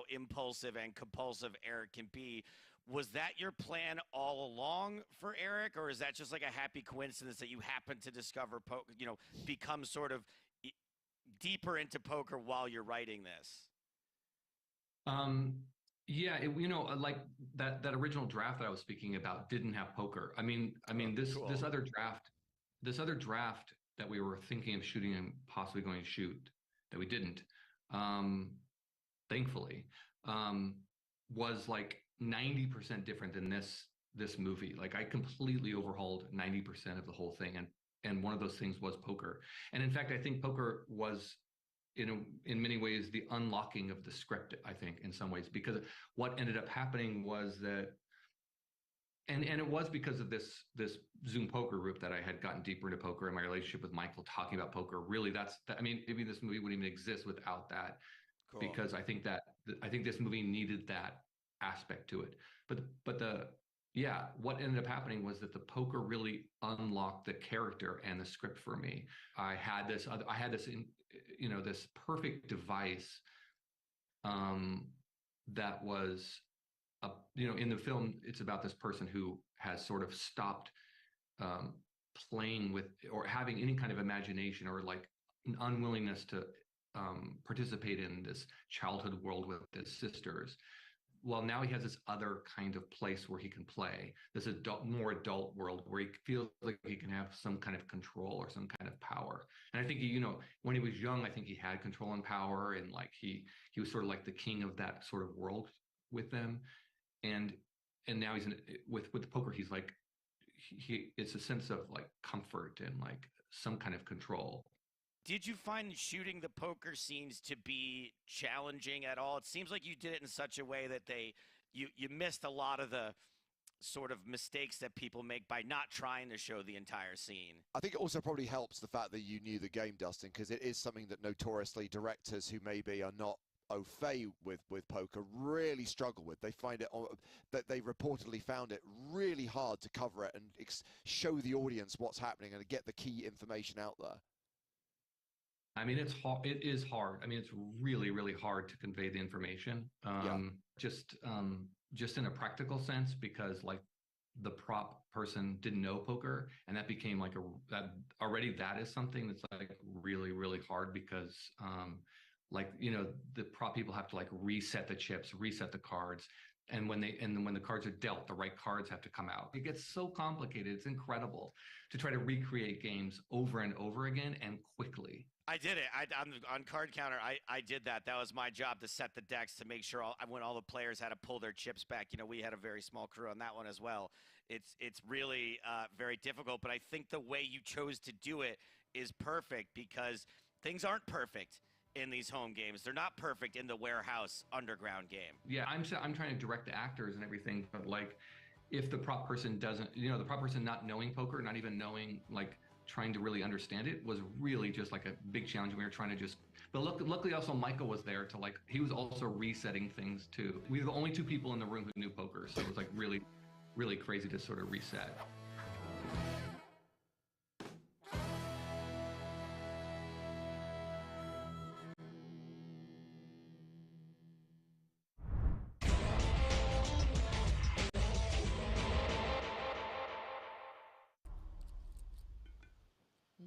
impulsive and compulsive Eric can be. Was that your plan all along for Eric, or is that just like a happy coincidence that you happened to discover poker, you know, become sort of deeper into poker while you're writing this? Yeah, you know, like that original draft that I was speaking about didn't have poker. I mean, this other draft that we were thinking of shooting and possibly going to shoot, that we didn't, thankfully, was like 90% different than this movie. Like I completely overhauled 90% of the whole thing, and one of those things was poker. And in fact, I think poker was in many ways the unlocking of the script, I think, in some ways, because what ended up happening was that, and it was because of this Zoom poker group that I had gotten deeper into poker, and my relationship with Michael talking about poker. Really, I mean, maybe this movie wouldn't even exist without that. Cool. Because I think this movie needed that aspect to it. But what ended up happening was that the poker really unlocked the character and the script for me. I had this this perfect device that was, in the film, it's about this person who has sort of stopped playing with or having any kind of imagination, or like an unwillingness to participate in this childhood world with his sisters. Well, now he has this other kind of place where he can play, this more adult world where he feels like he can have some kind of control or some kind of power. And I think when he was young, I think he had control and power, and like he was sort of like the king of that sort of world with them. And now he's with the poker, he's like, it's a sense of like comfort and like some kind of control. Did you find shooting the poker scenes to be challenging at all? It seems like you did it in such a way that you missed a lot of the sort of mistakes that people make by not trying to show the entire scene. I think it also probably helps the fact that you knew the game, Dustin, because it is something that notoriously directors who maybe are not au fait with poker really struggle with. They find it, that they reportedly found it really hard to cover it and show the audience what's happening and get the key information out there. I mean, it's hard. It is hard. I mean, it's really, really hard to convey the information. Just in a practical sense, because like the prop person didn't know poker, and that became like that is something that's like really, really hard, because the prop people have to like reset the chips, reset the cards. And when the cards are dealt, the right cards have to come out. It gets so complicated. It's incredible to try to recreate games over and over again and quickly. I did it. On Card Counter, I did that. That was my job, to set the decks, to make sure when all the players had to pull their chips back. You know, we had a very small crew on that one as well. It's really very difficult, but I think the way you chose to do it is perfect, because things aren't perfect in these home games. They're not perfect in the warehouse underground game. Yeah, I'm trying to direct the actors and everything, but like, if the prop person doesn't, the prop person not knowing poker, not even knowing, like, trying to really understand it, was really just like a big challenge. We were trying to but luckily also Michael was there to like, he was also resetting things too. We were the only two people in the room who knew poker, so it was like really, really crazy to sort of reset.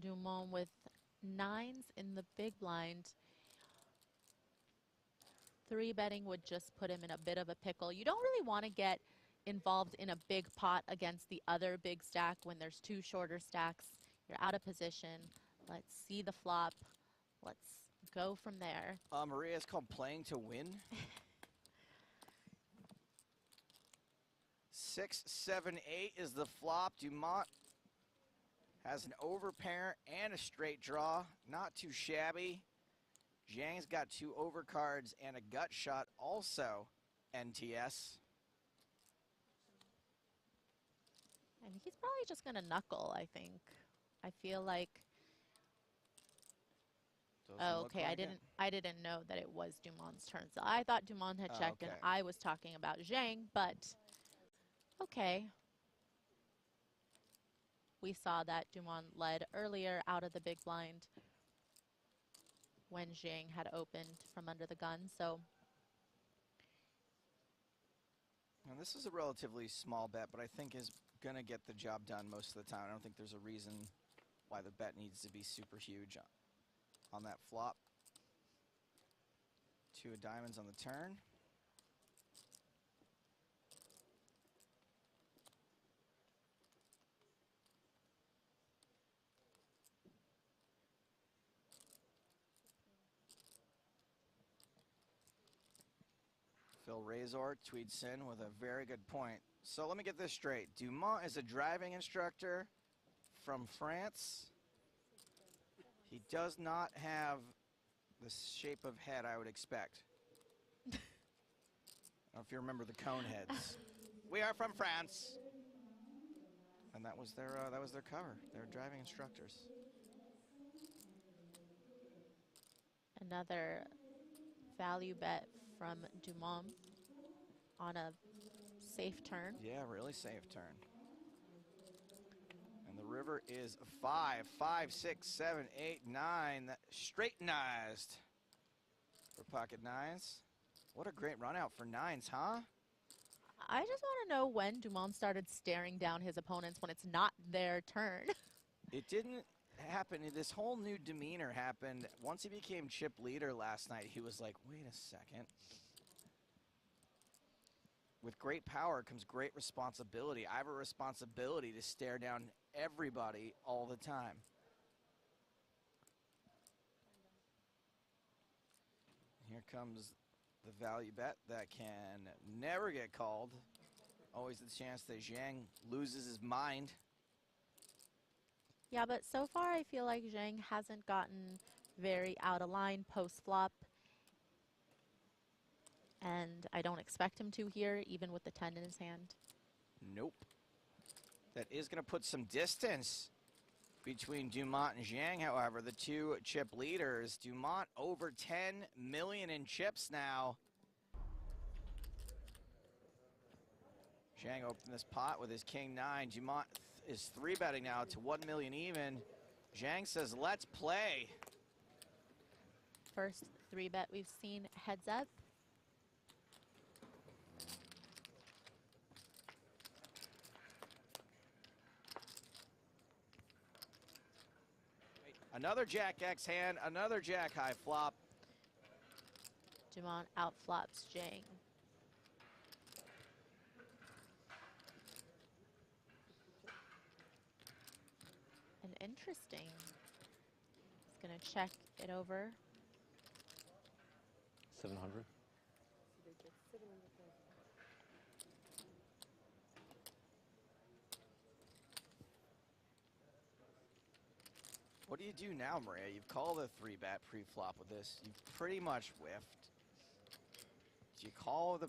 Dumont with 9s in the big blind. 3-betting would just put him in a bit of a pickle. You don't really want to get involved in a big pot against the other big stack when there's 2 shorter stacks. You're out of position. Let's see the flop. let's go from there. Maria, it's called playing to win. 6, 7, 8 is the flop. Dumont has an overpair and a straight draw. Not too shabby. Zhang's got 2 overcards and a gut shot, also NTS. And he's probably just going to knuckle, I think. I feel like... Oh, okay, like I didn't know that it was Dumont's turn. So I thought Dumont had checked and I was talking about Zhang, but okay. We saw that Dumont led earlier out of the big blind when Zhang had opened from under the gun, so. And this is a relatively small bet, but I think is going to get the job done most of the time. I don't think there's a reason why the bet needs to be super huge on that flop. 2 of diamonds on the turn. Phil Razor tweets in with a very good point. So let me get this straight. Dumont is a driving instructor from France. He does not have the shape of head I would expect. I don't know if you remember the cone heads. We are from France. And that was their cover. They're driving instructors. Another value bet from Dumont on a safe turn. Yeah, really safe turn. And the river is 5, 5, 6, 7, 8, 9. That straightenized for pocket nines. What a great run out for nines, huh? I just want to know when Dumont started staring down his opponents when it's not their turn. It didn't happen. This whole new demeanor happened once he became chip leader last night. He was like, wait a second. With great power comes great responsibility. I have a responsibility to stare down everybody all the time. Here comes the value bet that can never get called. Always the chance that Zhang loses his mind. Yeah, but so far I feel like Zhang hasn't gotten very out of line post-flop. And I don't expect him to here, even with the 10 in his hand. Nope. That is going to put some distance between Dumont and Zhang, however. The 2 chip leaders. Dumont over 10 million in chips now. Zhang opened this pot with his king 9. Dumont is 3-betting now to 1 million even. Zhang says, let's play. First 3-bet we've seen heads up. Another Jack X hand, another Jack high flop. Dumont outflops Zhang. And interesting. He's going to check it over. 700. What do you do now, Maria? You've called a 3-bet pre-flop with this. You've pretty much whiffed. Do you call the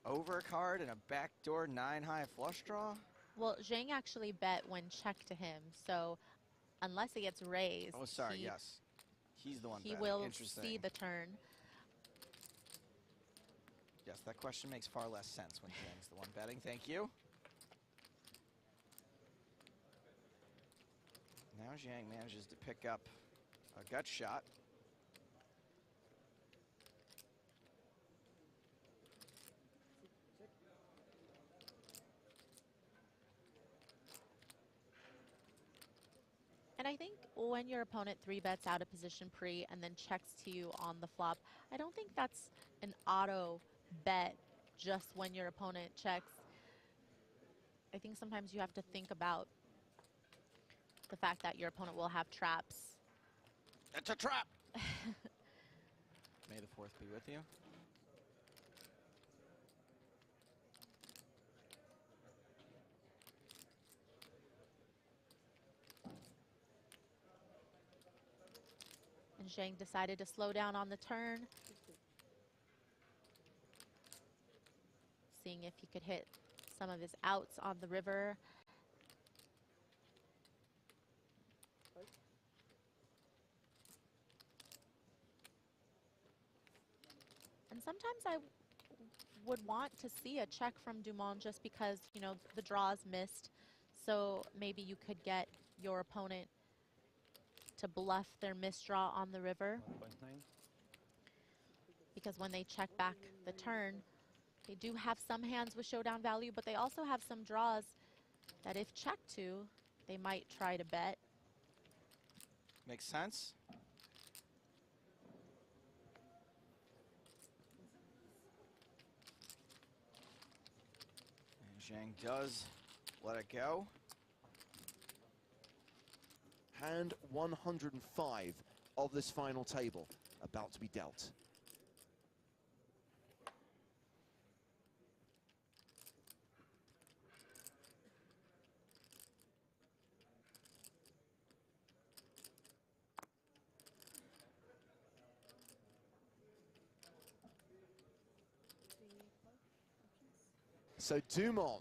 overcard and a backdoor 9-high flush draw? Well, Zhang actually bet when checked to him, so unless it gets raised, oh, sorry, yes. He's the one he betting. will see the turn. Yes, that question makes far less sense when Zhang's the one betting. Thank you. Now Zhang manages to pick up a gut shot. And I think when your opponent 3-bets out of position pre and then checks to you on the flop, I don't think that's an auto bet just when your opponent checks. I think sometimes you have to think about the fact that your opponent will have traps. It's a trap. May the 4th be with you. And Zhang decided to slow down on the turn, seeing if he could hit some of his outs on the river. And sometimes I would want to see a check from Dumont just because, you know, the draws missed. So maybe you could get your opponent to bluff their misdraw on the river. 1.9. Because when they check back the turn, they do have some hands with showdown value, but they also have some draws that if checked to, they might try to bet. Makes sense. And Zhang does let it go. Hand 105 of this final table about to be dealt. So Dumont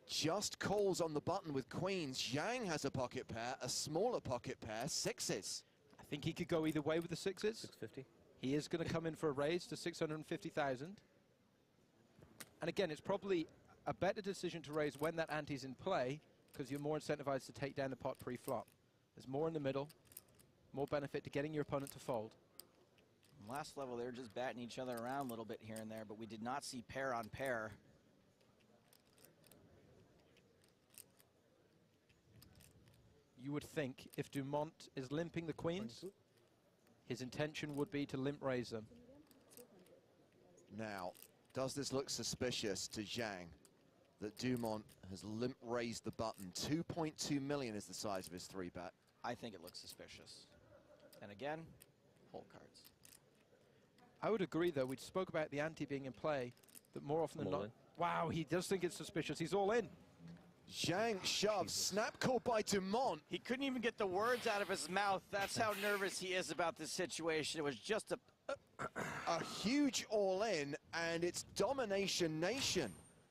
just calls on the button with queens. Zhang has a pocket pair, a smaller pocket pair, sixes. I think he could go either way with the sixes. 650. He is going to come in for a raise to 650,000. And again, it's probably a better decision to raise when that ante's in play, because you're more incentivized to take down the pot pre-flop. There's more in the middle, more benefit to getting your opponent to fold. Last level, they were just batting each other around a little bit here and there, but we did not see pair on pair. You would think if Dumont is limping the queens, his intention would be to limp raise them. Now, does this look suspicious to Zhang that Dumont has limp raised the button? 2.2 million is the size of his 3-bet. I think it looks suspicious. And again, hole cards. I would agree, though. We spoke about the ante being in play, that more often than not... Wow, he does think it's suspicious. He's all in. Zhang shoves, snap call by Dumont. He couldn't even get the words out of his mouth. That's how nervous he is about this situation. It was just a huge all-in, and it's domination nation.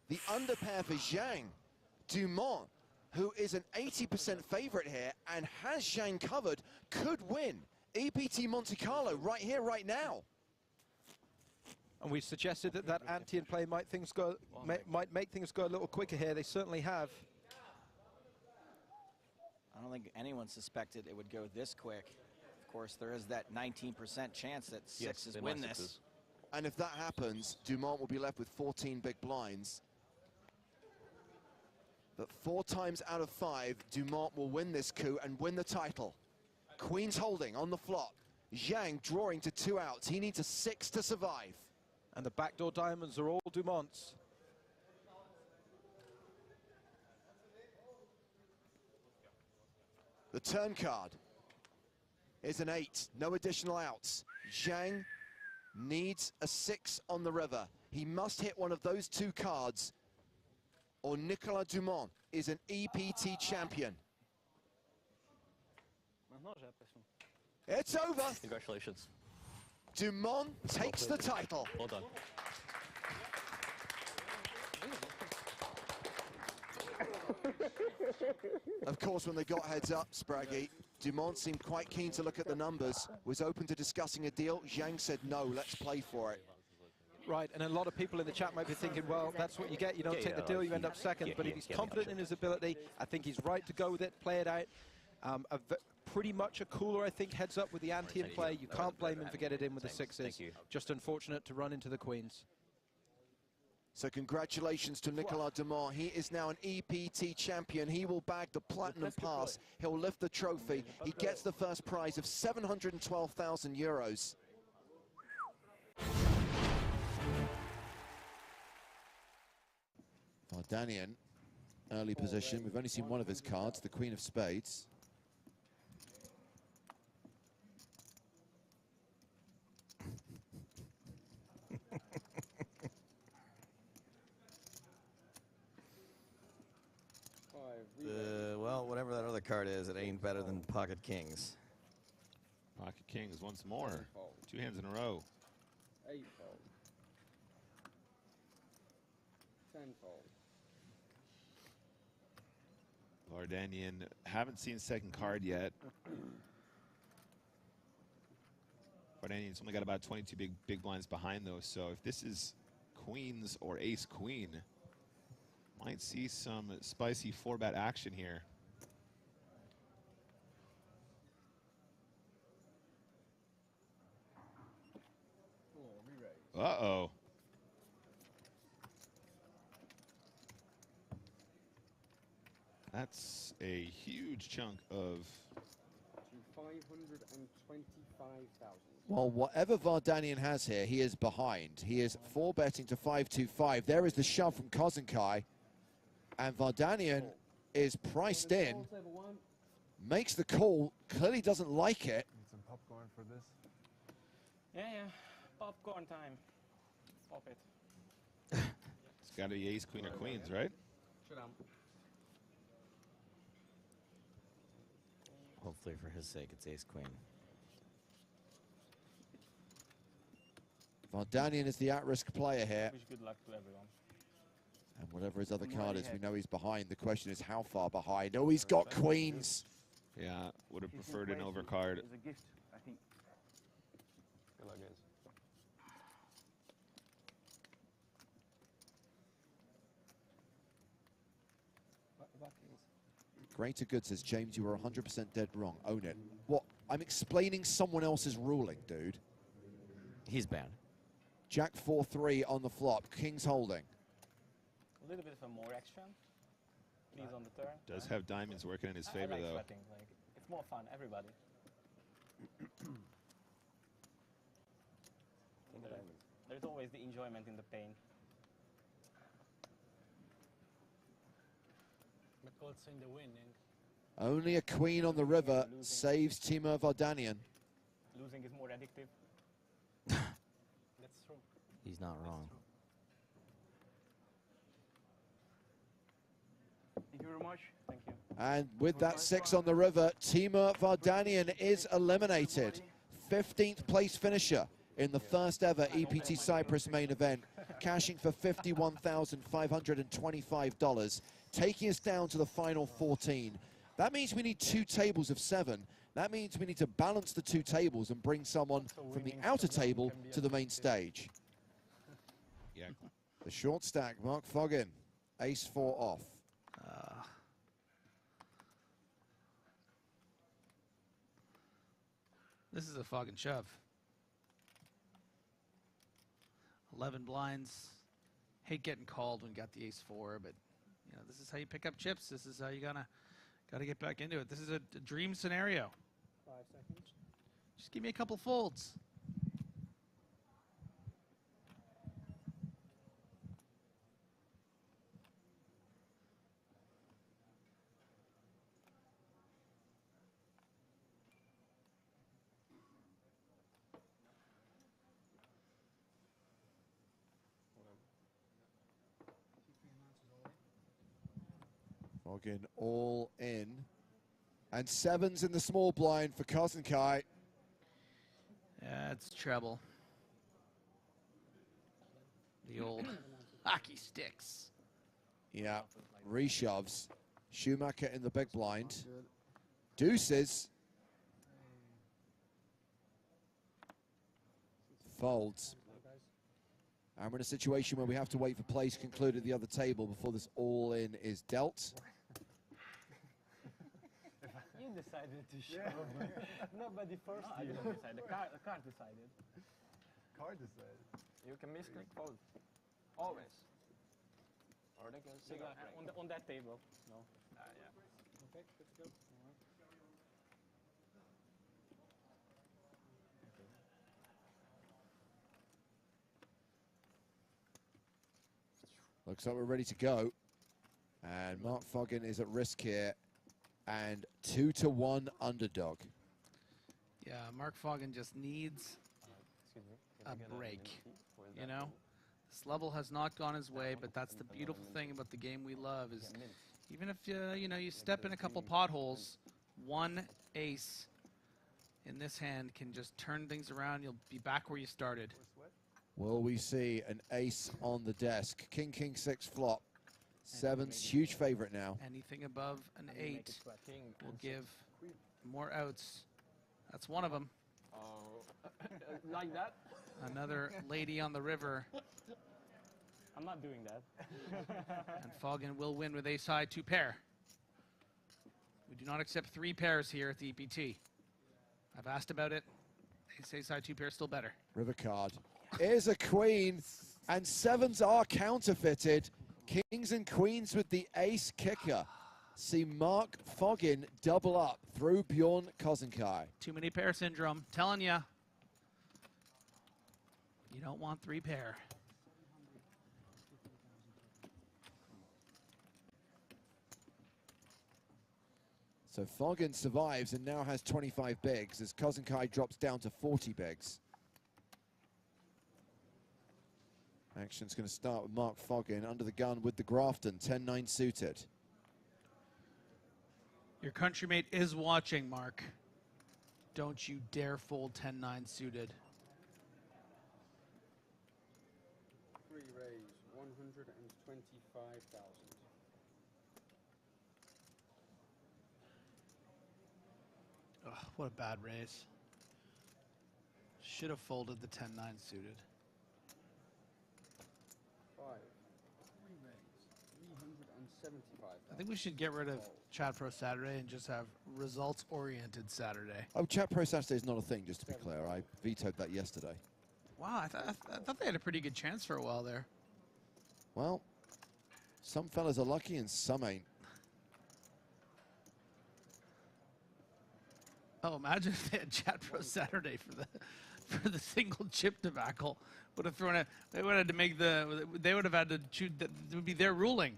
The underpair for Zhang. Dumont, who is an 80% favorite here and has Zhang covered, could win EPT Monte Carlo right here, right now. And we suggested that that ante in play might make things go a little quicker here. They certainly have. I don't think anyone suspected it would go this quick. Of course, there is that 19% chance that sixes win this. And if that happens, Dumont will be left with 14 big blinds. But 4 times out of 5, Dumont will win this coup and win the title. Queen's holding on the flop. Zhang drawing to 2 outs. He needs a 6 to survive. And the backdoor diamonds are all Dumont's. The turn card is an 8, no additional outs. Zhang needs a 6 on the river. He must hit one of those 2 cards, or Nicolas Dumont is an EPT champion. It's over. Congratulations. Dumont takes the title. Well done. Of course, when they got heads up, Spraggy, Dumont seemed quite keen to look at the numbers, was open to discussing a deal. Zhang said, no, let's play for it. Right, and a lot of people in the chat might be thinking, well, that's what you get. You don't take the deal, you end up second. But if he's confident in his ability, I think he's right to go with it, play it out. Pretty much a cooler, I think, heads up with the ante in play. You can't blame him for getting it in with the sixes. Just unfortunate to run into the queens. So congratulations to Nicolas Dumont. He is now an EPT champion. He will bag the platinum pass. He'll lift the trophy. He gets the first prize of 712,000 euros. Vardanian, early position. We've only seen one of his cards, the Queen of Spades. Well, whatever that other card is, it ain't better than Pocket Kings. Pocket Kings once more. 2 hands in a row. 8-fold. 10-fold. Vardanian, haven't seen second card yet. Vardanian's only got about 22 big blinds behind those, so if this is queens or ace queen, might see some spicy 4-bet action here. Uh-oh. That's a huge chunk of... 525,000. Well, whatever Vardanian has here, he is behind. He is 4-betting to 525. There is the shove from Kozenkai. And Vardanian is priced in, makes the call, clearly doesn't like it. Need some popcorn for this? Yeah. Popcorn time. Pop it. It's got to be ace, queen, or queens, right? Hopefully for his sake, it's ace queen. Vardanian is the at-risk player here. Wish good luck to everyone. And whatever his other card is, we know he's behind. The question is how far behind. Oh, he's got queens. Yeah, would have preferred an overcard. It's a gift, I think. Good luck, guys. Greater good says, James, you were 100% dead wrong. Own it. What? I'm explaining someone else's ruling, dude. He's banned. Jack 4-3 on the flop. King's holding. A little bit of a more action. Please on the turn. Does have diamonds working in his favor, I like though. sweating. Like, it's more fun, everybody. There's always the enjoyment in the pain. But also in the winning. Only a queen on the river saves Timur Vardanian. Losing is more addictive. That's true. He's not wrong. Thank you very much. Thank you. And with that 6 on the river, Timur Vardanian is eliminated. 15th place finisher in the first ever EPT Cyprus main event, cashing for $51,525, taking us down to the final 14. That means we need 2 tables of 7. That means we need to balance the 2 tables and bring someone from the outer table to the main stage. Yeah. The short stack, Mark Foggin, ace-4 off. This is a fog and shove. 11 blinds. Hate getting called when you got the ace-4, but you know this is how you pick up chips. This is how you gotta get back into it. This is a dream scenario. 5 seconds. Just give me a couple folds. Foggin all in. And 7's in the small blind for Kozenkai. Yeah, it's treble. The old hockey sticks. Yeah, reshoves. Schumacher in the big blind. Deuces. Folds. And we're in a situation where we have to wait for plays concluded at the other table before this all-in is dealt. You decided to shove. Nobody forced you. I didn't decide. The card decided. Card decided. You can misclick fold. Always. Or they can see on that table. No. Yeah. Okay, let's go. Looks like we're ready to go. And Mark Foggin is at risk here. And 2-1 underdog. Yeah, Mark Foggin just needs a break. You know, this level has not gone his way, but that's the beautiful thing about the game we love is Even if you know, you step in a couple potholes, one ace in this hand can just turn things around. You'll be back where you started. Will we see an ace on the desk? King, king, six flop. Seven's huge favorite now. Anything above an 8 will give more outs. That's one of them. Like that? Another lady on the river. I'm not doing that. And Foggin will win with ace high 2 pair. We do not accept 3 pairs here at the EPT. I've asked about it. Ace high 2 pair still better. River card is a queen, and sevens are counterfeited. Kings and queens with the ace kicker. See Mark Foggin double up through Bjorn Kozenkai. Too many pair syndrome. Telling ya. You don't want 3 pair. So Foggin survives and now has 25 bigs as Kozenkai drops down to 40 bigs. Action's going to start with Mark Foggin under the gun with the Grafton, 10-9 suited. Your countrymate is watching, Mark. Don't you dare fold 10-9 suited. Free raise, 125,000. Ugh, what a bad raise. Should have folded the 10-9 suited. 5. Free raise, 375,000. I think we should get rid of Chat Pro Saturday and just have results-oriented Saturday. Oh, Chat Pro Saturday is not a thing, just to be clear. I vetoed that yesterday. Wow, I thought they had a pretty good chance for a while there. Well, some fellas are lucky and some ain't. Oh, imagine if they had Chat Pro Saturday for the single chip debacle. Would have thrown it. They would have had to make the. They would have had to choose. It would be their ruling.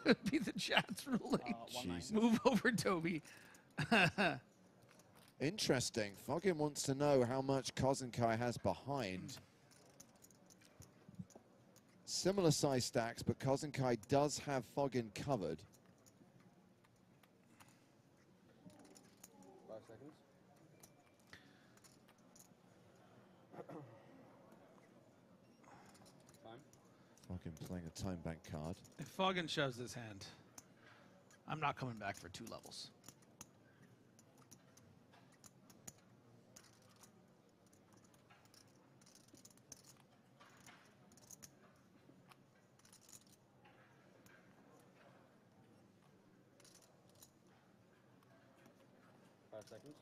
It would be the chat's ruling. Jesus. Move over, Toby. Interesting. Foggin wants to know how much Kozenkai has behind. Similar size stacks, but Kozenkai does have Foggin covered. 5 seconds. Time. Foggin playing a time bank card. If Foggin shoves his hand, I'm not coming back for 2 levels. Seconds.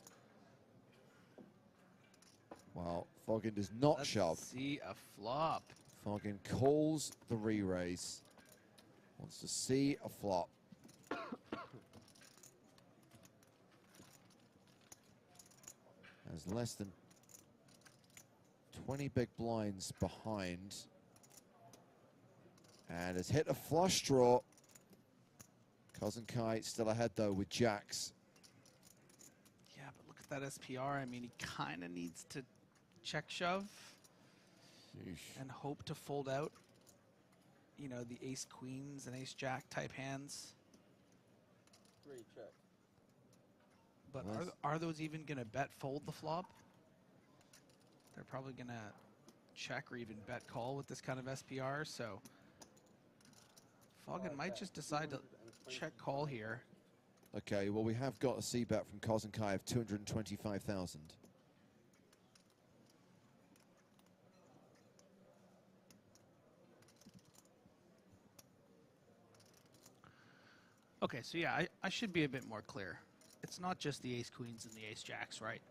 Well, Foggin does not Let's shove. see a flop. Foggin calls the re-raise. Wants to see a flop. Has less than 20 big blinds behind. And has hit a flush draw. Kozenkai still ahead though with jacks. Yeah, but look at that SPR. I mean, he kind of needs to check shove and hope to fold out, you know, the ace queens and ace jack type hands. 3 check. But are those even going to bet fold the flop? They're probably going to check or even bet call with this kind of SPR. So Foggin might just decide to check call here. Okay, well, we have got a C-bet from Kozenkai of 225,000. Okay, so yeah, I should be a bit more clear. It's not just the ace queens and the ace jacks, right?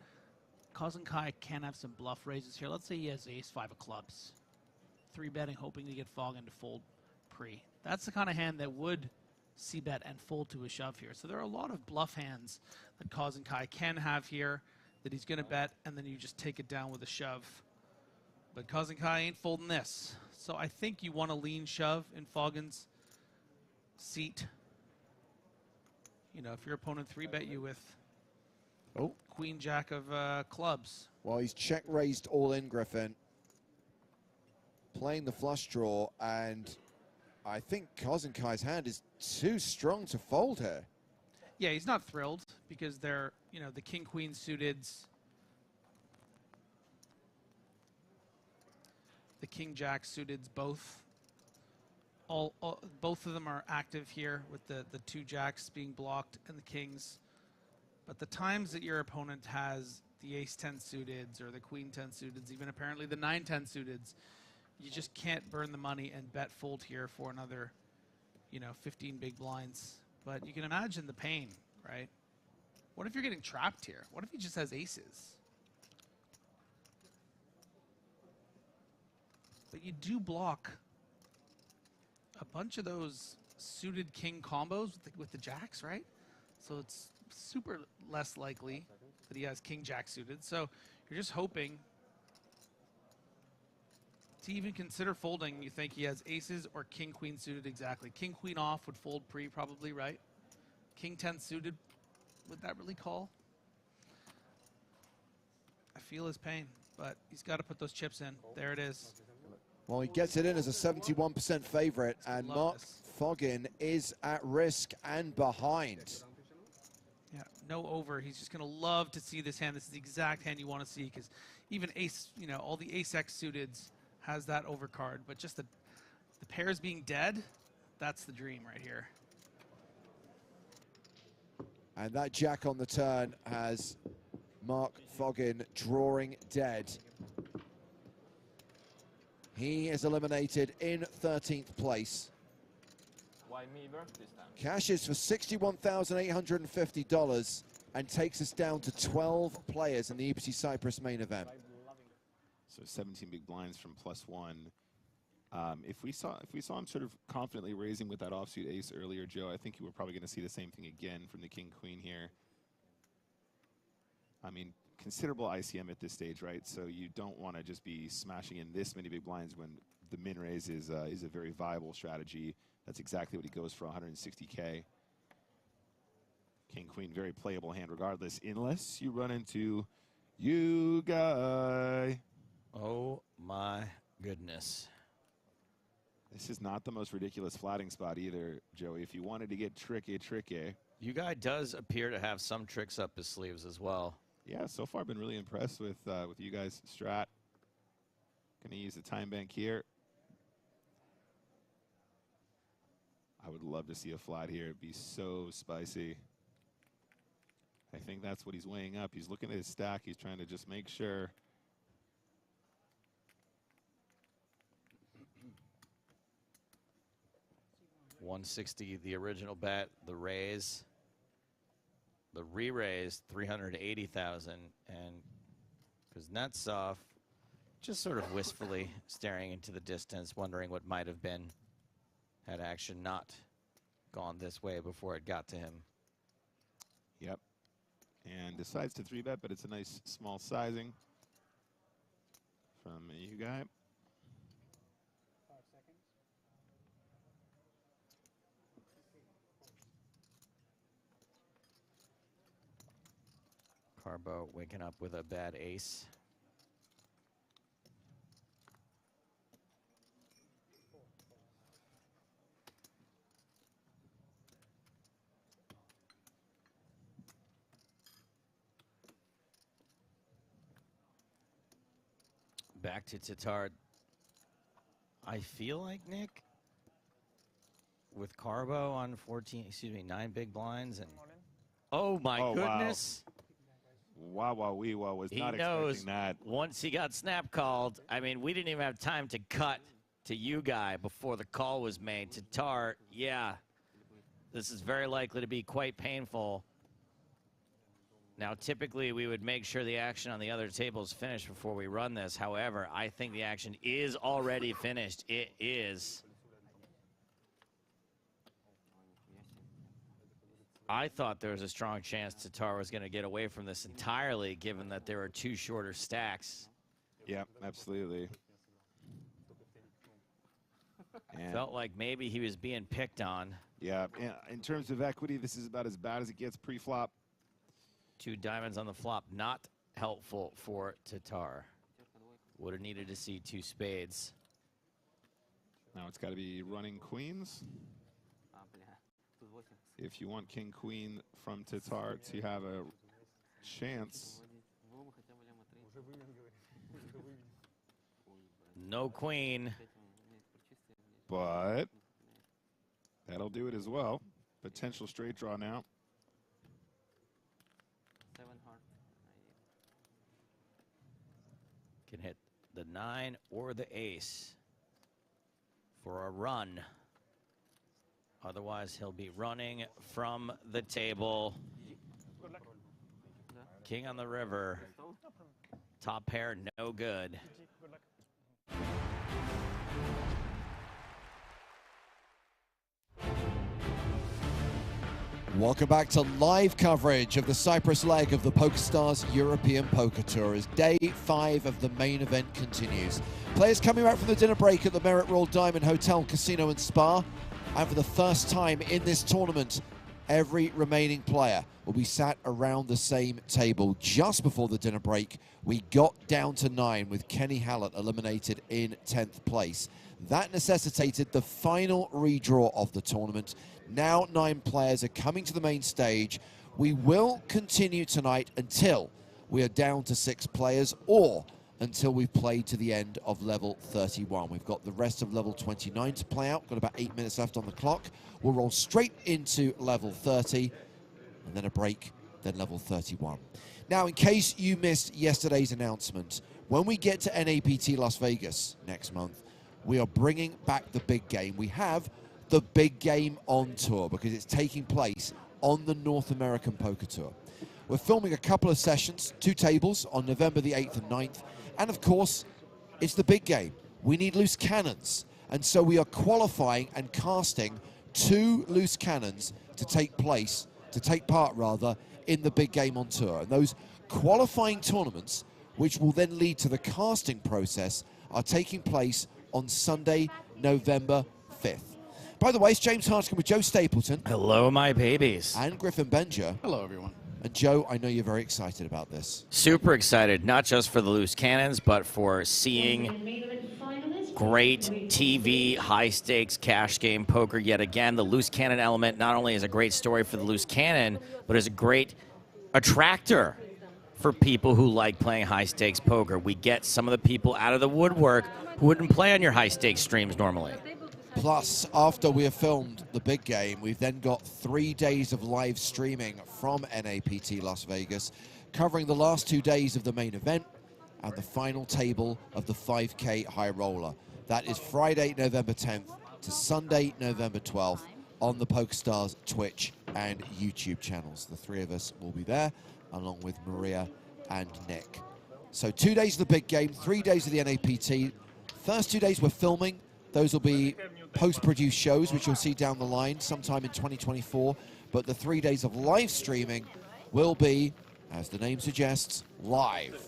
Kozenkai can have some bluff raises here. Let's say he has ace 5 of clubs. 3-betting, hoping to get Foggin to fold pre. That's the kind of hand that would C-bet and fold to a shove here. So there are a lot of bluff hands that Kozenkai can have here that he's going to bet, and then you just take it down with a shove. But Kozenkai ain't folding this. So I think you want to lean shove in Foggin's seat. You know, if your opponent 3-bet you with queen jack of clubs. Well, he's check raised all in, Griffin. Playing the flush draw, and I think Kozenkai's hand is too strong to fold here. Yeah, he's not thrilled because they're, you know, the king-queen suiteds, the king-jack suiteds, both both of them are active here with the two jacks being blocked and the kings. But the times that your opponent has the ace-10 suiteds or the queen-10 suiteds, even apparently the 9-10 suiteds, you just can't burn the money and bet fold here for another, you know, 15 big blinds. But you can imagine the pain, right? What if you're getting trapped here? What if he just has aces? But you do block a bunch of those suited king combos with the jacks, right? So it's super less likely that he has king jack suited. So you're just hoping to even consider folding. You think he has aces or king queen suited exactly. King queen off would fold pre probably, right? King 10 suited, would that really call? I feel his pain, but he's got to put those chips in. There it is. Well, he gets it in as a 71% favorite, and Mark Foggin is at risk and behind. Yeah, no over. He's just going to love to see this hand. This is the exact hand you want to see because even ace, you know, all the ace-x suiteds has that overcard, but just the pairs being dead, that's the dream right here. And that jack on the turn has Mark Foggin drawing dead. He is eliminated in 13th place. Why me work this time? Cashes for $61,850 and takes us down to 12 players in the EPT Cyprus main event. So 17 big blinds from +1. If we saw him sort of confidently raising with that offsuit ace earlier, Joe, I think you were probably going to see the same thing again from the king-queen here. I mean, considerable ICM at this stage, right? So you don't want to just be smashing in this many big blinds when the min raise is a very viable strategy. That's exactly what he goes for, 160K. King-queen, very playable hand regardless, unless you run into you guy. Oh my goodness. This is not the most ridiculous flatting spot either, Joey. If you wanted to get tricky. You guy does appear to have some tricks up his sleeves as well. Yeah, so far been really impressed with you guys' strat. Gonna use the time bank here. I would love to see a flat here. It'd be so spicy. I think that's what he's weighing up. He's looking at his stack. He's trying to just make sure. $160, the original bet, the raise, the re-raise, 380,000, and Kuznetsov just sort of wistfully staring into the distance, wondering what might have been had action not gone this way before it got to him. Yep. And decides to 3-bet, but it's a nice small sizing from you guy. 5 seconds. Carbo waking up with a bad ace. Back to Tatar. I feel like, Nick, with Carbo on 9 big blinds, and oh my goodness. Wow, was He not knows expecting that. once he got snap called, I mean, we didn't even have time to cut to you guy before the call was made. Tatar, yeah, this is very likely to be quite painful. Now, typically, we would make sure the action on the other table is finished before we run this. However, I think the action is already finished. It is. I thought there was a strong chance Tatar was going to get away from this entirely, given that there are 2 shorter stacks. Yep, absolutely. And felt like maybe he was being picked on. Yeah, in terms of equity, this is about as bad as it gets pre-flop. 2 diamonds on the flop, not helpful for Tatar. Would have needed to see 2 spades. Now it's got to be running queens. If you want king queen from Tatar to have a chance. No queen. But that'll do it as well. Potential straight draw now. Can hit the 9 or the ace for a run. Otherwise, he'll be running from the table. King on the river. Top pair, no good. Welcome back to live coverage of the Cyprus leg of the PokerStars European Poker Tour as day 5 of the main event continues. Players coming back from the dinner break at the Merit Royal Diamond Hotel, Casino and Spa. And for the first time in this tournament, every remaining player will be sat around the same table. Just before the dinner break, we got down to 9 with Kenny Hallett eliminated in 10th place. That necessitated the final redraw of the tournament. Now 9 players are coming to the main stage. We will continue tonight until we are down to 6 players or until we've played to the end of level 31. We've got the rest of level 29 to play out. Got about 8 minutes left on the clock. We'll roll straight into level 30 and then a break, then level 31. Now, in case you missed yesterday's announcement, when we get to NAPT Las Vegas next month, we are bringing back the big game. We have the big game on tour because it's taking place on the North American Poker Tour. We're filming a couple of sessions, 2 tables on November the 8th and 9th. And of course, it's the big game. We need loose cannons. And so we are qualifying and casting 2 loose cannons to take part in the big game on tour. And those qualifying tournaments, which will then lead to the casting process, are taking place on Sunday, November 5th. By the way, it's James Hartigan with Joe Stapleton. Hello, my babies. And Griffin Benjer. Hello, everyone. And Joe, I know you're very excited about this. Super excited, not just for the loose cannons, but for seeing great TV, high-stakes cash game poker yet again. The loose cannon element not only is a great story for the loose cannon, but is a great attractor for people who like playing high-stakes poker. We get some of the people out of the woodwork who wouldn't play on your high-stakes streams normally. Plus, after we have filmed the big game, we've then got 3 days of live streaming from NAPT Las Vegas, covering the last 2 days of the main event and the final table of the 5K High Roller. That is Friday, November 10th to Sunday, November 12th on the PokerStars Twitch and YouTube channels. The 3 of us will be there, along with Maria and Nick. So 2 days of the big game, 3 days of the NAPT. First 2 days we're filming. Those will be post-produced shows, which you'll see down the line sometime in 2024. But the 3 days of live streaming will be, as the name suggests, live.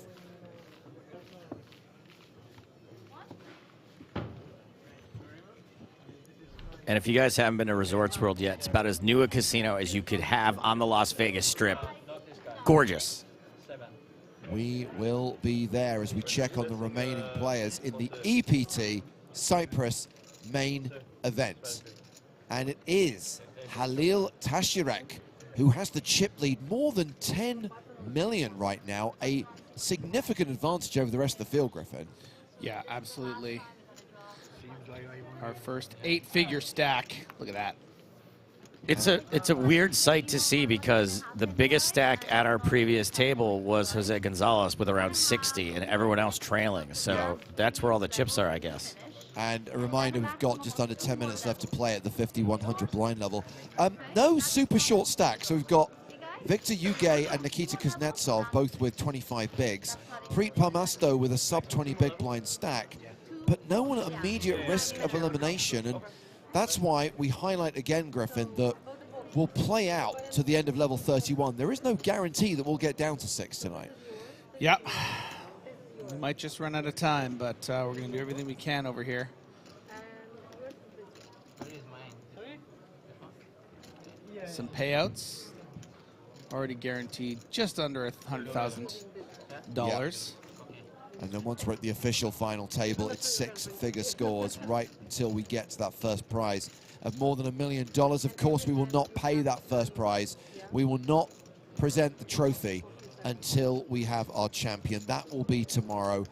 And if you guys haven't been to Resorts World yet, it's about as new a casino as you could have on the Las Vegas Strip. Gorgeous. We will be there as we check on the remaining players in the EPT Cyprus main event. And it is Halil Tashirek who has the chip lead, more than 10 million right now, a significant advantage over the rest of the field, Griffin. Yeah, absolutely. Our first 8-figure stack. Look at that. It's a weird sight to see because the biggest stack at our previous table was Jose Gonzalez with around 60 and everyone else trailing. So that's where all the chips are, I guess. And a reminder, we've got just under 10 minutes left to play at the 5,100 blind level. No super short stack. So we've got Victor Yugay and Nikita Kuznetsov, both with 25 bigs. Preet Parmasto with a sub-20 big blind stack. But no one at immediate risk of elimination. And that's why we highlight again, Griffin, that we'll play out to the end of level 31. There is no guarantee that we'll get down to 6 tonight. Yep. We might just run out of time, but we're going to do everything we can over here. Some payouts. Already guaranteed just under $100,000. And then once we're at the official final table, it's 6-figure scores right until we get to that first prize of more than $1 million. Of course, we will not pay that first prize. We will not present the trophy until we have our champion. That will be tomorrow.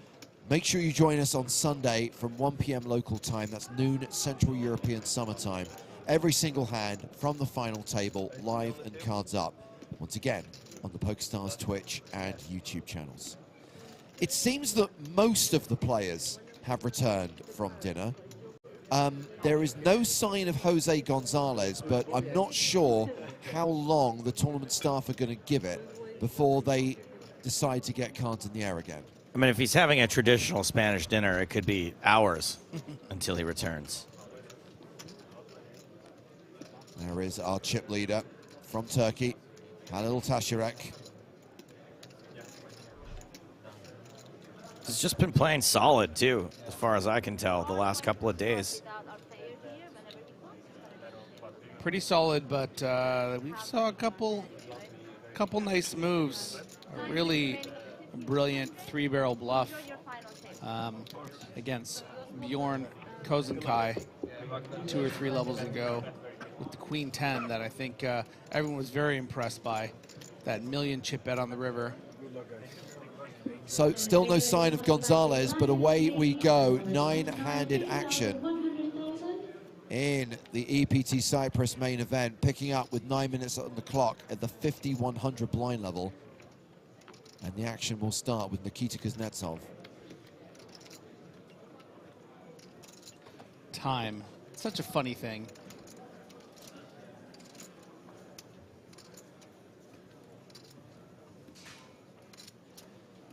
Make sure you join us on Sunday from 1 p.m. local time. That's noon Central European Summer Time. Every single hand from the final table, live and cards up. Once again, on the PokerStars Twitch and YouTube channels. It seems that most of the players have returned from dinner. There is no sign of Jose Gonzalez, but I'm not sure how long the tournament staff are going to give it before they decide to get cards in the air again. I mean, if he's having a traditional Spanish dinner, it could be hours until he returns. There is our chip leader from Turkey, Halil Tasharek. He's just been playing solid, too, as far as I can tell, the last couple of days. Pretty solid, but we saw a couple nice moves. A really brilliant three-barrel bluff against Bjorn Kozenkai 2 or 3 levels ago with the Queen 10 that I think everyone was very impressed by. That million chip bet on the river. So still no sign of Gonzalez, but away we go. 9-handed action in the EPT Cyprus main event, picking up with 9 minutes on the clock at the 5,100 blind level. And the action will start with Nikita Kuznetsov. Time. Such a funny thing.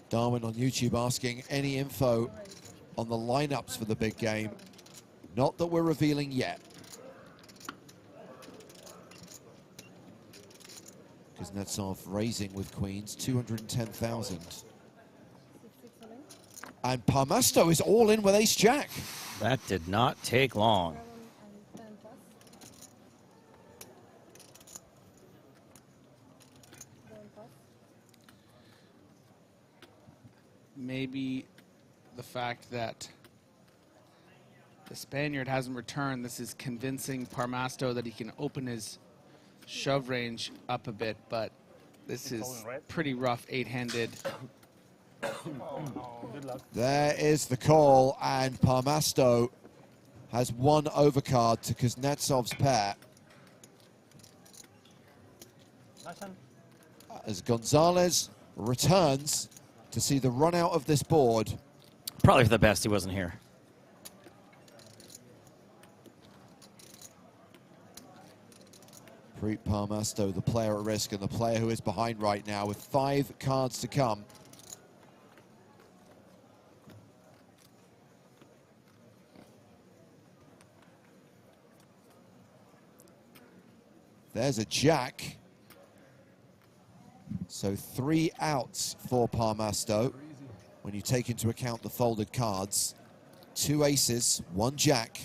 Darwin on YouTube asking any info on the lineups for the big game. Not that we're revealing yet. Kuznetsov raising with queens, 210,000. And Parmasto is all in with ace-jack. That did not take long. Maybe the fact that the Spaniard hasn't returned, this is convincing Parmasto that he can open his shove range up a bit, but this is pretty rough 8-handed. There is the call, and Parmasto has one overcard to Kuznetsov's pair. As Gonzalez returns to see the run out of this board. Probably for the best he wasn't here. Preet Parmasto, the player at risk and the player who is behind right now with 5 cards to come. There's a jack. So 3 outs for Parmasto when you take into account the folded cards. 2 aces, 1 jack.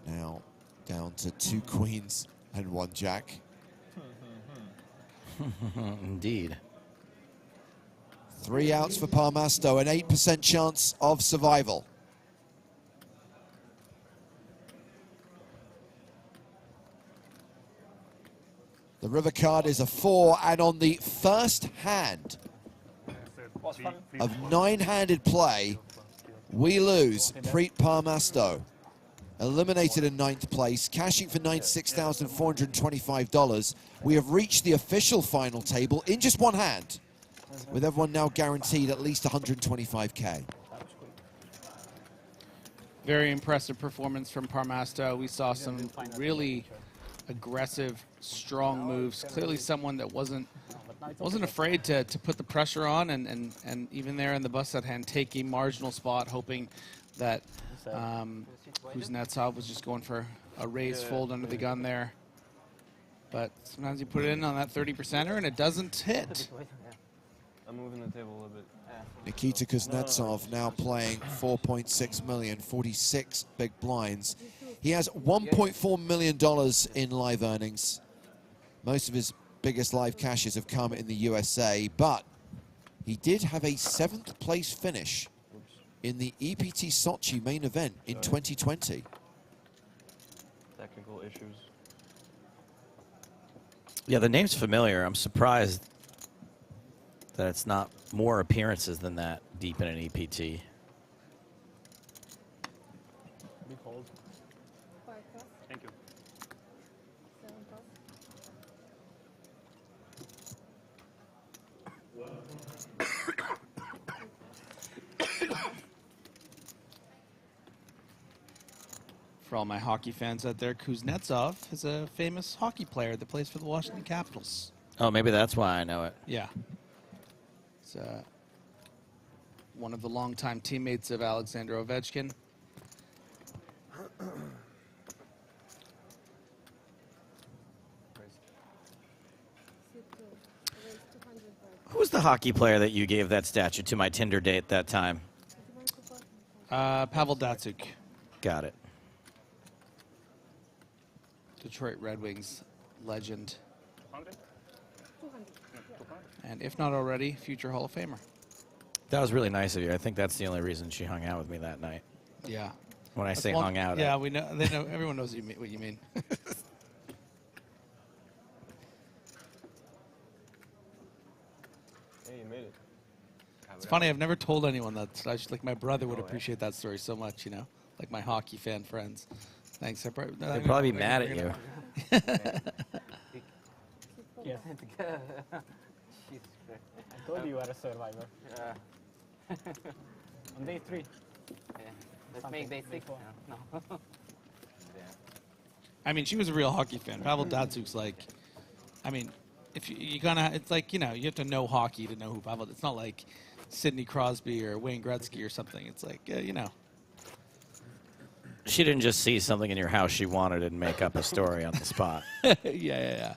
Now down to 2 queens and 1 jack. Indeed. 3 outs for Parmasto, an 8% chance of survival. The river card is a 4, and on the first hand of 9-handed play, we lose Preet Parmasto. Eliminated in 9th place, cashing for $96,425. We have reached the official final table in just 1 hand, with everyone now guaranteed at least 125K. Very impressive performance from Parmasto. We saw some really aggressive, strong moves. Clearly someone that wasn't afraid to put the pressure on, and even there in the bust that hand, take a marginal spot, hoping that Kuznetsov was just going for a raise fold under the gun there. But sometimes you put it in on that 30%er and it doesn't hit. I'm moving the table a little bit. Nikita Kuznetsov now playing 4.6 million, 46 big blinds. He has $1.4 million in live earnings. Most of his biggest live cashes have come in the USA, but he did have a 7th place finish in the EPT Sochi main event in 2020. Technical issues. Yeah, the name's familiar. I'm surprised that it's not more appearances than that deep in an EPT. Big hold. Thank you. For all my hockey fans out there, Kuznetsov is a famous hockey player that plays for the Washington Capitals. Oh, maybe that's why I know it. Yeah. It's one of the longtime teammates of Alexander Ovechkin. Who was the hockey player that you gave that statue to my Tinder date that time? Pavel Datsyuk. Got it. Detroit Red Wings legend. And if not already, future Hall of Famer. That was really nice of you. I think that's the only reason she hung out with me that night. Yeah. When I That's say one- hung out. Yeah, we know. They know. Everyone knows what you mean. Hey, you made it. It's funny. I've never told anyone that. Like my brother would appreciate that story so much. You know, like my hockey fan friends. Thanks. They'd probably be mad at you. Yeah. I told you you are a survivor. On day 3. Let's make day 6. No. I mean, she was a real hockey fan. Pavel Datsuk's like, I mean, if you gonna, it's like, you know, you have to know hockey to know who Pavel. It's not like Sidney Crosby or Wayne Gretzky or something. It's like, you know. She didn't just see something in your house she wanted and make up a story on the spot. Yeah.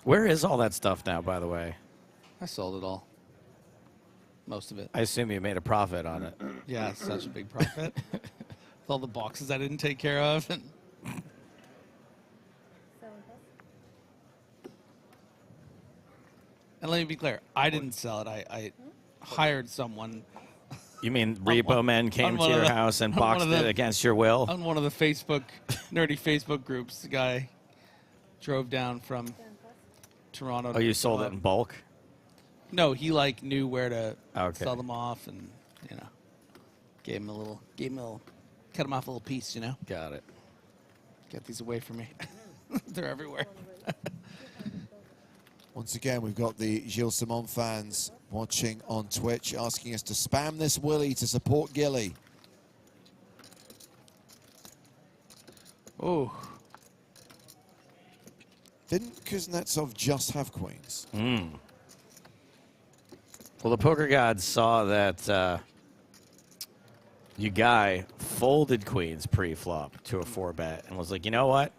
Where is all that stuff now, by the way? I sold it all. Most of it. I assume you made a profit on it. Yeah, such a big profit. With all the boxes I didn't take care of. And let me be clear, I didn't sell it. I hired someone. You mean repo men came to your house and boxed it against your will? On one of the nerdy Facebook groups, the guy drove down from Toronto. Oh, you sold it in bulk? No, he like knew where to Okay. sell them off, and you know, gave him a little, cut him off a little piece, you know. Got it. Get these away from me. They're everywhere. Once again, we've got the Gilles Simon fans watching on Twitch asking us to spam this Willie to support Gilly. Oh. Didn't Kuznetsov just have queens? Well, the poker gods saw that you guy folded queens pre-flop to a 4-bet and was like, you know what?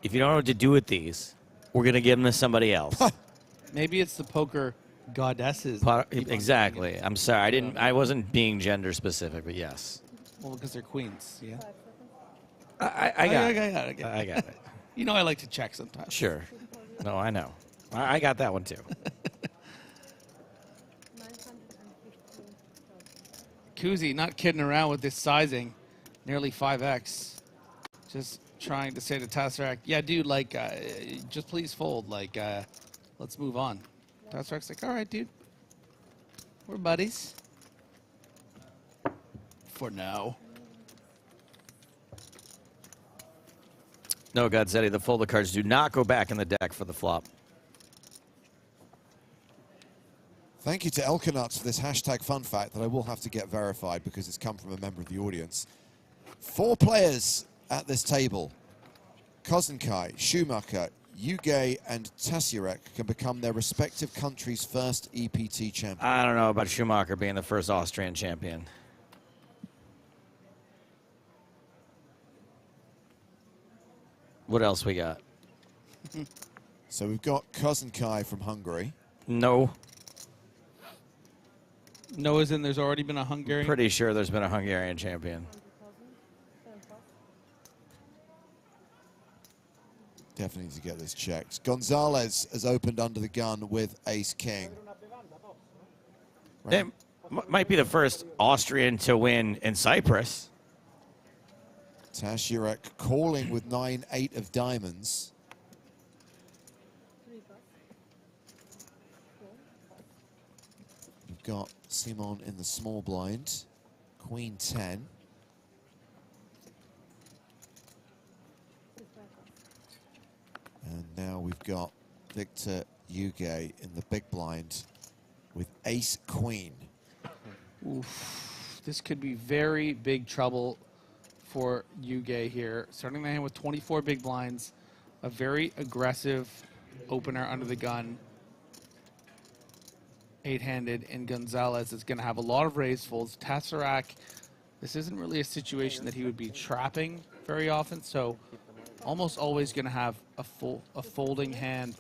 If you don't know what to do with these, we're going to give them to somebody else. Maybe it's the poker goddesses. Exactly. I'm sorry. I wasn't being gender specific, but yes. Well, because they're queens, yeah. I got it. You know I like to check sometimes. Sure. No, I know. I got that one too. Kuzi, not kidding around with this sizing. Nearly 5x. Just trying to say to Tesseract, yeah, dude, like, just please fold. Like, let's move on. Tesseract's like, all right, dude. We're buddies. For now. No, Godzetti, the folded cards do not go back in the deck for the flop. Thank you to Elkanut for this hashtag fun fact that I will have to get verified because it's come from a member of the audience. 4 players at this table. Kozenkai, Schumacher, Yuge, and Tesseract can become their respective countries' first EPT champion. I don't know about Schumacher being the first Austrian champion. What else we got? So we've got Kozenkai from Hungary. No. Noah's in. There's already been a Hungarian. Pretty sure there's been a Hungarian champion. Definitely need to get this checked. Gonzalez has opened under the gun with ace-king. It might be the first Austrian to win in Cyprus. Tashirek calling with 9-8 of diamonds. We've got Simon in the small blind. Queen 10. And now we've got Victor Yuge in the big blind with ace-queen. Oof. This could be very big trouble for Yuge here. Starting the hand with 24 big blinds, a very aggressive opener under the gun. 8-handed, and Gonzalez is going to have a lot of raise folds. Tesseract, this isn't really a situation that he would be trapping very often, so almost always going to have a folding hand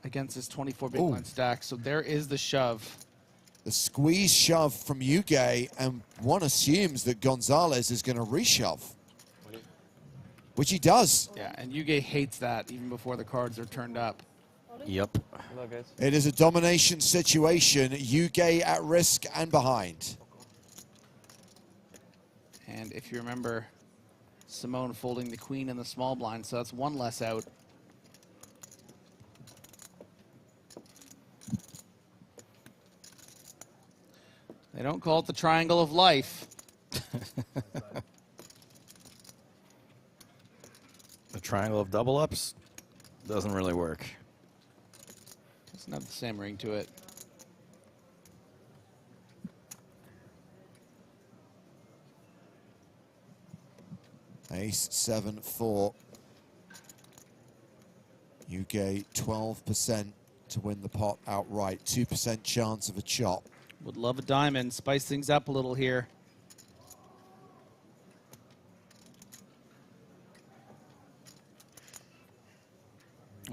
against his 24 big blind stack. So there is the shove. The squeeze shove from Yuge, and one assumes that Gonzalez is going to reshove, which he does. Yeah, and Yuge hates that even before the cards are turned up. Yep. It is a domination situation. Yuge at risk and behind. And if you remember, Simone folding the queen in the small blind, so that's one less out. They don't call it the triangle of life. The triangle of double ups doesn't really work. Doesn't have the same ring to it. Ace 7-4. Yuge 12% to win the pot outright. 2% chance of a chop. Would love a diamond. Spice things up a little here.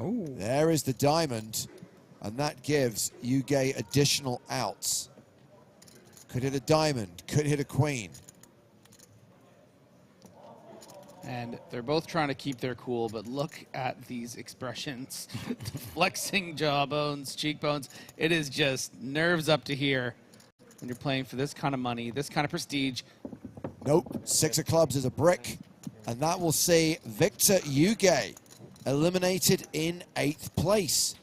Oh, there is the diamond, and that gives Yuge additional outs. Could hit a diamond, could hit a queen. And they're both trying to keep their cool, but look at these expressions. The flexing jawbones, cheekbones. It is just nerves up to here when you're playing for this kind of money, this kind of prestige. Nope, 6 of clubs is a brick, and that will see Victor Yuge eliminated in 8th place.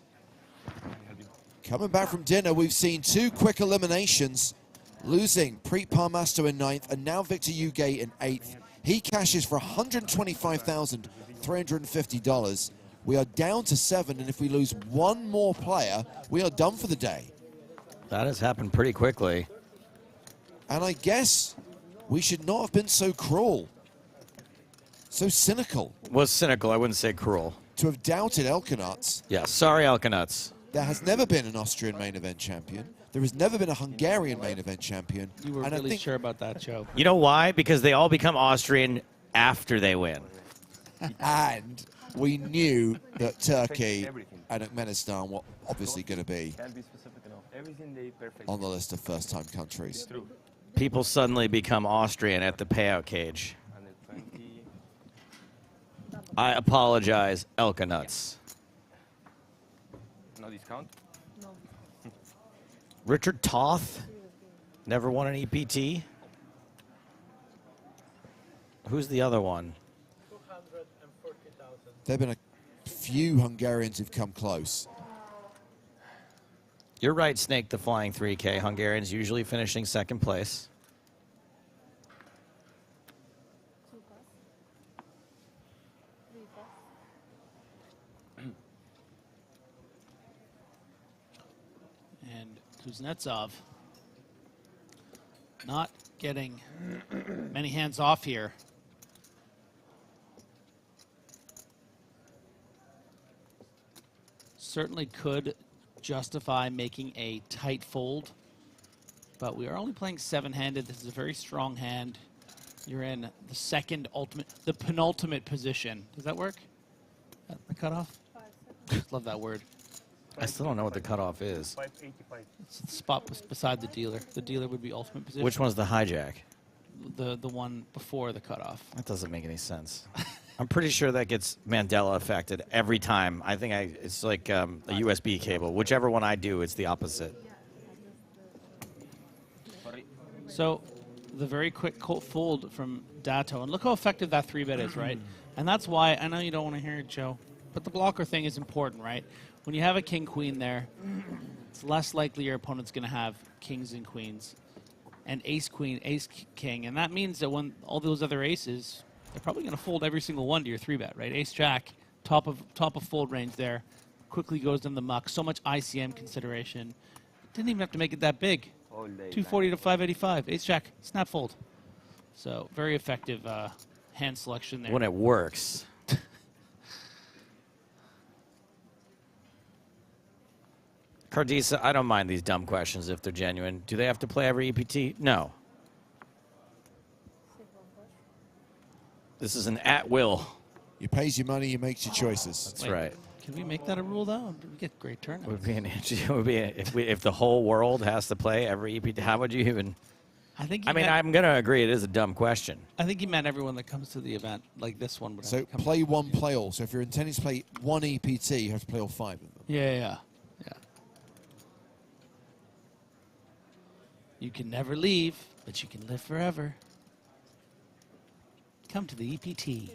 Coming back from dinner, we've seen 2 quick eliminations, losing Preet Parmasto in 9th, and now Victor Yuge in 8th. He cashes for $125,350. We are down to 7, and if we lose one more player, we are done for the day. That has happened pretty quickly. And I guess we should not have been so cruel, so cynical. Was cynical, I wouldn't say cruel. To have doubted Elkanuts. Yeah, sorry, Elkanuts. There has never been an Austrian main event champion. There has never been a Hungarian main event champion. You were and really sure about that, Joe. You know why? Because they all become Austrian after they win. And we knew that Turkey and Turkmenistan were obviously going to be on the list of first-time countries. People suddenly become Austrian at the payout cage. I apologize, Elkanuts. No discount? Richard Toth never won an EPT. Who's the other one? There have been a few Hungarians who've come close. You're right, Snake, the flying 3K. Hungarians usually finishing 2nd place. And Kuznetsov not getting many hands off here. Certainly could justify making a tight fold, but we are only playing 7-handed. This is a very strong hand. You're in the penultimate position. Does that work? The cutoff? Love that word. I still don't know what the cutoff is. 585. It's the spot beside the dealer. The dealer would be ultimate position. Which one's the hijack? The one before the cutoff. That doesn't make any sense. I'm pretty sure that gets Mandela affected every time. I think it's like a USB cable. Whichever one I do, it's the opposite. So the very quick fold from Dato. And look how effective that 3-bet is, right? And that's why, I know you don't want to hear it, Joe, but the blocker thing is important, right? When you have a king-queen there, it's less likely your opponent's going to have kings and queens and ace-queen, ace-king. And that means that when all those other aces, they're probably going to fold every single one to your 3-bet, right? Ace-jack, top of fold range there, quickly goes in the muck. So much ICM consideration. Didn't even have to make it that big. 240 to 585. Ace-jack, snap fold. So very effective hand selection there. When it works. Cardisa, I don't mind these dumb questions if they're genuine. Do they have to play every EPT? No. This is an at-will. You pays your money, you makes your choices. That's right. Can we make that a rule, though? We get great tournaments. Would be if the whole world has to play every EPT. How would you even? I think. I mean, I'm going to agree. It is a dumb question. I think you meant everyone that comes to the event, like this one. Would So have to come play one, play all. So if you're intending to play one EPT, you have to play all 5 of them. Yeah. You can never leave, but you can live forever. Come to the EPT.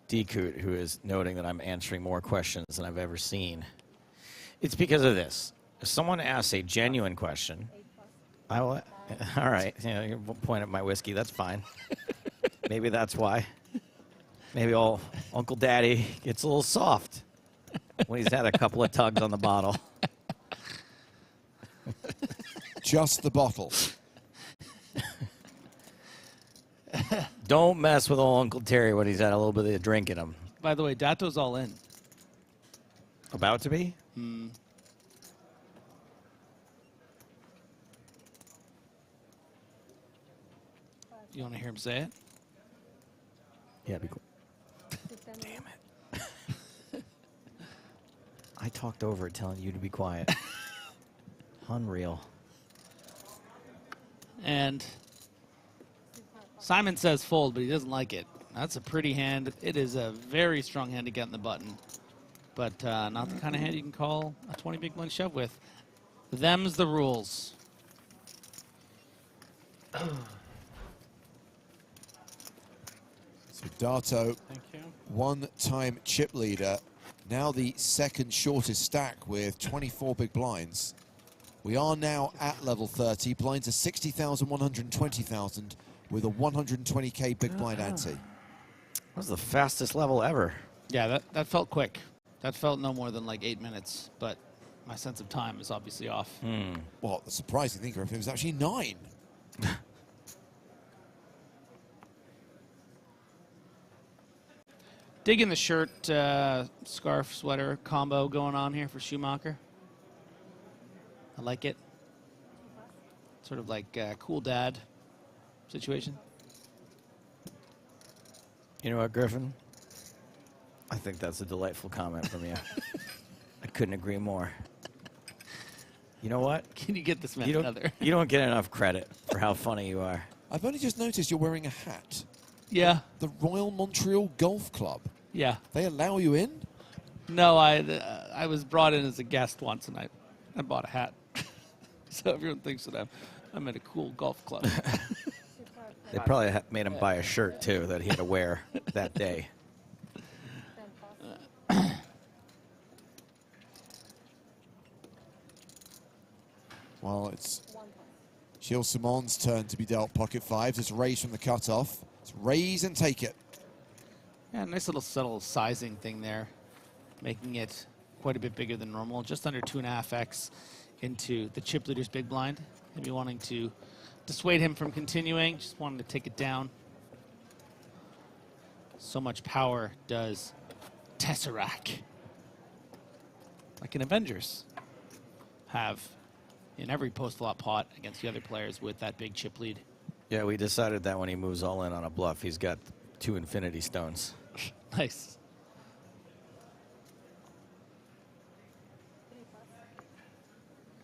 Decoot, who is noting that I'm answering more questions than I've ever seen. It's because of this. If someone asks a genuine question, I will. All right, you point at my whiskey. That's fine. Maybe that's why. Maybe Uncle Daddy gets a little soft when he's had a couple of tugs on the bottle. Just the bottle. Don't mess with old Uncle Terry when he's had a little bit of drink in him. By the way, Dato's all in. About to be? Hmm. You want to hear him say it? Yeah, be cool. Damn it. I talked over it telling you to be quiet. Unreal. And Simon says fold, but he doesn't like it. That's a pretty hand. It is a very strong hand to get in the button, but not the kind of hand you can call a 20 big blind shove with. Them's the rules. So Dato, Thank you. one-time chip leader, now the second shortest stack with 24 big blinds. We are now at level 30. Blinds are 60,000, 120,000 with a 120K big blind ante. That was the fastest level ever. Yeah, that felt quick. That felt no more than like 8 minutes, but my sense of time is obviously off. Well, the surprising thing, Griffin, was actually 9. Digging the shirt, scarf, sweater combo going on here for Schumacher. I like it. Sort of like cool dad situation. You know what, Griffin? I think that's a delightful comment from you. I couldn't agree more. You know what? Can you get this man you another? You don't get enough credit for how funny you are. I've only just noticed you're wearing a hat. Yeah. The Royal Montreal Golf Club. Yeah. They allow you in? No, I was brought in as a guest once, and I bought a hat. So everyone thinks that I'm at a cool golf club. They probably made him buy a shirt, too, that he had to wear that day. Well, it's Gilles Simon's turn to be dealt pocket fives. It's raised from the cutoff. It's raise and take it. Yeah, nice little subtle sizing thing there, making it quite a bit bigger than normal, just under 2.5x into the chip leader's big blind. Maybe wanting to dissuade him from continuing, just wanting to take it down. So much power does Tesseract, like an Avengers, have in every post-flop pot against the other players with that big chip lead. Yeah, we decided that when he moves all in on a bluff, he's got 2 infinity stones. Nice.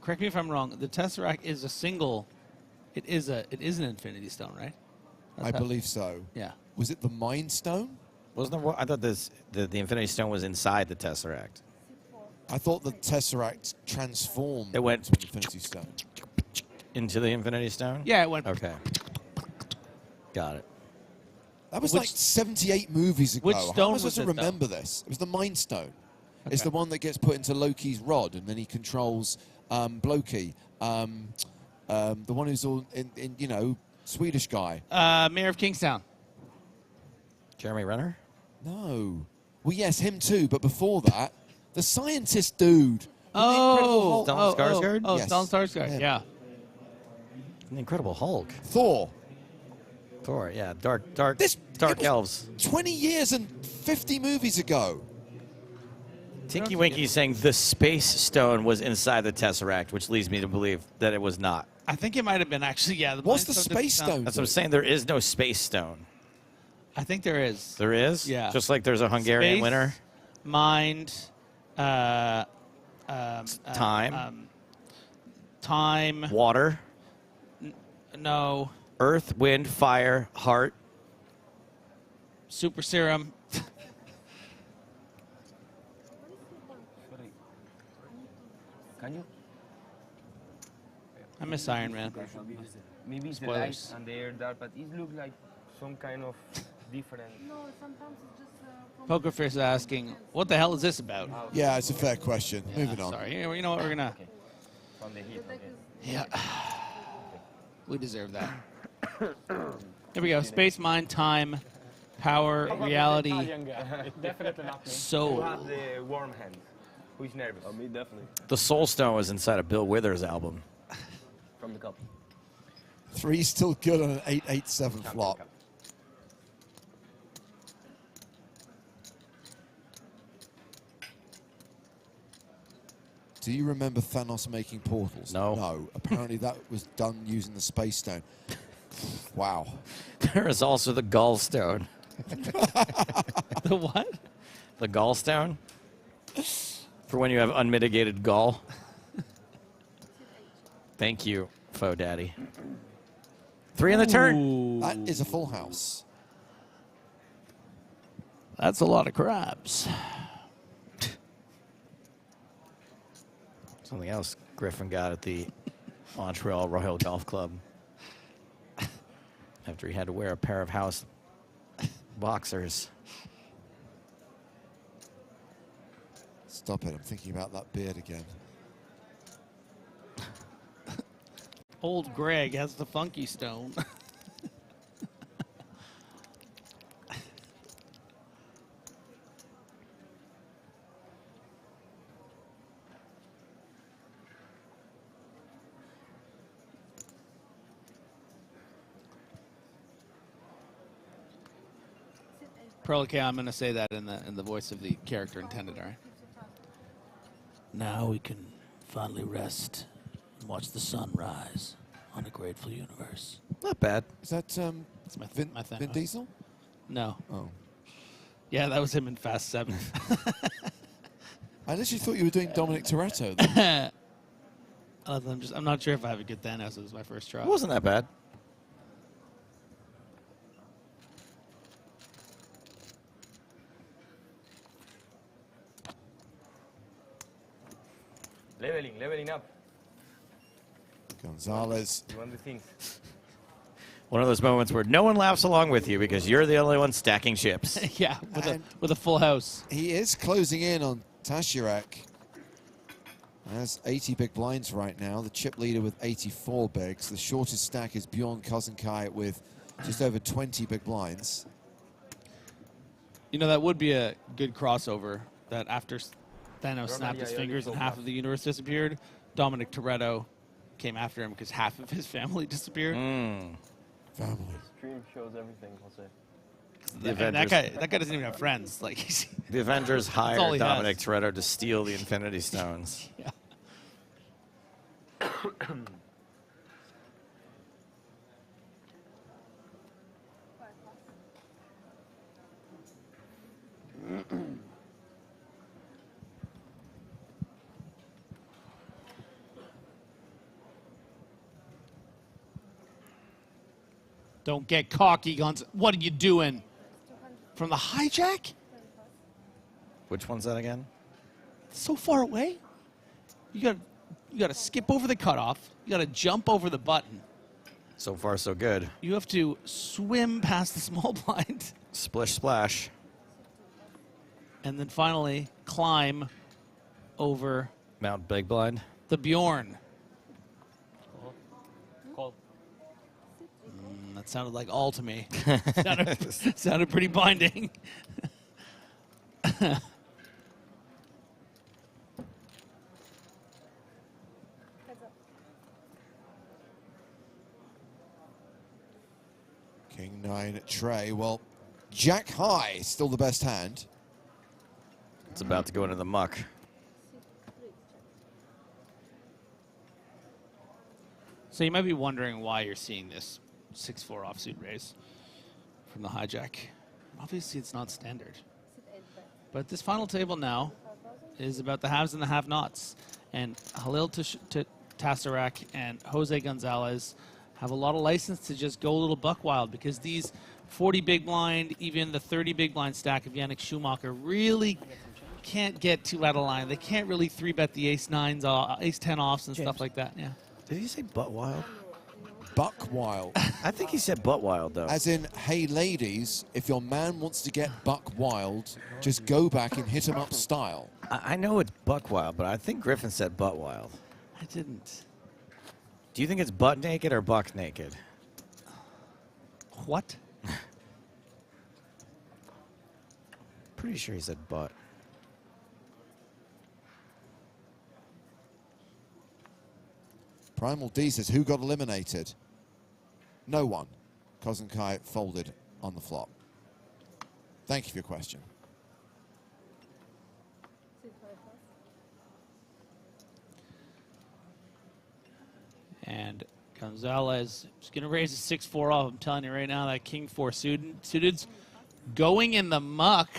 correct me if I'm wrong. The Tesseract is a single. It is an Infinity Stone, right? I believe so. Yeah. Was it the Mind Stone? Wasn't there? I thought the Infinity Stone was inside the Tesseract. I thought the Tesseract transformed. It went into Infinity Stone. Into the Infinity Stone. Yeah, it went. Okay. Got it. That was like 78 movies ago. which How am I stone supposed was to it, though? remember this? It was the Mind Stone. It's Okay. the one that gets put into Loki's rod, and then he controls Bloki. The one who's all in Swedish guy. Mayor of Kingstown. Jeremy Renner? No. Well, yes, him too. But before that, the scientist dude. Oh, Stellan Skarsgård? Oh, Yes. Stellan Skarsgård. Yeah. The Incredible Hulk. Thor. Thor. Yeah. Dark elves. 20 years and 50 movies ago. Tinky Winky's saying the Space Stone was inside the Tesseract, which leads me to believe that it was not. I think it might have been actually. Yeah. What's the Mind Stone didn't Space sound- Stone? That's what I'm saying. There is no Space Stone. I think there is. There is? Yeah. Just like there's a Hungarian Space, winner. Mind. Time. Time. Water. No. Earth, wind, fire, heart. Super serum. Sorry. Can you? I miss Iron Man. Maybe it's the light Spoilers. and the air there, but it looks like some kind of different. No, sometimes it's just from Poker Face asking, "What the hell is this about?" Yeah, it's a fair question. Moving on. Sorry. You know what? We're gonna. From the heat. Okay. Yeah. We deserve that. Here we go. Space, mind, time, power, reality, Definitely not me. Who soul. has the warm hand? Who is nervous? Oh, me definitely. The Soul Stone was inside a Bill Withers album. From the cup. 3 still good on an 8-8-7 flop. Do you remember Thanos making portals? No. No. Apparently that was done using the Space Stone. Wow. There is also the Gallstone. The what? The Gallstone? For when you have unmitigated gall. Thank you, Faux Daddy. 3 in the turn. That is a full house. That's a lot of crabs. Something else Griffin got at the Montreal Royal Golf Club. After he had to wear a pair of house boxers. Stop it. I'm thinking about that beard again. Old Greg has the funky stone. Probably, I'm going to say that in the voice of the character intended, all right? Now we can finally rest and watch the sun rise on a grateful universe. Not bad. Is that It's my Vin Thanos. Diesel? No. Oh. Yeah, that was him in Fast 7. I literally thought you were doing Dominic Toretto. I'm not sure if I have a good Thanos. It was my first try. It wasn't that bad. Leveling up. Gonzalez. You want the things? One of those moments where no one laughs along with you because you're the only one stacking chips. Yeah, with a full house. He is closing in on Tesseract. Has 80 big blinds right now. The chip leader with 84 bigs. The shortest stack is Bjorn Kozenkai with just over 20 big blinds. You know, that would be a good crossover, that after Thanos snapped his yeah, fingers and so half fast. of the universe disappeared, Dominic Toretto came after him because half of his family disappeared. Family. Stream shows everything, Jose. And that guy doesn't even have friends. Like The Avengers all hired he Dominic has. Toretto to steal the Infinity Stones. Yeah. Don't get cocky, Guns. What are you doing? From the hijack? Which one's that again? So far away. You got to skip over the cutoff. You got to jump over the button. So far, so good. You have to swim past the small blind. Splish splash. And then finally climb over Mount Big Blind. the Bjorn. Call. That sounded like all to me. sounded pretty binding. King 9 tray. Well, Jack high, still the best hand. It's about to go into the muck. So you might be wondering why you're seeing this 6-4 offsuit raise from the hijack. Obviously, it's not standard. But this final table now is about the haves and the have-nots. And Halil Tassarak and Jose Gonzalez have a lot of license to just go a little buck wild, because these 40 big blind, even the 30 big blind stack of Yannick Schumacher really can't get too out of line. They can't really 3-bet the ace-9s, ace-10 offs and stuff like that. Yeah. Did he say butt wild? Buck wild. I think he said butt wild, though. As in, hey, ladies, if your man wants to get buck wild, just go back and hit him up style. I know it's buck wild, but I think Griffin said butt wild. I didn't. Do you think it's butt naked or buck naked? What? Pretty sure he said butt. Primal D says, who got eliminated? No one. Kozenkai folded on the flop. Thank you for your question. And Gonzalez is going to raise a 6-4 off. I'm telling you right now, that King 4 suited's going in the muck.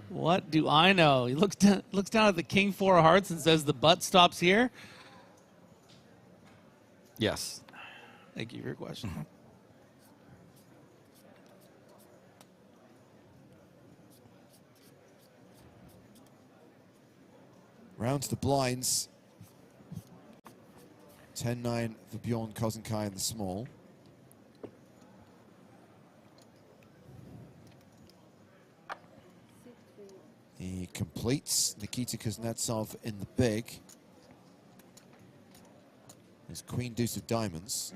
What do I know? He looks down at the King 4 of hearts and says the butt stops here. Yes. Thank you for your question. Round to the blinds. 10-9 for Bjorn Kozenkai in the small. He completes Nikita Kuznetsov in the big. There's Queen Deuce of Diamonds.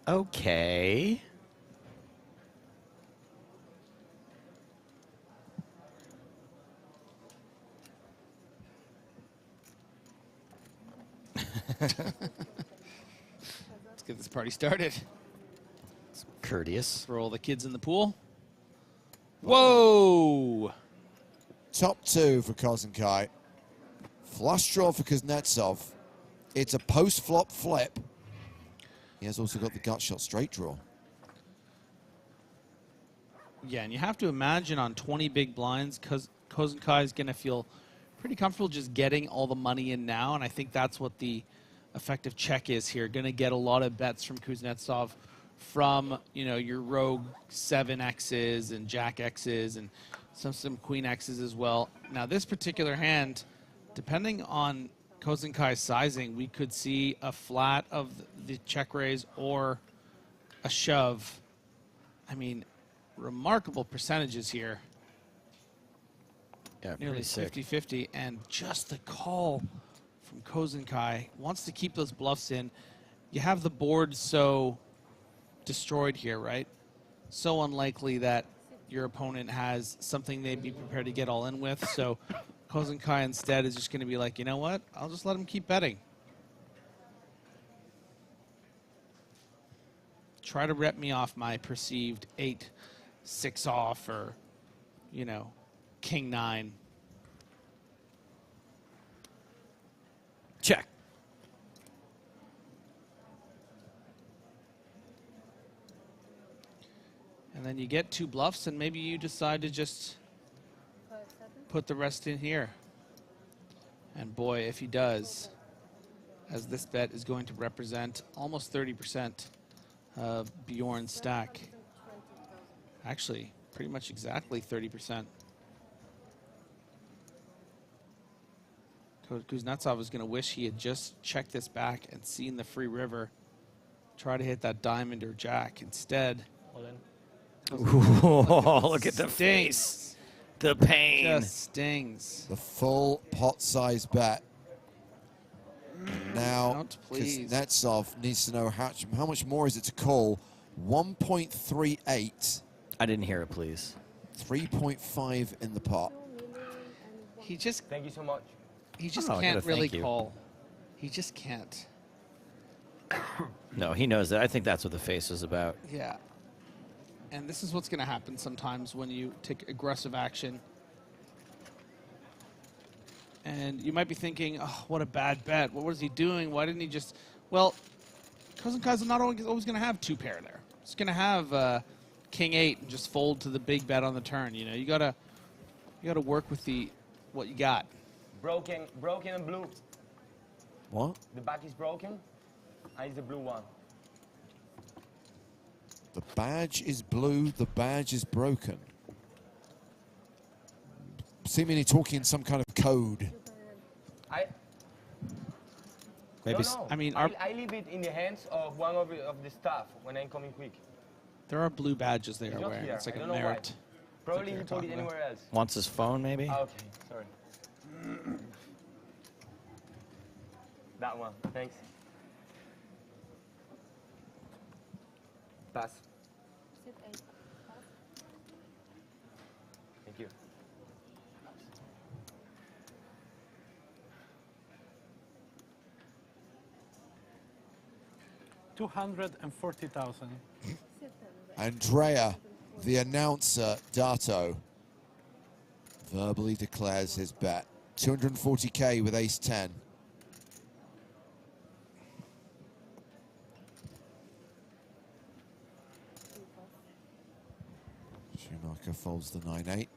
Okay. Let's get this party started. It's courteous. For all the kids in the pool. Whoa! Top two for Kozenkai. Flush draw for Kuznetsov. It's a post-flop flip. He has also got the gut shot straight draw. Yeah, and you have to imagine on 20 big blinds, Kozenkai is going to feel pretty comfortable just getting all the money in now, and I think that's what the effective check is here. Going to get a lot of bets from Kuznetsov from, you know, your rogue 7Xs and Jack Xs and some Queen Xs as well. Now, this particular hand, depending on Kozenkai's sizing, we could see a flat of the check raise or a shove. I mean, remarkable percentages here. Yeah, nearly 50-50, and just the call from Kozenkai. Wants to keep those bluffs in. You have the board so destroyed here, right? So unlikely that your opponent has something they'd be prepared to get all in with. So Kozenkai instead is just going to be like, you know what? I'll just let him keep betting. Try to rep me off my perceived 8-6 off, or, you know, King 9. Check. And then you get 2 bluffs, and maybe you decide to just put the rest in here. And boy, if he does, as this bet is going to represent almost 30% of Bjorn's stack. Actually, pretty much exactly 30%. Kuznetsov is going to wish he had just checked this back and seen the free river. Try to hit that diamond or jack. Instead, ooh, look at the face. The pain. Just stings. The full pot size bet. And now Kuznetsov needs to know how much more is it to call. 1.38. I didn't hear it, please. 3.5 in the pot. He just... Thank you so much. He just Oh, can't really thank you. call. He just can't. No, he knows that. I think that's what the face is about. Yeah. And this is what's going to happen sometimes when you take aggressive action. And you might be thinking, oh, what a bad bet. What was he doing? Why didn't he just... Well, Cousin Kai's not always going to have 2 pair there. He's going to have King 8 and just fold to the big bet on the turn. You know, you gotta work with what you got. Broken and blue. What? The back is broken, and it's the blue one. The badge is blue, the badge is broken. Seemingly talking some kind of code. Maybe. No, no. I mean, I leave it in the hands of one of the staff when I'm coming quick. There are blue badges they It's are not wearing. here. It's like I a don't know why. merit. Probably It's he like put it they're talking anywhere else. Wants his phone, maybe? Ah, okay, sorry. That one, thanks. Pass. Thank you. $240,000. Andrea, the announcer, Dato, verbally declares his bet. 240K with ace 10. Schumacher folds the 9-8.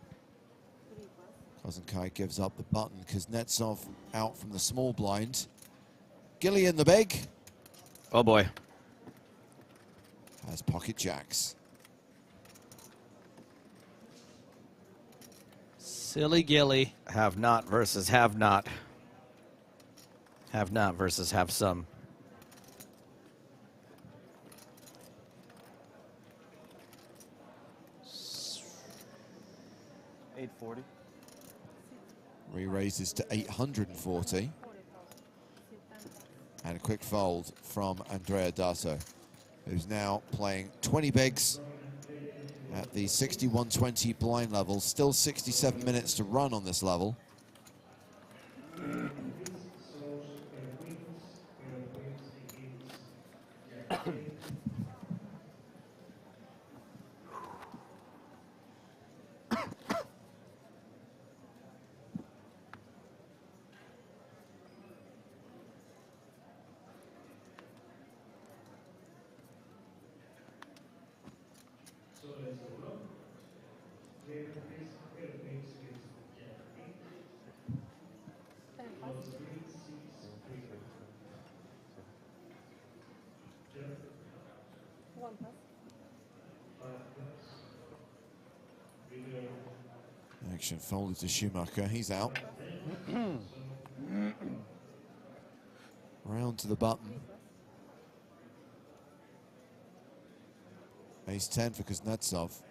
Cousin Kai gives up the button. Kuznetsov out from the small blind. Gilly in the big. Oh boy. Has pocket jacks. Silly Gilly. Have not versus have not. Have not versus have some. $840. Re-raises to 840. And a quick fold from Andrea Dato, who's now playing 20 bigs at the 61-20 blind level. Still 67 minutes to run on this level. Action folded to Schumacher. He's out. Round to the button. Ace 10 for Kuznetsov.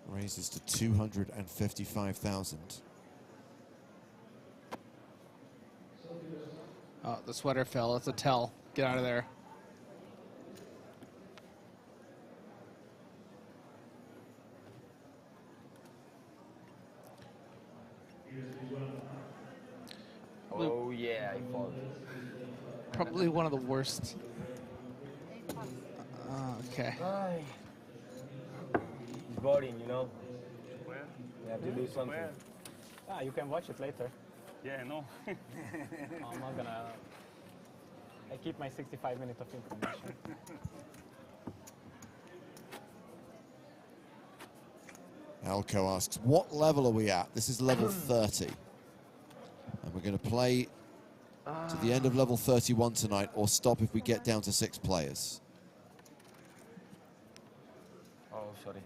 Raises to 255,000. Oh, the sweater fell. It's a tell. Get out of there. Oh yeah, I fold. Probably one of the worst. Okay. boring, you know. Where? We have to do something. Where? Ah, you can watch it later. Yeah, no. I'm not gonna. I keep my 65 minutes of information. Alco asks, what level are we at? This is level 30. And we're going to play to the end of level 31 tonight, or stop if we get down to 6 players. Oh, sorry.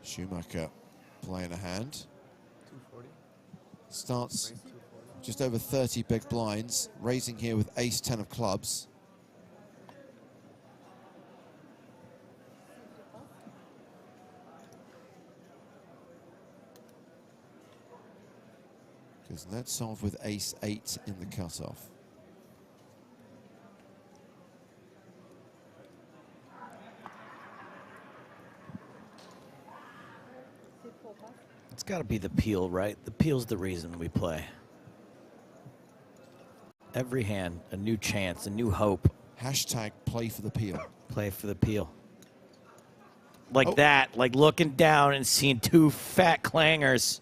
Schumacher playing a hand. 240. Starts just over 30 big blinds, raising here with ace-10 of clubs. Kuznetsov with ace-8 in the cutoff. It's got to be the peel, right? The peel's the reason we play. Every hand, a new chance, a new hope. Hashtag play for the peel. Play for the peel. Like that, like looking down and seeing two fat clangers.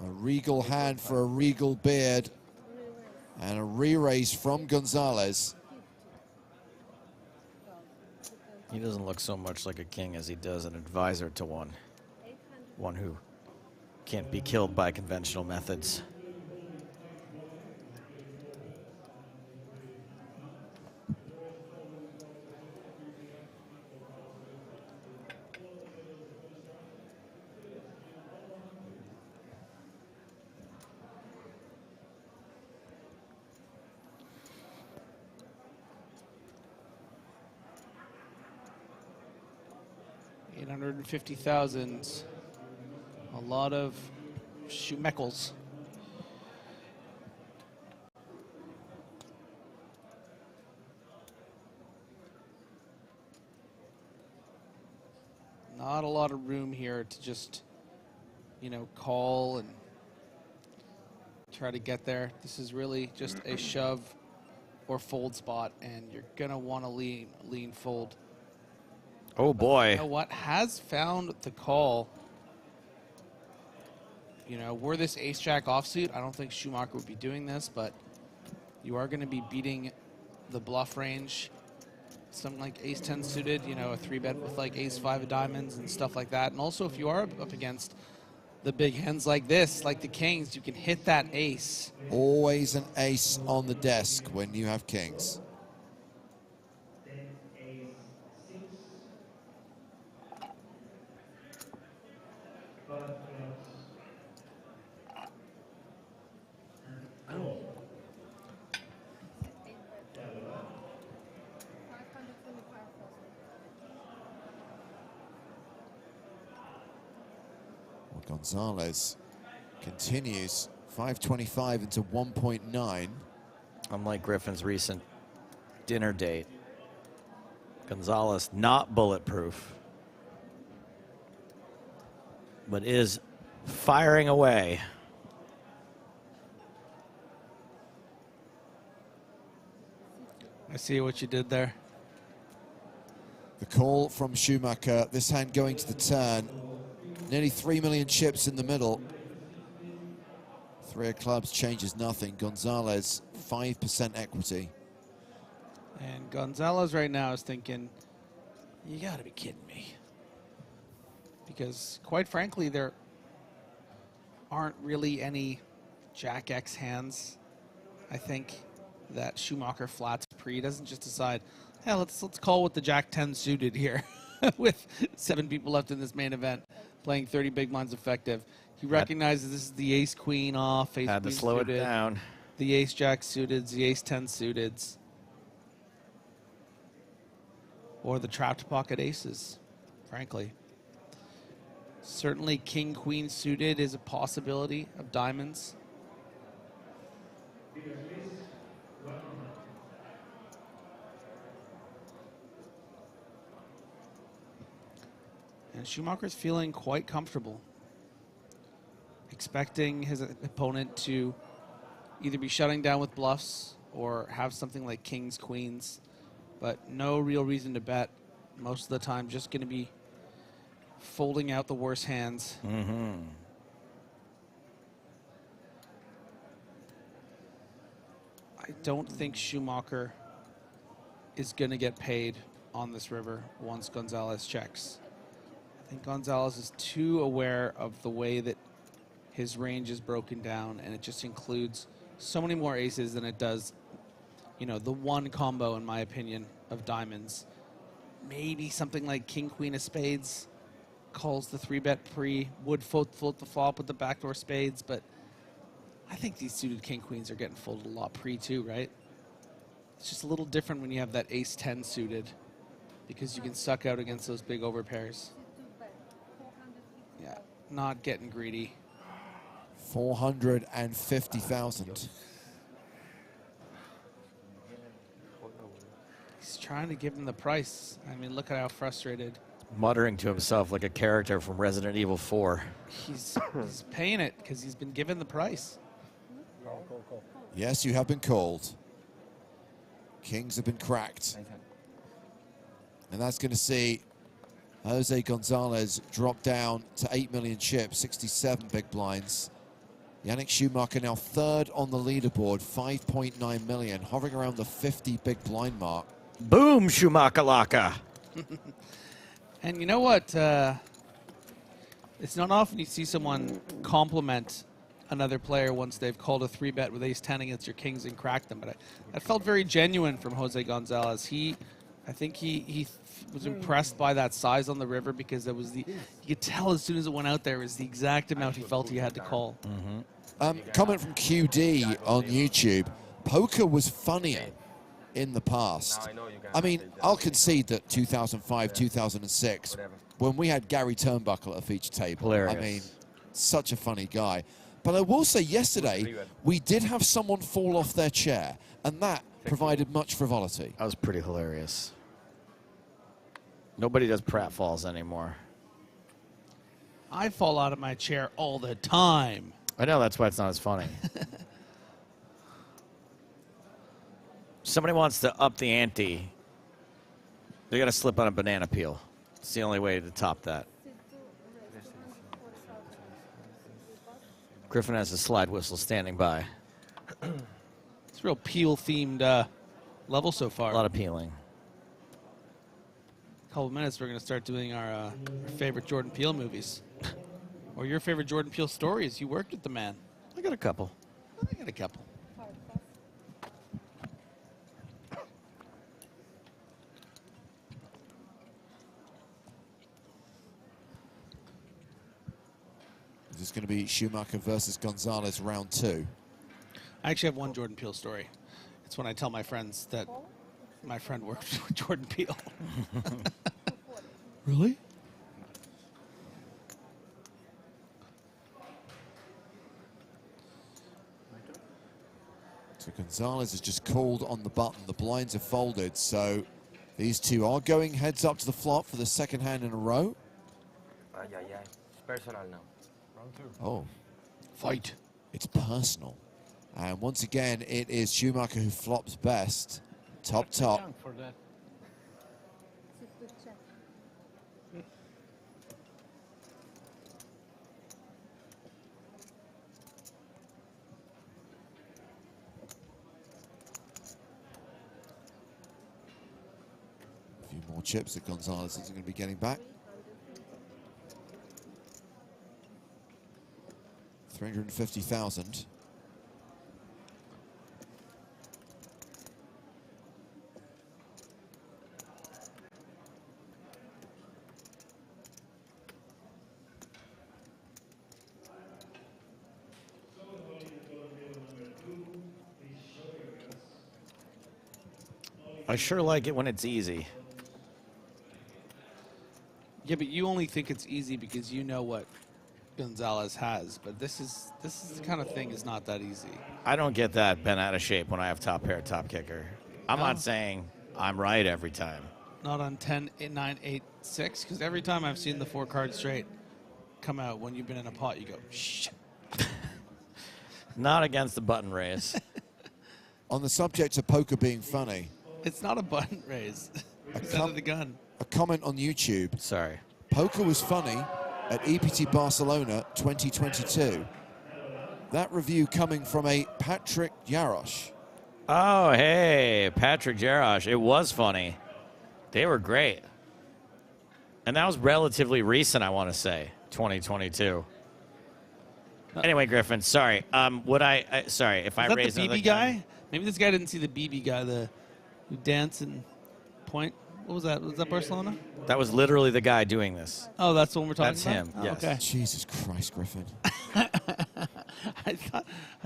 A regal hand for a regal beard. And a re-raise from Gonzalez. He doesn't look so much like a king as he does an advisor to one. One who can't be killed by conventional methods. $850,000. A lot of Schumekels. Not a lot of room here to just, you know, call and try to get there. This is really just a shove or fold spot, and you're gonna want to lean fold. Oh boy. You know what? Has found the call. You know, were this ace-jack offsuit, I don't think Schumacher would be doing this, but you are going to be beating the bluff range. Something like ace-10 suited, you know, a 3-bet with like ace-5 of diamonds and stuff like that. And also, if you are up against the big hands like this, like the kings, you can hit that ace. Always an ace on the desk when you have kings. Gonzalez continues 525 into 1.9. Unlike Griffin's recent dinner date, Gonzalez not bulletproof, but is firing away. I see what you did there. The call from Schumacher, this hand going to the turn. Nearly 3 million chips in the middle. 3 of clubs changes nothing. Gonzalez, 5% equity. And Gonzalez right now is thinking, you gotta be kidding me. Because quite frankly, there aren't really any Jack X hands. I think that Schumacher flats pre. He doesn't just decide, hey, let's call with the Jack 10 suited here with 7 people left in this main event. playing 30 big blinds effective. He recognizes this is the ace-queen off, ace-queen Had to slow it suited, down. the ace-jack suited, the ace-10 suited, or the trapped pocket aces, frankly. Certainly king-queen suited is a possibility of diamonds. And Schumacher's feeling quite comfortable, expecting his opponent to either be shutting down with bluffs or have something like kings, queens, but no real reason to bet. Most of the time, just going to be folding out the worst hands. Mm-hmm. I don't think Schumacher is going to get paid on this river once Gonzalez checks. I think Gonzalez is too aware of the way that his range is broken down, and it just includes so many more aces than it does, you know, the one combo, in my opinion, of diamonds. Maybe something like king, queen of spades calls the 3-bet pre, would float the flop with the backdoor spades, but I think these suited king, queens are getting folded a lot pre too, right? It's just a little different when you have that ace-10 suited, because you can suck out against those big overpairs. Yeah, not getting greedy. 450,000. He's trying to give him the price. I mean, look at how frustrated. Muttering to himself like a character from Resident Evil 4. He's paying it because he's been given the price. Yes, you have been called. Kings have been cracked. And that's going to see Jose Gonzalez drop down to 8 million chips, 67 big blinds. Yannick Schumacher now third on the leaderboard, 5.9 million, hovering around the 50 big blind mark. Boom, Schumacher Laka. And you know what? It's not often you see someone compliment another player once they've called a 3-bet with ace-10 against your kings and cracked them. But that felt very genuine from Jose Gonzalez. I think he was impressed by that size on the river, because it was you could tell as soon as it went out there, it was the exact amount he felt he had to call. Comment from QD on YouTube. Poker was funnier in the past. I mean, I'll concede that 2005, 2006, when we had Gary Turnbuckle at a feature table, Hilarious. I mean, such a funny guy. But I will say yesterday, we did have someone fall off their chair, and that provided much frivolity. That was pretty hilarious. Nobody does pratfalls anymore. I fall out of my chair all the time. I know, that's why it's not as funny. Somebody wants to up the ante. They got to slip on a banana peel. It's the only way to top that. Griffin has a slide whistle standing by. It's a real peel-themed level so far. A lot of peeling. Couple of minutes, we're going to start doing our favorite Jordan Peele movies. Or your favorite Jordan Peele stories. You worked with the man. I got a couple. I got a couple. This is going to be Schumacher versus Gonzalez, round 2. I actually have one Jordan Peele story. It's when I tell my friends that my friend worked with Jordan Peele. Really? So Gonzalez has just called on the button. The blinds are folded, so these two are going heads up to the flop for the second hand in a row. It's personal now. Round 2. Oh. Fight. It's personal. And once again, it is Schumacher who flops best. Top. For that. A few more chips that Gonzalez is going to be getting back. 350,000. I sure like it when it's easy. Yeah, but you only think it's easy because you know what Gonzalez has. But this is the kind of thing is not that easy. I don't get that bent out of shape when I have top pair, top kicker. I'm No. not saying I'm right every time. Not on 10, 8, 9, 8, 6, because every time I've seen the 4 card straight come out when you've been in a pot, you go, shit. Not against the button raise. On the subject of poker being funny, It's not a button raise. It's out of the gun. a comment on YouTube. Sorry. Poker was funny at EPT Barcelona 2022. That review coming from a Patrick Jarosz. Oh, hey, Patrick Jarosz. It was funny. They were great. And that was relatively recent, I want to say, 2022. Anyway, Griffin, sorry. Sorry, if I Is that raised the another BB guy? Maybe this guy didn't see the BB guy, who danced and point. What was that? Was that Barcelona? That was literally the guy doing this. Oh, that's the one we're talking That's about? him, Oh, yes. Okay. Jesus Christ, Griffin. I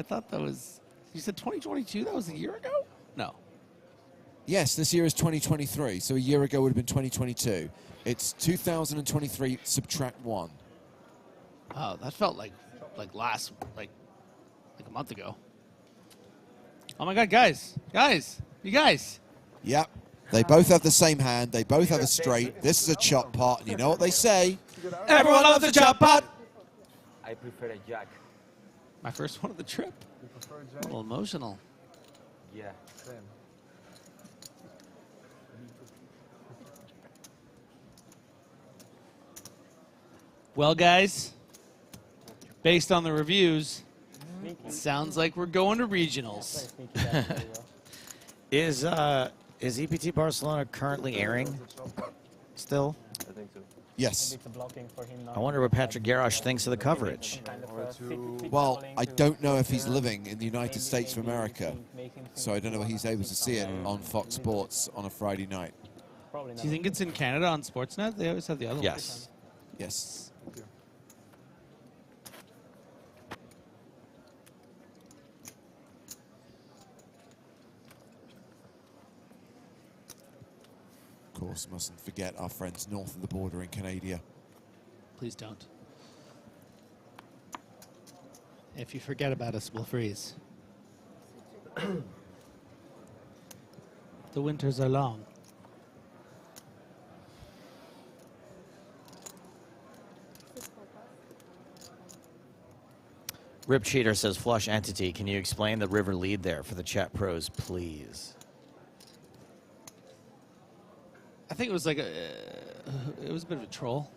thought that was. You said 2022? That was a year ago? No. Yes, this year is 2023, so a year ago would have been 2022. It's 2023 subtract 1. Oh, that felt like a month ago. Oh my God, guys, you guys. Yep. They both have the same hand. They both have a straight. This is a chop pot, and you know what they say? Everyone loves a chop pot. I prefer a jack. My first one of the trip. A little emotional. Yeah. Same. Well, guys, based on the reviews, it sounds like we're going to regionals. Is EPT Barcelona currently airing still? I think so. Yes. I wonder what Patrick Jarosz thinks of the coverage. Well, I don't know if he's living in the United States of America, so I don't know if he's able to see it on Fox Sports on a Friday night. Do you think it's in Canada on Sportsnet? They always have the other one. Yes. Yes. Of course, mustn't forget our friends north of the border in Canada. Please don't. If you forget about us, we'll freeze. The winters are long. Rip Cheater says, flush entity. Can you explain the river lead there for the chat pros, please? I think it was like it was a bit of a troll.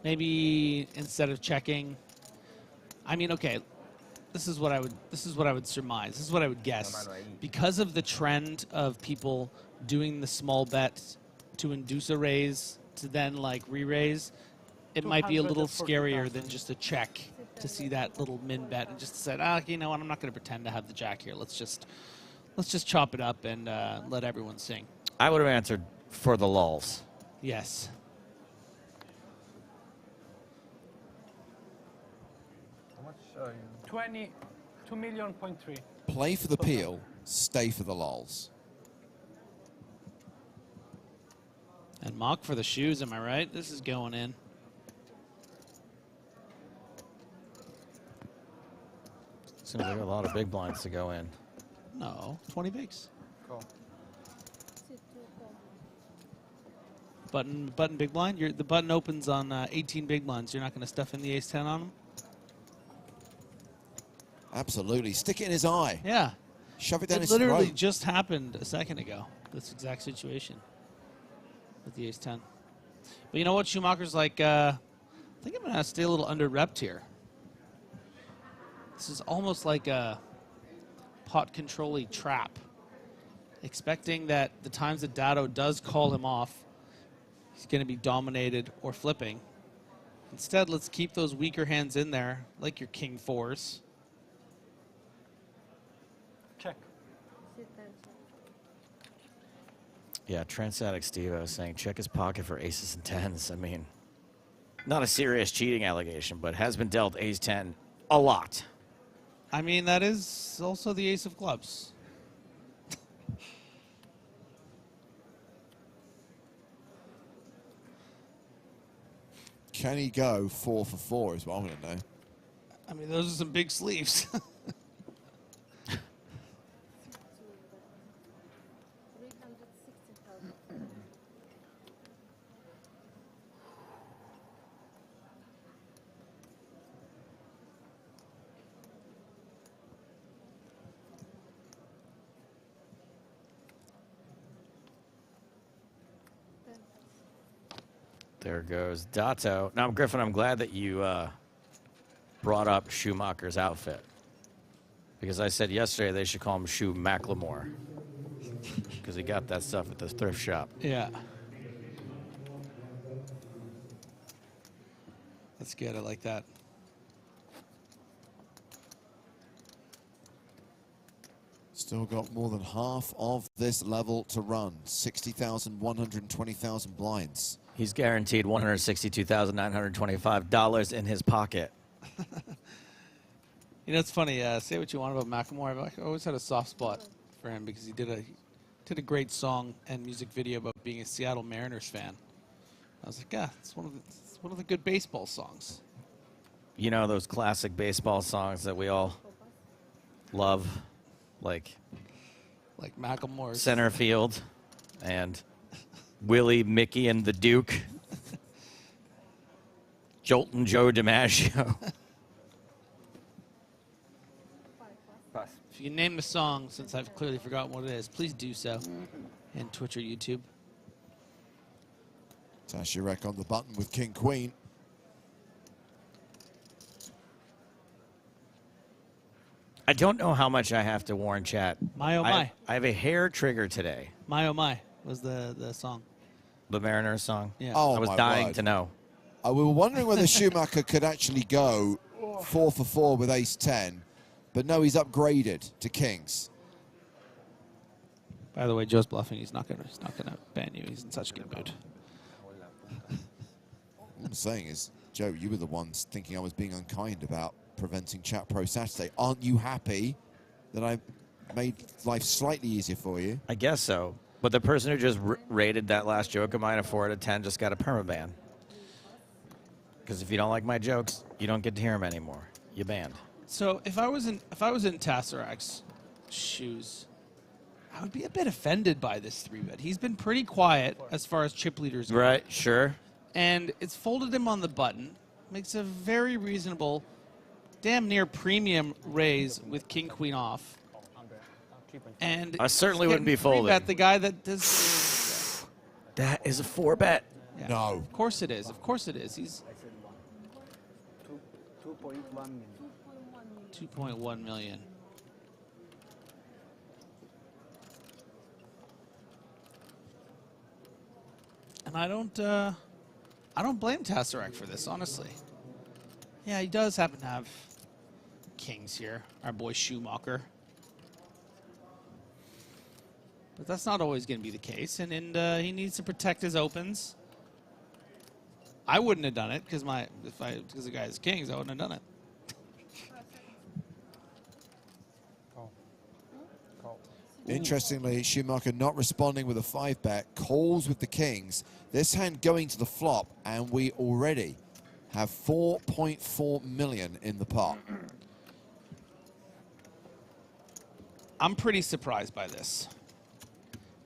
Maybe instead of checking, I mean, okay, this is what I would surmise. This is what I would guess. Because of the trend of people doing the small bet to induce a raise to then like re-raise, it might be a little scarier than just a check to see that little min bet and just said, you know what, I'm not going to pretend to have the jack here. Let's just chop it up and let everyone sing. I would have answered for the lulls. Yes. How much? 22 million point 3. Play for the peel, stay for the lulls. And mock for the shoes, am I right? This is going in. Seems like a lot of big blinds to go in. No, 20 bigs. Cool. Button big blind. The button opens on 18 big blinds. You're not going to stuff in the ace 10 on them. Absolutely. Stick it in his eye. Yeah. Shove it down his literally throat. just happened a second ago. This exact situation with the ace 10. But you know what? Schumacher's like, I think I'm going to stay a little under-repped here. This is almost like a pot control-y trap. Expecting that the times that Dado does call him off, he's going to be dominated or flipping. Instead, let's keep those weaker hands in there, like your king fours. Check. Yeah, Transatic Steve, I was saying, check his pocket for aces and tens. I mean, not a serious cheating allegation, but has been dealt ace 10 a lot. I mean, that is also the ace of clubs. Can he go 4 for 4 is what I want to know. I mean, those are some big sleeves. There goes Dato. Now, Griffin, I'm glad that you brought up Schumacher's outfit. Because I said yesterday they should call him Shoe Macklemore. Because he got that stuff at the thrift shop. Yeah. That's good. I like that. Still got more than half of this level to run. 60,000, 120,000 blinds. He's guaranteed $162,925 in his pocket. You know, it's funny. Say what you want about Macklemore. I've always had a soft spot for him because he did a great song and music video about being a Seattle Mariners fan. I was like, yeah, it's one of the good baseball songs. You know those classic baseball songs that we all love, like Macklemore's Center Field and Willie, Mickey, and the Duke. Joltin' Joe DiMaggio. If you can name the song, since I've clearly forgotten what it is, please do so in Twitch or YouTube. Tashirek on the button with King Queen. I don't know how much I have to warn chat. My oh my. I have a hair trigger today. My oh my was the song. The Mariners song? Yeah. Oh, I was my dying word. to know. We were wondering whether Schumacher could actually go 4 for 4 with ace-10, but no, he's upgraded to kings. By the way, Joe's bluffing. He's not gonna ban you. He's in such good mood. All I'm saying is, Joe, you were the ones thinking I was being unkind about preventing Chat Pro Saturday. Aren't you happy that I made life slightly easier for you? I guess so. But the person who just rated that last joke of mine a 4 out of 10 just got a permaban. Because if you don't like my jokes, you don't get to hear them anymore. You banned. So if I was in Tassarak's shoes, I would be a bit offended by this 3-bet. He's been pretty quiet as far as chip leaders go. Right, sure. And it's folded him on the button. Makes a very reasonable, damn near premium raise with King Queen off. And I certainly wouldn't be folding. Bet the guy that does. That is a 4-bet. Yeah. No. Of course it is. Of course it is. He's 2.1 million. 2.1 million. And I don't blame Tassarak for this, honestly. Yeah, he does happen to have kings here. Our boy Schumacher. But that's not always going to be the case, and he needs to protect his opens. I wouldn't have done it because the guy has kings. I wouldn't have done it. Interestingly, Schumacher not responding with a 5-bet, calls with the kings. This hand going to the flop, and we already have 4.4 million in the pot. I'm pretty surprised by this.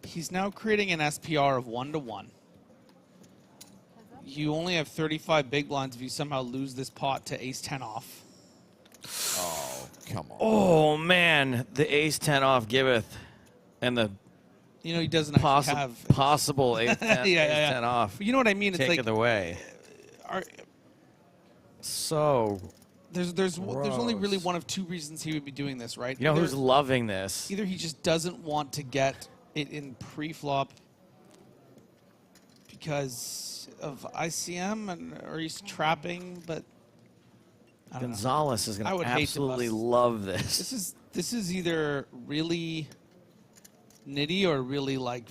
He's now creating an SPR of 1-1. You only have 35 big blinds if you somehow lose this pot to ace-10 off. Oh, come on. Oh, man. The ace-10 off giveth. And the he doesn't have possible ace-10 off. But you know what I mean? It's take like, it away. So there's only really one of two reasons he would be doing this, right? You know who's loving this? Either he just doesn't want to get it in pre-flop because of ICM, or he's trapping, but Gonzalez is going to absolutely love this. This is either really nitty or really like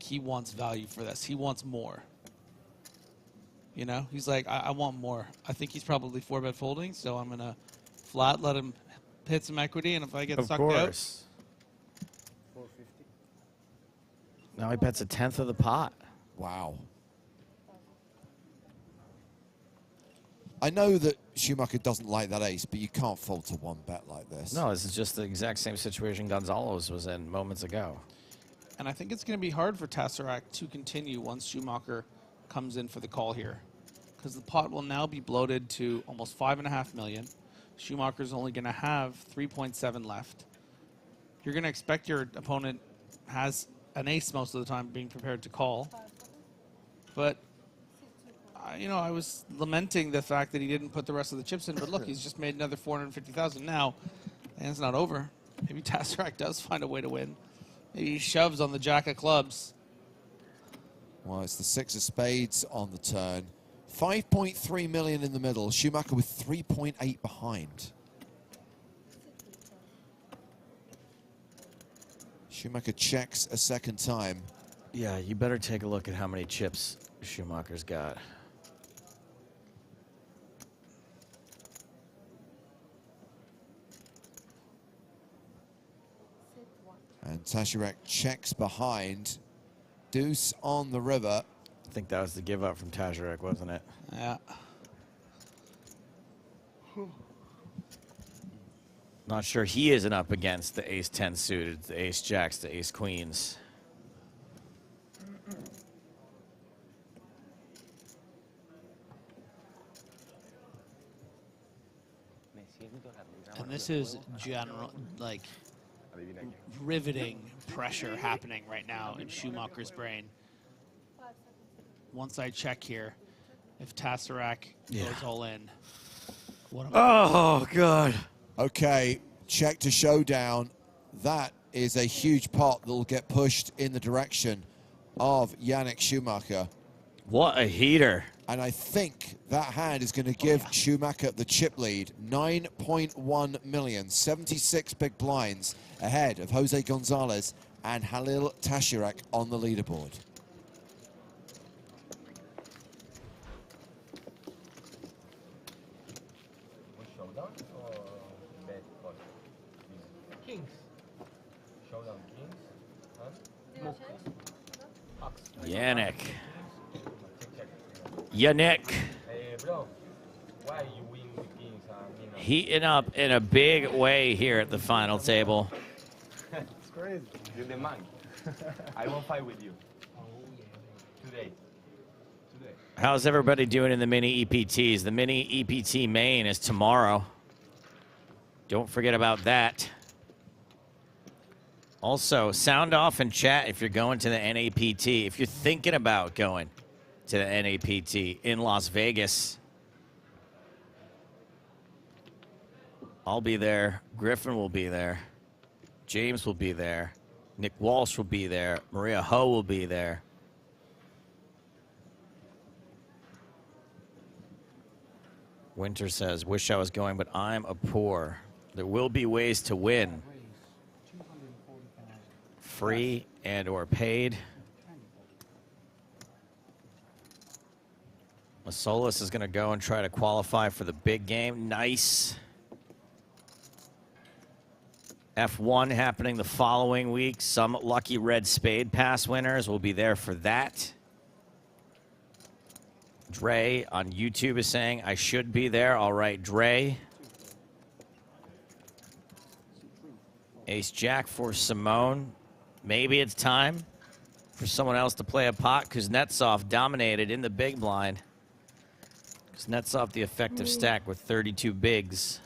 he wants value for this. He wants more. He's like, I want more. I think he's probably 4-bet folding, so I'm gonna flat, let him hit some equity, and if I get sucked out. Now he bets 1/10 of the pot. Wow. I know that Schumacher doesn't like that ace, but you can't fold to one bet like this. No, this is just the exact same situation Gonzalez was in moments ago. And I think it's going to be hard for Tesseract to continue once Schumacher comes in for the call here, because the pot will now be bloated to almost $5.5 million. Schumacher's only going to have 3.7 left. You're going to expect your opponent has an ace most of the time being prepared to call. But, you know, I was lamenting the fact that he didn't put the rest of the chips in. But look, he's just made another $450,000 now, and it's not over. Maybe Tesseract does find a way to win. Maybe he shoves on the jack of clubs. Well, it's the 6 of spades on the turn. 5.3 million in the middle. Schumacher with 3.8 behind. Schumacher checks a second time. Yeah, you better take a look at how many chips Schumacher's got. And Tesseract checks behind. Deuce on the river. I think that was the give up from Tesseract, wasn't it? Yeah. Not sure he isn't up against the ace-10 suited, the ace-jacks, the ace-queens. And this is general, like, riveting pressure happening right now in Schumacher's brain. Once I check here, if Tesseract goes all in, what am Oh, God. Okay, check to showdown. That is a huge pot that will get pushed in the direction of Yannick Schumacher. What a heater. And I think that hand is going to give Schumacher the chip lead. 9.1 million, 76 big blinds ahead of Jose Gonzalez and Halil Tesseract on the leaderboard. Showdown or bet pot? Kings. Showdown kings. Huh? Yannick. Yannick. Hey, bro. Why you win with kings? Heating up in a big way here at the final table. It's crazy. You're the man. I won't fight with you. Today. How's everybody doing in the mini EPTs? The mini EPT main is tomorrow. Don't forget about that. Also, sound off in chat if you're going to the NAPT. If you're thinking about going to the NAPT in Las Vegas. I'll be there. Griffin will be there. James will be there. Nick Walsh will be there. Maria Ho will be there. Winter says, wish I was going, but I'm a poor. There will be ways to win. Free and or paid. Masolis is going to go and try to qualify for the big game. Nice. F1 happening the following week. Some lucky red spade pass winners will be there for that. Dre on YouTube is saying, I should be there. All right, Dre. Ace Jack for Simone. Maybe it's time for someone else to play a pot. Kuznetsov dominated in the big blind. Kuznetsov, the effective stack with 32 bigs.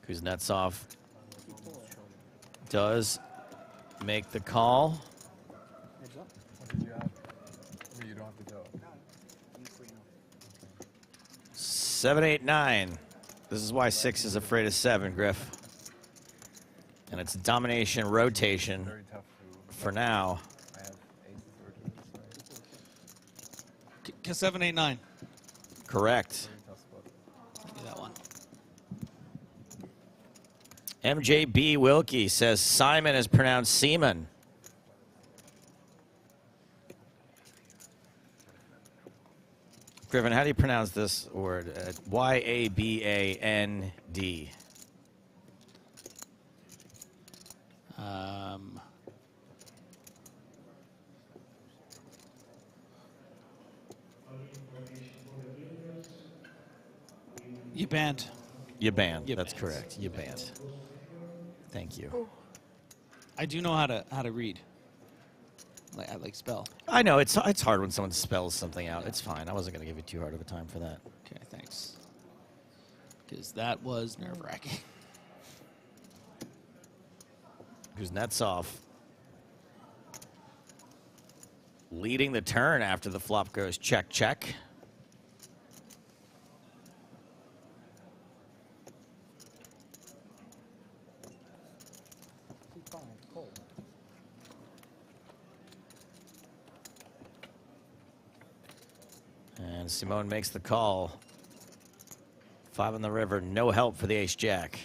Kuznetsov does make the call. You don't have to tell. 7, 8, 9. This is why 6 is afraid of 7, Griff. And it's domination rotation for now. 7, 8, 9. Correct. Give me that one. MJB Wilkie says Simon is pronounced Seaman. Griffin, how do you pronounce this word? Y-A-B-A-N-D. You banned. You banned. That's correct. You banned. Thank you. I do know how to read. Like spell. I know it's hard when someone spells something out. It's fine. I wasn't going to give you too hard of a time for that. Okay, thanks. Because that was nerve-wracking. Kuznetsov leading the turn after the flop goes check, check. And Simone makes the call. 5 on the river, no help for the ace-jack.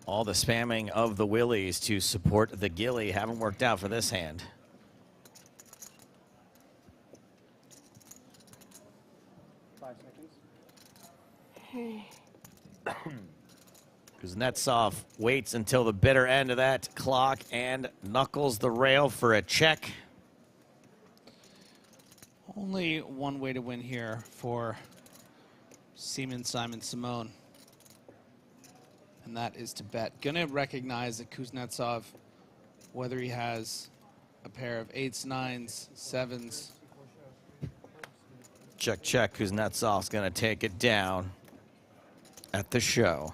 All the spamming of the willies to support the gilly haven't worked out for this hand. Kuznetsov waits until the bitter end of that clock and knuckles the rail for a check. Only one way to win here for Simon Simone. And that is to bet. Gonna recognize that Kuznetsov, whether he has a pair of 8s, 9s, 7s. Check, check. Kuznetsov's gonna take it down at the show.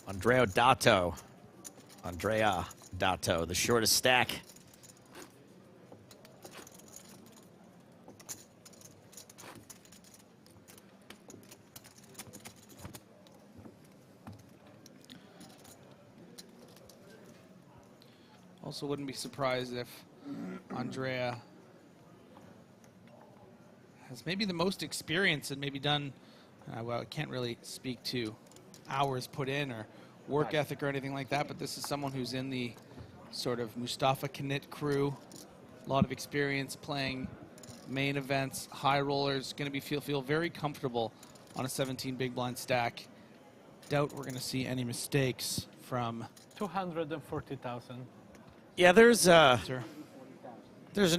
Andrea Dato, the shortest stack. Also wouldn't be surprised if Andrea has maybe the most experience and maybe done, well, I can't really speak to hours put in or work ethic or anything like that, but this is someone who's in the sort of Mustafa Knit crew. A lot of experience playing main events, high rollers, going to be feel very comfortable on a 17 big blind stack. Doubt we're going to see any mistakes from 240,000. Yeah, there's an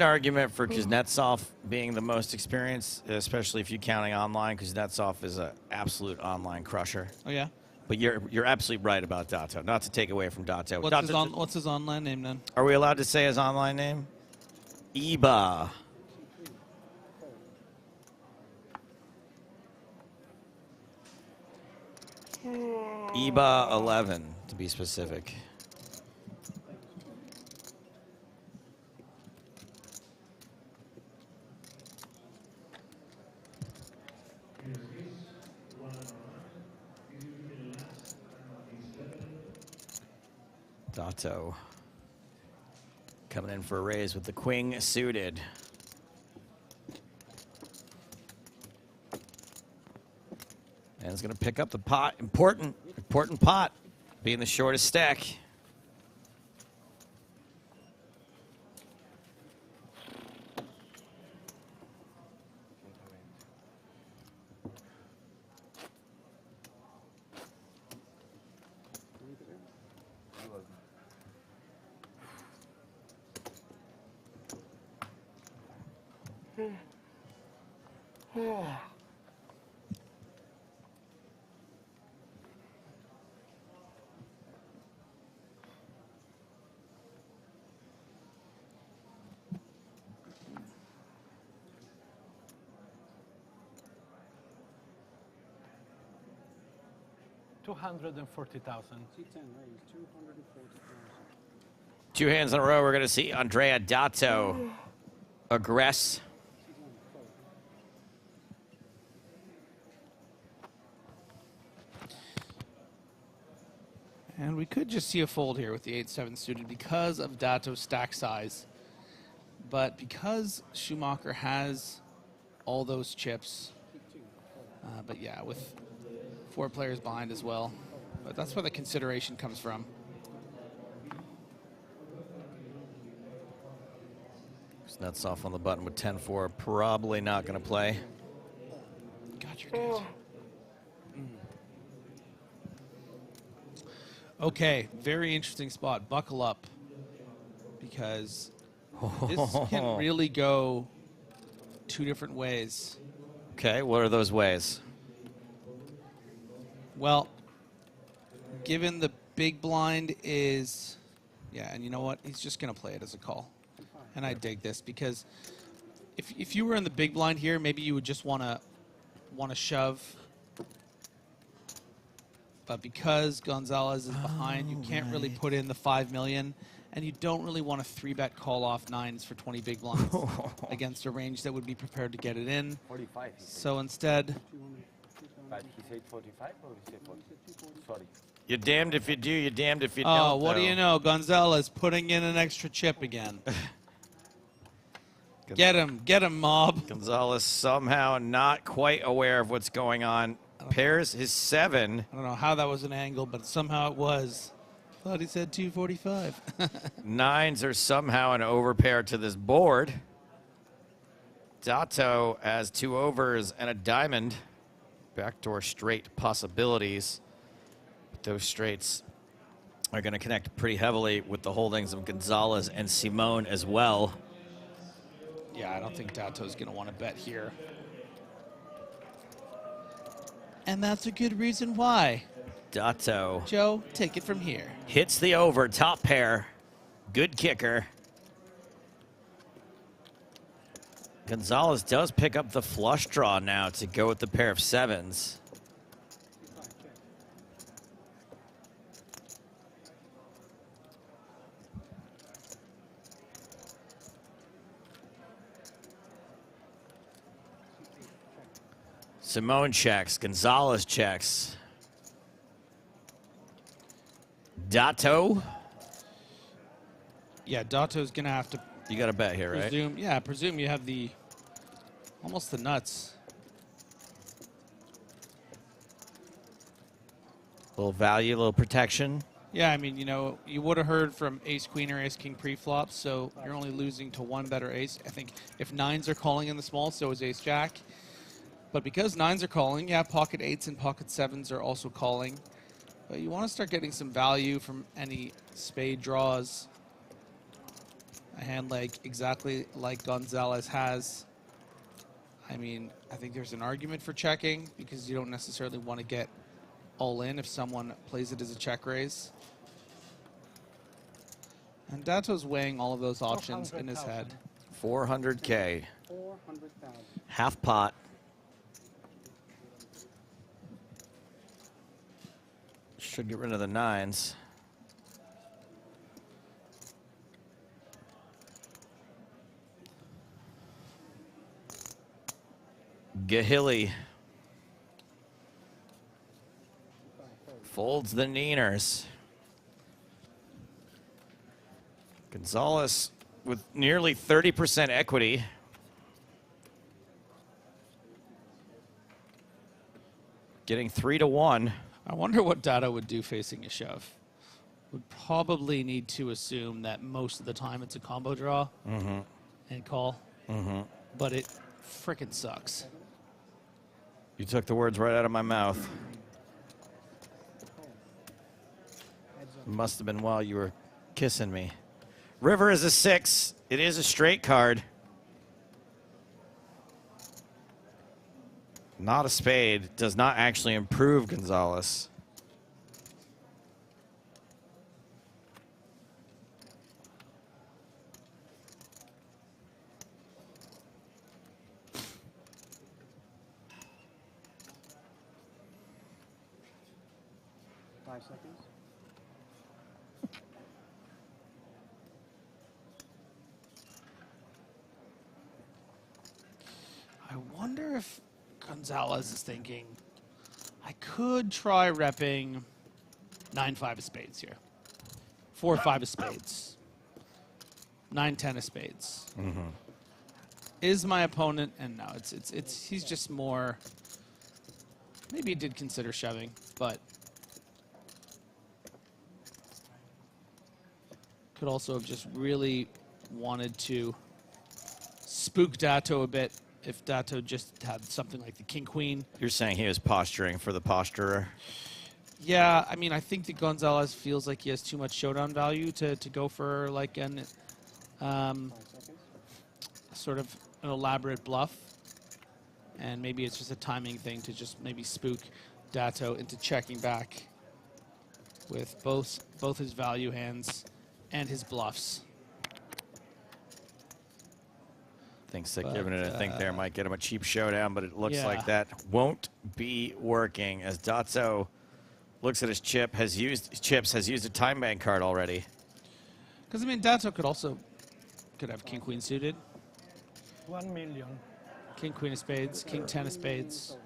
argument for Kuznetsov being the most experienced, especially if you're counting online. Kuznetsov is an absolute online crusher. Oh yeah. But you're absolutely right about Dato. Not to take away from Dato. What's his online name then? Are we allowed to say his online name? Iba. Iba 11, to be specific. Dato coming in for a raise with the queen suited. And it's going to pick up the pot. Important pot, being the shortest stack. $240,000. Two hands in a row, we're going to see Andrea Dato aggress. And we could just see a fold here with the 8-7 suited because of Dato's stack size. But because Schumacher has all those chips, but yeah, with 4 players behind as well. But that's where the consideration comes from. Nuts off on the button with 10-4. Probably not going to play. God, you're good. Okay, very interesting spot. Buckle up, because this can really go 2 different ways. Okay, what are those ways? Well, given the big blind is, yeah, and you know what? He's just going to play it as a call. And I dig this, because if you were in the big blind here, maybe you would just want to shove. But because Gonzalez is behind, you can't really put in the 5 million, and you don't really want to 3-bet call off 9s for 20 big blinds against a range that would be prepared to get it in. 45. So instead, But he said 45 or he said 40? Sorry. You're damned if you do, you're damned if you don't. oh, what do though. you know? Gonzalez putting in an extra chip again. Get him, mob. Gonzalez somehow not quite aware of what's going on. Pairs his 7. I don't know how that was an angle, but somehow it was. Thought he said 245. 9s are somehow an overpair to this board. Dato has 2 overs and a diamond. Backdoor straight possibilities. But those straights are going to connect pretty heavily with the holdings of Gonzalez and Simone as well. Yeah, I don't think Dato's going to want to bet here. And that's a good reason why. Dato. Joe, take it from here. Hits the over, top pair. Good kicker. Gonzalez does pick up the flush draw now to go with the pair of 7s. Simone checks. Gonzalez checks. Dato. Yeah, Dato's going to have to... You got to bet here, right? Presume, yeah, presume you have the... almost the nuts. A little value, a little protection. Yeah, I mean, you know, you would have heard from ace-queen or ace-king pre-flop, so you're only losing to 1 better ace. I think if 9s are calling in the small, so is ace-jack. But because 9s are calling, yeah, pocket 8s and pocket 7s are also calling. But you want to start getting some value from any spade draws. A hand like exactly like Gonzalez has. I mean, I think there's an argument for checking because you don't necessarily want to get all in if someone plays it as a check raise. And Dato's weighing all of those options in his head. 400K. 400,000. Half pot. Should get rid of the 9s. Gahili folds the Neeners. Gonzalez with nearly 30% equity. Getting 3-1. I wonder what Dato would do facing a shove. Would probably need to assume that most of the time it's a combo draw and call. But it frickin' sucks. You took the words right out of my mouth. Must have been while you were kissing me. River is a 6. It is a straight card. Not a spade. Does not actually improve Gonzalez. I wonder if Gonzalez is thinking, I could try repping 9-5 of spades here. 4-5 of spades. 9-10 of spades. Mm-hmm. Is my opponent, and no, he's just more. Maybe he did consider shoving, but could also have just really wanted to spook Dato a bit if Dato just had something like the king-queen. You're saying he was posturing for the posturer? Yeah, I mean, I think that Gonzalez feels like he has too much showdown value to go for like an sort of an elaborate bluff. And maybe it's just a timing thing to just maybe spook Dato into checking back with both his value hands and his bluffs. Thinks that giving it a think there might get him a cheap showdown, but it looks yeah. like that won't be working as Dato looks at his chip, has used a time bank card already. Because I mean, Dato could have king queen suited. 1 million. King queen of spades, king 10 of spades.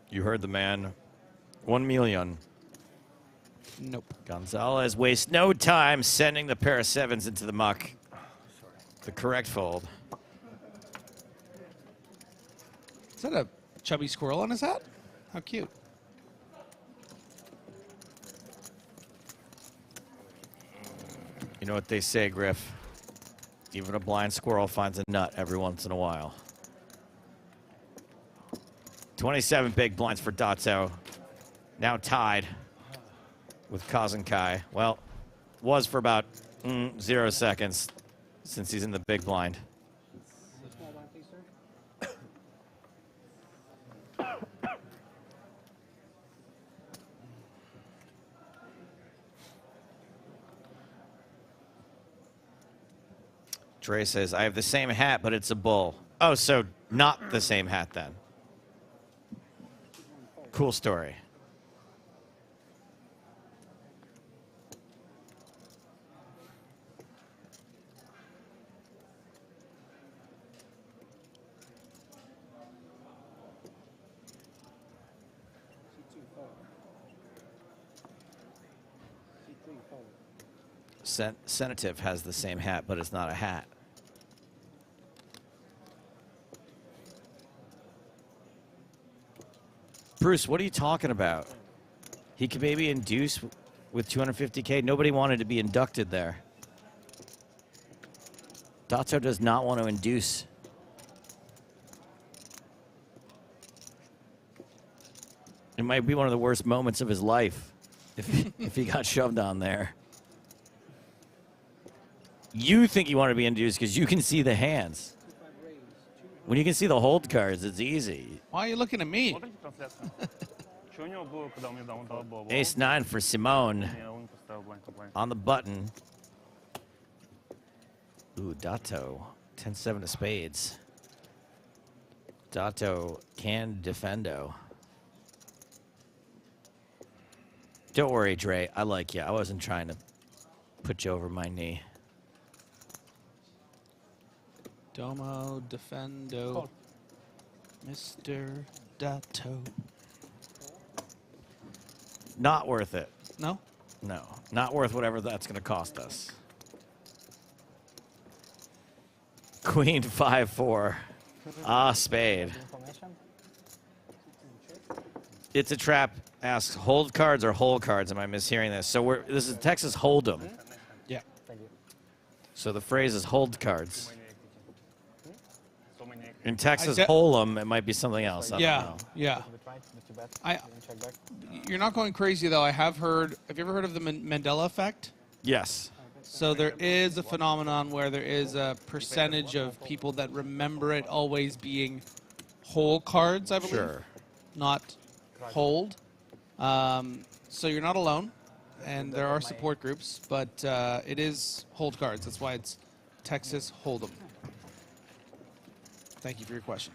You heard the man. 1 million. Nope. Gonzalez wastes no time sending the pair of sevens into the muck. The correct fold. Is that a chubby squirrel on his hat? How cute. You know what they say, Griff? Even a blind squirrel finds a nut every once in a while. 27 big blinds for Dato. Now tied with Kazankai. Well, was for about 0 seconds since he's in the big blind. Dre says, I have the same hat, but it's a bull. Oh, so not the same hat then. Cool story. Senative has the same hat, but it's not a hat. Bruce, what are you talking about? He could maybe induce with 250K. Nobody wanted to be inducted there. Dato does not want to induce. It might be one of the worst moments of his life if he got shoved on there. You think you want to be induced because you can see the hands. When you can see the hold cards, it's easy. Why are you looking at me? Ace-9 for Simone on the button. Ooh, Dato. 10-7 of spades. Dato can defendo. Don't worry, Dre. I like you. I wasn't trying to put you over my knee. Domo, defendo, Mr. Dato. Not worth it. No? No. Not worth whatever that's going to cost us. Queen 5-4. Ah, spade. It's a trap. Asks hold cards or hole cards. Am I mishearing this? So this is Texas Hold'em. Yeah. So the phrase is hold cards. In Texas Hold'em, it might be something else. I don't know. Yeah. You're not going crazy though. I have heard. Have you ever heard of the Mandela effect? Yes. So there is a phenomenon where there is a percentage of people that remember it always being whole cards, I believe. Sure. Not hold. So you're not alone, and there are support groups, but it is hold cards. That's why it's Texas Hold'em. Thank you for your question.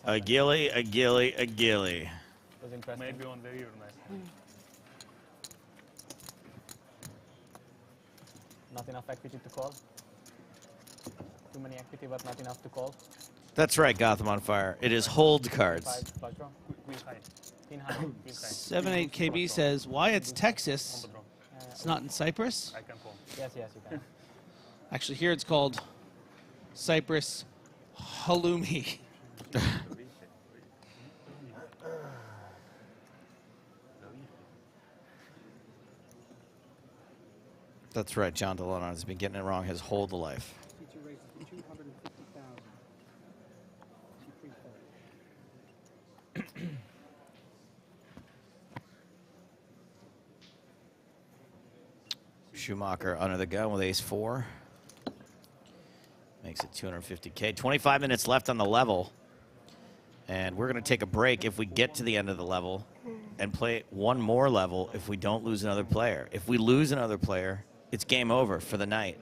A gilly, a gilly, a gilly. Maybe on the ear, nice. Not enough equity to call. Too many equity, but not enough to call. That's right, Gotham on Fire. It is hold cards. Queen high. 78 KB says, why it's Texas? It's not in Cyprus? Yes, you can. Actually, here it's called Cyprus halloumi. That's right, John Delano has been getting it wrong his whole life. Schumacher under the gun with ace-4. Makes it 250K. 25 minutes left on the level. And we're going to take a break if we get to the end of the level and play one more level if we don't lose another player. If we lose another player, it's game over for the night.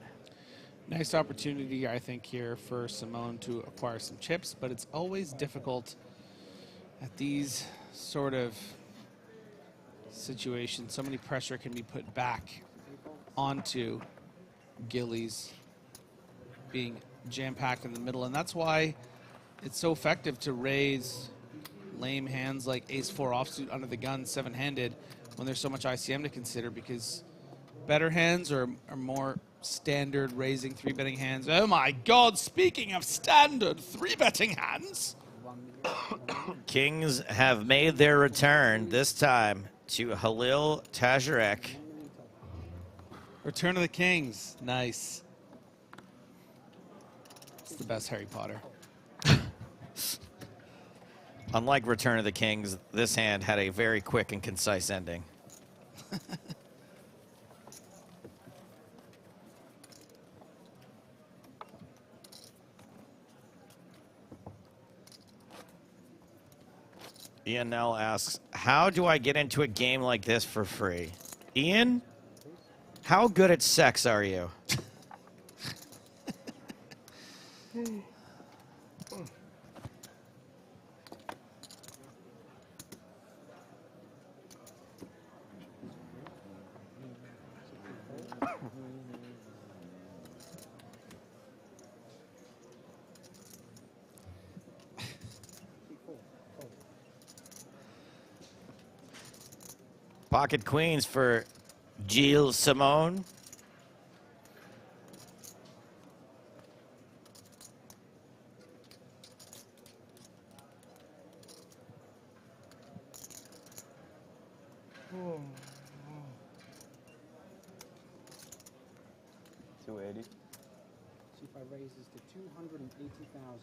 Nice opportunity, I think, here for Simone to acquire some chips, but it's always difficult at these sort of situations. So many pressure can be put back onto Gillies being jam-packed in the middle, and that's why it's so effective to raise lame hands like ace-4 offsuit under the gun, 7-handed, when there's so much ICM to consider, because better hands are more standard raising 3-betting hands. Oh my God, speaking of standard 3-betting hands. Kings have made their return, this time to Halil Tajarek. Return of the Kings, nice. It's the best Harry Potter. Unlike Return of the Kings, this hand had a very quick and concise ending. Ian Nell asks, how do I get into a game like this for free? Ian, how good at sex are you? Pocket queens for Gilles Simone. $280. See if I raise this to 280,000.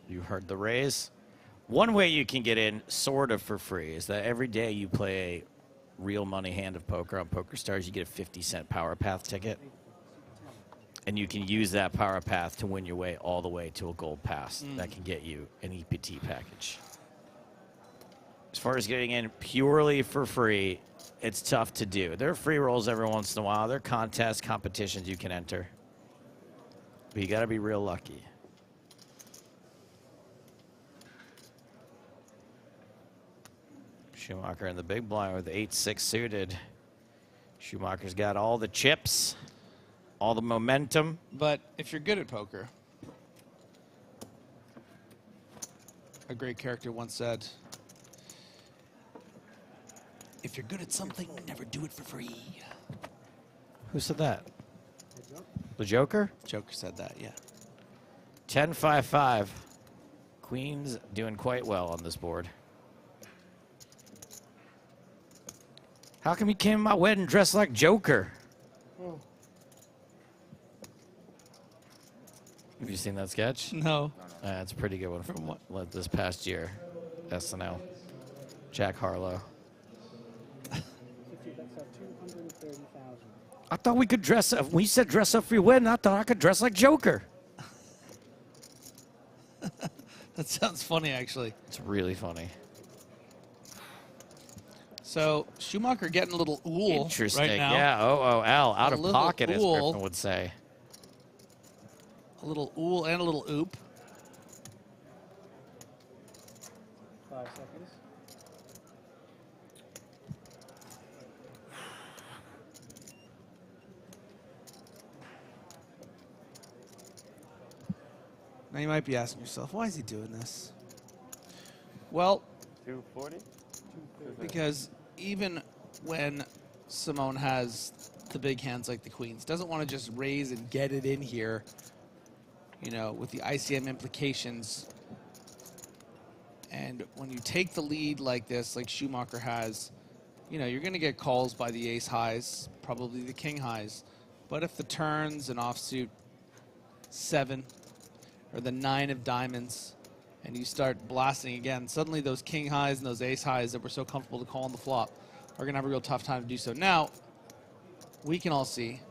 You heard the raise. One way you can get in sort of for free is that every day you play a real money hand of poker on PokerStars, you get a 50-cent Power Path ticket. And you can use that Power Path to win your way all the way to a gold pass. That can get you an EPT package. As far as getting in purely for free, it's tough to do. There are free rolls every once in a while. There are contests, competitions you can enter. But you got to be real lucky. Schumacher in the big blind with 8-6 suited. Schumacher's got all the chips, all the momentum. But if you're good at poker, a great character once said, if you're good at something, never do it for free. Who said that? The Joker? Joker said that, yeah. 10-5-5. Queen's doing quite well on this board. How come you came to my wedding dressed like Joker? Have you seen that sketch? No. It's a pretty good one from this past year. SNL. Jack Harlow. I thought we could dress up. When you said dress up for your wedding, I thought I could dress like Joker. That sounds funny, actually. It's really funny. So Schumacher getting a little ool Interesting. right now. Yeah, OOL, out of pocket, as ool. Griffin would say. A little ool and a little oop. 5 seconds. Now you might be asking yourself, why is he doing this? Well, 240? Because even when Simone has the big hands like the queens, doesn't want to just raise and get it in here, you know, with the ICM implications. And when you take the lead like this, like Schumacher has, you know, you're going to get calls by the ace highs, probably the king highs. But if the turns an offsuit 7 or the 9 of diamonds, and you start blasting again, suddenly those king highs and those ace highs that were so comfortable to call on the flop are going to have a real tough time to do so. Now, we can all see,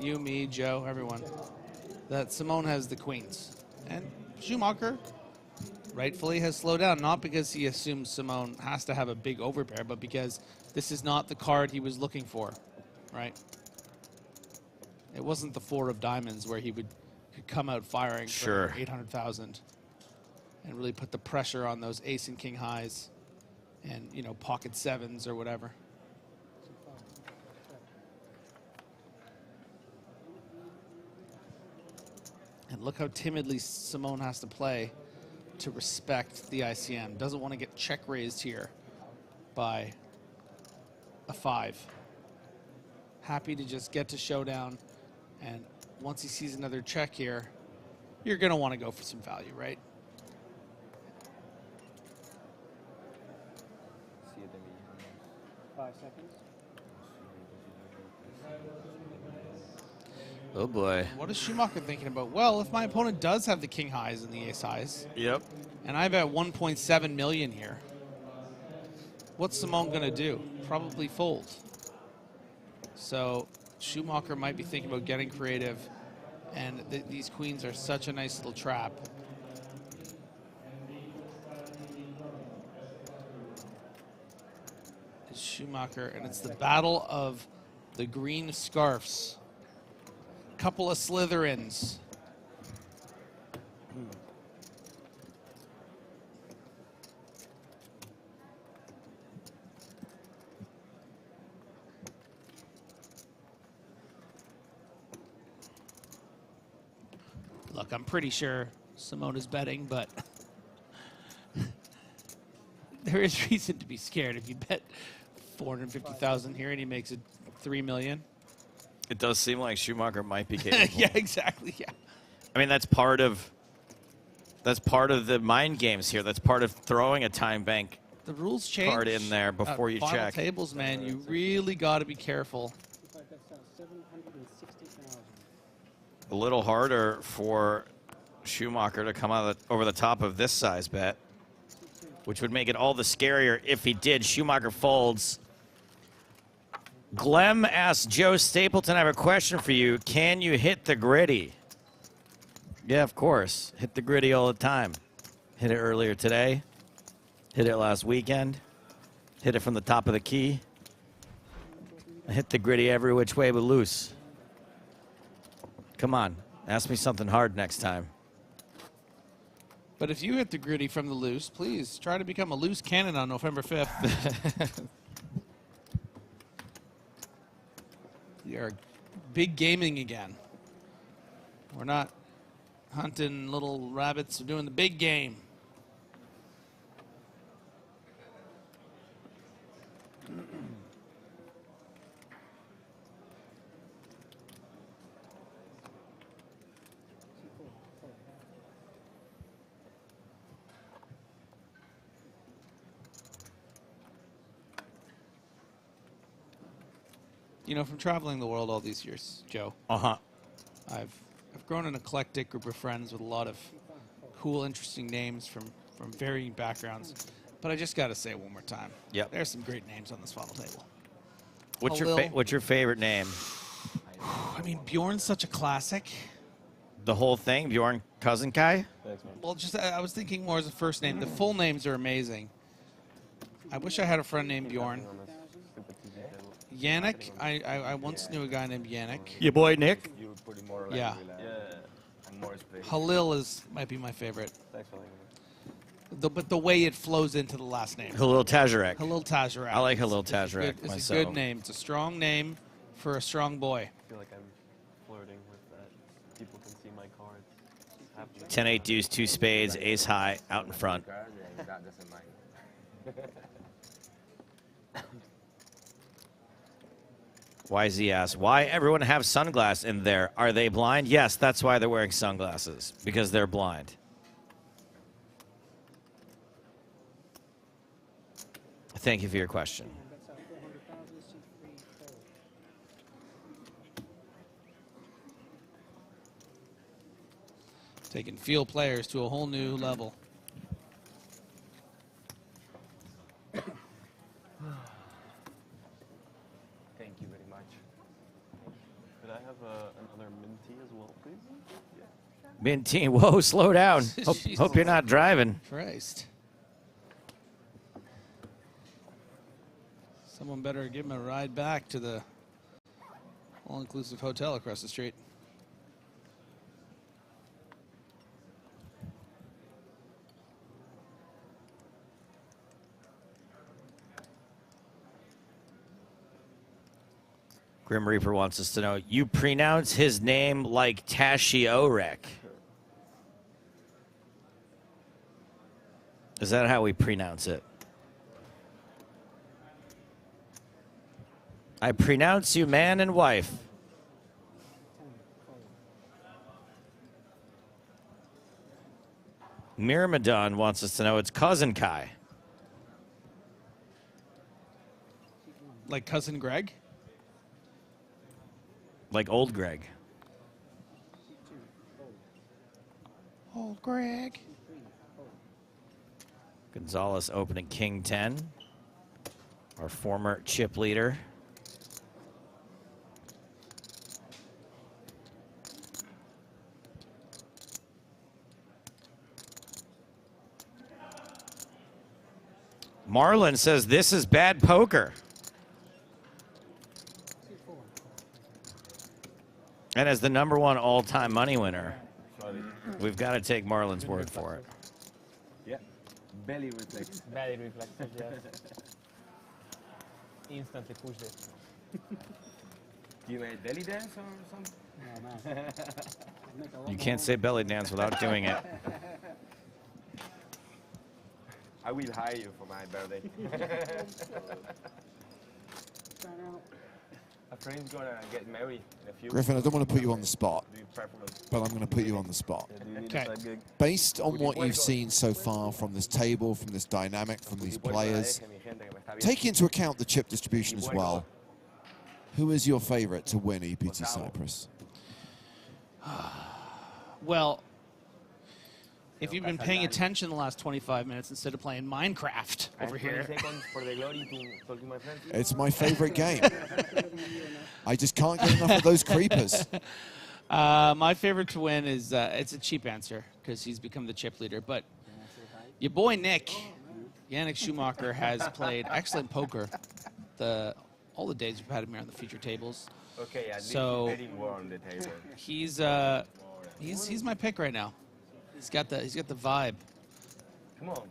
you, me, Joe, everyone, that Simone has the queens. And Schumacher rightfully has slowed down, not because he assumes Simone has to have a big overpair, but because this is not the card he was looking for, right? It wasn't the 4 of diamonds where he could come out firing for 800,000 and really put the pressure on those ace and king highs and, you know, pocket 7s or whatever. And look how timidly Simone has to play to respect the ICM. Doesn't want to get check raised here by a 5. Happy to just get to showdown, and once he sees another check here, you're going to want to go for some value, right? See you, 5 seconds. Oh boy. What is Schumacher thinking about? Well, if my opponent does have the king highs and the ace highs, yep, and I've at 1.7 million here, what's Simone going to do? Probably fold. So Schumacher might be thinking about getting creative, and these queens are such a nice little trap. It's Schumacher, and it's the battle of the green scarfs. Couple of Slytherins. Look, I'm pretty sure Simone is betting, but there is reason to be scared. If you bet 450,000 here and he makes it 3 million. It does seem like Schumacher might be capable. Yeah, exactly. Yeah. I mean, that's part of the mind games here. That's part of throwing a time bank The rules change card in there before you final check. tables, man. You really got to be careful. A little harder for Schumacher to come out over the top of this size bet, which would make it all the scarier if he did. Schumacher folds. Glem asks Joe Stapleton, I have a question for you. Can you hit the gritty? Yeah, of course. Hit the gritty all the time. Hit it earlier today. Hit it last weekend. Hit it from the top of the key. I hit the gritty every which way but loose. Come on. Ask me something hard next time. But if you hit the gritty from the loose, please try to become a loose cannon on November 5th. We are big gaming again. We're not hunting little rabbits. We're doing the big game. You know, from traveling the world all these years, Joe. I've grown an eclectic group of friends with a lot of cool, interesting names from varying backgrounds. But I just got to say it one more time. Yep. There's some great names on this final table. What's your favorite name? I mean, Bjorn's such a classic. The whole thing, Bjorn Cousin Kai? Well, just I was thinking more as a first name. The full names are amazing. I wish I had a friend named Bjorn. Yannick, I once knew a guy named Yannick. Your boy Nick? Yeah. Halil might be my favorite. But the way it flows into the last name. Halil Tazarek. Halil Tazarek. I like Halil Tazarek It's myself. a good name. It's a strong name for a strong boy. I feel like I'm flirting with that. People can see my cards. 10-8 deuce, 2 spades, ace high, out in front. YZ asks, why everyone have sunglasses in there? Are they blind? Yes, that's why they're wearing sunglasses, because they're blind. Thank you for your question. Taking field players to a whole new level. Thank you very much. Could I have another mint tea as well, please? Yeah. Mint tea, whoa, slow down. Hope you're not driving. Christ. Someone better give him a ride back to the all-inclusive hotel across the street. Grim Reaper wants us to know, you pronounce his name like Tashiorek. Is that how we pronounce it? I pronounce you man and wife. Myrmidon wants us to know it's Cousin Kai. Like Cousin Greg? Like old Greg. Old Greg. Gonzalez opening King 10. Our former chip leader. Marlon says this is bad poker. And as the #1 all-time money winner, we've got to take Marlon's word for it. Yeah. Belly reflex. Belly reflexes, yes. Instantly pushed it. Do you make belly dance or something? No, man. You can't say belly dance without doing it. I will hire you for my birthday. A friend's gonna get married in a few Griffin, I don't want to put you on the spot, Do you preference? but I'm going to put you on the spot. Do you need a side gig? Based on what you've seen so far from this table, from this dynamic, from these players, take into account the chip distribution as well. Who is your favorite to win EPT Cyprus? Well, if you've been paying attention the last 25 minutes instead of playing Minecraft over here. 20 seconds for the glory to talk to my friends. It's my favorite game. I just can't get enough of those creepers. My favorite to win is, it's a cheap answer because he's become the chip leader, but your boy Nick, Yannick Schumacher, has played excellent poker all the days we've had him here on the feature tables. Okay, at least So he's betting more on the table. he's my pick right now. He's got the vibe. Come on.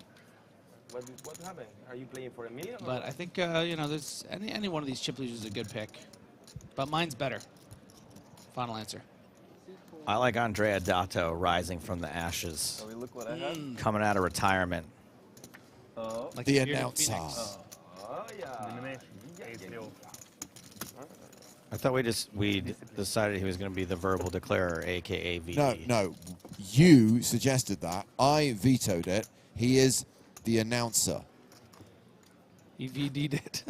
What happened? Are you playing for a million? But I think there's any one of these chip leaders is a good pick. But mine's better. Final answer. I like Andrea Dato rising from the ashes. Oh, look what I have. Coming out of retirement. Oh. Like the announcer. Oh, yeah. I thought we decided he was going to be the verbal declarer, aka VD. No. You suggested that. I vetoed it. He is the announcer. He VD'd it.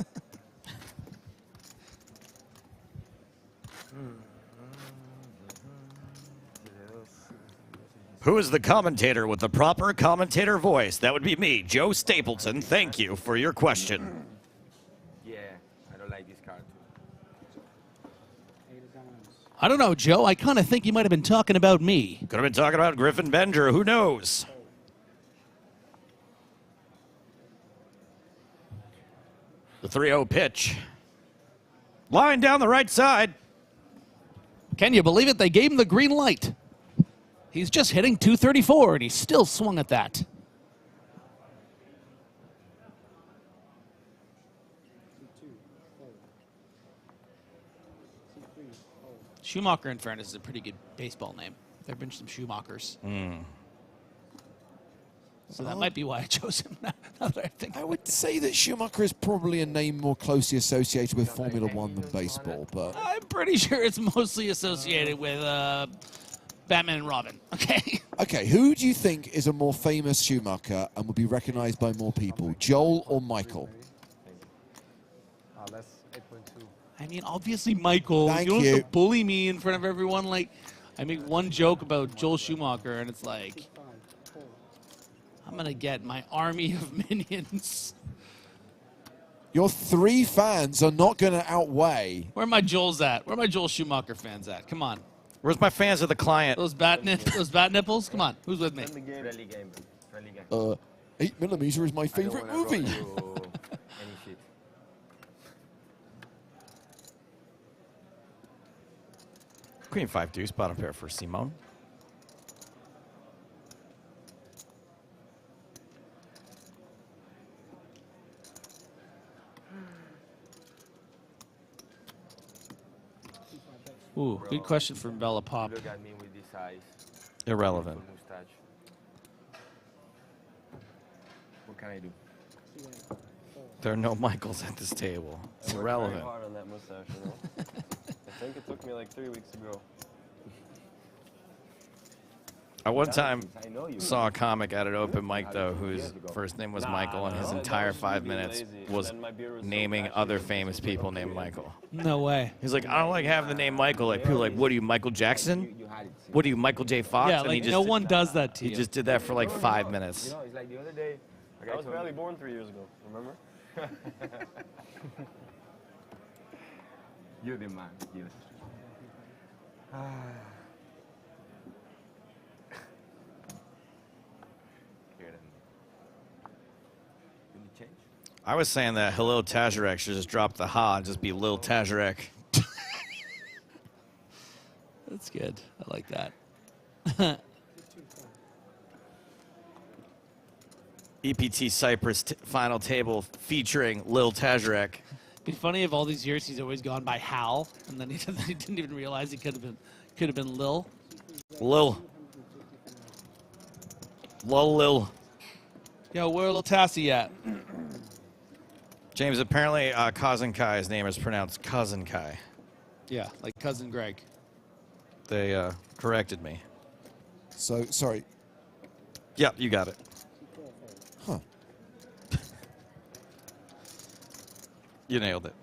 Who is the commentator with the proper commentator voice? That would be me, Joe Stapleton. Thank you for your question. Yeah, I don't like this card too. I don't know, Joe. I kind of think you might have been talking about me. Could have been talking about Griffin Bender. Who knows? The 3-0 pitch. Line down the right side. Can you believe it? They gave him the green light. He's just hitting 234, and he still swung at that. Schumacher, in fairness, is a pretty good baseball name. There have been some Schumachers. So that might be why I chose him. Now that I think I would say that Schumacher is probably a name more closely associated with Formula One than baseball, but I'm pretty sure it's mostly associated with Batman and Robin. Okay. okay, who do you think is a more famous Schumacher and would be recognized by more people, Joel or Michael? That's 8.2. I mean, obviously Michael. Thank you don't you. have to bully me in front of everyone. Like, I make one joke about Joel Schumacher, and it's like, I'm gonna get my army of minions. Your 3 fans are not going to outweigh. Where are my Joels at? Where are my Joel Schumacher fans at? Come on. Where's my fans of the client? Those bat nipples? Come on. Who's with me? 8mm is my favorite movie. Queen 5 deuce, bottom pair for Simone. Ooh, good question from Bella Pop. Look at me with this eyes. Irrelevant. Mustache. What can I do? There are no Michaels at this table. It's I worked irrelevant. very hard on that mustache, you know? I think it took me like 3 weeks to grow. I one time I know you. saw a comic at an open mic, though, whose first name was Michael, and his entire 5 minutes was naming other famous people named Michael. No way. He's like, I don't like having the name Michael. Like, people are like, what are you, Michael Jackson? What are you, Michael J. Fox? Yeah, And like he no just, one does that to he you. just did that for like 5 minutes. You know, it's like the other day. I was barely born 3 years ago, remember? You're the man. You. I was saying that Halil Tazarek should just drop the ha and just be Lil Tazarek. That's good. I like that. EPT Cyprus final table featuring Lil Tazarek. Be funny if all these years he's always gone by Hal, and then he didn't even realize he could have been Lil. Lil. Lil. Yo, where Lil Tassie at? James, apparently Cousin Kai's name is pronounced Cousin Kai. Yeah, like Cousin Greg. They corrected me. So, sorry. Yep, you got it. Huh. You nailed it.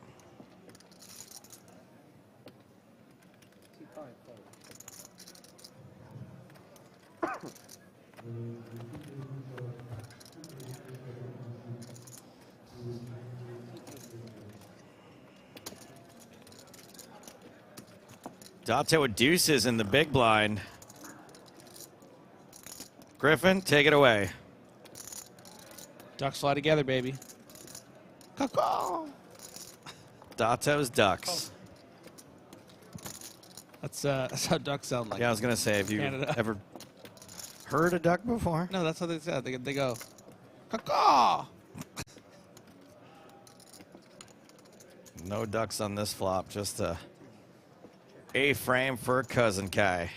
Dato with deuces in the big blind. Griffin, take it away. Ducks fly together, baby. Dato's ducks. That's how ducks sound like. Yeah, I was gonna say, have you Canada. ever heard a duck before? No, that's what they said. They go, caw. No ducks on this flop, just a frame for Cousin Kai.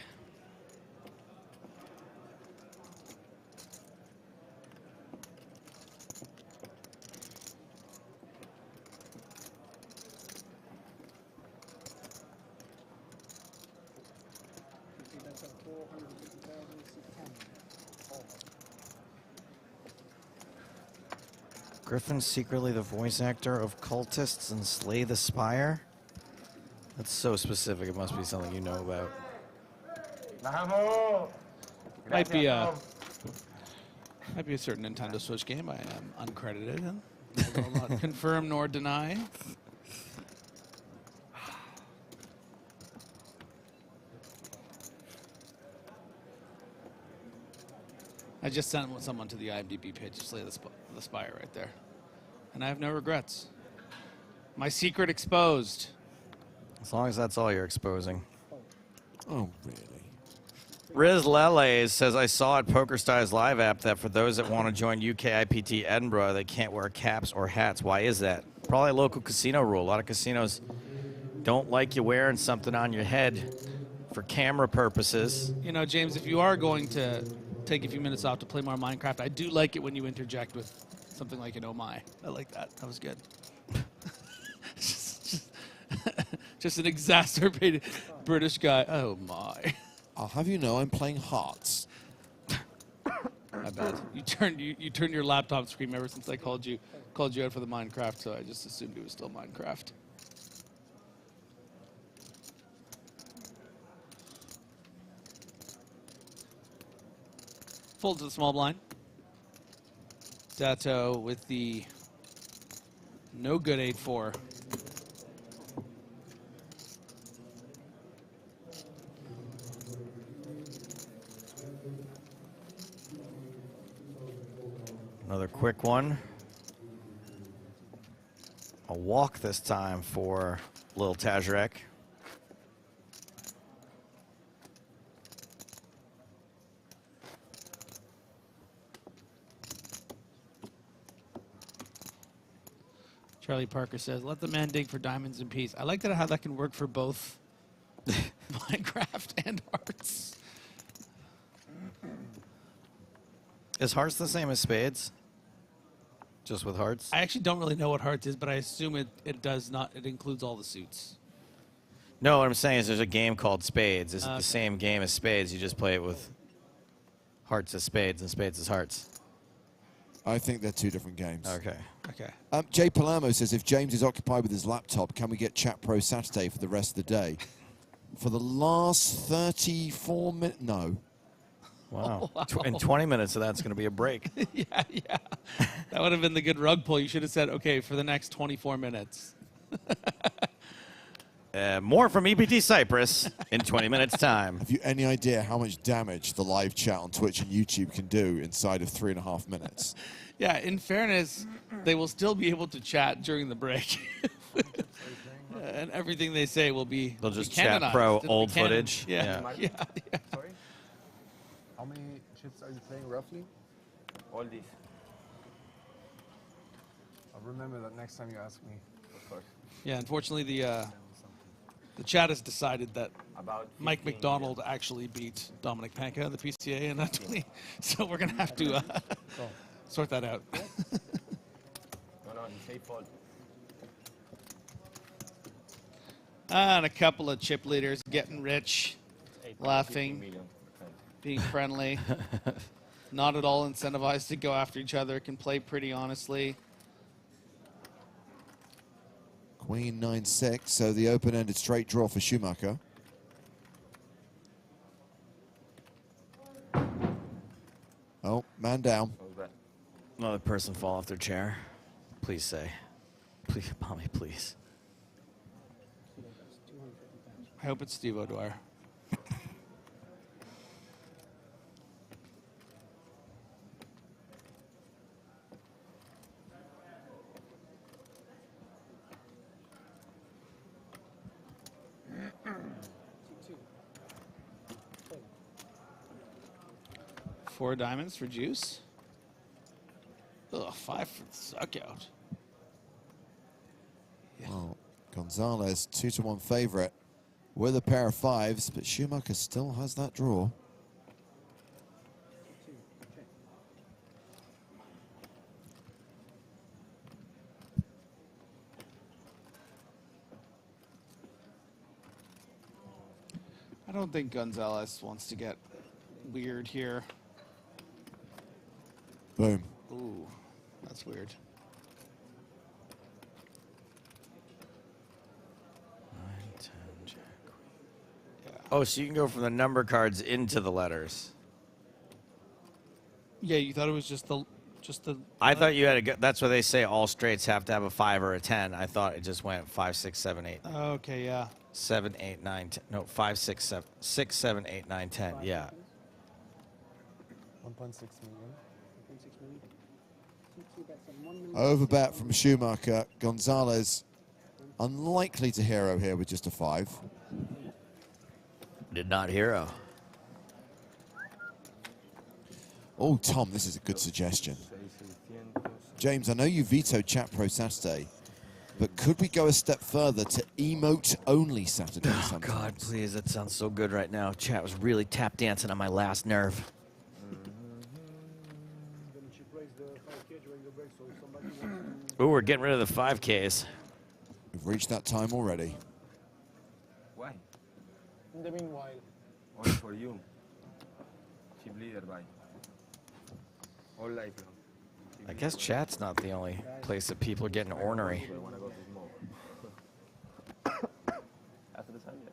Griffin's secretly the voice actor of Cultists and Slay the Spire? That's so specific, it must be something you know about. Might be a certain Nintendo Switch game I am uncredited in. I will not confirm nor deny. I just sent someone to the IMDb page to Slay the Spire right there. And I have no regrets. My secret exposed. As long as that's all you're exposing. Oh, really? Riz Lele says, I saw at PokerStyles Live app that for those that want to join UK IPT Edinburgh, they can't wear caps or hats. Why is that? Probably a local casino rule. A lot of casinos don't like you wearing something on your head for camera purposes. You know, James, if you are going to take a few minutes off to play more Minecraft. I do like it when you interject with something like an oh my. I like that. That was good. just an exacerbated British guy. Oh my. I'll have you know I'm playing Hearts. I bet. You turned your laptop screen ever since I called you out for the Minecraft, so I just assumed it was still Minecraft. Fold to the small blind. Dato with the no good 8-4. Another quick one. A walk this time for Lil Tazarek. Charlie Parker says, let the man dig for diamonds in peace. I like that how that can work for both Minecraft and Hearts. Is Hearts the same as Spades? Just with Hearts? I actually don't really know what Hearts is, but I assume it does not. It includes all the suits. No, what I'm saying is there's a game called Spades. It's the same game as Spades. You just play it with Hearts as Spades and Spades as Hearts. I think they're two different games. Okay. Okay. Jay Palermo says, if James is occupied with his laptop, can we get Chat Pro Saturday for the rest of the day? For the last 34 minutes, no. Wow. Wow. In 20 minutes of that's going to be a break. Yeah. That would have been the good rug pull. You should have said, okay, for the next 24 minutes. More from EPT Cyprus in 20 minutes' time. Have you any idea how much damage the live chat on Twitch and YouTube can do inside of 3.5 minutes? Yeah, in fairness, they will still be able to chat during the break. And everything they say will be They'll just canonized. chat pro It'll be old canon. footage. Yeah. Sorry? How many chips are you playing roughly? All these. I'll remember that next time you ask me. Of course. Yeah, unfortunately, the chat has decided that Mike McDonald actually beat Dominic Panka in the PCA in that 20. So we're going to have to sort that out. No, safe fold. And a couple of chip leaders getting rich, laughing, being friendly, not at all incentivized to go after each other, can play pretty honestly. Queen 9-6, so the open-ended straight draw for Schumacher. Oh, man down. Another person fall off their chair. Please say. Please, mommy, please. I hope it's Steve O'Dwyer. Four diamonds for Juice. Ugh, 5 for the suck out. Yeah. Well, Gonzalez, 2-1 favorite with a pair of 5s, but Schumacher still has that draw. I don't think Gonzalez wants to get weird here. Boom. Ooh, that's weird. Oh, so you can go from the number cards into the letters. Yeah, you thought it was just the. I thought you had to go. That's why they say all straights have to have a 5 or a 10. I thought it just went 5, 6, 7, 8. Okay, yeah. 7, 8, 9, 10. No, 5, 6, 7, 6, 7, 8, 9, 10. Yeah. 1.6 million. Overbet from Schumacher. Gonzalez unlikely to hero here with just a 5. Did not hero. Oh, Tom, this is a good suggestion. James, I know you vetoed Chat Pro Saturday, but could we go a step further to emote-only Saturday Oh, God, please. That sounds so good right now. Chat was really tap dancing on my last nerve. Ooh, we're getting rid of the 5Ks. We've reached that time already. Why? In the meanwhile. Only for you. Chip leader, bye. All life long. I guess chat's not the only place that people are getting ornery. I wanna go to smoke. After the sun, yeah.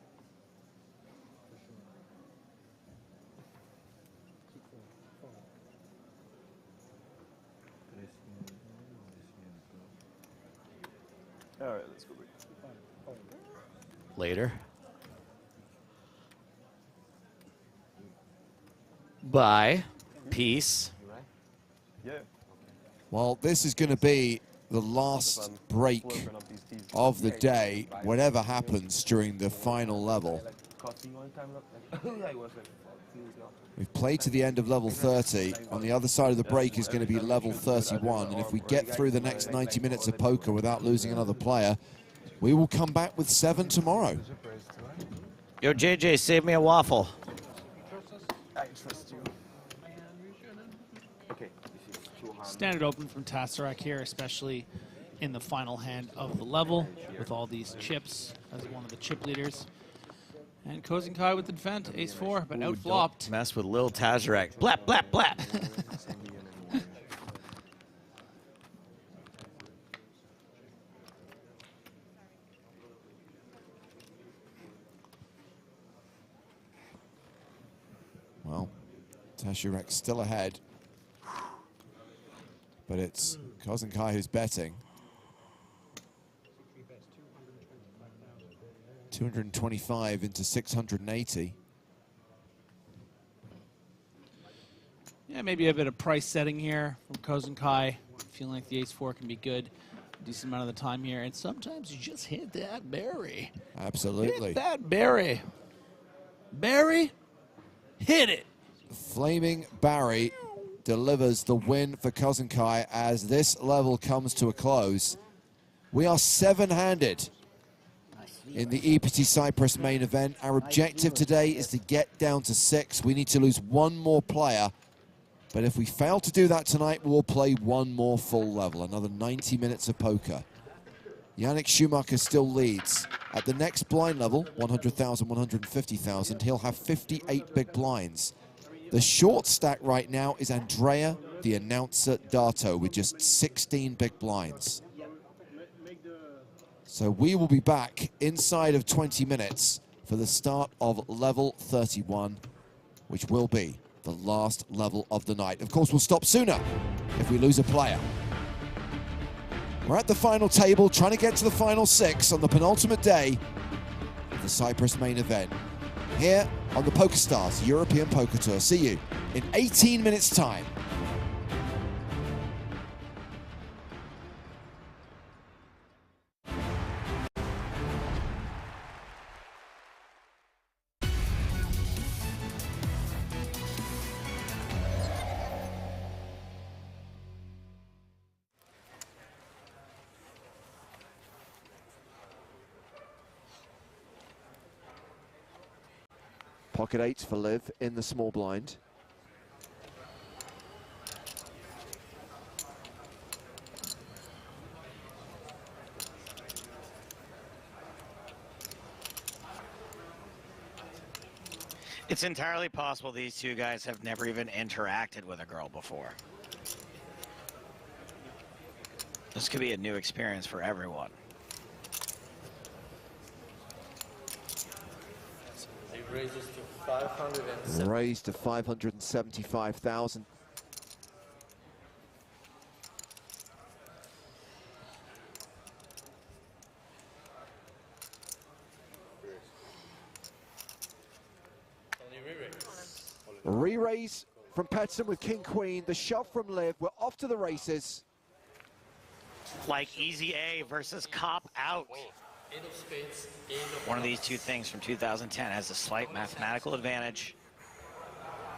All right, let's go. Later. Bye. Peace. Yeah. Well, this is going to be the last break of the day, whatever happens during the final level. We've played to the end of level 30. On the other side of the break is going to be level 31. And if we get through the next 90 minutes of poker without losing another player, we will come back with 7 tomorrow. Yo, JJ, save me a waffle. I trust you. Okay. Standard open from Tassarak here, especially in the final hand of the level with all these chips as one of the chip leaders. And Kozenkai with the defend, ace-4, but outflopped. Don't mess with Lil Tazarak. Blap, blap, blap. Well, Tazarak still ahead. But it's Kozenkai who's betting. 225 into 680. Yeah, maybe a bit of price setting here from Kozenkai. Feeling like the ace-4 can be good a decent amount of the time here. And sometimes you just hit that berry. Absolutely. Hit that berry. Barry, hit it. Flaming Barry delivers the win for Kozenkai as this level comes to a close. We are 7-handed in the EPT Cyprus main event. Our objective today is to get down to 6. We need to lose one more player. But if we fail to do that tonight, we'll play one more full level, another 90 minutes of poker. Yannick Schumacher still leads. At the next blind level, 100,000, 150,000, he'll have 58 big blinds. The short stack right now is Andrea, the announcer, Dato, with just 16 big blinds. So we will be back inside of 20 minutes for the start of level 31, which will be the last level of the night. Of course, we'll stop sooner if we lose a player. We're at the final table, trying to get to the final 6 on the penultimate day of the Cyprus main event. Here on the PokerStars European Poker Tour. See you in 18 minutes' time. Pocket 8s for Liv in the small blind. It's entirely possible these two guys have never even interacted with a girl before. This could be a new experience for everyone. Raises to 570. Raised to 575,000. Re-raise from Petson with King Queen. The shove from Liv. We're off to the races. Like easy A versus cop out. One of these two things from 2010 has a slight mathematical advantage.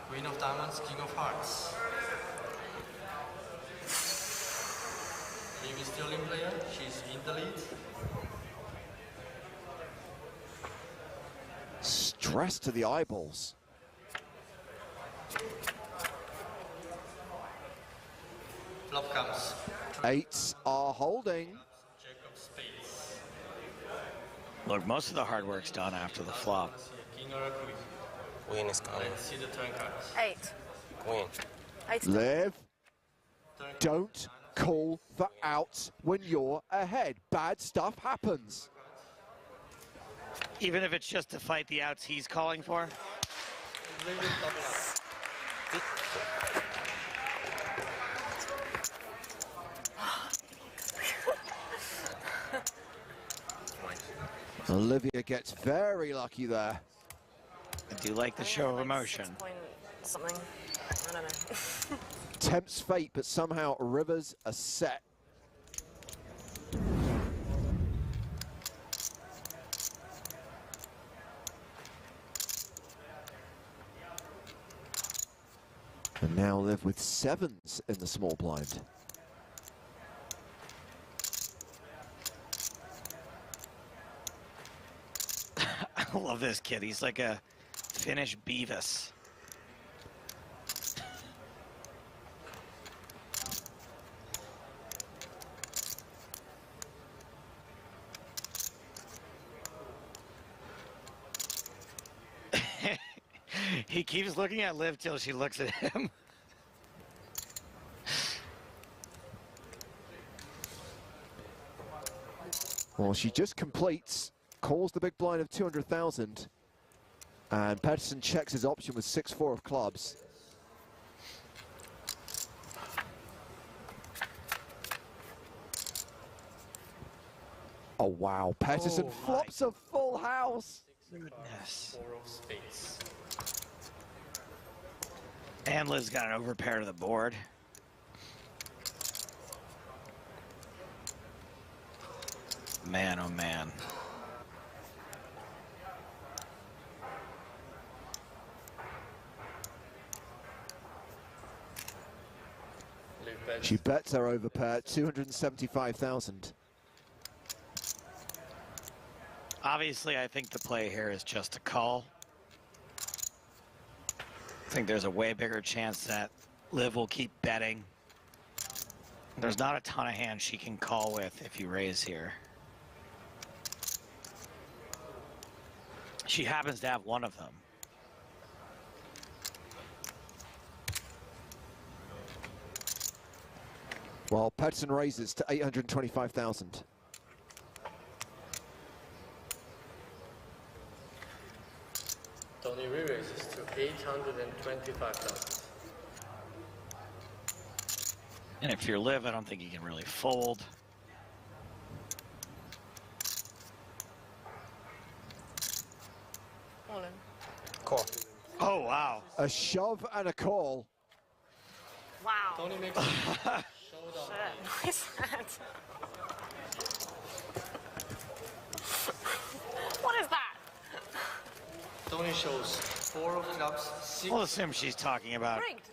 Queen of Diamonds, King of Hearts. Liv is still in player. She's in the lead. Stress to the eyeballs. Flop comes. Eights are holding. Jacob spades. Look, most of the hard work's done after the flop. See a king or a queen. Queen is coming. Let's see the turn cards. 8. Queen. 8. Liv, don't call for outs when you're ahead. Bad stuff happens. Even if it's just to fight the outs he's calling for? Olivia gets very lucky there. I do like the show of emotion. Something. I don't know. Tempts fate, but somehow rivers are set. And now Liv with sevens in the small blind. I love this kid. He's like a Finnish Beavis. He keeps looking at Liv till she looks at him. Well, she just completes, calls the big blind of 200,000, and Pedersen checks his option with 6-4 of clubs. Oh wow, Pedersen flops a full house. Goodness. 4 of spades. And Liv's got an overpair to the board. Man, oh man. She bets her overpair, 275,000. Obviously, I think the play here is just a call. I think there's a way bigger chance that Liv will keep betting. There's not a ton of hands she can call with if you raise here. She happens to have one of them. Well, Pedersen raises to 825,000. Tony re-raises to 825,000. And if you're Liv, I don't think you can really fold. All in. Call. Oh, wow. A shove and a call. Wow. Tony makes a showdown. Shit. Nice hand. What is that? Tony shows 4 of clubs, 6. We'll assume she's talking about. Rigged.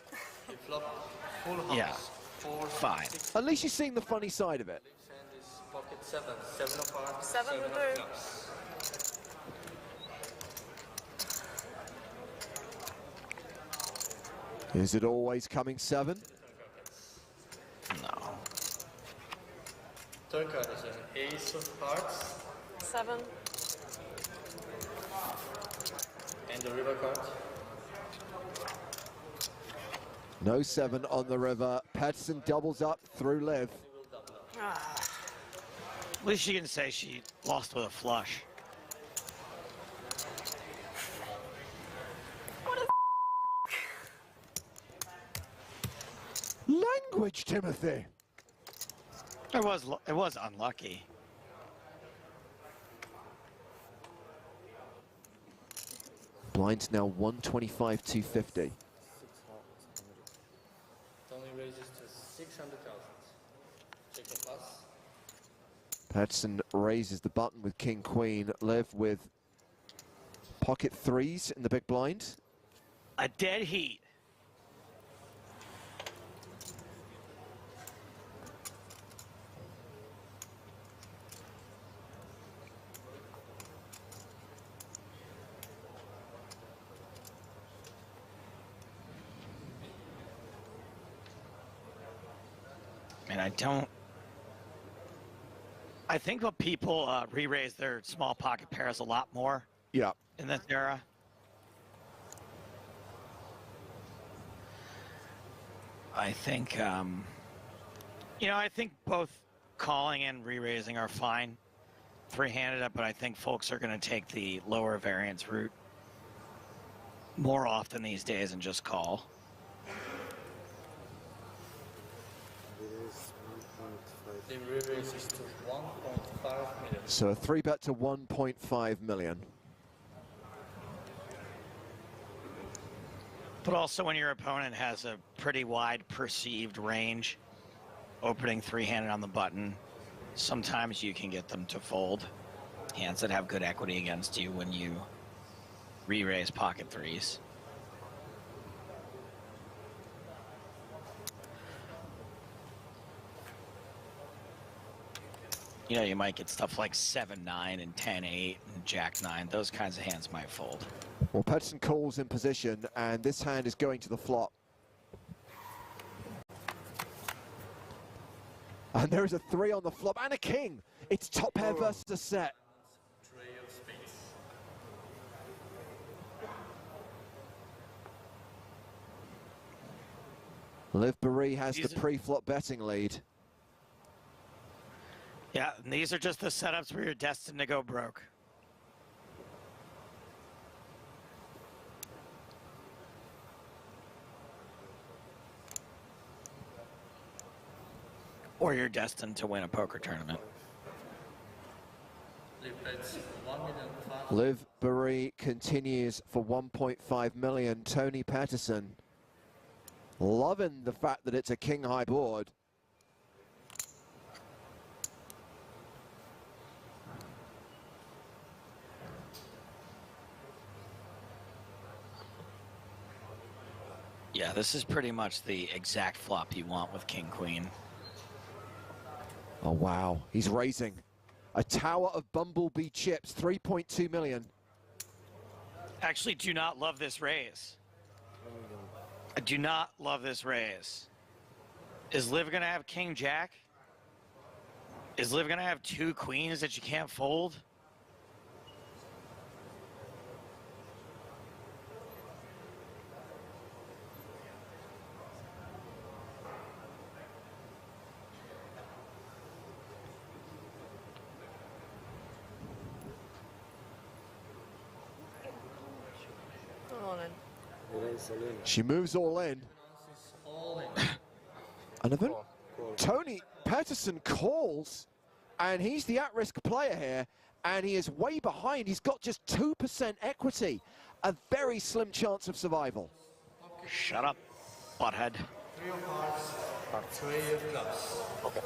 He flop full house. Yeah. 4, Fine. 6. At least you're seeing the funny side of it. Liv's hand is pocket 7. 7 of hearts. 7 of remove. clubs. Is it always coming 7? No. Turn card is an ace of hearts. 7. And the river card. No 7 on the river. Pedersen doubles up through Liv. At least she can say she lost with a flush. Language, Timothy. It was unlucky. Blinds now 125, 250. Tony raises to 600,000. Check the plus. Pedersen raises the button with King Queen. Liv with pocket 3s in the big blind. A dead heat. And I don't I think what people re-raise their small pocket pairs a lot more. Yeah. In this era. I think, you know, I think both calling and re-raising are fine. Three-handed up, but I think folks are going to take the lower variance route more often these days and just call. The re-raise is to 1.5 million. So a 3-bet to 1.5 million. But also when your opponent has a pretty wide perceived range, opening three-handed on the button, sometimes you can get them to fold. Hands that have good equity against you when you re-raise pocket threes. You know, you might get stuff like 7-9 and 10-8 and Jack-9. Those kinds of hands might fold. Well, Pettersson calls in position, and this hand is going to the flop. And there is a 3 on the flop and a king. It's top pair versus a set. Tray of spades. Liv Barry has the pre-flop betting lead. Yeah, and these are just the setups where you're destined to go broke. Or you're destined to win a poker tournament. Liv Barry continues for 1.5 million. Tony Pettersson loving the fact that it's a king high board. Yeah, this is pretty much the exact flop you want with king queen. Oh, wow. He's raising. A tower of bumblebee chips, 3.2 million. Actually, do not love this raise. I do not love this raise. Is Liv going to have king jack? Is Liv going to have 2 queens that you can't fold? She moves all in. And then Tony Pettersson calls, and he's the at-risk player here, and he is way behind. He's got just 2% equity, a very slim chance of survival. Shut up, butthead. 3 of hearts, tray of clubs. Okay.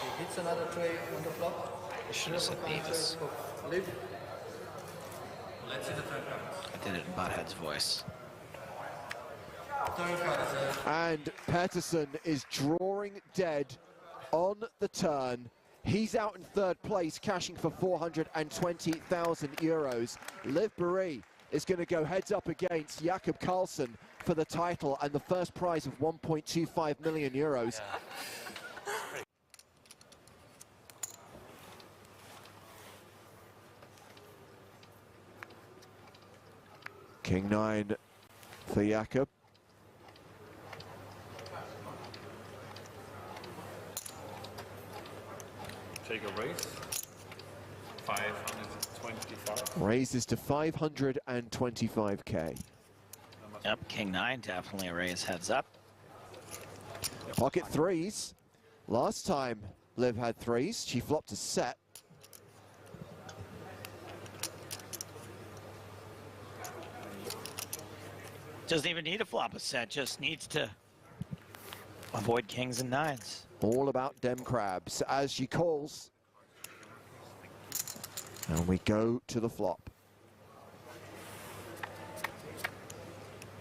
He hits another tray on the flop. I should have said Davis. Live. Let's see the turn card. I did it in butthead's voice. And Pettersson is drawing dead on the turn. He's out in third place, cashing for 420,000 euros. Liv Barry is going to go heads up against Jakob Karlsson for the title and the first prize of 1.25 million euros. King 9 for Jakob. Take a raise. 525. Raises to 525k. Yep, king 9, definitely a raise heads up. Pocket threes. Last time Liv had threes, she flopped a set. Doesn't even need to flop a set, just needs to avoid kings and 9s. All about dem crabs as she calls. And we go to the flop.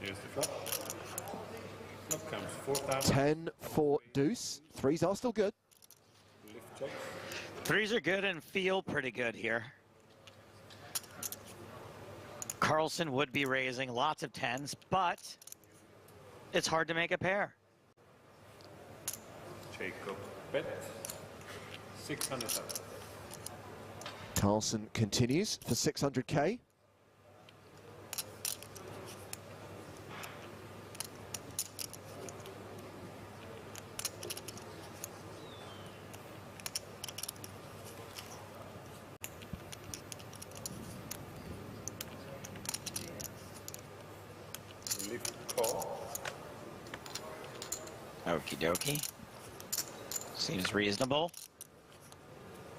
Here's the flop. Flop comes 4,000. 10 for deuce. Threes are still good. Lift jobs. Threes are good and feel pretty good here. Karlsson would be raising lots of 10s, but it's hard to make a pair. Jacob bet 600,000. Carlsen continues for 600K. Lift call. Okie dokie. Seems reasonable.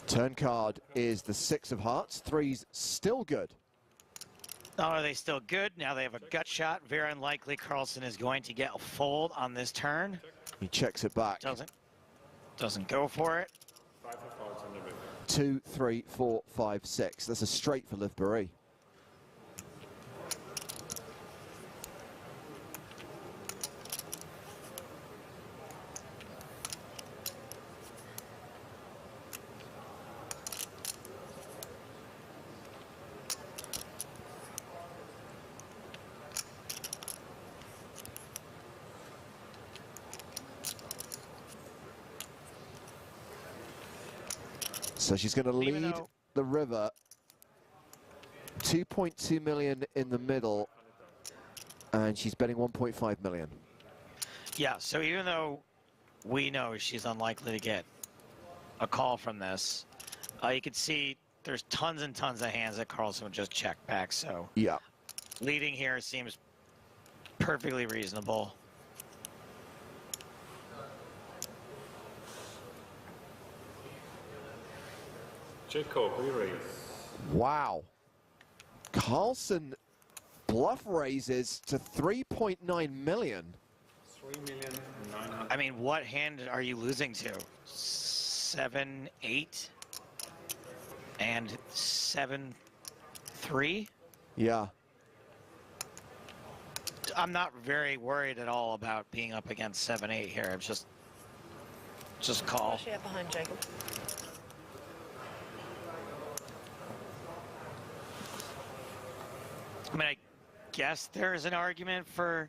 Turn card is the 6 of hearts. 3's still good. Oh, are they still good? Now they have a gut shot. Very unlikely Carlsen is going to get a fold on this turn. He checks it back. Doesn't go for it. 5 of hearts on the river. 2, 3, 4, 5, 6. That's a straight for Liv Barry. So she's going to lead the river. 2.2 million in the middle, and she's betting 1.5 million. Yeah, so even though we know she's unlikely to get a call from this, you can see there's tons and tons of hands that Carlsen would just check back, so yeah, leading here seems perfectly reasonable. Jacob, re-raise. Wow. Carlsen bluff raises to 3.9 million. 3,900,000. I mean, what hand are you losing to? 7, 8, and 7, 3? Yeah. I'm not very worried at all about being up against 7, 8 here. I'm just call. Especially up behind Jacob. I mean, I guess there's an argument for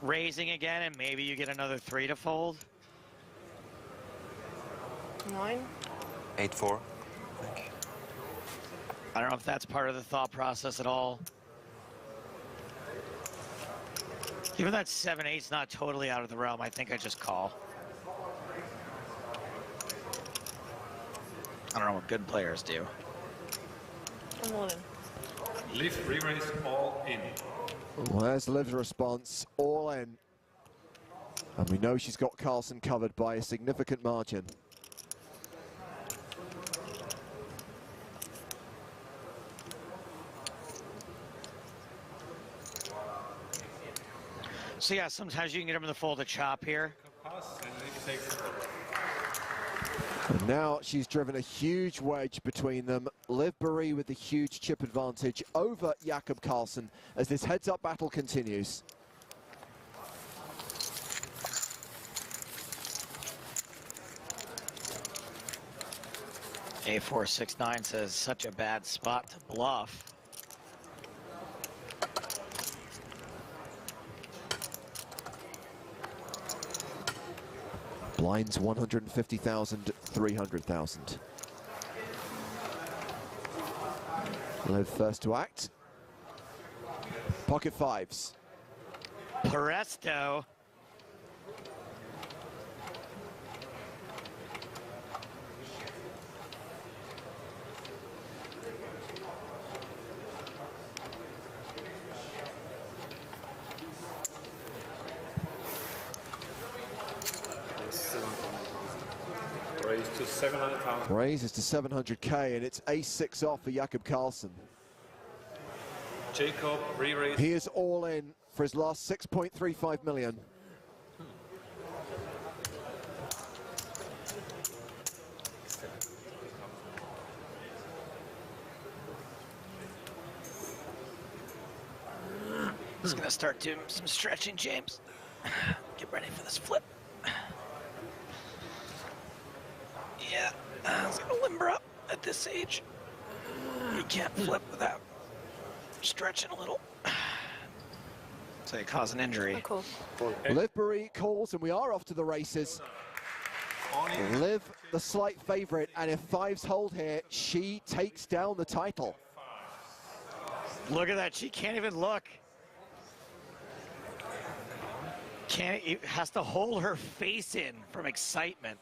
raising again, and maybe you get another 3 to fold. 9. 8-4. I don't know if that's part of the thought process at all. Even that 7-8's not totally out of the realm, I think I just call. I don't know what good players do. I'm all in. Lift, re-raise, all in. Well, there's Liv's response, all in. And we know she's got Carlsen covered by a significant margin. So yeah, sometimes you can get them in the fold to chop here. Pass and Liv takes it. And now she's driven a huge wedge between them. Liv Barry with the huge chip advantage over Jakob Carlsen as this heads-up battle continues. A469 says such a bad spot to bluff. Blinds 150,000, 300,000. Liv first to act. Pocket fives. Presto. Raise to 700,000. Raises to 700K, and it's ace-6 off for Jakob Carlsen. Jacob, re-raise. He is all in for his last 6.35 million. Just gonna start doing some stretching, James. Get ready for this flip. Yeah, I was gonna limber up at this age. You can't flip without stretching a little. So you cause an injury. Oh, cool. Liv Barry calls, and we are off to the races. Liv, the slight favorite, and if fives hold here, she takes down the title. Look at that, she can't even look. Has to hold her face in from excitement.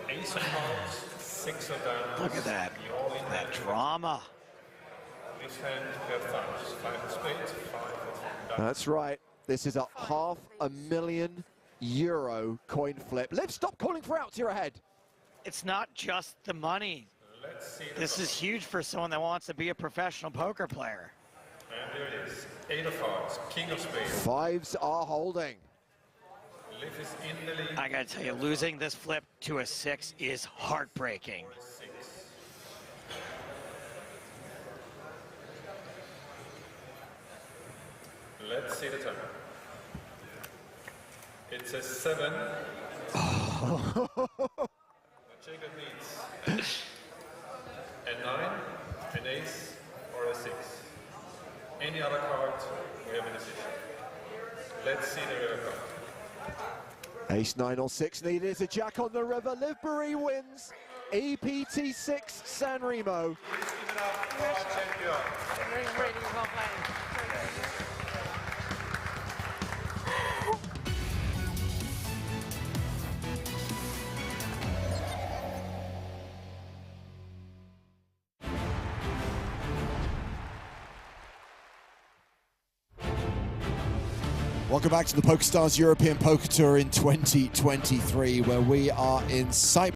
Ace of hearts, 6 of diamonds. Look at that, that drama. This hand, we have fives. 5 of spades, 5 of diamonds. That's right. This is a €500,000 coin flip. Liv, stop calling for outs, you're ahead. It's not just the money. This is huge for someone that wants to be a professional poker player. And there it is. 8 of hearts, king of spades. Fives are holding. Liv is in the lead. I gotta tell you, losing this flip to a 6 is heartbreaking. 6. Let's see the turn. It's a 7. Jacob needs a 9, an ace, or a 6. Any other card, we have a decision. Let's see the river card. Ace, 9 or 6 needed. It's a jack on the river. Liv Boeree wins. EPT 6 San Remo. Please give it up for our champion. Really well played. Welcome back to the PokerStars European Poker Tour in 2023, where we are in Cyprus.